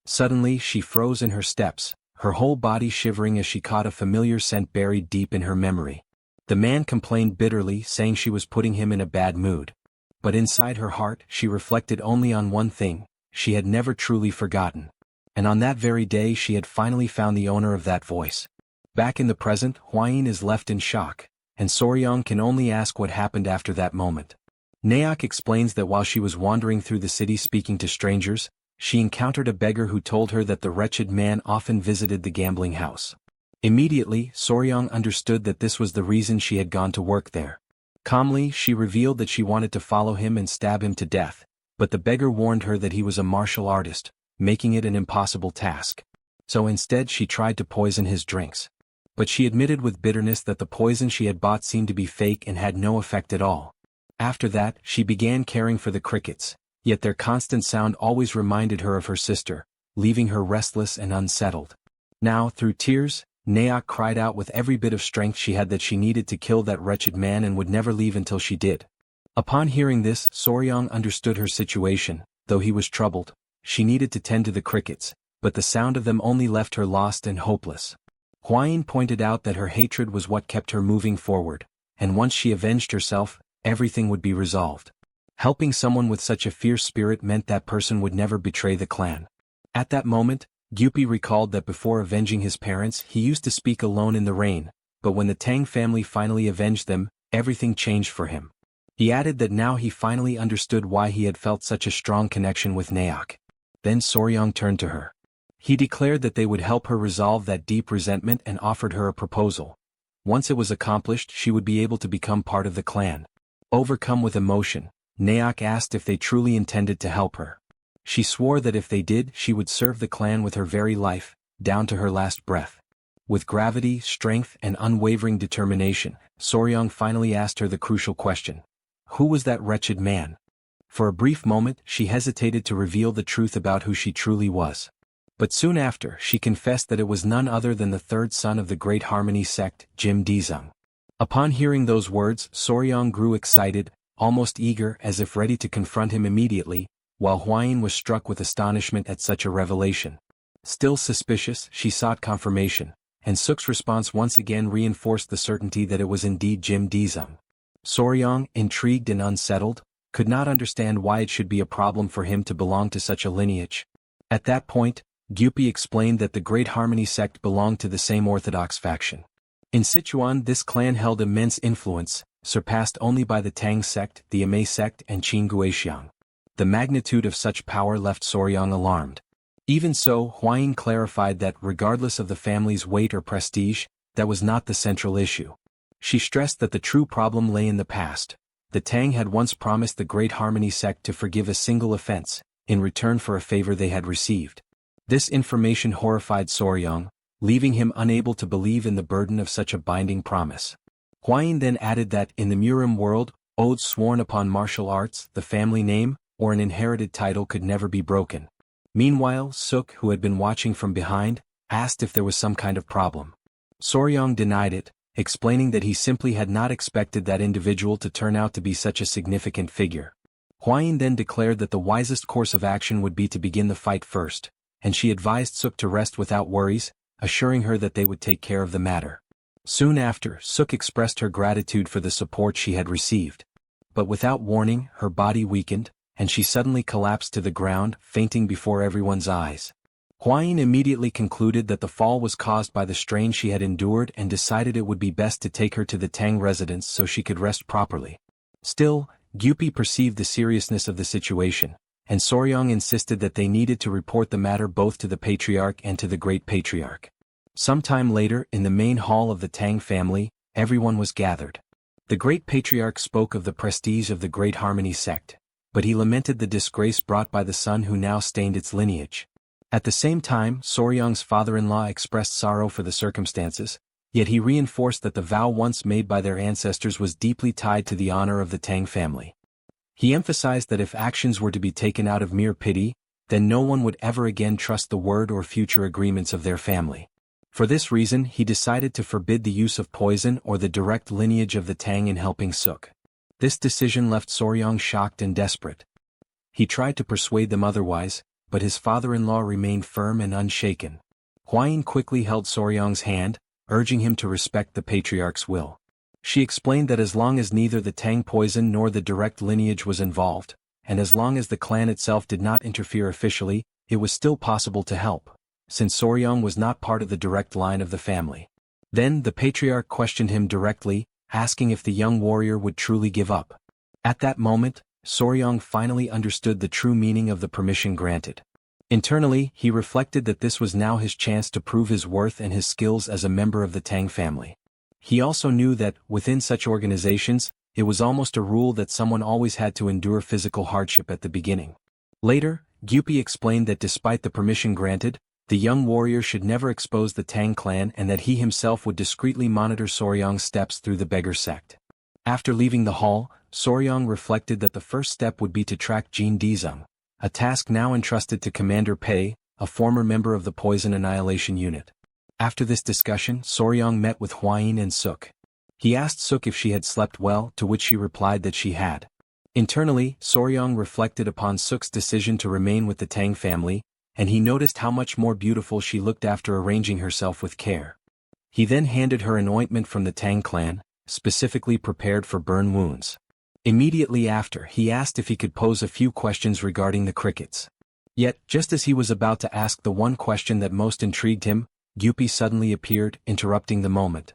Suddenly she froze in her steps, her whole body shivering as she caught a familiar scent buried deep in her memory. The man complained bitterly, saying she was putting him in a bad mood. But inside her heart she reflected only on one thing: she had never truly forgotten. And on that very day she had finally found the owner of that voice. Back in the present, Huayin is left in shock, and Soryang can only ask what happened after that moment. Naok explains that while she was wandering through the city speaking to strangers, she encountered a beggar who told her that the wretched man often visited the gambling house. Immediately, Soryang understood that this was the reason she had gone to work there. Calmly, she revealed that she wanted to follow him and stab him to death, but the beggar warned her that he was a martial artist, making it an impossible task. So instead she tried to poison his drinks. But she admitted with bitterness that the poison she had bought seemed to be fake and had no effect at all. After that, she began caring for the crickets, yet their constant sound always reminded her of her sister, leaving her restless and unsettled. Now, through tears, Naok cried out with every bit of strength she had that she needed to kill that wretched man and would never leave until she did. Upon hearing this, Soryang understood her situation. Though he was troubled, she needed to tend to the crickets, but the sound of them only left her lost and hopeless. Huayin pointed out that her hatred was what kept her moving forward, and once she avenged herself, everything would be resolved. Helping someone with such a fierce spirit meant that person would never betray the clan. At that moment, Gyupi recalled that before avenging his parents he used to speak alone in the rain, but when the Tang family finally avenged them, everything changed for him. He added that now he finally understood why he had felt such a strong connection with Naok. Then Soryang turned to her. He declared that they would help her resolve that deep resentment and offered her a proposal. Once it was accomplished, she would be able to become part of the clan. Overcome with emotion, Naok asked if they truly intended to help her. She swore that if they did, she would serve the clan with her very life, down to her last breath. With gravity, strength, and unwavering determination, Soryang finally asked her the crucial question. Who was that wretched man? For a brief moment, she hesitated to reveal the truth about who she truly was. But soon after, she confessed that it was none other than the third son of the Great Harmony sect, Jim Dizung. Upon hearing those words, Soryang grew excited, almost eager, as if ready to confront him immediately, while Huayin was struck with astonishment at such a revelation. Still suspicious, she sought confirmation, and Suk's response once again reinforced the certainty that it was indeed Jim Dizung. Soryang, intrigued and unsettled, could not understand why it should be a problem for him to belong to such a lineage. At that point, Gyupi explained that the Great Harmony sect belonged to the same orthodox faction. In Sichuan, this clan held immense influence, surpassed only by the Tang sect, the Amei sect, and Qin Guixiang. The magnitude of such power left Soryang alarmed. Even so, Huayin clarified that regardless of the family's weight or prestige, that was not the central issue. She stressed that the true problem lay in the past. The Tang had once promised the Great Harmony sect to forgive a single offense, in return for a favor they had received. This information horrified Soryang, leaving him unable to believe in the burden of such a binding promise. Huayin then added that in the Murim world, oaths sworn upon martial arts, the family name, or an inherited title could never be broken. Meanwhile, Suk, who had been watching from behind, asked if there was some kind of problem. Soryang denied it, explaining that he simply had not expected that individual to turn out to be such a significant figure. Huayin then declared that the wisest course of action would be to begin the fight first, and she advised Suk to rest without worries, assuring her that they would take care of the matter. Soon after, Suk expressed her gratitude for the support she had received. But without warning, her body weakened, and she suddenly collapsed to the ground, fainting before everyone's eyes. Huayin immediately concluded that the fall was caused by the strain she had endured and decided it would be best to take her to the Tang residence so she could rest properly. Still, Gyupi perceived the seriousness of the situation, and Soryang insisted that they needed to report the matter both to the Patriarch and to the Great Patriarch. Sometime later, in the main hall of the Tang family, everyone was gathered. The Great Patriarch spoke of the prestige of the Great Harmony sect, but he lamented the disgrace brought by the son who now stained its lineage. At the same time, Soryang's father-in-law expressed sorrow for the circumstances, yet he reinforced that the vow once made by their ancestors was deeply tied to the honor of the Tang family. He emphasized that if actions were to be taken out of mere pity, then no one would ever again trust the word or future agreements of their family. For this reason, he decided to forbid the use of poison or the direct lineage of the Tang in helping Suk. This decision left Soryang shocked and desperate. He tried to persuade them otherwise, but his father-in-law remained firm and unshaken. Huayin quickly held Soryang's hand, urging him to respect the patriarch's will. She explained that as long as neither the Tang poison nor the direct lineage was involved, and as long as the clan itself did not interfere officially, it was still possible to help, since Soryang was not part of the direct line of the family. Then the patriarch questioned him directly, asking if the young warrior would truly give up. At that moment, Soryang finally understood the true meaning of the permission granted. Internally, he reflected that this was now his chance to prove his worth and his skills as a member of the Tang family. He also knew that, within such organizations, it was almost a rule that someone always had to endure physical hardship at the beginning. Later, Gyupi explained that despite the permission granted, the young warrior should never expose the Tang clan and that he himself would discreetly monitor Soryang's steps through the beggar sect. After leaving the hall, Soryang reflected that the first step would be to track Jin Dizung, a task now entrusted to Commander Pei, a former member of the Poison Annihilation Unit. After this discussion, Soryang met with Huayin and Suk. He asked Suk if she had slept well, to which she replied that she had. Internally, Soryang reflected upon Suk's decision to remain with the Tang family, and he noticed how much more beautiful she looked after arranging herself with care. He then handed her an ointment from the Tang clan, specifically prepared for burn wounds. Immediately after, he asked if he could pose a few questions regarding the crickets. Yet, just as he was about to ask the one question that most intrigued him, Gyupi suddenly appeared, interrupting the moment.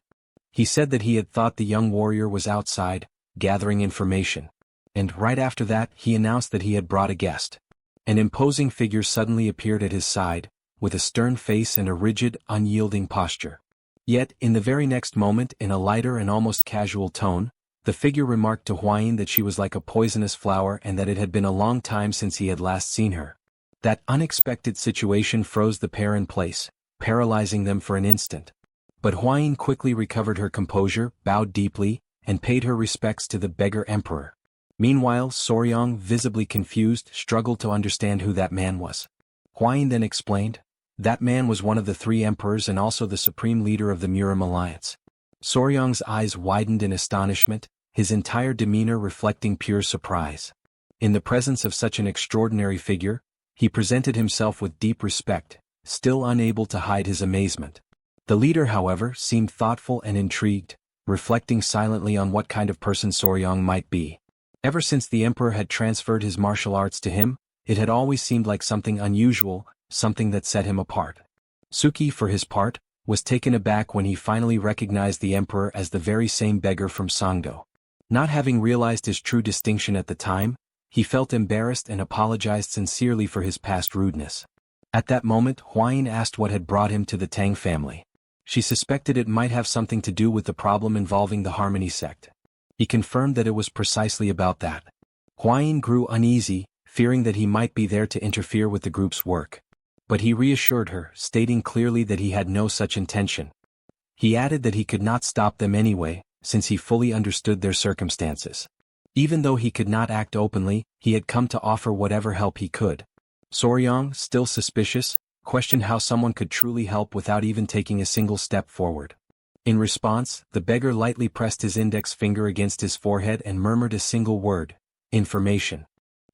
He said that he had thought the young warrior was outside, gathering information. And right after that, he announced that he had brought a guest. An imposing figure suddenly appeared at his side, with a stern face and a rigid, unyielding posture. Yet, in the very next moment, in a lighter and almost casual tone, The figure remarked to Huayin that she was like a poisonous flower and that it had been a long time since he had last seen her. That unexpected situation froze the pair in place, paralyzing them for an instant. But Huayin quickly recovered her composure, bowed deeply, and paid her respects to the beggar emperor. Meanwhile, Soryang, visibly confused, struggled to understand who that man was. Huayin then explained, "That man was one of the three emperors and also the supreme leader of the Murim alliance." Soryang's eyes widened in astonishment, his entire demeanor reflecting pure surprise. In the presence of such an extraordinary figure, he presented himself with deep respect, still unable to hide his amazement. The leader, however, seemed thoughtful and intrigued, reflecting silently on what kind of person Soryang might be. Ever since the emperor had transferred his martial arts to him, it had always seemed like something unusual, something that set him apart. Suki, for his part, was taken aback when he finally recognized the emperor as the very same beggar from Songdo. Not having realized his true distinction at the time, he felt embarrassed and apologized sincerely for his past rudeness. At that moment, Huayin asked what had brought him to the Tang family. She suspected it might have something to do with the problem involving the Harmony sect. He confirmed that it was precisely about that. Huayin grew uneasy, fearing that he might be there to interfere with the group's work. But he reassured her, stating clearly that he had no such intention. He added that he could not stop them anyway, since he fully understood their circumstances. Even though he could not act openly, he had come to offer whatever help he could. Soryang, still suspicious, questioned how someone could truly help without even taking a single step forward. In response, the beggar lightly pressed his index finger against his forehead and murmured a single word: information.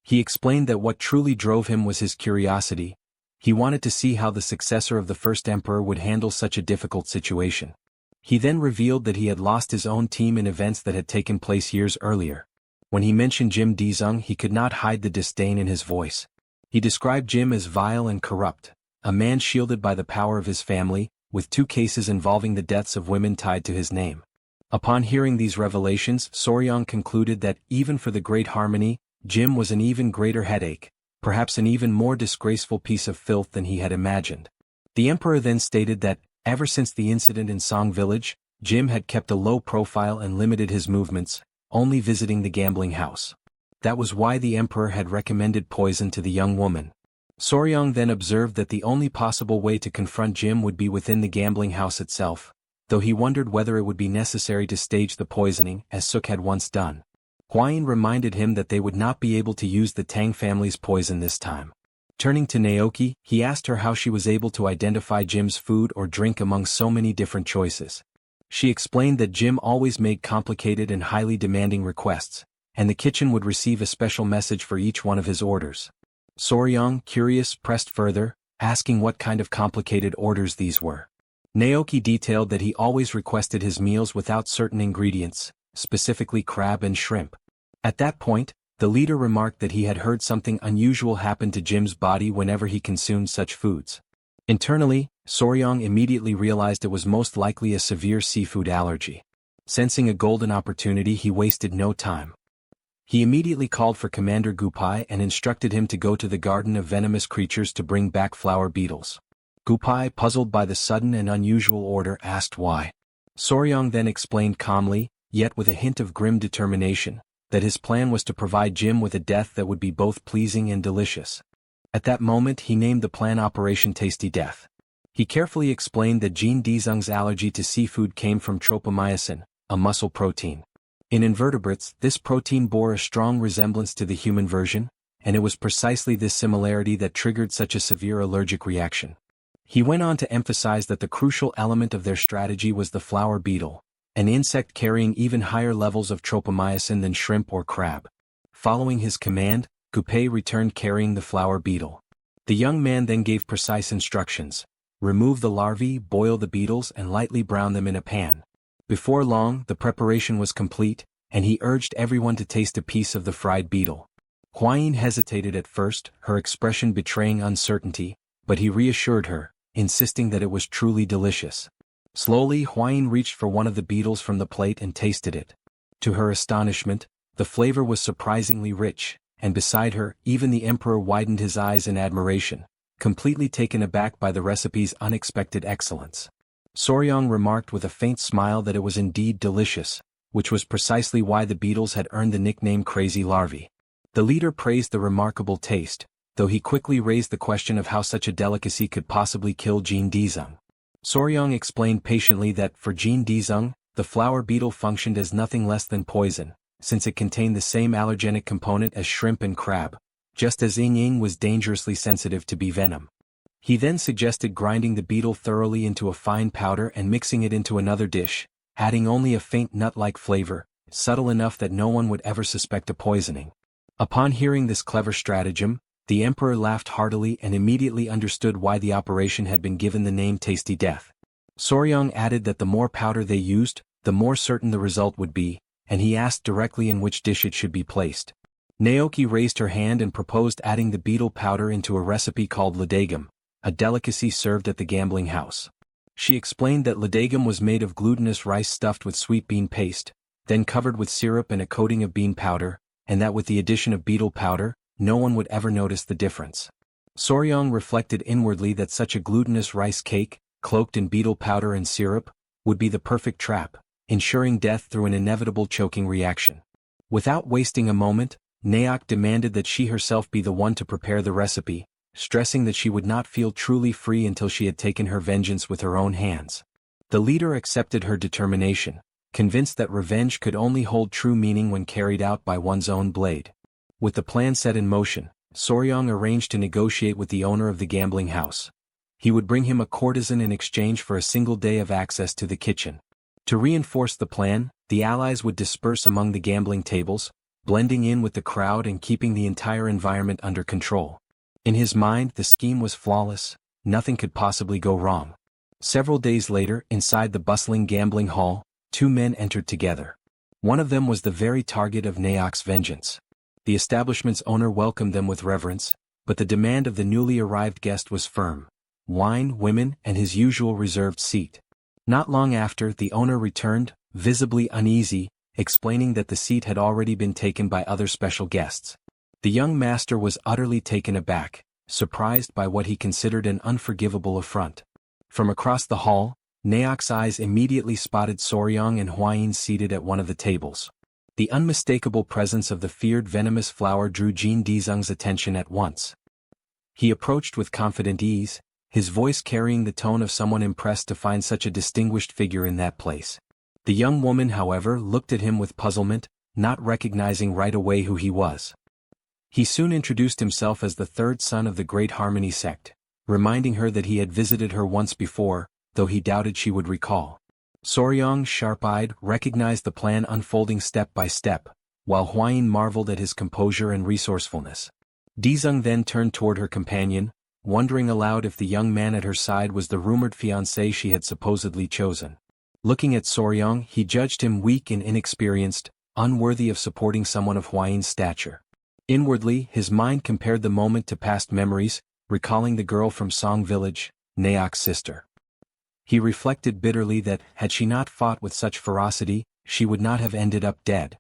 He explained that what truly drove him was his curiosity. He wanted to see how the successor of the first emperor would handle such a difficult situation. He then revealed that he had lost his own team in events that had taken place years earlier. When he mentioned Jim Dizung, he could not hide the disdain in his voice. He described Jim as vile and corrupt, a man shielded by the power of his family, with 2 cases involving the deaths of women tied to his name. Upon hearing these revelations, Soryang concluded that, even for the Great Harmony, Jim was an even greater headache, perhaps an even more disgraceful piece of filth than he had imagined. The emperor then stated that, ever since the incident in Song Village, Jim had kept a low profile and limited his movements, only visiting the gambling house. That was why the emperor had recommended poison to the young woman. Soryang then observed that the only possible way to confront Jim would be within the gambling house itself, though he wondered whether it would be necessary to stage the poisoning as Suk had once done. Huayin reminded him that they would not be able to use the Tang family's poison this time. Turning to Naoki, he asked her how she was able to identify Jim's food or drink among so many different choices. She explained that Jim always made complicated and highly demanding requests, and the kitchen would receive a special message for each one of his orders. Soryang, curious, pressed further, asking what kind of complicated orders these were. Naoki detailed that he always requested his meals without certain ingredients, specifically crab and shrimp. At that point, the leader remarked that he had heard something unusual happen to Jim's body whenever he consumed such foods. Internally, Soryang immediately realized it was most likely a severe seafood allergy. Sensing a golden opportunity, he wasted no time. He immediately called for Commander Gupai and instructed him to go to the garden of venomous creatures to bring back flower beetles. Gupai, puzzled by the sudden and unusual order, asked why. Soryang then explained calmly, yet with a hint of grim determination, that his plan was to provide Jim with a death that would be both pleasing and delicious. At that moment he named the plan Operation Tasty Death. He carefully explained that Jean Dizung's allergy to seafood came from tropomyosin, a muscle protein. In invertebrates, this protein bore a strong resemblance to the human version, and it was precisely this similarity that triggered such a severe allergic reaction. He went on to emphasize that the crucial element of their strategy was the flower beetle, an insect carrying even higher levels of tropomyosin than shrimp or crab. Following his command, Gupai returned carrying the flower beetle. The young man then gave precise instructions: remove the larvae, boil the beetles, and lightly brown them in a pan. Before long, the preparation was complete, and he urged everyone to taste a piece of the fried beetle. Huayin hesitated at first, her expression betraying uncertainty, but he reassured her, insisting that it was truly delicious. Slowly, Huayin reached for one of the beetles from the plate and tasted it. To her astonishment, the flavor was surprisingly rich, and beside her, even the emperor widened his eyes in admiration, completely taken aback by the recipe's unexpected excellence. Soryang remarked with a faint smile that it was indeed delicious, which was precisely why the beetles had earned the nickname crazy larvae. The leader praised the remarkable taste, though he quickly raised the question of how such a delicacy could possibly kill Jin Dizeng. Soryong explained patiently that for Jin Dizeng, the flower beetle functioned as nothing less than poison, since it contained the same allergenic component as shrimp and crab, just as Ying Ying was dangerously sensitive to bee venom. He then suggested grinding the beetle thoroughly into a fine powder and mixing it into another dish, adding only a faint nut-like flavor, subtle enough that no one would ever suspect a poisoning. Upon hearing this clever stratagem, the emperor laughed heartily and immediately understood why the operation had been given the name Tasty Death. Soryong added that the more powder they used, the more certain the result would be, and he asked directly in which dish it should be placed. Naoki raised her hand and proposed adding the beetle powder into a recipe called ladagum, a delicacy served at the gambling house. She explained that ladagum was made of glutinous rice stuffed with sweet bean paste, then covered with syrup and a coating of bean powder, and that with the addition of beetle powder, no one would ever notice the difference. Soryong reflected inwardly that such a glutinous rice cake, cloaked in beetle powder and syrup, would be the perfect trap, ensuring death through an inevitable choking reaction. Without wasting a moment, Naok demanded that she herself be the one to prepare the recipe, stressing that she would not feel truly free until she had taken her vengeance with her own hands. The leader accepted her determination, convinced that revenge could only hold true meaning when carried out by one's own blade. With the plan set in motion, Soryong arranged to negotiate with the owner of the gambling house. He would bring him a courtesan in exchange for a single day of access to the kitchen. To reinforce the plan, the allies would disperse among the gambling tables, blending in with the crowd and keeping the entire environment under control. In his mind, the scheme was flawless, nothing could possibly go wrong. Several days later, inside the bustling gambling hall, two men entered together. One of them was the very target of Naok's vengeance. The establishment's owner welcomed them with reverence, but the demand of the newly arrived guest was firm: wine, women, and his usual reserved seat. Not long after, the owner returned, visibly uneasy, explaining that the seat had already been taken by other special guests. The young master was utterly taken aback, surprised by what he considered an unforgivable affront. From across the hall, Naok's eyes immediately spotted Soryong and Huayin seated at one of the tables. The unmistakable presence of the feared venomous flower drew Jin Dizeng's attention at once. He approached with confident ease, his voice carrying the tone of someone impressed to find such a distinguished figure in that place. The young woman, however, looked at him with puzzlement, not recognizing right away who he was. He soon introduced himself as the third son of the Great Harmony sect, reminding her that he had visited her once before, though he doubted she would recall. Soryong, sharp-eyed, recognized the plan unfolding step by step, while Huayin marveled at his composure and resourcefulness. Dizeng then turned toward her companion, wondering aloud if the young man at her side was the rumored fiancé she had supposedly chosen. Looking at Soryong, he judged him weak and inexperienced, unworthy of supporting someone of Huayin's stature. Inwardly, his mind compared the moment to past memories, recalling the girl from Song Village, Naok's sister. He reflected bitterly that, had she not fought with such ferocity, she would not have ended up dead.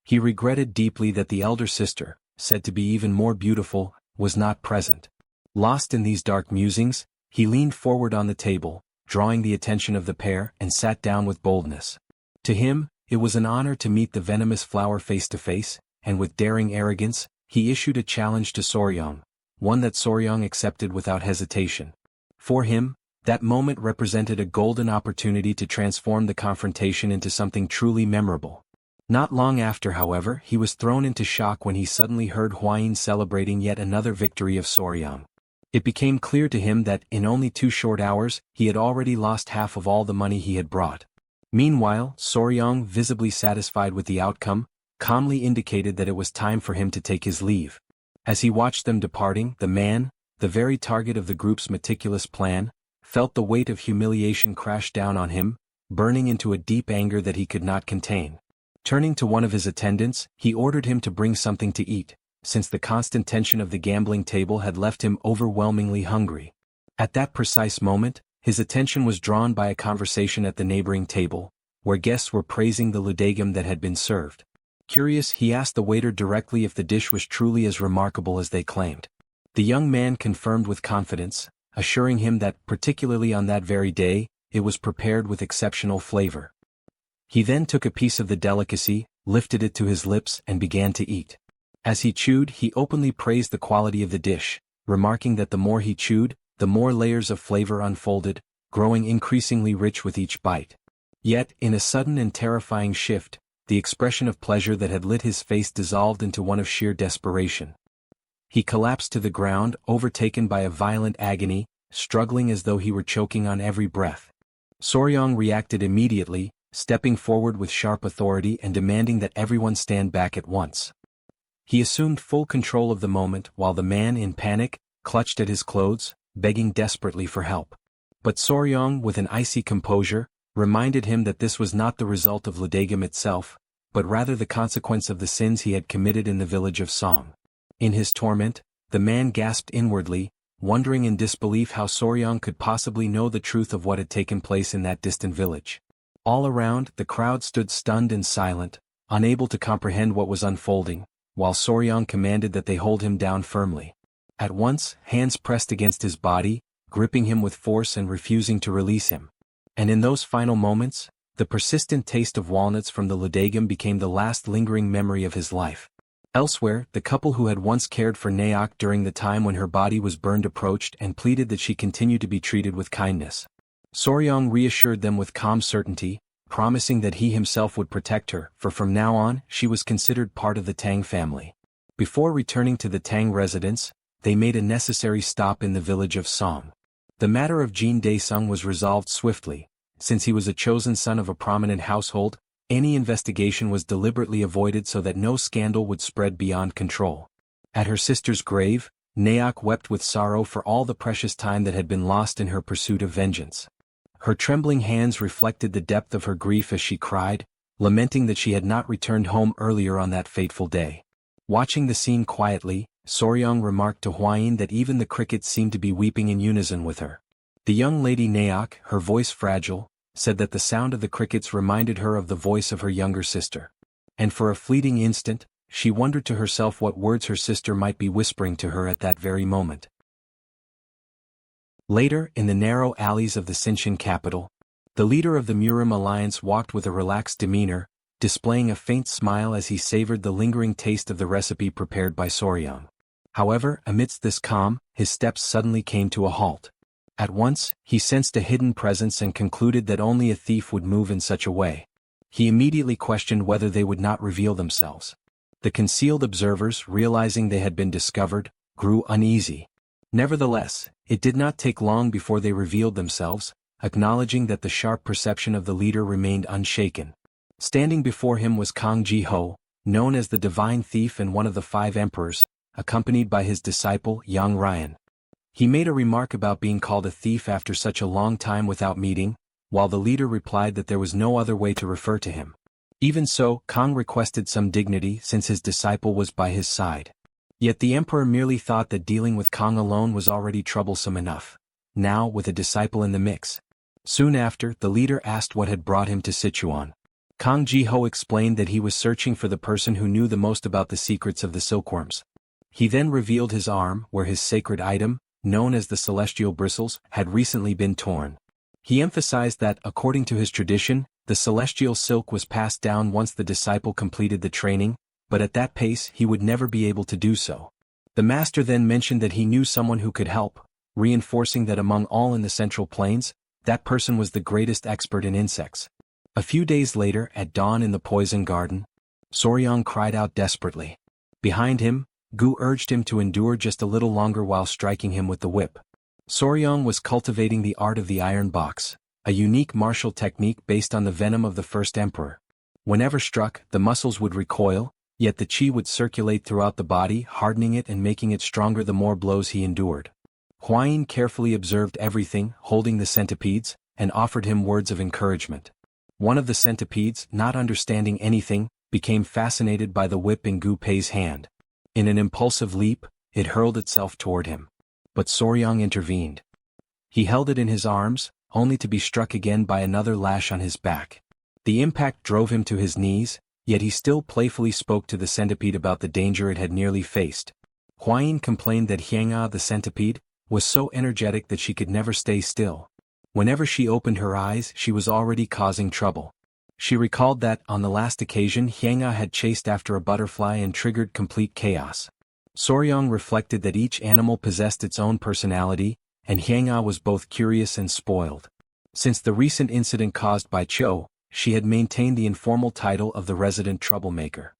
He regretted deeply that the elder sister, said to be even more beautiful, was not present. Lost in these dark musings, he leaned forward on the table, drawing the attention of the pair, and sat down with boldness. To him, it was an honor to meet the venomous flower face to face, and with daring arrogance, he issued a challenge to Soryong, one that Soryong accepted without hesitation. For him, that moment represented a golden opportunity to transform the confrontation into something truly memorable. Not long after, however, he was thrown into shock when he suddenly heard Huayin celebrating yet another victory of Soryong. It became clear to him that, in only 2 short hours, he had already lost half of all the money he had brought. Meanwhile, Soryong, visibly satisfied with the outcome, calmly indicated that it was time for him to take his leave. As he watched them departing, the man, the very target of the group's meticulous plan, felt the weight of humiliation crash down on him, burning into a deep anger that he could not contain. Turning to one of his attendants, he ordered him to bring something to eat, since the constant tension of the gambling table had left him overwhelmingly hungry. At that precise moment, his attention was drawn by a conversation at the neighboring table, where guests were praising the ludagam that had been served. Curious, he asked the waiter directly if the dish was truly as remarkable as they claimed. The young man confirmed with confidence, assuring him that, particularly on that very day, it was prepared with exceptional flavor. He then took a piece of the delicacy, lifted it to his lips and began to eat. As he chewed, he openly praised the quality of the dish, remarking that the more he chewed, the more layers of flavor unfolded, growing increasingly rich with each bite. Yet, in a sudden and terrifying shift, the expression of pleasure that had lit his face dissolved into one of sheer desperation. He collapsed to the ground, overtaken by a violent agony, struggling as though he were choking on every breath. Soryong reacted immediately, stepping forward with sharp authority and demanding that everyone stand back at once. He assumed full control of the moment while the man, in panic, clutched at his clothes, begging desperately for help. But Soryong, with an icy composure, reminded him that this was not the result of Ladagam itself, but rather the consequence of the sins he had committed in the village of Song. In his torment, the man gasped inwardly, wondering in disbelief how Soryong could possibly know the truth of what had taken place in that distant village. All around, the crowd stood stunned and silent, unable to comprehend what was unfolding, while Soryong commanded that they hold him down firmly. At once, hands pressed against his body, gripping him with force and refusing to release him. And in those final moments, the persistent taste of walnuts from the Ladagam became the last lingering memory of his life. Elsewhere, the couple who had once cared for Naok during the time when her body was burned approached and pleaded that she continue to be treated with kindness. Soryong reassured them with calm certainty, promising that he himself would protect her, for from now on, she was considered part of the Tang family. Before returning to the Tang residence, they made a necessary stop in the village of Song. The matter of Jin Daesung was resolved swiftly. Since he was a chosen son of a prominent household, any investigation was deliberately avoided so that no scandal would spread beyond control. At her sister's grave, Naok wept with sorrow for all the precious time that had been lost in her pursuit of vengeance. Her trembling hands reflected the depth of her grief as she cried, lamenting that she had not returned home earlier on that fateful day. Watching the scene quietly, Soryong remarked to Hwayin that even the crickets seemed to be weeping in unison with her. The young lady Naok, her voice fragile, said that the sound of the crickets reminded her of the voice of her younger sister. And for a fleeting instant, she wondered to herself what words her sister might be whispering to her at that very moment. Later, in the narrow alleys of the Sichuan capital, the leader of the Murim alliance walked with a relaxed demeanor, displaying a faint smile as he savored the lingering taste of the recipe prepared by Soryong. However, amidst this calm, his steps suddenly came to a halt. At once, he sensed a hidden presence and concluded that only a thief would move in such a way. He immediately questioned whether they would not reveal themselves. The concealed observers, realizing they had been discovered, grew uneasy. Nevertheless, it did not take long before they revealed themselves, acknowledging that the sharp perception of the leader remained unshaken. Standing before him was Kang Ji-ho, known as the Divine Thief and one of the 5 emperors, accompanied by his disciple Yang Ryan. He made a remark about being called a thief after such a long time without meeting, while the leader replied that there was no other way to refer to him. Even so, Kang requested some dignity since his disciple was by his side. Yet the emperor merely thought that dealing with Kang alone was already troublesome enough. Now, with a disciple in the mix. Soon after, the leader asked what had brought him to Sichuan. Kang Ji-ho explained that he was searching for the person who knew the most about the secrets of the silkworms. He then revealed his arm, where his sacred item, known as the celestial bristles, had recently been torn. He emphasized that, according to his tradition, the celestial silk was passed down once the disciple completed the training, but at that pace he would never be able to do so. The master then mentioned that he knew someone who could help, reinforcing that among all in the Central Plains, that person was the greatest expert in insects. A few days later, at dawn in the poison garden, Soryong cried out desperately. Behind him, Gu urged him to endure just a little longer while striking him with the whip. Soryong was cultivating the art of the iron box, a unique martial technique based on the venom of the first emperor. Whenever struck, the muscles would recoil, yet the chi would circulate throughout the body, hardening it and making it stronger the more blows he endured. Hwayin carefully observed everything, holding the centipedes, and offered him words of encouragement. One of the centipedes, not understanding anything, became fascinated by the whip in Gu Pei's hand. In an impulsive leap, it hurled itself toward him. But Soryong intervened. He held it in his arms, only to be struck again by another lash on his back. The impact drove him to his knees, yet he still playfully spoke to the centipede about the danger it had nearly faced. Hwayin complained that Hyanga, the centipede, was so energetic that she could never stay still. Whenever she opened her eyes, she was already causing trouble. She recalled that, on the last occasion, Hyang'a had chased after a butterfly and triggered complete chaos. Soryong reflected that each animal possessed its own personality, and Hyang'a was both curious and spoiled. Since the recent incident caused by Cho, she had maintained the informal title of the resident troublemaker.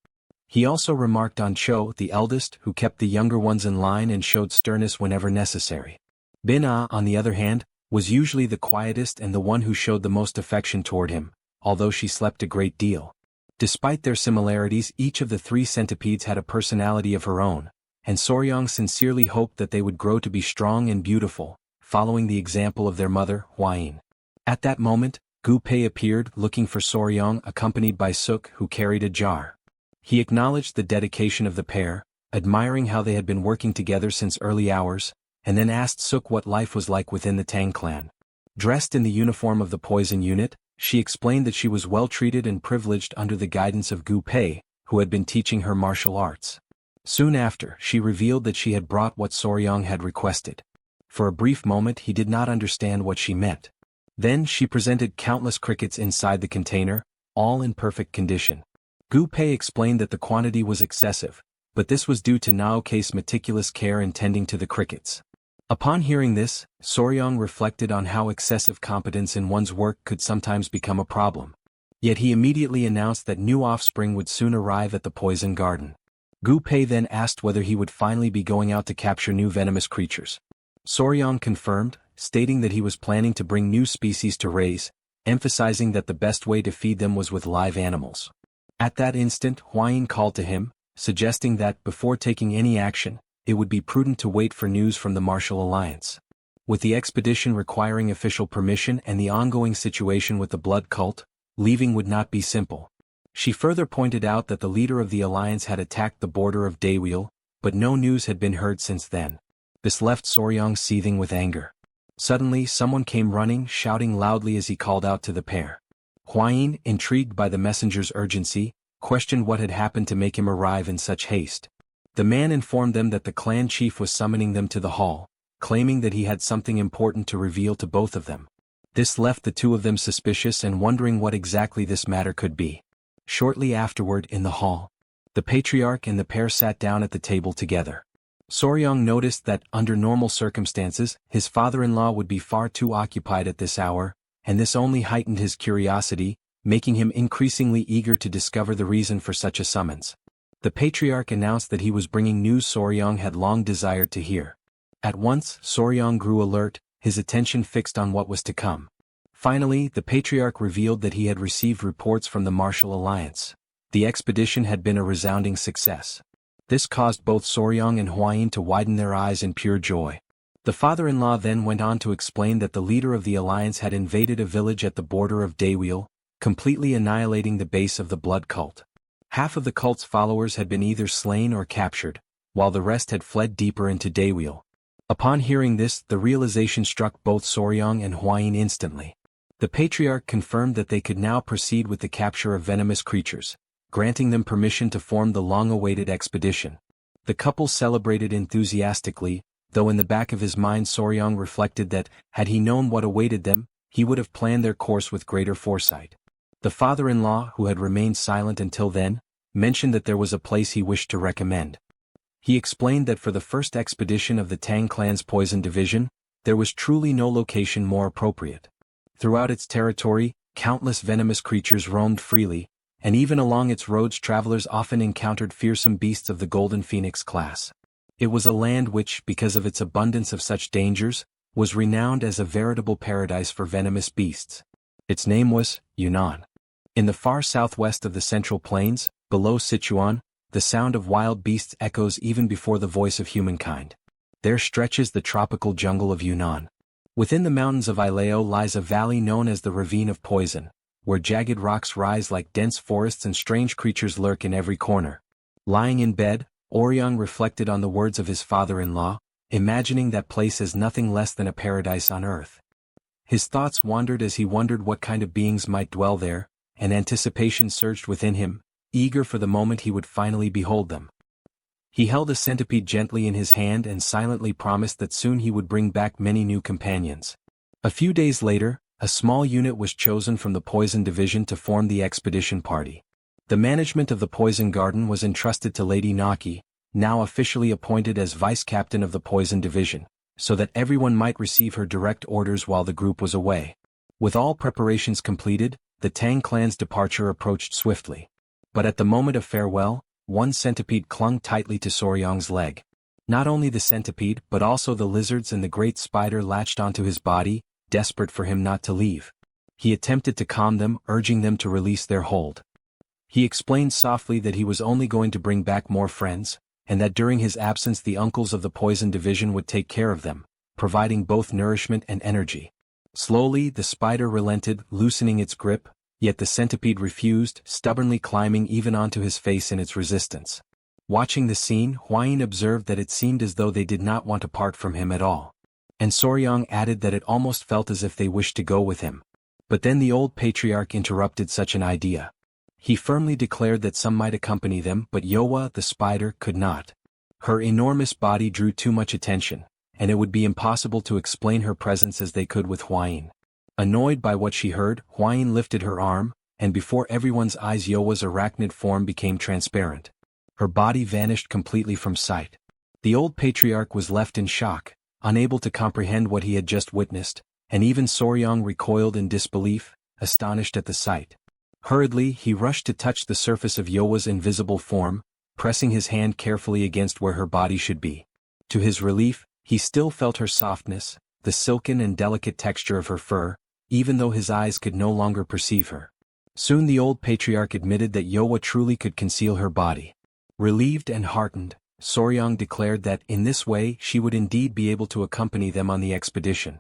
He also remarked on Cho, the eldest, who kept the younger ones in line and showed sternness whenever necessary. Bin-ah, on the other hand, was usually the quietest and the one who showed the most affection toward him, although she slept a great deal. Despite their similarities, each of the three centipedes had a personality of her own, and Soryong sincerely hoped that they would grow to be strong and beautiful, following the example of their mother, Hwayin. At that moment, Gu Pei appeared, looking for Soryong, accompanied by Suk, who carried a jar. He acknowledged the dedication of the pair, admiring how they had been working together since early hours, and then asked Suk what life was like within the Tang clan. Dressed in the uniform of the poison unit, she explained that she was well treated and privileged under the guidance of Gu Pei, who had been teaching her martial arts. Soon after, she revealed that she had brought what Soryong had requested. For a brief moment he did not understand what she meant. Then she presented countless crickets inside the container, all in perfect condition. Gu Pei explained that the quantity was excessive, but this was due to Naoke's meticulous care in tending to the crickets. Upon hearing this, Soryong reflected on how excessive competence in one's work could sometimes become a problem. Yet he immediately announced that new offspring would soon arrive at the poison garden. Gu Pei then asked whether he would finally be going out to capture new venomous creatures. Soryong confirmed, stating that he was planning to bring new species to raise, emphasizing that the best way to feed them was with live animals. At that instant, Hwayin called to him, suggesting that, before taking any action, it would be prudent to wait for news from the Martial Alliance. With the expedition requiring official permission and the ongoing situation with the blood cult, leaving would not be simple. She further pointed out that the leader of the alliance had attacked the border of Daewil, but no news had been heard since then. This left Soryong seething with anger. Suddenly someone came running, shouting loudly as he called out to the pair. Hwayin, intrigued by the messenger's urgency, questioned what had happened to make him arrive in such haste. The man informed them that the clan chief was summoning them to the hall, claiming that he had something important to reveal to both of them. This left the two of them suspicious and wondering what exactly this matter could be. Shortly afterward, in the hall, the patriarch and the pair sat down at the table together. Soryong noticed that, under normal circumstances, his father-in-law would be far too occupied at this hour, and this only heightened his curiosity, making him increasingly eager to discover the reason for such a summons. The patriarch announced that he was bringing news Soryong had long desired to hear. At once, Soryong grew alert, his attention fixed on what was to come. Finally, the patriarch revealed that he had received reports from the Martial Alliance. The expedition had been a resounding success. This caused both Soryong and Hwayin to widen their eyes in pure joy. The father-in-law then went on to explain that the leader of the alliance had invaded a village at the border of Daewil, completely annihilating the base of the blood cult. Half of the cult's followers had been either slain or captured, while the rest had fled deeper into Daewil. Upon hearing this, the realization struck both Soryong and Hwayin instantly. The patriarch confirmed that they could now proceed with the capture of venomous creatures, granting them permission to form the long-awaited expedition. The couple celebrated enthusiastically, though in the back of his mind Soryong reflected that, had he known what awaited them, he would have planned their course with greater foresight. The father-in-law, who had remained silent until then, mentioned that there was a place he wished to recommend. He explained that for the first expedition of the Tang clan's poison division, there was truly no location more appropriate. Throughout its territory, countless venomous creatures roamed freely, and even along its roads travelers often encountered fearsome beasts of the Golden Phoenix class. It was a land which, because of its abundance of such dangers, was renowned as a veritable paradise for venomous beasts. Its name was Yunnan. In the far southwest of the Central Plains, below Sichuan, the sound of wild beasts echoes even before the voice of humankind. There stretches the tropical jungle of Yunnan. Within the mountains of Ileo lies a valley known as the Ravine of Poison, where jagged rocks rise like dense forests and strange creatures lurk in every corner. Lying in bed, Oryong reflected on the words of his father-in-law, imagining that place as nothing less than a paradise on earth. His thoughts wandered as he wondered what kind of beings might dwell there, and anticipation surged within him, eager for the moment he would finally behold them. He held a centipede gently in his hand and silently promised that soon he would bring back many new companions. A few days later, A small unit was chosen from the poison division to form the expedition party. The management of the poison garden was entrusted to Lady Naki, now officially appointed as vice captain of the poison division, so that everyone might receive her direct orders while the group was away. With all preparations completed, the Tang clan's departure approached swiftly. But at the moment of farewell, one centipede clung tightly to Soryang's leg. Not only the centipede but also the lizards and the great spider latched onto his body, desperate for him not to leave. He attempted to calm them, urging them to release their hold. He explained softly that he was only going to bring back more friends, and that during his absence the uncles of the poison division would take care of them, providing both nourishment and energy. Slowly the spider relented, loosening its grip, yet the centipede refused, stubbornly climbing even onto his face in its resistance. Watching the scene, Huayin observed that it seemed as though they did not want to part from him at all. And Soryang added that it almost felt as if they wished to go with him. But then the old patriarch interrupted such an idea. He firmly declared that some might accompany them, but Yowa, the spider, could not. Her enormous body drew too much attention, and it would be impossible to explain her presence as they could with Huayin. Annoyed by what she heard, Huayin lifted her arm, and before everyone's eyes Yowa's arachnid form became transparent. Her body vanished completely from sight. The old patriarch was left in shock, unable to comprehend what he had just witnessed, and even Soryang recoiled in disbelief, astonished at the sight. Hurriedly he rushed to touch the surface of Yowa's invisible form, pressing his hand carefully against where her body should be. To his relief, he still felt her softness, the silken and delicate texture of her fur, even though his eyes could no longer perceive her. Soon the old patriarch admitted that Yowa truly could conceal her body. Relieved and heartened, Soryang declared that in this way she would indeed be able to accompany them on the expedition.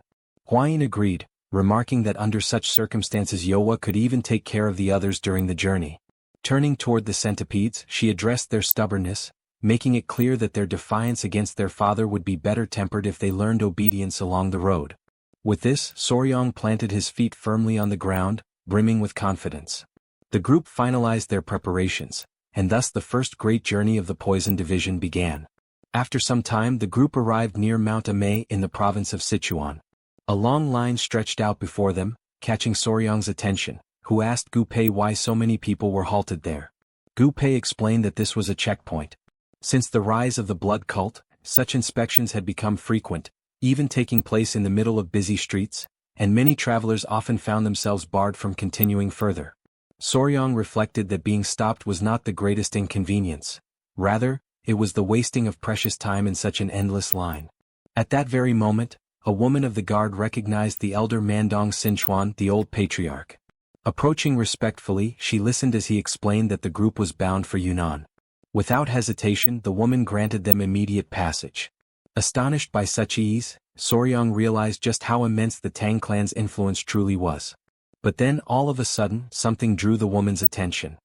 Huayin agreed, remarking that under such circumstances Yowa could even take care of the others during the journey. Turning toward the centipedes, she addressed their stubbornness, making it clear that their defiance against their father would be better tempered if they learned obedience along the road. With this, Soryang planted his feet firmly on the ground, brimming with confidence. The group finalized their preparations, and thus the first great journey of the poison division began. After some time the group arrived near Mount Amei in the province of Sichuan. A long line stretched out before them, catching Soryang's attention, who asked Gu Pei why so many people were halted there. Gu Pei explained that this was a checkpoint. Since the rise of the blood cult, such inspections had become frequent, even taking place in the middle of busy streets, and many travelers often found themselves barred from continuing further. Soryang reflected that being stopped was not the greatest inconvenience. Rather, it was the wasting of precious time in such an endless line. At that very moment, a woman of the guard recognized the elder Mandong Sichuan, the old patriarch. Approaching respectfully, she listened as he explained that the group was bound for Yunnan. Without hesitation, the woman granted them immediate passage. Astonished by such ease, Soryang realized just how immense the Tang clan's influence truly was. But then all of a sudden, something drew the woman's attention.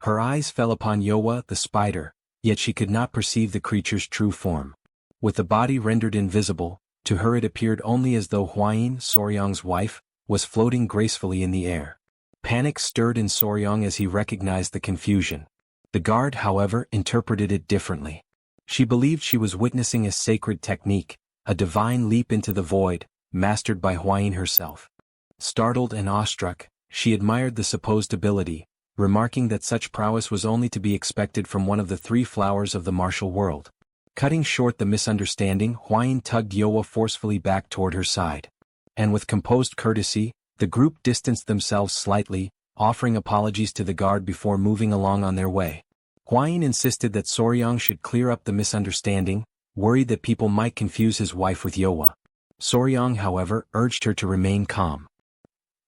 Her eyes fell upon Yowa, the spider, yet she could not perceive the creature's true form. With the body rendered invisible, to her it appeared only as though Huayin, Soryang's wife, was floating gracefully in the air. Panic stirred in Soryang as he recognized the confusion. The guard, however, interpreted it differently. She believed she was witnessing a sacred technique, a divine leap into the void, mastered by Huayin herself. Startled and awestruck, she admired the supposed ability, remarking that such prowess was only to be expected from one of the three flowers of the martial world. Cutting short the misunderstanding, Huayin tugged Yowa forcefully back toward her side. And with composed courtesy, the group distanced themselves slightly, offering apologies to the guard before moving along on their way. Huayin insisted that Soryang should clear up the misunderstanding, worried that people might confuse his wife with Yowa. Soryang, however, urged her to remain calm.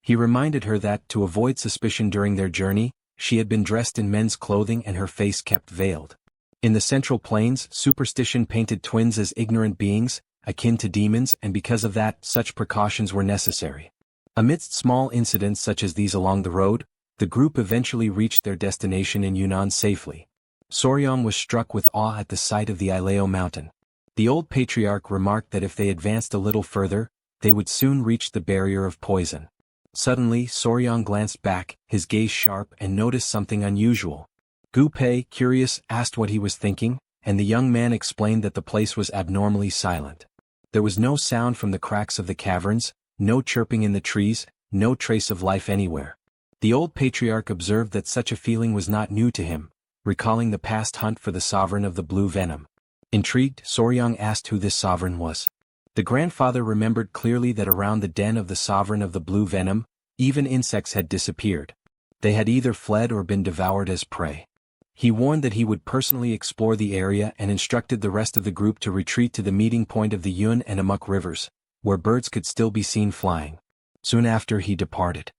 He reminded her that, to avoid suspicion during their journey, she had been dressed in men's clothing and her face kept veiled. In the Central Plains, superstition painted twins as ignorant beings, akin to demons, and because of that, such precautions were necessary. Amidst small incidents such as these along the road, the group eventually reached their destination in Yunnan safely. Soryang was struck with awe at the sight of the Ileo mountain. The old patriarch remarked that if they advanced a little further, they would soon reach the barrier of poison. Suddenly, Soryang glanced back, his gaze sharp, and noticed something unusual. Gu Pei, curious, asked what he was thinking, and the young man explained that the place was abnormally silent. There was no sound from the cracks of the caverns, no chirping in the trees, no trace of life anywhere. The old patriarch observed that such a feeling was not new to him, recalling the past hunt for the sovereign of the blue venom. Intrigued, Soryang asked who this sovereign was. The grandfather remembered clearly that around the den of the sovereign of the blue venom, even insects had disappeared. They had either fled or been devoured as prey. He warned that he would personally explore the area and instructed the rest of the group to retreat to the meeting point of the Yun and Amuk rivers, where birds could still be seen flying. Soon after he departed.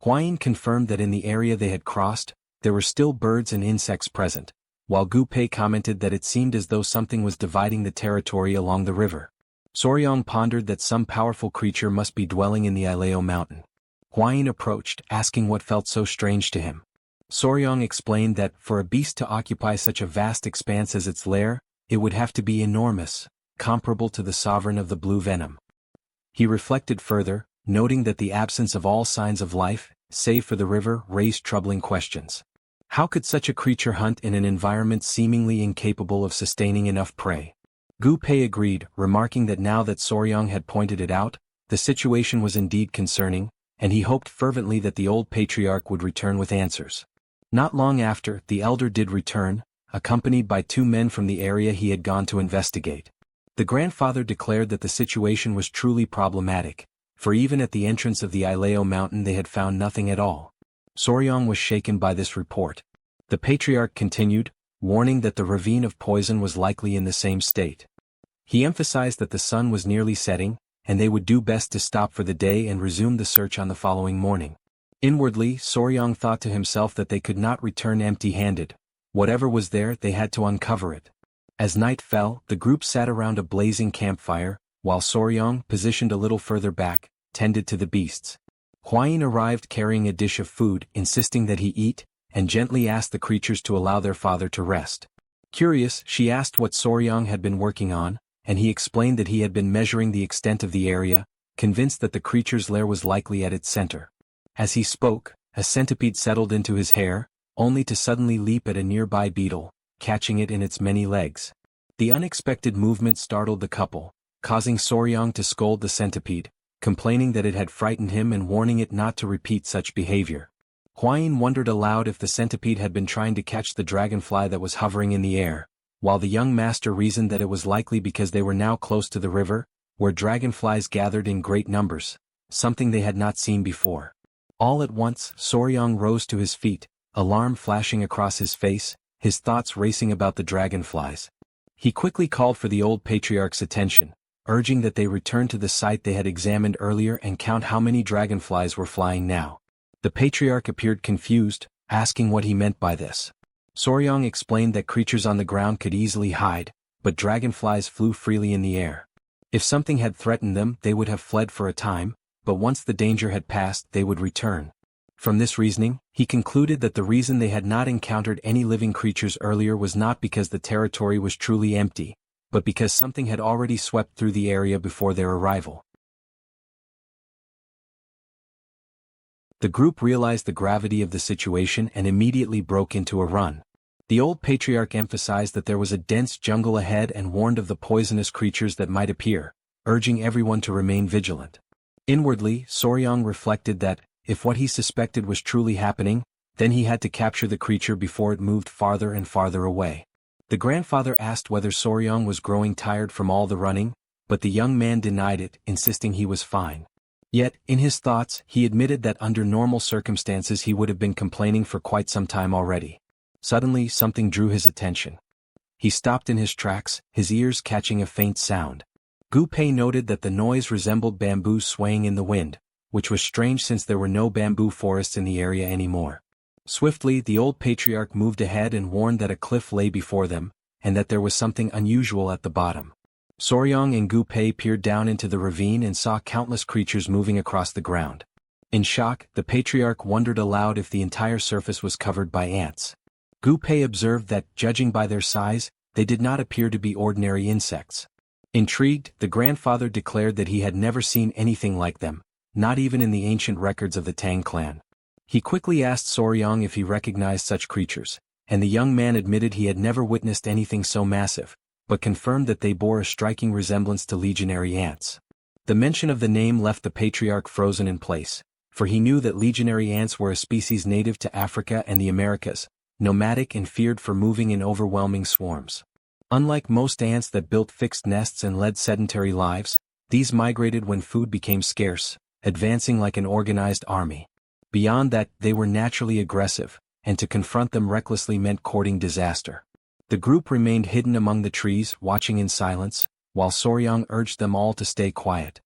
Huayin confirmed that in the area they had crossed, there were still birds and insects present, while Gu Pei commented that it seemed as though something was dividing the territory along the river. Soryang pondered that some powerful creature must be dwelling in the Ileo mountain. Huayin approached, asking what felt so strange to him. Soryang explained that, for a beast to occupy such a vast expanse as its lair, it would have to be enormous, comparable to the sovereign of the blue venom. He reflected further, noting that the absence of all signs of life, save for the river, raised troubling questions. How could such a creature hunt in an environment seemingly incapable of sustaining enough prey? Gu Pei agreed, remarking that now that Soryang had pointed it out, the situation was indeed concerning, and he hoped fervently that the old patriarch would return with answers. Not long after, the elder did return, accompanied by 2 men from the area he had gone to investigate. The grandfather declared that the situation was truly problematic, for even at the entrance of the Ileo mountain they had found nothing at all. Soryang was shaken by this report. The patriarch continued, warning that the ravine of poison was likely in the same state. He emphasized that the sun was nearly setting, and they would do best to stop for the day and resume the search on the following morning. Inwardly, Soryang thought to himself that they could not return empty-handed. Whatever was there, they had to uncover it. As night fell, the group sat around a blazing campfire, while Soryang, positioned a little further back, tended to the beasts. Huayin arrived carrying a dish of food, insisting that he eat, and gently asked the creatures to allow their father to rest. Curious, she asked what Soryang had been working on, and he explained that he had been measuring the extent of the area, convinced that the creature's lair was likely at its center. As he spoke, a centipede settled into his hair, only to suddenly leap at a nearby beetle, catching it in its many legs. The unexpected movement startled the couple, causing Soryang to scold the centipede, complaining that it had frightened him and warning it not to repeat such behavior. Huayin wondered aloud if the centipede had been trying to catch the dragonfly that was hovering in the air, while the young master reasoned that it was likely because they were now close to the river, where dragonflies gathered in great numbers, something they had not seen before. All at once, Soryang rose to his feet, alarm flashing across his face, his thoughts racing about the dragonflies. He quickly called for the old patriarch's attention, urging that they return to the site they had examined earlier and count how many dragonflies were flying now. The patriarch appeared confused, asking what he meant by this. Soryang explained that creatures on the ground could easily hide, but dragonflies flew freely in the air. If something had threatened them, they would have fled for a time, but once the danger had passed, they would return. From this reasoning, he concluded that the reason they had not encountered any living creatures earlier was not because the territory was truly empty, but because something had already swept through the area before their arrival. The group realized the gravity of the situation and immediately broke into a run. The old patriarch emphasized that there was a dense jungle ahead and warned of the poisonous creatures that might appear, urging everyone to remain vigilant. Inwardly, Soryang reflected that, if what he suspected was truly happening, then he had to capture the creature before it moved farther and farther away. The grandfather asked whether Soryang was growing tired from all the running, but the young man denied it, insisting he was fine. Yet, in his thoughts, he admitted that under normal circumstances he would have been complaining for quite some time already. Suddenly, something drew his attention. He stopped in his tracks, his ears catching a faint sound. Gu Pei noted that the noise resembled bamboo swaying in the wind, which was strange since there were no bamboo forests in the area anymore. Swiftly, the old patriarch moved ahead and warned that a cliff lay before them, and that there was something unusual at the bottom. Soryang and Gu Pei peered down into the ravine and saw countless creatures moving across the ground. In shock, the patriarch wondered aloud if the entire surface was covered by ants. Gu Pei observed that, judging by their size, they did not appear to be ordinary insects. Intrigued, the grandfather declared that he had never seen anything like them, not even in the ancient records of the Tang Clan. He quickly asked Soryang if he recognized such creatures, and the young man admitted he had never witnessed anything so massive, but confirmed that they bore a striking resemblance to legionary ants. The mention of the name left the patriarch frozen in place, for he knew that legionary ants were a species native to Africa and the Americas, nomadic and feared for moving in overwhelming swarms. Unlike most ants that built fixed nests and led sedentary lives, these migrated when food became scarce, advancing like an organized army. Beyond that, they were naturally aggressive, and to confront them recklessly meant courting disaster. The group remained hidden among the trees, watching in silence, while Soryang urged them all to stay quiet.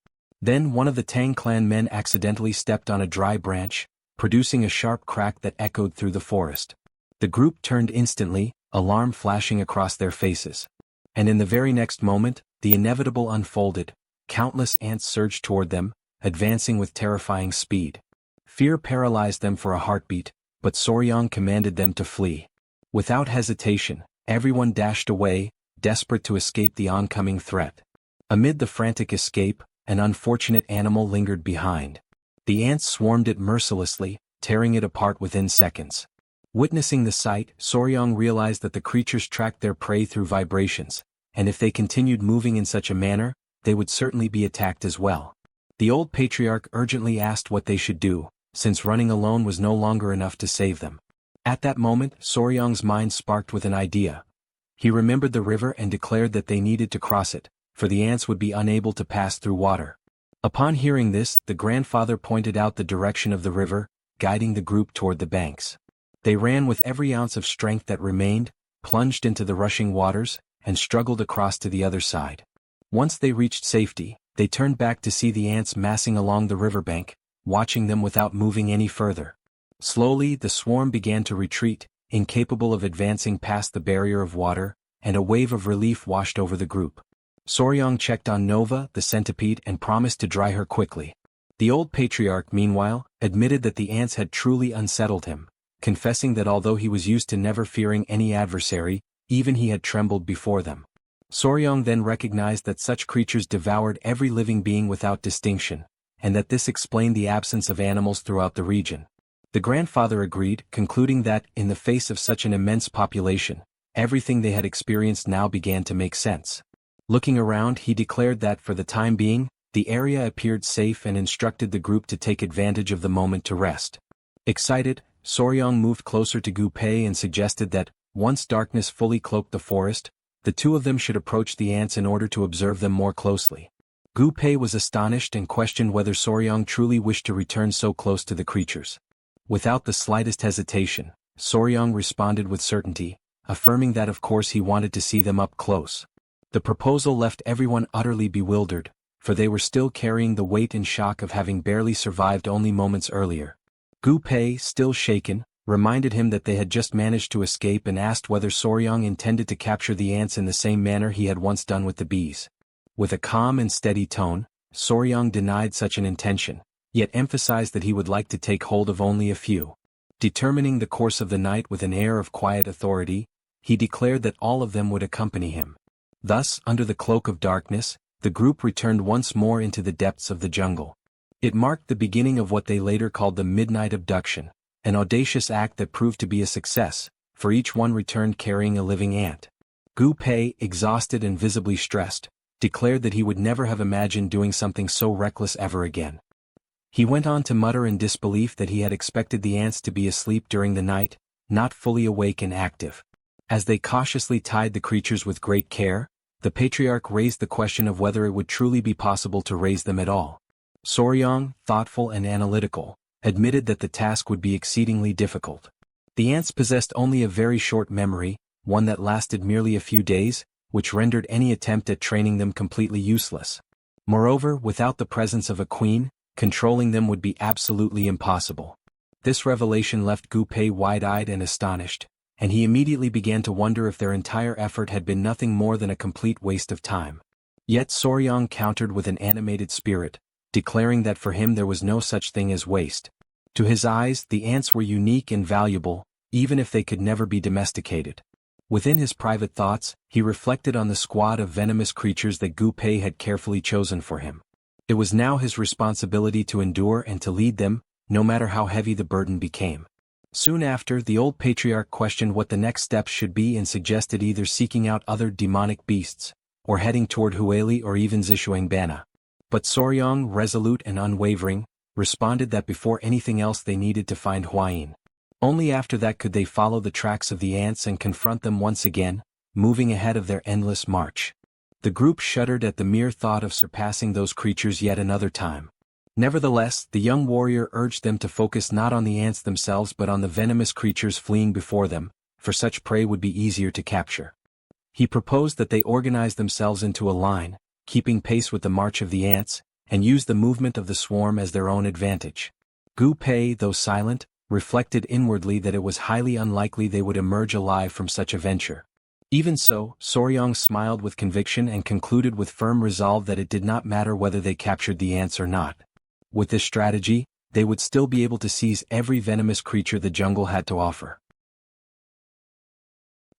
Then one of the Tang clan men accidentally stepped on a dry branch, producing a sharp crack that echoed through the forest. The group turned instantly, alarm flashing across their faces. And in the very next moment, the inevitable unfolded. Countless ants surged toward them, advancing with terrifying speed. Fear paralyzed them for a heartbeat, but Soryang commanded them to flee. Without hesitation, everyone dashed away, desperate to escape the oncoming threat. Amid the frantic escape, an unfortunate animal lingered behind. The ants swarmed it mercilessly, tearing it apart within seconds. Witnessing the sight, Soryang realized that the creatures tracked their prey through vibrations, and if they continued moving in such a manner, they would certainly be attacked as well. The old patriarch urgently asked what they should do, since running alone was no longer enough to save them. At that moment, Soryang's mind sparked with an idea. He remembered the river and declared that they needed to cross it, for the ants would be unable to pass through water. Upon hearing this, the grandfather pointed out the direction of the river, guiding the group toward the banks. They ran with every ounce of strength that remained, plunged into the rushing waters, and struggled across to the other side. Once they reached safety, they turned back to see the ants massing along the riverbank, watching them without moving any further. Slowly, the swarm began to retreat, incapable of advancing past the barrier of water, and a wave of relief washed over the group. Soryang checked on Nova, the centipede, and promised to dry her quickly. The old patriarch, meanwhile, admitted that the ants had truly unsettled him, confessing that although he was used to never fearing any adversary, even he had trembled before them. Soryang then recognized that such creatures devoured every living being without distinction, and that this explained the absence of animals throughout the region. The grandfather agreed, concluding that, in the face of such an immense population, everything they had experienced now began to make sense. Looking around, he declared that for the time being, the area appeared safe and instructed the group to take advantage of the moment to rest. Excited, Soryang moved closer to Gu Pei and suggested that, once darkness fully cloaked the forest, the two of them should approach the ants in order to observe them more closely. Gu Pei was astonished and questioned whether Soryang truly wished to return so close to the creatures. Without the slightest hesitation, Soryang responded with certainty, affirming that of course he wanted to see them up close. The proposal left everyone utterly bewildered, for they were still carrying the weight and shock of having barely survived only moments earlier. Gu Pei, still shaken, reminded him that they had just managed to escape and asked whether Soryang intended to capture the ants in the same manner he had once done with the bees. With a calm and steady tone, Soryang denied such an intention, yet emphasized that he would like to take hold of only a few. Determining the course of the night with an air of quiet authority, he declared that all of them would accompany him. Thus, under the cloak of darkness, the group returned once more into the depths of the jungle. It marked the beginning of what they later called the Midnight Abduction, an audacious act that proved to be a success, for each one returned carrying a living ant. Gu Pei, exhausted and visibly stressed, declared that he would never have imagined doing something so reckless ever again. He went on to mutter in disbelief that he had expected the ants to be asleep during the night, not fully awake and active. As they cautiously tied the creatures with great care, the patriarch raised the question of whether it would truly be possible to raise them at all. Soryang, thoughtful and analytical, admitted that the task would be exceedingly difficult. The ants possessed only a very short memory, one that lasted merely a few days, which rendered any attempt at training them completely useless. Moreover, without the presence of a queen, controlling them would be absolutely impossible. This revelation left Gu Pei wide-eyed and astonished, and he immediately began to wonder if their entire effort had been nothing more than a complete waste of time. Yet Soryang countered with an animated spirit, declaring that for him there was no such thing as waste. To his eyes, the ants were unique and valuable, even if they could never be domesticated. Within his private thoughts, he reflected on the squad of venomous creatures that Gu Pei had carefully chosen for him. It was now his responsibility to endure and to lead them, no matter how heavy the burden became. Soon after, the old patriarch questioned what the next steps should be and suggested either seeking out other demonic beasts, or heading toward Hueli or even Sichuan Bana. But Soryang, resolute and unwavering, responded that before anything else they needed to find Huayin. Only after that could they follow the tracks of the ants and confront them once again, moving ahead of their endless march. The group shuddered at the mere thought of surpassing those creatures yet another time. Nevertheless, the young warrior urged them to focus not on the ants themselves but on the venomous creatures fleeing before them, for such prey would be easier to capture. He proposed that they organize themselves into a line, keeping pace with the march of the ants, and use the movement of the swarm as their own advantage. Gu Pei, though silent, reflected inwardly that it was highly unlikely they would emerge alive from such a venture. Even so, Soryang smiled with conviction and concluded with firm resolve that it did not matter whether they captured the ants or not. With this strategy, they would still be able to seize every venomous creature the jungle had to offer.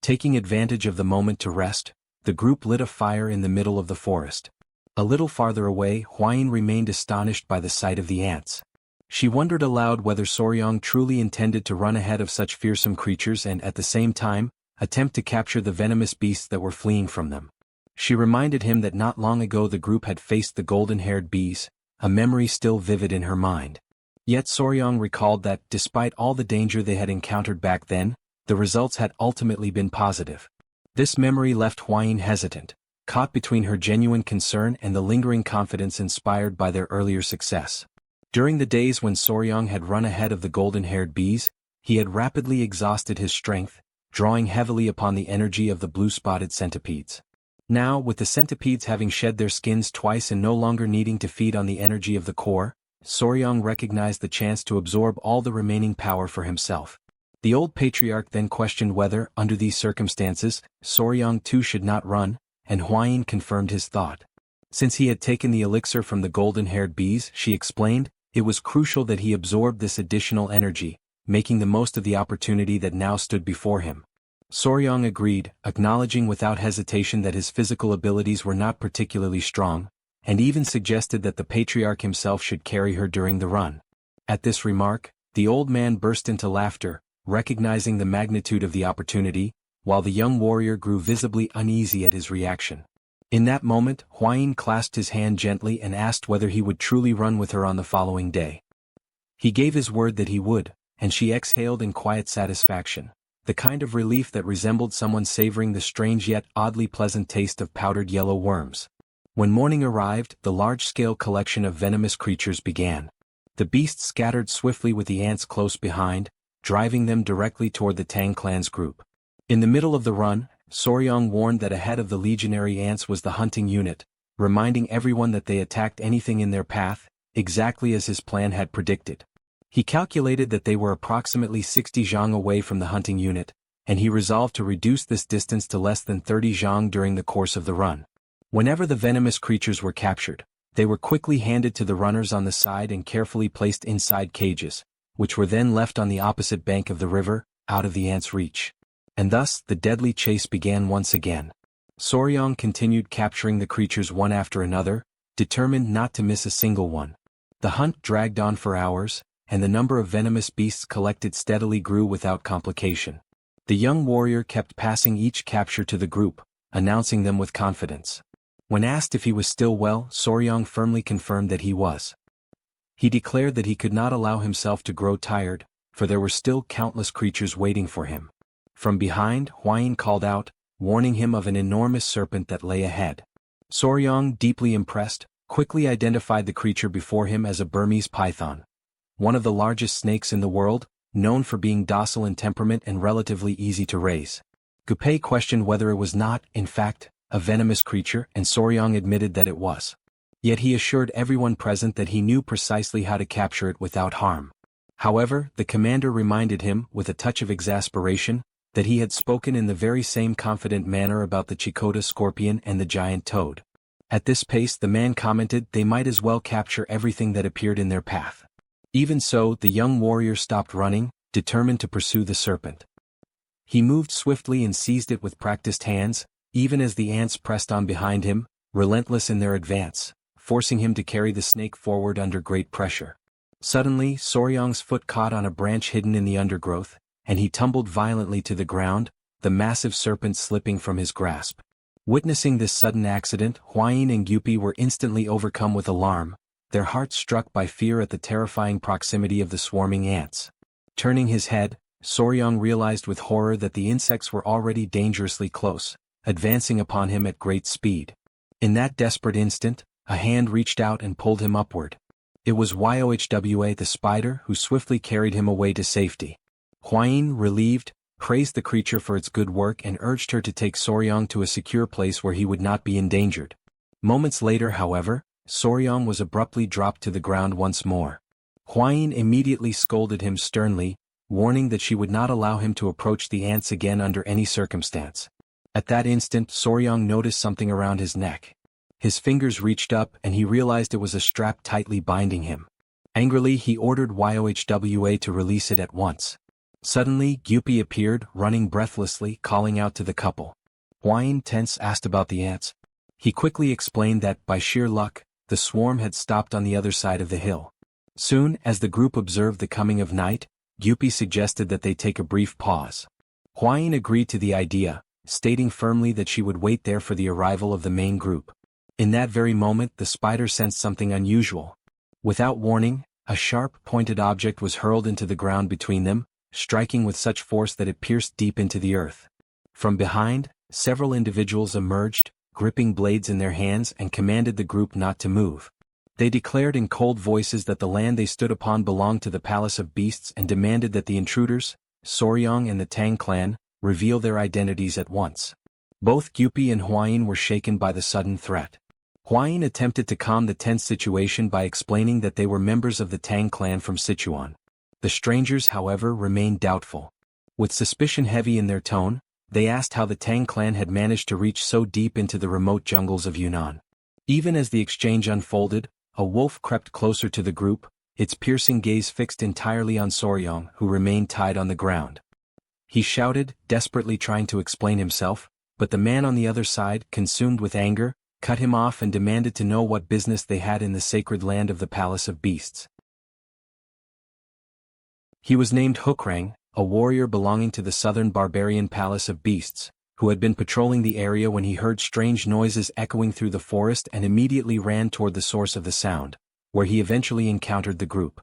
Taking advantage of the moment to rest, the group lit a fire in the middle of the forest. A little farther away, Huayin remained astonished by the sight of the ants. She wondered aloud whether Soryang truly intended to run ahead of such fearsome creatures and at the same time, attempt to capture the venomous beasts that were fleeing from them. She reminded him that not long ago the group had faced the golden-haired bees, a memory still vivid in her mind. Yet Soryang recalled that, despite all the danger they had encountered back then, the results had ultimately been positive. This memory left Huayin hesitant, caught between her genuine concern and the lingering confidence inspired by their earlier success. During the days when Soryang had run ahead of the golden-haired bees, he had rapidly exhausted his strength, drawing heavily upon the energy of the blue-spotted centipedes. Now, with the centipedes having shed their skins twice and no longer needing to feed on the energy of the core, Soryang recognized the chance to absorb all the remaining power for himself. The old patriarch then questioned whether, under these circumstances, Soryang too should not run, and Huayin confirmed his thought. Since he had taken the elixir from the golden-haired bees, she explained, it was crucial that he absorbed this additional energy, making the most of the opportunity that now stood before him. Soryang agreed, acknowledging without hesitation that his physical abilities were not particularly strong, and even suggested that the patriarch himself should carry her during the run. At this remark, the old man burst into laughter, recognizing the magnitude of the opportunity, while the young warrior grew visibly uneasy at his reaction. In that moment, Huayin clasped his hand gently and asked whether he would truly run with her on the following day. He gave his word that he would, and she exhaled in quiet satisfaction, the kind of relief that resembled someone savoring the strange yet oddly pleasant taste of powdered yellow worms. When morning arrived, the large-scale collection of venomous creatures began. The beasts scattered swiftly with the ants close behind, driving them directly toward the Tang Clan's group. In the middle of the run, Soryang warned that ahead of the legionary ants was the hunting unit, reminding everyone that they attacked anything in their path, exactly as his plan had predicted. He calculated that they were approximately 60 zhang away from the hunting unit, and he resolved to reduce this distance to less than 30 zhang during the course of the run. Whenever the venomous creatures were captured, they were quickly handed to the runners on the side and carefully placed inside cages, which were then left on the opposite bank of the river, out of the ants' reach. And thus, the deadly chase began once again. Soryang continued capturing the creatures one after another, determined not to miss a single one. The hunt dragged on for hours, and the number of venomous beasts collected steadily grew without complication. The young warrior kept passing each capture to the group, announcing them with confidence. When asked if he was still well, Soryang firmly confirmed that he was. He declared that he could not allow himself to grow tired, for there were still countless creatures waiting for him. From behind, Huayin called out, warning him of an enormous serpent that lay ahead. Soryang, deeply impressed, quickly identified the creature before him as a Burmese python, one of the largest snakes in the world, known for being docile in temperament and relatively easy to raise. Gu Pei questioned whether it was not, in fact, a venomous creature, and Soryang admitted that it was. Yet he assured everyone present that he knew precisely how to capture it without harm. However, the commander reminded him, with a touch of exasperation, that he had spoken in the very same confident manner about the Chikota scorpion and the giant toad. At this pace, the man commented they might as well capture everything that appeared in their path. Even so, the young warrior stopped running, determined to pursue the serpent. He moved swiftly and seized it with practiced hands, even as the ants pressed on behind him, relentless in their advance, forcing him to carry the snake forward under great pressure. Suddenly, Soryang's foot caught on a branch hidden in the undergrowth, and he tumbled violently to the ground, the massive serpent slipping from his grasp. Witnessing this sudden accident, Huayin and Gupi were instantly overcome with alarm, their hearts struck by fear at the terrifying proximity of the swarming ants. Turning his head, Soryang realized with horror that the insects were already dangerously close, advancing upon him at great speed. In that desperate instant, a hand reached out and pulled him upward. It was Yohwa the spider who swiftly carried him away to safety. Huayin, relieved, praised the creature for its good work and urged her to take Soryang to a secure place where he would not be endangered. Moments later, however, Soryang was abruptly dropped to the ground once more. Huayin immediately scolded him sternly, warning that she would not allow him to approach the ants again under any circumstance. At that instant, Soryang noticed something around his neck. His fingers reached up and he realized it was a strap tightly binding him. Angrily, he ordered Yohwa to release it at once. Suddenly, Gyupi appeared, running breathlessly, calling out to the couple. Huayin, tense, asked about the ants. He quickly explained that, by sheer luck, the swarm had stopped on the other side of the hill. Soon, as the group observed the coming of night, Gyupi suggested that they take a brief pause. Huayin agreed to the idea, stating firmly that she would wait there for the arrival of the main group. In that very moment, the spider sensed something unusual. Without warning, a sharp, pointed object was hurled into the ground between them, striking with such force that it pierced deep into the earth. From behind, several individuals emerged, gripping blades in their hands and commanded the group not to move. They declared in cold voices that the land they stood upon belonged to the Palace of Beasts and demanded that the intruders, Soryang and the Tang Clan, reveal their identities at once. Both Gyupi and Huayin were shaken by the sudden threat. Huayin attempted to calm the tense situation by explaining that they were members of the Tang Clan from Sichuan. The strangers, however, remained doubtful. With suspicion heavy in their tone, they asked how the Tang Clan had managed to reach so deep into the remote jungles of Yunnan. Even as the exchange unfolded, a wolf crept closer to the group, its piercing gaze fixed entirely on Soryang, who remained tied on the ground. He shouted, desperately trying to explain himself, but the man on the other side, consumed with anger, cut him off and demanded to know what business they had in the sacred land of the Palace of Beasts. He was named Hukrang, a warrior belonging to the southern barbarian Palace of Beasts, who had been patrolling the area when he heard strange noises echoing through the forest and immediately ran toward the source of the sound, where he eventually encountered the group.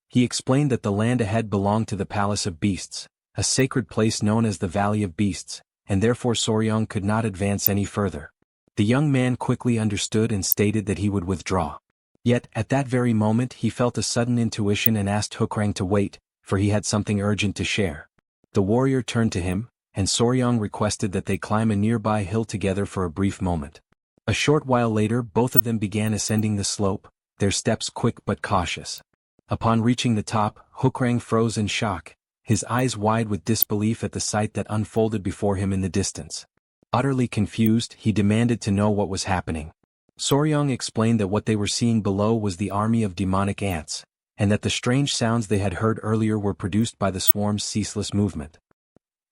He explained that the land ahead belonged to the Palace of Beasts, a sacred place known as the Valley of Beasts, and therefore Soryang could not advance any further. The young man quickly understood and stated that he would withdraw. Yet, at that very moment he felt a sudden intuition and asked Hukrang to wait, for he had something urgent to share. The warrior turned to him, and Soryang requested that they climb a nearby hill together for a brief moment. A short while later both of them began ascending the slope, their steps quick but cautious. Upon reaching the top, Hukrang froze in shock, his eyes wide with disbelief at the sight that unfolded before him in the distance. Utterly confused, he demanded to know what was happening. Soryang explained that what they were seeing below was the army of demonic ants, and that the strange sounds they had heard earlier were produced by the swarm's ceaseless movement.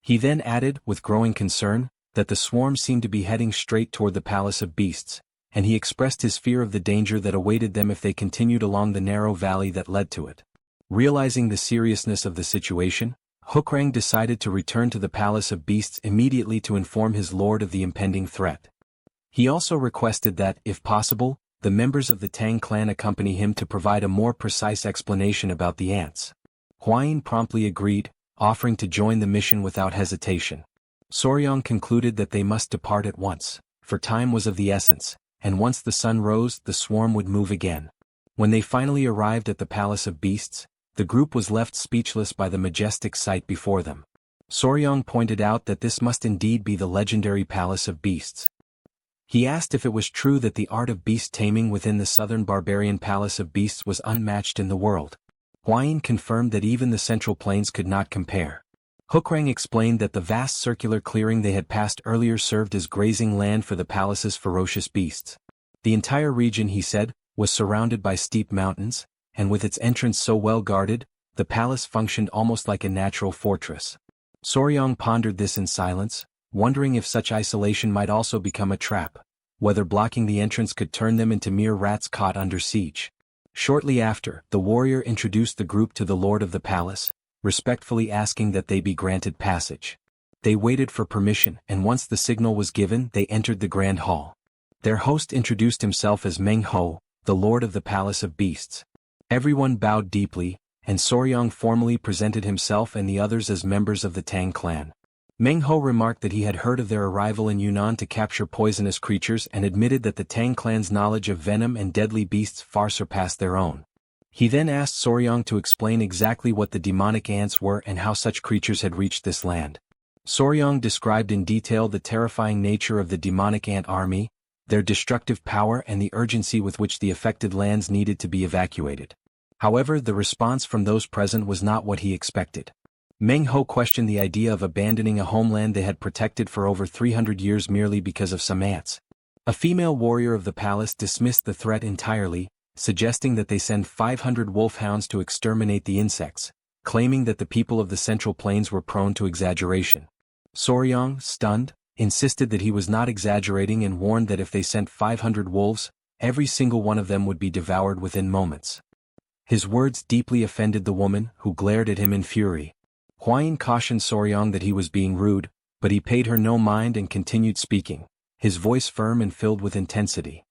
He then added, with growing concern, that the swarm seemed to be heading straight toward the Palace of Beasts, and he expressed his fear of the danger that awaited them if they continued along the narrow valley that led to it. Realizing the seriousness of the situation, Hukrang decided to return to the Palace of Beasts immediately to inform his lord of the impending threat. He also requested that, if possible, the members of the Tang clan accompany him to provide a more precise explanation about the ants. Huayin promptly agreed, offering to join the mission without hesitation. Soryang concluded that they must depart at once, for time was of the essence, and once the sun rose, the swarm would move again. When they finally arrived at the Palace of Beasts, the group was left speechless by the majestic sight before them. Soryang pointed out that this must indeed be the legendary Palace of Beasts. He asked if it was true that the art of beast taming within the southern barbarian Palace of Beasts was unmatched in the world. Huayin confirmed that even the Central Plains could not compare. Hukrang explained that the vast circular clearing they had passed earlier served as grazing land for the palace's ferocious beasts. The entire region, he said, was surrounded by steep mountains, and with its entrance so well guarded, the palace functioned almost like a natural fortress. Soryang pondered this in silence, wondering if such isolation might also become a trap, whether blocking the entrance could turn them into mere rats caught under siege. Shortly after, the warrior introduced the group to the lord of the palace, respectfully asking that they be granted passage. They waited for permission, and once the signal was given, they entered the grand hall. Their host introduced himself as Meng Ho, the lord of the palace of beasts. Everyone bowed deeply, and Soryang formally presented himself and the others as members of the Tang clan. Meng Ho remarked that he had heard of their arrival in Yunnan to capture poisonous creatures and admitted that the Tang clan's knowledge of venom and deadly beasts far surpassed their own. He then asked Soryang to explain exactly what the demonic ants were and how such creatures had reached this land. Soryang described in detail the terrifying nature of the demonic ant army, their destructive power and the urgency with which the affected lands needed to be evacuated. However, the response from those present was not what he expected. Meng Ho questioned the idea of abandoning a homeland they had protected for over 300 years merely because of some ants. A female warrior of the palace dismissed the threat entirely, suggesting that they send 500 wolfhounds to exterminate the insects, claiming that the people of the Central Plains were prone to exaggeration. Soryang, stunned, insisted that he was not exaggerating and warned that if they sent 500 wolves, every single one of them would be devoured within moments. His words deeply offended the woman, who glared at him in fury. Huayin cautioned Soryang that he was being rude, but he paid her no mind and continued speaking, his voice firm and filled with intensity.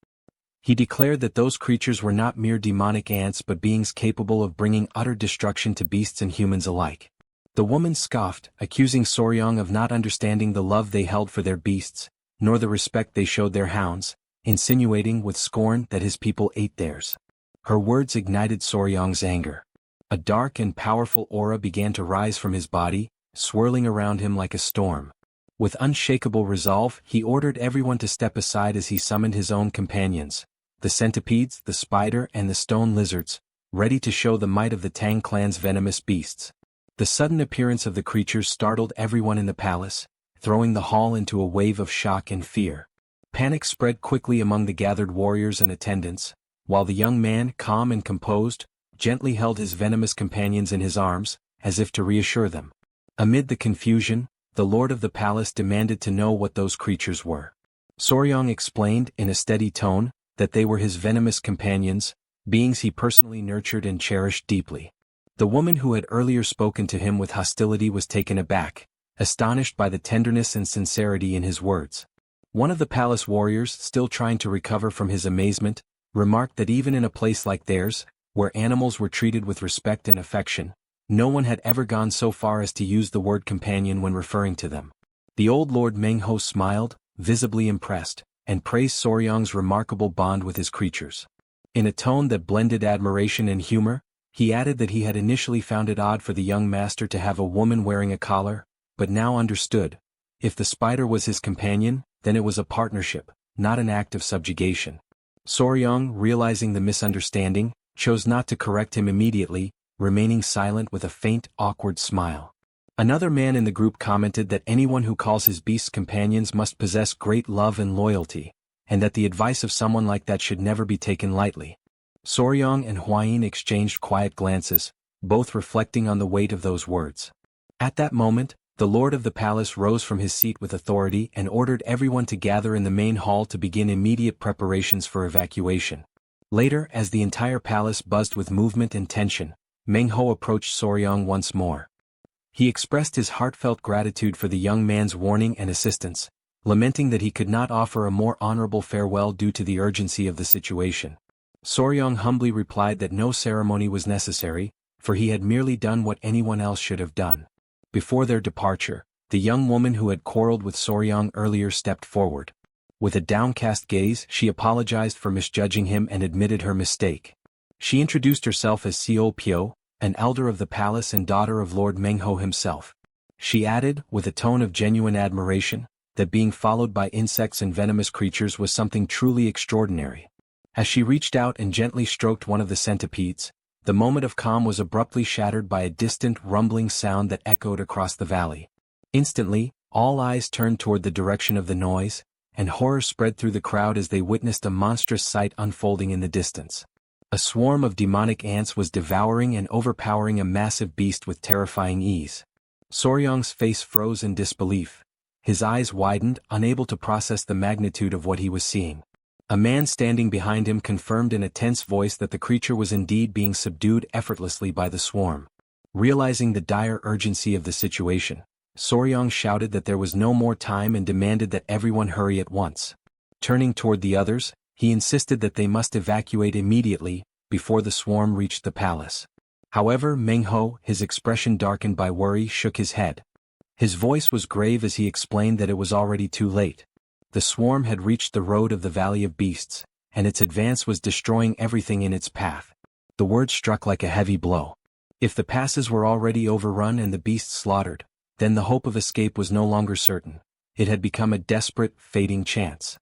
He declared that those creatures were not mere demonic ants but beings capable of bringing utter destruction to beasts and humans alike. The woman scoffed, accusing Soryang of not understanding the love they held for their beasts, nor the respect they showed their hounds, insinuating with scorn that his people ate theirs. Her words ignited Soryang's anger. A dark and powerful aura began to rise from his body, swirling around him like a storm. With unshakable resolve, he ordered everyone to step aside as he summoned his own companions, the centipedes, the spider and the stone lizards, ready to show the might of the Tang clan's venomous beasts. The sudden appearance of the creatures startled everyone in the palace, throwing the hall into a wave of shock and fear. Panic spread quickly among the gathered warriors and attendants, while the young man, calm and composed, gently held his venomous companions in his arms, as if to reassure them. Amid the confusion, the lord of the palace demanded to know what those creatures were. Soryang explained, in a steady tone, that they were his venomous companions, beings he personally nurtured and cherished deeply. The woman who had earlier spoken to him with hostility was taken aback, astonished by the tenderness and sincerity in his words. One of the palace warriors, still trying to recover from his amazement, remarked that even in a place like theirs, where animals were treated with respect and affection, no one had ever gone so far as to use the word companion when referring to them. The old Lord Meng Ho smiled, visibly impressed, and praised Soryang's remarkable bond with his creatures. In a tone that blended admiration and humor, he added that he had initially found it odd for the young master to have a woman wearing a collar, but now understood. If the spider was his companion, then it was a partnership, not an act of subjugation. Soryang, realizing the misunderstanding, chose not to correct him immediately, remaining silent with a faint, awkward smile. Another man in the group commented that anyone who calls his beasts companions must possess great love and loyalty, and that the advice of someone like that should never be taken lightly. Soryang and Huayin exchanged quiet glances, both reflecting on the weight of those words. At that moment, the lord of the palace rose from his seat with authority and ordered everyone to gather in the main hall to begin immediate preparations for evacuation. Later, as the entire palace buzzed with movement and tension, Meng Ho approached Soryang once more. He expressed his heartfelt gratitude for the young man's warning and assistance, lamenting that he could not offer a more honorable farewell due to the urgency of the situation. Soryang humbly replied that no ceremony was necessary, for he had merely done what anyone else should have done. Before their departure, the young woman who had quarreled with Soryang earlier stepped forward. With a downcast gaze, she apologized for misjudging him and admitted her mistake. She introduced herself as Xiao Pio, an elder of the palace and daughter of Lord Meng Ho himself. She added, with a tone of genuine admiration, that being followed by insects and venomous creatures was something truly extraordinary. As she reached out and gently stroked one of the centipedes, the moment of calm was abruptly shattered by a distant rumbling sound that echoed across the valley. Instantly, all eyes turned toward the direction of the noise, and horror spread through the crowd as they witnessed a monstrous sight unfolding in the distance. A swarm of demonic ants was devouring and overpowering a massive beast with terrifying ease. Soryang's face froze in disbelief. His eyes widened, unable to process the magnitude of what he was seeing. A man standing behind him confirmed in a tense voice that the creature was indeed being subdued effortlessly by the swarm. Realizing the dire urgency of the situation, Soryang shouted that there was no more time and demanded that everyone hurry at once. Turning toward the others, he insisted that they must evacuate immediately, before the swarm reached the palace. However, Mengho, his expression darkened by worry, shook his head. His voice was grave as he explained that it was already too late. The swarm had reached the road of the Valley of Beasts, and its advance was destroying everything in its path. The word struck like a heavy blow. If the passes were already overrun and the beasts slaughtered, then the hope of escape was no longer certain. It had become a desperate, fading chance.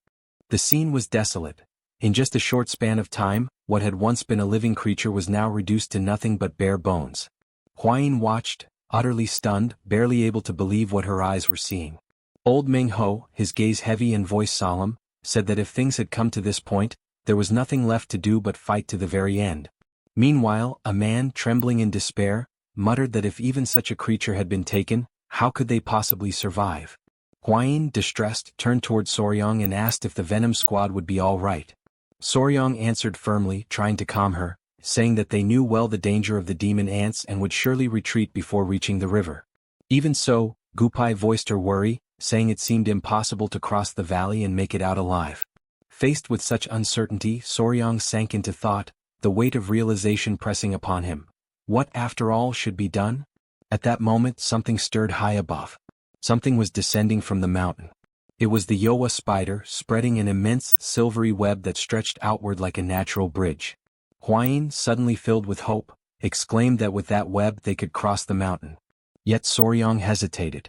The scene was desolate. In just a short span of time, what had once been a living creature was now reduced to nothing but bare bones. Huayin watched, utterly stunned, barely able to believe what her eyes were seeing. Old Mengho, his gaze heavy and voice solemn, said that if things had come to this point, there was nothing left to do but fight to the very end. Meanwhile, a man, trembling in despair, muttered that if even such a creature had been taken, how could they possibly survive? Huayin, distressed, turned toward Soryang and asked if the Venom Squad would be all right. Soryang answered firmly, trying to calm her, saying that they knew well the danger of the demon ants and would surely retreat before reaching the river. Even so, Gupai voiced her worry, saying it seemed impossible to cross the valley and make it out alive. Faced with such uncertainty, Soryang sank into thought, the weight of realization pressing upon him. What, after all, should be done? At that moment, something stirred high above. Something was descending from the mountain. It was the Yowa spider, spreading an immense, silvery web that stretched outward like a natural bridge. Huayin, suddenly filled with hope, exclaimed that with that web they could cross the mountain. Yet Soryang hesitated.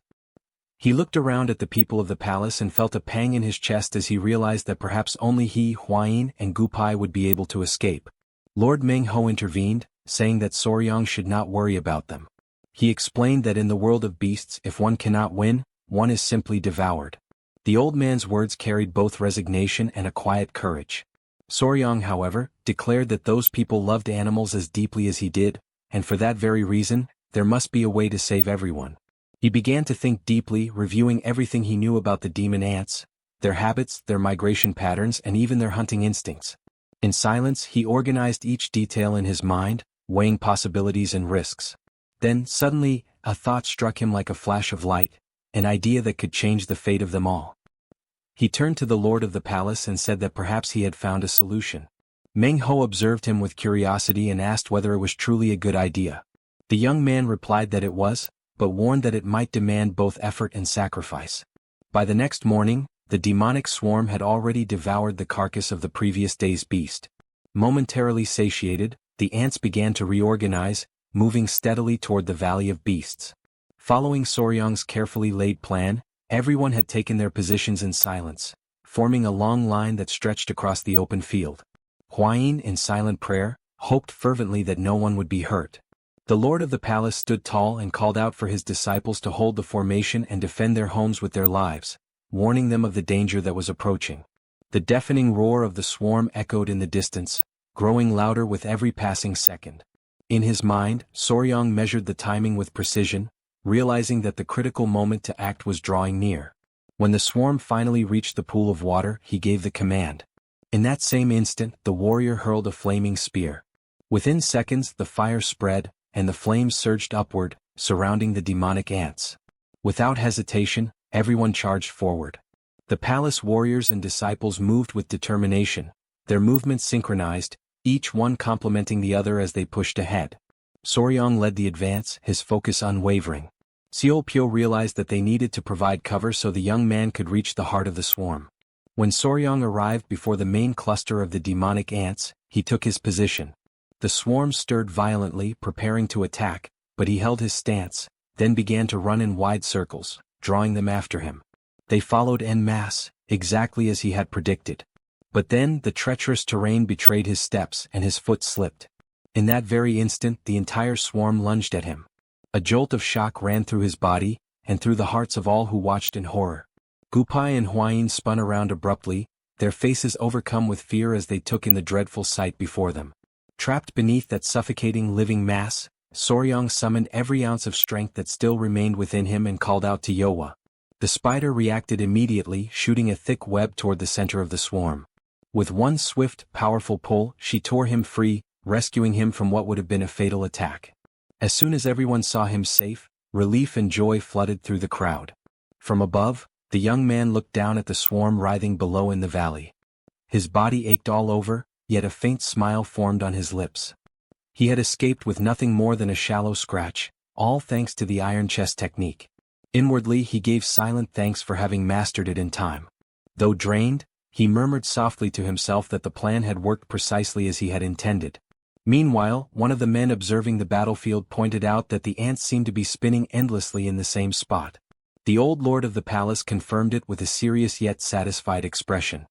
He looked around at the people of the palace and felt a pang in his chest as he realized that perhaps only he, Huayin, and Gupai would be able to escape. Lord Mengho intervened, saying that Soryang should not worry about them. He explained that in the world of beasts, if one cannot win, one is simply devoured. The old man's words carried both resignation and a quiet courage. Soryang, however, declared that those people loved animals as deeply as he did, and for that very reason, there must be a way to save everyone. He began to think deeply, reviewing everything he knew about the demon ants, their habits, their migration patterns, and even their hunting instincts. In silence, he organized each detail in his mind, weighing possibilities and risks. Then, suddenly, a thought struck him like a flash of light, an idea that could change the fate of them all. He turned to the lord of the palace and said that perhaps he had found a solution. Mengho observed him with curiosity and asked whether it was truly a good idea. The young man replied that it was, but warned that it might demand both effort and sacrifice. By the next morning, the demonic swarm had already devoured the carcass of the previous day's beast. Momentarily satiated, the ants began to reorganize, moving steadily toward the Valley of Beasts. Following Soryang's carefully laid plan, everyone had taken their positions in silence, forming a long line that stretched across the open field. Huayin, in silent prayer, hoped fervently that no one would be hurt. The lord of the palace stood tall and called out for his disciples to hold the formation and defend their homes with their lives, warning them of the danger that was approaching. The deafening roar of the swarm echoed in the distance, growing louder with every passing second. In his mind, Soryang measured the timing with precision, realizing that the critical moment to act was drawing near. When the swarm finally reached the pool of water, he gave the command. In that same instant, the warrior hurled a flaming spear. Within seconds, the fire spread, and the flames surged upward, surrounding the demonic ants. Without hesitation, everyone charged forward. The palace warriors and disciples moved with determination, their movements synchronized, each one complementing the other as they pushed ahead. Soryang led the advance, his focus unwavering. Seolpyo realized that they needed to provide cover so the young man could reach the heart of the swarm. When Soryang arrived before the main cluster of the demonic ants, he took his position. The swarm stirred violently, preparing to attack, but he held his stance, then began to run in wide circles, drawing them after him. They followed en masse, exactly as he had predicted. But then, the treacherous terrain betrayed his steps and his foot slipped. In that very instant, the entire swarm lunged at him. A jolt of shock ran through his body, and through the hearts of all who watched in horror. Gupai and Huayin spun around abruptly, their faces overcome with fear as they took in the dreadful sight before them. Trapped beneath that suffocating living mass, Soryang summoned every ounce of strength that still remained within him and called out to Yowa. The spider reacted immediately, shooting a thick web toward the center of the swarm. With one swift, powerful pull, she tore him free, rescuing him from what would have been a fatal attack. As soon as everyone saw him safe, relief and joy flooded through the crowd. From above, the young man looked down at the swarm writhing below in the valley. His body ached all over, yet a faint smile formed on his lips. He had escaped with nothing more than a shallow scratch, all thanks to the iron chest technique. Inwardly he gave silent thanks for having mastered it in time. Though drained, he murmured softly to himself that the plan had worked precisely as he had intended. Meanwhile, one of the men observing the battlefield pointed out that the ants seemed to be spinning endlessly in the same spot. The old lord of the palace confirmed it with a serious yet satisfied expression.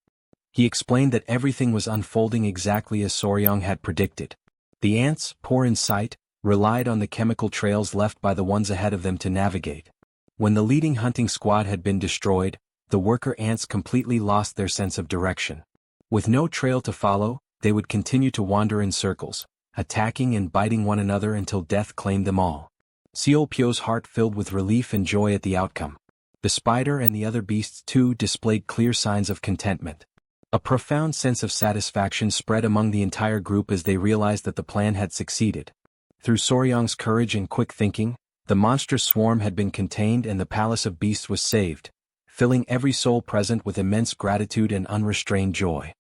He explained that everything was unfolding exactly as Soryang had predicted. The ants, poor in sight, relied on the chemical trails left by the ones ahead of them to navigate. When the leading hunting squad had been destroyed, the worker ants completely lost their sense of direction. With no trail to follow, they would continue to wander in circles, attacking and biting one another until death claimed them all. Seolpyo's heart filled with relief and joy at the outcome. The spider and the other beasts too displayed clear signs of contentment. A profound sense of satisfaction spread among the entire group as they realized that the plan had succeeded. Through Soryang's courage and quick thinking, the monstrous swarm had been contained and the palace of beasts was saved, filling every soul present with immense gratitude and unrestrained joy.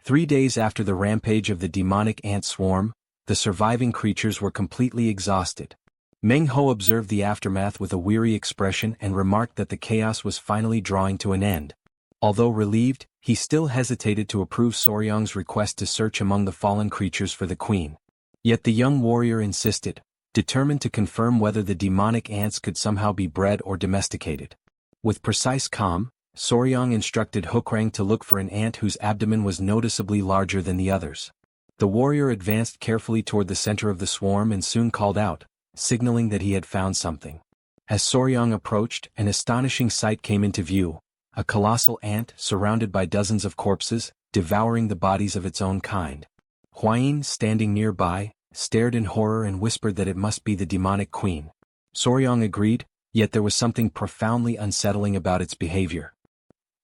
3 days after the rampage of the demonic ant swarm, the surviving creatures were completely exhausted. Meng Ho observed the aftermath with a weary expression and remarked that the chaos was finally drawing to an end. Although relieved, he still hesitated to approve Soryang's request to search among the fallen creatures for the queen. Yet the young warrior insisted, determined to confirm whether the demonic ants could somehow be bred or domesticated. With precise calm, Soryang instructed Hukrang to look for an ant whose abdomen was noticeably larger than the others. The warrior advanced carefully toward the center of the swarm and soon called out, signaling that he had found something. As Soryang approached, an astonishing sight came into view. A colossal ant surrounded by dozens of corpses, devouring the bodies of its own kind. Huayin, standing nearby, stared in horror and whispered that it must be the demonic queen. Soryang agreed, yet there was something profoundly unsettling about its behavior.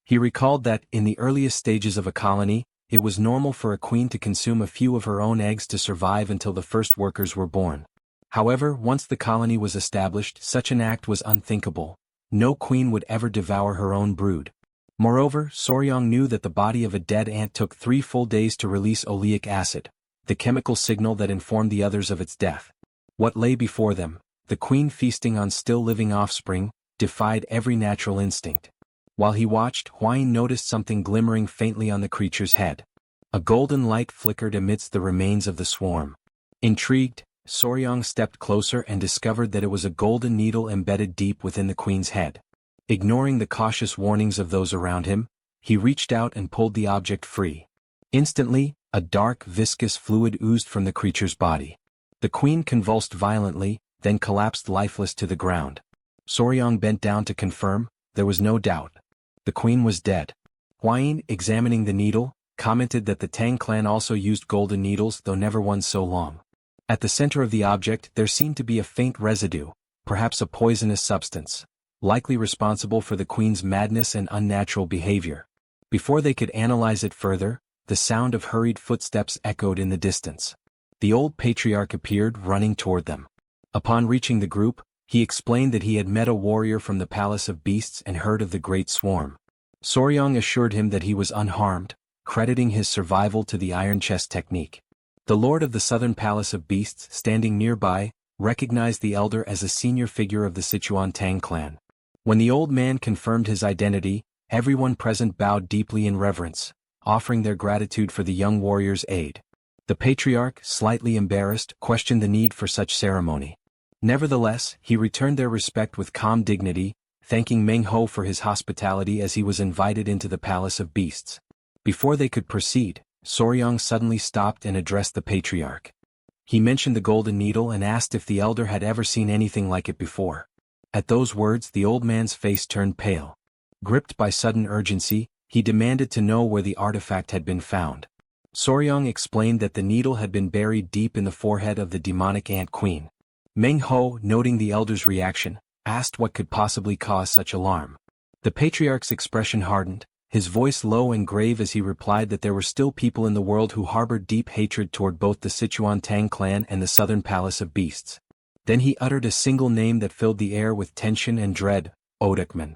He recalled that, in the earliest stages of a colony, it was normal for a queen to consume a few of her own eggs to survive until the first workers were born. However, once the colony was established, such an act was unthinkable. No queen would ever devour her own brood. Moreover, Soryang knew that the body of a dead ant took 3 full days to release oleic acid, the chemical signal that informed the others of its death. What lay before them, the queen feasting on still living offspring, defied every natural instinct. While he watched, Huayin noticed something glimmering faintly on the creature's head. A golden light flickered amidst the remains of the swarm. Intrigued, Soryang stepped closer and discovered that it was a golden needle embedded deep within the queen's head. Ignoring the cautious warnings of those around him, he reached out and pulled the object free. Instantly, a dark, viscous fluid oozed from the creature's body. The queen convulsed violently, then collapsed lifeless to the ground. Soryang bent down to confirm. There was no doubt. The queen was dead. Huayin, examining the needle, commented that the Tang clan also used golden needles, though never one so long. At the center of the object there seemed to be a faint residue, perhaps a poisonous substance, likely responsible for the queen's madness and unnatural behavior. Before they could analyze it further, the sound of hurried footsteps echoed in the distance. The old patriarch appeared, running toward them. Upon reaching the group, he explained that he had met a warrior from the Palace of Beasts and heard of the great swarm. Soryang assured him that he was unharmed, crediting his survival to the iron chest technique. The lord of the southern Palace of Beasts, standing nearby, recognized the elder as a senior figure of the Sichuan Tang Clan. When the old man confirmed his identity, everyone present bowed deeply in reverence, offering their gratitude for the young warrior's aid. The patriarch, slightly embarrassed, questioned the need for such ceremony. Nevertheless, he returned their respect with calm dignity, thanking Meng Ho for his hospitality as he was invited into the Palace of Beasts. Before they could proceed, Soryang suddenly stopped and addressed the patriarch. He mentioned the golden needle and asked if the elder had ever seen anything like it before. At those words the old man's face turned pale. Gripped by sudden urgency, he demanded to know where the artifact had been found. Soryang explained that the needle had been buried deep in the forehead of the demonic ant queen. Meng Ho, noting the elder's reaction, asked what could possibly cause such alarm. The patriarch's expression hardened, his voice low and grave as he replied that there were still people in the world who harbored deep hatred toward both the Sichuan Tang Clan and the Southern Palace of Beasts. Then he uttered a single name that filled the air with tension and dread, Odakman.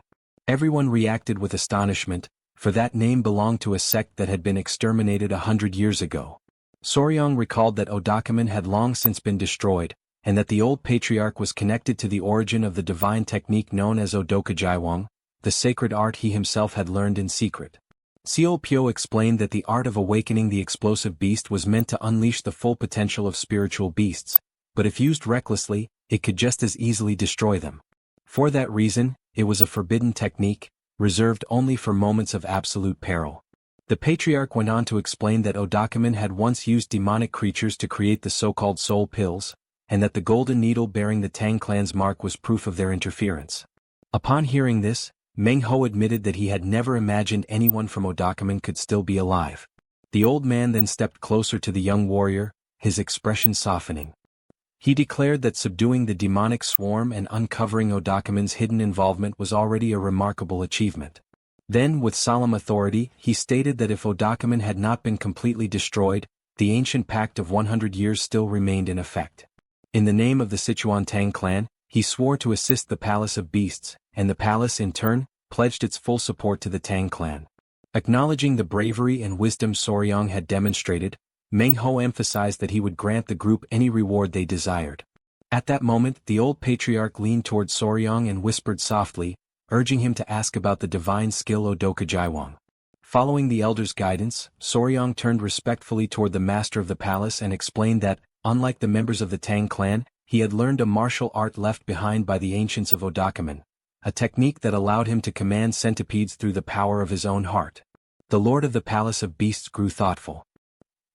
Everyone reacted with astonishment, for that name belonged to a sect that had been exterminated 100 years ago. Soryang recalled that Odakumen had long since been destroyed, and that the old patriarch was connected to the origin of the divine technique known as Odokajaiwang, the sacred art he himself had learned in secret. Seo Pyo explained that the art of awakening the explosive beast was meant to unleash the full potential of spiritual beasts, but if used recklessly, it could just as easily destroy them. For that reason, it was a forbidden technique, reserved only for moments of absolute peril. The patriarch went on to explain that Odakumen had once used demonic creatures to create the so-called soul pills, and that the golden needle bearing the Tang clan's mark was proof of their interference. Upon hearing this, Meng Ho admitted that he had never imagined anyone from Odakumen could still be alive. The old man then stepped closer to the young warrior, his expression softening. He declared that subduing the demonic swarm and uncovering Odakumen's hidden involvement was already a remarkable achievement. Then, with solemn authority, he stated that if Odakumen had not been completely destroyed, the ancient pact of 100 years still remained in effect. In the name of the Sichuan Tang Clan, he swore to assist the Palace of Beasts, and the palace in turn, pledged its full support to the Tang Clan. Acknowledging the bravery and wisdom Soryang had demonstrated, Meng Ho emphasized that he would grant the group any reward they desired. At that moment, the old patriarch leaned toward Soryang and whispered softly, urging him to ask about the divine skill Odokajaiwang. Following the elder's guidance, Soryang turned respectfully toward the master of the palace and explained that, unlike the members of the Tang clan, he had learned a martial art left behind by the ancients of Odakumen, a technique that allowed him to command centipedes through the power of his own heart. The lord of the Palace of Beasts grew thoughtful.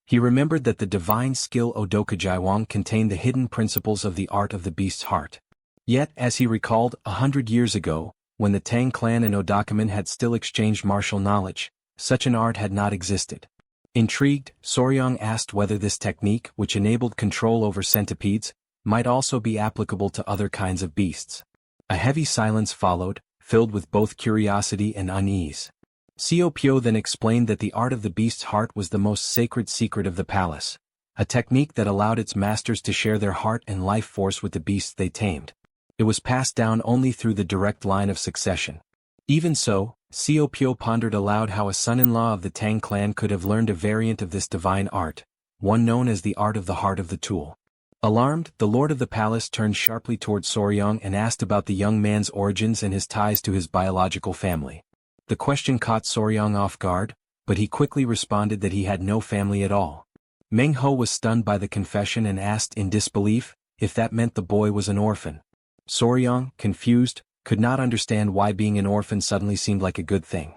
He remembered that the divine skill Odokajaiwang contained the hidden principles of the art of the beast's heart. Yet, as he recalled, 100 years ago, when the Tang clan and Odakumen had still exchanged martial knowledge, such an art had not existed. Intrigued, Soryang asked whether this technique, which enabled control over centipedes, might also be applicable to other kinds of beasts. A heavy silence followed, filled with both curiosity and unease. Seo Pyo then explained that the art of the beast's heart was the most sacred secret of the palace, a technique that allowed its masters to share their heart and life force with the beasts they tamed. It was passed down only through the direct line of succession. Even so, Seo Pyo pondered aloud how a son-in-law of the Tang clan could have learned a variant of this divine art, one known as the art of the heart of the tool. Alarmed, the lord of the palace turned sharply toward Soryang and asked about the young man's origins and his ties to his biological family. The question caught Soryang off guard, but he quickly responded that he had no family at all. Meng Ho was stunned by the confession and asked in disbelief if that meant the boy was an orphan. Soryang, confused, could not understand why being an orphan suddenly seemed like a good thing.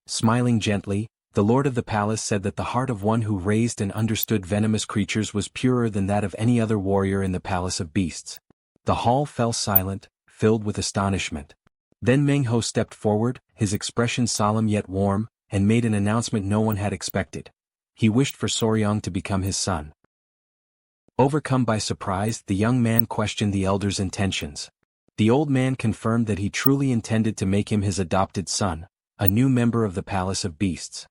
Smiling gently, the lord of the palace said that the heart of one who raised and understood venomous creatures was purer than that of any other warrior in the Palace of Beasts. The hall fell silent, filled with astonishment. Then Meng Ho stepped forward, his expression solemn yet warm, and made an announcement no one had expected. He wished for Soryang to become his son. Overcome by surprise, the young man questioned the elder's intentions. The old man confirmed that he truly intended to make him his adopted son, a new member of the Palace of Beasts.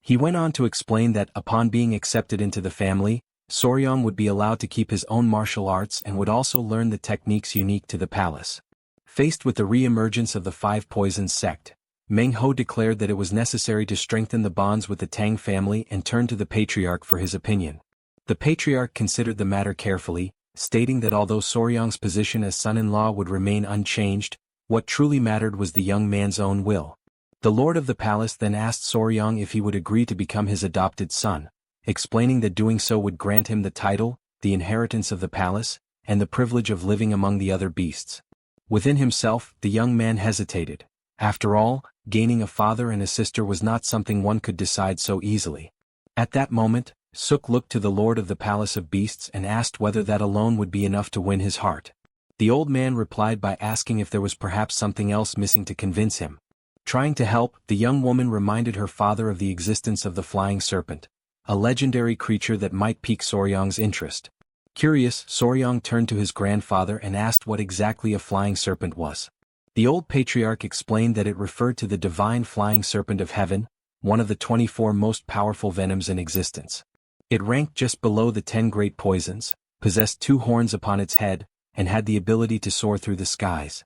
He went on to explain that, upon being accepted into the family, Soryang would be allowed to keep his own martial arts and would also learn the techniques unique to the palace. Faced with the re-emergence of the Five Poisons sect, Meng Ho declared that it was necessary to strengthen the bonds with the Tang family and turned to the patriarch for his opinion. The patriarch considered the matter carefully, stating that although Soryang's position as son-in-law would remain unchanged, what truly mattered was the young man's own will. The lord of the palace then asked Soryang if he would agree to become his adopted son, explaining that doing so would grant him the title, the inheritance of the palace, and the privilege of living among the other beasts. Within himself, the young man hesitated. After all, gaining a father and a sister was not something one could decide so easily. At that moment, Suk looked to the lord of the Palace of Beasts and asked whether that alone would be enough to win his heart. The old man replied by asking if there was perhaps something else missing to convince him. Trying to help, the young woman reminded her father of the existence of the flying serpent, a legendary creature that might pique Soryang's interest. Curious, Soryang turned to his grandfather and asked what exactly a flying serpent was. The old patriarch explained that it referred to the divine flying serpent of heaven, one of the 24 most powerful venoms in existence. It ranked just below the 10 great poisons, possessed 2 horns upon its head, and had the ability to soar through the skies.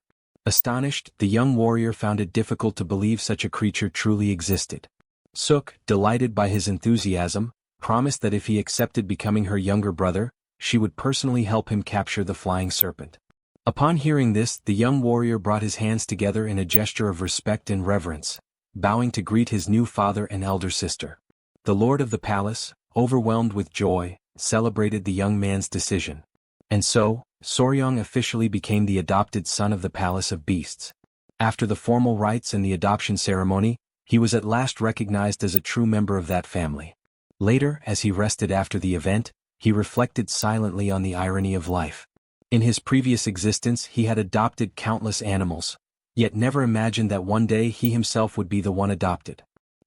Astonished, the young warrior found it difficult to believe such a creature truly existed. Suk, delighted by his enthusiasm, promised that if he accepted becoming her younger brother, she would personally help him capture the flying serpent. Upon hearing this, the young warrior brought his hands together in a gesture of respect and reverence, bowing to greet his new father and elder sister. The lord of the palace, overwhelmed with joy, celebrated the young man's decision. And so, Soryang officially became the adopted son of the Palace of Beasts. After the formal rites and the adoption ceremony, he was at last recognized as a true member of that family. Later, as he rested after the event, he reflected silently on the irony of life. In his previous existence he had adopted countless animals, yet never imagined that one day he himself would be the one adopted.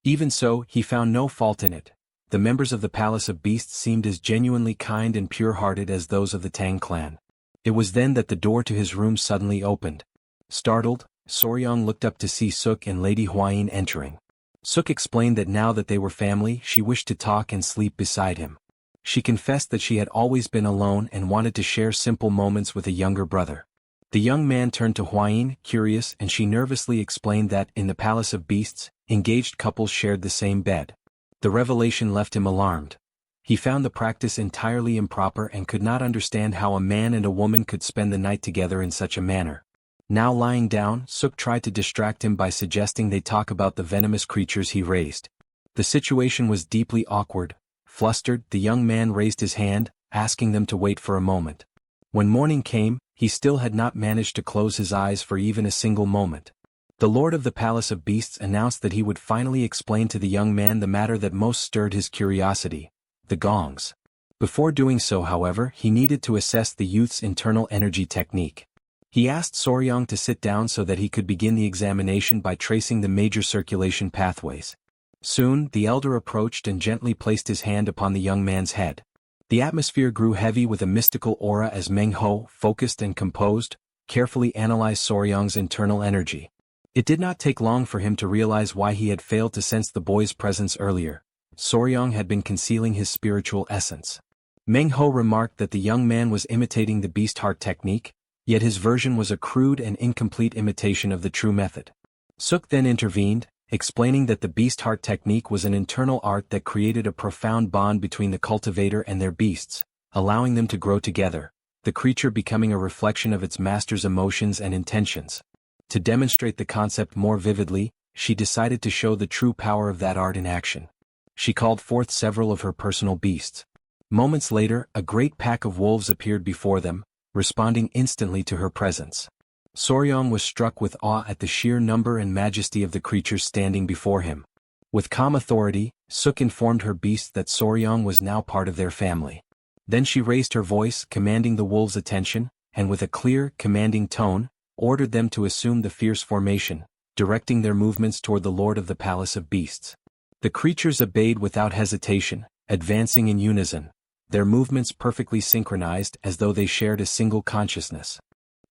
Even so, he found no fault in it. The members of the Palace of Beasts seemed as genuinely kind and pure-hearted as those of the Tang clan. It was then that the door to his room suddenly opened. Startled, Soryang looked up to see Suk and Lady Huayin entering. Suk explained that now that they were family, she wished to talk and sleep beside him. She confessed that she had always been alone and wanted to share simple moments with a younger brother. The young man turned to Huayin, curious, and she nervously explained that, in the Palace of Beasts, engaged couples shared the same bed. The revelation left him alarmed. He found the practice entirely improper and could not understand how a man and a woman could spend the night together in such a manner. Now lying down, Suk tried to distract him by suggesting they talk about the venomous creatures he raised. The situation was deeply awkward. Flustered, the young man raised his hand, asking them to wait for a moment. When morning came, he still had not managed to close his eyes for even a single moment. The lord of the Palace of Beasts announced that he would finally explain to the young man the matter that most stirred his curiosity: the gongs. Before doing so, however, he needed to assess the youth's internal energy technique. He asked Soryang to sit down so that he could begin the examination by tracing the major circulation pathways. Soon, the elder approached and gently placed his hand upon the young man's head. The atmosphere grew heavy with a mystical aura as Meng Ho, focused and composed, carefully analyzed Soryang's internal energy. It did not take long for him to realize why he had failed to sense the boy's presence earlier. Soryang had been concealing his spiritual essence. Meng Ho remarked that the young man was imitating the beast heart technique, yet his version was a crude and incomplete imitation of the true method. Suk then intervened, explaining that the beast heart technique was an internal art that created a profound bond between the cultivator and their beasts, allowing them to grow together, the creature becoming a reflection of its master's emotions and intentions. To demonstrate the concept more vividly, she decided to show the true power of that art in action. She called forth several of her personal beasts. Moments later, a great pack of wolves appeared before them, responding instantly to her presence. Soryang was struck with awe at the sheer number and majesty of the creatures standing before him. With calm authority, Suk informed her beasts that Soryang was now part of their family. Then she raised her voice, commanding the wolves' attention, and with a clear, commanding tone, ordered them to assume the fierce formation, directing their movements toward the lord of the Palace of Beasts. The creatures obeyed without hesitation, advancing in unison, their movements perfectly synchronized as though they shared a single consciousness.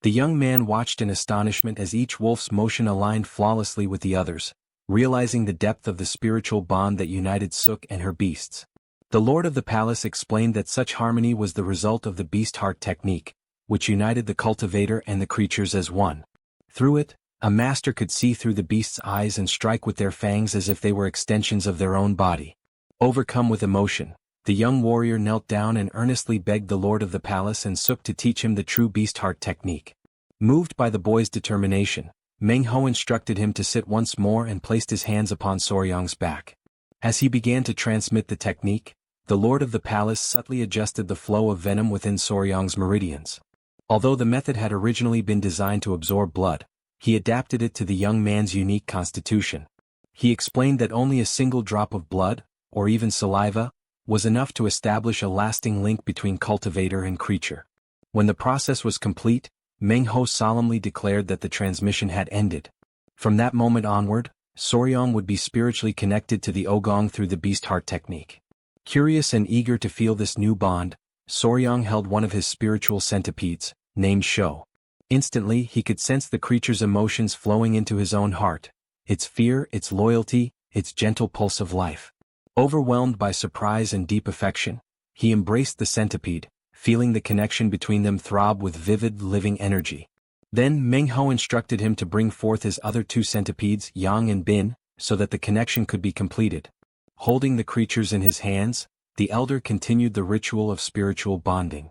The young man watched in astonishment as each wolf's motion aligned flawlessly with the others, realizing the depth of the spiritual bond that united Suk and her beasts. The lord of the palace explained that such harmony was the result of the beast heart technique, which united the cultivator and the creatures as one. Through it, a master could see through the beast's eyes and strike with their fangs as if they were extensions of their own body. Overcome with emotion, the young warrior knelt down and earnestly begged the lord of the palace and Suk to teach him the true beast heart technique. Moved by the boy's determination, Meng Ho instructed him to sit once more and placed his hands upon Soryang's back. As he began to transmit the technique, the lord of the palace subtly adjusted the flow of venom within Soryang's meridians. Although the method had originally been designed to absorb blood, he adapted it to the young man's unique constitution. He explained that only a single drop of blood, or even saliva, was enough to establish a lasting link between cultivator and creature. When the process was complete, Meng Ho solemnly declared that the transmission had ended. From that moment onward, Soryang would be spiritually connected to the Ogong through the beast heart technique. Curious and eager to feel this new bond, Soryang held one of his spiritual centipedes, named Shou. Instantly he could sense the creature's emotions flowing into his own heart, its fear, its loyalty, its gentle pulse of life. Overwhelmed by surprise and deep affection, he embraced the centipede, feeling the connection between them throb with vivid, living energy. Then Meng Ho instructed him to bring forth his other two centipedes, Yang and Bin, so that the connection could be completed. Holding the creatures in his hands, the elder continued the ritual of spiritual bonding.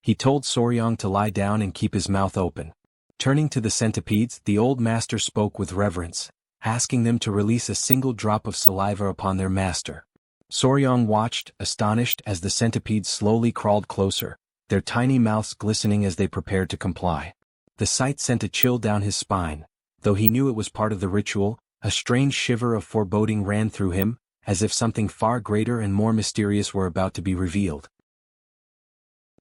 He told Soryang to lie down and keep his mouth open. Turning to the centipedes, the old master spoke with reverence, asking them to release a single drop of saliva upon their master. Soryang watched, astonished, as the centipedes slowly crawled closer, their tiny mouths glistening as they prepared to comply. The sight sent a chill down his spine. Though he knew it was part of the ritual, a strange shiver of foreboding ran through him, as if something far greater and more mysterious were about to be revealed.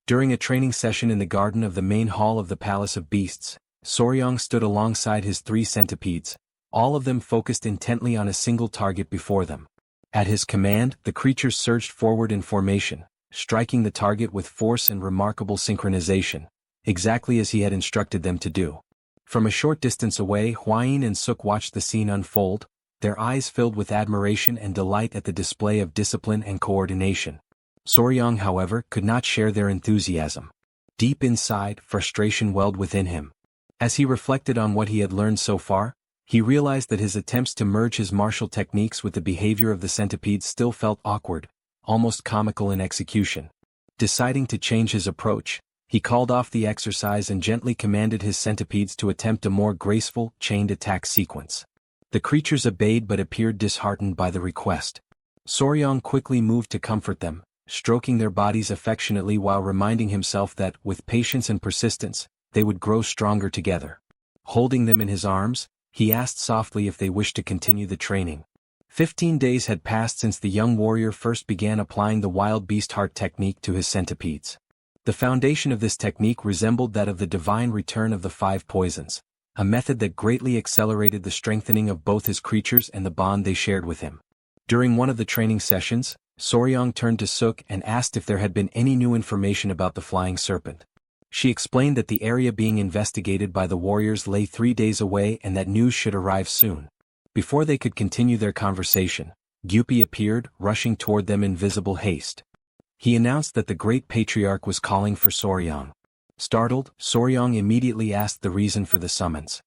During a training session in the garden of the main hall of the Palace of Beasts, Soryang stood alongside his three centipedes, all of them focused intently on a single target before them. At his command, the creatures surged forward in formation, striking the target with force and remarkable synchronization, exactly as he had instructed them to do. From a short distance away, Huayin and Suk watched the scene unfold, their eyes filled with admiration and delight at the display of discipline and coordination. Soryang, however, could not share their enthusiasm. Deep inside, frustration welled within him. As he reflected on what he had learned so far, he realized that his attempts to merge his martial techniques with the behavior of the centipedes still felt awkward, almost comical in execution. Deciding to change his approach, he called off the exercise and gently commanded his centipedes to attempt a more graceful, chained attack sequence. The creatures obeyed but appeared disheartened by the request. Soryang quickly moved to comfort them, stroking their bodies affectionately while reminding himself that, with patience and persistence, they would grow stronger together. Holding them in his arms, he asked softly if they wished to continue the training. 15 days had passed since the young warrior first began applying the wild beast heart technique to his centipedes. The foundation of this technique resembled that of the divine return of the 5 poisons, a method that greatly accelerated the strengthening of both his creatures and the bond they shared with him. During one of the training sessions, Soryang turned to Suk and asked if there had been any new information about the flying serpent. She explained that the area being investigated by the warriors lay 3 days away and that news should arrive soon. Before they could continue their conversation, Gyupi appeared, rushing toward them in visible haste. He announced that the great patriarch was calling for Soryang. Startled, Soryang immediately asked the reason for the summons.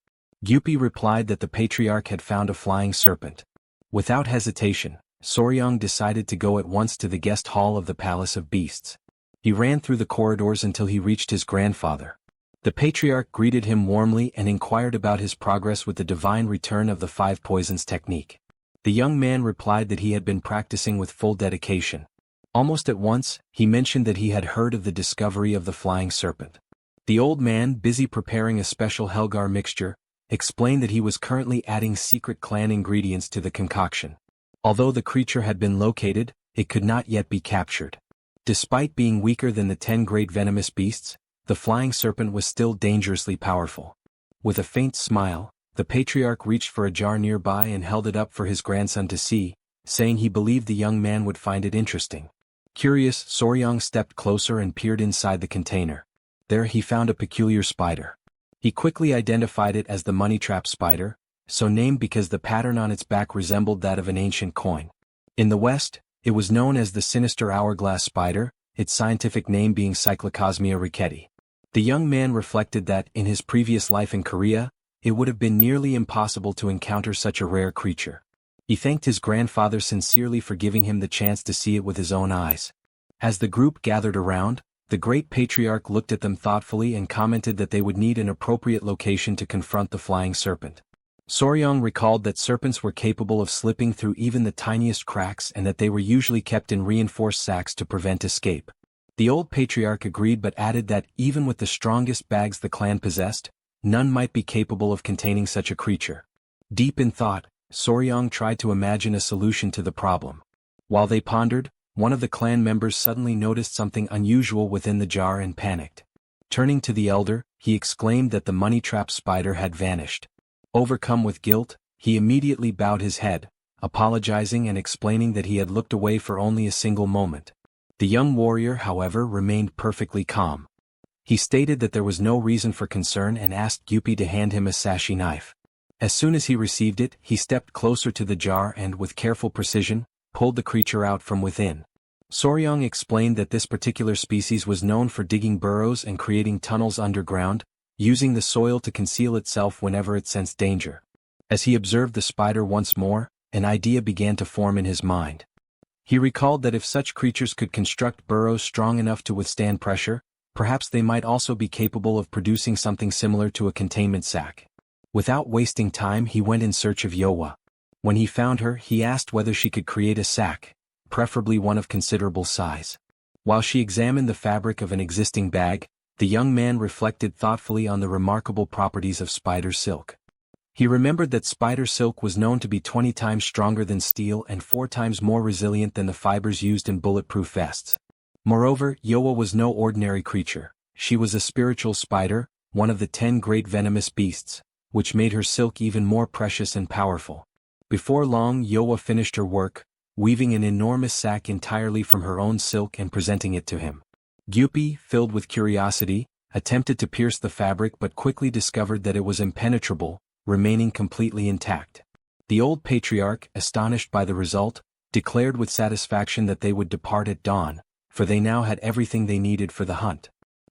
Gyupi replied that the patriarch had found a flying serpent. Without hesitation, Soryang decided to go at once to the guest hall of the Palace of Beasts. He ran through the corridors until he reached his grandfather. The patriarch greeted him warmly and inquired about his progress with the divine return of the 5 poisons technique. The young man replied that he had been practicing with full dedication. Almost at once, he mentioned that he had heard of the discovery of the flying serpent. The old man, busy preparing a special Helgar mixture, explained that he was currently adding secret clan ingredients to the concoction. Although the creature had been located, it could not yet be captured. Despite being weaker than the 10 great venomous beasts, the flying serpent was still dangerously powerful. With a faint smile, the patriarch reached for a jar nearby and held it up for his grandson to see, saying he believed the young man would find it interesting. Curious, Soryang stepped closer and peered inside the container. There he found a peculiar spider. He quickly identified it as the money trap spider, so named because the pattern on its back resembled that of an ancient coin. In the West, it was known as the sinister hourglass spider, its scientific name being Cyclocosmia ricketi. The young man reflected that, in his previous life in Korea, it would have been nearly impossible to encounter such a rare creature. He thanked his grandfather sincerely for giving him the chance to see it with his own eyes. As the group gathered around, the great patriarch looked at them thoughtfully and commented that they would need an appropriate location to confront the flying serpent. Soryang recalled that serpents were capable of slipping through even the tiniest cracks and that they were usually kept in reinforced sacks to prevent escape. The old patriarch agreed but added that even with the strongest bags the clan possessed, none might be capable of containing such a creature. Deep in thought, Soryang tried to imagine a solution to the problem. While they pondered, one of the clan members suddenly noticed something unusual within the jar and panicked. Turning to the elder, he exclaimed that the money trap spider had vanished. Overcome with guilt, he immediately bowed his head, apologizing and explaining that he had looked away for only a single moment. The young warrior, however, remained perfectly calm. He stated that there was no reason for concern and asked Gyupi to hand him a sashi knife. As soon as he received it, he stepped closer to the jar and, with careful precision, pulled the creature out from within. Soryang explained that this particular species was known for digging burrows and creating tunnels underground, using the soil to conceal itself whenever it sensed danger. As he observed the spider once more, an idea began to form in his mind. He recalled that if such creatures could construct burrows strong enough to withstand pressure, perhaps they might also be capable of producing something similar to a containment sac. Without wasting time, he went in search of Yowa. When he found her, he asked whether she could create a sac, preferably one of considerable size. While she examined the fabric of an existing bag, the young man reflected thoughtfully on the remarkable properties of spider silk. He remembered that spider silk was known to be 20 times stronger than steel and 4 times more resilient than the fibers used in bulletproof vests. Moreover, Yowa was no ordinary creature. She was a spiritual spider, one of the 10 great venomous beasts, which made her silk even more precious and powerful. Before long, Yowa finished her work, weaving an enormous sack entirely from her own silk and presenting it to him. Gyupi, filled with curiosity, attempted to pierce the fabric but quickly discovered that it was impenetrable, remaining completely intact. The old patriarch, astonished by the result, declared with satisfaction that they would depart at dawn, for they now had everything they needed for the hunt.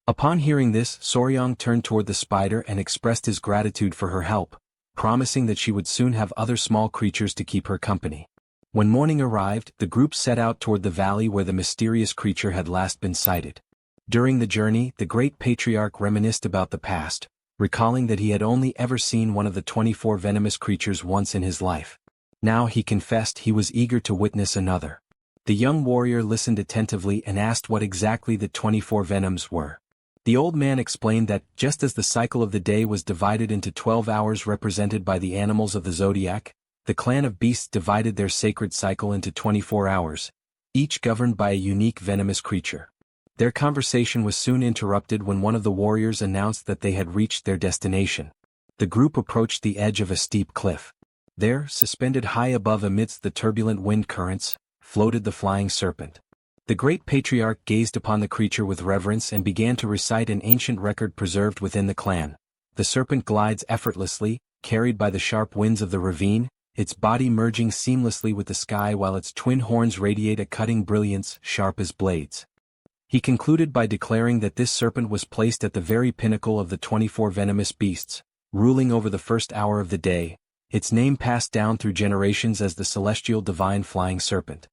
Upon hearing this, Soryang turned toward the spider and expressed his gratitude for her help, promising that she would soon have other small creatures to keep her company. When morning arrived, the group set out toward the valley where the mysterious creature had last been sighted. During the journey, the great patriarch reminisced about the past, recalling that he had only ever seen one of the 24 venomous creatures once in his life. Now he confessed he was eager to witness another. The young warrior listened attentively and asked what exactly the 24 venoms were. The old man explained that, just as the cycle of the day was divided into 12 hours represented by the animals of the zodiac, the clan of beasts divided their sacred cycle into 24 hours, each governed by a unique venomous creature. Their conversation was soon interrupted when one of the warriors announced that they had reached their destination. The group approached the edge of a steep cliff. There, suspended high above amidst the turbulent wind currents, floated the flying serpent. The great patriarch gazed upon the creature with reverence and began to recite an ancient record preserved within the clan. The serpent glides effortlessly, carried by the sharp winds of the ravine, its body merging seamlessly with the sky while its twin horns radiate a cutting brilliance sharp as blades. He concluded by declaring that this serpent was placed at the very pinnacle of the 24 venomous beasts, ruling over the first hour of the day, its name passed down through generations as the celestial divine flying serpent.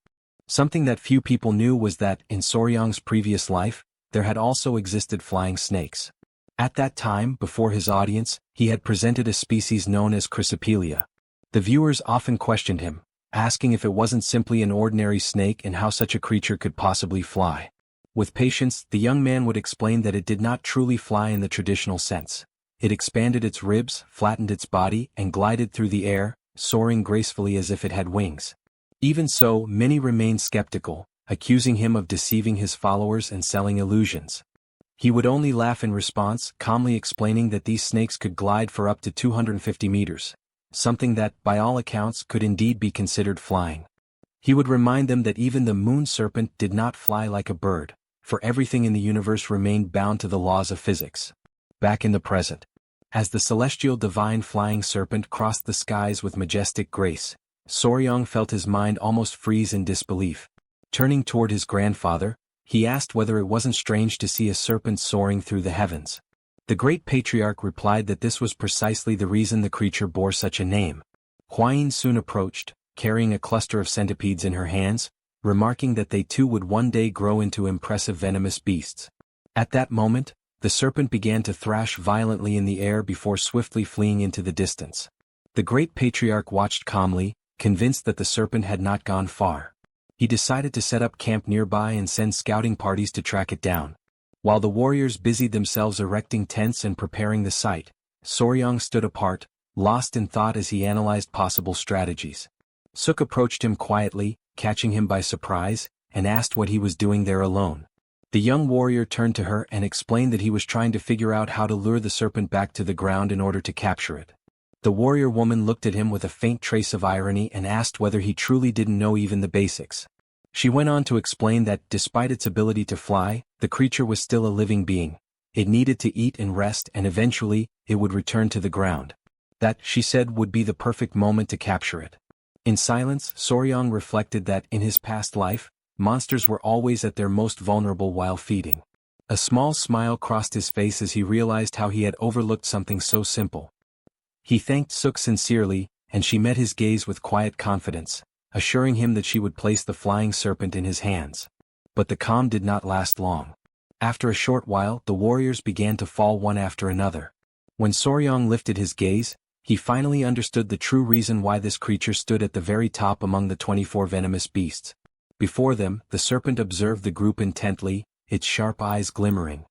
Something that few people knew was that, in Soryang's previous life, there had also existed flying snakes. At that time, before his audience, he had presented a species known as Chrysopelia. The viewers often questioned him, asking if it wasn't simply an ordinary snake and how such a creature could possibly fly. With patience, the young man would explain that it did not truly fly in the traditional sense. It expanded its ribs, flattened its body, and glided through the air, soaring gracefully as if it had wings. Even so, many remained skeptical, accusing him of deceiving his followers and selling illusions. He would only laugh in response, calmly explaining that these snakes could glide for up to 250 meters, something that, by all accounts, could indeed be considered flying. He would remind them that even the moon serpent did not fly like a bird, for everything in the universe remained bound to the laws of physics. Back in the present, as the celestial divine flying serpent crossed the skies with majestic grace, Soryang felt his mind almost freeze in disbelief. Turning toward his grandfather, he asked whether it wasn't strange to see a serpent soaring through the heavens. The great patriarch replied that this was precisely the reason the creature bore such a name. Huayin soon approached, carrying a cluster of centipedes in her hands, remarking that they too would one day grow into impressive venomous beasts. At that moment, the serpent began to thrash violently in the air before swiftly fleeing into the distance. The great patriarch watched calmly, convinced that the serpent had not gone far. He decided to set up camp nearby and send scouting parties to track it down. While the warriors busied themselves erecting tents and preparing the site, Soryang stood apart, lost in thought as he analyzed possible strategies. Suk approached him quietly, catching him by surprise, and asked what he was doing there alone. The young warrior turned to her and explained that he was trying to figure out how to lure the serpent back to the ground in order to capture it. The warrior woman looked at him with a faint trace of irony and asked whether he truly didn't know even the basics. She went on to explain that, despite its ability to fly, the creature was still a living being. It needed to eat and rest, and eventually, it would return to the ground. That, she said, would be the perfect moment to capture it. In silence, Soryang reflected that, in his past life, monsters were always at their most vulnerable while feeding. A small smile crossed his face as he realized how he had overlooked something so simple. He thanked Suk sincerely, and she met his gaze with quiet confidence, assuring him that she would place the flying serpent in his hands. But the calm did not last long. After a short while, the warriors began to fall one after another. When Soryang lifted his gaze, he finally understood the true reason why this creature stood at the very top among the 24 venomous beasts. Before them, the serpent observed the group intently, its sharp eyes glimmering.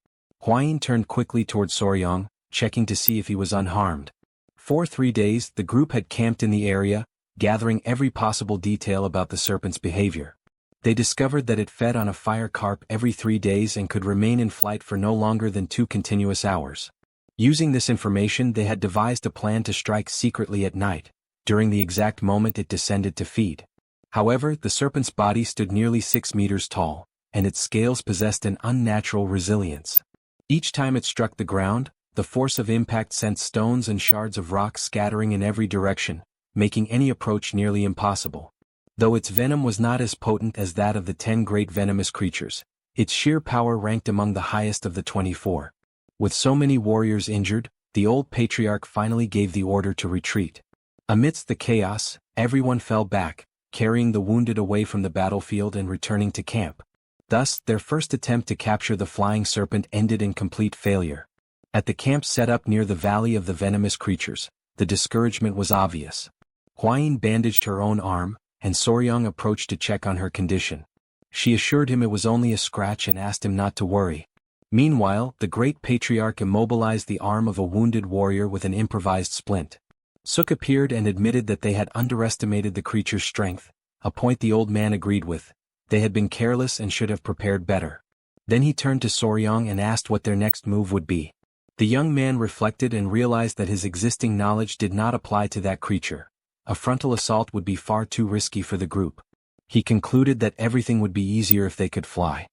Hwayin turned quickly toward Soryang, checking to see if he was unharmed. For 3 days, the group had camped in the area, gathering every possible detail about the serpent's behavior. They discovered that it fed on a fire carp every 3 days and could remain in flight for no longer than 2 continuous hours. Using this information, they had devised a plan to strike secretly at night, during the exact moment it descended to feed. However, the serpent's body stood nearly 6 meters tall, and its scales possessed an unnatural resilience. Each time it struck the ground, the force of impact sent stones and shards of rock scattering in every direction, making any approach nearly impossible. Though its venom was not as potent as that of the 10 great venomous creatures, its sheer power ranked among the highest of the 24. With so many warriors injured, the old patriarch finally gave the order to retreat. Amidst the chaos, everyone fell back, carrying the wounded away from the battlefield and returning to camp. Thus, their first attempt to capture the flying serpent ended in complete failure. At the camp set up near the Valley of the Venomous Creatures, the discouragement was obvious. Hwayin bandaged her own arm, and Soryang approached to check on her condition. She assured him it was only a scratch and asked him not to worry. Meanwhile, the great patriarch immobilized the arm of a wounded warrior with an improvised splint. Suk appeared and admitted that they had underestimated the creature's strength, a point the old man agreed with. They had been careless and should have prepared better. Then he turned to Soryang and asked what their next move would be. The young man reflected and realized that his existing knowledge did not apply to that creature. A frontal assault would be far too risky for the group. He concluded that everything would be easier if they could fly.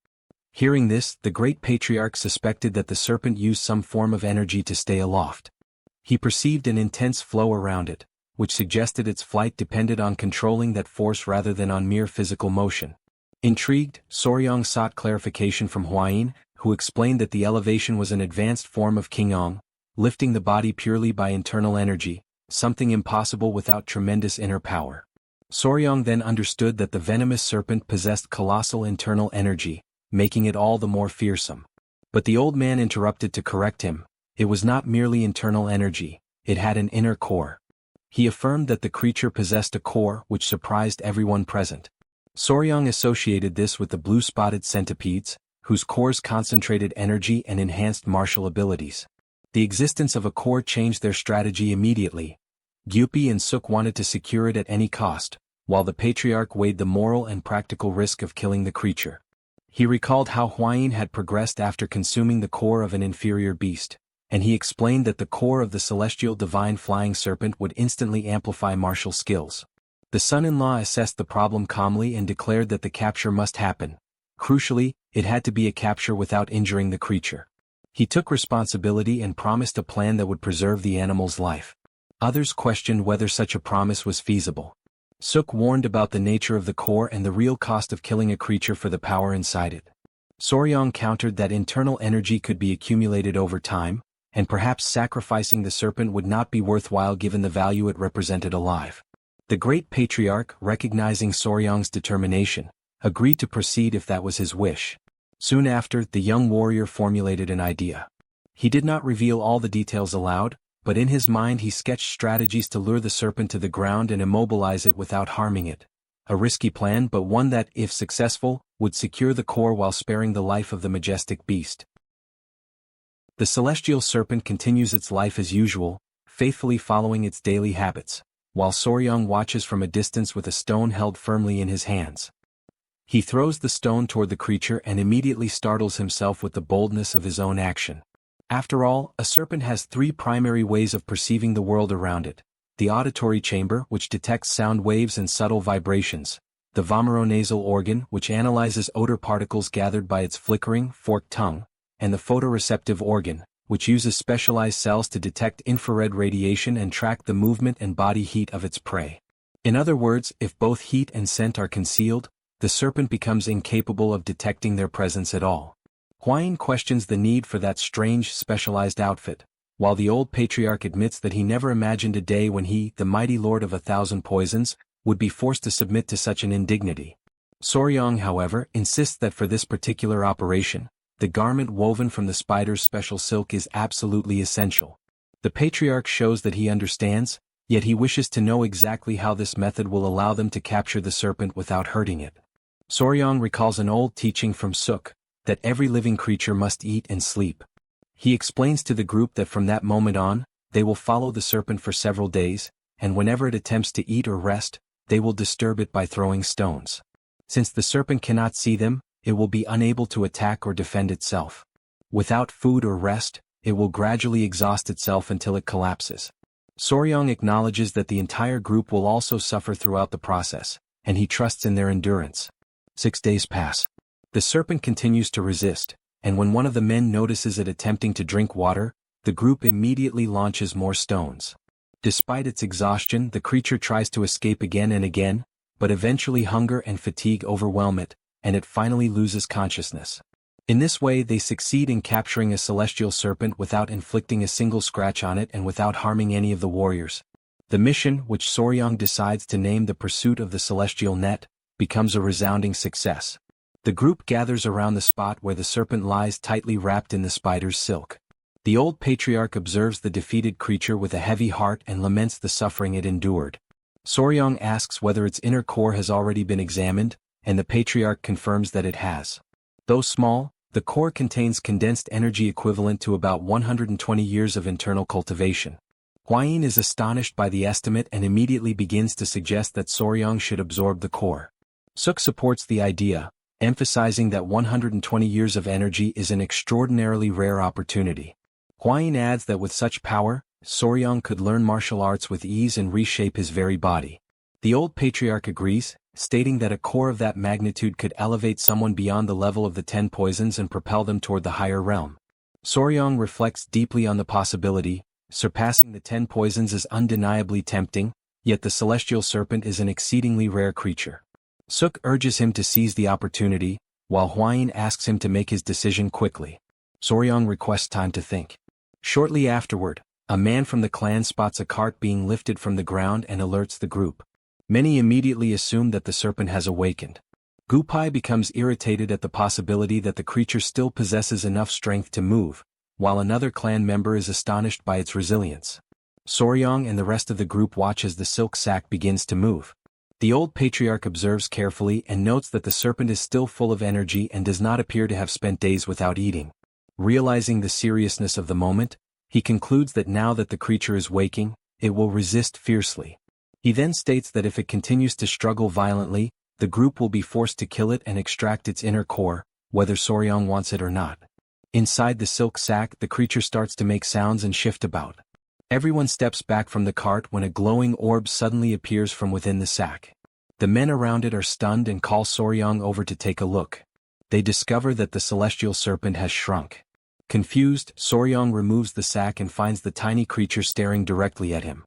Hearing this, the great patriarch suspected that the serpent used some form of energy to stay aloft. He perceived an intense flow around it, which suggested its flight depended on controlling that force rather than on mere physical motion. Intrigued, Soryang sought clarification from Hwayin, who explained that the elevation was an advanced form of Qigong, lifting the body purely by internal energy, something impossible without tremendous inner power. Soryang then understood that the venomous serpent possessed colossal internal energy, making it all the more fearsome. But the old man interrupted to correct him. It was not merely internal energy, it had an inner core. He affirmed that the creature possessed a core which surprised everyone present. Soryang associated this with the blue-spotted centipedes, whose cores concentrated energy and enhanced martial abilities. The existence of a core changed their strategy immediately. Gyupi and Suk wanted to secure it at any cost, while the patriarch weighed the moral and practical risk of killing the creature. He recalled how Hwayin had progressed after consuming the core of an inferior beast, and he explained that the core of the celestial divine flying serpent would instantly amplify martial skills. The son-in-law assessed the problem calmly and declared that the capture must happen. Crucially, it had to be a capture without injuring the creature. He took responsibility and promised a plan that would preserve the animal's life. Others questioned whether such a promise was feasible. Suk warned about the nature of the core and the real cost of killing a creature for the power inside it. Soryang countered that internal energy could be accumulated over time, and perhaps sacrificing the serpent would not be worthwhile given the value it represented alive. The great patriarch, recognizing Soryang's determination, agreed to proceed if that was his wish. Soon after, the young warrior formulated an idea. He did not reveal all the details aloud, but in his mind he sketched strategies to lure the serpent to the ground and immobilize it without harming it. A risky plan, but one that, if successful, would secure the core while sparing the life of the majestic beast. The celestial serpent continues its life as usual, faithfully following its daily habits, while Soryang watches from a distance with a stone held firmly in his hands. He throws the stone toward the creature and immediately startles himself with the boldness of his own action. After all, a serpent has 3 primary ways of perceiving the world around it: the auditory chamber, which detects sound waves and subtle vibrations; the vomeronasal organ, which analyzes odor particles gathered by its flickering, forked tongue; and the photoreceptive organ, which uses specialized cells to detect infrared radiation and track the movement and body heat of its prey. In other words, if both heat and scent are concealed, the serpent becomes incapable of detecting their presence at all. Huayin questions the need for that strange, specialized outfit, while the old patriarch admits that he never imagined a day when he, the mighty lord of 1,000 poisons, would be forced to submit to such an indignity. Soryang, however, insists that for this particular operation, the garment woven from the spider's special silk is absolutely essential. The patriarch shows that he understands, yet he wishes to know exactly how this method will allow them to capture the serpent without hurting it. Soryang recalls an old teaching from Suk, that every living creature must eat and sleep. He explains to the group that from that moment on, they will follow the serpent for several days, and whenever it attempts to eat or rest, they will disturb it by throwing stones. Since the serpent cannot see them, it will be unable to attack or defend itself. Without food or rest, it will gradually exhaust itself until it collapses. Soryang acknowledges that the entire group will also suffer throughout the process, and he trusts in their endurance. 6 days pass. The serpent continues to resist, and when one of the men notices it attempting to drink water, the group immediately launches more stones. Despite its exhaustion, the creature tries to escape again and again, but eventually hunger and fatigue overwhelm it, and it finally loses consciousness. In this way they succeed in capturing a celestial serpent without inflicting a single scratch on it and without harming any of the warriors. The mission, which Soryang decides to name the Pursuit of the Celestial Net, becomes a resounding success. The group gathers around the spot where the serpent lies tightly wrapped in the spider's silk. The old patriarch observes the defeated creature with a heavy heart and laments the suffering it endured. Soryang asks whether its inner core has already been examined, and the patriarch confirms that it has. Though small, the core contains condensed energy equivalent to about 120 years of internal cultivation. Huayin is astonished by the estimate and immediately begins to suggest that Soryang should absorb the core. Suk supports the idea, emphasizing that 120 years of energy is an extraordinarily rare opportunity. Huayin adds that with such power, Soryang could learn martial arts with ease and reshape his very body. The old patriarch agrees, stating that a core of that magnitude could elevate someone beyond the level of the 10 poisons and propel them toward the higher realm. Soryang reflects deeply on the possibility. Surpassing the 10 poisons is undeniably tempting, yet the celestial serpent is an exceedingly rare creature. Suk urges him to seize the opportunity, while Huayin asks him to make his decision quickly. Soryang requests time to think. Shortly afterward, a man from the clan spots a cart being lifted from the ground and alerts the group. Many immediately assume that the serpent has awakened. Gupai becomes irritated at the possibility that the creature still possesses enough strength to move, while another clan member is astonished by its resilience. Soryang and the rest of the group watch as the silk sack begins to move. The old patriarch observes carefully and notes that the serpent is still full of energy and does not appear to have spent days without eating. Realizing the seriousness of the moment, he concludes that now that the creature is waking, it will resist fiercely. He then states that if it continues to struggle violently, the group will be forced to kill it and extract its inner core, whether Soryang wants it or not. Inside the silk sack, the creature starts to make sounds and shift about. Everyone steps back from the cart when a glowing orb suddenly appears from within the sack. The men around it are stunned and call Soryang over to take a look. They discover that the celestial serpent has shrunk. Confused, Soryang removes the sack and finds the tiny creature staring directly at him.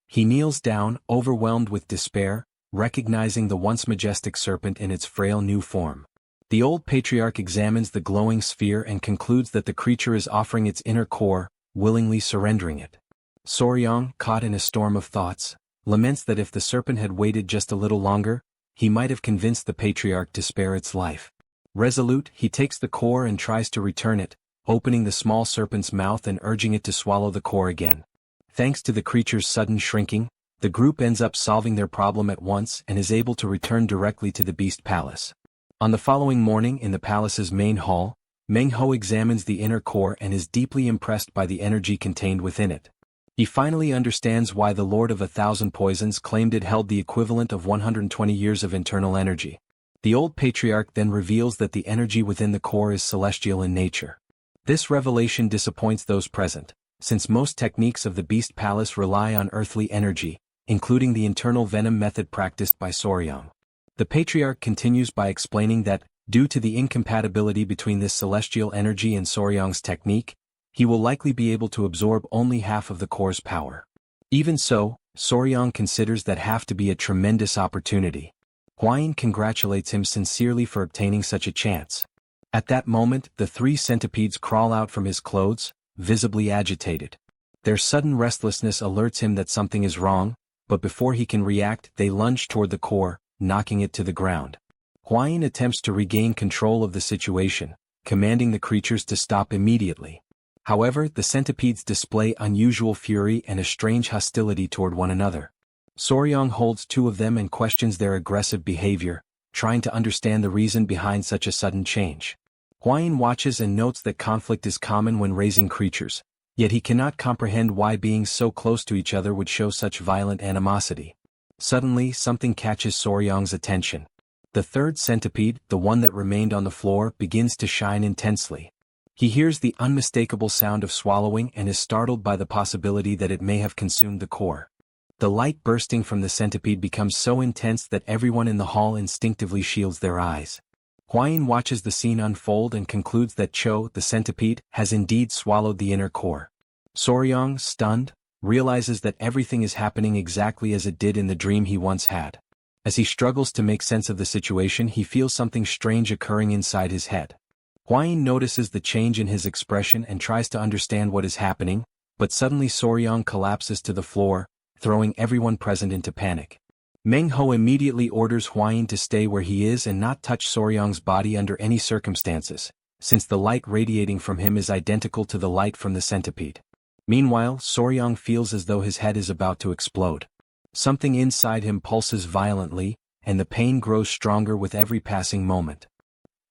He kneels down, overwhelmed with despair, recognizing the once majestic serpent in its frail new form. The old patriarch examines the glowing sphere and concludes that the creature is offering its inner core, willingly surrendering it. Soryang, caught in a storm of thoughts, laments that if the serpent had waited just a little longer, he might have convinced the patriarch to spare its life. Resolute, he takes the core and tries to return it, opening the small serpent's mouth and urging it to swallow the core again. Thanks to the creature's sudden shrinking, the group ends up solving their problem at once and is able to return directly to the Beast Palace. On the following morning in the palace's main hall, Manhwa examines the inner core and is deeply impressed by the energy contained within it. He finally understands why the Lord of 1,000 Poisons claimed it held the equivalent of 120 years of internal energy. The old patriarch then reveals that the energy within the core is celestial in nature. This revelation disappoints those present, since most techniques of the Beast Palace rely on earthly energy, including the internal venom method practiced by Soryang. The patriarch continues by explaining that, due to the incompatibility between this celestial energy and Soryang's technique, he will likely be able to absorb only half of the core's power. Even so, Soryang considers that half to be a tremendous opportunity. Huayin congratulates him sincerely for obtaining such a chance. At that moment, the 3 centipedes crawl out from his clothes, visibly agitated. Their sudden restlessness alerts him that something is wrong, but before he can react, they lunge toward the core, knocking it to the ground. Huayin attempts to regain control of the situation, commanding the creatures to stop immediately. However, the centipedes display unusual fury and a strange hostility toward one another. Soryong holds 2 of them and questions their aggressive behavior, trying to understand the reason behind such a sudden change. Huayin watches and notes that conflict is common when raising creatures, yet he cannot comprehend why beings so close to each other would show such violent animosity. Suddenly, something catches Soryong's attention. The 3rd centipede, the one that remained on the floor, begins to shine intensely. He hears the unmistakable sound of swallowing and is startled by the possibility that it may have consumed the core. The light bursting from the centipede becomes so intense that everyone in the hall instinctively shields their eyes. Huayin watches the scene unfold and concludes that Cho, the centipede, has indeed swallowed the inner core. Soryong, stunned, realizes that everything is happening exactly as it did in the dream he once had. As he struggles to make sense of the situation, he feels something strange occurring inside his head. Huayin notices the change in his expression and tries to understand what is happening, but suddenly Soryong collapses to the floor, throwing everyone present into panic. Meng Ho immediately orders Huayin to stay where he is and not touch Soryong's body under any circumstances, since the light radiating from him is identical to the light from the centipede. Meanwhile, Soryong feels as though his head is about to explode. Something inside him pulses violently, and the pain grows stronger with every passing moment.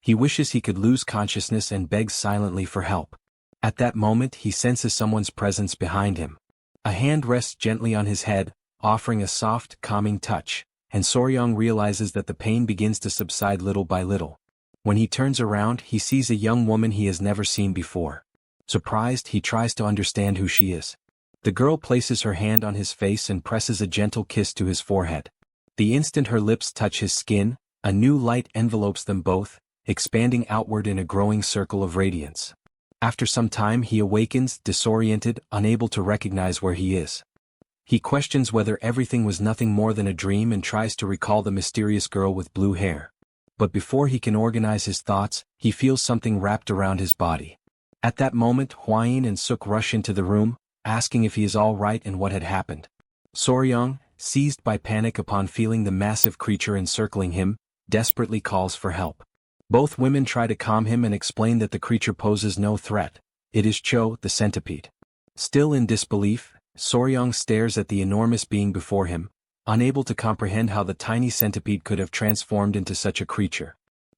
He wishes he could lose consciousness and begs silently for help. At that moment, he senses someone's presence behind him. A hand rests gently on his head, offering a soft, calming touch, and Soryong realizes that the pain begins to subside little by little. When he turns around, he sees a young woman he has never seen before. Surprised, he tries to understand who she is. The girl places her hand on his face and presses a gentle kiss to his forehead. The instant her lips touch his skin, a new light envelopes them both, expanding outward in a growing circle of radiance. After some time he awakens, disoriented, unable to recognize where he is. He questions whether everything was nothing more than a dream and tries to recall the mysterious girl with blue hair. But before he can organize his thoughts, he feels something wrapped around his body. At that moment, Huayin and Suk rush into the room, asking if he is all right and what had happened. Soryong, seized by panic upon feeling the massive creature encircling him, desperately calls for help. Both women try to calm him and explain that the creature poses no threat. It is Cho, the centipede. Still in disbelief, Soryong stares at the enormous being before him, unable to comprehend how the tiny centipede could have transformed into such a creature.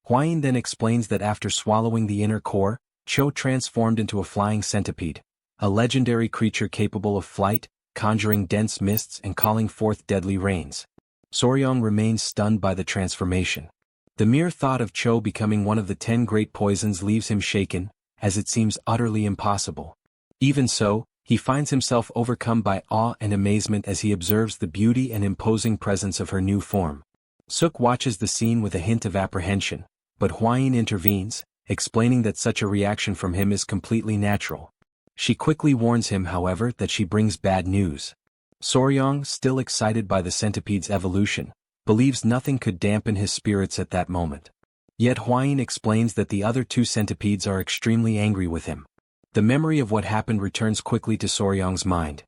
Huayin then explains that after swallowing the inner core, Cho transformed into a flying centipede, a legendary creature capable of flight, conjuring dense mists and calling forth deadly rains. Soryong remains stunned by the transformation. The mere thought of Cho becoming one of the 10 great poisons leaves him shaken, as it seems utterly impossible. Even so, he finds himself overcome by awe and amazement as he observes the beauty and imposing presence of her new form. Suk watches the scene with a hint of apprehension, but Huayin intervenes, explaining that such a reaction from him is completely natural. She quickly warns him, however, that she brings bad news. Soryong, still excited by the centipede's evolution, believes nothing could dampen his spirits at that moment. Yet Huayin explains that the other 2 centipedes are extremely angry with him. The memory of what happened returns quickly to Soryong's mind.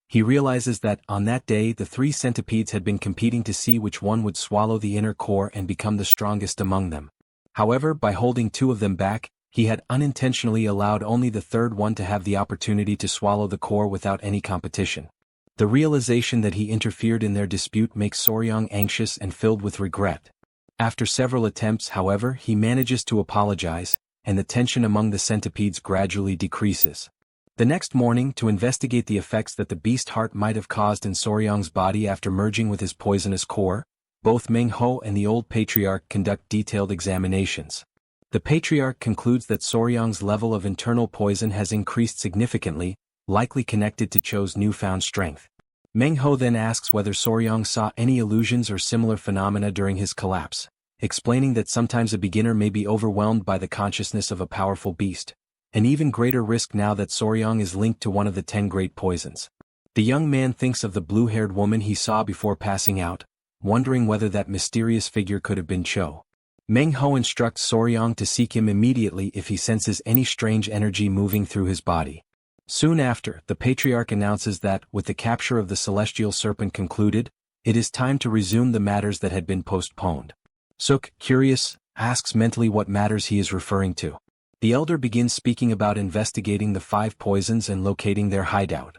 He realizes that, on that day, the 3 centipedes had been competing to see which one would swallow the inner core and become the strongest among them. However, by holding 2 of them back, he had unintentionally allowed only the 3rd one to have the opportunity to swallow the core without any competition. The realization that he interfered in their dispute makes Soryong anxious and filled with regret. After several attempts, however, he manages to apologize, and the tension among the centipedes gradually decreases. The next morning, to investigate the effects that the beast heart might have caused in Soryong's body after merging with his poisonous core, both Meng Ho and the old patriarch conduct detailed examinations. The patriarch concludes that Soryong's level of internal poison has increased significantly, likely connected to Cho's newfound strength. Meng Ho then asks whether Soryong saw any illusions or similar phenomena during his collapse, explaining that sometimes a beginner may be overwhelmed by the consciousness of a powerful beast, an even greater risk now that Soryong is linked to one of the 10 great poisons. The young man thinks of the blue-haired woman he saw before passing out, wondering whether that mysterious figure could have been Cho. Meng Ho instructs Soryang to seek him immediately if he senses any strange energy moving through his body. Soon after, the patriarch announces that, with the capture of the celestial serpent concluded, it is time to resume the matters that had been postponed. Suk, curious, asks mentally what matters he is referring to. The elder begins speaking about investigating the 5 poisons and locating their hideout.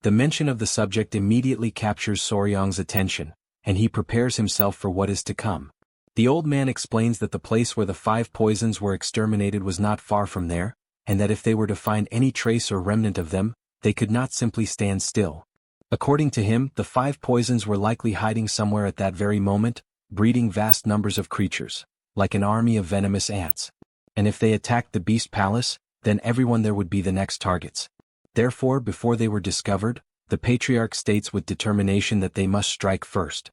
The mention of the subject immediately captures Soryang's attention, and he prepares himself for what is to come. The old man explains that the place where the 5 poisons were exterminated was not far from there, and that if they were to find any trace or remnant of them, they could not simply stand still. According to him, the 5 poisons were likely hiding somewhere at that very moment, breeding vast numbers of creatures, like an army of venomous ants. And if they attacked the Beast Palace, then everyone there would be the next targets. Therefore, before they were discovered, the patriarch states with determination that they must strike first.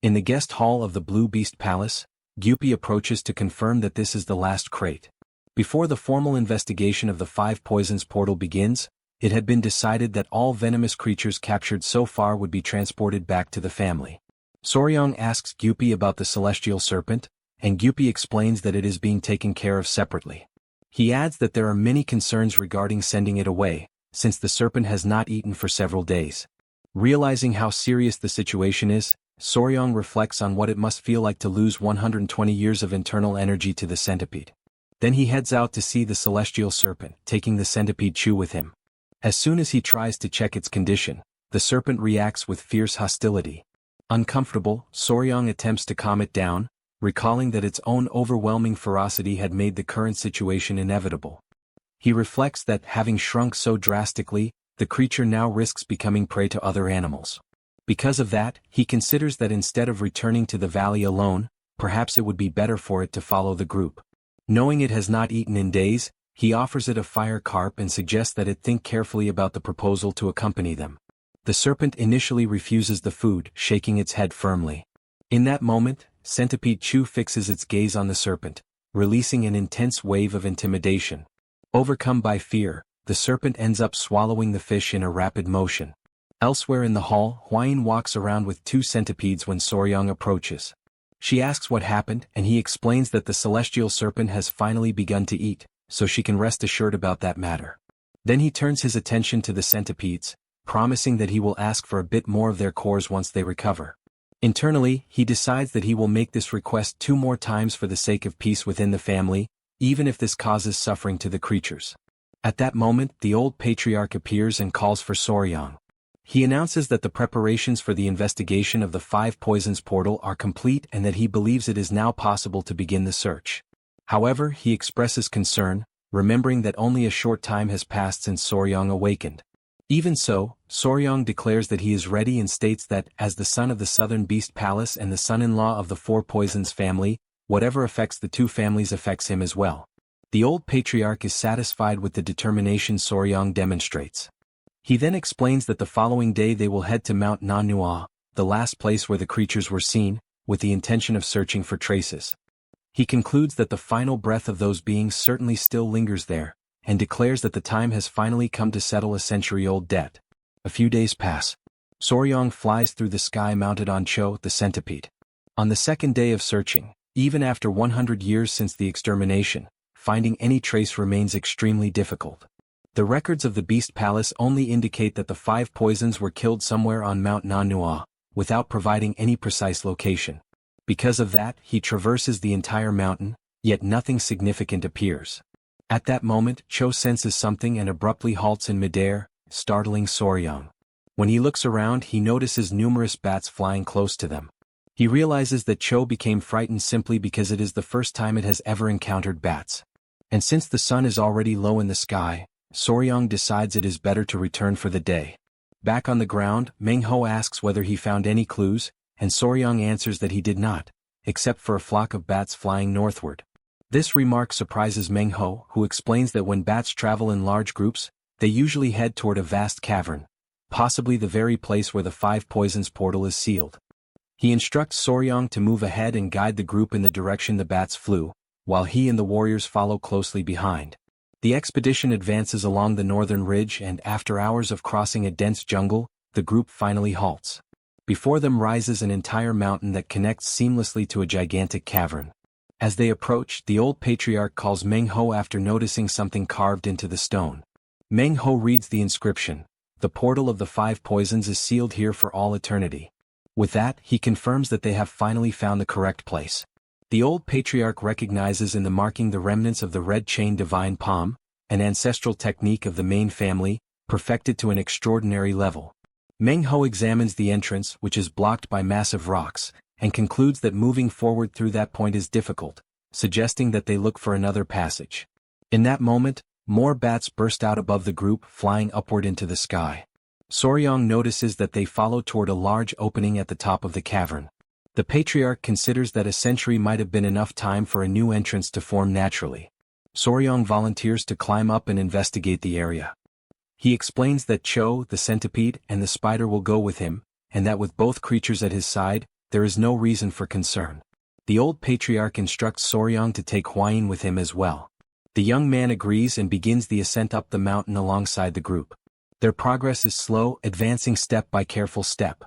In the guest hall of the Blue Beast Palace, Gyupi approaches to confirm that this is the last crate. Before the formal investigation of the 5 poisons portal begins, it had been decided that all venomous creatures captured so far would be transported back to the family. Soryang asks Gyupi about the celestial serpent, and Gyupi explains that it is being taken care of separately. He adds that there are many concerns regarding sending it away, since the serpent has not eaten for several days. Realizing how serious the situation is, Soryang reflects on what it must feel like to lose 120 years of internal energy to the centipede. Then he heads out to see the celestial serpent, taking the centipede Chu with him. As soon as he tries to check its condition, the serpent reacts with fierce hostility. Uncomfortable, Soryang attempts to calm it down, recalling that its own overwhelming ferocity had made the current situation inevitable. He reflects that, having shrunk so drastically, the creature now risks becoming prey to other animals. Because of that, he considers that instead of returning to the valley alone, perhaps it would be better for it to follow the group. Knowing it has not eaten in days, he offers it a fire carp and suggests that it think carefully about the proposal to accompany them. The serpent initially refuses the food, shaking its head firmly. In that moment, Centipede Chu fixes its gaze on the serpent, releasing an intense wave of intimidation. Overcome by fear, the serpent ends up swallowing the fish in a rapid motion. Elsewhere in the hall, Huayin walks around with 2 centipedes when Soryang approaches. She asks what happened, and he explains that the celestial serpent has finally begun to eat, so she can rest assured about that matter. Then he turns his attention to the centipedes, promising that he will ask for a bit more of their cores once they recover. Internally, he decides that he will make this request 2 more times for the sake of peace within the family, even if this causes suffering to the creatures. At that moment, the old patriarch appears and calls for Soryang. He announces that the preparations for the investigation of the 5 poisons portal are complete and that he believes it is now possible to begin the search. However, he expresses concern, remembering that only a short time has passed since Soryang awakened. Even so, Soryang declares that he is ready and states that, as the son of the Southern Beast Palace and the son-in-law of the 4 Poisons family, whatever affects the 2 families affects him as well. The old patriarch is satisfied with the determination Soryang demonstrates. He then explains that the following day they will head to Mount Manhwa, the last place where the creatures were seen, with the intention of searching for traces. He concludes that the final breath of those beings certainly still lingers there, and declares that the time has finally come to settle a century-old debt. A few days pass. Soryang flies through the sky mounted on Cho, the centipede. On the second day of searching, even after 100 years since the extermination, finding any trace remains extremely difficult. The records of the Beast Palace only indicate that the 5 poisons were killed somewhere on Mount Nanhua, without providing any precise location. Because of that, he traverses the entire mountain, yet nothing significant appears. At that moment, Cho senses something and abruptly halts in midair, startling Soryang. When he looks around, he notices numerous bats flying close to them. He realizes that Cho became frightened simply because it is the first time it has ever encountered bats. And since the sun is already low in the sky, Soryang decides it is better to return for the day. Back on the ground, Meng Ho asks whether he found any clues, and Soryang answers that he did not, except for a flock of bats flying northward. This remark surprises Meng Ho, who explains that when bats travel in large groups, they usually head toward a vast cavern, possibly the very place where the 5 poisons portal is sealed. He instructs Soryang to move ahead and guide the group in the direction the bats flew, while he and the warriors follow closely behind. The expedition advances along the northern ridge and after hours of crossing a dense jungle, the group finally halts. Before them rises an entire mountain that connects seamlessly to a gigantic cavern. As they approach, the old patriarch calls Meng Ho after noticing something carved into the stone. Meng Ho reads the inscription. The portal of the 5 poisons is sealed here for all eternity. With that, he confirms that they have finally found the correct place. The old patriarch recognizes in the marking the remnants of the red chain divine palm, an ancestral technique of the main family, perfected to an extraordinary level. Meng Ho examines the entrance, which is blocked by massive rocks, and concludes that moving forward through that point is difficult, suggesting that they look for another passage. In that moment, more bats burst out above the group, flying upward into the sky. Soryong notices that they follow toward a large opening at the top of the cavern. The patriarch considers that a century might have been enough time for a new entrance to form naturally. Soryong volunteers to climb up and investigate the area. He explains that Cho, the centipede, and the spider will go with him, and that with both creatures at his side, there is no reason for concern. The old patriarch instructs Soryong to take Hwayin with him as well. The young man agrees and begins the ascent up the mountain alongside the group. Their progress is slow, advancing step by careful step.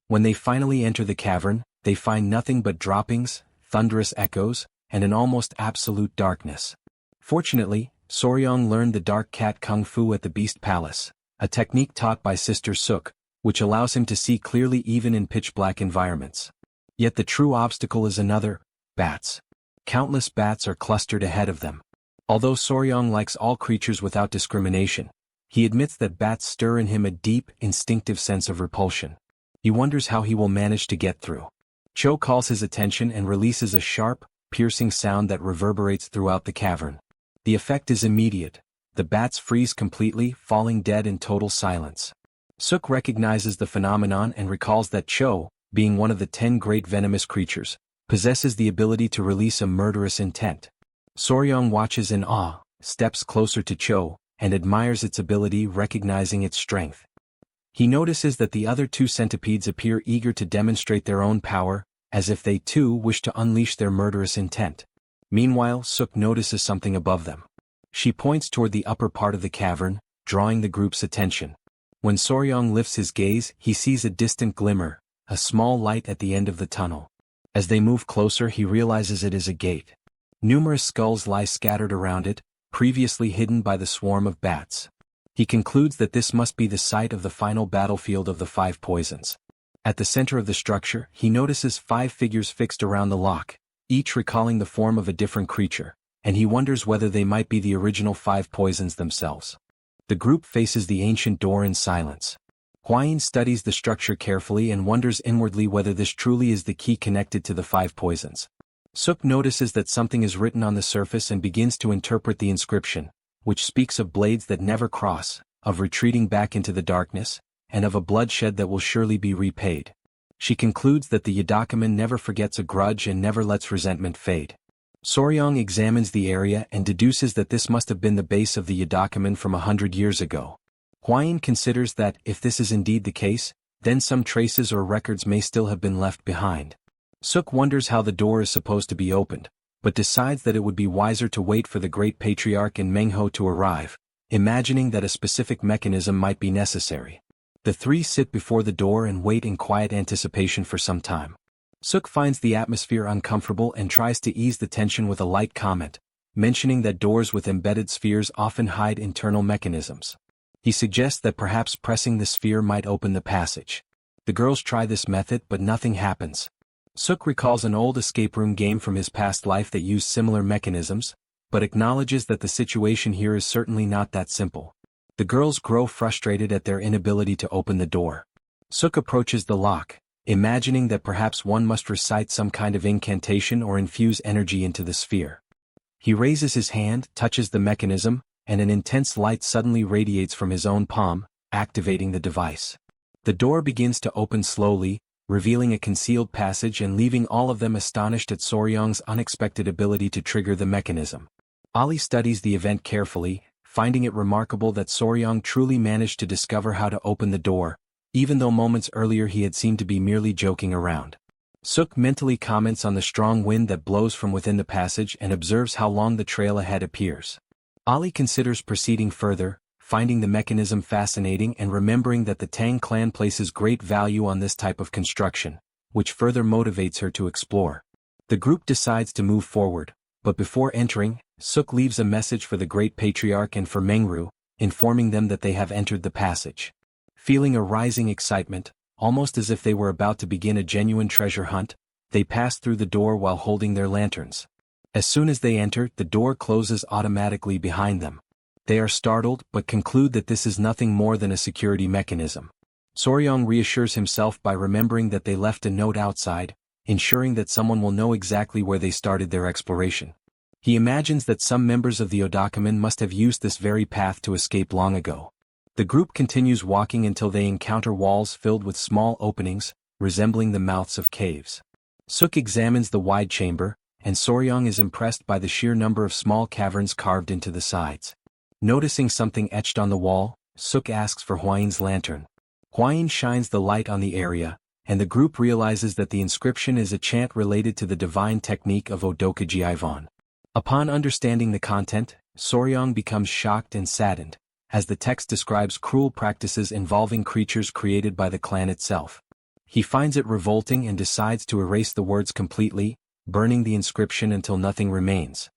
When they finally enter the cavern, they find nothing but droppings, thunderous echoes, and an almost absolute darkness. Fortunately, Soryong learned the dark cat kung fu at the Beast Palace, a technique taught by Sister Suk, which allows him to see clearly even in pitch-black environments. Yet the true obstacle is another: bats. Countless bats are clustered ahead of them. Although Soryong likes all creatures without discrimination, he admits that bats stir in him a deep, instinctive sense of repulsion. He wonders how he will manage to get through. Cho calls his attention and releases a sharp, piercing sound that reverberates throughout the cavern. The effect is immediate. The bats freeze completely, falling dead in total silence. Suk recognizes the phenomenon and recalls that Cho, being one of the 10 great venomous creatures, possesses the ability to release a murderous intent. Soryong watches in awe, steps closer to Cho, and admires its ability, recognizing its strength. He notices that the other 2 centipedes appear eager to demonstrate their own power, as if they too wish to unleash their murderous intent. Meanwhile, Suk notices something above them. She points toward the upper part of the cavern, drawing the group's attention. When Soryong lifts his gaze, he sees a distant glimmer, a small light at the end of the tunnel. As they move closer, he realizes it is a gate. Numerous skulls lie scattered around it, previously hidden by the swarm of bats. He concludes that this must be the site of the final battlefield of the 5 poisons. At the center of the structure, he notices 5 figures fixed around the lock, each recalling the form of a different creature, and he wonders whether they might be the original 5 poisons themselves. The group faces the ancient door in silence. Hwayin studies the structure carefully and wonders inwardly whether this truly is the key connected to the 5 poisons. Suk notices that something is written on the surface and begins to interpret the inscription, which speaks of blades that never cross, of retreating back into the darkness, and of a bloodshed that will surely be repaid. She concludes that the Yadakuman never forgets a grudge and never lets resentment fade. Soryong examines the area and deduces that this must have been the base of the Yadakuman from 100 years ago. Hwayin considers that, if this is indeed the case, then some traces or records may still have been left behind. Suk wonders how the door is supposed to be opened, but decides that it would be wiser to wait for the great patriarch and Meng Ho to arrive, imagining that a specific mechanism might be necessary. The 3 sit before the door and wait in quiet anticipation for some time. Suk finds the atmosphere uncomfortable and tries to ease the tension with a light comment, mentioning that doors with embedded spheres often hide internal mechanisms. He suggests that perhaps pressing the sphere might open the passage. The girls try this method but nothing happens. Suk recalls an old escape room game from his past life that used similar mechanisms, but acknowledges that the situation here is certainly not that simple. The girls grow frustrated at their inability to open the door. Suk approaches the lock, imagining that perhaps one must recite some kind of incantation or infuse energy into the sphere. He raises his hand, touches the mechanism, and an intense light suddenly radiates from his own palm, activating the device. The door begins to open slowly, revealing a concealed passage and leaving all of them astonished at Soryong's unexpected ability to trigger the mechanism. Ali studies the event carefully, finding it remarkable that Soryong truly managed to discover how to open the door, even though moments earlier he had seemed to be merely joking around. Suk mentally comments on the strong wind that blows from within the passage and observes how long the trail ahead appears. Ali considers proceeding further, finding the mechanism fascinating and remembering that the Tang clan places great value on this type of construction, which further motivates her to explore. The group decides to move forward, but before entering, Suk leaves a message for the Great Patriarch and for Mengru, informing them that they have entered the passage. Feeling a rising excitement, almost as if they were about to begin a genuine treasure hunt, they pass through the door while holding their lanterns. As soon as they enter, the door closes automatically behind them. They are startled but conclude that this is nothing more than a security mechanism. Soryong reassures himself by remembering that they left a note outside, ensuring that someone will know exactly where they started their exploration. He imagines that some members of the Odakumin must have used this very path to escape long ago. The group continues walking until they encounter walls filled with small openings, resembling the mouths of caves. Suk examines the wide chamber, and Soryong is impressed by the sheer number of small caverns carved into the sides. Noticing something etched on the wall, Suk asks for Hwain's lantern. Hwain shines the light on the area, and the group realizes that the inscription is a chant related to the divine technique of Odokaji Ivan. Upon understanding the content, Soryong becomes shocked and saddened, as the text describes cruel practices involving creatures created by the clan itself. He finds it revolting and decides to erase the words completely, burning the inscription until nothing remains.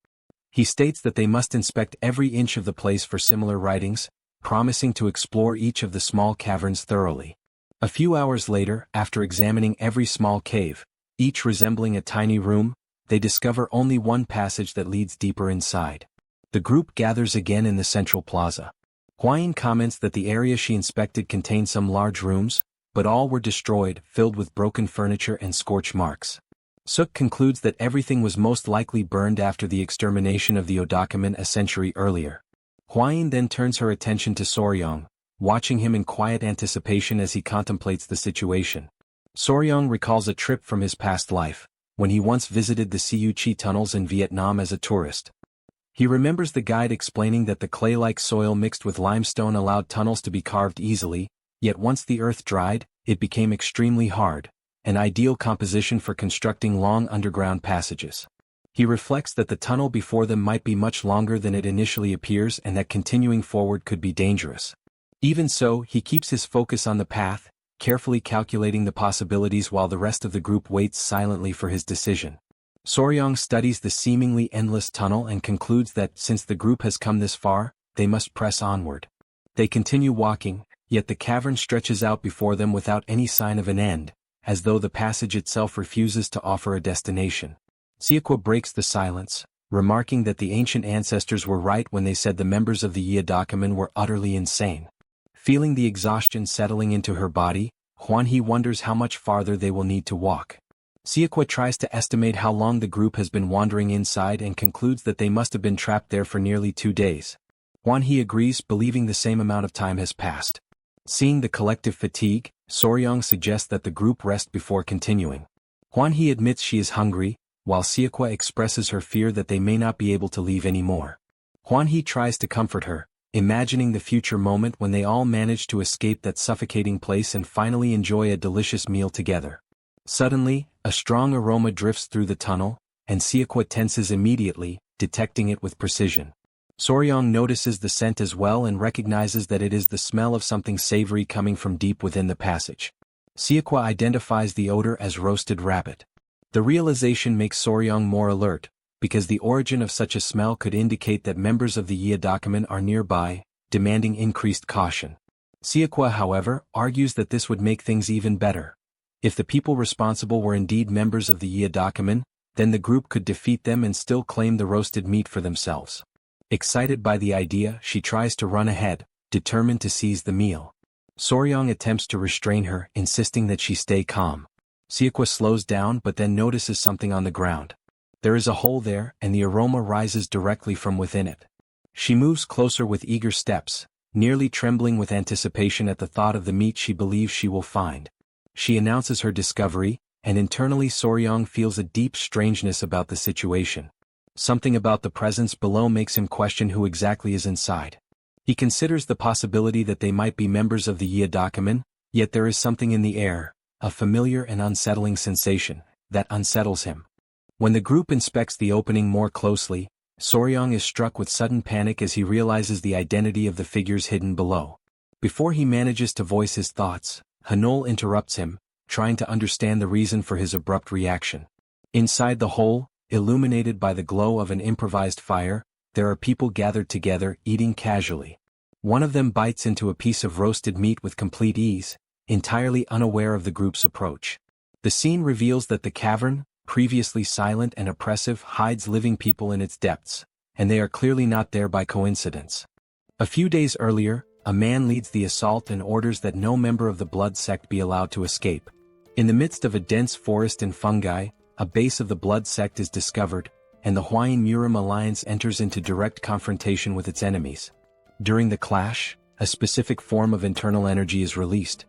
He states that they must inspect every inch of the place for similar writings, promising to explore each of the small caverns thoroughly. A few hours later, after examining every small cave, each resembling a tiny room, they discover only one passage that leads deeper inside. The group gathers again in the central plaza. Hwain comments that the area she inspected contained some large rooms, but all were destroyed, filled with broken furniture and scorch marks. Suk concludes that everything was most likely burned after the extermination of the Odakumin a century earlier. Hwain then turns her attention to Soryong, watching him in quiet anticipation as he contemplates the situation. Soryong recalls a trip from his past life, when he once visited the Siu Chi tunnels in Vietnam as a tourist. He remembers the guide explaining that the clay-like soil mixed with limestone allowed tunnels to be carved easily, yet once the earth dried, it became extremely hard, an ideal composition for constructing long underground passages. He reflects that the tunnel before them might be much longer than it initially appears and that continuing forward could be dangerous. Even so, he keeps his focus on the path, carefully calculating the possibilities while the rest of the group waits silently for his decision. Soryong studies the seemingly endless tunnel and concludes that since the group has come this far, they must press onward. They continue walking, yet the cavern stretches out before them without any sign of an end, as though the passage itself refuses to offer a destination. Siakwa breaks the silence, remarking that the ancient ancestors were right when they said the members of the Yadakumin were utterly insane. Feeling the exhaustion settling into her body, Hwanhee wonders how much farther they will need to walk. Siakwa tries to estimate how long the group has been wandering inside and concludes that they must have been trapped there for nearly 2 days. Hwanhee agrees, believing the same amount of time has passed. Seeing the collective fatigue, Soryong suggests that the group rest before continuing. Hwanhee admits she is hungry, while Siakwa expresses her fear that they may not be able to leave anymore. Hwanhee tries to comfort her, imagining the future moment when they all manage to escape that suffocating place and finally enjoy a delicious meal together. Suddenly, a strong aroma drifts through the tunnel, and Siakwa tenses immediately, detecting it with precision. Soryong notices the scent as well and recognizes that it is the smell of something savory coming from deep within the passage. Siakwa identifies the odor as roasted rabbit. The realization makes Soryong more alert, because the origin of such a smell could indicate that members of the Yadakumin are nearby, demanding increased caution. Siakwa, however, argues that this would make things even better. If the people responsible were indeed members of the Yadakumin, then the group could defeat them and still claim the roasted meat for themselves. Excited by the idea, she tries to run ahead, determined to seize the meal. Soryong attempts to restrain her, insisting that she stay calm. Siakwa slows down but then notices something on the ground. There is a hole there, and the aroma rises directly from within it. She moves closer with eager steps, nearly trembling with anticipation at the thought of the meat she believes she will find. She announces her discovery, and internally Soryong feels a deep strangeness about the situation. Something about the presence below makes him question who exactly is inside. He considers the possibility that they might be members of the Yadakumin, yet there is something in the air, a familiar and unsettling sensation, that unsettles him. When the group inspects the opening more closely, Soryang is struck with sudden panic as he realizes the identity of the figures hidden below. Before he manages to voice his thoughts, Hanol interrupts him, trying to understand the reason for his abrupt reaction. Inside the hole, illuminated by the glow of an improvised fire, there are people gathered together, eating casually. One of them bites into a piece of roasted meat with complete ease, entirely unaware of the group's approach. The scene reveals that the cavern, previously silent and oppressive, hides living people in its depths, and they are clearly not there by coincidence. A few days earlier, a man leads the assault and orders that no member of the blood sect be allowed to escape. In the midst of a dense forest and fungi, a base of the blood sect is discovered, and the Murim alliance enters into direct confrontation with its enemies. During the clash, a specific form of internal energy is released.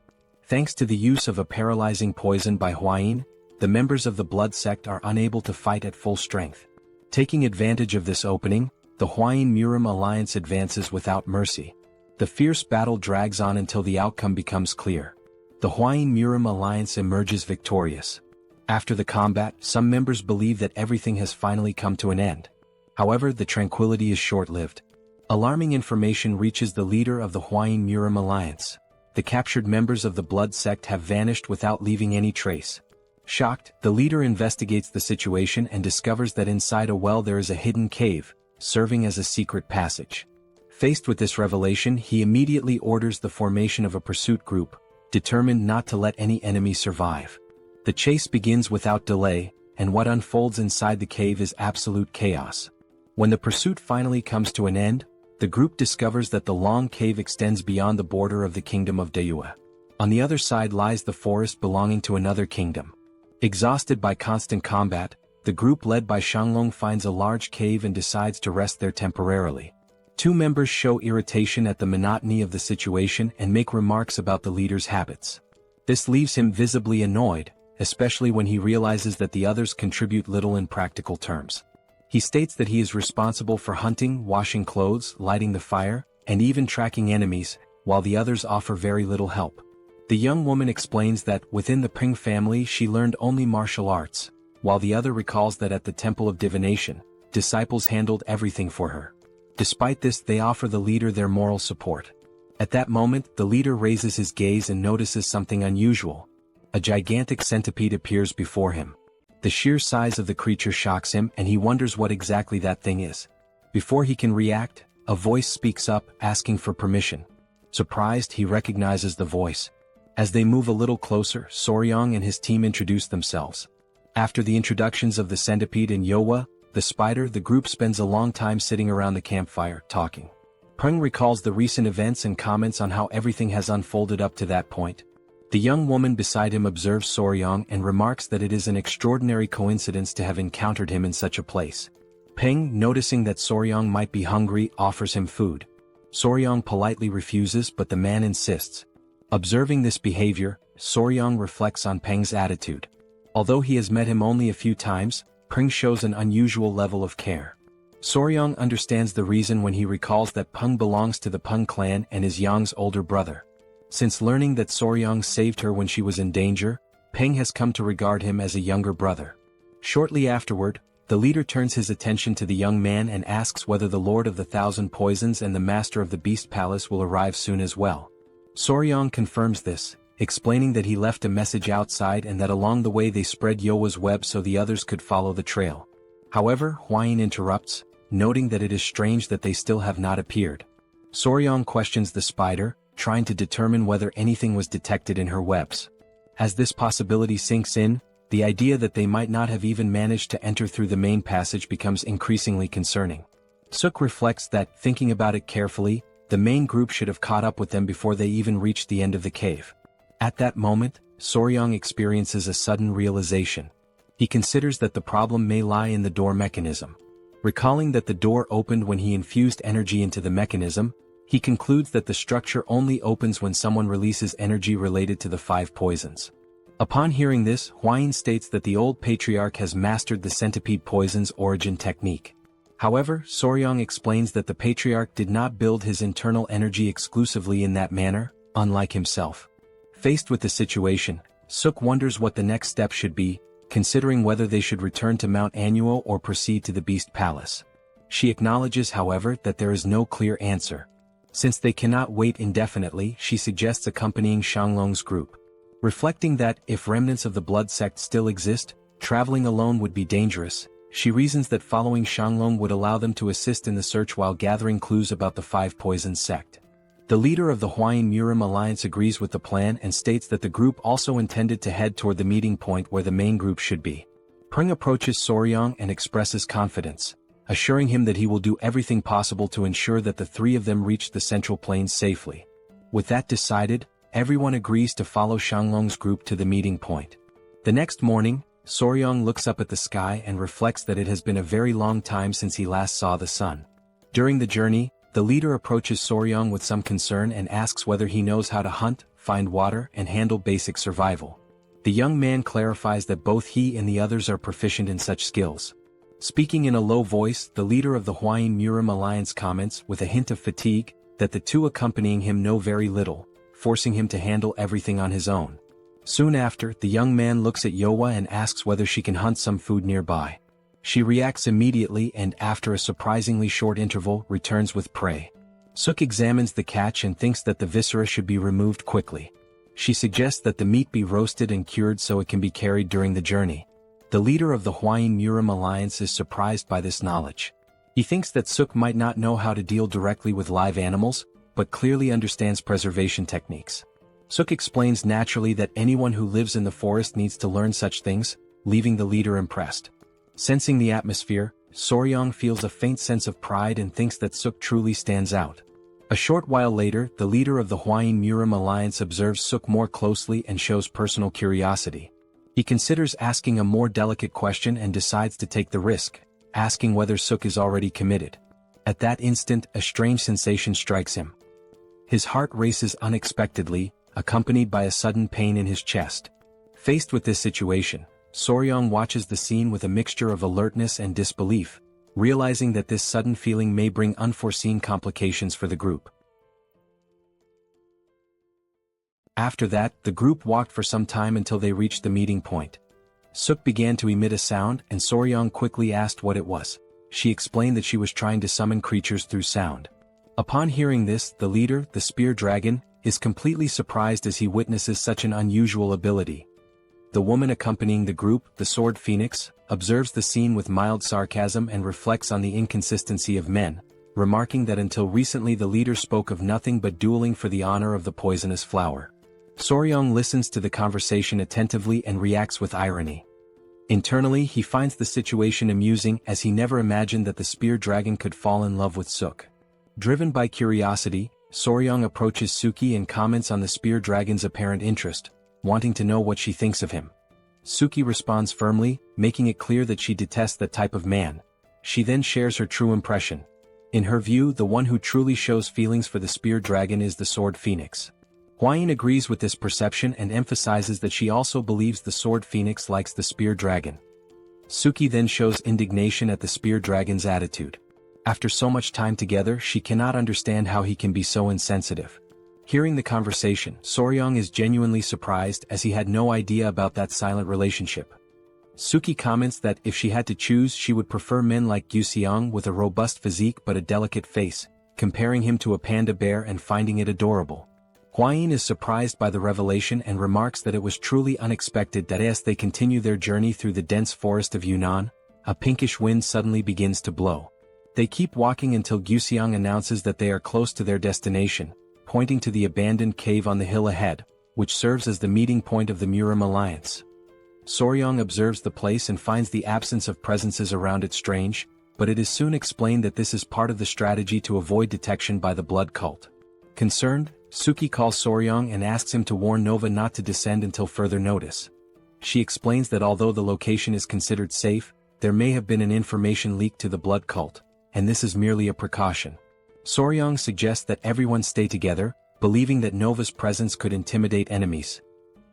Thanks to the use of a paralyzing poison by Huayin, the members of the blood sect are unable to fight at full strength. Taking advantage of this opening, the Murim alliance advances without mercy. The fierce battle drags on until the outcome becomes clear. The Murim alliance emerges victorious. After the combat, some members believe that everything has finally come to an end. However, the tranquility is short-lived. Alarming information reaches the leader of the Murim alliance. The captured members of the blood sect have vanished without leaving any trace. Shocked, the leader investigates the situation and discovers that inside a well there is a hidden cave, serving as a secret passage. Faced with this revelation, he immediately orders the formation of a pursuit group, determined not to let any enemy survive. The chase begins without delay, and what unfolds inside the cave is absolute chaos. When the pursuit finally comes to an end, the group discovers that the long cave extends beyond the border of the kingdom of Deua. On the other side lies the forest belonging to another kingdom. Exhausted by constant combat, the group led by Shanglong finds a large cave and decides to rest there temporarily. Two members show irritation at the monotony of the situation and make remarks about the leader's habits. This leaves him visibly annoyed, especially when he realizes that the others contribute little in practical terms. He states that he is responsible for hunting, washing clothes, lighting the fire, and even tracking enemies, while the others offer very little help. The young woman explains that within the Ping family she learned only martial arts, while the other recalls that at the Temple of Divination, disciples handled everything for her. Despite this, they offer the leader their moral support. At that moment, the leader raises his gaze and notices something unusual. A gigantic centipede appears before him. The sheer size of the creature shocks him and he wonders what exactly that thing is. Before he can react, a voice speaks up, asking for permission. Surprised, he recognizes the voice. As they move a little closer, Soryang and his team introduce themselves. After the introductions of the centipede and Yowa, the spider, the group spends a long time sitting around the campfire, talking. Peng recalls the recent events and comments on how everything has unfolded up to that point. The young woman beside him observes Soryang and remarks that it is an extraordinary coincidence to have encountered him in such a place. Peng, noticing that Soryang might be hungry, offers him food. Soryang politely refuses, but the man insists. Observing this behavior, Soryang reflects on Peng's attitude. Although he has met him only a few times, Peng shows an unusual level of care. Soryang understands the reason when he recalls that Peng belongs to the Peng clan and is Yang's older brother. Since learning that Soryang saved her when she was in danger, Peng has come to regard him as a younger brother. Shortly afterward, the leader turns his attention to the young man and asks whether the Lord of the Thousand Poisons and the Master of the Beast Palace will arrive soon as well. Soryang confirms this, explaining that he left a message outside and that along the way they spread Yowa's web so the others could follow the trail. However, Huayin interrupts, noting that it is strange that they still have not appeared. Soryang questions the spider, trying to determine whether anything was detected in her webs. As this possibility sinks in, the idea that they might not have even managed to enter through the main passage becomes increasingly concerning. Suk reflects that, thinking about it carefully, the main group should have caught up with them before they even reached the end of the cave. At that moment, Soryang experiences a sudden realization. He considers that the problem may lie in the door mechanism. Recalling that the door opened when he infused energy into the mechanism, he concludes that the structure only opens when someone releases energy related to the 5 poisons. Upon hearing this, Huayin states that the old patriarch has mastered the centipede poison's origin technique. However, Soryang explains that the patriarch did not build his internal energy exclusively in that manner, unlike himself. Faced with the situation, Suk wonders what the next step should be, considering whether they should return to Mount Annuo or proceed to the Beast Palace. She acknowledges, however, that there is no clear answer. Since they cannot wait indefinitely, she suggests accompanying Shanglong's group. Reflecting that, if remnants of the blood sect still exist, traveling alone would be dangerous, she reasons that following Shanglong would allow them to assist in the search while gathering clues about the Five Poisons sect. The leader of the Huayin Murim alliance agrees with the plan and states that the group also intended to head toward the meeting point where the main group should be. Pring approaches Soryong and expresses confidence, assuring him that he will do everything possible to ensure that the three of them reach the Central Plains safely. With that decided, everyone agrees to follow Shanglong's group to the meeting point. The next morning, Soryong looks up at the sky and reflects that it has been a very long time since he last saw the sun. During the journey, the leader approaches Soryong with some concern and asks whether he knows how to hunt, find water, and handle basic survival. The young man clarifies that both he and the others are proficient in such skills. Speaking in a low voice, the leader of the Huayin Murim alliance comments, with a hint of fatigue, that the two accompanying him know very little, forcing him to handle everything on his own. Soon after, the young man looks at Yowa and asks whether she can hunt some food nearby. She reacts immediately and, after a surprisingly short interval, returns with prey. Suk examines the catch and thinks that the viscera should be removed quickly. She suggests that the meat be roasted and cured so it can be carried during the journey. The leader of the Huayin Murim alliance is surprised by this knowledge. He thinks that Suk might not know how to deal directly with live animals, but clearly understands preservation techniques. Suk explains naturally that anyone who lives in the forest needs to learn such things, leaving the leader impressed. Sensing the atmosphere, Soryong feels a faint sense of pride and thinks that Suk truly stands out. A short while later, the leader of the Huayin Murim alliance observes Suk more closely and shows personal curiosity. He considers asking a more delicate question and decides to take the risk, asking whether Suk is already committed. At that instant, a strange sensation strikes him. His heart races unexpectedly, accompanied by a sudden pain in his chest. Faced with this situation, Soryong watches the scene with a mixture of alertness and disbelief, realizing that this sudden feeling may bring unforeseen complications for the group. After that, the group walked for some time until they reached the meeting point. Suk began to emit a sound and Soryong quickly asked what it was. She explained that she was trying to summon creatures through sound. Upon hearing this, the leader, the spear dragon, is completely surprised as he witnesses such an unusual ability. The woman accompanying the group, the sword phoenix, observes the scene with mild sarcasm and reflects on the inconsistency of men, remarking that until recently the leader spoke of nothing but dueling for the honor of the poisonous flower. Soryong listens to the conversation attentively and reacts with irony. Internally, he finds the situation amusing as he never imagined that the spear dragon could fall in love with Suk. Driven by curiosity, Soryong approaches Suki and comments on the spear dragon's apparent interest, wanting to know what she thinks of him. Suki responds firmly, making it clear that she detests that type of man. She then shares her true impression. In her view, the one who truly shows feelings for the spear dragon is the sword phoenix. Huayin agrees with this perception and emphasizes that she also believes the sword phoenix likes the spear dragon. Suki then shows indignation at the spear dragon's attitude. After so much time together, she cannot understand how he can be so insensitive. Hearing the conversation, Soryong is genuinely surprised as he had no idea about that silent relationship. Suki comments that if she had to choose, she would prefer men like Guseong with a robust physique but a delicate face, comparing him to a panda bear and finding it adorable. Huayin is surprised by the revelation and remarks that it was truly unexpected that as they continue their journey through the dense forest of Yunnan, a pinkish wind suddenly begins to blow. They keep walking until Guseong announces that they are close to their destination, pointing to the abandoned cave on the hill ahead, which serves as the meeting point of the Murim alliance. Soryong observes the place and finds the absence of presences around it strange, but it is soon explained that this is part of the strategy to avoid detection by the blood cult. Concerned, Suki calls Soryong and asks him to warn Nova not to descend until further notice. She explains that although the location is considered safe, there may have been an information leak to the blood cult, and this is merely a precaution. Soryong suggests that everyone stay together, believing that Nova's presence could intimidate enemies.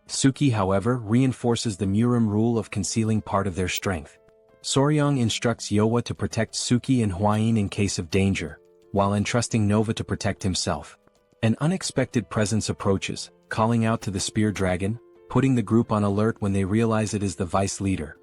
Suki, however, reinforces the Murim rule of concealing part of their strength. Soryong instructs Yowa to protect Suki and Huayin in case of danger, while entrusting Nova to protect himself. An unexpected presence approaches, calling out to the spear dragon, putting the group on alert when they realize it is the vice leader.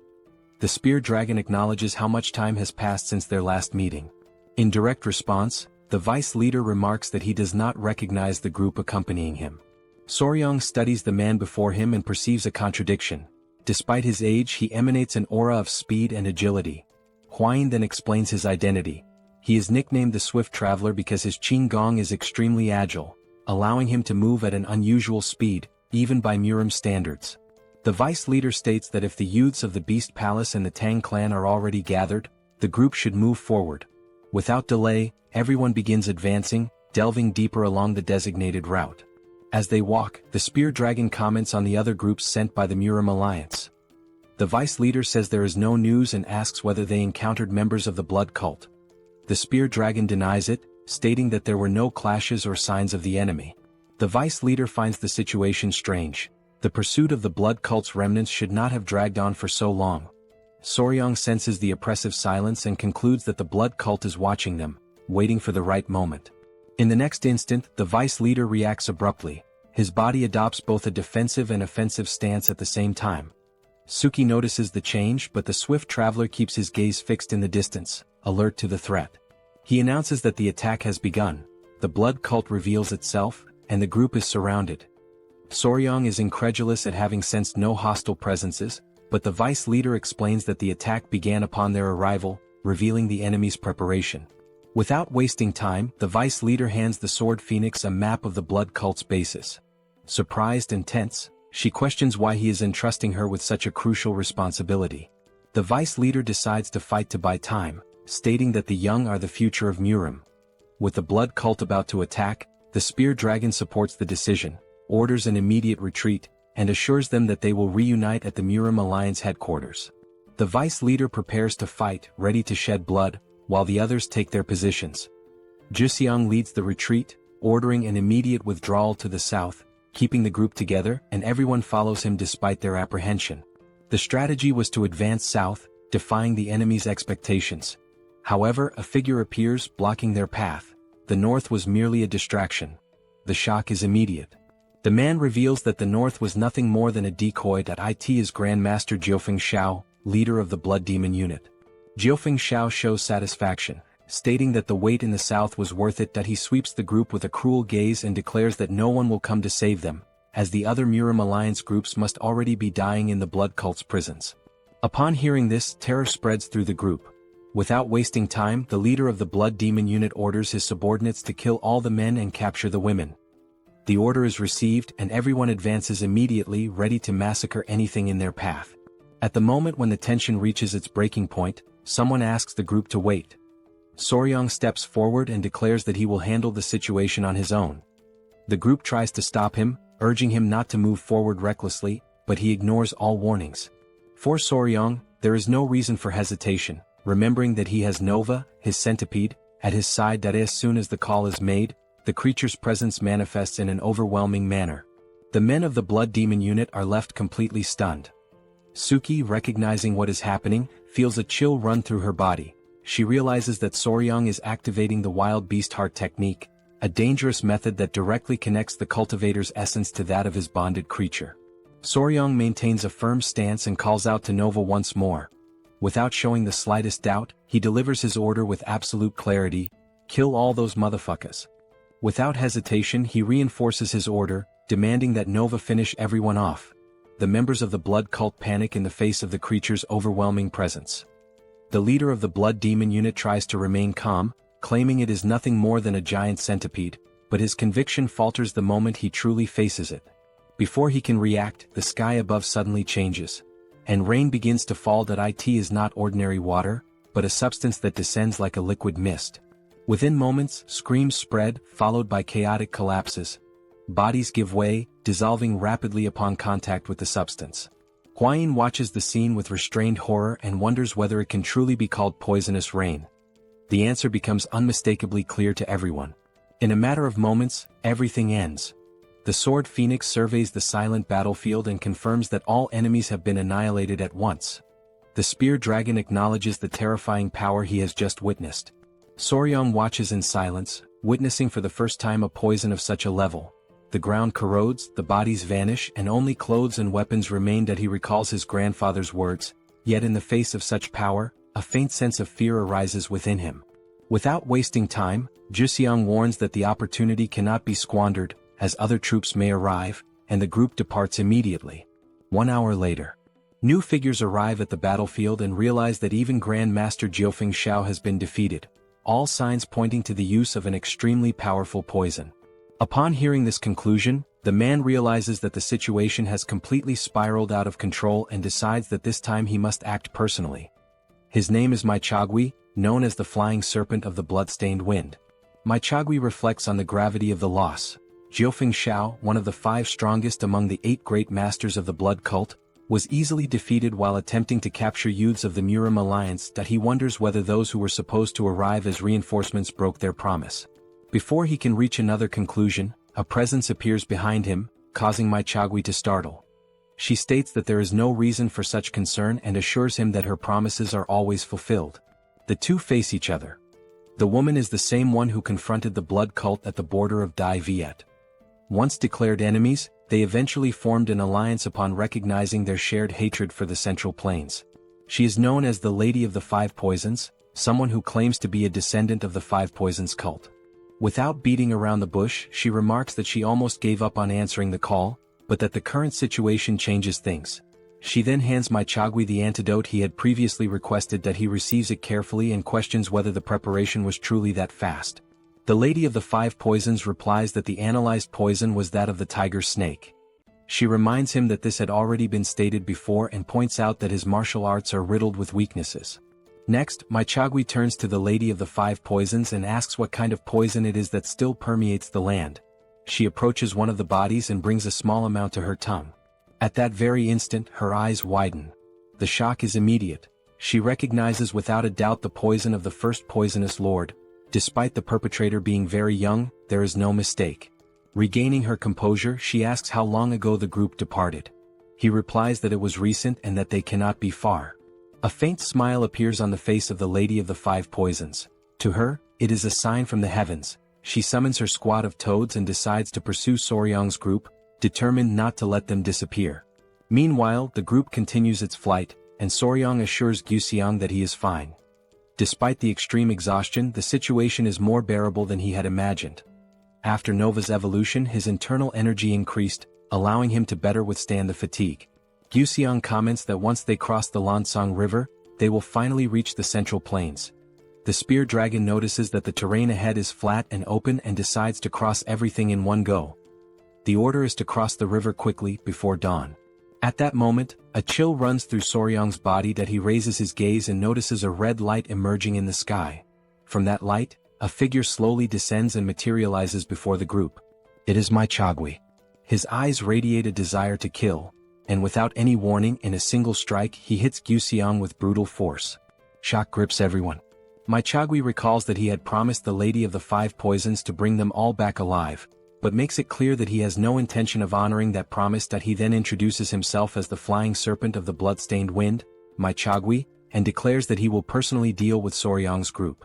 The spear dragon acknowledges how much time has passed since their last meeting. In direct response, the vice leader remarks that he does not recognize the group accompanying him. Soryong studies the man before him and perceives a contradiction. Despite his age, he emanates an aura of speed and agility. Huayin then explains his identity. He is nicknamed the Swift Traveler because his Qinggong is extremely agile, allowing him to move at an unusual speed, even by Murim standards. The vice leader states that if the youths of the Beast Palace and the Tang Clan are already gathered, the group should move forward. Without delay, everyone begins advancing, delving deeper along the designated route. As they walk, the Spear Dragon comments on the other groups sent by the Murim Alliance. The vice leader says there is no news and asks whether they encountered members of the blood cult. The Spear Dragon denies it, stating that there were no clashes or signs of the enemy. The vice leader finds the situation strange. The pursuit of the blood cult's remnants should not have dragged on for so long. Soryong senses the oppressive silence and concludes that the blood cult is watching them, waiting for the right moment. In the next instant, the vice leader reacts abruptly. His body adopts both a defensive and offensive stance at the same time. Suki notices the change, but the Swift Traveler keeps his gaze fixed in the distance, alert to the threat. He announces that the attack has begun. The blood cult reveals itself, and the group is surrounded. Soryong is incredulous at having sensed no hostile presences, but the vice leader explains that the attack began upon their arrival, revealing the enemy's preparation. Without wasting time, the vice leader hands the Sword Phoenix a map of the blood cult's bases. Surprised and tense, she questions why he is entrusting her with such a crucial responsibility. The vice leader decides to fight to buy time, stating that the young are the future of Murim. With the blood cult about to attack, the Spear Dragon supports the decision, orders an immediate retreat, and assures them that they will reunite at the Murim Alliance headquarters. The vice leader prepares to fight, ready to shed blood, while the others take their positions. Juxiang leads the retreat, ordering an immediate withdrawal to the south, keeping the group together, and everyone follows him despite their apprehension. The strategy was to advance south, defying the enemy's expectations. However, a figure appears, blocking their path. The north was merely a distraction. The shock is immediate. The man reveals that the north was nothing more than a decoy. It is Grandmaster Jiufeng Shao, leader of the Blood Demon unit. Jiufeng Shao shows satisfaction, stating that the wait in the south was worth it. He sweeps the group with a cruel gaze and declares that no one will come to save them, as the other Murim Alliance groups must already be dying in the blood cult's prisons. Upon hearing this, terror spreads through the group. Without wasting time, the leader of the Blood Demon unit orders his subordinates to kill all the men and capture the women. The order is received and everyone advances immediately, ready to massacre anything in their path. At the moment when the tension reaches its breaking point, someone asks the group to wait. Soryong steps forward and declares that he will handle the situation on his own. The group tries to stop him, urging him not to move forward recklessly, but he ignores all warnings. For Soryong, there is no reason for hesitation, remembering that he has Nova, his centipede, at his side. That as soon as the call is made, the creature's presence manifests in an overwhelming manner. The men of the Blood Demon unit are left completely stunned. Suki, recognizing what is happening, feels a chill run through her body. She realizes that Soryong is activating the Wild Beast Heart technique, a dangerous method that directly connects the cultivator's essence to that of his bonded creature. Soryong maintains a firm stance and calls out to Nova once more. Without showing the slightest doubt, he delivers his order with absolute clarity: kill all those motherfuckers. Without hesitation, he reinforces his order, demanding that Nova finish everyone off. The members of the blood cult panic in the face of the creature's overwhelming presence. The leader of the Blood Demon unit tries to remain calm, claiming it is nothing more than a giant centipede, but his conviction falters the moment he truly faces it. Before he can react, the sky above suddenly changes, and rain begins to fall. It is not ordinary water, but a substance that descends like a liquid mist. Within moments, screams spread, followed by chaotic collapses. Bodies give way, dissolving rapidly upon contact with the substance. Huayin watches the scene with restrained horror and wonders whether it can truly be called poisonous rain. The answer becomes unmistakably clear to everyone. In a matter of moments, everything ends. The Sword Phoenix surveys the silent battlefield and confirms that all enemies have been annihilated at once. The Spear Dragon acknowledges the terrifying power he has just witnessed. Soryong watches in silence, witnessing for the first time a poison of such a level. The ground corrodes, the bodies vanish, and only clothes and weapons remain. He recalls his grandfather's words, yet in the face of such power, a faint sense of fear arises within him. Without wasting time, Juxiang warns that the opportunity cannot be squandered, as other troops may arrive, and the group departs immediately. 1 hour later, new figures arrive at the battlefield and realize that even Grand Master Jiufeng Shao has been defeated, all signs pointing to the use of an extremely powerful poison. Upon hearing this conclusion, the man realizes that the situation has completely spiraled out of control and decides that this time he must act personally. His name is Maichagui, known as the Flying Serpent of the Bloodstained Wind. Maichagui reflects on the gravity of the loss. Jiufeng Shao, one of the 5 strongest among the 8 great masters of the blood cult, was easily defeated while attempting to capture youths of the Murim alliance that he wonders whether those who were supposed to arrive as reinforcements broke their promise. Before he can reach another conclusion, a presence appears behind him, causing Maichagui to startle. She states that there is no reason for such concern and assures him that her promises are always fulfilled. The two face each other. The woman is the same one who confronted the blood cult at the border of Dai Viet. Once declared enemies, they eventually formed an alliance upon recognizing their shared hatred for the Central Plains. She is known as the Lady of the 5 Poisons, someone who claims to be a descendant of the 5 Poisons cult. Without beating around the bush, she remarks that she almost gave up on answering the call, but that the current situation changes things. She then hands Maichagui the antidote he had previously requested. That he receives it carefully and questions whether the preparation was truly that fast. The Lady of the 5 Poisons replies that the analyzed poison was that of the tiger snake. She reminds him that this had already been stated before and points out that his martial arts are riddled with weaknesses. Next, Maichagui turns to the Lady of the 5 Poisons and asks what kind of poison it is that still permeates the land. She approaches one of the bodies and brings a small amount to her tongue. At that very instant, her eyes widen. The shock is immediate. She recognizes without a doubt the poison of the first poisonous lord. Despite the perpetrator being very young, there is no mistake. Regaining her composure, she asks how long ago the group departed. He replies that it was recent and that they cannot be far. A faint smile appears on the face of the Lady of the 5 Poisons. To her, it is a sign from the heavens. She summons her squad of toads and decides to pursue Soryang's group, determined not to let them disappear. Meanwhile, the group continues its flight, and Soryang assures Guxiang that he is fine. Despite the extreme exhaustion, the situation is more bearable than he had imagined. After Nova's evolution, his internal energy increased, allowing him to better withstand the fatigue. Guxiang comments that once they cross the Lansang River, they will finally reach the Central Plains. The spear dragon notices that the terrain ahead is flat and open and decides to cross everything in one go. The order is to cross the river quickly, before dawn. At that moment, a chill runs through Soryang's body that he raises his gaze and notices a red light emerging in the sky. From that light, a figure slowly descends and materializes before the group. It is Maichagui. His eyes radiate a desire to kill, and without any warning, in a single strike he hits Guxiang with brutal force. Shock grips everyone. Maichagui recalls that he had promised the Lady of the 5 Poisons to bring them all back alive, but makes it clear that he has no intention of honoring that promise. That he then introduces himself as the Flying Serpent of the Bloodstained Wind, Maichagui, and declares that he will personally deal with Soryang's group.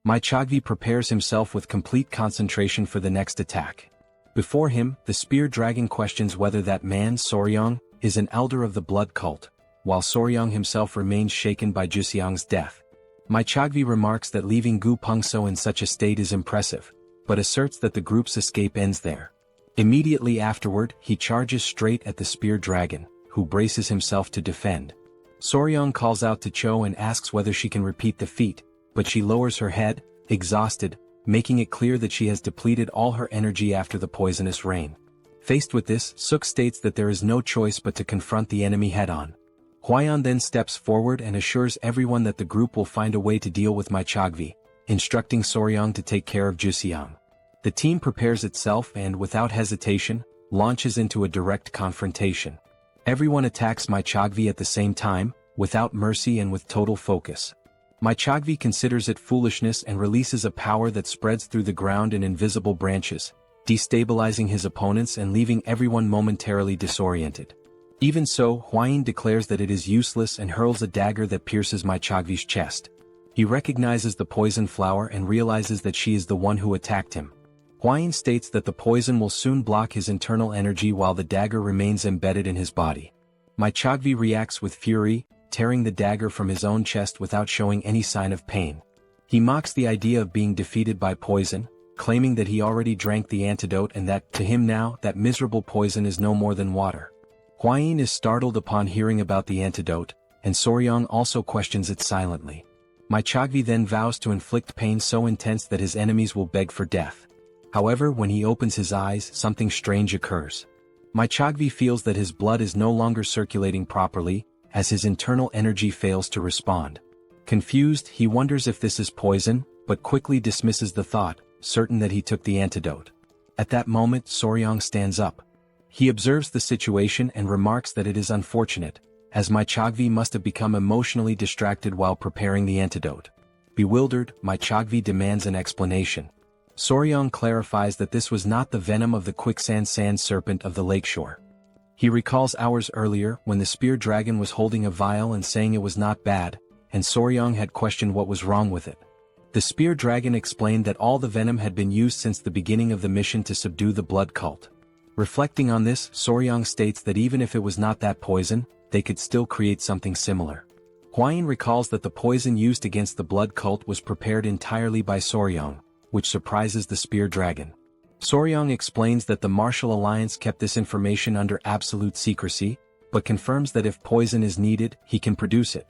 Maichagui prepares himself with complete concentration for the next attack. Before him, the spear dragon questions whether that man, Soryang, is an elder of the blood cult, while Soryang himself remains shaken by Juxiang's death. Maichagui remarks that leaving Gu Pengso in such a state is impressive, but asserts that the group's escape ends there. Immediately afterward, he charges straight at the spear dragon, who braces himself to defend. Soryang calls out to Cho and asks whether she can repeat the feat, but she lowers her head, exhausted, making it clear that she has depleted all her energy after the poisonous rain. Faced with this, Suk states that there is no choice but to confront the enemy head-on. Huayan then steps forward and assures everyone that the group will find a way to deal with Maichagui, instructing Soryang to take care of Juxiang. The team prepares itself and, without hesitation, launches into a direct confrontation. Everyone attacks Maichagui at the same time, without mercy and with total focus. Maichagui considers it foolishness and releases a power that spreads through the ground in invisible branches, destabilizing his opponents and leaving everyone momentarily disoriented. Even so, Huayin declares that it is useless and hurls a dagger that pierces Maichagui's chest. He recognizes the poison flower and realizes that she is the one who attacked him. Huayin states that the poison will soon block his internal energy while the dagger remains embedded in his body. Maichagui reacts with fury, tearing the dagger from his own chest without showing any sign of pain. He mocks the idea of being defeated by poison, claiming that he already drank the antidote and that, to him now, that miserable poison is no more than water. Huayin is startled upon hearing about the antidote, and Soryang also questions it silently. Mai Chogvi then vows to inflict pain so intense that his enemies will beg for death. However, when he opens his eyes, something strange occurs. Mai Chogvi feels that his blood is no longer circulating properly, as his internal energy fails to respond. Confused, he wonders if this is poison, but quickly dismisses the thought, certain that he took the antidote. At that moment, Soryang stands up. He observes the situation and remarks that it is unfortunate, as Mai Chogvi must have become emotionally distracted while preparing the antidote. Bewildered, Mai Chogvi demands an explanation. Soryang clarifies that this was not the venom of the quicksand sand serpent of the lakeshore. He recalls hours earlier when the spear dragon was holding a vial and saying it was not bad, and Soryang had questioned what was wrong with it. The spear dragon explained that all the venom had been used since the beginning of the mission to subdue the blood cult. Reflecting on this, Soryang states that even if it was not that poison, they could still create something similar. Huayin recalls that the poison used against the blood cult was prepared entirely by Soryang, which surprises the spear dragon. Soryang explains that the Martial Alliance kept this information under absolute secrecy, but confirms that if poison is needed, he can produce it.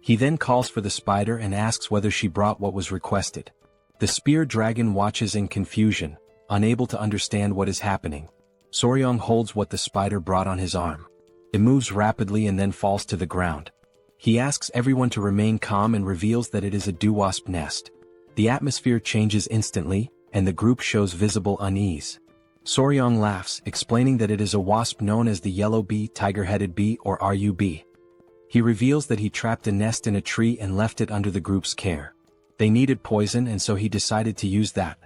He then calls for the spider and asks whether she brought what was requested. The spear dragon watches in confusion, unable to understand what is happening. Soryang holds what the spider brought on his arm. It moves rapidly and then falls to the ground. He asks everyone to remain calm and reveals that it is a dew-wasp nest. The atmosphere changes instantly, and the group shows visible unease. Soryang laughs, explaining that it is a wasp known as the yellow bee, tiger-headed bee, or RUB. He reveals that he trapped a nest in a tree and left it under the group's care. They needed poison and so he decided to use that.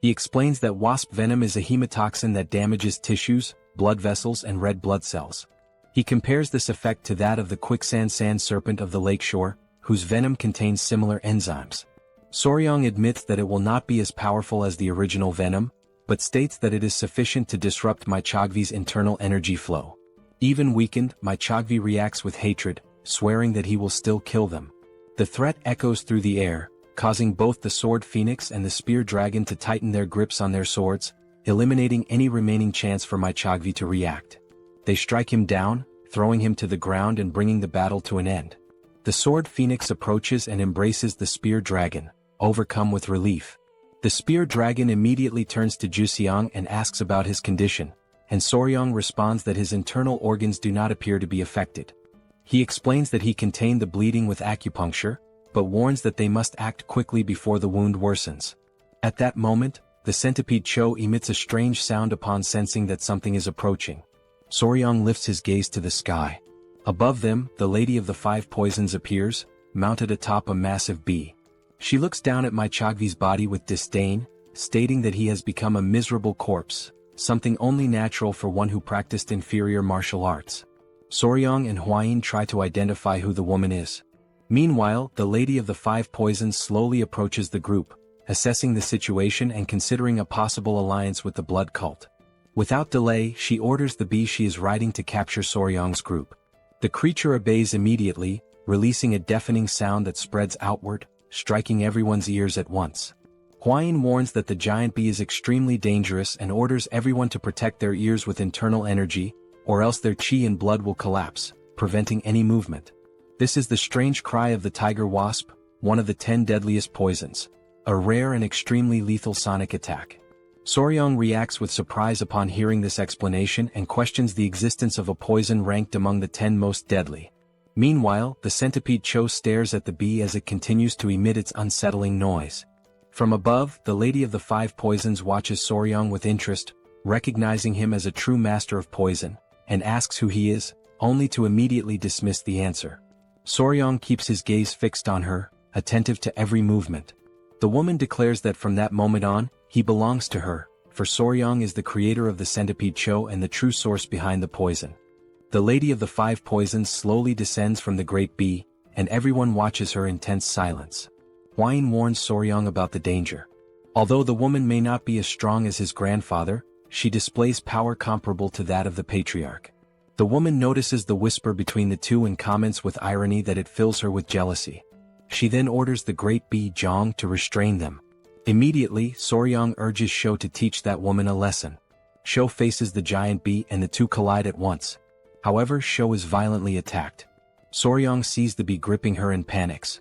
He explains that wasp venom is a hemotoxin that damages tissues, blood vessels and red blood cells. He compares this effect to that of the quicksand sand serpent of the lakeshore, whose venom contains similar enzymes. Soryang admits that it will not be as powerful as the original venom, but states that it is sufficient to disrupt Mai Chogvi's internal energy flow. Even weakened, Mai Chogvi reacts with hatred, swearing that he will still kill them. The threat echoes through the air, causing both the sword phoenix and the spear dragon to tighten their grips on their swords, eliminating any remaining chance for Mai Chogvi to react. They strike him down, throwing him to the ground and bringing the battle to an end. The sword phoenix approaches and embraces the spear dragon, overcome with relief. The spear dragon immediately turns to Juxiang and asks about his condition, and Soryang responds that his internal organs do not appear to be affected. He explains that he contained the bleeding with acupuncture, but warns that they must act quickly before the wound worsens. At that moment, the centipede Cho emits a strange sound upon sensing that something is approaching. Soryang lifts his gaze to the sky. Above them, the Lady of the Five Poisons appears, mounted atop a massive bee. She looks down at Mai Chogvi's body with disdain, stating that he has become a miserable corpse, something only natural for one who practiced inferior martial arts. Soryang and Huayin try to identify who the woman is. Meanwhile, the Lady of the Five Poisons slowly approaches the group, assessing the situation and considering a possible alliance with the blood cult. Without delay, she orders the bee she is riding to capture Soryang's group. The creature obeys immediately, releasing a deafening sound that spreads outward, striking everyone's ears at once. Huayin warns that the giant bee is extremely dangerous and orders everyone to protect their ears with internal energy, or else their qi and blood will collapse, preventing any movement. This is the strange cry of the tiger wasp, one of the 10 deadliest poisons, a rare and extremely lethal sonic attack. Soryang reacts with surprise upon hearing this explanation and questions the existence of a poison ranked among the 10 most deadly. Meanwhile, the centipede Cho stares at the bee as it continues to emit its unsettling noise. From above, the Lady of the Five Poisons watches Soryang with interest, recognizing him as a true master of poison, and asks who he is, only to immediately dismiss the answer. Soryang keeps his gaze fixed on her, attentive to every movement. The woman declares that from that moment on, he belongs to her, for Soryang is the creator of the centipede Cho and the true source behind the poison. The Lady of the Five Poisons slowly descends from the great bee, and everyone watches her in tense silence. Huayin warns Soryang about the danger. Although the woman may not be as strong as his grandfather, she displays power comparable to that of the patriarch. The woman notices the whisper between the two and comments with irony that it fills her with jealousy. She then orders the great bee Zhang to restrain them. Immediately, Soryang urges Shou to teach that woman a lesson. Shou faces the giant bee and the two collide at once. However, Shou is violently attacked. Soryang sees the bee gripping her and panics.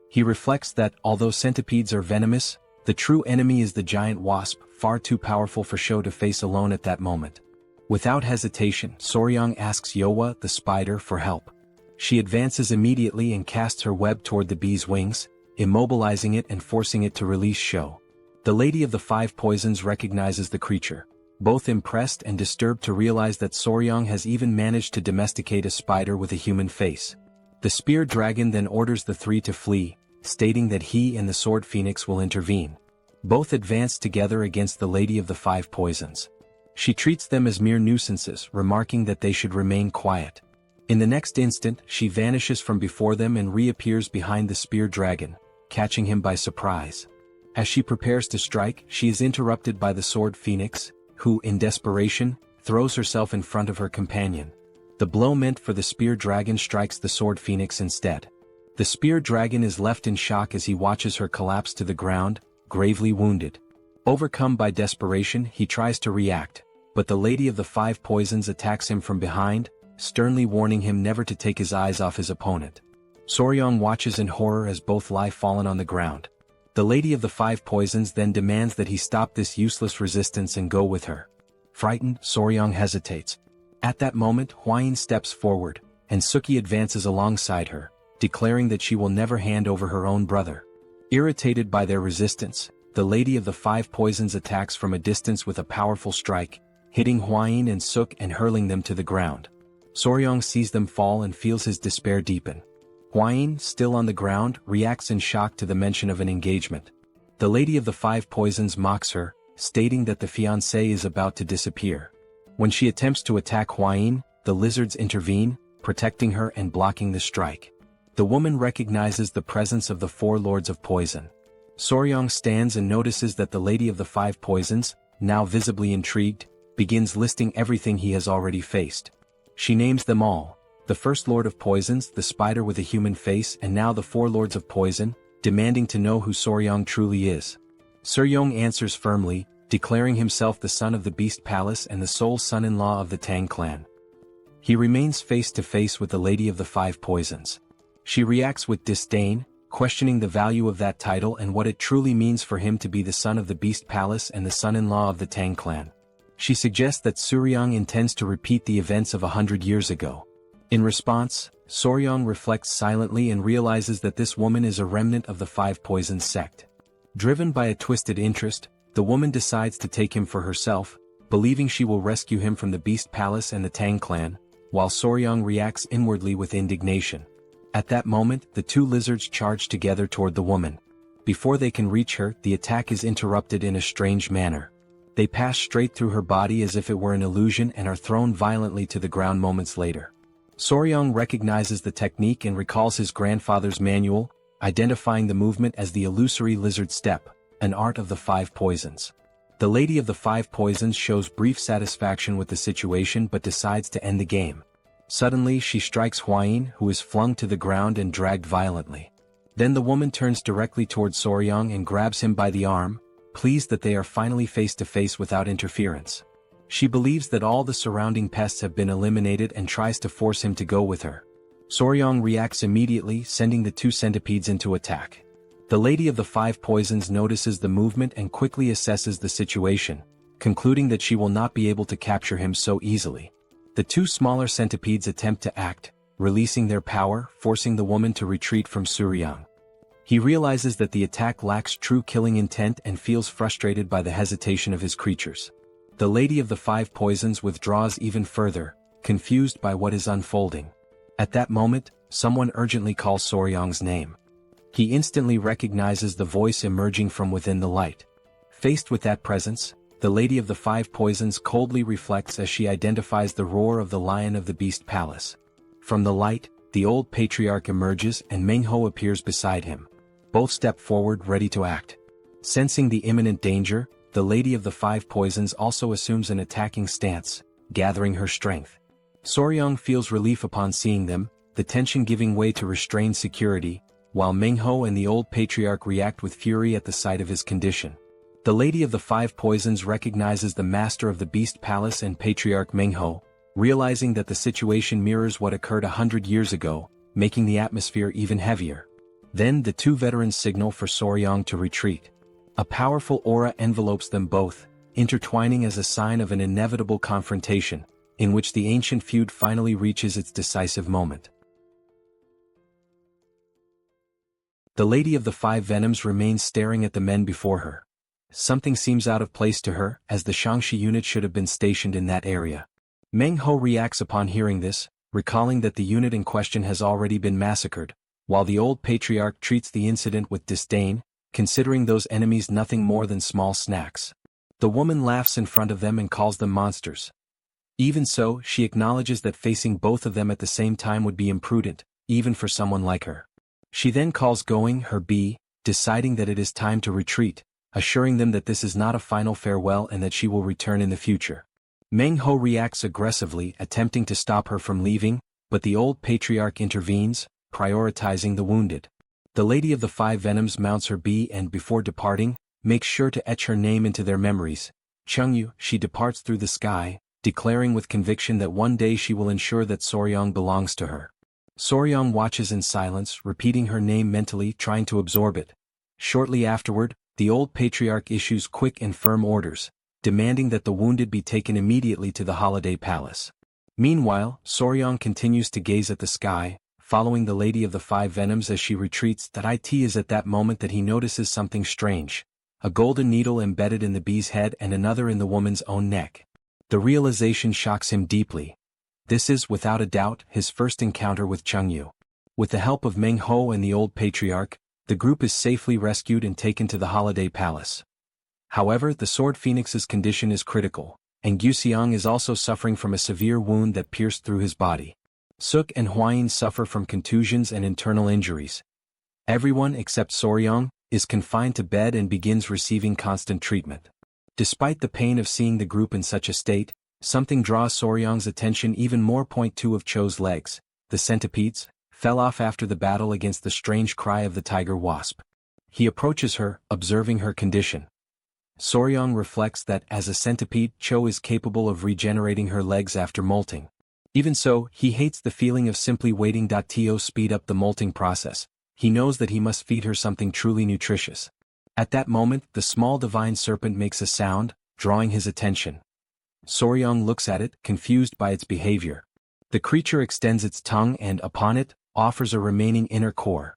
He reflects that, although centipedes are venomous, the true enemy is the giant wasp, far too powerful for Shou to face alone at that moment. Without hesitation, Soryang asks Yowa, the spider, for help. She advances immediately and casts her web toward the bee's wings, immobilizing it and forcing it to release Shou. The Lady of the Five Poisons recognizes the creature, both impressed and disturbed to realize that Soryang has even managed to domesticate a spider with a human face. The spear dragon then orders the three to flee, stating that he and the sword phoenix will intervene. Both advance together against the Lady of the Five Poisons. She treats them as mere nuisances, remarking that they should remain quiet. In the next instant, she vanishes from before them and reappears behind the spear dragon, catching him by surprise. As she prepares to strike, she is interrupted by the sword phoenix, who, in desperation, throws herself in front of her companion. The blow meant for the spear dragon strikes the sword phoenix instead. The spear dragon is left in shock as he watches her collapse to the ground, gravely wounded. Overcome by desperation, he tries to react, but the Lady of the Five Poisons attacks him from behind, sternly warning him never to take his eyes off his opponent. Soryang watches in horror as both lie fallen on the ground. The Lady of the Five Poisons then demands that he stop this useless resistance and go with her. Frightened, Soryang hesitates. At that moment, Huayin steps forward, and Suki advances alongside her, declaring that she will never hand over her own brother. Irritated by their resistance, the Lady of the Five Poisons attacks from a distance with a powerful strike, hitting Huayin and Suk and hurling them to the ground. Soryang sees them fall and feels his despair deepen. Huayin, still on the ground, reacts in shock to the mention of an engagement. The Lady of the Five Poisons mocks her, stating that the fiancé is about to disappear. When she attempts to attack Huayin, the lizards intervene, protecting her and blocking the strike. The woman recognizes the presence of the four Lords of Poison. Soryang stands and notices that the Lady of the Five Poisons, now visibly intrigued, begins listing everything he has already faced. She names them all: the first Lord of Poisons, the spider with a human face, and now the four Lords of Poison, demanding to know who Soryang truly is. Soryang answers firmly, declaring himself the son of the Beast Palace and the sole son-in-law of the Tang Clan. He remains face to face with the Lady of the Five Poisons. She reacts with disdain, questioning the value of that title and what it truly means for him to be the son of the Beast Palace and the son-in-law of the Tang Clan. She suggests that Soryang intends to repeat the events of 100 years ago. In response, Soryang reflects silently and realizes that this woman is a remnant of the Five Poisons sect. Driven by a twisted interest, the woman decides to take him for herself, believing she will rescue him from the Beast Palace and the Tang Clan, while Soryang reacts inwardly with indignation. At that moment, the two lizards charge together toward the woman. Before they can reach her, the attack is interrupted in a strange manner. They pass straight through her body as if it were an illusion and are thrown violently to the ground moments later. Soryang recognizes the technique and recalls his grandfather's manual, identifying the movement as the illusory lizard step, an art of the Five Poisons. The Lady of the Five Poisons shows brief satisfaction with the situation but decides to end the game. Suddenly she strikes Huayin, who is flung to the ground and dragged violently. Then the woman turns directly toward Soryang and grabs him by the arm, pleased that they are finally face to face without interference. She believes that all the surrounding pests have been eliminated and tries to force him to go with her. Soryang reacts immediately, sending the two centipedes into attack. The Lady of the Five Poisons notices the movement and quickly assesses the situation, concluding that she will not be able to capture him so easily. The two smaller centipedes attempt to act, releasing their power, forcing the woman to retreat from Soryang. He realizes that the attack lacks true killing intent and feels frustrated by the hesitation of his creatures. The Lady of the Five Poisons withdraws even further, confused by what is unfolding. At that moment, someone urgently calls Soryang's name. He instantly recognizes the voice emerging from within the light. Faced with that presence, the Lady of the Five Poisons coldly reflects as she identifies the roar of the Lion of the Beast Palace. From the light, the old patriarch emerges and Manhwa appears beside him. Both step forward ready to act. Sensing the imminent danger, the Lady of the Five Poisons also assumes an attacking stance, gathering her strength. Soryang feels relief upon seeing them, the tension giving way to restrained security, while Mengho and the old patriarch react with fury at the sight of his condition. The Lady of the Five Poisons recognizes the master of the Beast Palace and Patriarch Mengho, realizing that the situation mirrors what occurred 100 years ago, making the atmosphere even heavier. Then the two veterans signal for Soryang to retreat. A powerful aura envelopes them both, intertwining as a sign of an inevitable confrontation, in which the ancient feud finally reaches its decisive moment. The Lady of the Five Venoms remains staring at the men before her. Something seems out of place to her, as the Shangshi unit should have been stationed in that area. Meng Ho reacts upon hearing this, recalling that the unit in question has already been massacred, while the old patriarch treats the incident with disdain, considering those enemies nothing more than small snacks. The woman laughs in front of them and calls them monsters. Even so, she acknowledges that facing both of them at the same time would be imprudent, even for someone like her. She then calls going her B, deciding that it is time to retreat, assuring them that this is not a final farewell and that she will return in the future. Meng Ho reacts aggressively, attempting to stop her from leaving, but the old patriarch intervenes, prioritizing the wounded. The Lady of the Five Venoms mounts her B and before departing, makes sure to etch her name into their memories. Chengyu, she departs through the sky, declaring with conviction that one day she will ensure that Soryang belongs to her. Soryang watches in silence, repeating her name mentally, trying to absorb it. Shortly afterward, the old patriarch issues quick and firm orders, demanding that the wounded be taken immediately to the holiday palace. Meanwhile, Soryang continues to gaze at the sky, following the Lady of the Five Venoms as she retreats. It is at that moment that he notices something strange. A golden needle embedded in the bee's head and another in the woman's own neck. The realization shocks him deeply. This is, without a doubt, his first encounter with Chengyu. With the help of Meng Ho and the old patriarch, the group is safely rescued and taken to the holiday palace. However, the Sword Phoenix's condition is critical, and Guxiang is also suffering from a severe wound that pierced through his body. Suk and Huayin suffer from contusions and internal injuries. Everyone except Soryang is confined to bed and begins receiving constant treatment. Despite the pain of seeing the group in such a state, something draws Soryang's attention even more. Point 2 of Cho's legs, the centipedes, fell off after the battle against the strange cry of the tiger wasp. He approaches her, observing her condition. Soryang reflects that as a centipede, Cho is capable of regenerating her legs after molting. Even so, he hates the feeling of simply waiting to speed up the molting process. He knows that he must feed her something truly nutritious. At that moment, the small divine serpent makes a sound, drawing his attention. Soryang looks at it, confused by its behavior. The creature extends its tongue and, upon it, offers a remaining inner core.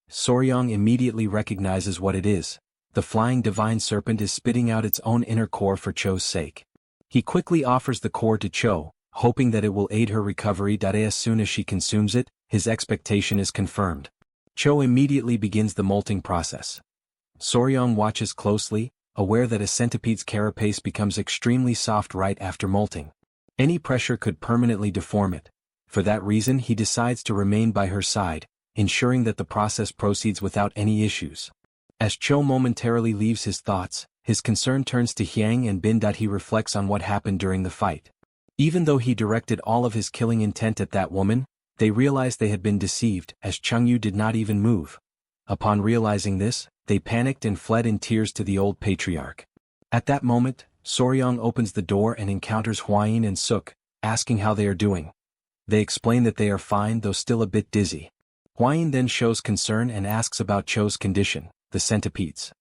Soryang immediately recognizes what it is. The flying divine serpent is spitting out its own inner core for Cho's sake. He quickly offers the core to Cho, hoping that it will aid her recovery. As soon as she consumes it, his expectation is confirmed. Cho immediately begins the molting process. Soryang watches closely, aware that a centipede's carapace becomes extremely soft right after molting. Any pressure could permanently deform it. For that reason, he decides to remain by her side, ensuring that the process proceeds without any issues. As Cho momentarily leaves his thoughts, his concern turns to Hyang and Bin. He reflects on what happened during the fight. Even though he directed all of his killing intent at that woman, they realized they had been deceived, as Chengyu did not even move. Upon realizing this, they panicked and fled in tears to the old patriarch. At that moment, Soryang opens the door and encounters Huayin and Suk, asking how they are doing. They explain that they are fine, though still a bit dizzy. Huayin then shows concern and asks about Cho's condition, the centipedes.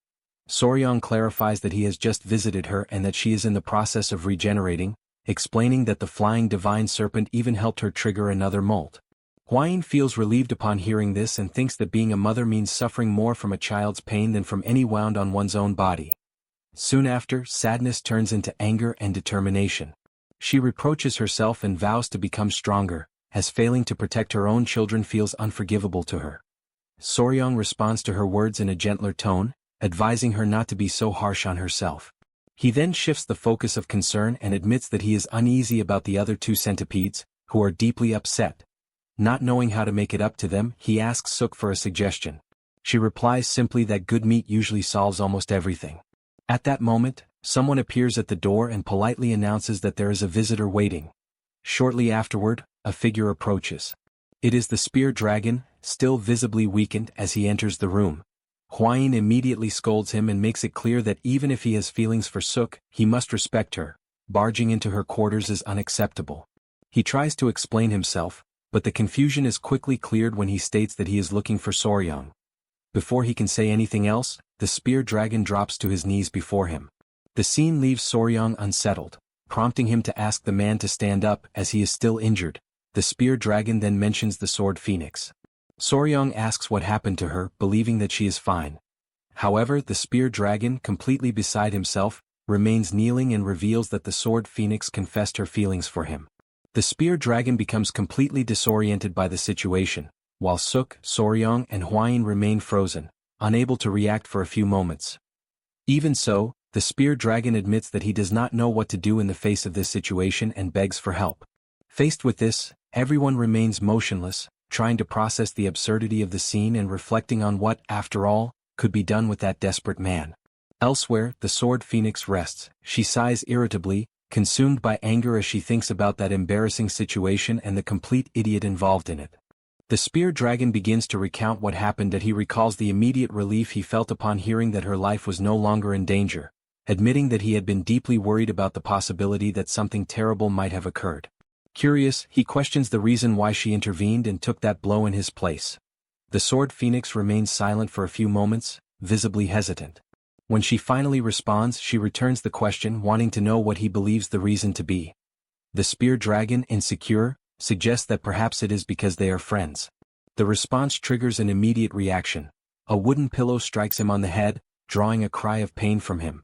Soryang clarifies that he has just visited her and that she is in the process of regenerating, explaining that the flying divine serpent even helped her trigger another molt. Huayin feels relieved upon hearing this and thinks that being a mother means suffering more from a child's pain than from any wound on one's own body. Soon after, sadness turns into anger and determination. She reproaches herself and vows to become stronger, as failing to protect her own children feels unforgivable to her. Soryang responds to her words in a gentler tone, advising her not to be so harsh on herself. He then shifts the focus of concern and admits that he is uneasy about the other two centipedes, who are deeply upset. Not knowing how to make it up to them, he asks Suk for a suggestion. She replies simply that good meat usually solves almost everything. At that moment, someone appears at the door and politely announces that there is a visitor waiting. Shortly afterward, a figure approaches. It is the spear dragon, still visibly weakened as he enters the room. Huayin immediately scolds him and makes it clear that even if he has feelings for Suk, he must respect her. Barging into her quarters is unacceptable. He tries to explain himself, but the confusion is quickly cleared when he states that he is looking for Soryang. Before he can say anything else, the spear dragon drops to his knees before him. The scene leaves Soryang unsettled, prompting him to ask the man to stand up as he is still injured. The spear dragon then mentions the sword phoenix. Soryang asks what happened to her, believing that she is fine. However, the spear dragon, completely beside himself, remains kneeling and reveals that the sword phoenix confessed her feelings for him. The spear dragon becomes completely disoriented by the situation, while Suk, Soryang and Huayin remain frozen, unable to react for a few moments. Even so, the spear dragon admits that he does not know what to do in the face of this situation and begs for help. Faced with this, everyone remains motionless, trying to process the absurdity of the scene and reflecting on what, after all, could be done with that desperate man. Elsewhere, the sword phoenix rests. She sighs irritably, consumed by anger as she thinks about that embarrassing situation and the complete idiot involved in it. The spear dragon begins to recount what happened and he recalls the immediate relief he felt upon hearing that her life was no longer in danger, admitting that he had been deeply worried about the possibility that something terrible might have occurred. Curious, he questions the reason why she intervened and took that blow in his place. The sword phoenix remains silent for a few moments, visibly hesitant. When she finally responds, she returns the question, wanting to know what he believes the reason to be. The spear dragon, insecure, suggests that perhaps it is because they are friends. The response triggers an immediate reaction. A wooden pillow strikes him on the head, drawing a cry of pain from him.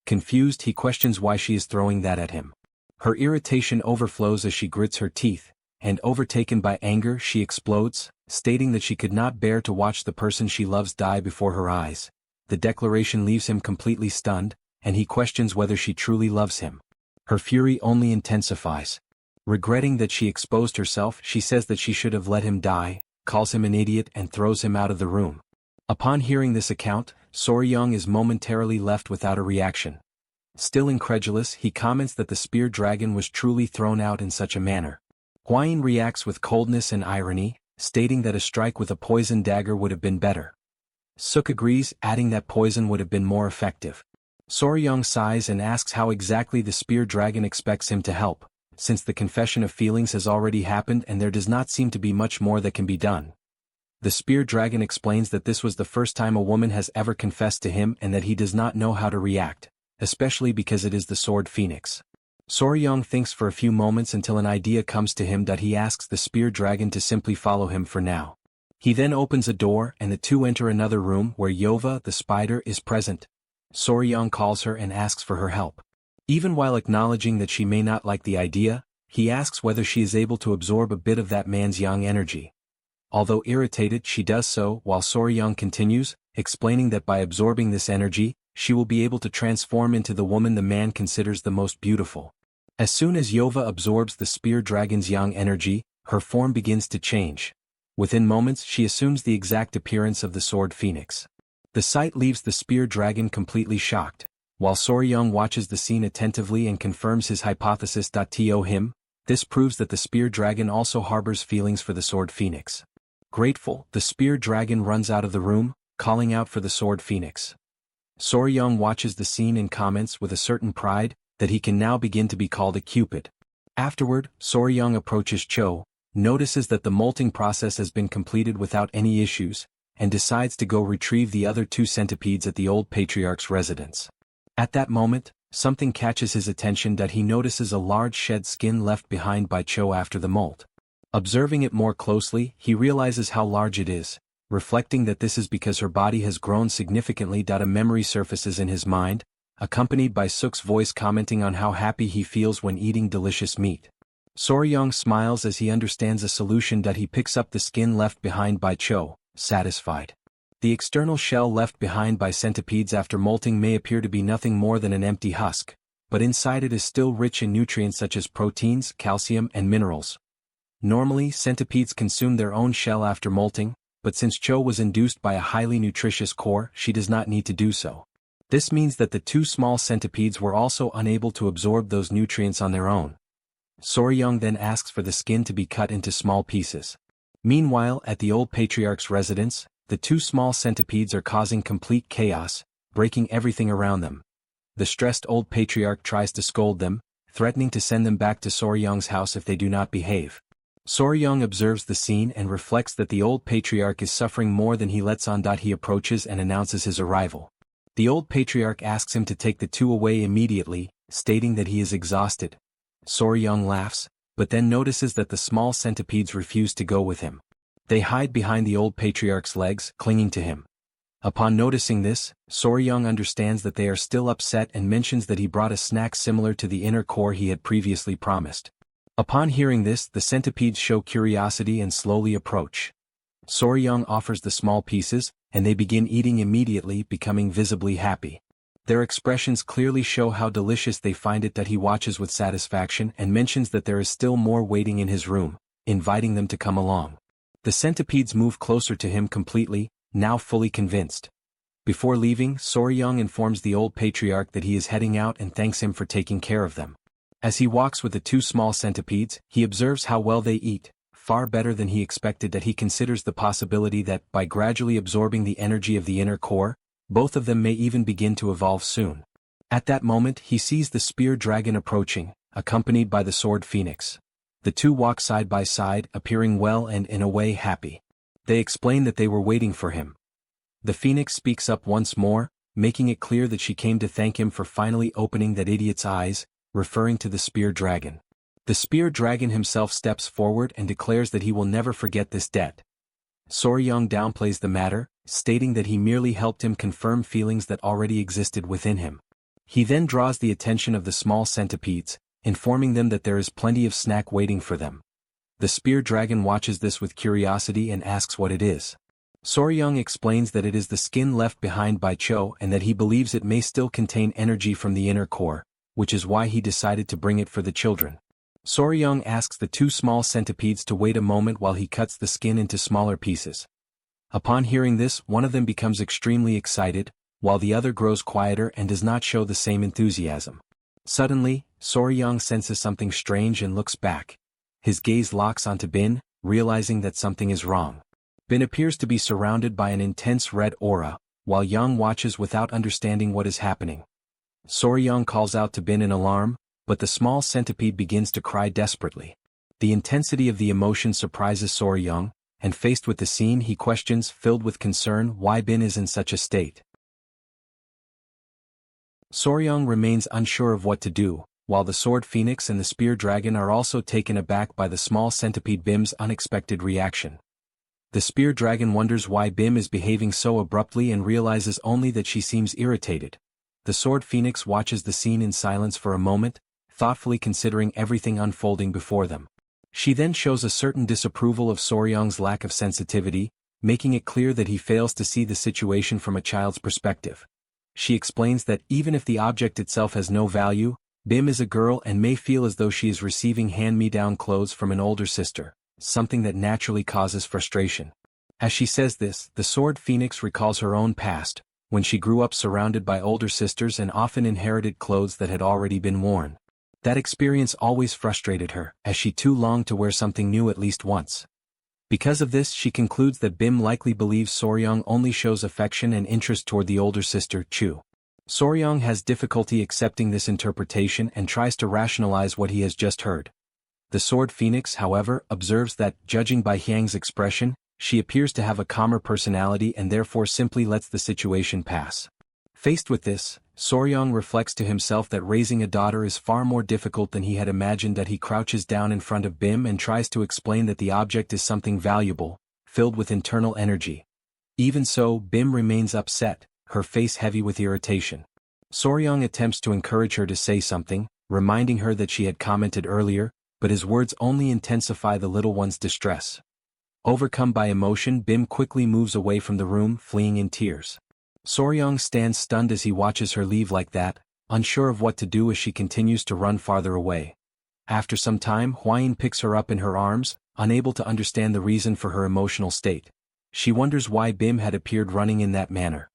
Confused, he questions why she is throwing that at him. Her irritation overflows as she grits her teeth, and overtaken by anger she explodes, stating that she could not bear to watch the person she loves die before her eyes. The declaration leaves him completely stunned, and he questions whether she truly loves him. Her fury only intensifies. Regretting that she exposed herself, she says that she should have let him die, calls him an idiot and throws him out of the room. Upon hearing this account, Soryang is momentarily left without a reaction. Still incredulous, he comments that the spear dragon was truly thrown out in such a manner. Huayin reacts with coldness and irony, stating that a strike with a poison dagger would have been better. Suk agrees, adding that poison would have been more effective. Soryang sighs and asks how exactly the spear dragon expects him to help, since the confession of feelings has already happened and there does not seem to be much more that can be done. The spear dragon explains that this was the first time a woman has ever confessed to him and that he does not know how to react, especially because it is the sword phoenix. Soryang thinks for a few moments until an idea comes to him that he asks the spear dragon to simply follow him for now. He then opens a door and the two enter another room where Yova, the spider, is present. Soryang calls her and asks for her help. Even while acknowledging that she may not like the idea, he asks whether she is able to absorb a bit of that man's yang energy. Although irritated, she does so, while Soryang continues, explaining that by absorbing this energy, she will be able to transform into the woman the man considers the most beautiful. As soon as Yova absorbs the spear dragon's yang energy, her form begins to change. Within moments she assumes the exact appearance of the sword phoenix. The sight leaves the spear dragon completely shocked, while Soryang watches the scene attentively and confirms his hypothesis. To him, this proves that the spear dragon also harbors feelings for the sword phoenix. Grateful, the spear dragon runs out of the room, calling out for the sword phoenix. Soryang watches the scene and comments with a certain pride that he can now begin to be called a cupid. Afterward, Soryang approaches Cho, notices that the molting process has been completed without any issues, and decides to go retrieve the other two centipedes at the old patriarch's residence. At that moment, something catches his attention that he notices a large shed skin left behind by Cho after the molt. Observing it more closely, he realizes how large it is, reflecting that this is because her body has grown significantly. A memory surfaces in his mind, accompanied by Suk's voice commenting on how happy he feels when eating delicious meat. Soryang smiles as he understands a solution. He picks up the skin left behind by Cho, satisfied. The external shell left behind by centipedes after molting may appear to be nothing more than an empty husk, but inside it is still rich in nutrients such as proteins, calcium, and minerals. Normally, centipedes consume their own shell after molting, but since Cho was induced by a highly nutritious core, she does not need to do so. This means that the two small centipedes were also unable to absorb those nutrients on their own. Soryong then asks for the skin to be cut into small pieces. Meanwhile, at the old patriarch's residence, the two small centipedes are causing complete chaos, breaking everything around them. The stressed old patriarch tries to scold them, threatening to send them back to Soryong's house if they do not behave. Soryong observes the scene and reflects that the old patriarch is suffering more than he lets on. He approaches and announces his arrival. The old patriarch asks him to take the two away immediately, stating that he is exhausted. Soryong laughs, but then notices that the small centipedes refuse to go with him. They hide behind the old patriarch's legs, clinging to him. Upon noticing this, Soryong understands that they are still upset and mentions that he brought a snack similar to the inner core he had previously promised. Upon hearing this, the centipedes show curiosity and slowly approach. Soryong offers the small pieces, and they begin eating immediately, becoming visibly happy. Their expressions clearly show how delicious they find it. He watches with satisfaction and mentions that there is still more waiting in his room, inviting them to come along. The centipedes move closer to him completely, now fully convinced. Before leaving, Soryong informs the old patriarch that he is heading out and thanks him for taking care of them. As he walks with the two small centipedes, he observes how well they eat, far better than he expected. He considers the possibility that, by gradually absorbing the energy of the inner core, both of them may even begin to evolve soon. At that moment, he sees the spear dragon approaching, accompanied by the sword phoenix. The two walk side by side, appearing well and in a way happy. They explain that they were waiting for him. The phoenix speaks up once more, making it clear that she came to thank him for finally opening that idiot's eyes, referring to the spear dragon. The spear dragon himself steps forward and declares that he will never forget this debt. Soryong downplays the matter, stating that he merely helped him confirm feelings that already existed within him. He then draws the attention of the small centipedes, informing them that there is plenty of snack waiting for them. The spear dragon watches this with curiosity and asks what it is. Soryong explains that it is the skin left behind by Cho and that he believes it may still contain energy from the inner core, which is why he decided to bring it for the children. Soryong asks the two small centipedes to wait a moment while he cuts the skin into smaller pieces. Upon hearing this, one of them becomes extremely excited, while the other grows quieter and does not show the same enthusiasm. Suddenly, Soryong senses something strange and looks back. His gaze locks onto Bin, realizing that something is wrong. Bin appears to be surrounded by an intense red aura, while Young watches without understanding what is happening. Soryong calls out to Bin in alarm, but the small centipede begins to cry desperately. The intensity of the emotion surprises Soryong, and faced with the scene he questions, filled with concern, why Bin is in such a state. Soryong remains unsure of what to do, while the sword phoenix and the spear dragon are also taken aback by the small centipede Bim's unexpected reaction. The spear dragon wonders why Bim is behaving so abruptly and realizes only that she seems irritated. The sword phoenix watches the scene in silence for a moment, thoughtfully considering everything unfolding before them. She then shows a certain disapproval of Soryong's lack of sensitivity, making it clear that he fails to see the situation from a child's perspective. She explains that even if the object itself has no value, Bim is a girl and may feel as though she is receiving hand-me-down clothes from an older sister, something that naturally causes frustration. As she says this, the sword phoenix recalls her own past, when she grew up surrounded by older sisters and often inherited clothes that had already been worn. That experience always frustrated her, as she too longed to wear something new at least once. Because of this, she concludes that Bim likely believes Soryong only shows affection and interest toward the older sister, Chu. Soryong has difficulty accepting this interpretation and tries to rationalize what he has just heard. The sword phoenix, however, observes that, judging by Hyang's expression, she appears to have a calmer personality and therefore simply lets the situation pass. Faced with this, Soryong reflects to himself that raising a daughter is far more difficult than he had imagined. He crouches down in front of Bim and tries to explain that the object is something valuable, filled with internal energy. Even so, Bim remains upset, her face heavy with irritation. Soryong attempts to encourage her to say something, reminding her that she had commented earlier, but his words only intensify the little one's distress. Overcome by emotion, Bim quickly moves away from the room, fleeing in tears. Soryong stands stunned as he watches her leave like that, unsure of what to do as she continues to run farther away. After some time, Hwayin picks her up in her arms, unable to understand the reason for her emotional state. She wonders why Bim had appeared running in that manner.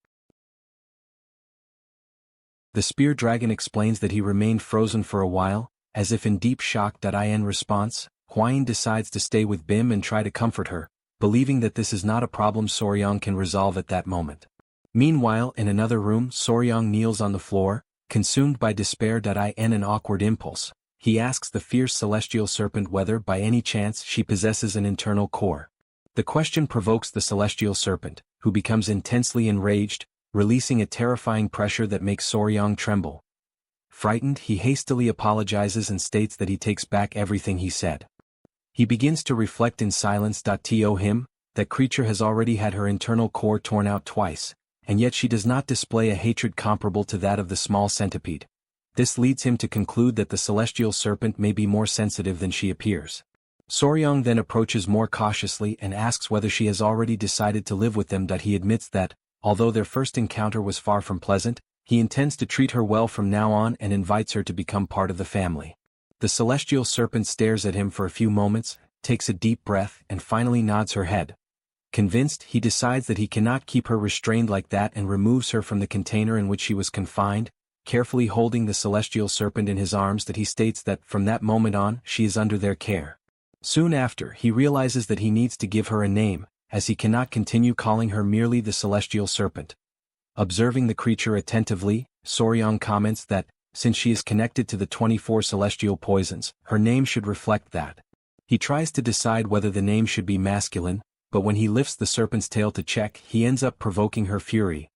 The spear dragon explains that he remained frozen for a while, As if in deep shock. In response, Huayin decides to stay with Bim and try to comfort her, believing that this is not a problem Soryang can resolve at that moment. Meanwhile, in another room, Soryang kneels on the floor, consumed by despair. In an awkward impulse, he asks the fierce celestial serpent whether by any chance she possesses an internal core. The question provokes the celestial serpent, who becomes intensely enraged, releasing a terrifying pressure that makes Soryang tremble. Frightened, he hastily apologizes and states that he takes back everything he said. He begins to reflect in silence. To him, that creature has already had her internal core torn out twice, and yet she does not display a hatred comparable to that of the small centipede. This leads him to conclude that the celestial serpent may be more sensitive than she appears. Soryang then approaches more cautiously and asks whether she has already decided to live with them. He admits that, although their first encounter was far from pleasant, he intends to treat her well from now on and invites her to become part of the family. The celestial serpent stares at him for a few moments, takes a deep breath, and finally nods her head. Convinced, he decides that he cannot keep her restrained like that and removes her from the container in which she was confined, carefully holding the celestial serpent in his arms. He states that from that moment on, she is under their care. Soon after, he realizes that he needs to give her a name, as he cannot continue calling her merely the celestial serpent. Observing the creature attentively, Soryang comments that, since she is connected to the 24 celestial poisons, her name should reflect that. He tries to decide whether the name should be masculine, but when he lifts the serpent's tail to check, he ends up provoking her fury.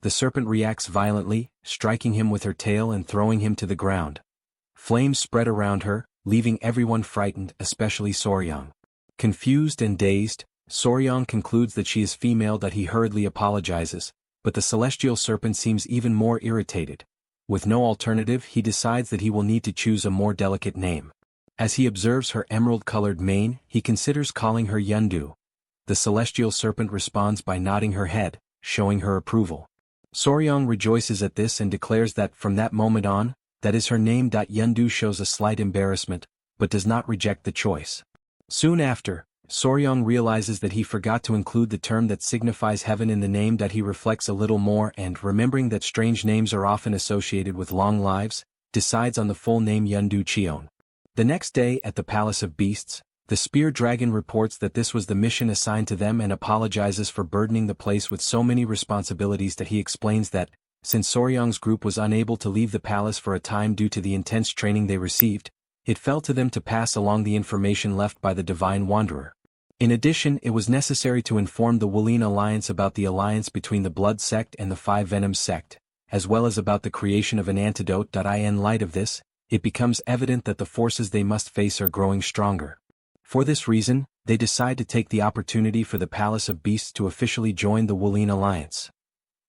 The serpent reacts violently, striking him with her tail and throwing him to the ground. Flames spread around her, leaving everyone frightened, especially Soryang. Confused and dazed, Soryang concludes that she is female. He hurriedly apologizes, but the celestial serpent seems even more irritated. With no alternative, he decides that he will need to choose a more delicate name. As he observes her emerald-colored mane, he considers calling her Yundu. The celestial serpent responds by nodding her head, showing her approval. Soryang rejoices at this and declares that from that moment on, that is her name. Yundu shows a slight embarrassment, but does not reject the choice. Soon after, Soryang realizes that he forgot to include the term that signifies heaven in the name. He reflects a little more and, remembering that strange names are often associated with long lives, decides on the full name Yundu Cheon. The next day at the Palace of Beasts, the spear dragon reports that this was the mission assigned to them and apologizes for burdening the place with so many responsibilities. He explains that, since Soryang's group was unable to leave the palace for a time due to the intense training they received, it fell to them to pass along the information left by the Divine Wanderer. In addition, it was necessary to inform the Wulin Alliance about the alliance between the Blood Sect and the Five Venoms Sect, as well as about the creation of an antidote. In light of this, it becomes evident that the forces they must face are growing stronger. For this reason, they decide to take the opportunity for the Palace of Beasts to officially join the Wulin Alliance.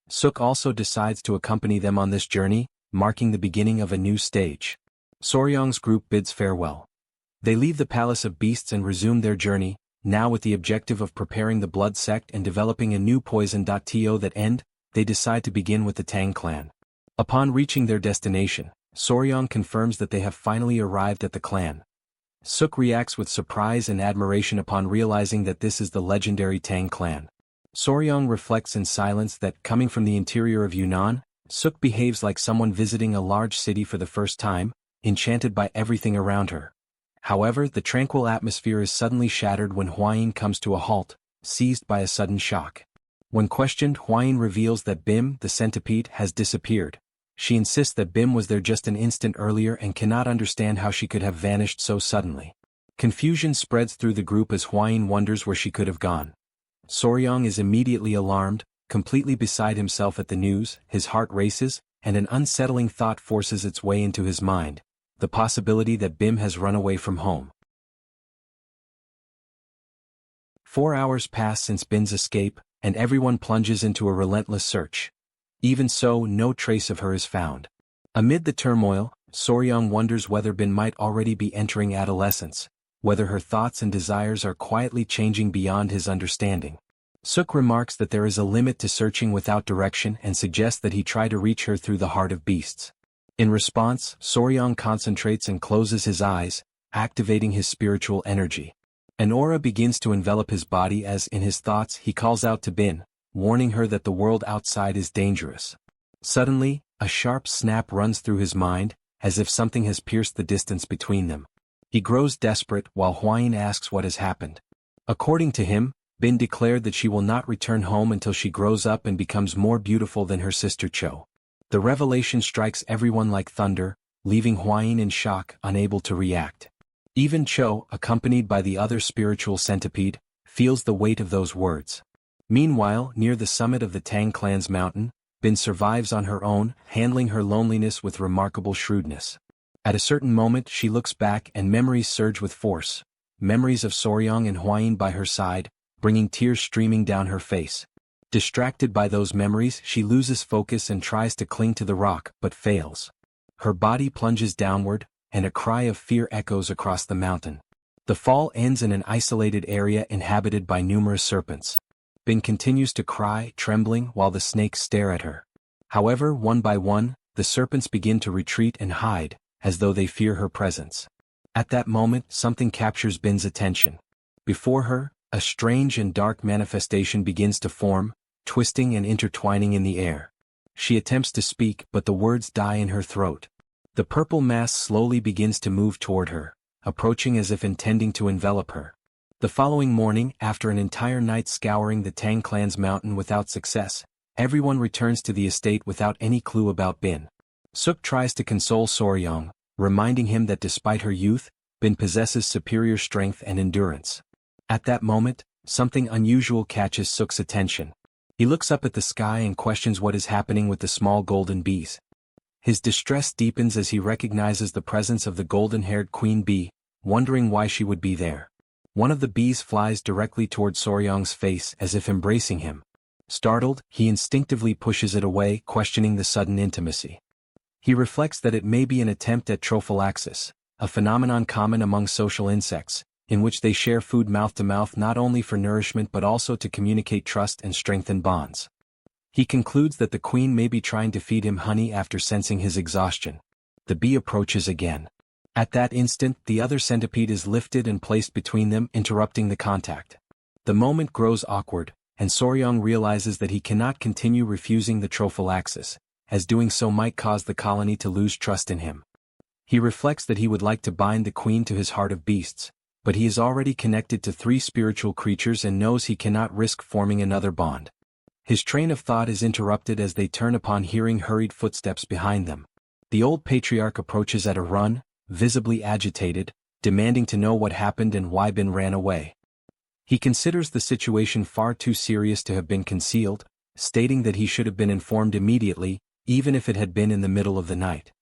Suk also decides to accompany them on this journey, marking the beginning of a new stage. Soryang's group bids farewell. They leave the Palace of Beasts and resume their journey, now with the objective of preparing the Blood Sect and developing a new poison. To that end, they decide to begin with the Tang Clan. Upon reaching their destination, Soryang confirms that they have finally arrived at the clan. Suk reacts with surprise and admiration upon realizing that this is the legendary Tang Clan. Soryang reflects in silence that, coming from the interior of Yunnan, Suk behaves like someone visiting a large city for the first time, enchanted by everything around her. However, the tranquil atmosphere is suddenly shattered when Huayin comes to a halt, seized by a sudden shock. When questioned, Huayin reveals that Bim, the centipede, has disappeared. She insists that Bim was there just an instant earlier and cannot understand how she could have vanished so suddenly. Confusion spreads through the group as Huayin wonders where she could have gone. Soryang is immediately alarmed, completely beside himself at the news. His heart races, and an unsettling thought forces its way into his mind: the possibility that Bim has run away from home. 4 hours pass since Bim's escape, and everyone plunges into a relentless search. Even so, no trace of her is found. Amid the turmoil, Soryang wonders whether Bim might already be entering adolescence, whether her thoughts and desires are quietly changing beyond his understanding. Suk remarks that there is a limit to searching without direction and suggests that he try to reach her through the heart of beasts. In response, Soryang concentrates and closes his eyes, activating his spiritual energy. An aura begins to envelop his body as, in his thoughts, he calls out to Bin, warning her that the world outside is dangerous. Suddenly, a sharp snap runs through his mind, as if something has pierced the distance between them. He grows desperate while Huayin asks what has happened. According to him, Bin declared that she will not return home until she grows up and becomes more beautiful than her sister Cho. The revelation strikes everyone like thunder, leaving Huayin in shock, unable to react. Even Cho, accompanied by the other spiritual centipede, feels the weight of those words. Meanwhile, near the summit of the Tang clan's mountain, Bin survives on her own, handling her loneliness with remarkable shrewdness. At a certain moment she looks back and memories surge with force. Memories of Soryang and Huayin by her side, bringing tears streaming down her face. Distracted by those memories, she loses focus and tries to cling to the rock, but fails. Her body plunges downward, and a cry of fear echoes across the mountain. The fall ends in an isolated area inhabited by numerous serpents. Bin continues to cry, trembling, while the snakes stare at her. However, one by one, the serpents begin to retreat and hide, as though they fear her presence. At that moment, something captures Bin's attention. Before her, a strange and dark manifestation begins to form, twisting and intertwining in the air. She attempts to speak, but the words die in her throat. The purple mass slowly begins to move toward her, approaching as if intending to envelop her. The following morning, after an entire night scouring the Tang clan's mountain without success, everyone returns to the estate without any clue about Bin. Suk tries to console Soryang, reminding him that despite her youth, Bin possesses superior strength and endurance. At that moment, something unusual catches Suk's attention. He looks up at the sky and questions what is happening with the small golden bees. His distress deepens as he recognizes the presence of the golden-haired queen bee, wondering why she would be there. One of the bees flies directly toward Soryang's face as if embracing him. Startled, he instinctively pushes it away, questioning the sudden intimacy. He reflects that it may be an attempt at trophallaxis, a phenomenon common among social insects, in which they share food mouth to mouth not only for nourishment but also to communicate trust and strengthen bonds. He concludes that the queen may be trying to feed him honey after sensing his exhaustion. The bee approaches again. At that instant, the other centipede is lifted and placed between them, interrupting the contact. The moment grows awkward, and Soryang realizes that he cannot continue refusing the trophallaxis, as doing so might cause the colony to lose trust in him. He reflects that he would like to bind the queen to his heart of beasts, but he is already connected to 3 spiritual creatures and knows he cannot risk forming another bond. His train of thought is interrupted as they turn upon hearing hurried footsteps behind them. The old patriarch approaches at a run, visibly agitated, demanding to know what happened and why Bin ran away. He considers the situation far too serious to have been concealed, stating that he should have been informed immediately, even if it had been in the middle of the night.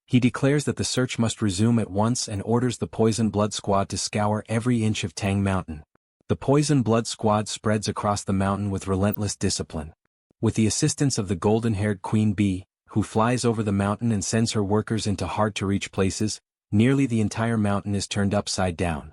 He declares that the search must resume at once and orders the Poison Blood Squad to scour every inch of Tang Mountain. The Poison Blood Squad spreads across the mountain with relentless discipline. With the assistance of the golden-haired queen bee, who flies over the mountain and sends her workers into hard-to-reach places, nearly the entire mountain is turned upside down.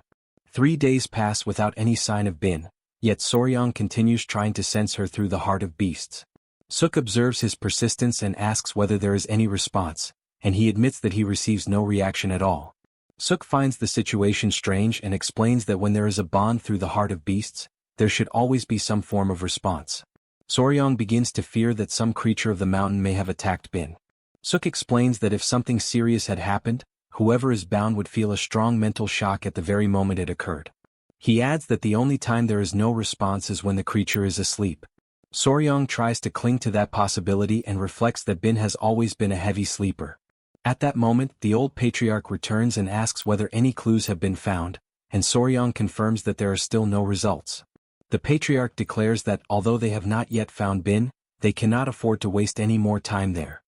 3 days pass without any sign of Bin, yet Soryang continues trying to sense her through the heart of beasts. Suk observes his persistence and asks whether there is any response, and he admits that he receives no reaction at all. Suk finds the situation strange and explains that when there is a bond through the heart of beasts, there should always be some form of response. Soryang begins to fear that some creature of the mountain may have attacked Bin. Suk explains that if something serious had happened, whoever is bound would feel a strong mental shock at the very moment it occurred. He adds that the only time there is no response is when the creature is asleep. Soryang tries to cling to that possibility and reflects that Bin has always been a heavy sleeper. At that moment, the old patriarch returns and asks whether any clues have been found, and Soryang confirms that there are still no results. The patriarch declares that although they have not yet found Bin, they cannot afford to waste any more time there.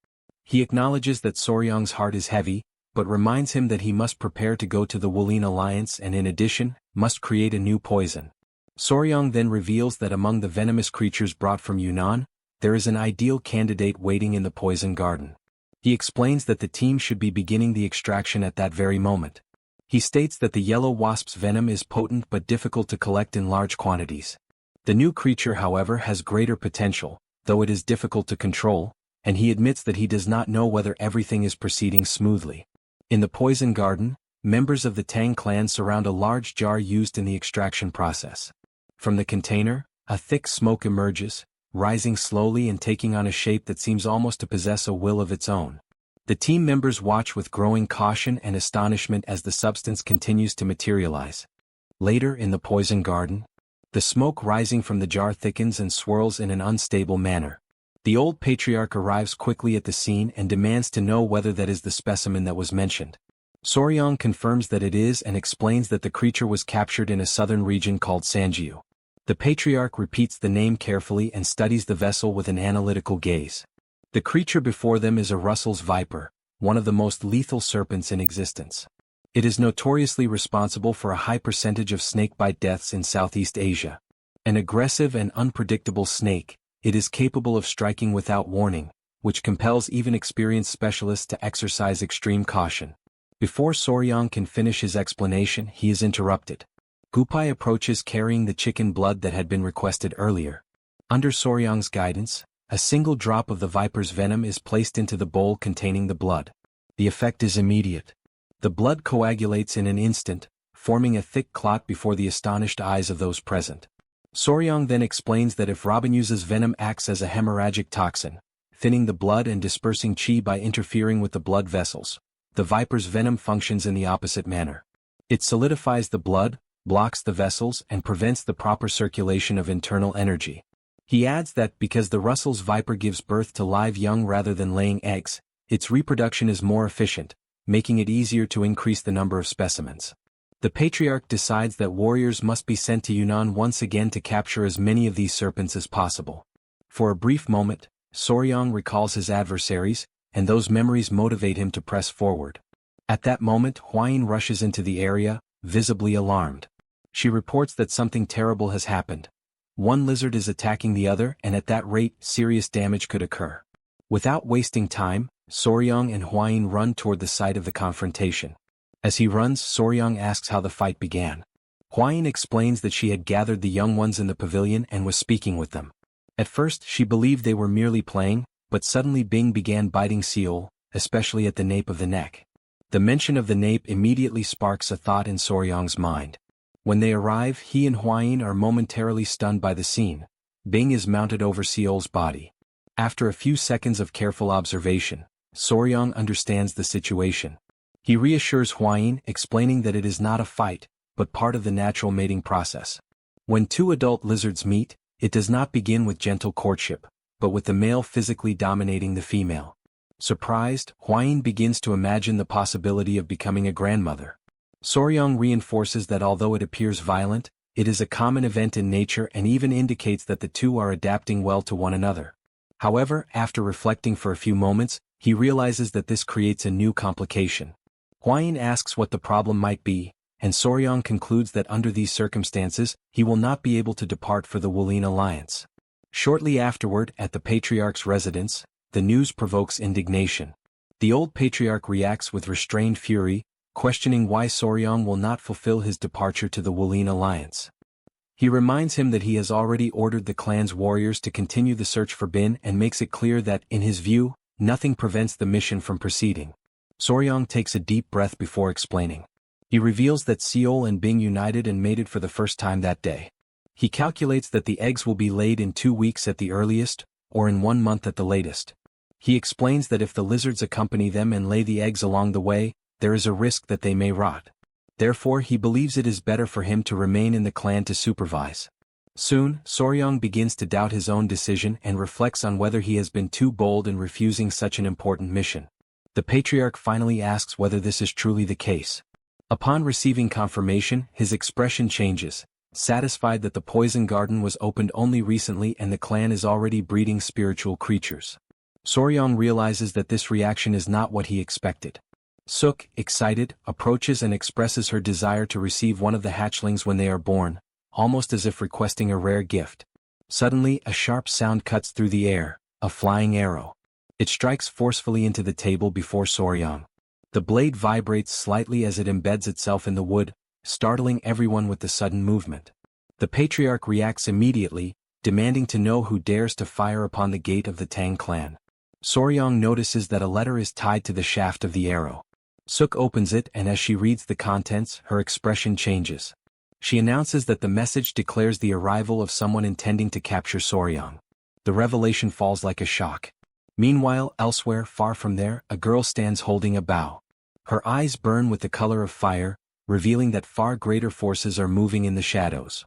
He acknowledges that Soryang's heart is heavy, but reminds him that he must prepare to go to the Wulin Alliance and in addition, must create a new poison. Soryang then reveals that among the venomous creatures brought from Yunnan, there is an ideal candidate waiting in the poison garden. He explains that the team should be beginning the extraction at that very moment. He states that the yellow wasp's venom is potent but difficult to collect in large quantities. The new creature, however, has greater potential, though it is difficult to control, and he admits that he does not know whether everything is proceeding smoothly. In the poison garden, members of the Tang clan surround a large jar used in the extraction process. From the container, a thick smoke emerges, rising slowly and taking on a shape that seems almost to possess a will of its own. The team members watch with growing caution and astonishment as the substance continues to materialize. Later in the poison garden, the smoke rising from the jar thickens and swirls in an unstable manner. The old patriarch arrives quickly at the scene and demands to know whether that is the specimen that was mentioned. Soryang confirms that it is and explains that the creature was captured in a southern region called Sanjiu. The patriarch repeats the name carefully and studies the vessel with an analytical gaze. The creature before them is a Russell's viper, one of the most lethal serpents in existence. It is notoriously responsible for a high percentage of snakebite deaths in Southeast Asia. An aggressive and unpredictable snake, it is capable of striking without warning, which compels even experienced specialists to exercise extreme caution. Before Soryang can finish his explanation, he is interrupted. Gupai approaches carrying the chicken blood that had been requested earlier. Under Soryang's guidance, a single drop of the viper's venom is placed into the bowl containing the blood. The effect is immediate. The blood coagulates in an instant, forming a thick clot before the astonished eyes of those present. Soryang then explains that if Rabinusa's venom acts as a hemorrhagic toxin, thinning the blood and dispersing qi by interfering with the blood vessels, the viper's venom functions in the opposite manner. It solidifies the blood, blocks the vessels and prevents the proper circulation of internal energy. He adds that because the Russell's viper gives birth to live young rather than laying eggs, its reproduction is more efficient, making it easier to increase the number of specimens. The patriarch decides that warriors must be sent to Yunnan once again to capture as many of these serpents as possible. For a brief moment, Soryang recalls his adversaries, and those memories motivate him to press forward. At that moment, Huayin rushes into the area, visibly alarmed. She reports that something terrible has happened. One lizard is attacking the other, and at that rate, serious damage could occur. Without wasting time, Soryang and Huayin run toward the site of the confrontation. As he runs, Soryang asks how the fight began. Huayin explains that she had gathered the young ones in the pavilion and was speaking with them. At first, she believed they were merely playing, but suddenly Bing began biting Seol, especially at the nape of the neck. The mention of the nape immediately sparks a thought in Soryang's mind. When they arrive, he and Huayin are momentarily stunned by the scene. Bing is mounted over Seol's body. After a few seconds of careful observation, Soryang understands the situation. He reassures Huayin, explaining that it is not a fight, but part of the natural mating process. When two adult lizards meet, it does not begin with gentle courtship, but with the male physically dominating the female. Surprised, Huayin begins to imagine the possibility of becoming a grandmother. Soryang reinforces that although it appears violent, it is a common event in nature and even indicates that the two are adapting well to one another. However, after reflecting for a few moments, he realizes that this creates a new complication. Huayin asks what the problem might be, and Soryang concludes that under these circumstances, he will not be able to depart for the Wulin alliance. Shortly afterward, at the patriarch's residence, the news provokes indignation. The old patriarch reacts with restrained fury, questioning why Soryang will not fulfill his departure to the Wulin alliance. He reminds him that he has already ordered the clan's warriors to continue the search for Bin and makes it clear that, in his view, nothing prevents the mission from proceeding. Soryang takes a deep breath before explaining. He reveals that Seol and Bing united and mated for the first time that day. He calculates that the eggs will be laid in 2 weeks at the earliest, or in 1 month at the latest. He explains that if the lizards accompany them and lay the eggs along the way, there is a risk that they may rot. Therefore, he believes it is better for him to remain in the clan to supervise. Soon, Soryang begins to doubt his own decision and reflects on whether he has been too bold in refusing such an important mission. The patriarch finally asks whether this is truly the case. Upon receiving confirmation, his expression changes, satisfied that the poison garden was opened only recently and the clan is already breeding spiritual creatures. Soryang realizes that this reaction is not what he expected. Suk, excited, approaches and expresses her desire to receive one of the hatchlings when they are born, almost as if requesting a rare gift. Suddenly, a sharp sound cuts through the air, a flying arrow. It strikes forcefully into the table before Soryang. The blade vibrates slightly as it embeds itself in the wood, startling everyone with the sudden movement. The patriarch reacts immediately, demanding to know who dares to fire upon the gate of the Tang clan. Soryang notices that a letter is tied to the shaft of the arrow. Suk opens it and as she reads the contents, her expression changes. She announces that the message declares the arrival of someone intending to capture Soryang. The revelation falls like a shock. Meanwhile, elsewhere, far from there, a girl stands holding a bow. Her eyes burn with the color of fire, revealing that far greater forces are moving in the shadows.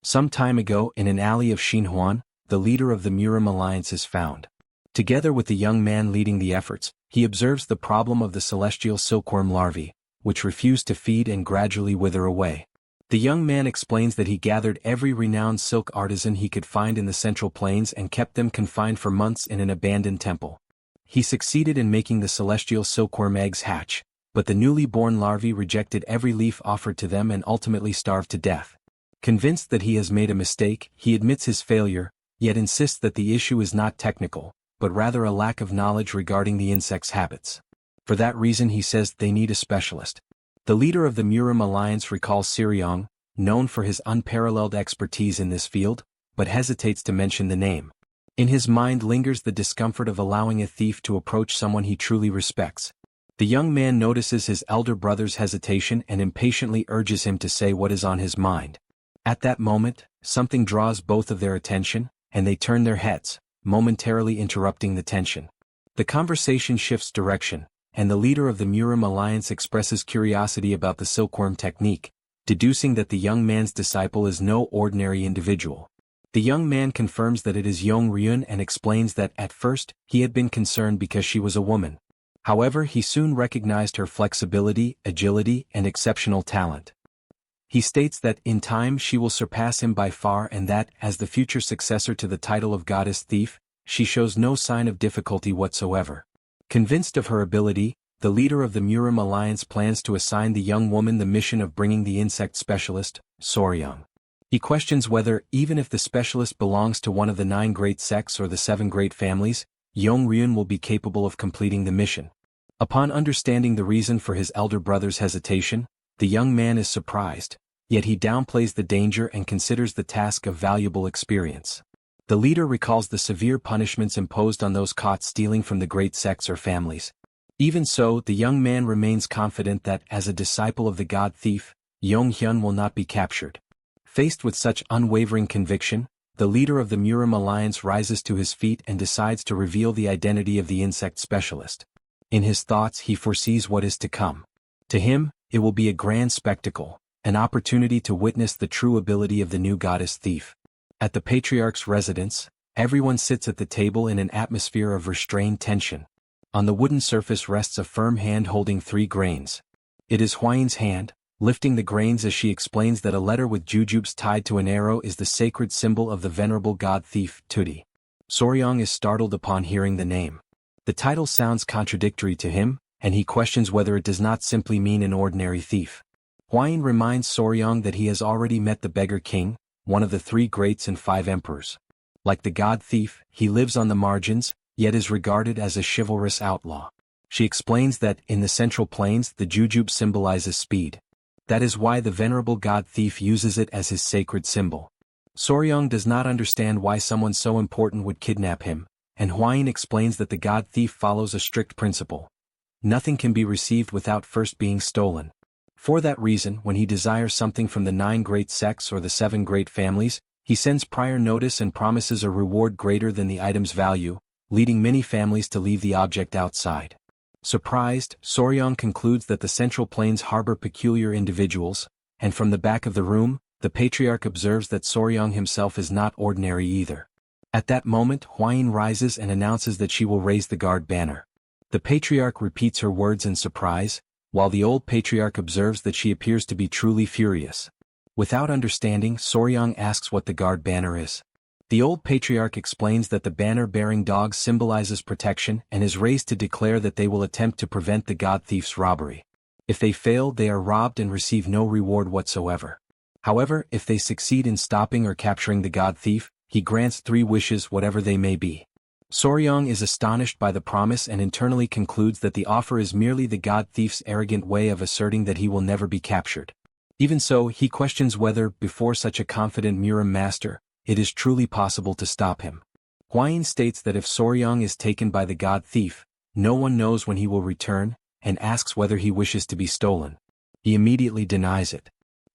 Some time ago, in an alley of Xinhuan, the leader of the Murim alliance is found. Together with the young man leading the efforts, he observes the problem of the celestial silkworm larvae, which refuse to feed and gradually wither away. The young man explains that he gathered every renowned silk artisan he could find in the Central Plains and kept them confined for months in an abandoned temple. He succeeded in making the celestial silkworm eggs hatch, but the newly born larvae rejected every leaf offered to them and ultimately starved to death. Convinced that he has made a mistake, he admits his failure, yet insists that the issue is not technical, but rather a lack of knowledge regarding the insect's habits. For that reason, he says they need a specialist. The leader of the Murim alliance recalls Sichuan, known for his unparalleled expertise in this field, but hesitates to mention the name. In his mind lingers the discomfort of allowing a thief to approach someone he truly respects. The young man notices his elder brother's hesitation and impatiently urges him to say what is on his mind. At that moment, something draws both of their attention, and they turn their heads, momentarily interrupting the tension. The conversation shifts direction, and the leader of the Murim alliance expresses curiosity about the silkworm technique, deducing that the young man's disciple is no ordinary individual. The young man confirms that it is Yong Ryun and explains that at first, he had been concerned because she was a woman. However, he soon recognized her flexibility, agility, and exceptional talent. He states that in time she will surpass him by far and that, as the future successor to the title of goddess thief, she shows no sign of difficulty whatsoever. Convinced of her ability, the leader of the Murim alliance plans to assign the young woman the mission of bringing the insect specialist, Soryang. He questions whether, even if the specialist belongs to one of the 9 great sects or the 7 great families, Yong Ryun will be capable of completing the mission. Upon understanding the reason for his elder brother's hesitation, the young man is surprised, yet he downplays the danger and considers the task of valuable experience. The leader recalls the severe punishments imposed on those caught stealing from the great sects or families. Even so, the young man remains confident that, as a disciple of the god thief, Yong Hyun will not be captured. Faced with such unwavering conviction, the leader of the Murim alliance rises to his feet and decides to reveal the identity of the insect specialist. In his thoughts, he foresees what is to come. To him, it will be a grand spectacle, an opportunity to witness the true ability of the new goddess thief. At the patriarch's residence, everyone sits at the table in an atmosphere of restrained tension. On the wooden surface rests a firm hand holding 3 grains. It is Huayin's hand, lifting the grains as she explains that a letter with jujubes tied to an arrow is the sacred symbol of the venerable god thief, Tudi. Soryang is startled upon hearing the name. The title sounds contradictory to him, and he questions whether it does not simply mean an ordinary thief. Huayin reminds Soryang that he has already met the beggar king, one of the 3 greats and 5 emperors. Like the god thief, he lives on the margins, yet is regarded as a chivalrous outlaw. She explains that, in the Central Plains, the jujube symbolizes speed. That is why the venerable god thief uses it as his sacred symbol. Soryang does not understand why someone so important would kidnap him, and Huayin explains that the god thief follows a strict principle. Nothing can be received without first being stolen. For that reason, when he desires something from the 9 great sects or the 7 great families, he sends prior notice and promises a reward greater than the item's value, leading many families to leave the object outside. Surprised, Soryang concludes that the Central Plains harbor peculiar individuals, and from the back of the room, the patriarch observes that Soryang himself is not ordinary either. At that moment, Huayin rises and announces that she will raise the guard banner. The patriarch repeats her words in surprise, while the old patriarch observes that she appears to be truly furious. Without understanding, Soryang asks what the guard banner is. The old patriarch explains that the banner-bearing dog symbolizes protection and is raised to declare that they will attempt to prevent the god thief's robbery. If they fail, they are robbed and receive no reward whatsoever. However, if they succeed in stopping or capturing the god thief, he grants 3 wishes, whatever they may be. Soryang is astonished by the promise and internally concludes that the offer is merely the god thief's arrogant way of asserting that he will never be captured. Even so, he questions whether, before such a confident Murim master, it is truly possible to stop him. Huayin states that if Soryang is taken by the god thief, no one knows when he will return, and asks whether he wishes to be stolen. He immediately denies it.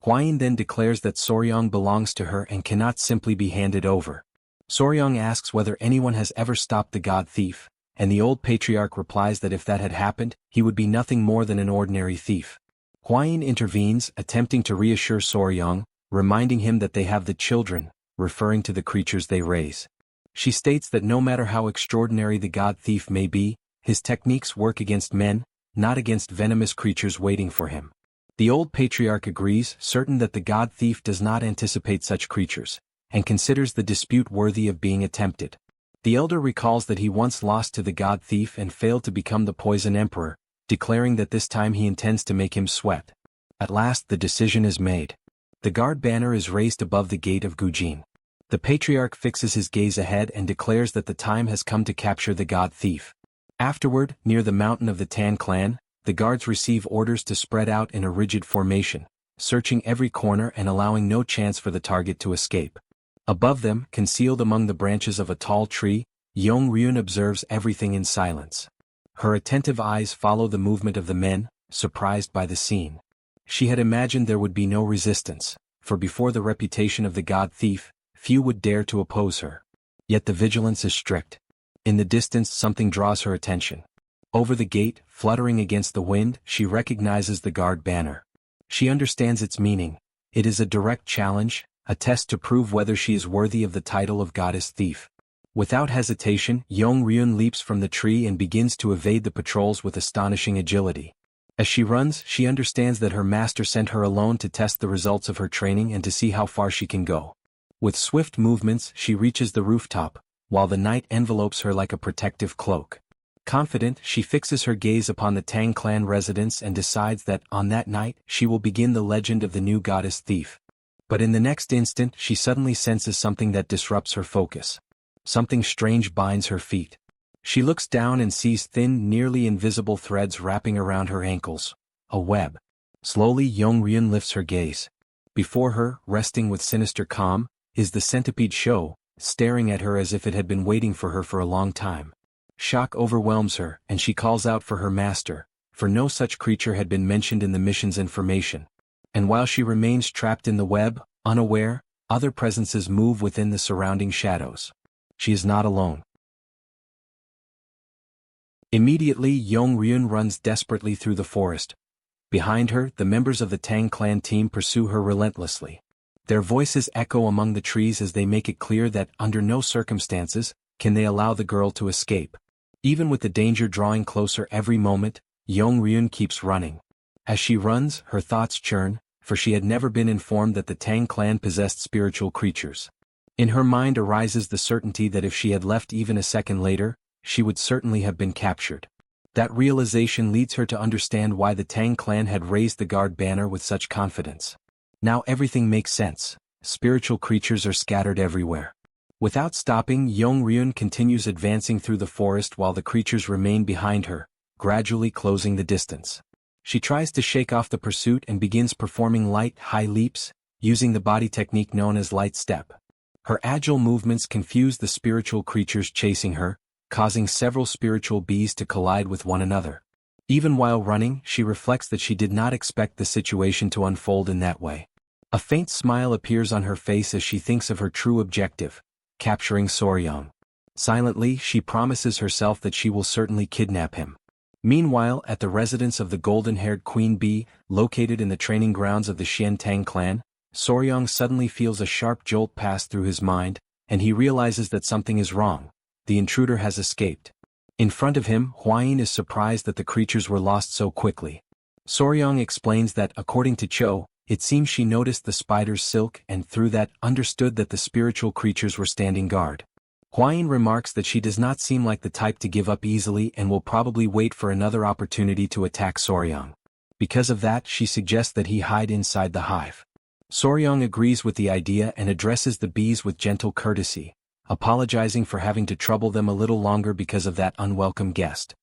Huayin then declares that Soryang belongs to her and cannot simply be handed over. Soryong asks whether anyone has ever stopped the god thief, and the old patriarch replies that if that had happened, he would be nothing more than an ordinary thief. Hwayin intervenes, attempting to reassure Soryong, reminding him that they have the children, referring to the creatures they raise. She states that no matter how extraordinary the god thief may be, his techniques work against men, not against venomous creatures waiting for him. The old patriarch agrees, certain that the god thief does not anticipate such creatures, and considers the dispute worthy of being attempted. The elder recalls that he once lost to the god thief and failed to become the poison emperor, declaring that this time he intends to make him sweat. At last the decision is made. The guard banner is raised above the gate of Gujin. The patriarch fixes his gaze ahead and declares that the time has come to capture the god thief. Afterward, near the mountain of the Tang Clan, the guards receive orders to spread out in a rigid formation, searching every corner and allowing no chance for the target to escape. Above them, concealed among the branches of a tall tree, Ryun observes everything in silence. Her attentive eyes follow the movement of the men, surprised by the scene. She had imagined there would be no resistance, for before the reputation of the god thief, few would dare to oppose her. Yet the vigilance is strict. In the distance something draws her attention. Over the gate, fluttering against the wind, she recognizes the guard banner. She understands its meaning. It is a direct challenge, a test to prove whether she is worthy of the title of goddess thief. Without hesitation, Ryun leaps from the tree and begins to evade the patrols with astonishing agility. As she runs, she understands that her master sent her alone to test the results of her training and to see how far she can go. With swift movements, she reaches the rooftop, while the night envelopes her like a protective cloak. Confident, she fixes her gaze upon the Tang Clan residence and decides that, on that night, she will begin the legend of the new goddess thief. But in the next instant, she suddenly senses something that disrupts her focus. Something strange binds her feet. She looks down and sees thin, nearly invisible threads wrapping around her ankles. A web. Slowly, Ryun lifts her gaze. Before her, resting with sinister calm, is the centipede show, staring at her as if it had been waiting for her for a long time. Shock overwhelms her, and she calls out for her master, for no such creature had been mentioned in the mission's information. And while she remains trapped in the web, unaware, other presences move within the surrounding shadows. She is not alone. Immediately, Ryun runs desperately through the forest. Behind her, the members of the Tang Clan team pursue her relentlessly. Their voices echo among the trees as they make it clear that, under no circumstances, can they allow the girl to escape. Even with the danger drawing closer every moment, Ryun keeps running. As she runs, her thoughts churn, for she had never been informed that the Tang Clan possessed spiritual creatures. In her mind arises the certainty that if she had left even a second later, she would certainly have been captured. That realization leads her to understand why the Tang Clan had raised the guard banner with such confidence. Now everything makes sense. Spiritual creatures are scattered everywhere. Without stopping, Ryun continues advancing through the forest while the creatures remain behind her, gradually closing the distance. She tries to shake off the pursuit and begins performing light, high leaps, using the body technique known as light step. Her agile movements confuse the spiritual creatures chasing her, causing several spiritual bees to collide with one another. Even while running, she reflects that she did not expect the situation to unfold in that way. A faint smile appears on her face as she thinks of her true objective, capturing Soryong. Silently, she promises herself that she will certainly kidnap him. Meanwhile, at the residence of the golden-haired queen bee, located in the training grounds of the Sichuan Tang Clan, Soryong suddenly feels a sharp jolt pass through his mind, and he realizes that something is wrong. The intruder has escaped. In front of him, Hwayin is surprised that the creatures were lost so quickly. Soryong explains that, according to Cho, it seems she noticed the spider's silk and through that understood that the spiritual creatures were standing guard. Hwayin remarks that she does not seem like the type to give up easily and will probably wait for another opportunity to attack Soryong. Because of that, she suggests that he hide inside the hive. Soryong agrees with the idea and addresses the bees with gentle courtesy, apologizing for having to trouble them a little longer because of that unwelcome guest.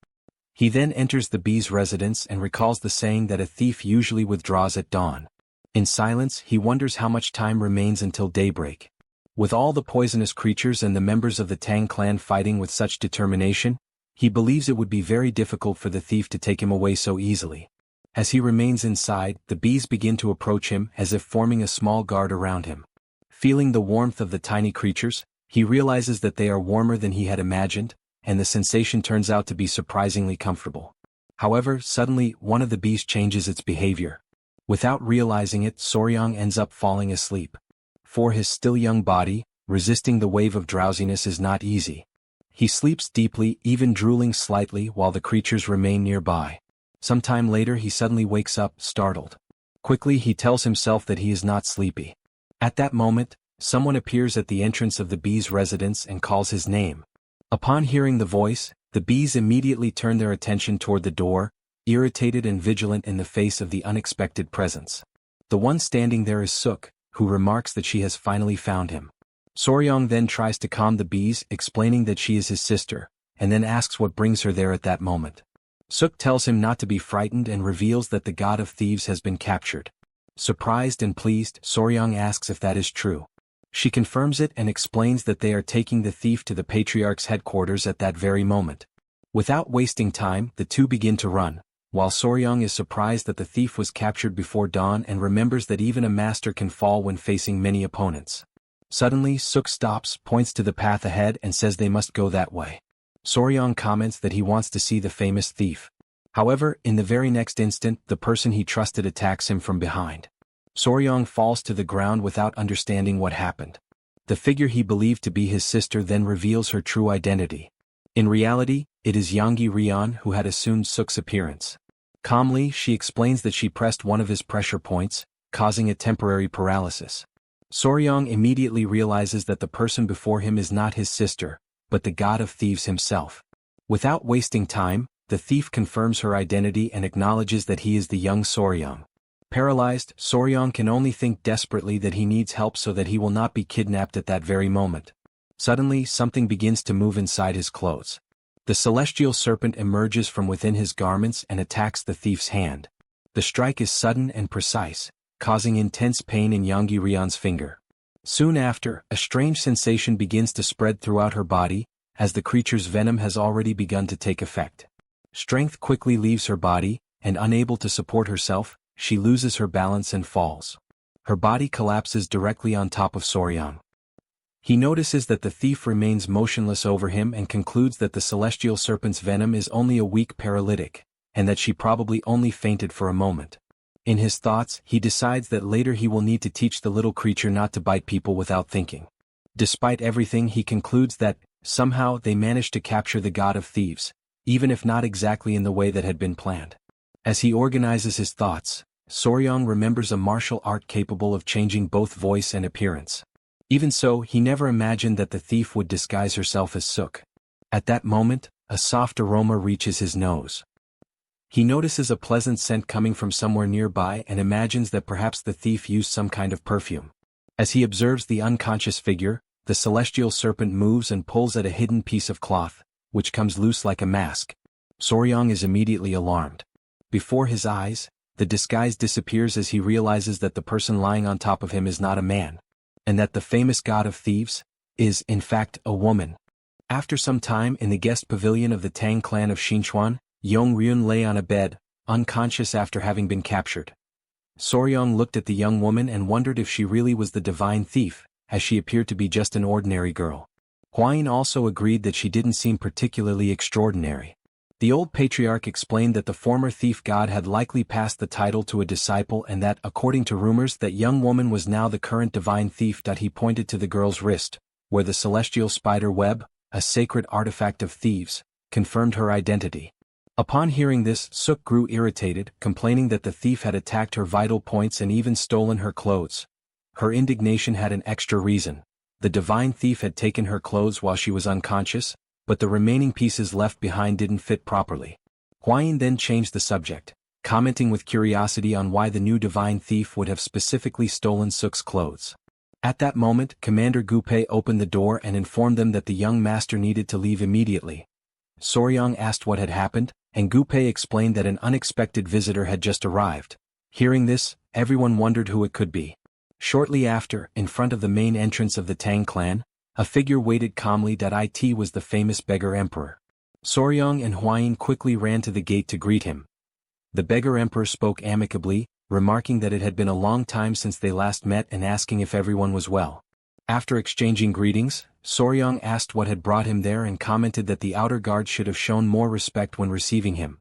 He then enters the bees' residence and recalls the saying that a thief usually withdraws at dawn. In silence, he wonders how much time remains until daybreak. With all the poisonous creatures and the members of the Tang Clan fighting with such determination, he believes it would be very difficult for the thief to take him away so easily. As he remains inside, the bees begin to approach him as if forming a small guard around him. Feeling the warmth of the tiny creatures, He realizes that they are warmer than he had imagined, and the sensation turns out to be surprisingly comfortable. However, suddenly, one of the bees changes its behavior. Without realizing it, Soryang ends up falling asleep. For his still young body, resisting the wave of drowsiness is not easy. He sleeps deeply, even drooling slightly while the creatures remain nearby. Sometime later he suddenly wakes up, startled. Quickly he tells himself that he is not sleepy. At that moment, someone appears at the entrance of the bees' residence and calls his name. Upon hearing the voice, the bees immediately turn their attention toward the door, irritated and vigilant in the face of the unexpected presence. The one standing there is Suk, who remarks that she has finally found him. Soryang then tries to calm the bees, explaining that she is his sister, and then asks what brings her there at that moment. Suk tells him not to be frightened and reveals that the god of thieves has been captured. Surprised and pleased, Soryang asks if that is true. She confirms it and explains that they are taking the thief to the patriarch's headquarters at that very moment. Without wasting time, the two begin to run, while Soryang is surprised that the thief was captured before dawn and remembers that even a master can fall when facing many opponents. Suddenly, Suk stops, points to the path ahead and says they must go that way. Soryang comments that he wants to see the famous thief. However, in the very next instant, the person he trusted attacks him from behind. Soryang falls to the ground without understanding what happened. The figure he believed to be his sister then reveals her true identity. In reality, it is Yanggi Rian who had assumed Suk's appearance. Calmly, she explains that she pressed one of his pressure points, causing a temporary paralysis. Soryang immediately realizes that the person before him is not his sister, but the god of thieves himself. Without wasting time, the thief confirms her identity and acknowledges that he is the young Soryang. Paralyzed, Soryang can only think desperately that he needs help so that he will not be kidnapped at that very moment. Suddenly, something begins to move inside his clothes. The celestial serpent emerges from within his garments and attacks the thief's hand. The strike is sudden and precise, causing intense pain in Yanggi Rian's finger. Soon after, a strange sensation begins to spread throughout her body, as the creature's venom has already begun to take effect. Strength quickly leaves her body, and unable to support herself, she loses her balance and falls. Her body collapses directly on top of Soryang. He notices that the thief remains motionless over him and concludes that the celestial serpent's venom is only a weak paralytic, and that she probably only fainted for a moment. In his thoughts, he decides that later he will need to teach the little creature not to bite people without thinking. Despite everything, he concludes that, somehow, they managed to capture the god of thieves, even if not exactly in the way that had been planned. As he organizes his thoughts, Soryang remembers a martial art capable of changing both voice and appearance. Even so, he never imagined that the thief would disguise herself as Suk. At that moment, a soft aroma reaches his nose. He notices a pleasant scent coming from somewhere nearby and imagines that perhaps the thief used some kind of perfume. As he observes the unconscious figure, the celestial serpent moves and pulls at a hidden piece of cloth, which comes loose like a mask. Soryang is immediately alarmed. Before his eyes, the disguise disappears as he realizes that the person lying on top of him is not a man, and that the famous god of thieves is, in fact, a woman. After some time in the guest pavilion of the Tang Clan of Sichuan, Yong Ryun lay on a bed, unconscious after having been captured. Soryang looked at the young woman and wondered if she really was the divine thief, as she appeared to be just an ordinary girl. Hwayin also agreed that she didn't seem particularly extraordinary. The old patriarch explained that the former thief god had likely passed the title to a disciple and that, according to rumors, that young woman was now the current divine thief. He pointed to the girl's wrist, where the celestial spider web, a sacred artifact of thieves, confirmed her identity. Upon hearing this, Suk grew irritated, complaining that the thief had attacked her vital points and even stolen her clothes. Her indignation had an extra reason. The divine thief had taken her clothes while she was unconscious, but the remaining pieces left behind didn't fit properly. Hwayin then changed the subject, commenting with curiosity on why the new divine thief would have specifically stolen Suk's clothes. At that moment, Commander Gupei opened the door and informed them that the young master needed to leave immediately. Soryang asked what had happened, and Gupei explained that an unexpected visitor had just arrived. Hearing this, everyone wondered who it could be. Shortly after, in front of the main entrance of the Tang Clan, a figure waited calmly. It was the famous beggar emperor. Soryang and Hwayin quickly ran to the gate to greet him. The beggar emperor spoke amicably, remarking that it had been a long time since they last met and asking if everyone was well. After exchanging greetings, Soryang asked what had brought him there and commented that the outer guard should have shown more respect when receiving him.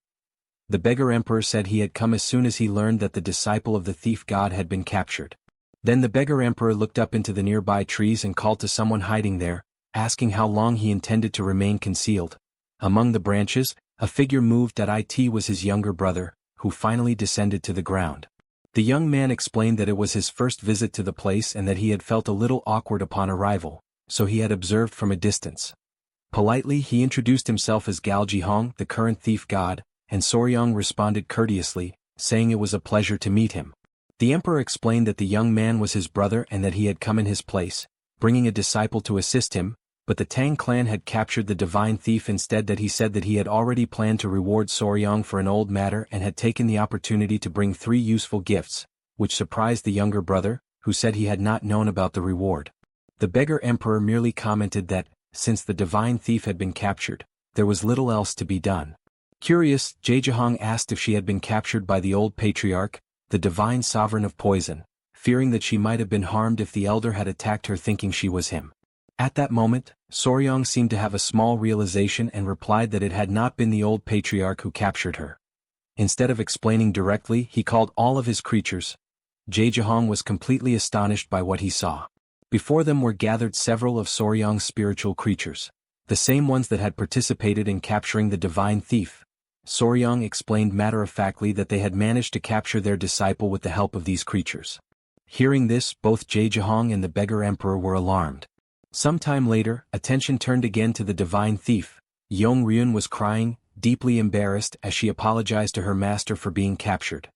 The beggar emperor said he had come as soon as he learned that the disciple of the thief god had been captured. Then the beggar emperor looked up into the nearby trees and called to someone hiding there, asking how long he intended to remain concealed. Among the branches, a figure moved that it was his younger brother, who finally descended to the ground. The young man explained that it was his first visit to the place and that he had felt a little awkward upon arrival, so he had observed from a distance. Politely he introduced himself as Gao Jihong, the current thief god, and Soryang responded courteously, saying it was a pleasure to meet him. The emperor explained that the young man was his brother and that he had come in his place, bringing a disciple to assist him, but the Tang clan had captured the divine thief instead. That he said that he had already planned to reward Soryang for an old matter and had taken the opportunity to bring 3 useful gifts, which surprised the younger brother, who said he had not known about the reward. The beggar emperor merely commented that, since the divine thief had been captured, there was little else to be done. Curious, Jejihong asked if she had been captured by the old patriarch, the divine sovereign of poison, fearing that she might have been harmed if the elder had attacked her thinking she was him. At that moment, Soryang seemed to have a small realization and replied that it had not been the old patriarch who captured her. Instead of explaining directly, he called all of his creatures. Jejihong was completely astonished by what he saw. Before them were gathered several of Soryang's spiritual creatures, the same ones that had participated in capturing the divine thief. Soryang explained matter-of-factly that they had managed to capture their disciple with the help of these creatures. Hearing this, both Jejihong and the beggar emperor were alarmed. Some time later, attention turned again to the divine thief. Yong-ryun was crying, deeply embarrassed as she apologized to her master for being captured.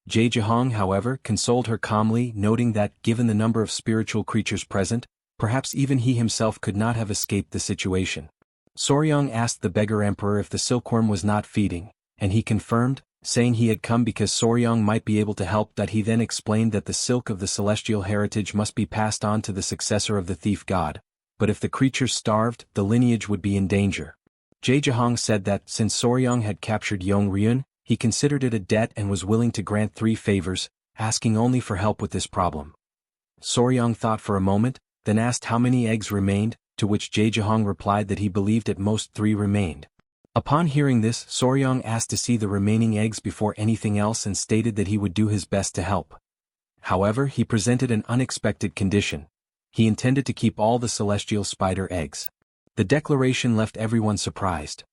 Jejihong, however, consoled her calmly, noting that, given the number of spiritual creatures present, perhaps even he himself could not have escaped the situation. Soryang asked the beggar emperor if the silkworm was not feeding, and he confirmed, saying he had come because Soryang might be able to help. That he then explained that the silk of the celestial heritage must be passed on to the successor of the thief god, but if the creatures starved, the lineage would be in danger. Jejihong said that, since Soryang had captured Yong-ryun, he considered it a debt and was willing to grant 3 favors, asking only for help with this problem. Soryang thought for a moment, then asked how many eggs remained, to which Jejihong replied that he believed at most 3 remained. Upon hearing this, Soryang asked to see the remaining eggs before anything else and stated that he would do his best to help. However, he presented an unexpected condition. He intended to keep all the celestial spider eggs. The declaration left everyone surprised.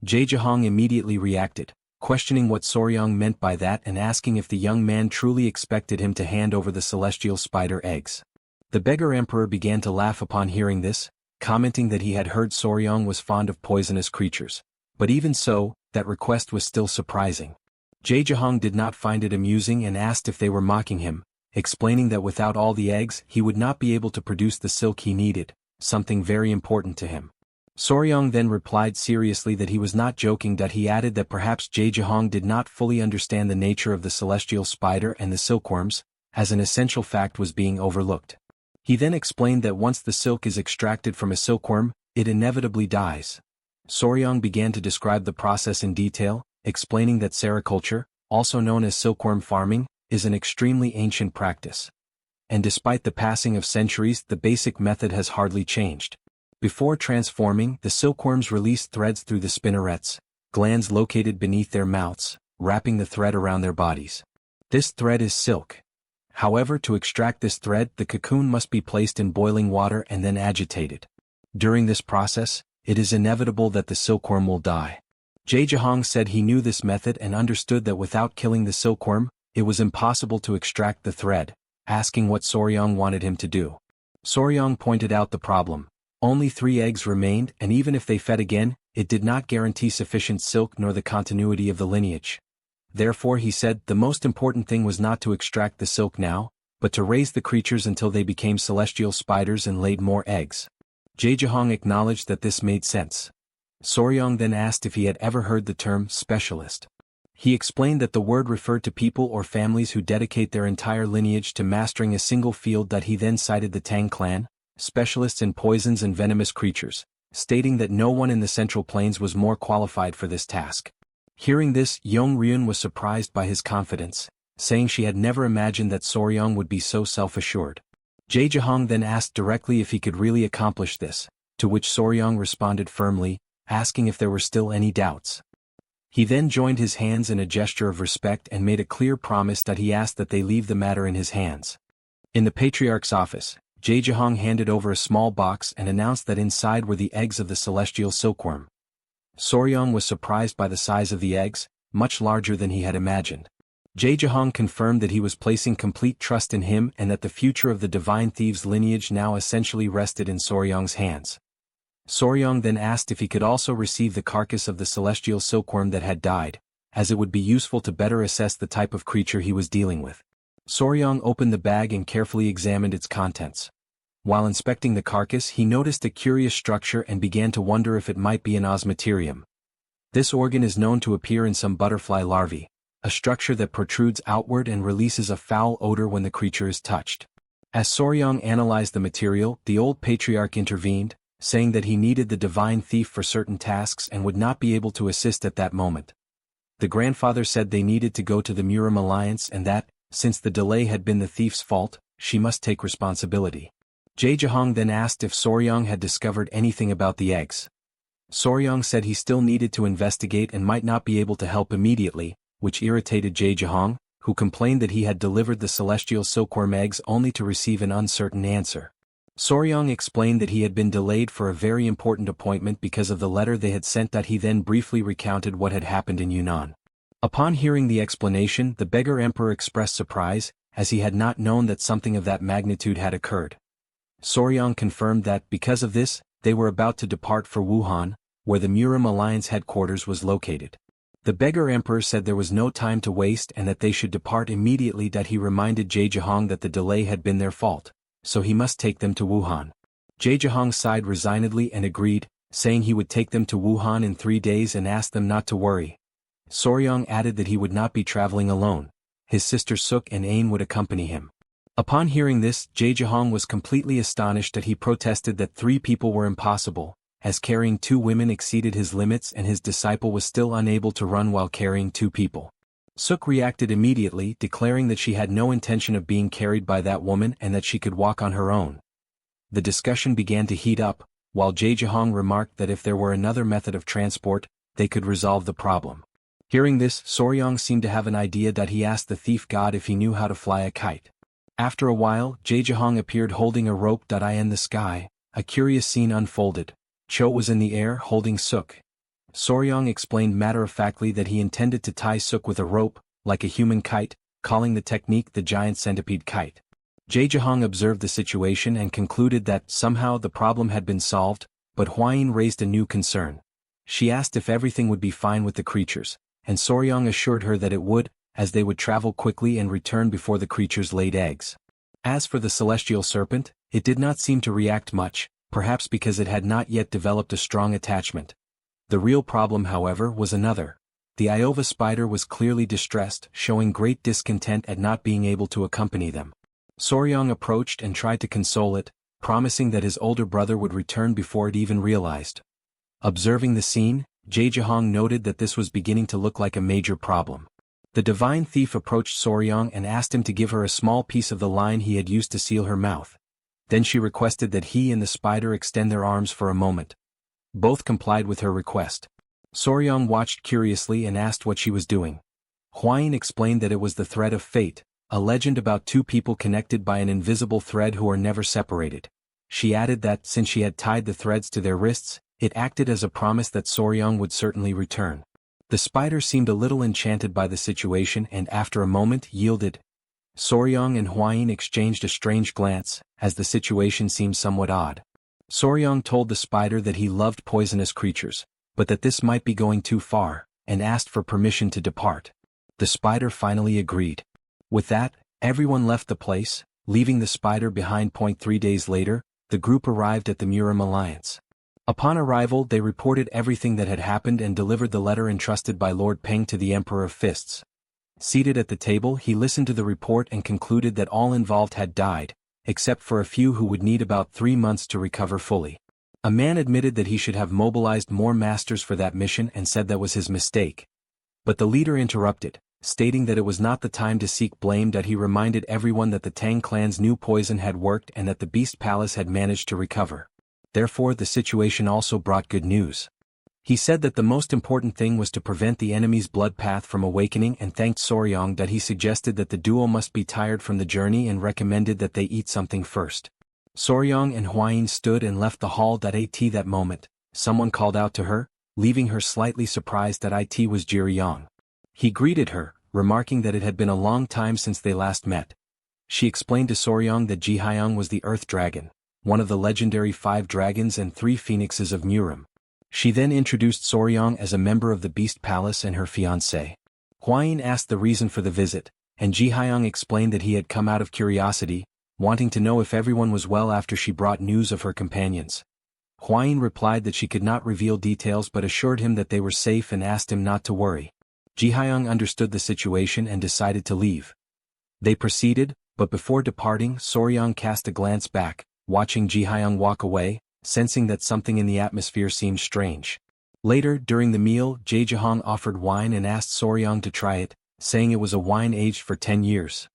Jejihong immediately reacted, questioning what Soryang meant by that and asking if the young man truly expected him to hand over the celestial spider eggs. The beggar emperor began to laugh upon hearing this, commenting that he had heard Soryang was fond of poisonous creatures. But even so, that request was still surprising. Jejihong did not find it amusing and asked if they were mocking him, explaining that without all the eggs he would not be able to produce the silk he needed, something very important to him. Soryang then replied seriously that he was not joking. That he added that perhaps Jejihong did not fully understand the nature of the celestial spider and the silkworms, as an essential fact was being overlooked. He then explained that once the silk is extracted from a silkworm, it inevitably dies. Soryang began to describe the process in detail, explaining that sericulture, also known as silkworm farming, is an extremely ancient practice. And despite the passing of centuries, the basic method has hardly changed. Before transforming, the silkworms release threads through the spinnerets, glands located beneath their mouths, wrapping the thread around their bodies. This thread is silk. However, to extract this thread, the cocoon must be placed in boiling water and then agitated. During this process, it is inevitable that the silkworm will die. Jejihong said he knew this method and understood that without killing the silkworm, it was impossible to extract the thread, asking what Soryang wanted him to do. Soryang pointed out the problem. Only 3 eggs remained, and even if they fed again, it did not guarantee sufficient silk nor the continuity of the lineage. Therefore, he said, the most important thing was not to extract the silk now, but to raise the creatures until they became celestial spiders and laid more eggs. Jejihong acknowledged that this made sense. Soryang then asked if he had ever heard the term specialist. He explained that the word referred to people or families who dedicate their entire lineage to mastering a single field. That he then cited the Tang Clan, specialists in poisons and venomous creatures, stating that no one in the Central Plains was more qualified for this task. Hearing this, Yong-ryun was surprised by his confidence, saying she had never imagined that Soryang would be so self-assured. Jehong then asked directly if he could really accomplish this, to which Soryong responded firmly, asking if there were still any doubts. He then joined his hands in a gesture of respect and made a clear promise that he asked that they leave the matter in his hands. In the patriarch's office, Jehong handed over a small box and announced that inside were the eggs of the celestial silkworm. Soryong was surprised by the size of the eggs, much larger than he had imagined. Jehong confirmed that he was placing complete trust in him and that the future of the divine thief's lineage now essentially rested in Soryong's hands. Soryong then asked if he could also receive the carcass of the celestial silkworm that had died, as it would be useful to better assess the type of creature he was dealing with. Soryong opened the bag and carefully examined its contents. While inspecting the carcass, he noticed a curious structure and began to wonder if it might be an osmeterium. This organ is known to appear in some butterfly larvae, a structure that protrudes outward and releases a foul odor when the creature is touched. As Soryong analyzed the material, the old patriarch intervened, saying that he needed the divine thief for certain tasks and would not be able to assist at that moment. The grandfather said they needed to go to the Murim alliance and that, since the delay had been the thief's fault, she must take responsibility. Jehong then asked if Soryong had discovered anything about the eggs. Soryong said he still needed to investigate and might not be able to help immediately, which irritated Jehong, who complained that he had delivered the celestial silkworm eggs only to receive an uncertain answer. Soryong explained that he had been delayed for a very important appointment because of the letter they had sent. That he then briefly recounted what had happened in Yunnan. Upon hearing the explanation, the beggar emperor expressed surprise, as he had not known that something of that magnitude had occurred. Soryong confirmed that, because of this, they were about to depart for Wuhan, where the Murim alliance headquarters was located. The beggar emperor said there was no time to waste and that they should depart immediately. That he reminded Jehong that the delay had been their fault, so he must take them to Wuhan. Jehong sighed resignedly and agreed, saying he would take them to Wuhan in 3 days and asked them not to worry. Soryong added that he would not be traveling alone. His sisters Suk and Ain would accompany him. Upon hearing this, Jehong was completely astonished. That he protested that 3 people were impossible, as carrying 2 women exceeded his limits and his disciple was still unable to run while carrying 2 people. Suk reacted immediately, declaring that she had no intention of being carried by that woman and that she could walk on her own. The discussion began to heat up, while Jehong remarked that if there were another method of transport, they could resolve the problem. Hearing this, Soryong seemed to have an idea. That he asked the thief god if he knew how to fly a kite. After a while, Jehong appeared holding a rope. In the sky, a curious scene unfolded. Cho was in the air holding Suk. Soryong explained matter-of-factly that he intended to tie Suk with a rope, like a human kite, calling the technique the giant centipede kite. Jehong observed the situation and concluded that somehow the problem had been solved, but Hwayin raised a new concern. She asked if everything would be fine with the creatures, and Soryong assured her that it would, as they would travel quickly and return before the creatures laid eggs. As for the celestial serpent, it did not seem to react much, perhaps because it had not yet developed a strong attachment. The real problem, however, was another. The Iova spider was clearly distressed, showing great discontent at not being able to accompany them. Soryong approached and tried to console it, promising that his older brother would return before it even realized. Observing the scene, Jehong noted that this was beginning to look like a major problem. The divine thief approached Soryong and asked him to give her a small piece of the line he had used to seal her mouth. Then she requested that he and the spider extend their arms for a moment. Both complied with her request. Soryong watched curiously and asked what she was doing. Hwayin explained that it was the thread of fate, a legend about 2 people connected by an invisible thread who are never separated. She added that, since she had tied the threads to their wrists, it acted as a promise that Soryong would certainly return. The spider seemed a little enchanted by the situation and after a moment yielded. Soryong and Hwayin exchanged a strange glance, as the situation seemed somewhat odd. Soryong told the spider that he loved poisonous creatures, but that this might be going too far, and asked for permission to depart. The spider finally agreed. With that, everyone left the place, leaving the spider behind. 3 days later, the group arrived at the Murim alliance. Upon arrival, they reported everything that had happened and delivered the letter entrusted by Lord Peng to the Emperor of Fists. Seated at the table, he listened to the report and concluded that all involved had died, except for a few who would need about 3 months to recover fully. A man admitted that he should have mobilized more masters for that mission and said that was his mistake. But the leader interrupted, stating that it was not the time to seek blame, that he reminded everyone that the Tang clan's new poison had worked and that the Beast Palace had managed to recover. Therefore the situation also brought good news. He said that the most important thing was to prevent the enemy's blood path from awakening, and thanked Soryang that he suggested that the duo must be tired from the journey and recommended that they eat something first. Soryang and Hwayin stood and left the hall. At that moment, someone called out to her, leaving her slightly surprised. It was Jiryang. He greeted her, remarking that it had been a long time since they last met. She explained to Soryang that Jihyang was the Earth Dragon, one of the legendary 5 dragons and 3 phoenixes of Murim. She then introduced Soryang as a member of the Beast Palace and her fiancé. Hwayin asked the reason for the visit, and Jihyang explained that he had come out of curiosity, wanting to know if everyone was well after she brought news of her companions. Hwayin replied that she could not reveal details but assured him that they were safe and asked him not to worry. Jihyang understood the situation and decided to leave. They proceeded, but before departing, Soryang cast a glance back, watching Jihyang walk away, sensing that something in the atmosphere seemed strange. Later, during the meal, Jejahong offered wine and asked Soryang to try it, saying it was a wine aged for 10 years.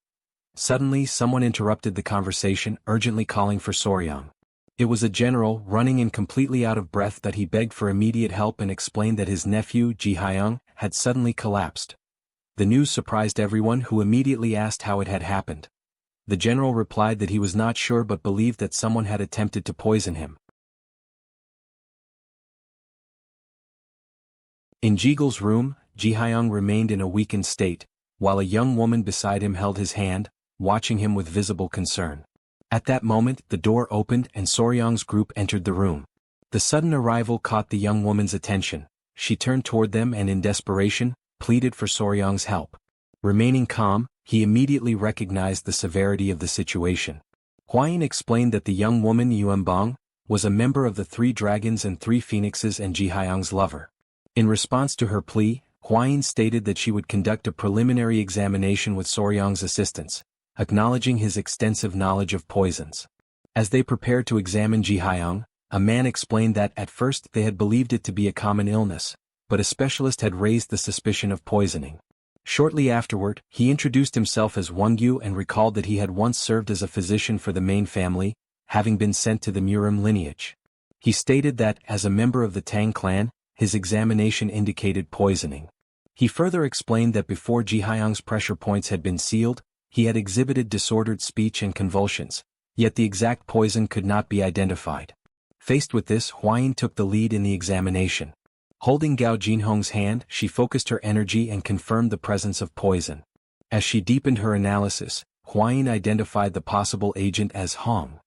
Suddenly someone interrupted the conversation, urgently calling for Soryang. It was a general, running in completely out of breath, that he begged for immediate help and explained that his nephew, Jihyang, had suddenly collapsed. The news surprised everyone, who immediately asked how it had happened. The general replied that he was not sure but believed that someone had attempted to poison him. In Jigel's room, Jihyang remained in a weakened state, while a young woman beside him held his hand, watching him with visible concern. At that moment, the door opened and Soryang's group entered the room. The sudden arrival caught the young woman's attention. She turned toward them and in desperation, pleaded for Soryang's help. Remaining calm, he immediately recognized the severity of the situation. Hwayin explained that the young woman Yuanbang was a member of the 3 dragons and 3 phoenixes and Jihyang's lover. In response to her plea, Hwayin stated that she would conduct a preliminary examination with Soryang's assistance, acknowledging his extensive knowledge of poisons. As they prepared to examine Jihyang, a man explained that at first they had believed it to be a common illness, but a specialist had raised the suspicion of poisoning. Shortly afterward, he introduced himself as Wangyu and recalled that he had once served as a physician for the main family, having been sent to the Murim lineage. He stated that, as a member of the Tang clan, his examination indicated poisoning. He further explained that before Jihyang's pressure points had been sealed, he had exhibited disordered speech and convulsions, yet the exact poison could not be identified. Faced with this, Hwayin took the lead in the examination. Holding Gao Jinhong's hand, she focused her energy and confirmed the presence of poison. As she deepened her analysis, Hwayin identified the possible agent as Hong.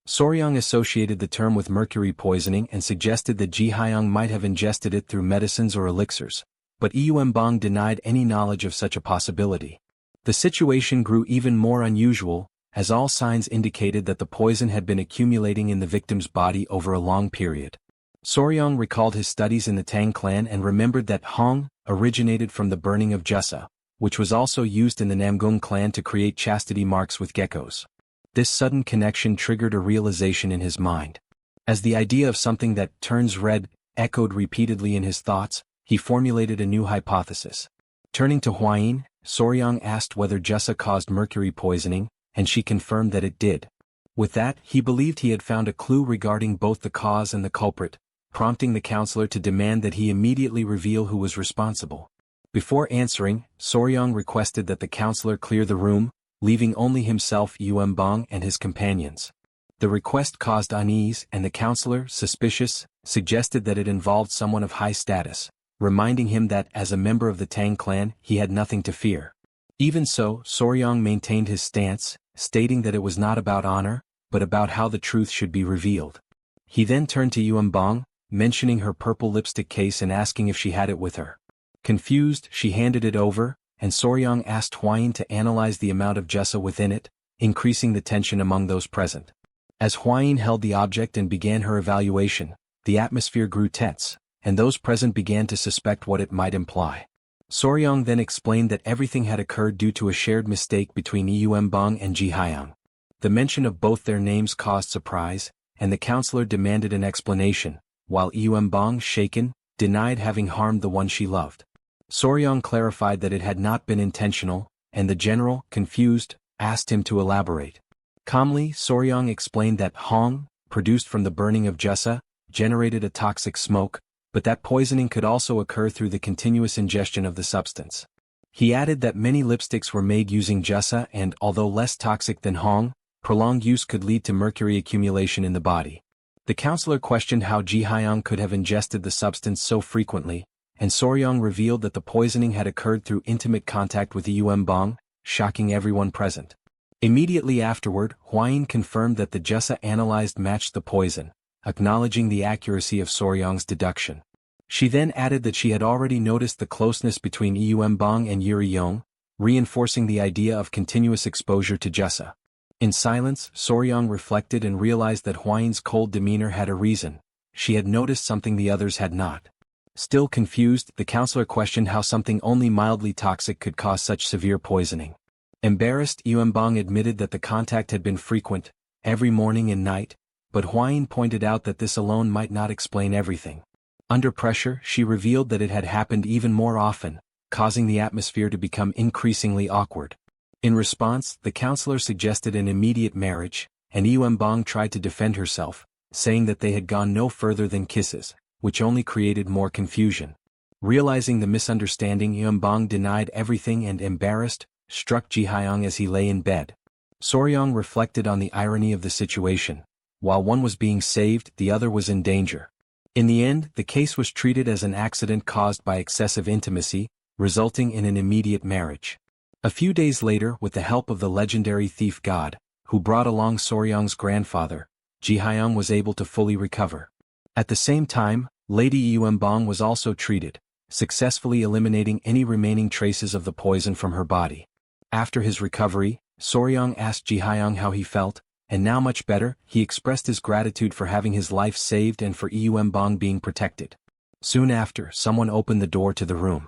Soryang associated the term with mercury poisoning and suggested that Jihyang might have ingested it through medicines or elixirs, but Yuanbang denied any knowledge of such a possibility. The situation grew even more unusual, as all signs indicated that the poison had been accumulating in the victim's body over a long period. Soryang recalled his studies in the Tang clan and remembered that Hong originated from the burning of Jussa, which was also used in the Namgung clan to create chastity marks with geckos. This sudden connection triggered a realization in his mind. As the idea of something that turns red echoed repeatedly in his thoughts, he formulated a new hypothesis. Turning to Hwayin, Soryang asked whether Jussa caused mercury poisoning, and she confirmed that it did. With that, he believed he had found a clue regarding both the cause and the culprit, prompting the counselor to demand that he immediately reveal who was responsible. Before answering, Soryang requested that the counselor clear the room, leaving only himself, Yuanbang, and his companions. The request caused unease, and the counselor, suspicious, suggested that it involved someone of high status, reminding him that, as a member of the Tang clan, he had nothing to fear. Even so, Soryang maintained his stance, stating that it was not about honor, but about how the truth should be revealed. He then turned to Yuanbang, mentioning her purple lipstick case and asking if she had it with her. Confused, she handed it over, and Soryang asked Hwayin to analyze the amount of Jussa within it, increasing the tension among those present. As Hwayin held the object and began her evaluation, the atmosphere grew tense, and those present began to suspect what it might imply. Soryang then explained that everything had occurred due to a shared mistake between Yuanbang and Jihyang. The mention of both their names caused surprise, and the counselor demanded an explanation, while Yuanbang, shaken, denied having harmed the one she loved. Soryang clarified that it had not been intentional, and the general, confused, asked him to elaborate. Calmly, Soryang explained that Hong, produced from the burning of Jusa, generated a toxic smoke, but that poisoning could also occur through the continuous ingestion of the substance. He added that many lipsticks were made using Jusa and, although less toxic than Hong, prolonged use could lead to mercury accumulation in the body. The counselor questioned how Ji Hyang could have ingested the substance so frequently, and Soryang revealed that the poisoning had occurred through intimate contact with Yuem Bong, shocking everyone present. Immediately afterward, Huayin confirmed that the Jusa analyzed matched the poison, acknowledging the accuracy of Soryang's deduction. She then added that she had already noticed the closeness between Yuem Bong and Yuri Yong, reinforcing the idea of continuous exposure to Jusa. In silence, Soryang reflected and realized that Huayin's cold demeanor had a reason. She had noticed something the others had not. Still confused, the counselor questioned how something only mildly toxic could cause such severe poisoning. Embarrassed, Yuem Bong admitted that the contact had been frequent, every morning and night, but Huayin pointed out that this alone might not explain everything. Under pressure, she revealed that it had happened even more often, causing the atmosphere to become increasingly awkward. In response, the counselor suggested an immediate marriage, and Yuem Bong tried to defend herself, saying that they had gone no further than kisses, which only created more confusion. Realizing the misunderstanding, Yuem Bong denied everything and, embarrassed, struck Ji Hyang as he lay in bed. Soryang reflected on the irony of the situation. While one was being saved, the other was in danger. In the end, the case was treated as an accident caused by excessive intimacy, resulting in an immediate marriage. A few days later, with the help of the legendary thief god, who brought along Soryang's grandfather, Ji Hyang was able to fully recover. At the same time, Lady Yuem Bong was also treated, successfully eliminating any remaining traces of the poison from her body. After his recovery, Soryang asked Ji Hyang how he felt, and now much better, he expressed his gratitude for having his life saved and for Yuem Bong being protected. Soon after, someone opened the door to the room.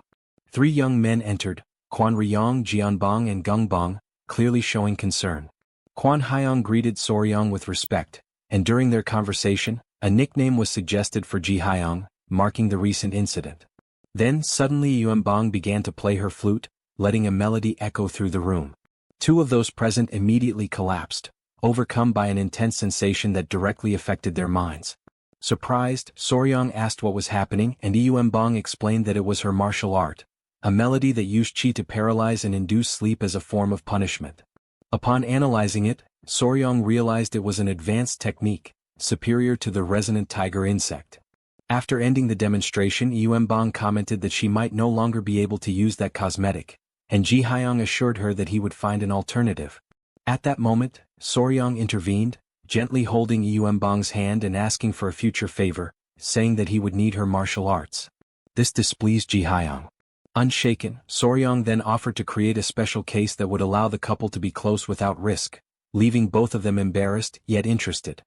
3 young men entered, Quan Riyong, Jianbong and Gungbong, clearly showing concern. Quan Hyang greeted Soryang with respect, and during their conversation, a nickname was suggested for Ji Hyang, marking the recent incident. Then suddenly Yuem Bong began to play her flute, letting a melody echo through the room. 2 of those present immediately collapsed, overcome by an intense sensation that directly affected their minds. Surprised, Soryang asked what was happening, and Yuem Bong explained that it was her martial art, a melody that used qi to paralyze and induce sleep as a form of punishment. Upon analyzing it, Soryang realized it was an advanced technique, superior to the resonant tiger insect. After ending the demonstration, Yuem Bong commented that she might no longer be able to use that cosmetic, and Ji Hyang assured her that he would find an alternative. At that moment, Soryang intervened, gently holding Yuem Bong's hand and asking for a future favor, saying that he would need her martial arts. This displeased Ji Hyang. Unshaken, Soryang then offered to create a special case that would allow the couple to be close without risk, leaving both of them embarrassed yet interested.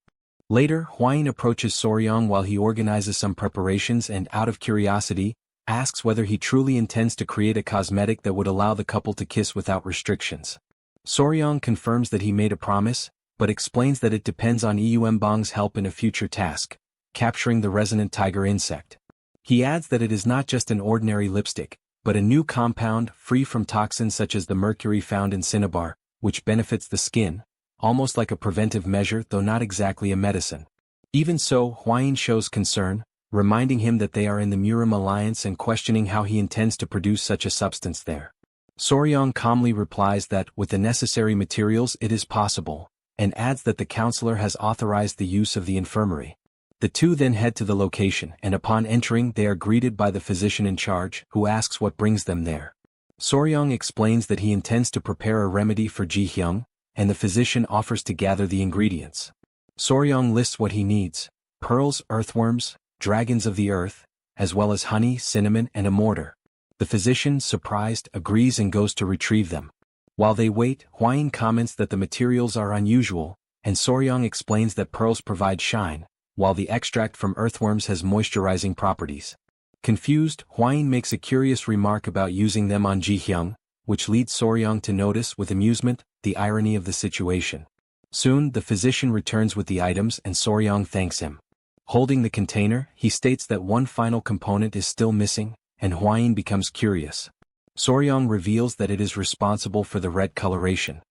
Later, Huayin approaches Soryang while he organizes some preparations and, out of curiosity, asks whether he truly intends to create a cosmetic that would allow the couple to kiss without restrictions. Soryang confirms that he made a promise, but explains that it depends on Yuem Bong's help in a future task, capturing the resonant tiger insect. He adds that it is not just an ordinary lipstick, but a new compound free from toxins such as the mercury found in cinnabar, which benefits the skin, almost like a preventive measure though not exactly a medicine. Even so, Huayin shows concern, reminding him that they are in the Murim alliance and questioning how he intends to produce such a substance there. Soryang calmly replies that, with the necessary materials, it is possible, and adds that the counselor has authorized the use of the infirmary. The 2 then head to the location, and upon entering they are greeted by the physician in charge, who asks what brings them there. Soryang explains that he intends to prepare a remedy for Ji Hyang, and the physician offers to gather the ingredients. Soryang lists what he needs: pearls, earthworms, dragons of the earth, as well as honey, cinnamon, and a mortar. The physician, surprised, agrees and goes to retrieve them. While they wait, Huayin comments that the materials are unusual, and Soryang explains that pearls provide shine, while the extract from earthworms has moisturizing properties. Confused, Huayin makes a curious remark about using them on Ji Hyang, which leads Soryang to notice with amusement the irony of the situation. Soon, the physician returns with the items and Soryang thanks him. Holding the container, he states that one final component is still missing, and Huayin becomes curious. Soryong reveals that it is responsible for the red coloration.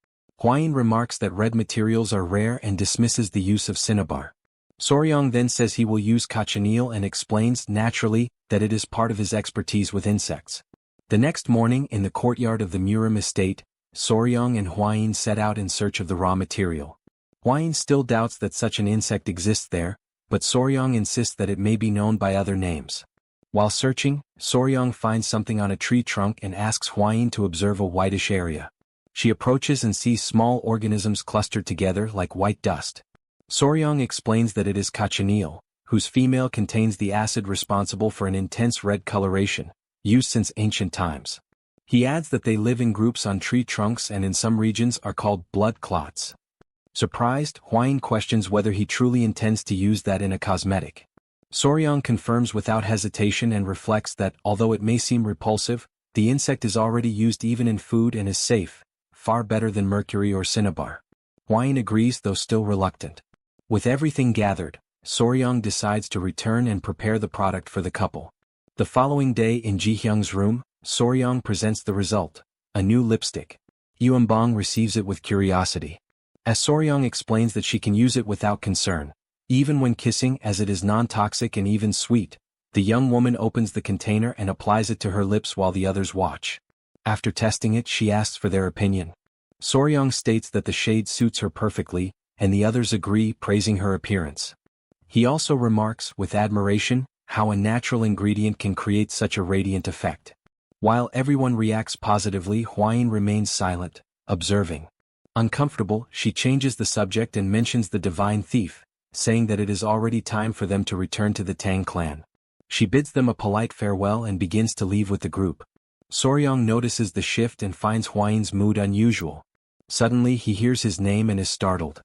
Huayin remarks that red materials are rare and dismisses the use of cinnabar. Soryong then says he will use cochineal and explains, naturally, that it is part of his expertise with insects. The next morning in the courtyard of the Murim estate, Soryong and Huayin set out in search of the raw material. Huayin still doubts that such an insect exists there, but Soryong insists that it may be known by other names. While searching, Soryong finds something on a tree trunk and asks Huayin to observe a whitish area. She approaches and sees small organisms clustered together like white dust. Soryong explains that it is cochineal, whose female contains the acid responsible for an intense red coloration, used since ancient times. He adds that they live in groups on tree trunks and in some regions are called blood clots. Surprised, Huayin questions whether he truly intends to use that in a cosmetic. Soryong confirms without hesitation and reflects that, although it may seem repulsive, the insect is already used even in food and is safe, far better than mercury or cinnabar. Huayin agrees, though still reluctant. With everything gathered, Soryong decides to return and prepare the product for the couple. The following day in Jihyung's room, Soryong presents the result, a new lipstick. Yuanbong receives it with curiosity. As Soryong explains that she can use it without concern, even when kissing, as it is non-toxic and even sweet, the young woman opens the container and applies it to her lips while the others watch. After testing it, she asks for their opinion. Soryong states that the shade suits her perfectly, and the others agree, praising her appearance. He also remarks, with admiration, how a natural ingredient can create such a radiant effect. While everyone reacts positively, Huayin remains silent, observing. Uncomfortable, she changes the subject and mentions the divine thief, saying that it is already time for them to return to the Tang clan. She bids them a polite farewell and begins to leave with the group. Soryong notices the shift and finds Huayin's mood unusual. Suddenly he hears his name and is startled.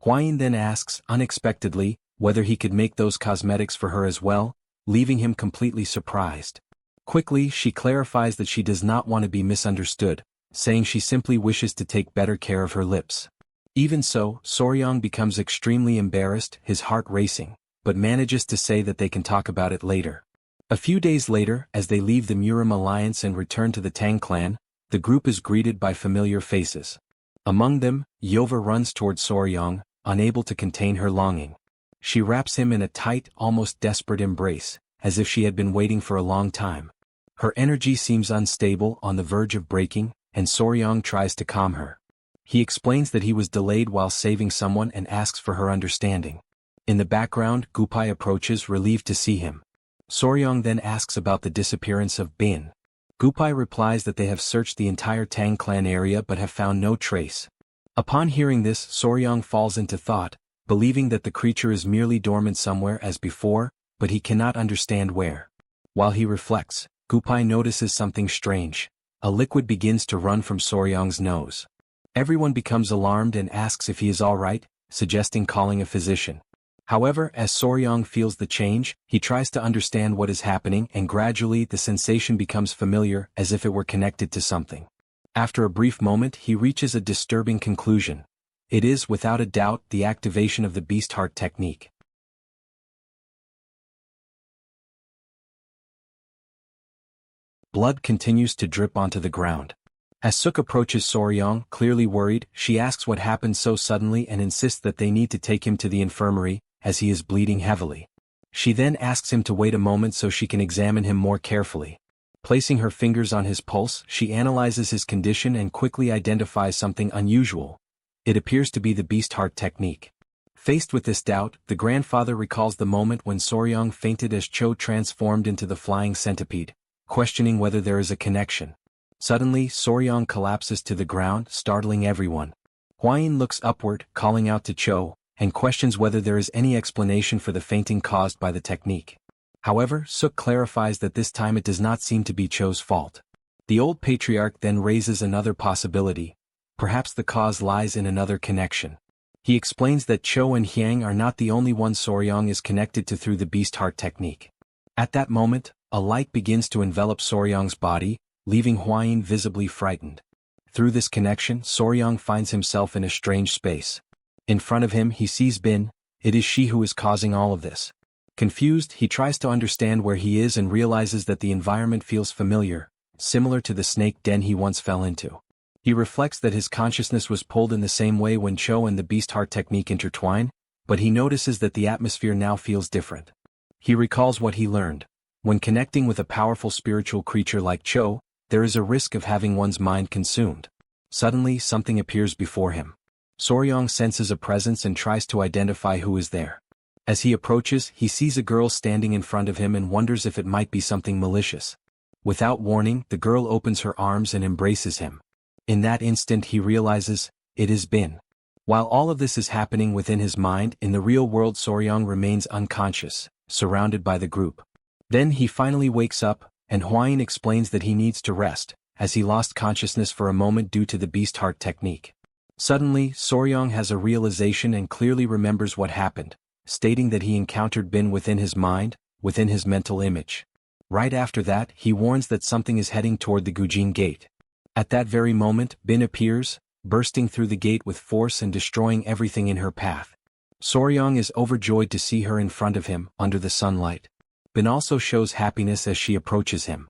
Huayin then asks, unexpectedly, whether he could make those cosmetics for her as well, leaving him completely surprised. Quickly, she clarifies that she does not want to be misunderstood, saying she simply wishes to take better care of her lips. Even so, Soryong becomes extremely embarrassed, his heart racing, but manages to say that they can talk about it later. A few days later, as they leave the Murim alliance and return to the Tang clan, the group is greeted by familiar faces. Among them, Yova runs toward Soryong, unable to contain her longing. She wraps him in a tight, almost desperate embrace, as if she had been waiting for a long time. Her energy seems unstable, on the verge of breaking, and Soryong tries to calm her. He explains that he was delayed while saving someone and asks for her understanding. In the background, Gupai approaches, relieved to see him. Soryong then asks about the disappearance of Bin. Gupai replies that they have searched the entire Tang clan area but have found no trace. Upon hearing this, Soryong falls into thought, believing that the creature is merely dormant somewhere as before, but he cannot understand where. While he reflects, Gupai notices something strange. A liquid begins to run from Soryong's nose. Everyone becomes alarmed and asks if he is all right, suggesting calling a physician. However, as Soryong feels the change, he tries to understand what is happening and gradually the sensation becomes familiar, as if it were connected to something. After a brief moment, he reaches a disturbing conclusion. It is, without a doubt, the activation of the beast heart technique. Blood continues to drip onto the ground. As Suk approaches Soryong, clearly worried, she asks what happened so suddenly and insists that they need to take him to the infirmary, as he is bleeding heavily. She then asks him to wait a moment so she can examine him more carefully. Placing her fingers on his pulse, she analyzes his condition and quickly identifies something unusual. It appears to be the beast heart technique. Faced with this doubt, the grandfather recalls the moment when Soryong fainted as Cho transformed into the flying centipede, questioning whether there is a connection. Suddenly, Soryong collapses to the ground, startling everyone. Huayin looks upward, calling out to Cho, and questions whether there is any explanation for the fainting caused by the technique. However, Suk clarifies that this time it does not seem to be Cho's fault. The old patriarch then raises another possibility. Perhaps the cause lies in another connection. He explains that Cho and Hyang are not the only ones Soryong is connected to through the beast heart technique. At that moment, a light begins to envelop Soryong's body, leaving Huayin visibly frightened. Through this connection, Soryong finds himself in a strange space. In front of him he sees Bin. It is she who is causing all of this. Confused, he tries to understand where he is and realizes that the environment feels familiar, similar to the snake den he once fell into. He reflects that his consciousness was pulled in the same way when Cho and the beast heart technique intertwine, but he notices that the atmosphere now feels different. He recalls what he learned. When connecting with a powerful spiritual creature like Cho, there is a risk of having one's mind consumed. Suddenly, something appears before him. Soryong senses a presence and tries to identify who is there. As he approaches, he sees a girl standing in front of him and wonders if it might be something malicious. Without warning, the girl opens her arms and embraces him. In that instant he realizes, it is Bin. While all of this is happening within his mind, in the real world Soryong remains unconscious, surrounded by the group. Then he finally wakes up, and Hwain explains that he needs to rest, as he lost consciousness for a moment due to the beast heart technique. Suddenly, Soryong has a realization and clearly remembers what happened, stating that he encountered Bin within his mind, within his mental image. Right after that, he warns that something is heading toward the Gujin gate. At that very moment, Bin appears, bursting through the gate with force and destroying everything in her path. Soryong is overjoyed to see her in front of him, under the sunlight. Bin also shows happiness as she approaches him.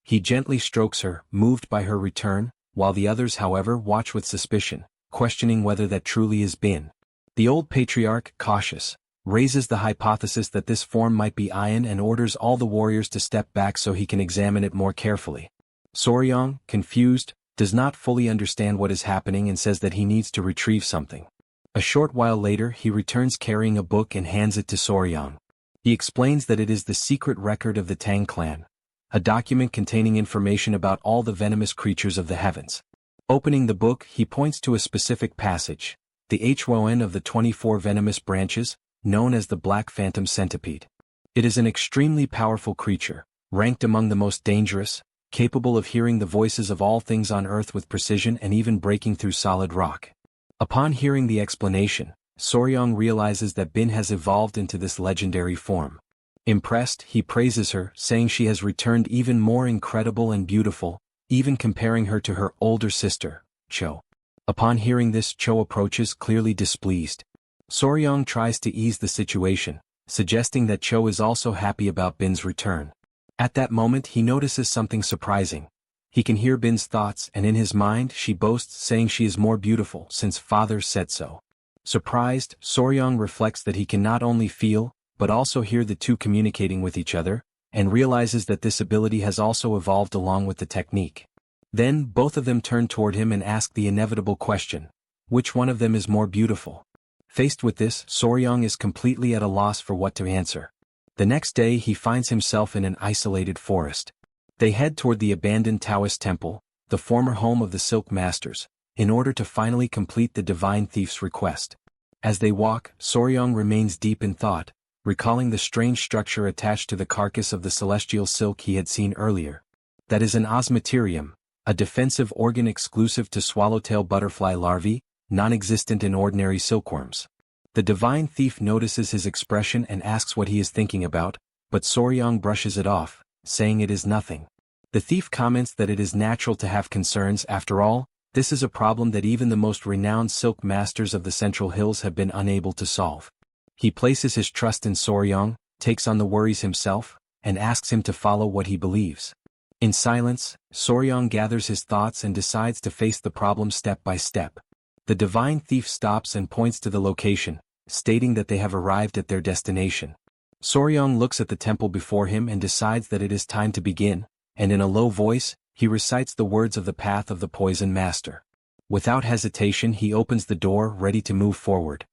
He gently strokes her, moved by her return, while the others however watch with suspicion, questioning whether that truly is Bin. The old patriarch, cautious, raises the hypothesis that this form might be Ian and orders all the warriors to step back so he can examine it more carefully. Soryong, confused, does not fully understand what is happening and says that he needs to retrieve something. A short while later he returns carrying a book and hands it to Soryong. He explains that it is the secret record of the Tang Clan, a document containing information about all the venomous creatures of the heavens. Opening the book, he points to a specific passage, the Hwon of the 24 venomous branches, known as the Black Phantom Centipede. It is an extremely powerful creature, ranked among the most dangerous, capable of hearing the voices of all things on earth with precision and even breaking through solid rock. Upon hearing the explanation, Soryong realizes that Bin has evolved into this legendary form. Impressed, he praises her, saying she has returned even more incredible and beautiful, even comparing her to her older sister, Cho. Upon hearing this, Cho approaches, clearly displeased. Soryong tries to ease the situation, suggesting that Cho is also happy about Bin's return. At that moment he notices something surprising. He can hear Bin's thoughts and in his mind she boasts, saying she is more beautiful since father said so. Surprised, Soryong reflects that he can not only feel, but also hear the two communicating with each other, and realizes that this ability has also evolved along with the technique. Then both of them turn toward him and ask the inevitable question, which one of them is more beautiful? Faced with this, Soryong is completely at a loss for what to answer. The next day he finds himself in an isolated forest. They head toward the abandoned Taoist temple, the former home of the Silk Masters, in order to finally complete the divine thief's request. As they walk, Soryong remains deep in thought, recalling the strange structure attached to the carcass of the celestial silk he had seen earlier. That is an osmeterium, a defensive organ exclusive to swallowtail butterfly larvae, non-existent in ordinary silkworms. The divine thief notices his expression and asks what he is thinking about, but Soryong brushes it off, saying it is nothing. The thief comments that it is natural to have concerns. After all, this is a problem that even the most renowned silk masters of the Central Hills have been unable to solve. He places his trust in Soryong, takes on the worries himself, and asks him to follow what he believes. In silence, Soryong gathers his thoughts and decides to face the problem step by step. The divine thief stops and points to the location, stating that they have arrived at their destination. Soryong looks at the temple before him and decides that it is time to begin, and in a low voice, he recites the words of the path of the Poison Master. Without hesitation he opens the door, ready to move forward.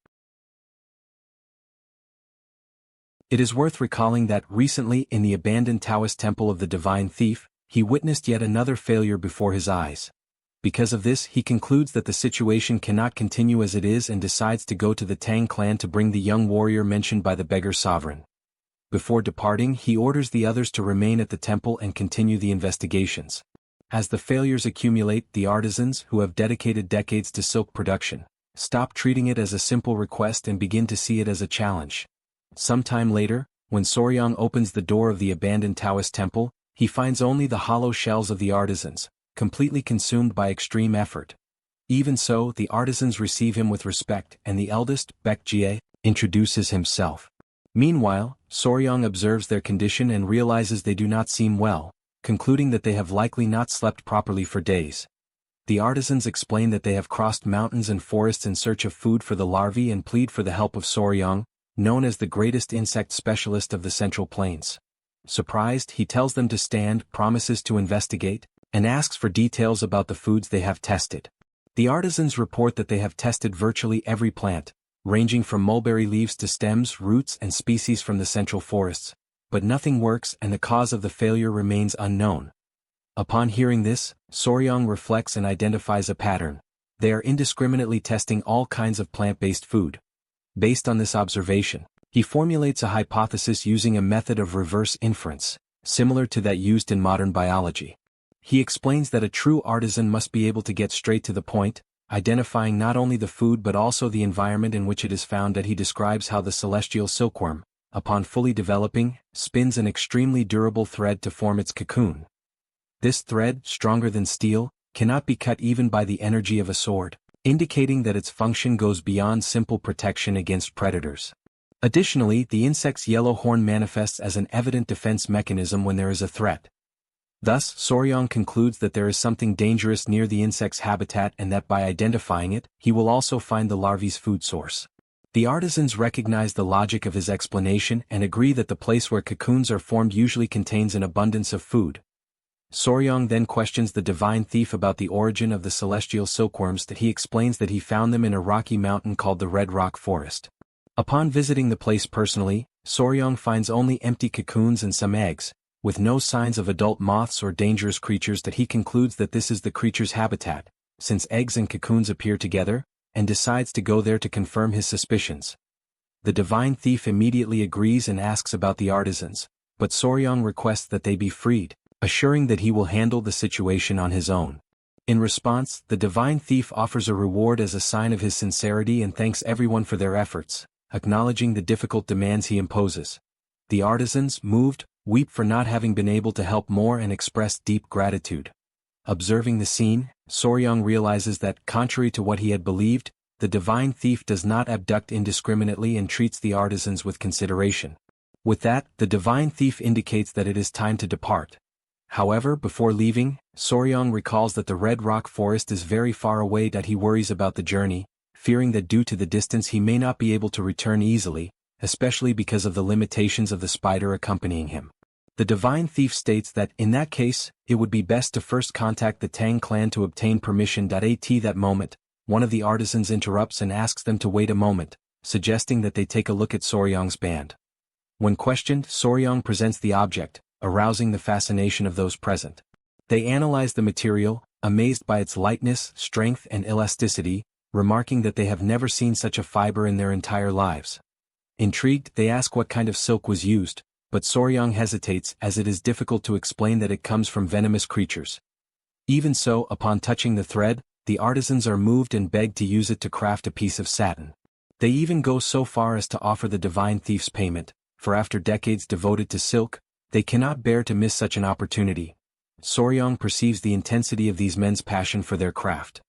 It is worth recalling that recently in the abandoned Taoist temple of the Divine Thief, he witnessed yet another failure before his eyes. Because of this, he concludes that the situation cannot continue as it is and decides to go to the Tang clan to bring the young warrior mentioned by the beggar sovereign. Before departing, he orders the others to remain at the temple and continue the investigations. As the failures accumulate, the artisans, who have dedicated decades to silk production, stop treating it as a simple request and begin to see it as a challenge. Sometime later, when Soryong opens the door of the abandoned Taoist temple, he finds only the hollow shells of the artisans, completely consumed by extreme effort. Even so, the artisans receive him with respect and the eldest, Baekjie, introduces himself. Meanwhile, Soryang observes their condition and realizes they do not seem well, concluding that they have likely not slept properly for days. The artisans explain that they have crossed mountains and forests in search of food for the larvae and plead for the help of Soryang, known as the greatest insect specialist of the Central Plains. Surprised, he tells them to stand, promises to investigate, and asks for details about the foods they have tested. The artisans report that they have tested virtually every plant, ranging from mulberry leaves to stems, roots, and species from the central forests, but nothing works and the cause of the failure remains unknown. Upon hearing this, Soryang reflects and identifies a pattern. They are indiscriminately testing all kinds of plant-based food. Based on this observation, he formulates a hypothesis using a method of reverse inference, similar to that used in modern biology. He explains that a true artisan must be able to get straight to the point, identifying not only the food but also the environment in which it is found. That he describes how the celestial silkworm, upon fully developing, spins an extremely durable thread to form its cocoon. This thread, stronger than steel, cannot be cut even by the energy of a sword, indicating that its function goes beyond simple protection against predators. Additionally, the insect's yellow horn manifests as an evident defense mechanism when there is a threat. Thus, Soryang concludes that there is something dangerous near the insect's habitat and that by identifying it, he will also find the larvae's food source. The artisans recognize the logic of his explanation and agree that the place where cocoons are formed usually contains an abundance of food. Soryang then questions the divine thief about the origin of the celestial silkworms. That he explains that he found them in a rocky mountain called the Red Rock Forest. Upon visiting the place personally, Soryang finds only empty cocoons and some eggs, with no signs of adult moths or dangerous creatures. That he concludes that this is the creature's habitat, since eggs and cocoons appear together, and decides to go there to confirm his suspicions. The divine thief immediately agrees and asks about the artisans, but Soryang requests that they be freed, assuring that he will handle the situation on his own. In response, the divine thief offers a reward as a sign of his sincerity and thanks everyone for their efforts, acknowledging the difficult demands he imposes. The artisans, moved, weep for not having been able to help more and express deep gratitude. Observing the scene, Soryang realizes that, contrary to what he had believed, the divine thief does not abduct indiscriminately and treats the artisans with consideration. With that, the divine thief indicates that it is time to depart. However, before leaving, Soryang recalls that the Red Rock Forest is very far away. That he worries about the journey, fearing that due to the distance he may not be able to return easily, especially because of the limitations of the spider accompanying him. The divine thief states that, in that case, it would be best to first contact the Tang clan to obtain permission. At that moment, one of the artisans interrupts and asks them to wait a moment, suggesting that they take a look at Soryang's band. When questioned, Soryang presents the object, arousing the fascination of those present. They analyze the material, amazed by its lightness, strength, and elasticity, remarking that they have never seen such a fiber in their entire lives. Intrigued, they ask what kind of silk was used, but Soryang hesitates as it is difficult to explain that it comes from venomous creatures. Even so, upon touching the thread, the artisans are moved and beg to use it to craft a piece of satin. They even go so far as to offer the divine thief's payment, for after decades devoted to silk, they cannot bear to miss such an opportunity. Soryang perceives the intensity of these men's passion for their craft.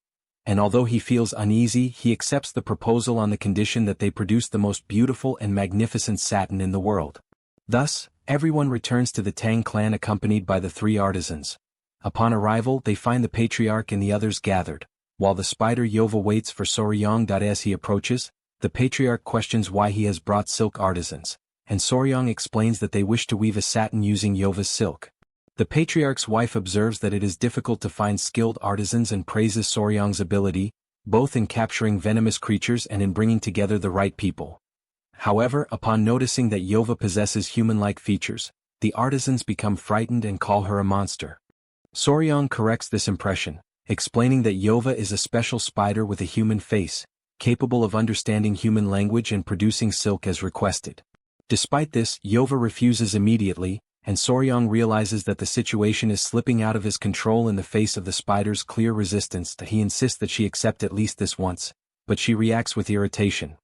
And although he feels uneasy, he accepts the proposal on the condition that they produce the most beautiful and magnificent satin in the world. Thus, everyone returns to the Tang clan accompanied by the three artisans. Upon arrival, they find the patriarch and the others gathered, while the spider Yova waits for Soryang. As he approaches, the patriarch questions why he has brought silk artisans, and Soryang explains that they wish to weave a satin using Yova's silk. The patriarch's wife observes that it is difficult to find skilled artisans and praises Soryang's ability, both in capturing venomous creatures and in bringing together the right people. However, upon noticing that Yova possesses human-like features, the artisans become frightened and call her a monster. Soryang corrects this impression, explaining that Yova is a special spider with a human face, capable of understanding human language and producing silk as requested. Despite this, Yova refuses immediately, and Soryang realizes that the situation is slipping out of his control in the face of the spider's clear resistance. He insists that she accept at least this once, but she reacts with irritation.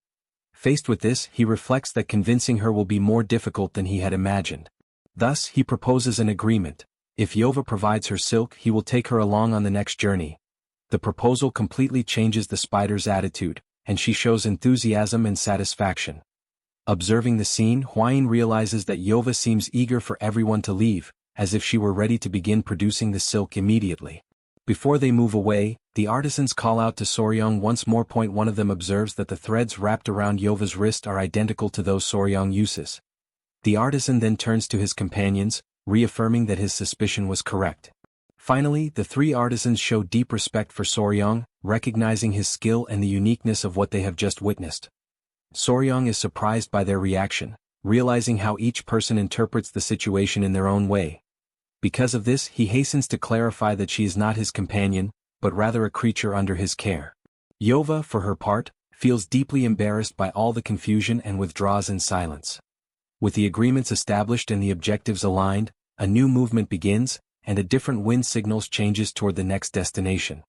Faced with this, he reflects that convincing her will be more difficult than he had imagined. Thus, he proposes an agreement. If Yova provides her silk, he will take her along on the next journey. The proposal completely changes the spider's attitude, and she shows enthusiasm and satisfaction. Observing the scene, Huayin realizes that Yova seems eager for everyone to leave, as if she were ready to begin producing the silk immediately. Before they move away, the artisans call out to Soryong once more. One of them observes that the threads wrapped around Yova's wrist are identical to those Soryong uses. The artisan then turns to his companions, reaffirming that his suspicion was correct. Finally, the three artisans show deep respect for Soryong, recognizing his skill and the uniqueness of what they have just witnessed. Soryong is surprised by their reaction, realizing how each person interprets the situation in their own way. Because of this, he hastens to clarify that she is not his companion, but rather a creature under his care. Yova, for her part, feels deeply embarrassed by all the confusion and withdraws in silence. With the agreements established and the objectives aligned, a new movement begins, and a different wind signals changes toward the next destination.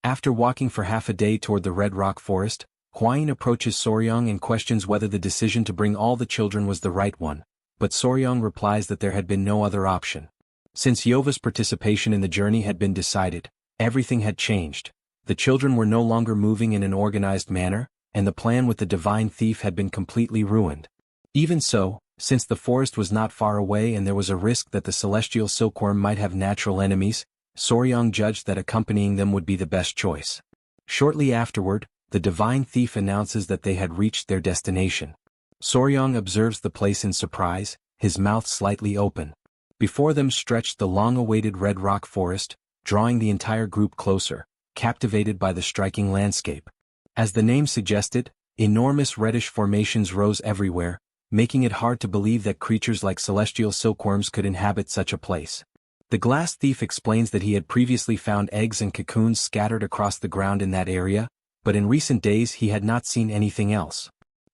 After walking for half a day toward the Red Rock Forest, Huayin approaches Soryong and questions whether the decision to bring all the children was the right one, but Soryong replies that there had been no other option. Since Yova's participation in the journey had been decided, everything had changed. The children were no longer moving in an organized manner, and the plan with the divine thief had been completely ruined. Even so, since the forest was not far away and there was a risk that the celestial silkworm might have natural enemies, Soryong judged that accompanying them would be the best choice. Shortly afterward, the divine thief announces that they had reached their destination. Soryong observes the place in surprise, his mouth slightly open. Before them stretched the long-awaited Red Rock Forest, drawing the entire group closer, captivated by the striking landscape. As the name suggested, enormous reddish formations rose everywhere, making it hard to believe that creatures like celestial silkworms could inhabit such a place. The glass thief explains that he had previously found eggs and cocoons scattered across the ground in that area, but in recent days he had not seen anything else.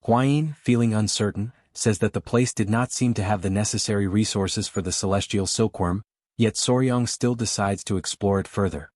Huayin, feeling uncertain, says that the place did not seem to have the necessary resources for the celestial silkworm, yet Soryong still decides to explore it further.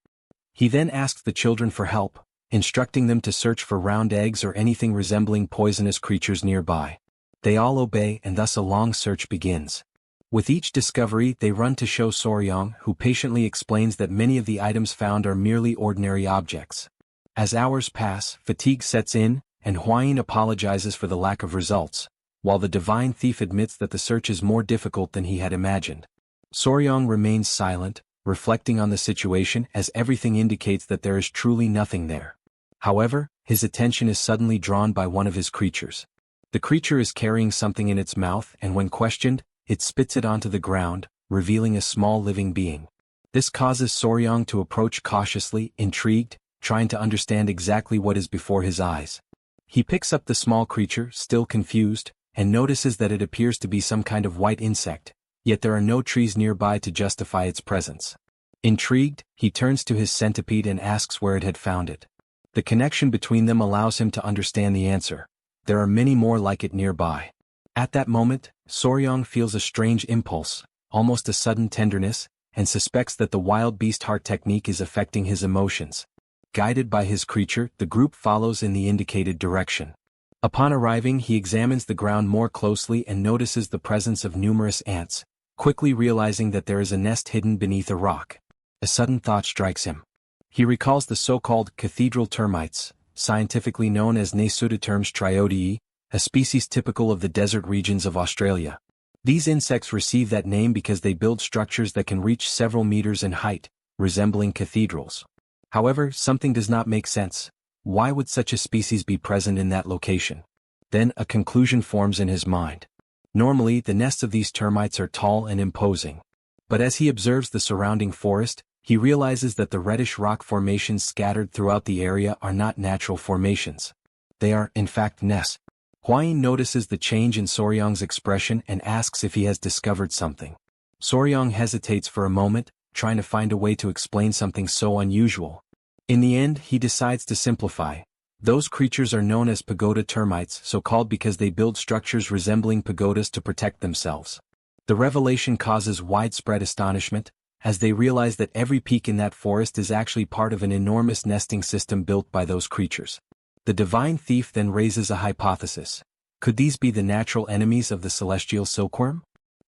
He then asks the children for help, instructing them to search for round eggs or anything resembling poisonous creatures nearby. They all obey, and thus a long search begins. With each discovery, they run to show Soryong, who patiently explains that many of the items found are merely ordinary objects. As hours pass, fatigue sets in, and Huayin apologizes for the lack of results, while the divine thief admits that the search is more difficult than he had imagined. Soryong remains silent, reflecting on the situation as everything indicates that there is truly nothing there. However, his attention is suddenly drawn by one of his creatures. The creature is carrying something in its mouth, and when questioned, it spits it onto the ground, revealing a small living being. This causes Soryong to approach cautiously, intrigued, trying to understand exactly what is before his eyes. He picks up the small creature, still confused, and notices that it appears to be some kind of white insect, yet there are no trees nearby to justify its presence. Intrigued, he turns to his centipede and asks where it had found it. The connection between them allows him to understand the answer. There are many more like it nearby. At that moment, Soryong feels a strange impulse, almost a sudden tenderness, and suspects that the wild beast heart technique is affecting his emotions. Guided by his creature, the group follows in the indicated direction. Upon arriving, he examines the ground more closely and notices the presence of numerous ants, quickly realizing that there is a nest hidden beneath a rock. A sudden thought strikes him. He recalls the so-called cathedral termites, scientifically known as Nesudoterms triodii, a species typical of the desert regions of Australia. These insects receive that name because they build structures that can reach several meters in height, resembling cathedrals. However, something does not make sense. Why would such a species be present in that location? Then a conclusion forms in his mind. Normally, the nests of these termites are tall and imposing. But as he observes the surrounding forest, he realizes that the reddish rock formations scattered throughout the area are not natural formations. They are, in fact, nests. Huayin notices the change in Soryong's expression and asks if he has discovered something. Soryong hesitates for a moment, trying to find a way to explain something so unusual. In the end, he decides to simplify. Those creatures are known as pagoda termites, so called because they build structures resembling pagodas to protect themselves. The revelation causes widespread astonishment, as they realize that every peak in that forest is actually part of an enormous nesting system built by those creatures. The divine thief then raises a hypothesis. Could these be the natural enemies of the celestial silkworm?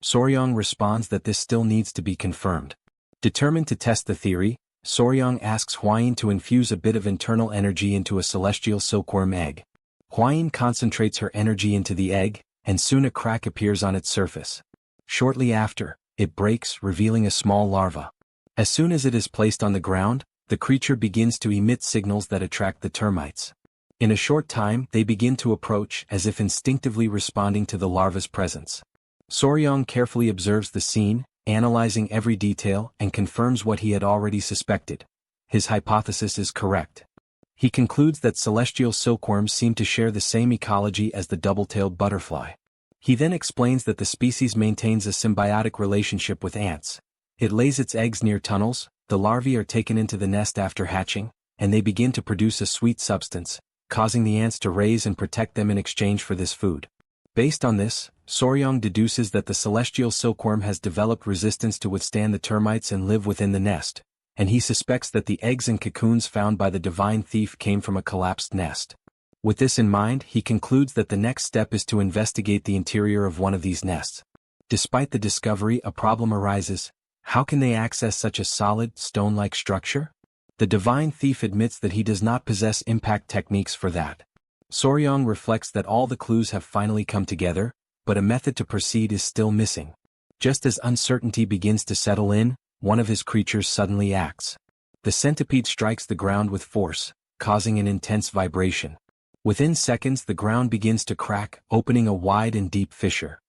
Soryong responds that this still needs to be confirmed. Determined to test the theory, Soryang asks Hwayin to infuse a bit of internal energy into a celestial silkworm egg. Hwayin concentrates her energy into the egg, and soon a crack appears on its surface. Shortly after, it breaks, revealing a small larva. As soon as it is placed on the ground, the creature begins to emit signals that attract the termites. In a short time, they begin to approach, as if instinctively responding to the larva's presence. Soryang carefully observes the scene, analyzing every detail, and confirms what he had already suspected. His hypothesis is correct. He concludes that celestial silkworms seem to share the same ecology as the double-tailed butterfly. He then explains that the species maintains a symbiotic relationship with ants. It lays its eggs near tunnels, the larvae are taken into the nest after hatching, and they begin to produce a sweet substance, causing the ants to raise and protect them in exchange for this food. Based on this, Soryang deduces that the celestial silkworm has developed resistance to withstand the termites and live within the nest, and he suspects that the eggs and cocoons found by the divine thief came from a collapsed nest. With this in mind, he concludes that the next step is to investigate the interior of one of these nests. Despite the discovery, a problem arises. How can they access such a solid, stone-like structure? The divine thief admits that he does not possess impact techniques for that. Soryang reflects that all the clues have finally come together, but a method to proceed is still missing. Just as uncertainty begins to settle in, one of his creatures suddenly acts. The centipede strikes the ground with force, causing an intense vibration. Within seconds, the ground begins to crack, opening a wide and deep fissure.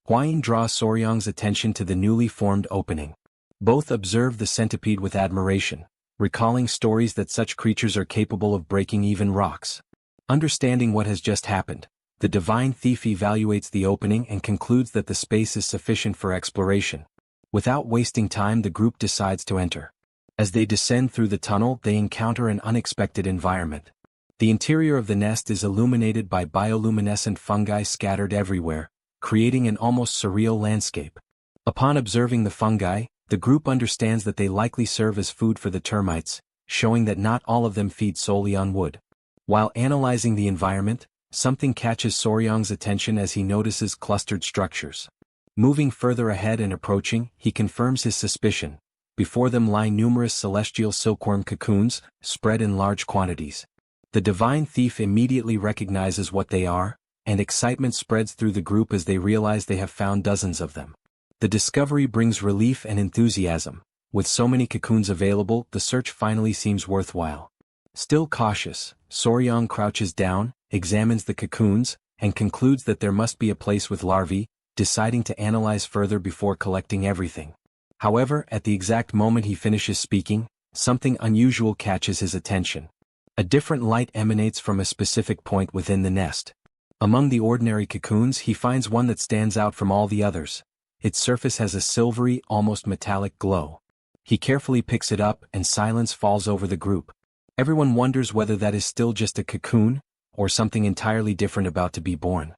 Hwayin draws Soryang's attention to the newly formed opening. Both observe the centipede with admiration, recalling stories that such creatures are capable of breaking even rocks. Understanding what has just happened, the divine thief evaluates the opening and concludes that the space is sufficient for exploration. Without wasting time, the group decides to enter. As they descend through the tunnel, they encounter an unexpected environment. The interior of the nest is illuminated by bioluminescent fungi scattered everywhere, creating an almost surreal landscape. Upon observing the fungi, the group understands that they likely serve as food for the termites, showing that not all of them feed solely on wood. While analyzing the environment, something catches Soryang's attention as he notices clustered structures. Moving further ahead and approaching, he confirms his suspicion. Before them lie numerous celestial silkworm cocoons, spread in large quantities. The divine thief immediately recognizes what they are, and excitement spreads through the group as they realize they have found dozens of them. The discovery brings relief and enthusiasm. With so many cocoons available, the search finally seems worthwhile. Still cautious, Soryang crouches down, examines the cocoons, and concludes that there must be a place with larvae, deciding to analyze further before collecting everything. However, at the exact moment he finishes speaking, something unusual catches his attention. A different light emanates from a specific point within the nest. Among the ordinary cocoons, he finds one that stands out from all the others. Its surface has a silvery, almost metallic glow. He carefully picks it up, and silence falls over the group. Everyone wonders whether that is still just a cocoon, or something entirely different about to be born.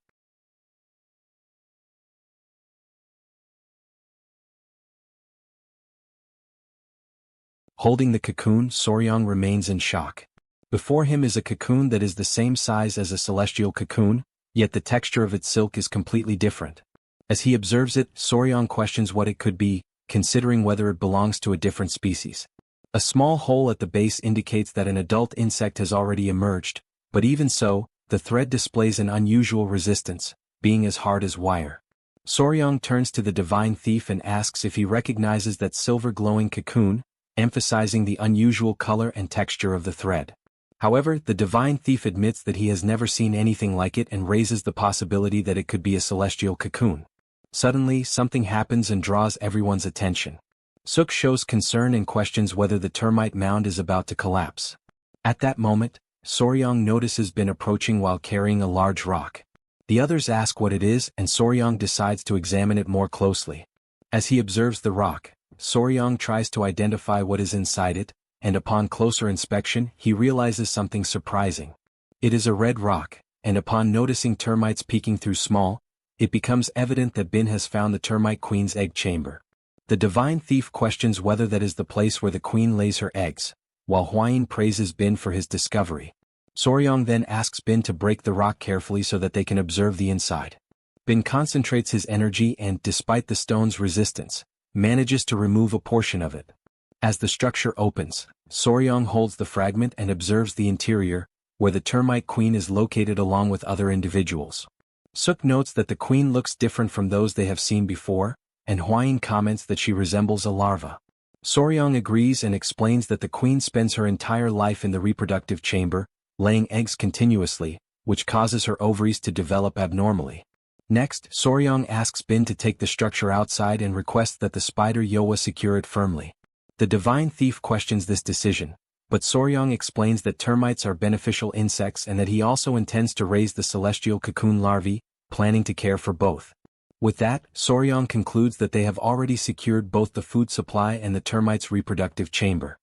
Holding the cocoon, Soryang remains in shock. Before him is a cocoon that is the same size as a celestial cocoon, yet the texture of its silk is completely different. As he observes it, Soryang questions what it could be, considering whether it belongs to a different species. A small hole at the base indicates that an adult insect has already emerged, but even so, the thread displays an unusual resistance, being as hard as wire. Soryang turns to the divine thief and asks if he recognizes that silver glowing cocoon, emphasizing the unusual color and texture of the thread. However, the divine thief admits that he has never seen anything like it and raises the possibility that it could be a celestial cocoon. Suddenly, something happens and draws everyone's attention. Suk shows concern and questions whether the termite mound is about to collapse. At that moment, Soryang notices Bin approaching while carrying a large rock. The others ask what it is, and Soryang decides to examine it more closely. As he observes the rock, Soryang tries to identify what is inside it, and upon closer inspection, he realizes something surprising. It is a red rock, and upon noticing termites peeking through small, it becomes evident that Bin has found the termite queen's egg chamber. The divine thief questions whether that is the place where the queen lays her eggs, while Hwayin praises Bin for his discovery. Soryang then asks Bin to break the rock carefully so that they can observe the inside. Bin concentrates his energy and, despite the stone's resistance, manages to remove a portion of it. As the structure opens, Soryong holds the fragment and observes the interior, where the termite queen is located along with other individuals. Suk notes that the queen looks different from those they have seen before, and Hwain comments that she resembles a larva. Soryong agrees and explains that the queen spends her entire life in the reproductive chamber, laying eggs continuously, which causes her ovaries to develop abnormally. Next, Soryong asks Bin to take the structure outside and requests that the spider Yoa secure it firmly. The divine thief questions this decision, but Soryong explains that termites are beneficial insects and that he also intends to raise the celestial cocoon larvae, planning to care for both. With that, Soryong concludes that they have already secured both the food supply and the termites' reproductive chamber.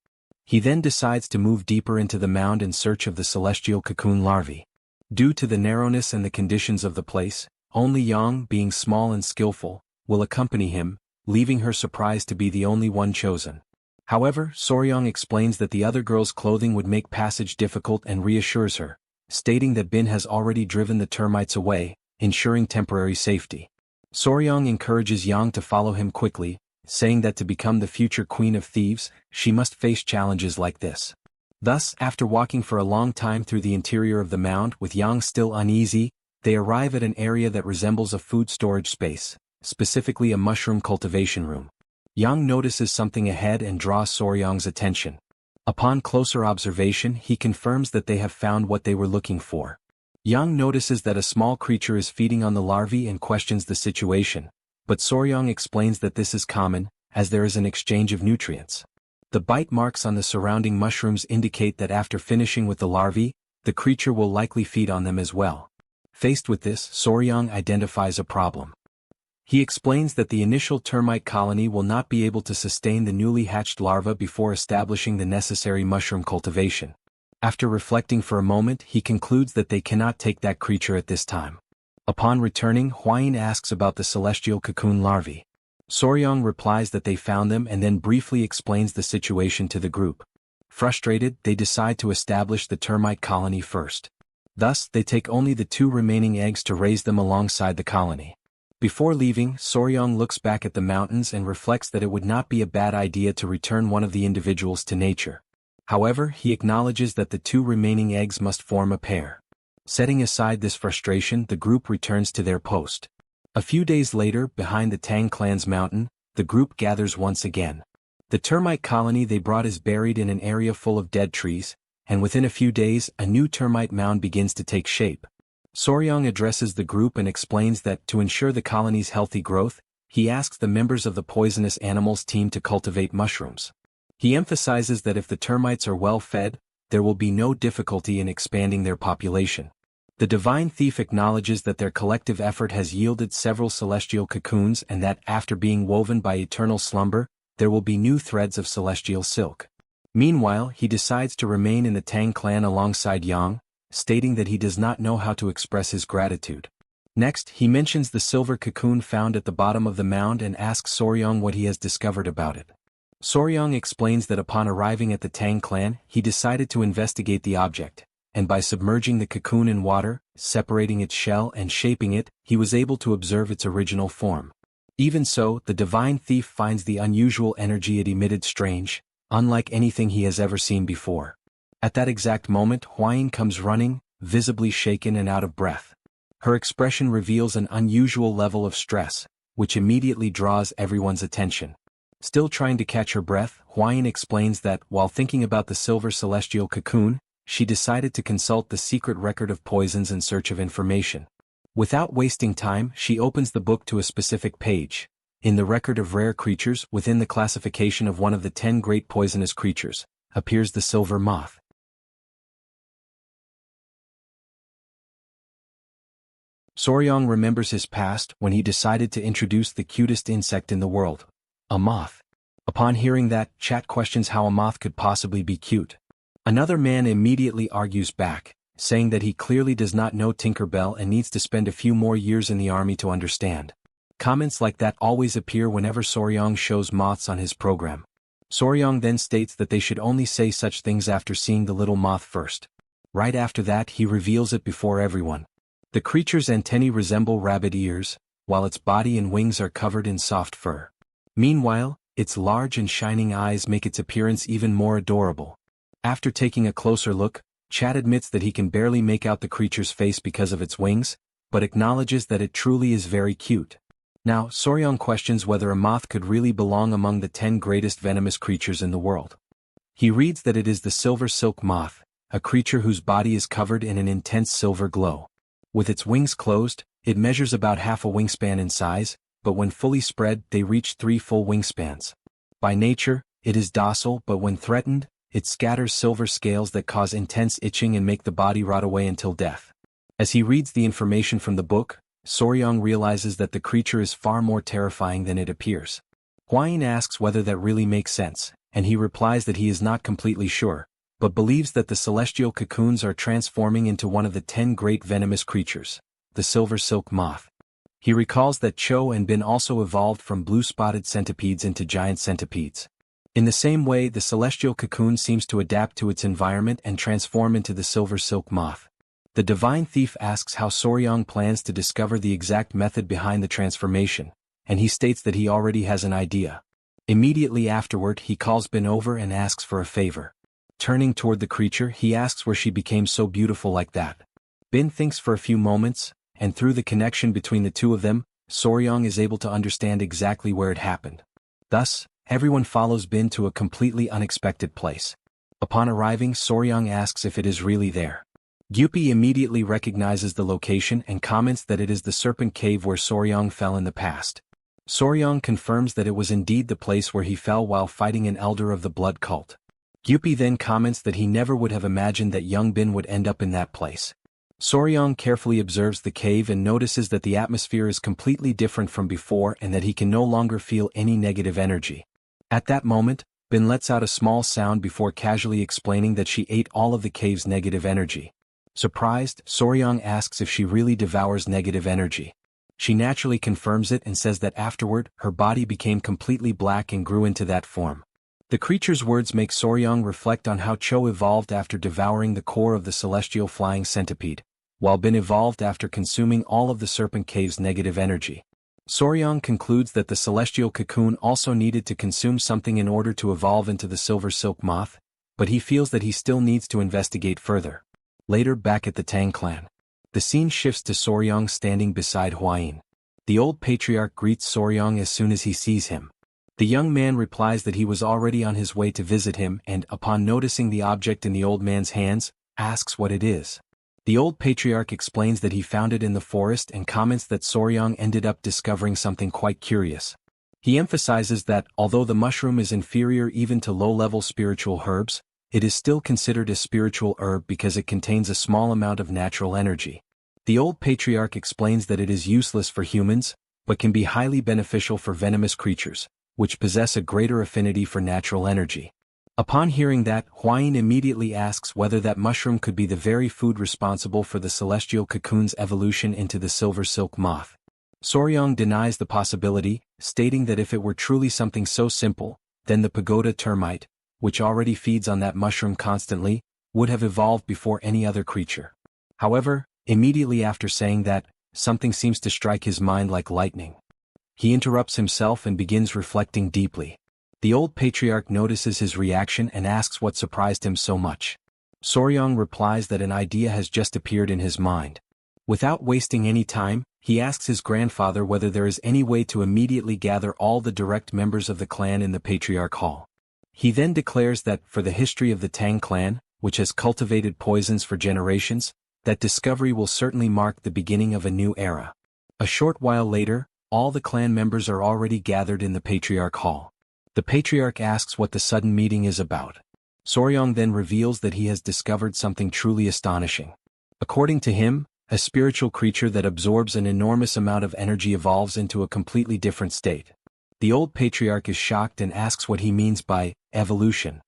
He then decides to move deeper into the mound in search of the celestial cocoon larvae. Due to the narrowness and the conditions of the place, only Yang, being small and skillful, will accompany him, leaving her surprised to be the only one chosen. However, Soryong explains that the other girl's clothing would make passage difficult and reassures her, stating that Bin has already driven the termites away, ensuring temporary safety. Soryong encourages Yang to follow him quickly, saying that to become the future queen of thieves, she must face challenges like this. Thus, after walking for a long time through the interior of the mound with Yang still uneasy, they arrive at an area that resembles a food storage space, specifically a mushroom cultivation room. Yang notices something ahead and draws Soryong's attention. Upon closer observation, he confirms that they have found what they were looking for. Yang notices that a small creature is feeding on the larvae and questions the situation, but Soryong explains that this is common, as there is an exchange of nutrients. The bite marks on the surrounding mushrooms indicate that after finishing with the larvae, the creature will likely feed on them as well. Faced with this, Soryong identifies a problem. He explains that the initial termite colony will not be able to sustain the newly hatched larva before establishing the necessary mushroom cultivation. After reflecting for a moment, he concludes that they cannot take that creature at this time. Upon returning, Hwain asks about the celestial cocoon larvae. Soryong replies that they found them and then briefly explains the situation to the group. Frustrated, they decide to establish the termite colony first. Thus, they take only the 2 remaining eggs to raise them alongside the colony. Before leaving, Soryong looks back at the mountains and reflects that it would not be a bad idea to return one of the individuals to nature. However, he acknowledges that the 2 remaining eggs must form a pair. Setting aside this frustration, the group returns to their post. A few days later, behind the Tang Clan's mountain, the group gathers once again. The termite colony they brought is buried in an area full of dead trees, and within a few days, a new termite mound begins to take shape. Soryong addresses the group and explains that, to ensure the colony's healthy growth, he asks the members of the poisonous animals team to cultivate mushrooms. He emphasizes that if the termites are well fed, there will be no difficulty in expanding their population. The divine thief acknowledges that their collective effort has yielded several celestial cocoons and that, after being woven by eternal slumber, there will be new threads of celestial silk. Meanwhile, he decides to remain in the Tang Clan alongside Yang, stating that he does not know how to express his gratitude. Next, he mentions the silver cocoon found at the bottom of the mound and asks Soryong what he has discovered about it. Soryong explains that upon arriving at the Tang Clan, he decided to investigate the object, and by submerging the cocoon in water, separating its shell and shaping it, he was able to observe its original form. Even so, the divine thief finds the unusual energy it emitted strange, unlike anything he has ever seen before. At that exact moment, Hwain comes running, visibly shaken and out of breath. Her expression reveals an unusual level of stress, which immediately draws everyone's attention. Still trying to catch her breath, Hwain explains that, while thinking about the silver celestial cocoon, she decided to consult the secret record of poisons in search of information. Without wasting time, she opens the book to a specific page. In the record of rare creatures, within the classification of one of the 10 great poisonous creatures, appears the silver moth. Soryong remembers his past when he decided to introduce the cutest insect in the world, a moth. Upon hearing that, Chat questions how a moth could possibly be cute. Another man immediately argues back, saying that he clearly does not know Tinker Bell and needs to spend a few more years in the army to understand. Comments like that always appear whenever Soryong shows moths on his program. Soryong then states that they should only say such things after seeing the little moth first. Right after that, he reveals it before everyone. The creature's antennae resemble rabbit ears, while its body and wings are covered in soft fur. Meanwhile, Its large and shining eyes make its appearance even more adorable. After taking a closer look, Chad admits that he can barely make out the creature's face because of its wings, but acknowledges that it truly is very cute. Now, Soryong questions whether a moth could really belong among the 10 greatest venomous creatures in the world. He reads that it is the silver silk moth, a creature whose body is covered in an intense silver glow. With its wings closed, it measures about half a wingspan in size, but when fully spread they reach 3 full wingspans. By nature, it is docile, but when threatened, it scatters silver scales that cause intense itching and make the body rot away until death. As he reads the information from the book, Soryong realizes that the creature is far more terrifying than it appears. Hwain asks whether that really makes sense, and he replies that he is not completely sure, but believes that the celestial cocoons are transforming into one of the 10 great venomous creatures, the silver silk moth. He recalls that Cho and Bin also evolved from blue-spotted centipedes into giant centipedes. In the same way, the celestial cocoon seems to adapt to its environment and transform into the silver silk moth. The divine thief asks how Soryong plans to discover the exact method behind the transformation, and he states that he already has an idea. Immediately afterward, he calls Bin over and asks for a favor. Turning toward the creature, he asks where she became so beautiful like that. Bin thinks for a few moments, and through the connection between the two of them, Soryong is able to understand exactly where it happened. Thus, everyone follows Bin to a completely unexpected place. Upon arriving, Soryong asks if it is really there. Gyupi immediately recognizes the location and comments that it is the serpent cave where Soryong fell in the past. Soryong confirms that it was indeed the place where he fell while fighting an elder of the blood cult. Gyupi then comments that he never would have imagined that young Bin would end up in that place. Soryong carefully observes the cave and notices that the atmosphere is completely different from before and that he can no longer feel any negative energy. At that moment, Bin lets out a small sound before casually explaining that she ate all of the cave's negative energy. Surprised, Soryong asks if she really devours negative energy. She naturally confirms it and says that afterward, her body became completely black and grew into that form. The creature's words make Soryong reflect on how Cho evolved after devouring the core of the celestial flying centipede, while Bin evolved after consuming all of the serpent cave's negative energy. Soryong concludes that the celestial cocoon also needed to consume something in order to evolve into the silver silk moth, but he feels that he still needs to investigate further. Later, back at the Tang Clan, the scene shifts to Soryong standing beside Hwain. The old patriarch greets Soryong as soon as he sees him. The young man replies that he was already on his way to visit him and, upon noticing the object in the old man's hands, asks what it is. The old patriarch explains that he found it in the forest and comments that Soryong ended up discovering something quite curious. He emphasizes that, although the mushroom is inferior even to low-level spiritual herbs, it is still considered a spiritual herb because it contains a small amount of natural energy. The old patriarch explains that it is useless for humans, but can be highly beneficial for venomous creatures, which possess a greater affinity for natural energy. Upon hearing that, Hwain immediately asks whether that mushroom could be the very food responsible for the celestial cocoon's evolution into the silver silk moth. Soryong denies the possibility, stating that if it were truly something so simple, then the pagoda termite, which already feeds on that mushroom constantly, would have evolved before any other creature. However, immediately after saying that, something seems to strike his mind like lightning. He interrupts himself and begins reflecting deeply. The old patriarch notices his reaction and asks what surprised him so much. Soryong replies that an idea has just appeared in his mind. Without wasting any time, he asks his grandfather whether there is any way to immediately gather all the direct members of the clan in the patriarch hall. He then declares that, for the history of the Tang Clan, which has cultivated poisons for generations, that discovery will certainly mark the beginning of a new era. A short while later, all the clan members are already gathered in the patriarch hall. The patriarch asks what the sudden meeting is about. Soryong then reveals that he has discovered something truly astonishing. According to him, a spiritual creature that absorbs an enormous amount of energy evolves into a completely different state. The old patriarch is shocked and asks what he means by evolution.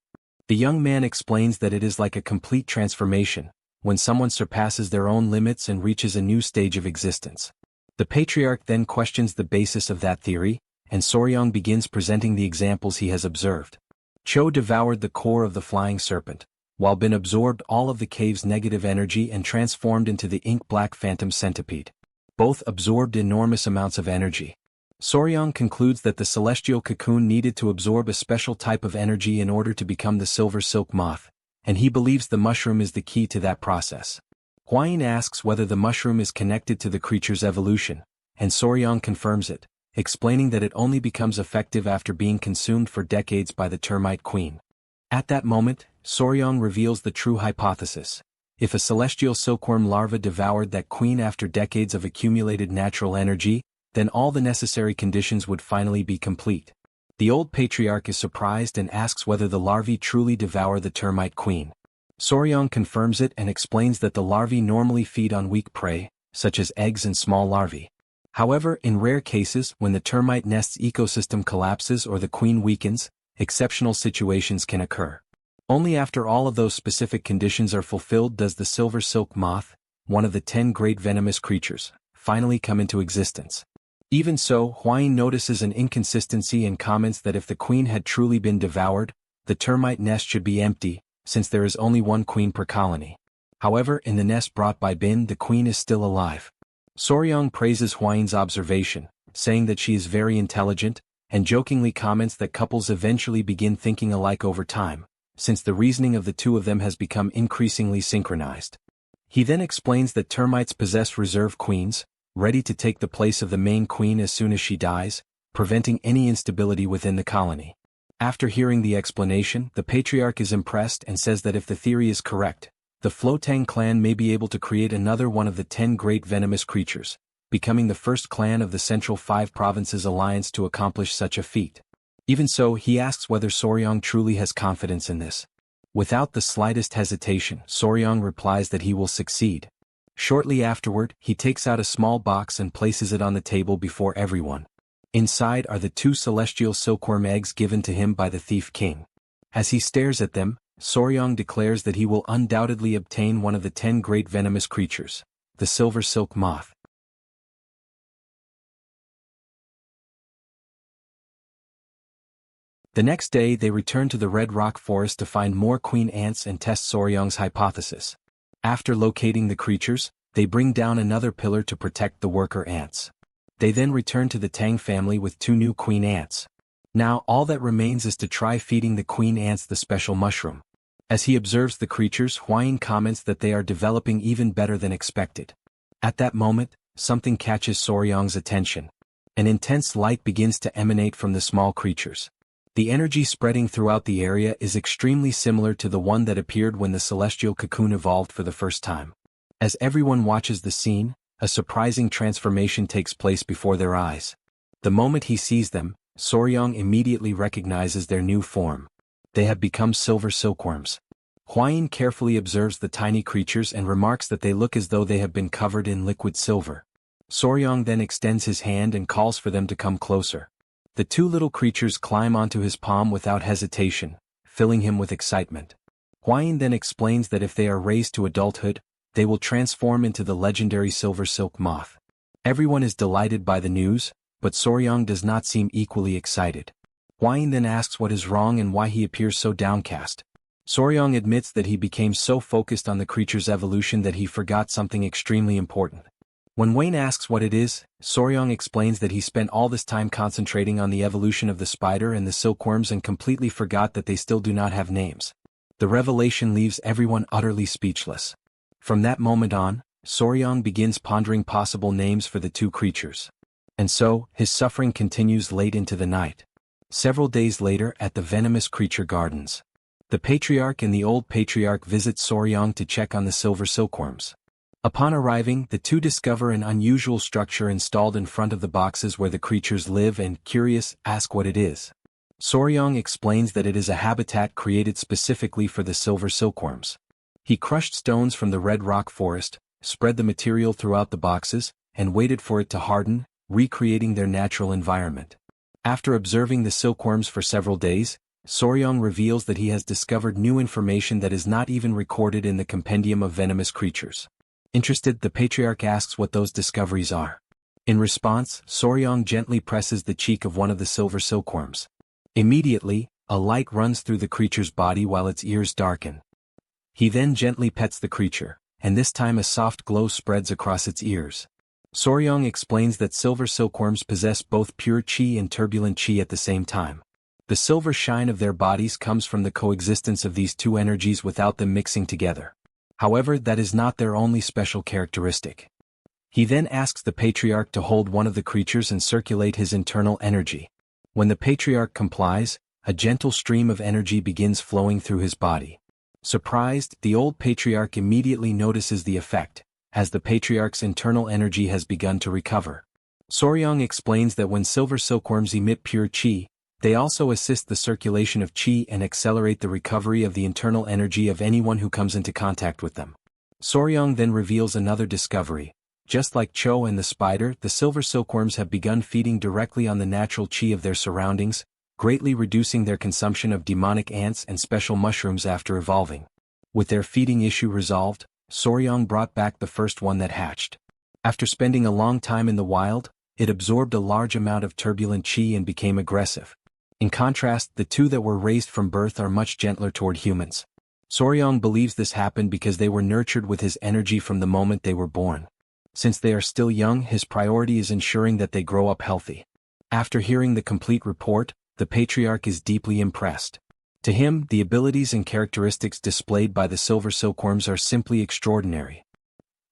The young man explains that it is like a complete transformation, when someone surpasses their own limits and reaches a new stage of existence. The patriarch then questions the basis of that theory, and Soryong begins presenting the examples he has observed. Cho devoured the core of the flying serpent, while Bin absorbed all of the cave's negative energy and transformed into the ink-black phantom centipede. Both absorbed enormous amounts of energy. Soryang concludes that the celestial cocoon needed to absorb a special type of energy in order to become the silver silk moth, and he believes the mushroom is the key to that process. Hwayin asks whether the mushroom is connected to the creature's evolution, and Soryang confirms it, explaining that it only becomes effective after being consumed for decades by the termite queen. At that moment, Soryang reveals the true hypothesis. If a celestial silkworm larva devoured that queen after decades of accumulated natural energy, then all the necessary conditions would finally be complete. The old patriarch is surprised and asks whether the larvae truly devour the termite queen. Soryang confirms it and explains that the larvae normally feed on weak prey, such as eggs and small larvae. However, in rare cases when the termite nest's ecosystem collapses or the queen weakens, exceptional situations can occur. Only after all of those specific conditions are fulfilled does the silver silk moth, one of the 10 great venomous creatures, finally come into existence. Even so, Hwayin notices an inconsistency and comments that if the queen had truly been devoured, the termite nest should be empty, since there is only one queen per colony. However, in the nest brought by Bin, the queen is still alive. Soryang praises Hwayin's observation, saying that she is very intelligent, and jokingly comments that couples eventually begin thinking alike over time, since the reasoning of the two of them has become increasingly synchronized. He then explains that termites possess reserve queens, ready to take the place of the main queen as soon as she dies, preventing any instability within the colony. After hearing the explanation, the patriarch is impressed and says that if the theory is correct, the Tang clan may be able to create another one of the 10 great venomous creatures, becoming the first clan of the Central 5 Provinces Alliance to accomplish such a feat. Even so, he asks whether Soryang truly has confidence in this. Without the slightest hesitation, Soryang replies that he will succeed. Shortly afterward, he takes out a small box and places it on the table before everyone. Inside are the 2 celestial silkworm eggs given to him by the Thief King. As he stares at them, Soryang declares that he will undoubtedly obtain one of the 10 great venomous creatures, the silver silk moth. The next day they return to the Red Rock Forest to find more queen ants and test Soryang's hypothesis. After locating the creatures, they bring down another pillar to protect the worker ants. They then return to the Tang family with 2 new queen ants. Now all that remains is to try feeding the queen ants the special mushroom. As he observes the creatures, Hwayin comments that they are developing even better than expected. At that moment, something catches Soryang's attention. An intense light begins to emanate from the small creatures. The energy spreading throughout the area is extremely similar to the one that appeared when the celestial cocoon evolved for the first time. As everyone watches the scene, a surprising transformation takes place before their eyes. The moment he sees them, Soryang immediately recognizes their new form. They have become silver silkworms. Hwayin carefully observes the tiny creatures and remarks that they look as though they have been covered in liquid silver. Soryang then extends his hand and calls for them to come closer. The 2 little creatures climb onto his palm without hesitation, filling him with excitement. Hwayin then explains that if they are raised to adulthood, they will transform into the legendary silver silk moth. Everyone is delighted by the news, but Soryang does not seem equally excited. Hwayin then asks what is wrong and why he appears so downcast. Soryang admits that he became so focused on the creature's evolution that he forgot something extremely important. When Wayne asks what it is, Soryang explains that he spent all this time concentrating on the evolution of the spider and the silkworms and completely forgot that they still do not have names. The revelation leaves everyone utterly speechless. From that moment on, Soryang begins pondering possible names for the 2 creatures. And so, his suffering continues late into the night. Several days later at the Venomous Creature Gardens, the patriarch and the old patriarch visit Soryang to check on the silver silkworms. Upon arriving, the 2 discover an unusual structure installed in front of the boxes where the creatures live and, curious, ask what it is. Soryang explains that it is a habitat created specifically for the silver silkworms. He crushed stones from the Red Rock Forest, spread the material throughout the boxes, and waited for it to harden, recreating their natural environment. After observing the silkworms for several days, Soryang reveals that he has discovered new information that is not even recorded in the Compendium of Venomous Creatures. Interested, the patriarch asks what those discoveries are. In response, Soryang gently presses the cheek of one of the silver silkworms. Immediately, a light runs through the creature's body while its ears darken. He then gently pets the creature, and this time a soft glow spreads across its ears. Soryong explains that silver silkworms possess both pure qi and turbulent qi at the same time. The silver shine of their bodies comes from the coexistence of these two energies without them mixing together. However, that is not their only special characteristic. He then asks the patriarch to hold one of the creatures and circulate his internal energy. When the patriarch complies, a gentle stream of energy begins flowing through his body. Surprised, the old patriarch immediately notices the effect, as the patriarch's internal energy has begun to recover. Soryong explains that when silver silkworms emit pure qi, they also assist the circulation of qi and accelerate the recovery of the internal energy of anyone who comes into contact with them. Soryong then reveals another discovery. Just like Cho and the spider, the silver silkworms have begun feeding directly on the natural qi of their surroundings, greatly reducing their consumption of demonic ants and special mushrooms after evolving. With their feeding issue resolved, Soryong brought back the first one that hatched. After spending a long time in the wild, it absorbed a large amount of turbulent qi and became aggressive. In contrast, the two that were raised from birth are much gentler toward humans. Soryong believes this happened because they were nurtured with his energy from the moment they were born. Since they are still young, his priority is ensuring that they grow up healthy. After hearing the complete report, the patriarch is deeply impressed. To him, the abilities and characteristics displayed by the silver silkworms are simply extraordinary.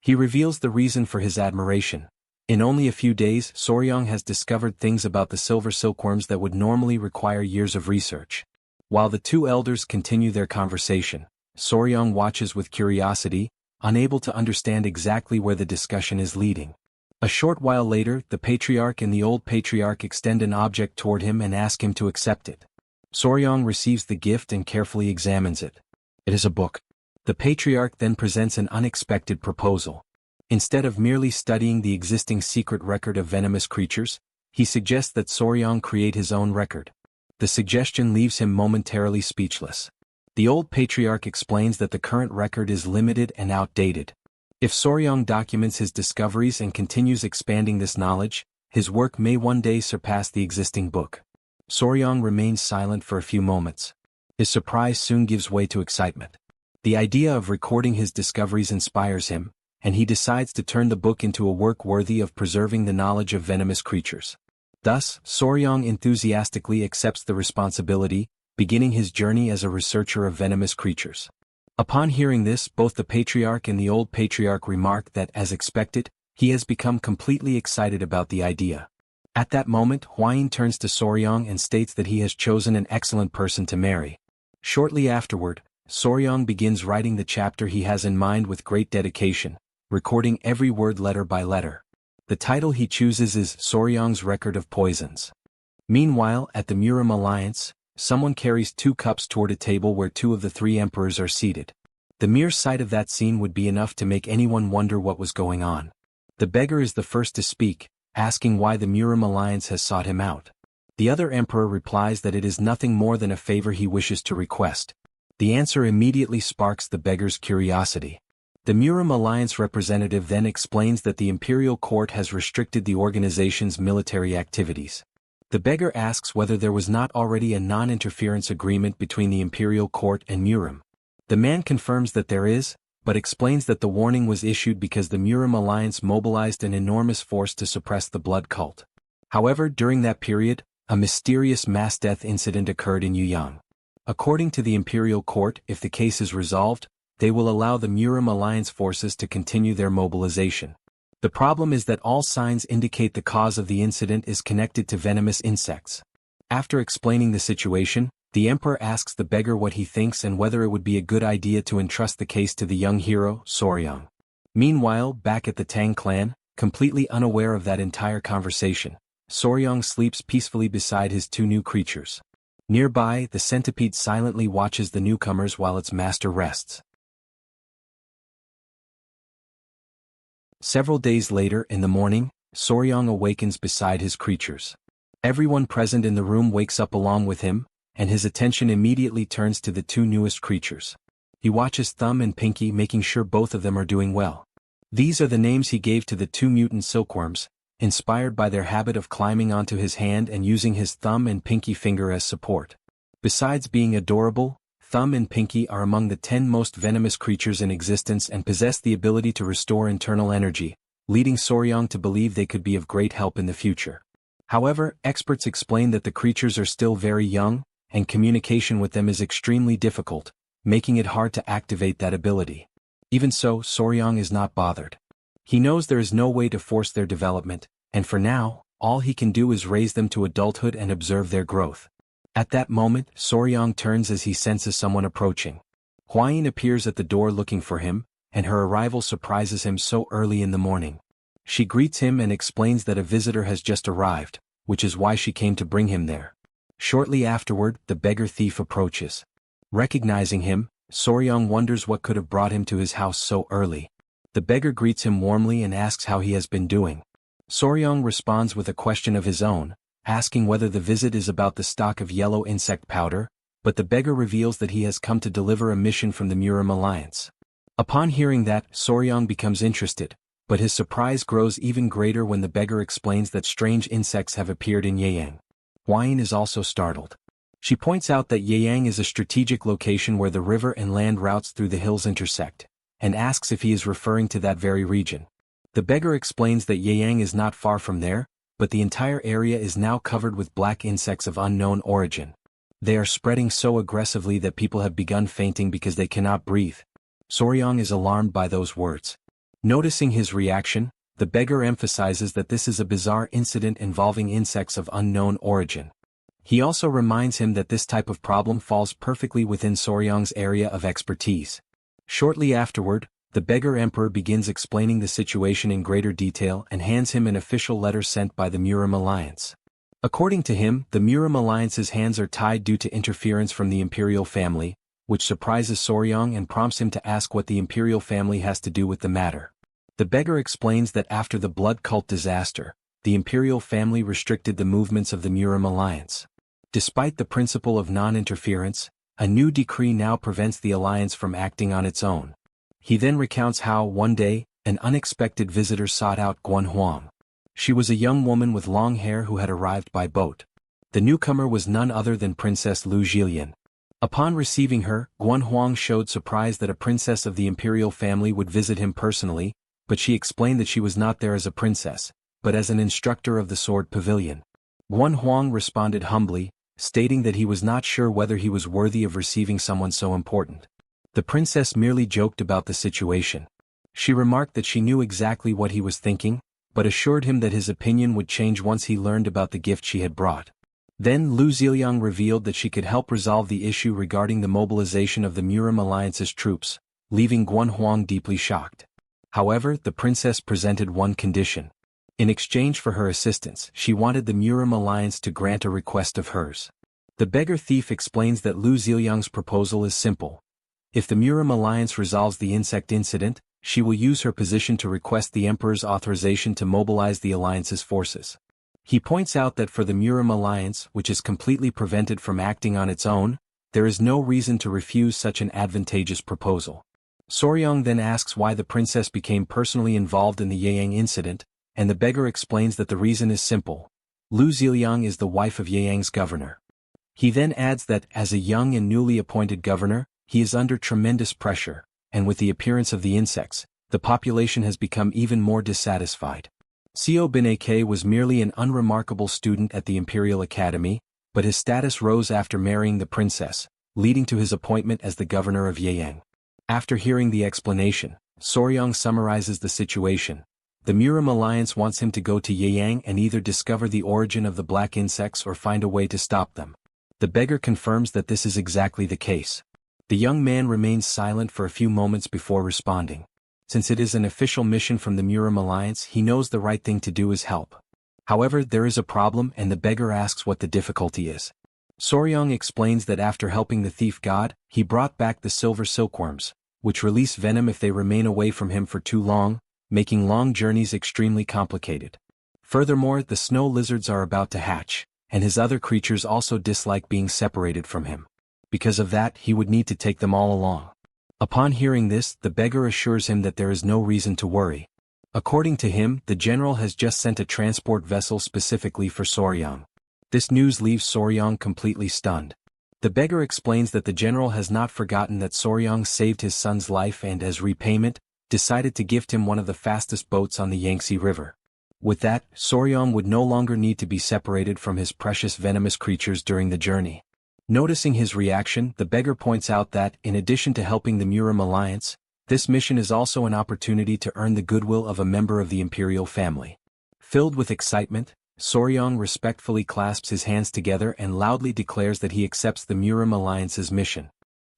He reveals the reason for his admiration. In only a few days, Soryong has discovered things about the silver silkworms that would normally require years of research. While the two elders continue their conversation, Soryong watches with curiosity, unable to understand exactly where the discussion is leading. A short while later, the patriarch and the old patriarch extend an object toward him and ask him to accept it. Soryong receives the gift and carefully examines it. It is a book. The patriarch then presents an unexpected proposal. Instead of merely studying the existing secret record of venomous creatures, he suggests that Soryong create his own record. The suggestion leaves him momentarily speechless. The old patriarch explains that the current record is limited and outdated. If Soryong documents his discoveries and continues expanding this knowledge, his work may one day surpass the existing book. Soryong remains silent for a few moments. His surprise soon gives way to excitement. The idea of recording his discoveries inspires him, and he decides to turn the book into a work worthy of preserving the knowledge of venomous creatures. Thus, Soryong enthusiastically accepts the responsibility, beginning his journey as a researcher of venomous creatures. Upon hearing this, both the patriarch and the old patriarch remark that, as expected, he has become completely excited about the idea. At that moment, Hwain turns to Soryong and states that he has chosen an excellent person to marry. Shortly afterward, Soryong begins writing the chapter he has in mind with great dedication, recording every word letter by letter. The title he chooses is Soryong's Record of Poisons. Meanwhile, at the Murim Alliance, someone carries 2 cups toward a table where 2 of the 3 emperors are seated. The mere sight of that scene would be enough to make anyone wonder what was going on. The beggar is the first to speak, asking why the Murim Alliance has sought him out. The other emperor replies that it is nothing more than a favor he wishes to request. The answer immediately sparks the beggar's curiosity. The Murim Alliance representative then explains that the imperial court has restricted the organization's military activities. The beggar asks whether there was not already a non-interference agreement between the imperial court and Murim. The man confirms that there is, but explains that the warning was issued because the Murim Alliance mobilized an enormous force to suppress the blood cult. However, during that period, a mysterious mass death incident occurred in Yuyang. According to the imperial court, if the case is resolved, they will allow the Murim Alliance forces to continue their mobilization. The problem is that all signs indicate the cause of the incident is connected to venomous insects. After explaining the situation, the emperor asks the beggar what he thinks and whether it would be a good idea to entrust the case to the young hero, Soryong. Meanwhile, back at the Tang Clan, completely unaware of that entire conversation, Soryong sleeps peacefully beside his 2 new creatures. Nearby, the centipede silently watches the newcomers while its master rests. Several days later, in the morning, Soryong awakens beside his creatures. Everyone present in the room wakes up along with him, and his attention immediately turns to the 2 newest creatures. He watches Thumb and Pinky, making sure both of them are doing well. These are the names he gave to the 2 mutant silkworms, inspired by their habit of climbing onto his hand and using his thumb and pinky finger as support. Besides being adorable, Thumb and Pinky are among the 10 most venomous creatures in existence and possess the ability to restore internal energy, leading Soryang to believe they could be of great help in the future. However, experts explain that the creatures are still very young, and communication with them is extremely difficult, making it hard to activate that ability. Even so, Soryang is not bothered. He knows there is no way to force their development, and for now, all he can do is raise them to adulthood and observe their growth. At that moment, Soryang turns as he senses someone approaching. Hwayin appears at the door looking for him, and her arrival surprises him so early in the morning. She greets him and explains that a visitor has just arrived, which is why she came to bring him there. Shortly afterward, the beggar thief approaches. Recognizing him, Soryang wonders what could have brought him to his house so early. The beggar greets him warmly and asks how he has been doing. Soryang responds with a question of his own, asking whether the visit is about the stock of yellow insect powder, but the beggar reveals that he has come to deliver a mission from the Murim Alliance. Upon hearing that, Soryang becomes interested, but his surprise grows even greater when the beggar explains that strange insects have appeared in Yeyang. Hwayin is also startled. She points out that Yeyang is a strategic location where the river and land routes through the hills intersect, and asks if he is referring to that very region. The beggar explains that Yeyang is not far from there, but the entire area is now covered with black insects of unknown origin. They are spreading so aggressively that people have begun fainting because they cannot breathe. Soryang is alarmed by those words. Noticing his reaction, the beggar emphasizes that this is a bizarre incident involving insects of unknown origin. He also reminds him that this type of problem falls perfectly within Soryang's area of expertise. Shortly afterward, the beggar emperor begins explaining the situation in greater detail and hands him an official letter sent by the Murim Alliance. According to him, the Murim Alliance's hands are tied due to interference from the imperial family, which surprises Soryang and prompts him to ask what the imperial family has to do with the matter. The beggar explains that after the blood cult disaster, the imperial family restricted the movements of the Murim Alliance. Despite the principle of non-interference, a new decree now prevents the alliance from acting on its own. He then recounts how, one day, an unexpected visitor sought out Guanhuang. She was a young woman with long hair who had arrived by boat. The newcomer was none other than Princess Lu Jilian. Upon receiving her, Guanhuang showed surprise that a princess of the imperial family would visit him personally, but she explained that she was not there as a princess, but as an instructor of the sword pavilion. Guanhuang responded humbly, stating that he was not sure whether he was worthy of receiving someone so important. The princess merely joked about the situation. She remarked that she knew exactly what he was thinking, but assured him that his opinion would change once he learned about the gift she had brought. Then Lu Ziliang revealed that she could help resolve the issue regarding the mobilization of the Murim Alliance's troops, leaving Guanhuang deeply shocked. However, the princess presented one condition. In exchange for her assistance, she wanted the Murim Alliance to grant a request of hers. The beggar thief explains that Lu Ziliang's proposal is simple. If the Murim Alliance resolves the insect incident, she will use her position to request the Emperor's authorization to mobilize the Alliance's forces. He points out that for the Murim Alliance, which is completely prevented from acting on its own, there is no reason to refuse such an advantageous proposal. Soryang then asks why the princess became personally involved in the Yeyang incident, and the beggar explains that the reason is simple. Lu Ziliang is the wife of Yeyang's governor. He then adds that, as a young and newly appointed governor, he is under tremendous pressure, and with the appearance of the insects, the population has become even more dissatisfied. Xiao bin Ak was merely an unremarkable student at the Imperial Academy, but his status rose after marrying the princess, leading to his appointment as the governor of Yeyang. After hearing the explanation, Soryang summarizes the situation. The Murim Alliance wants him to go to Yeyang and either discover the origin of the black insects or find a way to stop them. The beggar confirms that this is exactly the case. The young man remains silent for a few moments before responding. Since it is an official mission from the Murim Alliance, he knows the right thing to do is help. However, there is a problem and the beggar asks what the difficulty is. Soryang explains that after helping the thief god, he brought back the silver silkworms, which release venom if they remain away from him for too long, making long journeys extremely complicated. Furthermore, the snow lizards are about to hatch, and his other creatures also dislike being separated from him. Because of that, he would need to take them all along. Upon hearing this, the beggar assures him that there is no reason to worry. According to him, the general has just sent a transport vessel specifically for Soryang. This news leaves Soryang completely stunned. The beggar explains that the general has not forgotten that Soryang saved his son's life and as repayment, decided to gift him one of the fastest boats on the Yangtze River. With that, Soryong would no longer need to be separated from his precious venomous creatures during the journey. Noticing his reaction, the beggar points out that, in addition to helping the Murim alliance, this mission is also an opportunity to earn the goodwill of a member of the imperial family. Filled with excitement, Soryong respectfully clasps his hands together and loudly declares that he accepts the Murim alliance's mission.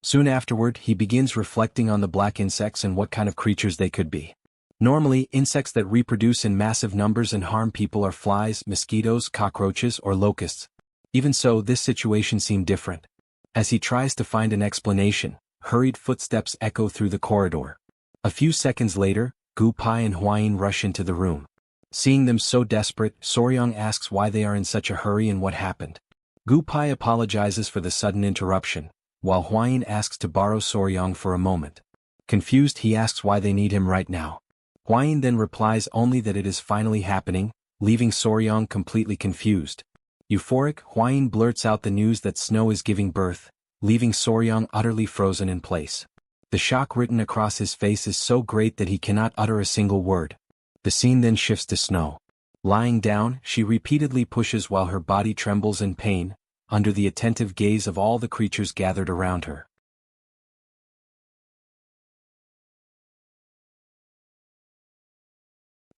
Soon afterward, he begins reflecting on the black insects and what kind of creatures they could be. Normally, insects that reproduce in massive numbers and harm people are flies, mosquitoes, cockroaches, or locusts. Even so, this situation seemed different. As he tries to find an explanation, hurried footsteps echo through the corridor. A few seconds later, Gu Pai and Huayin rush into the room. Seeing them so desperate, Soryong asks why they are in such a hurry and what happened. Gu Pai apologizes for the sudden interruption, while Huayin asks to borrow Soryong for a moment. Confused, he asks why they need him right now. Huayin then replies only that it is finally happening, leaving Soryong completely confused. Euphoric, Huayin blurts out the news that Snow is giving birth, leaving Soryong utterly frozen in place. The shock written across his face is so great that he cannot utter a single word. The scene then shifts to Snow. Lying down, she repeatedly pushes while her body trembles in pain, under the attentive gaze of all the creatures gathered around her.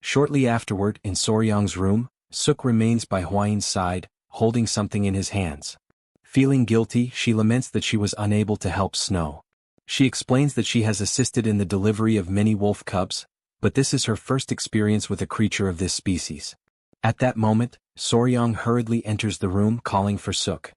Shortly afterward, in Soryong's room, Suk remains by Huayin's side, holding something in his hands. Feeling guilty, she laments that she was unable to help Snow. She explains that she has assisted in the delivery of many wolf cubs, but this is her first experience with a creature of this species. At that moment, Soryong hurriedly enters the room calling for Suk.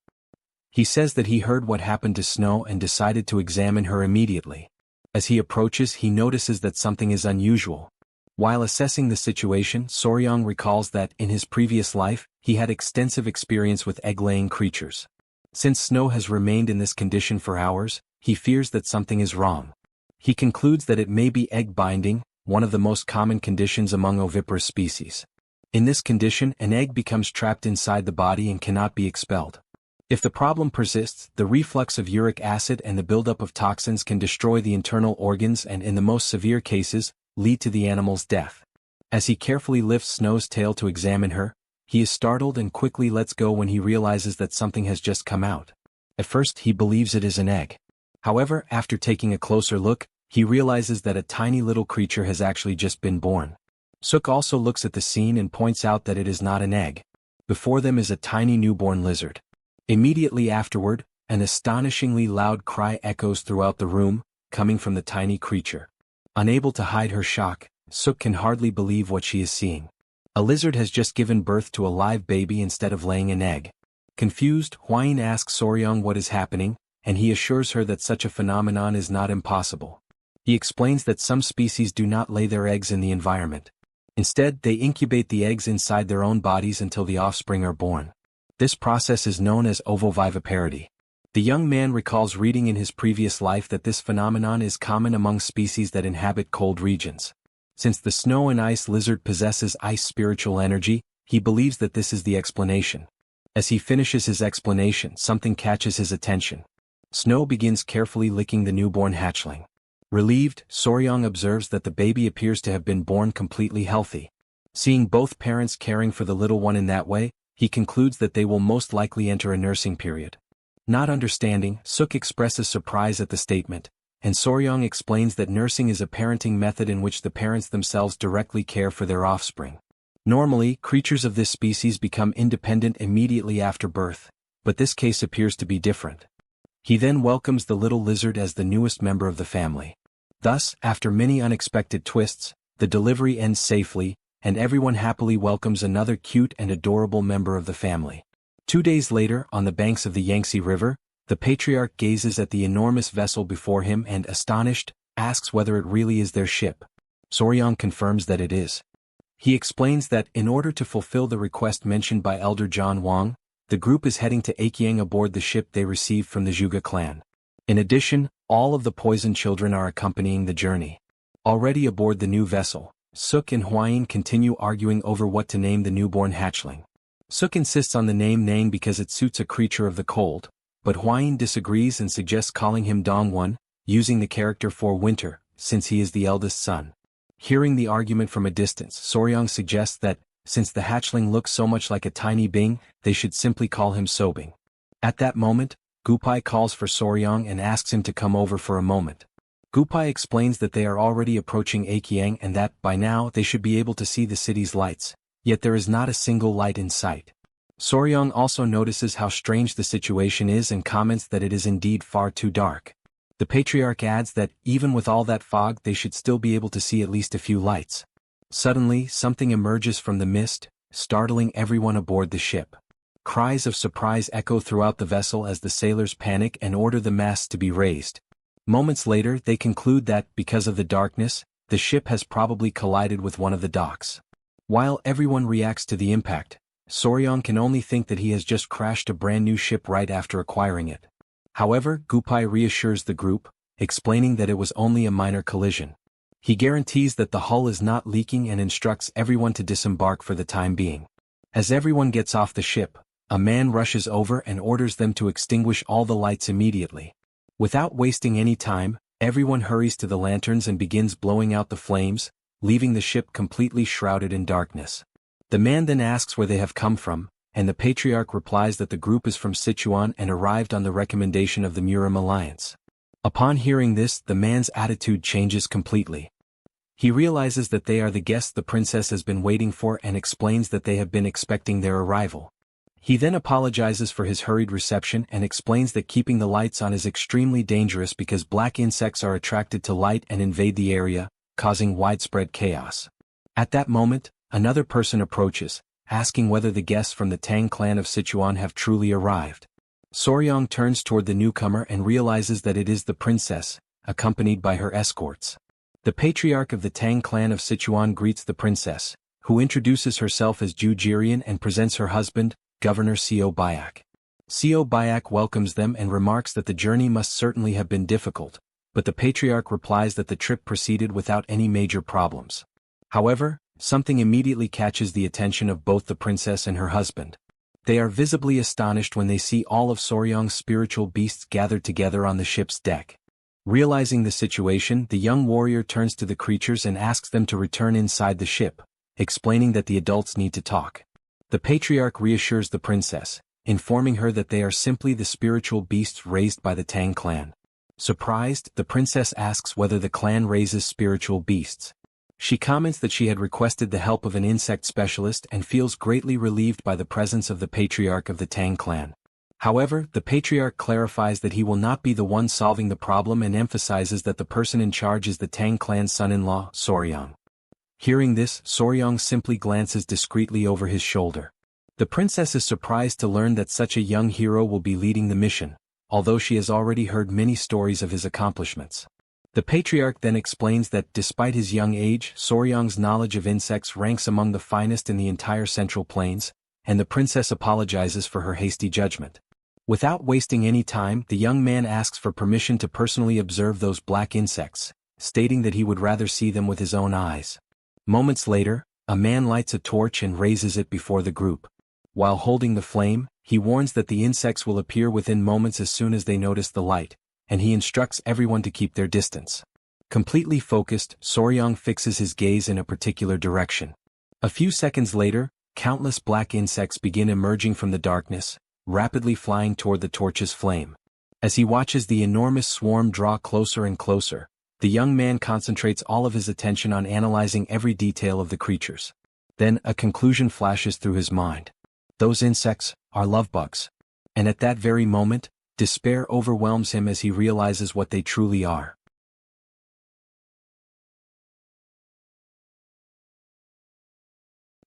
He says that he heard what happened to Snow and decided to examine her immediately. As he approaches, he notices that something is unusual. While assessing the situation, Soryong recalls that, in his previous life, he had extensive experience with egg-laying creatures. Since Snow has remained in this condition for hours, he fears that something is wrong. He concludes that it may be egg binding, one of the most common conditions among oviparous species. In this condition, an egg becomes trapped inside the body and cannot be expelled. If the problem persists, the reflux of uric acid and the buildup of toxins can destroy the internal organs and, in the most severe cases, lead to the animal's death. As he carefully lifts Snow's tail to examine her, he is startled and quickly lets go when he realizes that something has just come out. At first, he believes it is an egg. However, after taking a closer look, he realizes that a tiny little creature has actually just been born. Suk also looks at the scene and points out that it is not an egg. Before them is a tiny newborn lizard. Immediately afterward, an astonishingly loud cry echoes throughout the room, coming from the tiny creature. Unable to hide her shock, Suk can hardly believe what she is seeing. A lizard has just given birth to a live baby instead of laying an egg. Confused, Huayin asks Soryong what is happening, and he assures her that such a phenomenon is not impossible. He explains that some species do not lay their eggs in the environment. Instead, they incubate the eggs inside their own bodies until the offspring are born. This process is known as ovoviviparity. The young man recalls reading in his previous life that this phenomenon is common among species that inhabit cold regions. Since the snow and ice lizard possesses ice spiritual energy, he believes that this is the explanation. As he finishes his explanation, something catches his attention. Snow begins carefully licking the newborn hatchling. Relieved, Soryong observes that the baby appears to have been born completely healthy. Seeing both parents caring for the little one in that way, he concludes that they will most likely enter a nursing period. Not understanding, Suk expresses surprise at the statement, and Soryong explains that nursing is a parenting method in which the parents themselves directly care for their offspring. Normally, creatures of this species become independent immediately after birth, but this case appears to be different. He then welcomes the little lizard as the newest member of the family. Thus, after many unexpected twists, the delivery ends safely, and everyone happily welcomes another cute and adorable member of the family. 2 days later, on the banks of the Yangtze River, the patriarch gazes at the enormous vessel before him and, astonished, asks whether it really is their ship. Soryong confirms that it is. He explains that, in order to fulfill the request mentioned by Elder John Wang, the group is heading to Akiang aboard the ship they received from the Zhuge clan. In addition, all of the poison children are accompanying the journey. Already aboard the new vessel, Suk and Huayin continue arguing over what to name the newborn hatchling. Suk insists on the name Nang because it suits a creature of the cold, but Huayin disagrees and suggests calling him Dongwon, using the character for winter, since he is the eldest son. Hearing the argument from a distance, Soryang suggests that, since the hatchling looks so much like a tiny Bing, they should simply call him Sobing. At that moment, Gupai calls for Soryang and asks him to come over for a moment. Gupai explains that they are already approaching Akiang and that, by now, they should be able to see the city's lights, yet there is not a single light in sight. Soryang also notices how strange the situation is and comments that it is indeed far too dark. The patriarch adds that, even with all that fog, they should still be able to see at least a few lights. Suddenly, something emerges from the mist, startling everyone aboard the ship. Cries of surprise echo throughout the vessel as the sailors panic and order the masts to be raised. Moments later, they conclude that, because of the darkness, the ship has probably collided with one of the docks. While everyone reacts to the impact, Soryang can only think that he has just crashed a brand new ship right after acquiring it. However, Gupai reassures the group, explaining that it was only a minor collision. He guarantees that the hull is not leaking and instructs everyone to disembark for the time being. As everyone gets off the ship, a man rushes over and orders them to extinguish all the lights immediately. Without wasting any time, everyone hurries to the lanterns and begins blowing out the flames, leaving the ship completely shrouded in darkness. The man then asks where they have come from, and the patriarch replies that the group is from Sichuan and arrived on the recommendation of the Murim alliance. Upon hearing this, the man's attitude changes completely. He realizes that they are the guests the princess has been waiting for and explains that they have been expecting their arrival. He then apologizes for his hurried reception and explains that keeping the lights on is extremely dangerous because black insects are attracted to light and invade the area, causing widespread chaos. At that moment, another person approaches, asking whether the guests from the Tang clan of Sichuan have truly arrived. Soryang turns toward the newcomer and realizes that it is the princess, accompanied by her escorts. The patriarch of the Tang clan of Sichuan greets the princess, who introduces herself as Ju Jirian and presents her husband, Governor Seo Bayak. Seo Bayak welcomes them and remarks that the journey must certainly have been difficult, but the patriarch replies that the trip proceeded without any major problems. However, something immediately catches the attention of both the princess and her husband. They are visibly astonished when they see all of Soryang's spiritual beasts gathered together on the ship's deck. Realizing the situation, the young warrior turns to the creatures and asks them to return inside the ship, explaining that the adults need to talk. The patriarch reassures the princess, informing her that they are simply the spiritual beasts raised by the Tang clan. Surprised, the princess asks whether the clan raises spiritual beasts. She comments that she had requested the help of an insect specialist and feels greatly relieved by the presence of the patriarch of the Tang clan. However, the patriarch clarifies that he will not be the one solving the problem and emphasizes that the person in charge is the Tang clan's son-in-law, Soryang. Hearing this, Soryang simply glances discreetly over his shoulder. The princess is surprised to learn that such a young hero will be leading the mission, although she has already heard many stories of his accomplishments. The patriarch then explains that despite his young age, Soryang's knowledge of insects ranks among the finest in the entire Central Plains, and the princess apologizes for her hasty judgment. Without wasting any time, the young man asks for permission to personally observe those black insects, stating that he would rather see them with his own eyes. Moments later, a man lights a torch and raises it before the group. While holding the flame, he warns that the insects will appear within moments as soon as they notice the light, and he instructs everyone to keep their distance. Completely focused, Soryang fixes his gaze in a particular direction. A few seconds later, countless black insects begin emerging from the darkness, rapidly flying toward the torch's flame. As he watches the enormous swarm draw closer and closer, the young man concentrates all of his attention on analyzing every detail of the creatures. Then a conclusion flashes through his mind. Those insects are love bugs. And at that very moment, despair overwhelms him as he realizes what they truly are.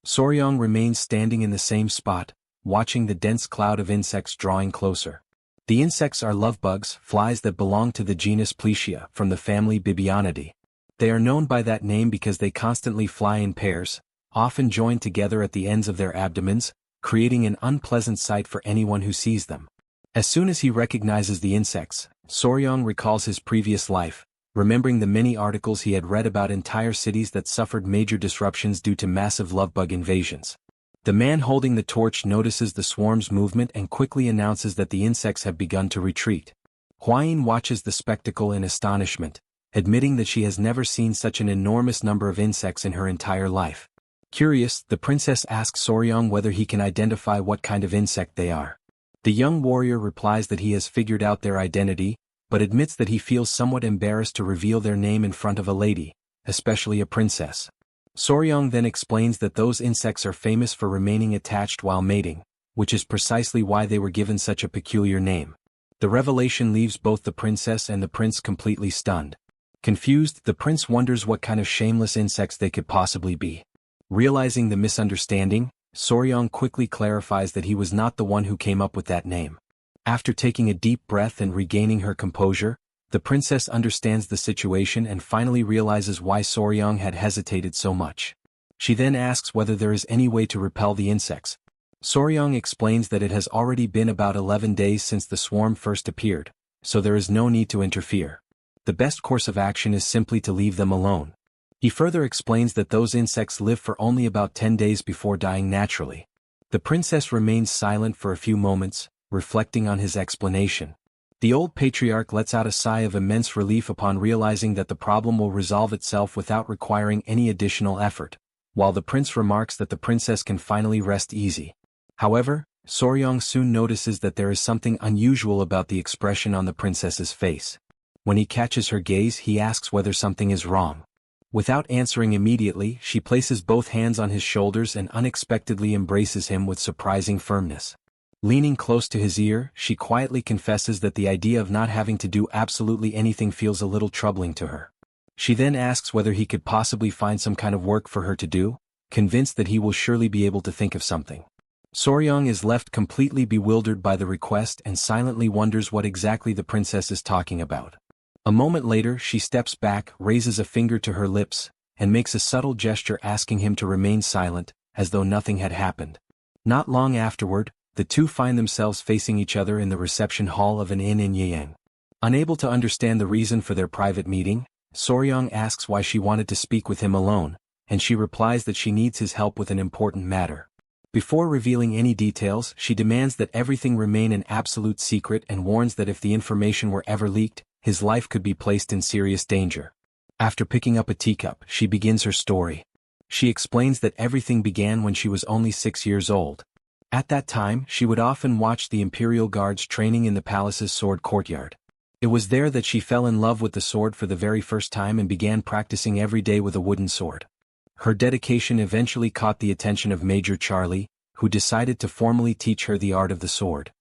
Soryang remains standing in the same spot, watching the dense cloud of insects drawing closer. The insects are love bugs, flies that belong to the genus Plesia from the family Bibionidae. They are known by that name because they constantly fly in pairs, often joined together at the ends of their abdomens, creating an unpleasant sight for anyone who sees them. As soon as he recognizes the insects, Soryang recalls his previous life, remembering the many articles he had read about entire cities that suffered major disruptions due to massive lovebug invasions. The man holding the torch notices the swarm's movement and quickly announces that the insects have begun to retreat. Huayin watches the spectacle in astonishment, admitting that she has never seen such an enormous number of insects in her entire life. Curious, the princess asks Soryong whether he can identify what kind of insect they are. The young warrior replies that he has figured out their identity, but admits that he feels somewhat embarrassed to reveal their name in front of a lady, especially a princess. Soryong then explains that those insects are famous for remaining attached while mating, which is precisely why they were given such a peculiar name. The revelation leaves both the princess and the prince completely stunned. Confused, the prince wonders what kind of shameless insects they could possibly be. Realizing the misunderstanding, Soryong quickly clarifies that he was not the one who came up with that name. After taking a deep breath and regaining her composure, the princess understands the situation and finally realizes why Soryong had hesitated so much. She then asks whether there is any way to repel the insects. Soryong explains that it has already been about 11 days since the swarm first appeared, so there is no need to interfere. The best course of action is simply to leave them alone. He further explains that those insects live for only about 10 days before dying naturally. The princess remains silent for a few moments, reflecting on his explanation. The old patriarch lets out a sigh of immense relief upon realizing that the problem will resolve itself without requiring any additional effort, while the prince remarks that the princess can finally rest easy. However, Soryong soon notices that there is something unusual about the expression on the princess's face. When he catches her gaze, he asks whether something is wrong. Without answering immediately, she places both hands on his shoulders and unexpectedly embraces him with surprising firmness. Leaning close to his ear, she quietly confesses that the idea of not having to do absolutely anything feels a little troubling to her. She then asks whether he could possibly find some kind of work for her to do, convinced that he will surely be able to think of something. Soryong is left completely bewildered by the request and silently wonders what exactly the princess is talking about. A moment later, she steps back, raises a finger to her lips, and makes a subtle gesture asking him to remain silent, as though nothing had happened. Not long afterward, the two find themselves facing each other in the reception hall of an inn in Yiyang. Unable to understand the reason for their private meeting, Soryong asks why she wanted to speak with him alone, and she replies that she needs his help with an important matter. Before revealing any details, she demands that everything remain an absolute secret and warns that if the information were ever leaked, his life could be placed in serious danger. After picking up a teacup, she begins her story. She explains that everything began when she was only 6 years old. At that time, she would often watch the imperial guards training in the palace's sword courtyard. It was there that she fell in love with the sword for the very first time and began practicing every day with a wooden sword. Her dedication eventually caught the attention of Major Charlie, who decided to formally teach her the art of the sword.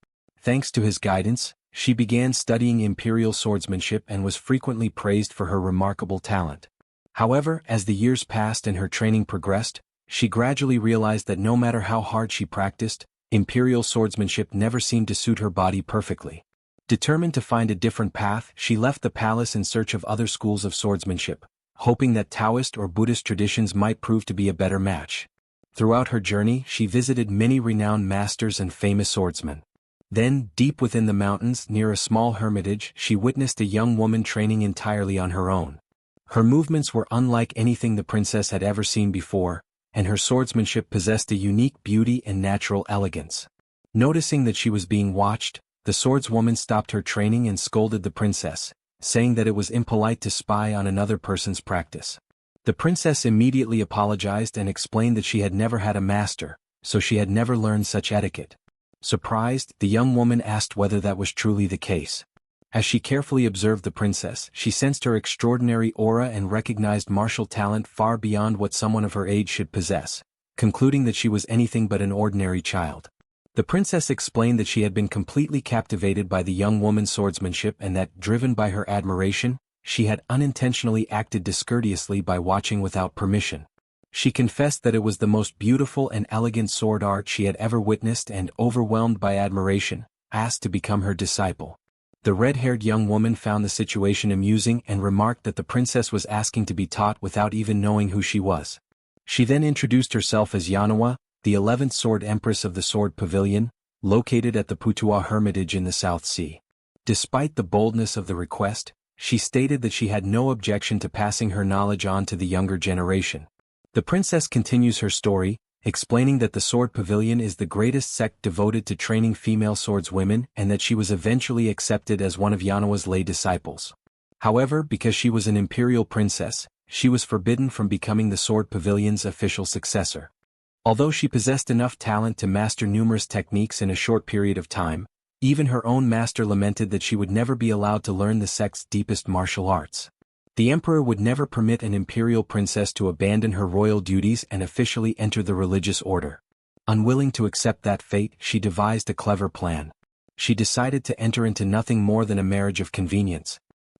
Thanks to his guidance, she began studying imperial swordsmanship and was frequently praised for her remarkable talent. However, as the years passed and her training progressed, she gradually realized that no matter how hard she practiced, imperial swordsmanship never seemed to suit her body perfectly. Determined to find a different path, she left the palace in search of other schools of swordsmanship, hoping that Taoist or Buddhist traditions might prove to be a better match. Throughout her journey, she visited many renowned masters and famous swordsmen. Then, deep within the mountains near a small hermitage, she witnessed a young woman training entirely on her own. Her movements were unlike anything the princess had ever seen before, and her swordsmanship possessed a unique beauty and natural elegance. Noticing that she was being watched, the swordswoman stopped her training and scolded the princess, saying that it was impolite to spy on another person's practice. The princess immediately apologized and explained that she had never had a master, so she had never learned such etiquette. Surprised, the young woman asked whether that was truly the case. As she carefully observed the princess, she sensed her extraordinary aura and recognized martial talent far beyond what someone of her age should possess, concluding that she was anything but an ordinary child. The princess explained that she had been completely captivated by the young woman's swordsmanship and that, driven by her admiration, she had unintentionally acted discourteously by watching without permission. She confessed that it was the most beautiful and elegant sword art she had ever witnessed and, overwhelmed by admiration, asked to become her disciple. The red-haired young woman found the situation amusing and remarked that the princess was asking to be taught without even knowing who she was. She then introduced herself as Manhwa, the 11th Sword Empress of the Sword Pavilion, located at the Putua Hermitage in the South Sea. Despite the boldness of the request, she stated that she had no objection to passing her knowledge on to the younger generation. The princess continues her story, explaining that the Sword Pavilion is the greatest sect devoted to training female swordswomen and that she was eventually accepted as one of Manhwa's lay disciples. However, because she was an imperial princess, she was forbidden from becoming the Sword Pavilion's official successor. Although she possessed enough talent to master numerous techniques in a short period of time, even her own master lamented that she would never be allowed to learn the sect's deepest martial arts. The emperor would never permit an imperial princess to abandon her royal duties and officially enter the religious order. Unwilling to accept that fate, she devised a clever plan. She decided to enter into nothing more than a marriage of convenience.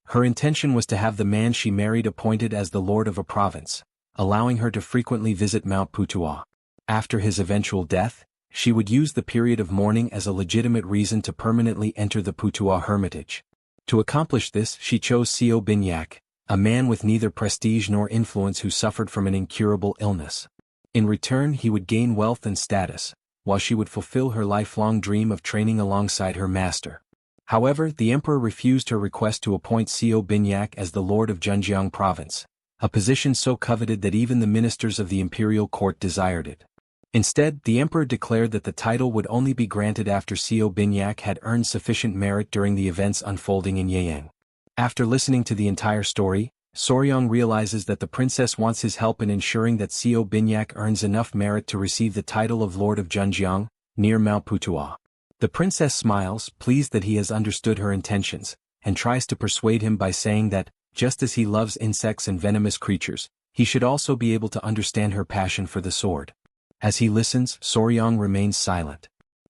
Her intention was to have the man she married appointed as the lord of a province, allowing her to frequently visit Mount Putuo. After his eventual death, she would use the period of mourning as a legitimate reason to permanently enter the Putuo hermitage. To accomplish this, she chose Seo Binyak, a man with neither prestige nor influence who suffered from an incurable illness. In return, he would gain wealth and status, while she would fulfill her lifelong dream of training alongside her master. However, the emperor refused her request to appoint Seo Binyak as the lord of Zhenjiang province, a position so coveted that even the ministers of the imperial court desired it. Instead, the emperor declared that the title would only be granted after Seo Binyak had earned sufficient merit during the events unfolding in Yeyang. After listening to the entire story, Soryang realizes that the princess wants his help in ensuring that Seo Binyak earns enough merit to receive the title of Lord of Zhenjiang, near Mount Putuo. The princess smiles, pleased that he has understood her intentions, and tries to persuade him by saying that, just as he loves insects and venomous creatures, he should also be able to understand her passion for the sword. As he listens, Soryang remains silent.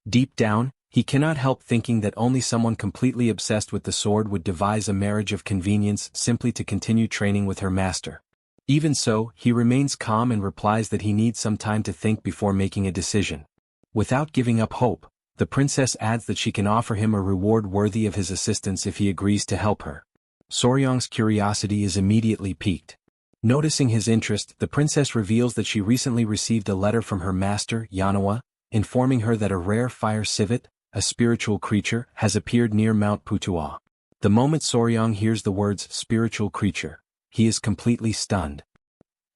Deep down, he cannot help thinking that only someone completely obsessed with the sword would devise a marriage of convenience simply to continue training with her master. Even so, he remains calm and replies that he needs some time to think before making a decision. Without giving up hope, the princess adds that she can offer him a reward worthy of his assistance if he agrees to help her. Soryang's curiosity is immediately piqued. Noticing his interest, the princess reveals that she recently received a letter from her master, Yanawa, informing her that a rare fire civet, a spiritual creature, has appeared near Mount Putuo. The moment Soryang hears the words spiritual creature, he is completely stunned.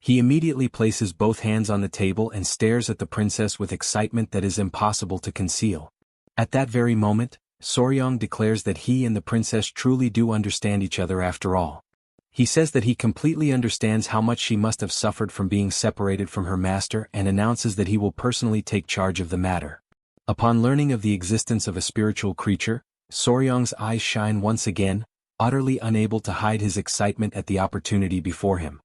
He immediately places both hands on the table and stares at the princess with excitement that is impossible to conceal. At that very moment, Soryang declares that he and the princess truly do understand each other after all. He says that he completely understands how much she must have suffered from being separated from her master and announces that he will personally take charge of the matter. Upon learning of the existence of a spiritual creature, Soryang's eyes shine once again, utterly unable to hide his excitement at the opportunity before him.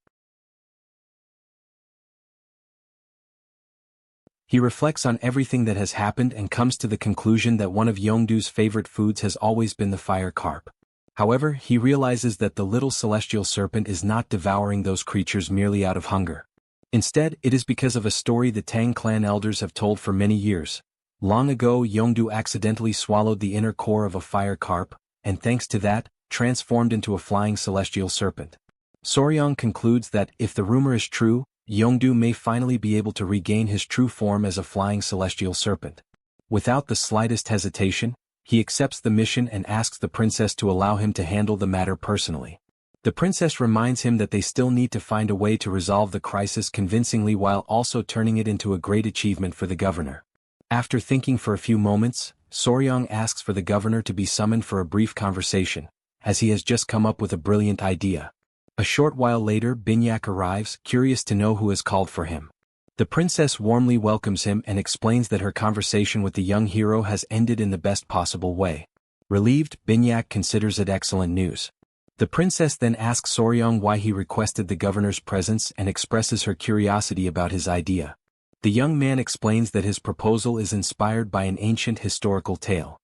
He reflects on everything that has happened and comes to the conclusion that one of Yongdu's favorite foods has always been the fire carp. However, he realizes that the little celestial serpent is not devouring those creatures merely out of hunger. Instead, it is because of a story the Tang clan elders have told for many years. Long ago, Yongdu accidentally swallowed the inner core of a fire carp, and thanks to that, transformed into a flying celestial serpent. Soryang concludes that, if the rumor is true, Yongdu may finally be able to regain his true form as a flying celestial serpent. Without the slightest hesitation, he accepts the mission and asks the princess to allow him to handle the matter personally. The princess reminds him that they still need to find a way to resolve the crisis convincingly while also turning it into a great achievement for the governor. After thinking for a few moments, Soryang asks for the governor to be summoned for a brief conversation, as he has just come up with a brilliant idea. A short while later, Binyak arrives, curious to know who has called for him. The princess warmly welcomes him and explains that her conversation with the young hero has ended in the best possible way. Relieved, Binyak considers it excellent news. The princess then asks Soryang why he requested the governor's presence and expresses her curiosity about his idea. The young man explains that his proposal is inspired by an ancient historical tale.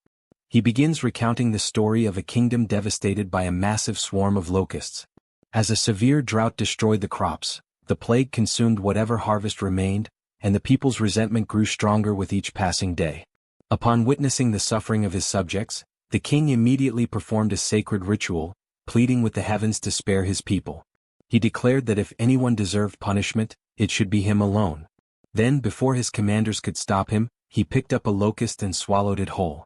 He begins recounting the story of a kingdom devastated by a massive swarm of locusts. As a severe drought destroyed the crops, the plague consumed whatever harvest remained, and the people's resentment grew stronger with each passing day. Upon witnessing the suffering of his subjects, the king immediately performed a sacred ritual, pleading with the heavens to spare his people. He declared that if anyone deserved punishment, it should be him alone. Then, before his commanders could stop him, he picked up a locust and swallowed it whole.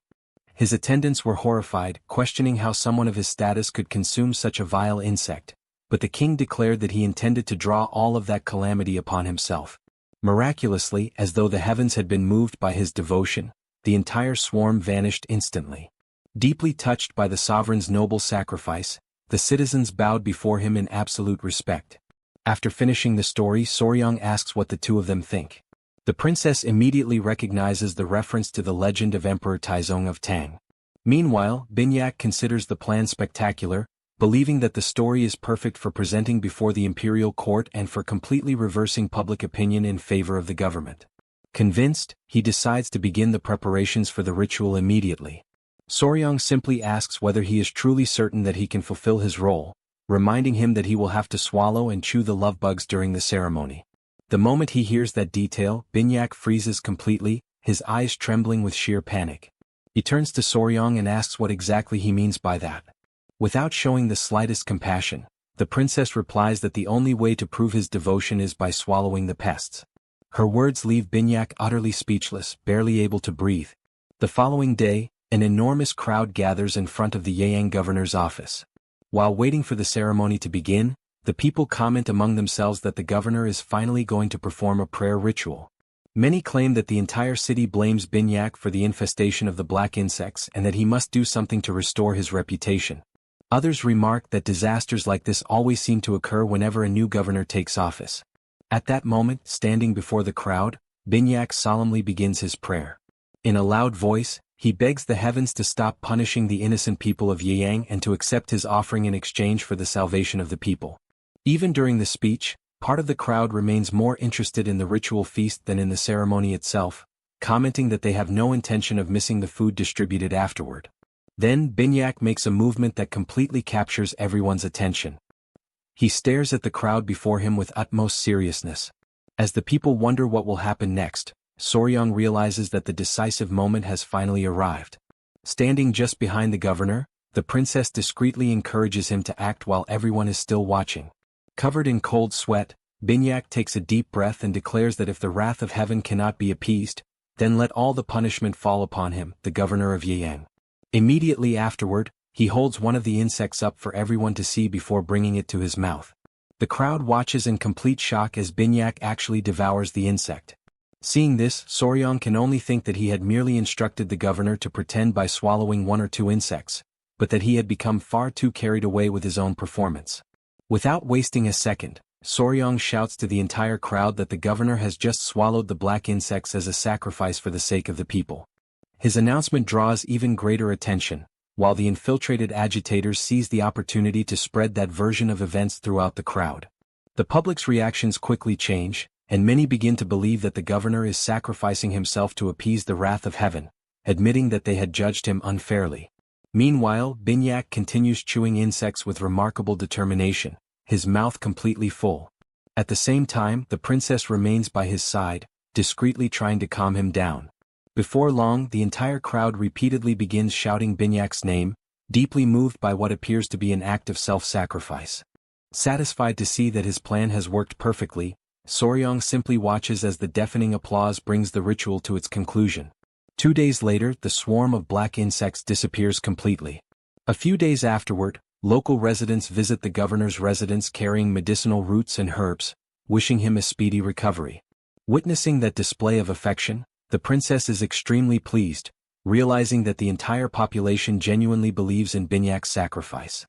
His attendants were horrified, questioning how someone of his status could consume such a vile insect, but the king declared that he intended to draw all of that calamity upon himself. Miraculously, as though the heavens had been moved by his devotion, the entire swarm vanished instantly. Deeply touched by the sovereign's noble sacrifice, The citizens bowed before him in absolute respect. After finishing the story, Soryang asks what the two of them think. The princess immediately recognizes the reference to the legend of Emperor Taizong of Tang. Meanwhile, Binyak considers the plan spectacular, believing that the story is perfect for presenting before the imperial court and for completely reversing public opinion in favor of the government. Convinced, he decides to begin the preparations for the ritual immediately. Soryang simply asks whether he is truly certain that he can fulfill his role, reminding him that he will have to swallow and chew the love bugs during the ceremony. The moment he hears that detail, Binyak freezes completely, his eyes trembling with sheer panic. He turns to Soryang and asks what exactly he means by that. Without showing the slightest compassion, the princess replies that the only way to prove his devotion is by swallowing the pests. Her words leave Binyak utterly speechless, barely able to breathe. The following day, an enormous crowd gathers in front of the Yeyang governor's office. While waiting for the ceremony to begin, the people comment among themselves that the governor is finally going to perform a prayer ritual. Many claim that the entire city blames Binyak for the infestation of the black insects and that he must do something to restore his reputation. Others remark that disasters like this always seem to occur whenever a new governor takes office. At that moment, standing before the crowd, Binyak solemnly begins his prayer. In a loud voice, he begs the heavens to stop punishing the innocent people of Yeyang and to accept his offering in exchange for the salvation of the people. Even during the speech, part of the crowd remains more interested in the ritual feast than in the ceremony itself, commenting that they have no intention of missing the food distributed afterward. Then Binyak makes a movement that completely captures everyone's attention. He stares at the crowd before him with utmost seriousness. As the people wonder what will happen next, Soryang realizes that the decisive moment has finally arrived. Standing just behind the governor, the princess discreetly encourages him to act while everyone is still watching. Covered in cold sweat, Binyak takes a deep breath and declares that if the wrath of heaven cannot be appeased, then let all the punishment fall upon him, the governor of Yeyang. Immediately afterward, he holds one of the insects up for everyone to see before bringing it to his mouth. The crowd watches in complete shock as Binyak actually devours the insect. Seeing this, Soryang can only think that he had merely instructed the governor to pretend by swallowing one or two insects, but that he had become far too carried away with his own performance. Without wasting a second, Soryang shouts to the entire crowd that the governor has just swallowed the black insects as a sacrifice for the sake of the people. His announcement draws even greater attention, while the infiltrated agitators seize the opportunity to spread that version of events throughout the crowd. The public's reactions quickly change, and many begin to believe that the governor is sacrificing himself to appease the wrath of heaven, admitting that they had judged him unfairly. Meanwhile, Binyak continues chewing insects with remarkable determination, his mouth completely full. At the same time, the princess remains by his side, discreetly trying to calm him down. Before long, the entire crowd repeatedly begins shouting Binyak's name, deeply moved by what appears to be an act of self-sacrifice. Satisfied to see that his plan has worked perfectly, Soryang simply watches as the deafening applause brings the ritual to its conclusion. 2 days later, the swarm of black insects disappears completely. A few days afterward, local residents visit the governor's residence carrying medicinal roots and herbs, wishing him a speedy recovery. Witnessing that display of affection, the princess is extremely pleased, realizing that the entire population genuinely believes in Binyak's sacrifice.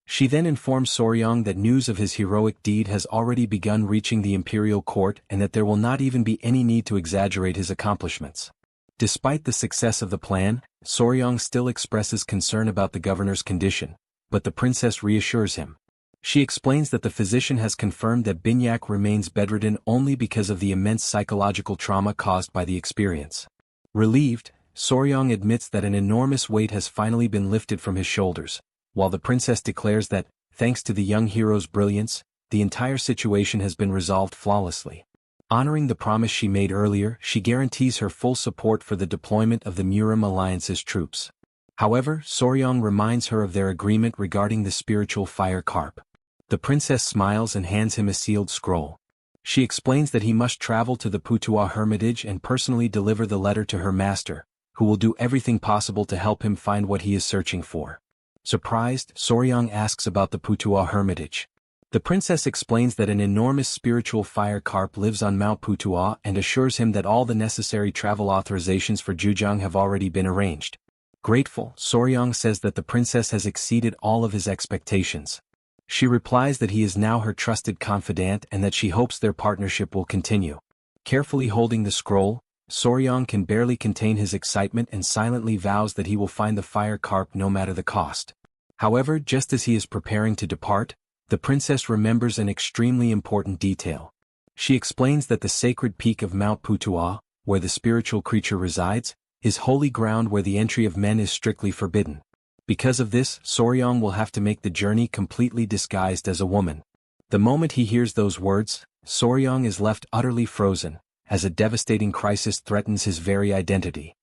She then informs Soryang that news of his heroic deed has already begun reaching the imperial court and that there will not even be any need to exaggerate his accomplishments. Despite the success of the plan, Soryang still expresses concern about the governor's condition, but the princess reassures him. She explains that the physician has confirmed that Binyak remains bedridden only because of the immense psychological trauma caused by the experience. Relieved, Soryang admits that an enormous weight has finally been lifted from his shoulders, while the princess declares that, thanks to the young hero's brilliance, the entire situation has been resolved flawlessly. Honoring the promise she made earlier, she guarantees her full support for the deployment of the Murim Alliance's troops. However, Soryang reminds her of their agreement regarding the spiritual fire carp. The princess smiles and hands him a sealed scroll. She explains that he must travel to the Putua hermitage and personally deliver the letter to her master, who will do everything possible to help him find what he is searching for. Surprised, Soryang asks about the Putua hermitage. The princess explains that an enormous spiritual fire carp lives on Mount Putua and assures him that all the necessary travel authorizations for Zhejiang have already been arranged. Grateful, Soryang says that the princess has exceeded all of his expectations. She replies that he is now her trusted confidant and that she hopes their partnership will continue. Carefully holding the scroll, Soryang can barely contain his excitement and silently vows that he will find the fire carp no matter the cost. However, just as he is preparing to depart, the princess remembers an extremely important detail. She explains that the sacred peak of Mount Putua, where the spiritual creature resides, is holy ground where the entry of men is strictly forbidden. Because of this, Soryang will have to make the journey completely disguised as a woman. The moment he hears those words, Soryang is left utterly frozen, as a devastating crisis threatens his very identity.